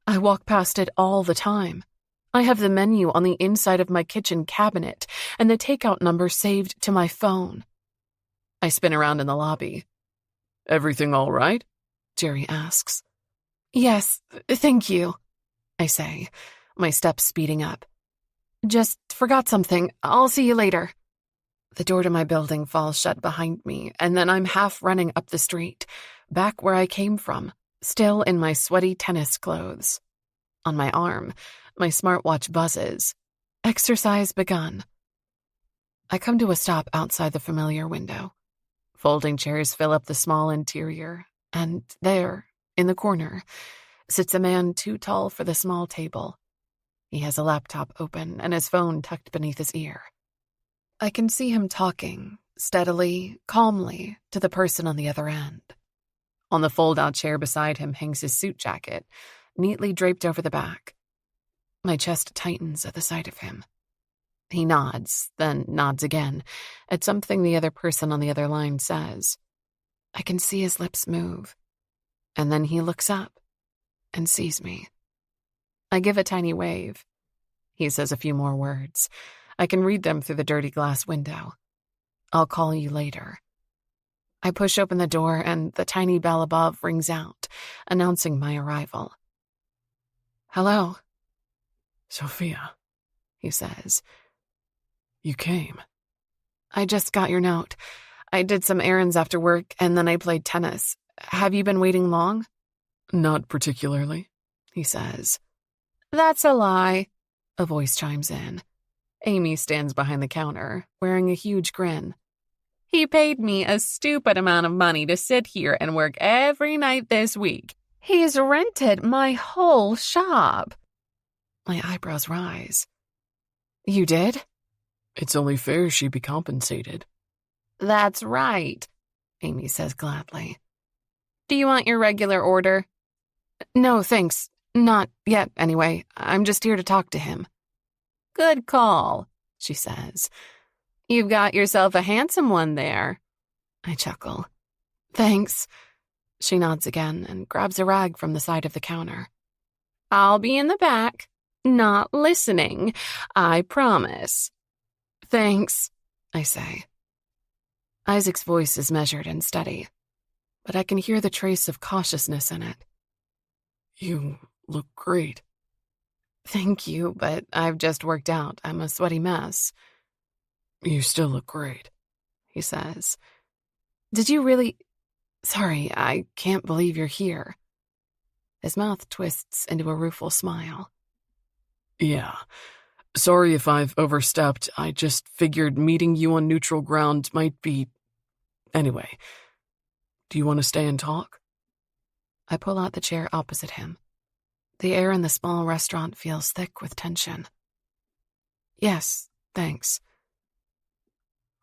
I walk past it all the time. I have the menu on the inside of my kitchen cabinet and the takeout number saved to my phone. I spin around in the lobby. Everything all right? Jerry asks. Yes, thank you, I say, my steps speeding up. Just forgot something. I'll see you later. The door to my building falls shut behind me, and then I'm half running up the street, back where I came from, still in my sweaty tennis clothes. On my arm, my smartwatch buzzes. Exercise begun. I come to a stop outside the familiar window. Folding chairs fill up the small interior, and there, in the corner, sits a man too tall for the small table. He has a laptop open and his phone tucked beneath his ear. I can see him talking, steadily, calmly, to the person on the other end. On the fold-out chair beside him hangs his suit jacket, neatly draped over the back. My chest tightens at the sight of him. He nods, then nods again, at something the other person on the other line says. I can see his lips move, and then he looks up and sees me. I give a tiny wave. He says a few more words. I can read them through the dirty glass window. I'll call you later. I push open the door and the tiny bell above rings out, announcing my arrival. Hello, Sophia, he says. you came. I just got your note. I did some errands after work and then I played tennis. Have you been waiting long? Not particularly, he says. That's a lie, a voice chimes in. Amy stands behind the counter, wearing a huge grin. He paid me a stupid amount of money to sit here and work every night this week. He's rented my whole shop. My eyebrows rise. You did? It's only fair she be compensated. That's right, Amy says gladly. Do you want your regular order? No, thanks. Not yet, anyway. I'm just here to talk to him. Good call, she says. You've got yourself a handsome one there. I chuckle. Thanks. She nods again and grabs a rag from the side of the counter. I'll be in the back, not listening, I promise. Thanks, I say. Isaac's voice is measured and steady, but I can hear the trace of cautiousness in it. You look great. Thank you, but I've just worked out. I'm a sweaty mess. You still look great, he says. Did you really... Sorry, I can't believe you're here. His mouth twists into a rueful smile. Yeah. Sorry if I've overstepped. I just figured meeting you on neutral ground might be... Anyway, do you want to stay and talk? I pull out the chair opposite him. The air in the small restaurant feels thick with tension. Yes, thanks.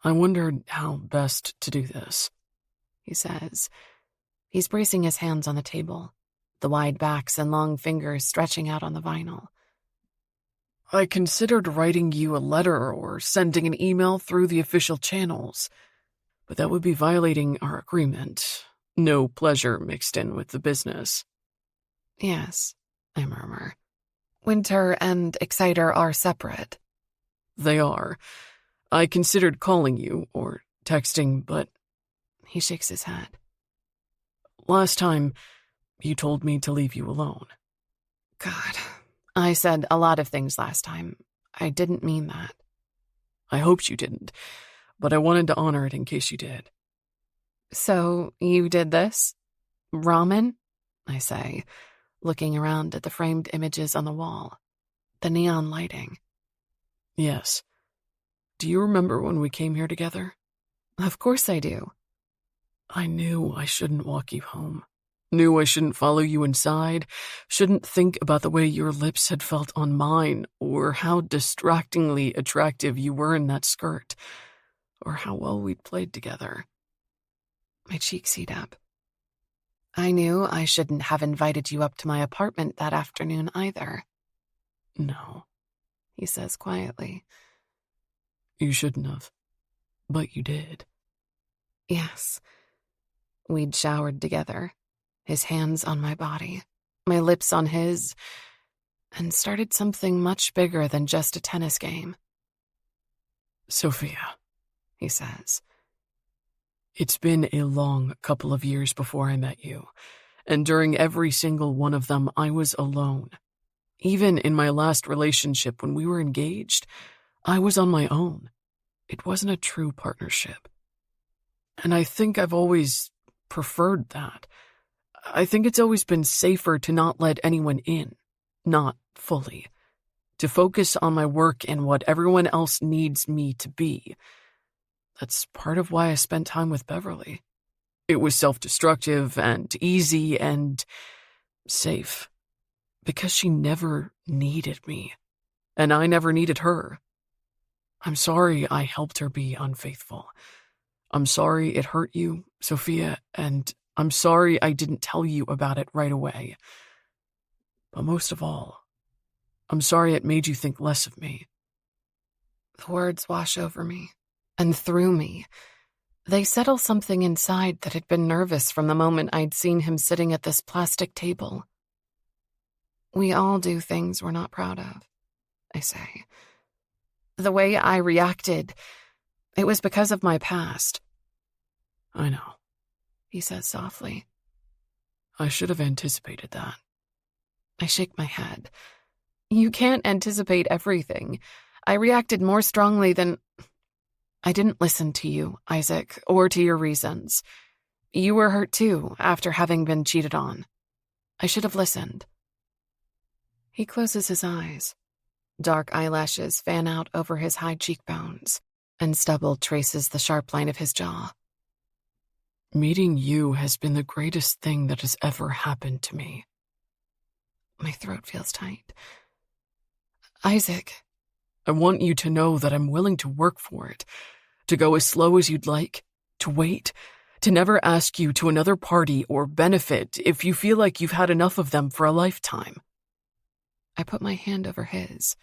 I wondered how best to do this, he says. He's bracing his hands on the table, the wide backs and long fingers stretching out on the vinyl. I considered writing you a letter or sending an email through the official channels, but that would be violating our agreement. No pleasure mixed in with the business. Yes, I murmur. Winter and Exciter are separate. They are. I considered calling you or texting, but... He shakes his head. Last time, you told me to leave you alone. God, I said a lot of things last time. I didn't mean that. I hoped you didn't, but I wanted to honor it in case you did. So, you did this? Ramen? I say, looking around at the framed images on the wall. The neon lighting. Yes. Do you remember when we came here together? Of course I do. I knew I shouldn't walk you home. Knew I shouldn't follow you inside. Shouldn't think about the way your lips had felt on mine, or how distractingly attractive you were in that skirt, or how well we'd played together. My cheeks heat up. I knew I shouldn't have invited you up to my apartment that afternoon either. No, he says quietly. You shouldn't have, but you did. Yes. We'd showered together, his hands on my body, my lips on his, and started something much bigger than just a tennis game. Sophia, he says. It's been a long couple of years before I met you, and during every single one of them, I was alone. Even in my last relationship, when we were engaged, I was on my own. It wasn't a true partnership. And I think I've always preferred that. I think it's always been safer to not let anyone in, not fully. To focus on my work and what everyone else needs me to be. That's part of why I spent time with Beverly. It was self-destructive and easy and safe. Because she never needed me. And I never needed her. I'm sorry I helped her be unfaithful. I'm sorry it hurt you, Sophia, and I'm sorry I didn't tell you about it right away. But most of all, I'm sorry it made you think less of me. The words wash over me and through me. They settle something inside that had been nervous from the moment I'd seen him sitting at this plastic table. We all do things we're not proud of, I say. The way I reacted, it was because of my past. I know, He says softly. I should have anticipated that. I shake my head. You can't anticipate everything. I reacted more strongly than... I didn't listen to you, Isaac, or to your reasons. You were hurt too, after having been cheated on. I should have listened. He closes his eyes. Dark eyelashes fan out over his high cheekbones, and stubble traces the sharp line of his jaw. Meeting you has been the greatest thing that has ever happened to me. My throat feels tight. Isaac, I want you to know that I'm willing to work for it, to go as slow as you'd like, to wait, to never ask you to another party or benefit if you feel like you've had enough of them for a lifetime. I put my hand over his.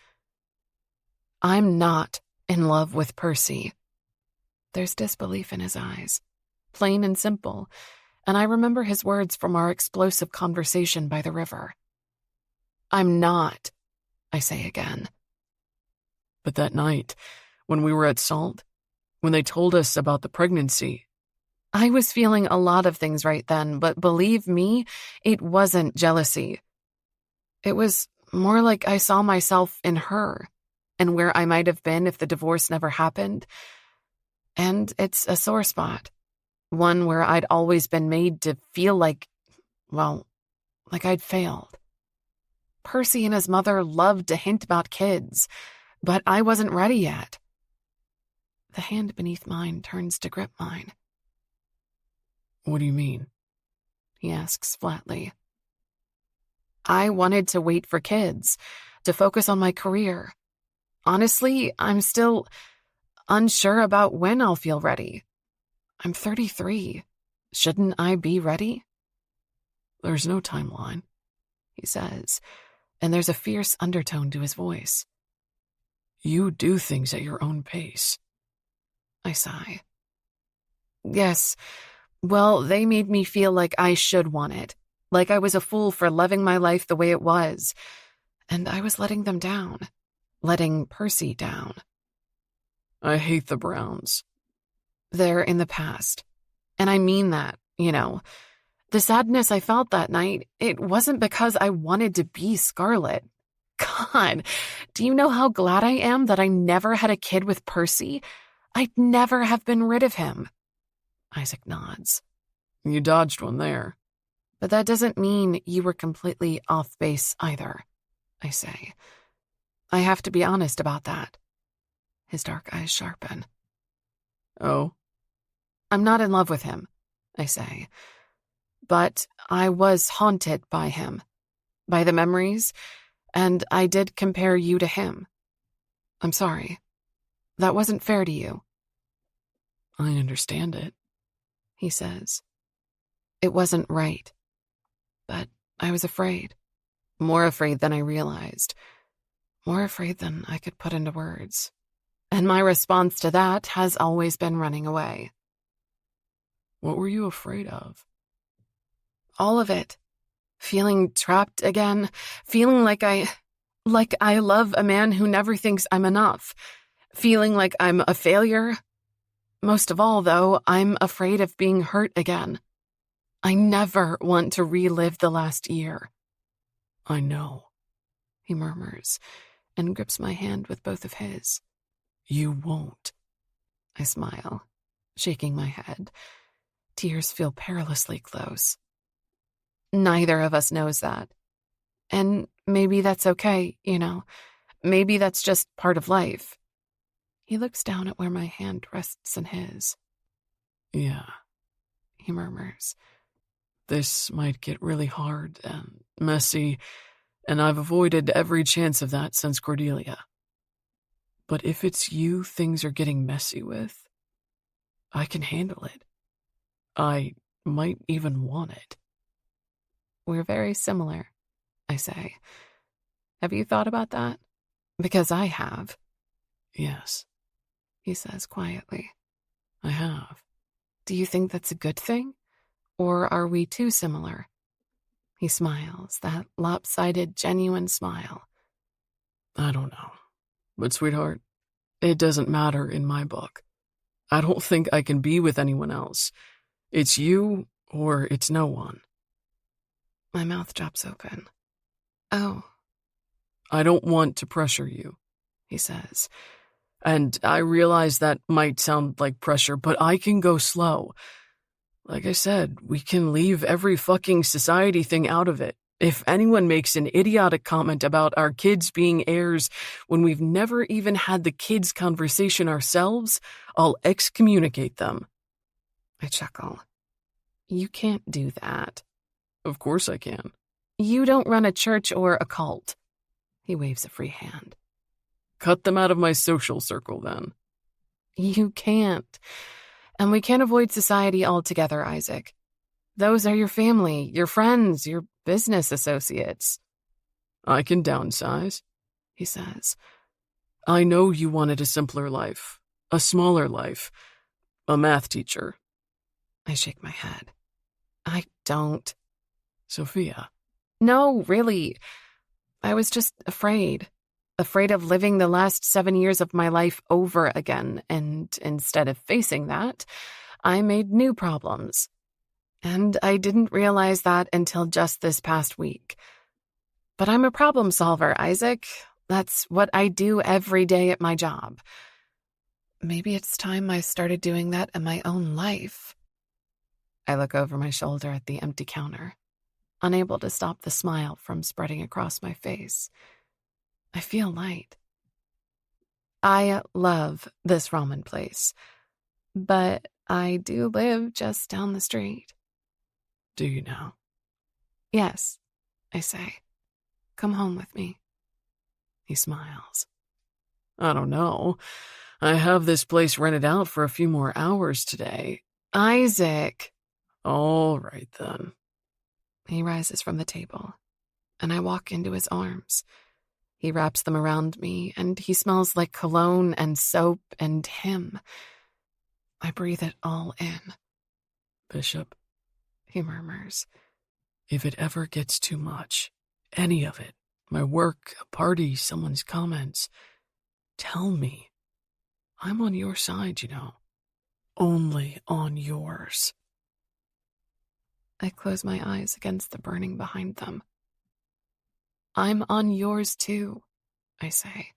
I'm not in love with Percy. There's disbelief in his eyes, plain and simple, and I remember his words from our explosive conversation by the river. I'm not, I say again. But that night, when we were at Salt, when they told us about the pregnancy, I was feeling a lot of things right then, but believe me, it wasn't jealousy. It was more like I saw myself in her, and where I might have been if the divorce never happened. And it's a sore spot, one where I'd always been made to feel like I'd failed. Percy and his mother loved to hint about kids, but I wasn't ready yet. The hand beneath mine turns to grip mine. What do you mean? He asks flatly. I wanted to wait for kids, to focus on my career. Honestly, I'm still unsure about when I'll feel ready. I'm 33. Shouldn't I be ready? There's no timeline, He says, and there's a fierce undertone to his voice. You do things at your own pace. I sigh. Yes, well, they made me feel like I should want it, like I was a fool for loving my life the way it was, and I was letting them down, letting Percy down. I hate the Browns. They're in the past, and I mean that, you know. The sadness I felt that night, it wasn't because I wanted to be Scarlet. God, do you know how glad I am that I never had a kid with Percy? I'd never have been rid of him. Isaac nods. You dodged one there. But that doesn't mean you were completely off base either, I say. I have to be honest about that. His dark eyes sharpen. Oh? I'm not in love with him, I say. But I was haunted by him, by the memories, and I did compare you to him. I'm sorry. That wasn't fair to you. I understand it, He says. It wasn't right. But I was afraid. More afraid than I realized. More afraid than I could put into words. And my response to that has always been running away. What were you afraid of? All of it. Feeling trapped again. Feeling like I love a man who never thinks I'm enough. Feeling like I'm a failure. Most of all, though, I'm afraid of being hurt again. I never want to relive the last year. I know, He murmurs, and grips my hand with both of his. You won't. I smile, shaking my head. Tears feel perilously close. Neither of us knows that. And maybe that's okay, you know. Maybe that's just part of life. He looks down at where my hand rests in his. Yeah, He murmurs. this might get really hard and messy, and I've avoided every chance of that since Cordelia. But if it's you things are getting messy with, I can handle it. I might even want it. We're very similar, I say. Have you thought about that? Because I have. Yes, He says quietly. I have. Do you think that's a good thing? Or are we too similar? He smiles, that lopsided, genuine smile. I don't know. But, sweetheart, it doesn't matter in my book. I don't think I can be with anyone else. It's you or it's no one. My mouth drops open. Oh. I don't want to pressure you, he says. And I realize that might sound like pressure, but I can go slow. Like I said, we can leave every fucking society thing out of it. If anyone makes an idiotic comment about our kids being heirs when we've never even had the kids' conversation ourselves, I'll excommunicate them. I chuckle. You can't do that. Of course I can. You don't run a church or a cult. He waves a free hand. Cut them out of my social circle, then. You can't. And we can't avoid society altogether, Isaac. Those are your family, your friends, your business associates. I can downsize, he says. I know you wanted a simpler life, a smaller life, a math teacher. I shake my head. I don't. Sophia. No, really. I was just afraid. Afraid of living the last 7 years of my life over again, and instead of facing that, I made new problems. And I didn't realize that until just this past week. But I'm a problem solver, Isaac. That's what I do every day at my job. Maybe it's time I started doing that in my own life. I look over my shoulder at the empty counter, unable to stop the smile from spreading across my face. I feel light. I love this ramen place, but I do live just down the street. Do you now? Yes, I say. Come home with me. He smiles. I don't know. I have this place rented out for a few more hours today. Isaac. All right, then. He rises from the table, and I walk into his arms. He wraps them around me, and he smells like cologne and soap and him. I breathe it all in. Bishop, he murmurs. If it ever gets too much, any of it, my work, a party, someone's comments, tell me. I'm on your side, you know. Only on yours. I close my eyes against the burning behind them. I'm on yours too, I say.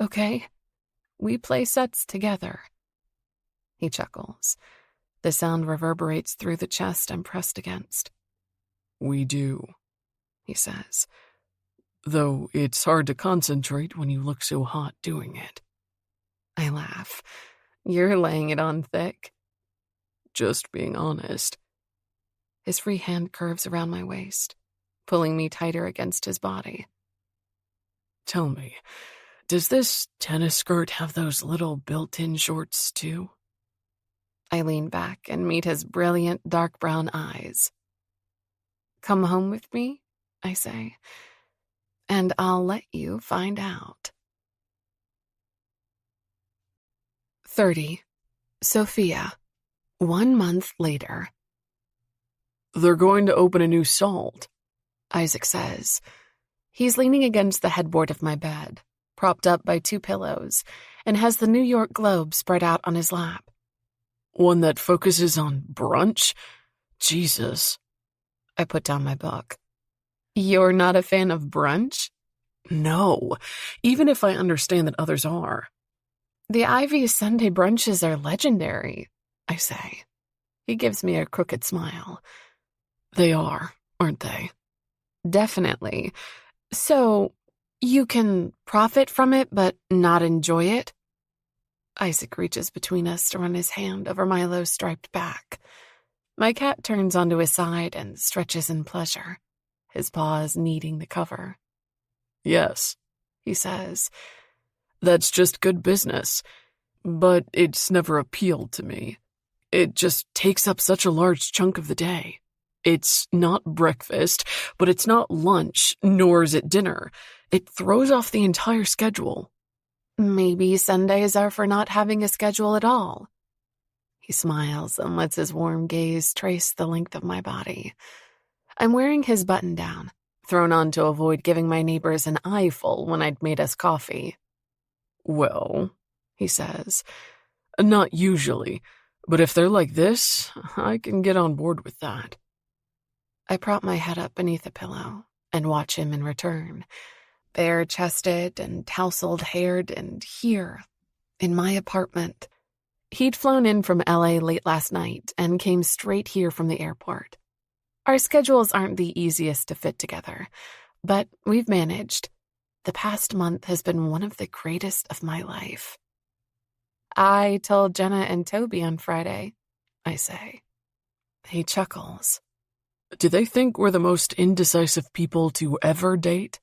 Okay, we play sets together. He chuckles. The sound reverberates through the chest I'm pressed against. We do, he says. Though it's hard to concentrate when you look so hot doing it. I laugh. You're laying it on thick. Just being honest. His free hand curves around my waist, pulling me tighter against his body. Tell me, does this tennis skirt have those little built-in shorts too? I lean back and meet his brilliant dark brown eyes. Come home with me, I say, and I'll let you find out. 30. Sophia. 1 month later. They're going to open a new Salt, Isaac says. He's leaning against the headboard of my bed, propped up by 2 pillows, and has the New York Globe spread out on his lap. One that focuses on brunch? Jesus. I put down my book. You're not a fan of brunch? No, even if I understand that others are. The Ivy Sunday brunches are legendary, I say. He gives me a crooked smile. They are, aren't they? Definitely. So, you can profit from it, but not enjoy it? Isaac reaches between us to run his hand over my low-striped back. My cat turns onto his side and stretches in pleasure, his paws kneading the cover. Yes, he says. That's just good business, but it's never appealed to me. It just takes up such a large chunk of the day. It's not breakfast, but it's not lunch, nor is it dinner. It throws off the entire schedule. Maybe Sundays are for not having a schedule at all. He smiles and lets his warm gaze trace the length of my body. I'm wearing his button-down, thrown on to avoid giving my neighbors an eyeful when I'd made us coffee. Well, he says, not usually, but if they're like this, I can get on board with that. I prop my head up beneath a pillow and watch him in return, bare-chested and tousled-haired, and here, in my apartment. He'd flown in from LA late last night and came straight here from the airport. Our schedules aren't the easiest to fit together, but we've managed. The past month has been one of the greatest of my life. I told Jenna and Toby on Friday, I say. He chuckles. Do they think we're the most indecisive people to ever date?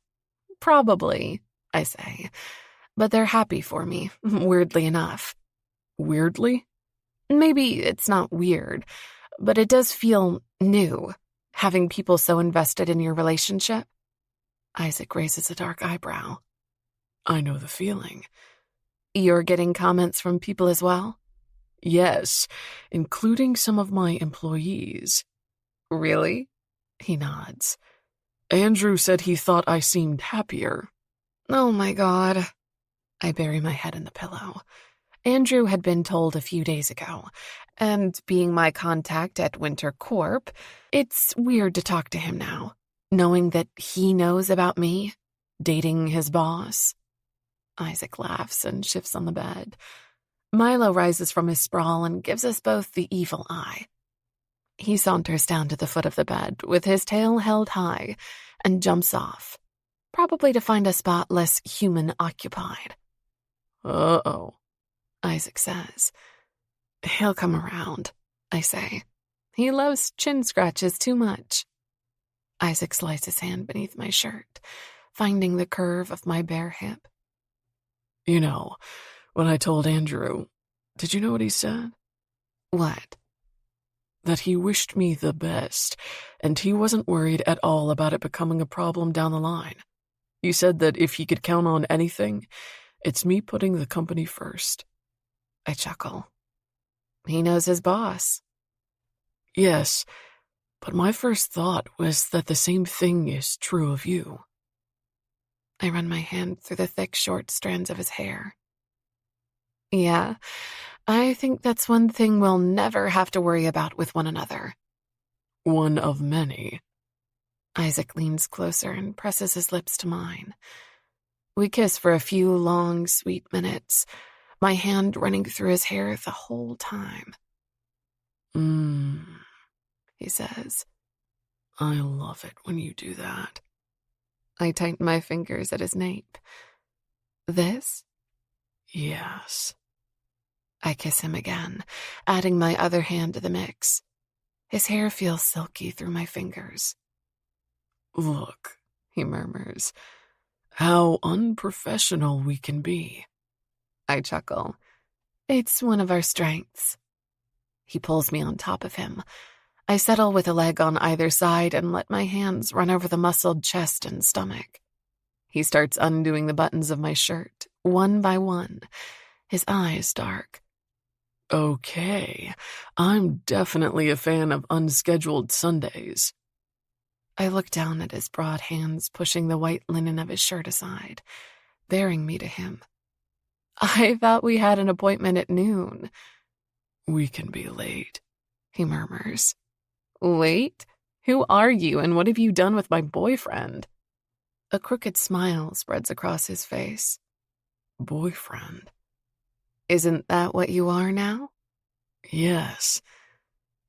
Probably, I say, but they're happy for me, weirdly enough. Weirdly? Maybe it's not weird, but it does feel new, having people so invested in your relationship. Isaac raises a dark eyebrow. I know the feeling. You're getting comments from people as well? Yes, including some of my employees. Really? He nods. Andrew said he thought I seemed happier. Oh my God. I bury my head in the pillow. Andrew had been told a few days ago, and being my contact at Winter Corp, it's weird to talk to him now, knowing that he knows about me, dating his boss. Isaac laughs and shifts on the bed. Milo rises from his sprawl and gives us both the evil eye. He saunters down to the foot of the bed with his tail held high and jumps off, probably to find a spot less human-occupied. Uh-oh, Isaac says. He'll come around, I say. He loves chin scratches too much. Isaac slides his hand beneath my shirt, finding the curve of my bare hip. You know, when I told Andrew, did you know what he said? What? That he wished me the best, and he wasn't worried at all about it becoming a problem down the line. He said that if he could count on anything, it's me putting the company first. I chuckle. He knows his boss. Yes, but my first thought was that the same thing is true of you. I run my hand through the thick, short strands of his hair. Yeah, I think that's one thing we'll never have to worry about with one another. One of many. Isaac leans closer and presses his lips to mine. We kiss for a few long, sweet minutes, my hand running through his hair the whole time. He says. I love it when you do that. I tighten my fingers at his nape. This? Yes. I kiss him again, adding my other hand to the mix. His hair feels silky through my fingers. Look, he murmurs, how unprofessional we can be. I chuckle. It's one of our strengths. He pulls me on top of him. I settle with a leg on either side and let my hands run over the muscled chest and stomach. He starts undoing the buttons of my shirt, one by one, his eyes dark. Okay, I'm definitely a fan of unscheduled Sundays. I look down at his broad hands pushing the white linen of his shirt aside, bearing me to him. I thought we had an appointment at noon. We can be late, he murmurs. Late? Who are you and what have you done with my boyfriend? A crooked smile spreads across his face. Boyfriend? Isn't that what you are now? Yes,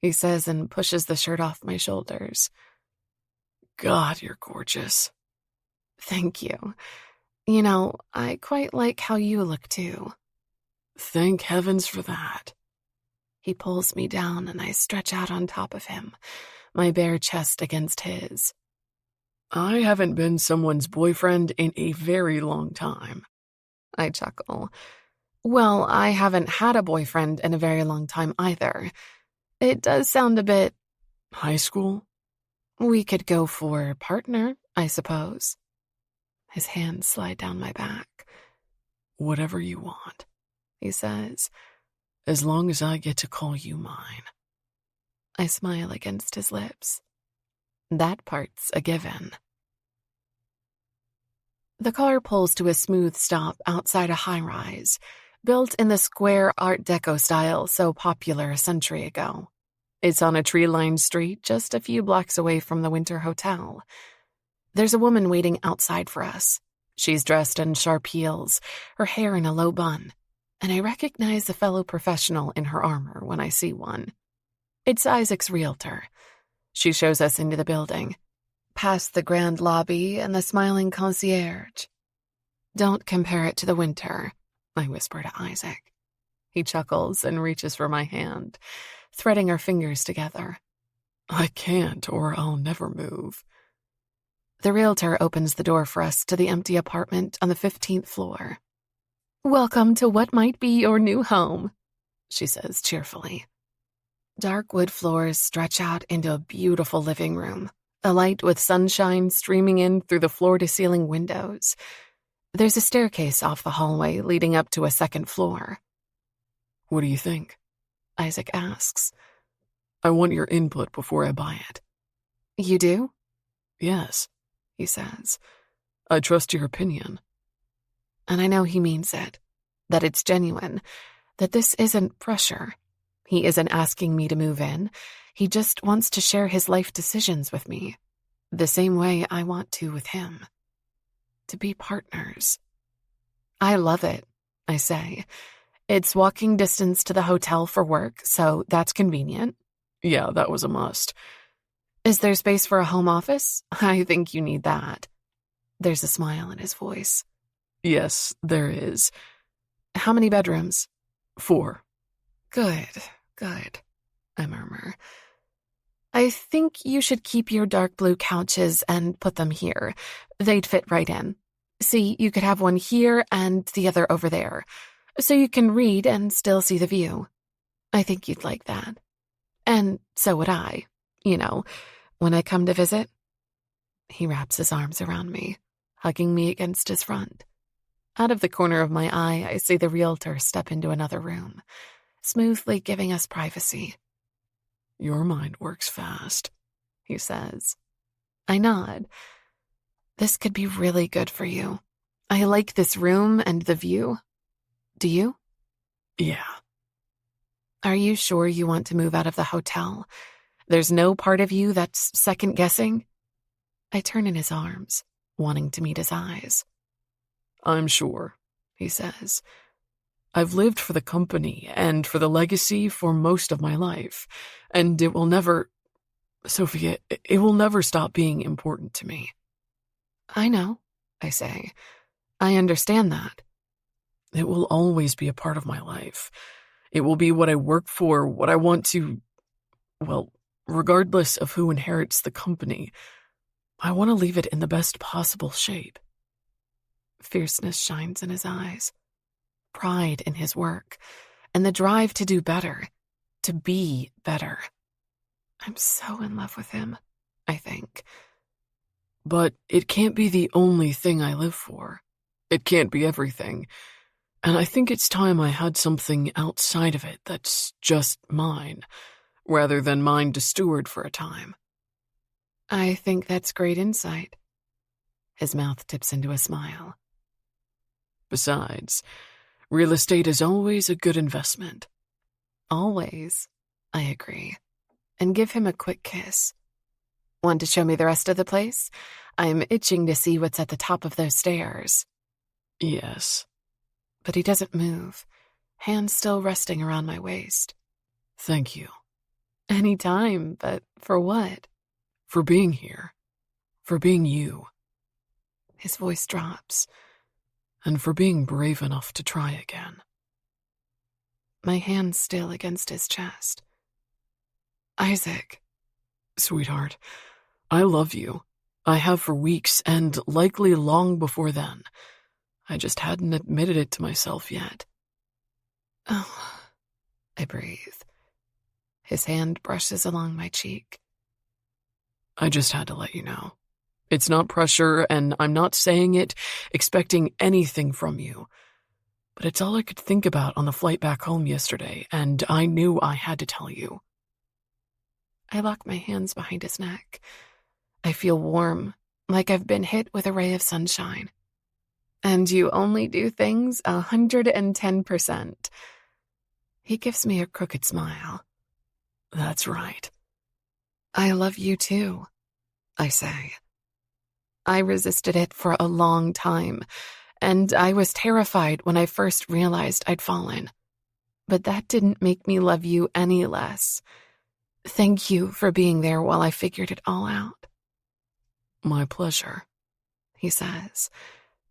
he says and pushes the shirt off my shoulders. God, you're gorgeous. Thank you. You know, I quite like how you look too. Thank heavens for that. He pulls me down and I stretch out on top of him, my bare chest against his. I haven't been someone's boyfriend in a very long time. I chuckle. Well, I haven't had a boyfriend in a very long time either. It does sound a bit... High school? We could go for partner, I suppose. His hands slide down my back. Whatever you want, he says. as long as I get to call you mine. I smile against his lips. That part's a given. The car pulls to a smooth stop outside a high-rise, built in the square Art Deco style so popular a century ago. It's on a tree-lined street just a few blocks away from the Winter Hotel. There's a woman waiting outside for us. She's dressed in sharp heels, her hair in a low bun, and I recognize a fellow professional in her armor when I see one. It's Isaac's realtor. She shows us into the building, past the grand lobby and the smiling concierge. "Don't compare it to the Winter," I whisper to Isaac. He chuckles and reaches for my hand, threading our fingers together. I can't, or I'll never move. The realtor opens the door for us to the empty apartment on the 15th floor. "Welcome to what might be your new home," she says cheerfully. Dark wood floors stretch out into a beautiful living room, alight with sunshine streaming in through the floor-to-ceiling windows. There's a staircase off the hallway leading up to a second floor. What do you think? Isaac asks. I want your input before I buy it. You do? Yes, he says. I trust your opinion. And I know he means it, that it's genuine, that this isn't pressure. He isn't asking me to move in. He just wants to share his life decisions with me, the same way I want to with him. To be partners. I love it, I say. It's walking distance to the hotel for work, so that's convenient. Yeah, that was a must. Is there space for a home office? I think you need that. There's a smile in his voice. Yes, there is. How many bedrooms? 4. Good, I murmur. I think you should keep your dark blue couches and put them here. They'd fit right in. See, you could have one here and the other over there, so you can read and still see the view. I think you'd like that. And so would I, when I come to visit. He wraps his arms around me, hugging me against his front. Out of the corner of my eye, I see the realtor step into another room, smoothly giving us privacy. Your mind works fast, he says. I nod. This could be really good for you. I like this room and the view. Do you? Yeah. Are you sure you want to move out of the hotel? There's no part of you that's second-guessing? I turn in his arms, wanting to meet his eyes. I'm sure, he says. I've lived for the company and for the legacy for most of my life, and it will never... Sophia, it will never stop being important to me. I know, I say. I understand that. It will always be a part of my life. It will be what I work for, what I want to... Well, regardless of who inherits the company, I want to leave it in the best possible shape. Fierceness shines in his eyes. Pride in his work, and the drive to do better, to be better. I'm so in love with him, I think. But it can't be the only thing I live for. It can't be everything. And I think it's time I had something outside of it that's just mine, rather than mine to steward for a time. I think that's great insight. His mouth tips into a smile. Besides, real estate is always a good investment. Always, I agree, and give him a quick kiss. Want to show me the rest of the place? I'm itching to see what's at the top of those stairs. Yes. But he doesn't move, hands still resting around my waist. Thank you. Any time, but for what? For being here. For being you. His voice drops. And for being brave enough to try again. My hand still against his chest. Isaac. Sweetheart, I love you. I have for weeks, and likely long before then. I just hadn't admitted it to myself yet. Oh, I breathe. His hand brushes along my cheek. I just had to let you know. It's not pressure, and I'm not saying it expecting anything from you. but it's all I could think about on the flight back home yesterday, and I knew I had to tell you. I lock my hands behind his neck. I feel warm, like I've been hit with a ray of sunshine. And you only do things 110%. He gives me a crooked smile. That's right. I love you too, I say. I resisted it for a long time, and I was terrified when I first realized I'd fallen. But that didn't make me love you any less. Thank you for being there while I figured it all out. My pleasure, he says,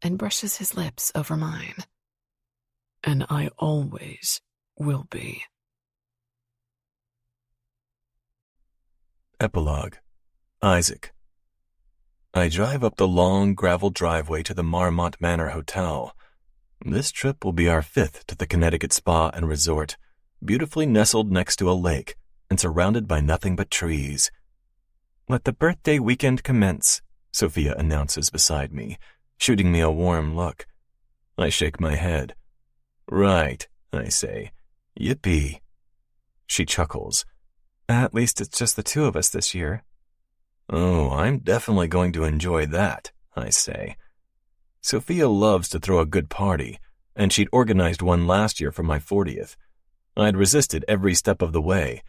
and brushes his lips over mine. And I always will be. Epilogue. Isaac. I drive up the long gravel driveway to the Marmont Manor Hotel. This trip will be our 5th to the Connecticut Spa and Resort, beautifully nestled next to a lake and surrounded by nothing but trees. Let the birthday weekend commence, Sophia announces beside me, shooting me a warm look. I shake my head. Right, I say. Yippee. She chuckles. At least it's just the two of us this year. Oh, I'm definitely going to enjoy that, I say. Sophia loves to throw a good party, and she'd organized one last year for my 40th. I'd resisted every step of the way,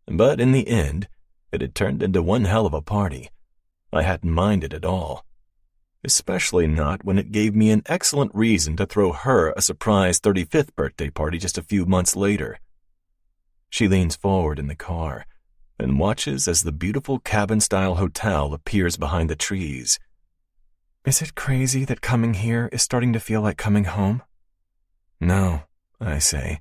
but in the end, it had turned into one hell of a party. I hadn't minded at all. Especially not when it gave me an excellent reason to throw her a surprise 35th birthday party just a few months later. She leans forward in the car and watches as the beautiful cabin-style hotel appears behind the trees. Is it crazy that coming here is starting to feel like coming home? No, I say,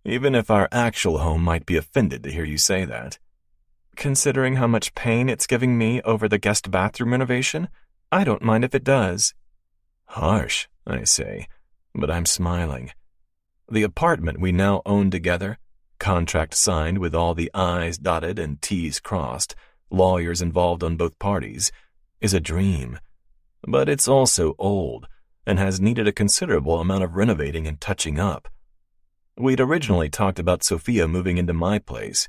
even if our actual home might be offended to hear you say that. Considering how much pain it's giving me over the guest bathroom renovation, I don't mind if it does. Harsh, I say, but I'm smiling. The apartment we now own together, contract signed with all the I's dotted and T's crossed, lawyers involved on both parties, is a dream. But it's also old and has needed a considerable amount of renovating and touching up. We'd originally talked about Sophia moving into my place,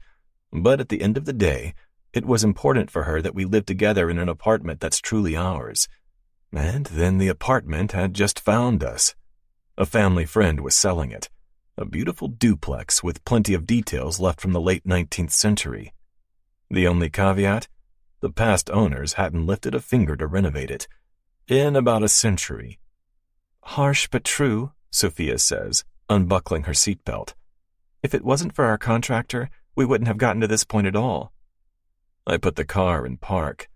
but at the end of the day, it was important for her that we live together in an apartment that's truly ours. And then the apartment had just found us. A family friend was selling it, a beautiful duplex with plenty of details left from the late 19th century. The only caveat? The past owners hadn't lifted a finger to renovate it. In about a century. Harsh but true, Sophia says, unbuckling her seatbelt. If it wasn't for our contractor, we wouldn't have gotten to this point at all. I put the car in park.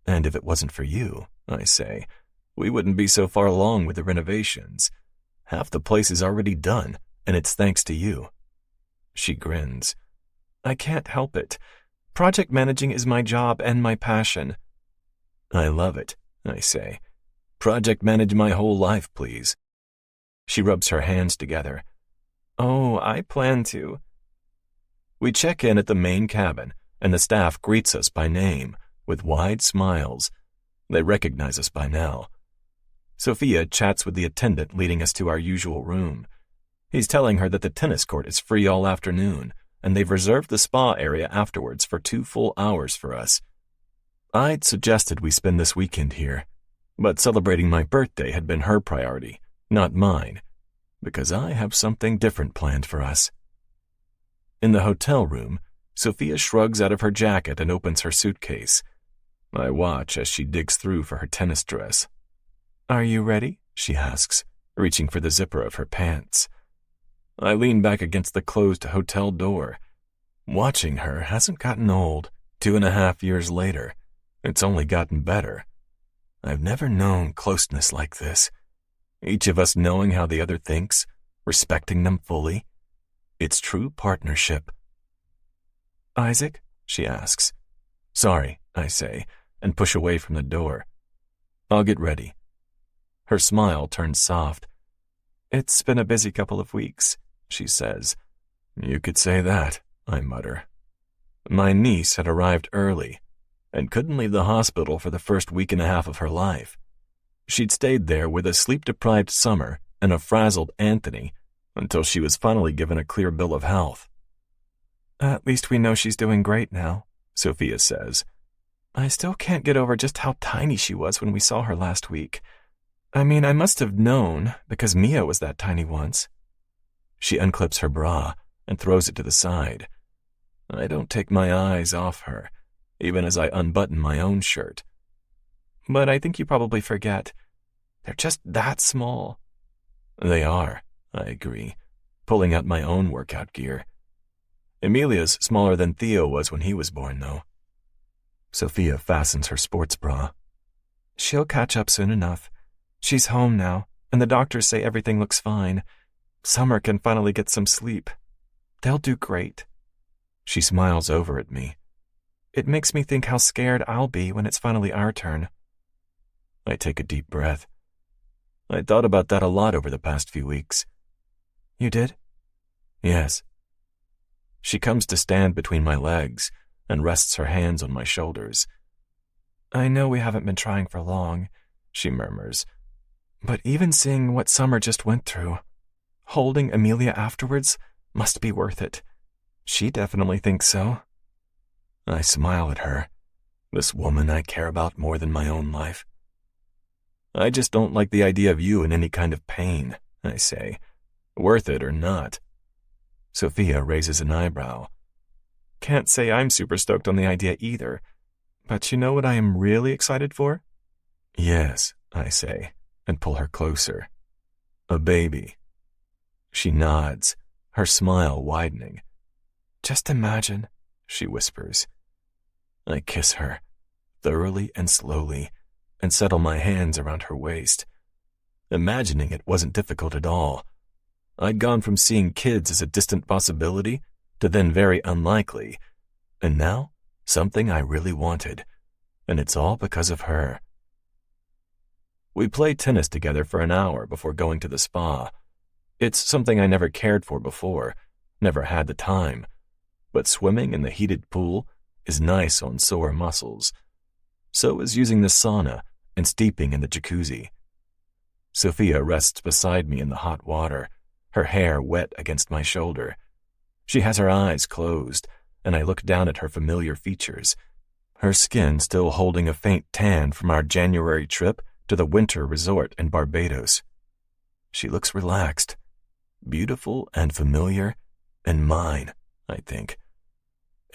And if it wasn't for you, I say, we wouldn't be so far along with the renovations. Half the place is already done, and it's thanks to you. She grins. I can't help it. Project managing is my job and my passion. I love it, I say. Project manage my whole life, please. She rubs her hands together. Oh, I plan to. We check in at the main cabin, and the staff greets us by name, with wide smiles. They recognize us by now. Sophia chats with the attendant leading us to our usual room. He's telling her that the tennis court is free all afternoon, and they've reserved the spa area afterwards for 2 full hours for us. I'd suggested we spend this weekend here, but celebrating my birthday had been her priority, not mine, because I have something different planned for us. In the hotel room, Sophia shrugs out of her jacket and opens her suitcase. I watch as she digs through for her tennis dress. Are you ready? She asks, reaching for the zipper of her pants. I lean back against the closed hotel door. Watching her hasn't gotten old. 2.5 years later, it's only gotten better. I've never known closeness like this. Each of us knowing how the other thinks, respecting them fully. It's true partnership. Isaac? She asks. Sorry, I say, and push away from the door. I'll get ready. Her smile turns soft. It's been a busy couple of weeks, she says. You could say that, I mutter. My niece had arrived early and couldn't leave the hospital for the first 1.5 weeks of her life. She'd stayed there with a sleep-deprived summer and a frazzled Anthony until she was finally given a clear bill of health. At least we know she's doing great now, Sophia says. I still can't get over just how tiny she was when we saw her last week. I mean, I must have known, because Mia was that tiny once. She unclips her bra and throws it to the side. I don't take my eyes off her, even as I unbutton my own shirt. But I think you probably forget. They're just that small. They are, I agree, pulling out my own workout gear. Emilia's smaller than Theo was when he was born, though. Sophia fastens her sports bra. She'll catch up soon enough. She's home now, and the doctors say everything looks fine. Summer can finally get some sleep. They'll do great. She smiles over at me. It makes me think how scared I'll be when it's finally our turn. I take a deep breath. I thought about that a lot over the past few weeks. You did? Yes. She comes to stand between my legs and rests her hands on my shoulders. I know we haven't been trying for long, she murmurs. But even seeing what Summer just went through, holding Amelia afterwards must be worth it. She definitely thinks so. I smile at her, this woman I care about more than my own life. I just don't like the idea of you in any kind of pain, I say, worth it or not. Sophia raises an eyebrow. Can't say I'm super stoked on the idea either, but you know what I am really excited for? Yes, I say, and pull her closer. A baby. She nods, her smile widening. Just imagine, she whispers. I kiss her, thoroughly and slowly, and settle my hands around her waist. Imagining it wasn't difficult at all. I'd gone from seeing kids as a distant possibility to then very unlikely, and now something I really wanted, and it's all because of her. We play tennis together for an hour before going to the spa. It's something I never cared for before, never had the time, but swimming in the heated pool is nice on sore muscles. So is using the sauna and steeping in the jacuzzi. Sophia rests beside me in the hot water, her hair wet against my shoulder. She has her eyes closed, and I look down at her familiar features, her skin still holding a faint tan from our January trip to the winter resort in Barbados. She looks relaxed, beautiful and familiar, and mine, I think.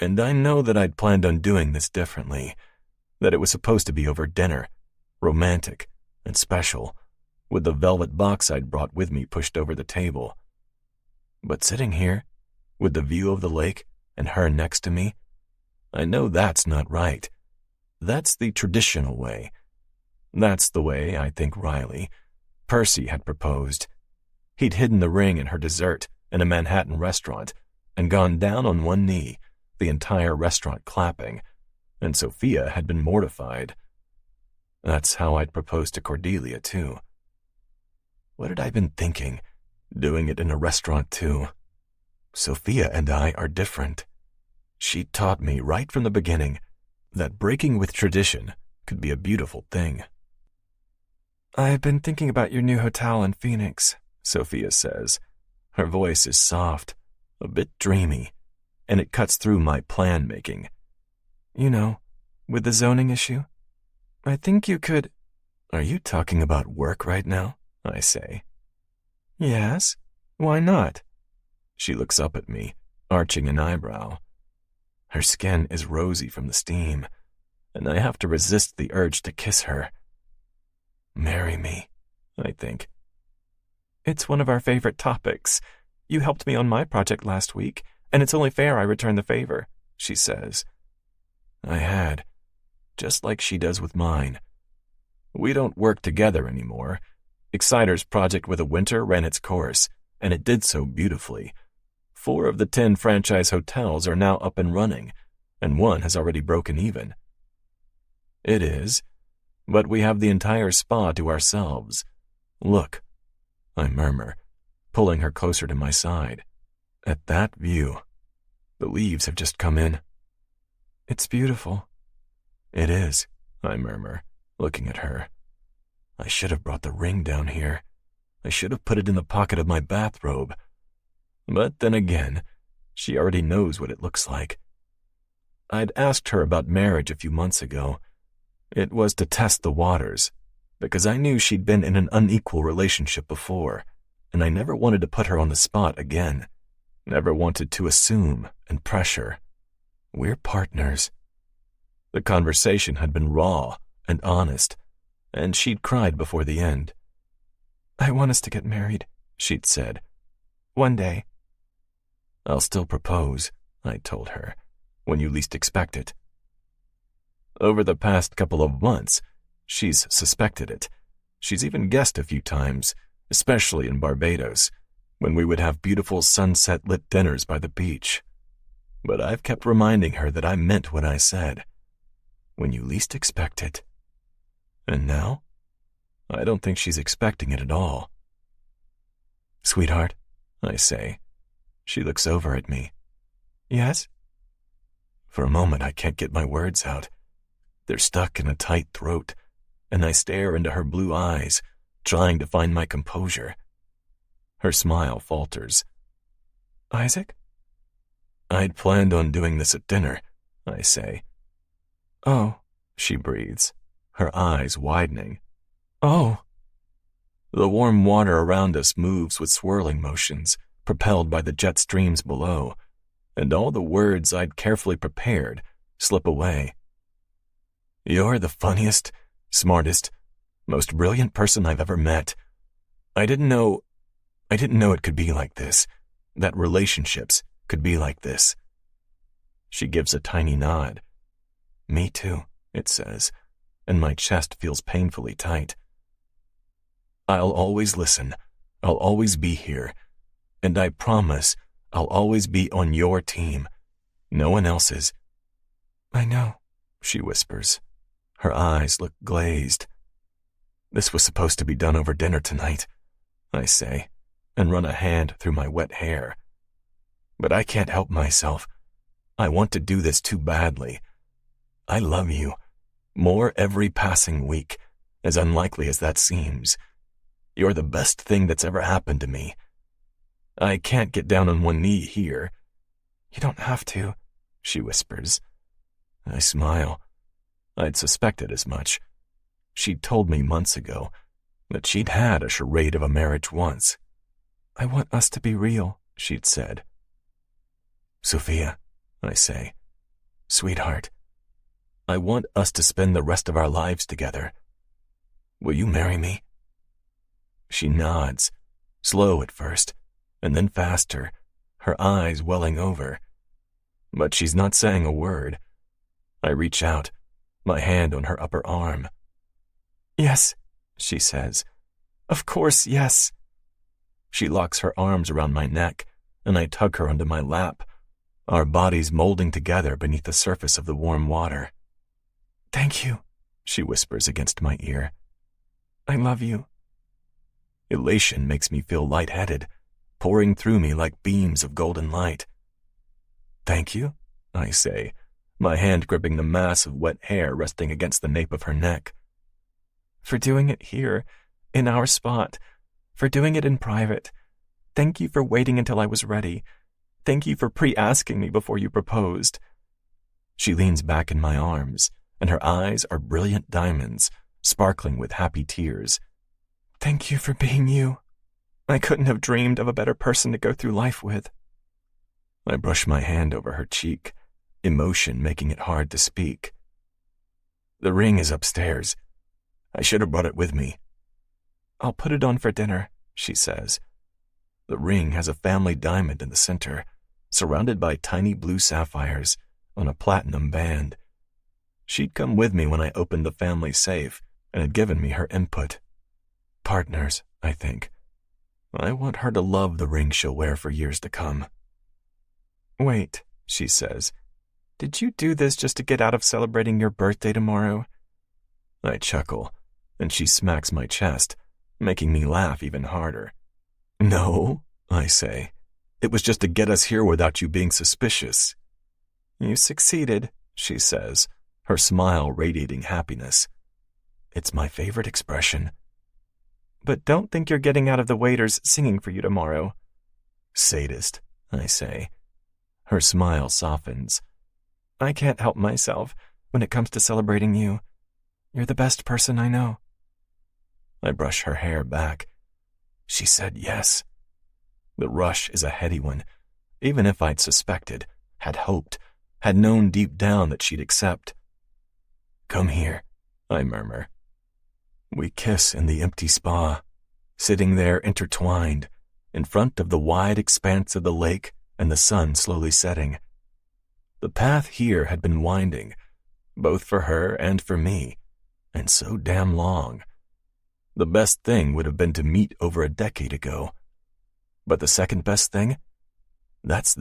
And I know that I'd planned on doing this differently, that it was supposed to be over dinner, romantic and special, with the velvet box I'd brought with me pushed over the table. But sitting here, with the view of the lake and her next to me, I know that's not right. That's the traditional way. That's the way, I think Riley, Percy had proposed. He'd hidden the ring in her dessert in a Manhattan restaurant and gone down on one knee, the entire restaurant clapping, and Sophia had been mortified. That's how I'd proposed to Cordelia, too. What had I been thinking, doing it in a restaurant, too? Sophia and I are different. She taught me right from the beginning that breaking with tradition could be a beautiful thing. I've been thinking about your new hotel in Phoenix, Sophia says. Her voice is soft, a bit dreamy, and it cuts through my plan-making. You know, with the zoning issue, I think you could... Are you talking about work right now? I say. Yes, why not? She looks up at me, arching an eyebrow. Her skin is rosy from the steam, and I have to resist the urge to kiss her. Marry me, I think. It's one of our favorite topics. You helped me on my project last week, and it's only fair I return the favor, she says. I had, just like she does with mine. We don't work together anymore. Exciter's project with a winter ran its course, and it did so beautifully. 4 of the 10 franchise hotels are now up and running, and 1 has already broken even. It is, but we have the entire spa to ourselves. Look, I murmur, pulling her closer to my side. At that view, the leaves have just come in. It's beautiful. It is, I murmur, looking at her. I should have brought the ring down here. I should have put it in the pocket of my bathrobe. But then again, she already knows what it looks like. I'd asked her about marriage a few months ago. It was to test the waters, because I knew she'd been in an unequal relationship before, and I never wanted to put her on the spot again. Never wanted to assume and pressure. We're partners. The conversation had been raw and honest, and she'd cried before the end. I want us to get married, she'd said. One day. I'll still propose, I told her, when you least expect it. Over the past couple of months, she's suspected it. She's even guessed a few times, especially in Barbados, when we would have beautiful sunset-lit dinners by the beach. But I've kept reminding her that I meant what I said. When you least expect it. And now, I don't think she's expecting it at all. Sweetheart, I say. She looks over at me. Yes? For a moment, I can't get my words out. They're stuck in a tight throat, and I stare into her blue eyes, trying to find my composure. Her smile falters. Isaac? I'd planned on doing this at dinner, I say. Oh, she breathes, her eyes widening. Oh. The warm water around us moves with swirling motions, propelled by the jet streams below, and all the words I'd carefully prepared slip away. You're the funniest, smartest, most brilliant person I've ever met. I didn't know it could be like this, that relationships could be like this. She gives a tiny nod. Me too, it says, and my chest feels painfully tight. I'll always listen. I'll always be here. And I promise I'll always be on your team. No one else's. I know, she whispers. Her eyes look glazed. This was supposed to be done over dinner tonight, I say, and run a hand through my wet hair. But I can't help myself. I want to do this too badly. I love you. More every passing week, as unlikely as that seems. You're the best thing that's ever happened to me. I can't get down on one knee here. You don't have to, she whispers. I smile. I'd suspected as much. She'd told me months ago that she'd had a charade of a marriage once. I want us to be real, she'd said. Sophia, I say, sweetheart, I want us to spend the rest of our lives together. Will you marry me? She nods, slow at first, and then faster, her eyes welling over. But she's not saying a word. I reach out, my hand on her upper arm. Yes, she says. Of course, yes. She locks her arms around my neck, and I tug her onto my lap, our bodies molding together beneath the surface of the warm water. Thank you, she whispers against my ear. I love you. Elation makes me feel lightheaded, pouring through me like beams of golden light. Thank you, I say, my hand gripping the mass of wet hair resting against the nape of her neck. For doing it here, in our spot, for doing it in private. Thank you for waiting until I was ready. Thank you for pre-asking me before you proposed. She leans back in my arms, and her eyes are brilliant diamonds, sparkling with happy tears. Thank you for being you. I couldn't have dreamed of a better person to go through life with. I brush my hand over her cheek, emotion making it hard to speak. The ring is upstairs. I should have brought it with me. I'll put it on for dinner, she says. The ring has a family diamond in the center, surrounded by tiny blue sapphires on a platinum band. She'd come with me when I opened the family safe and had given me her input. Partners, I think. I want her to love the ring she'll wear for years to come. Wait, she says. Did you do this just to get out of celebrating your birthday tomorrow? I chuckle, and she smacks my chest, making me laugh even harder. No, I say. It was just to get us here without you being suspicious. You succeeded, she says, her smile radiating happiness. It's my favorite expression. but don't think you're getting out of the waiters singing for you tomorrow. Sadist, I say. Her smile softens. I can't help myself when it comes to celebrating you. You're the best person I know. I brush her hair back. She said yes. The rush is a heady one, even if I'd suspected, had hoped, had known deep down that she'd accept. Come here, I murmur. We kiss in the empty spa, sitting there intertwined, in front of the wide expanse of the lake and the sun slowly setting. The path here had been winding, both for her and for me, and so damn long. The best thing would have been to meet over a decade ago. But the second best thing? That's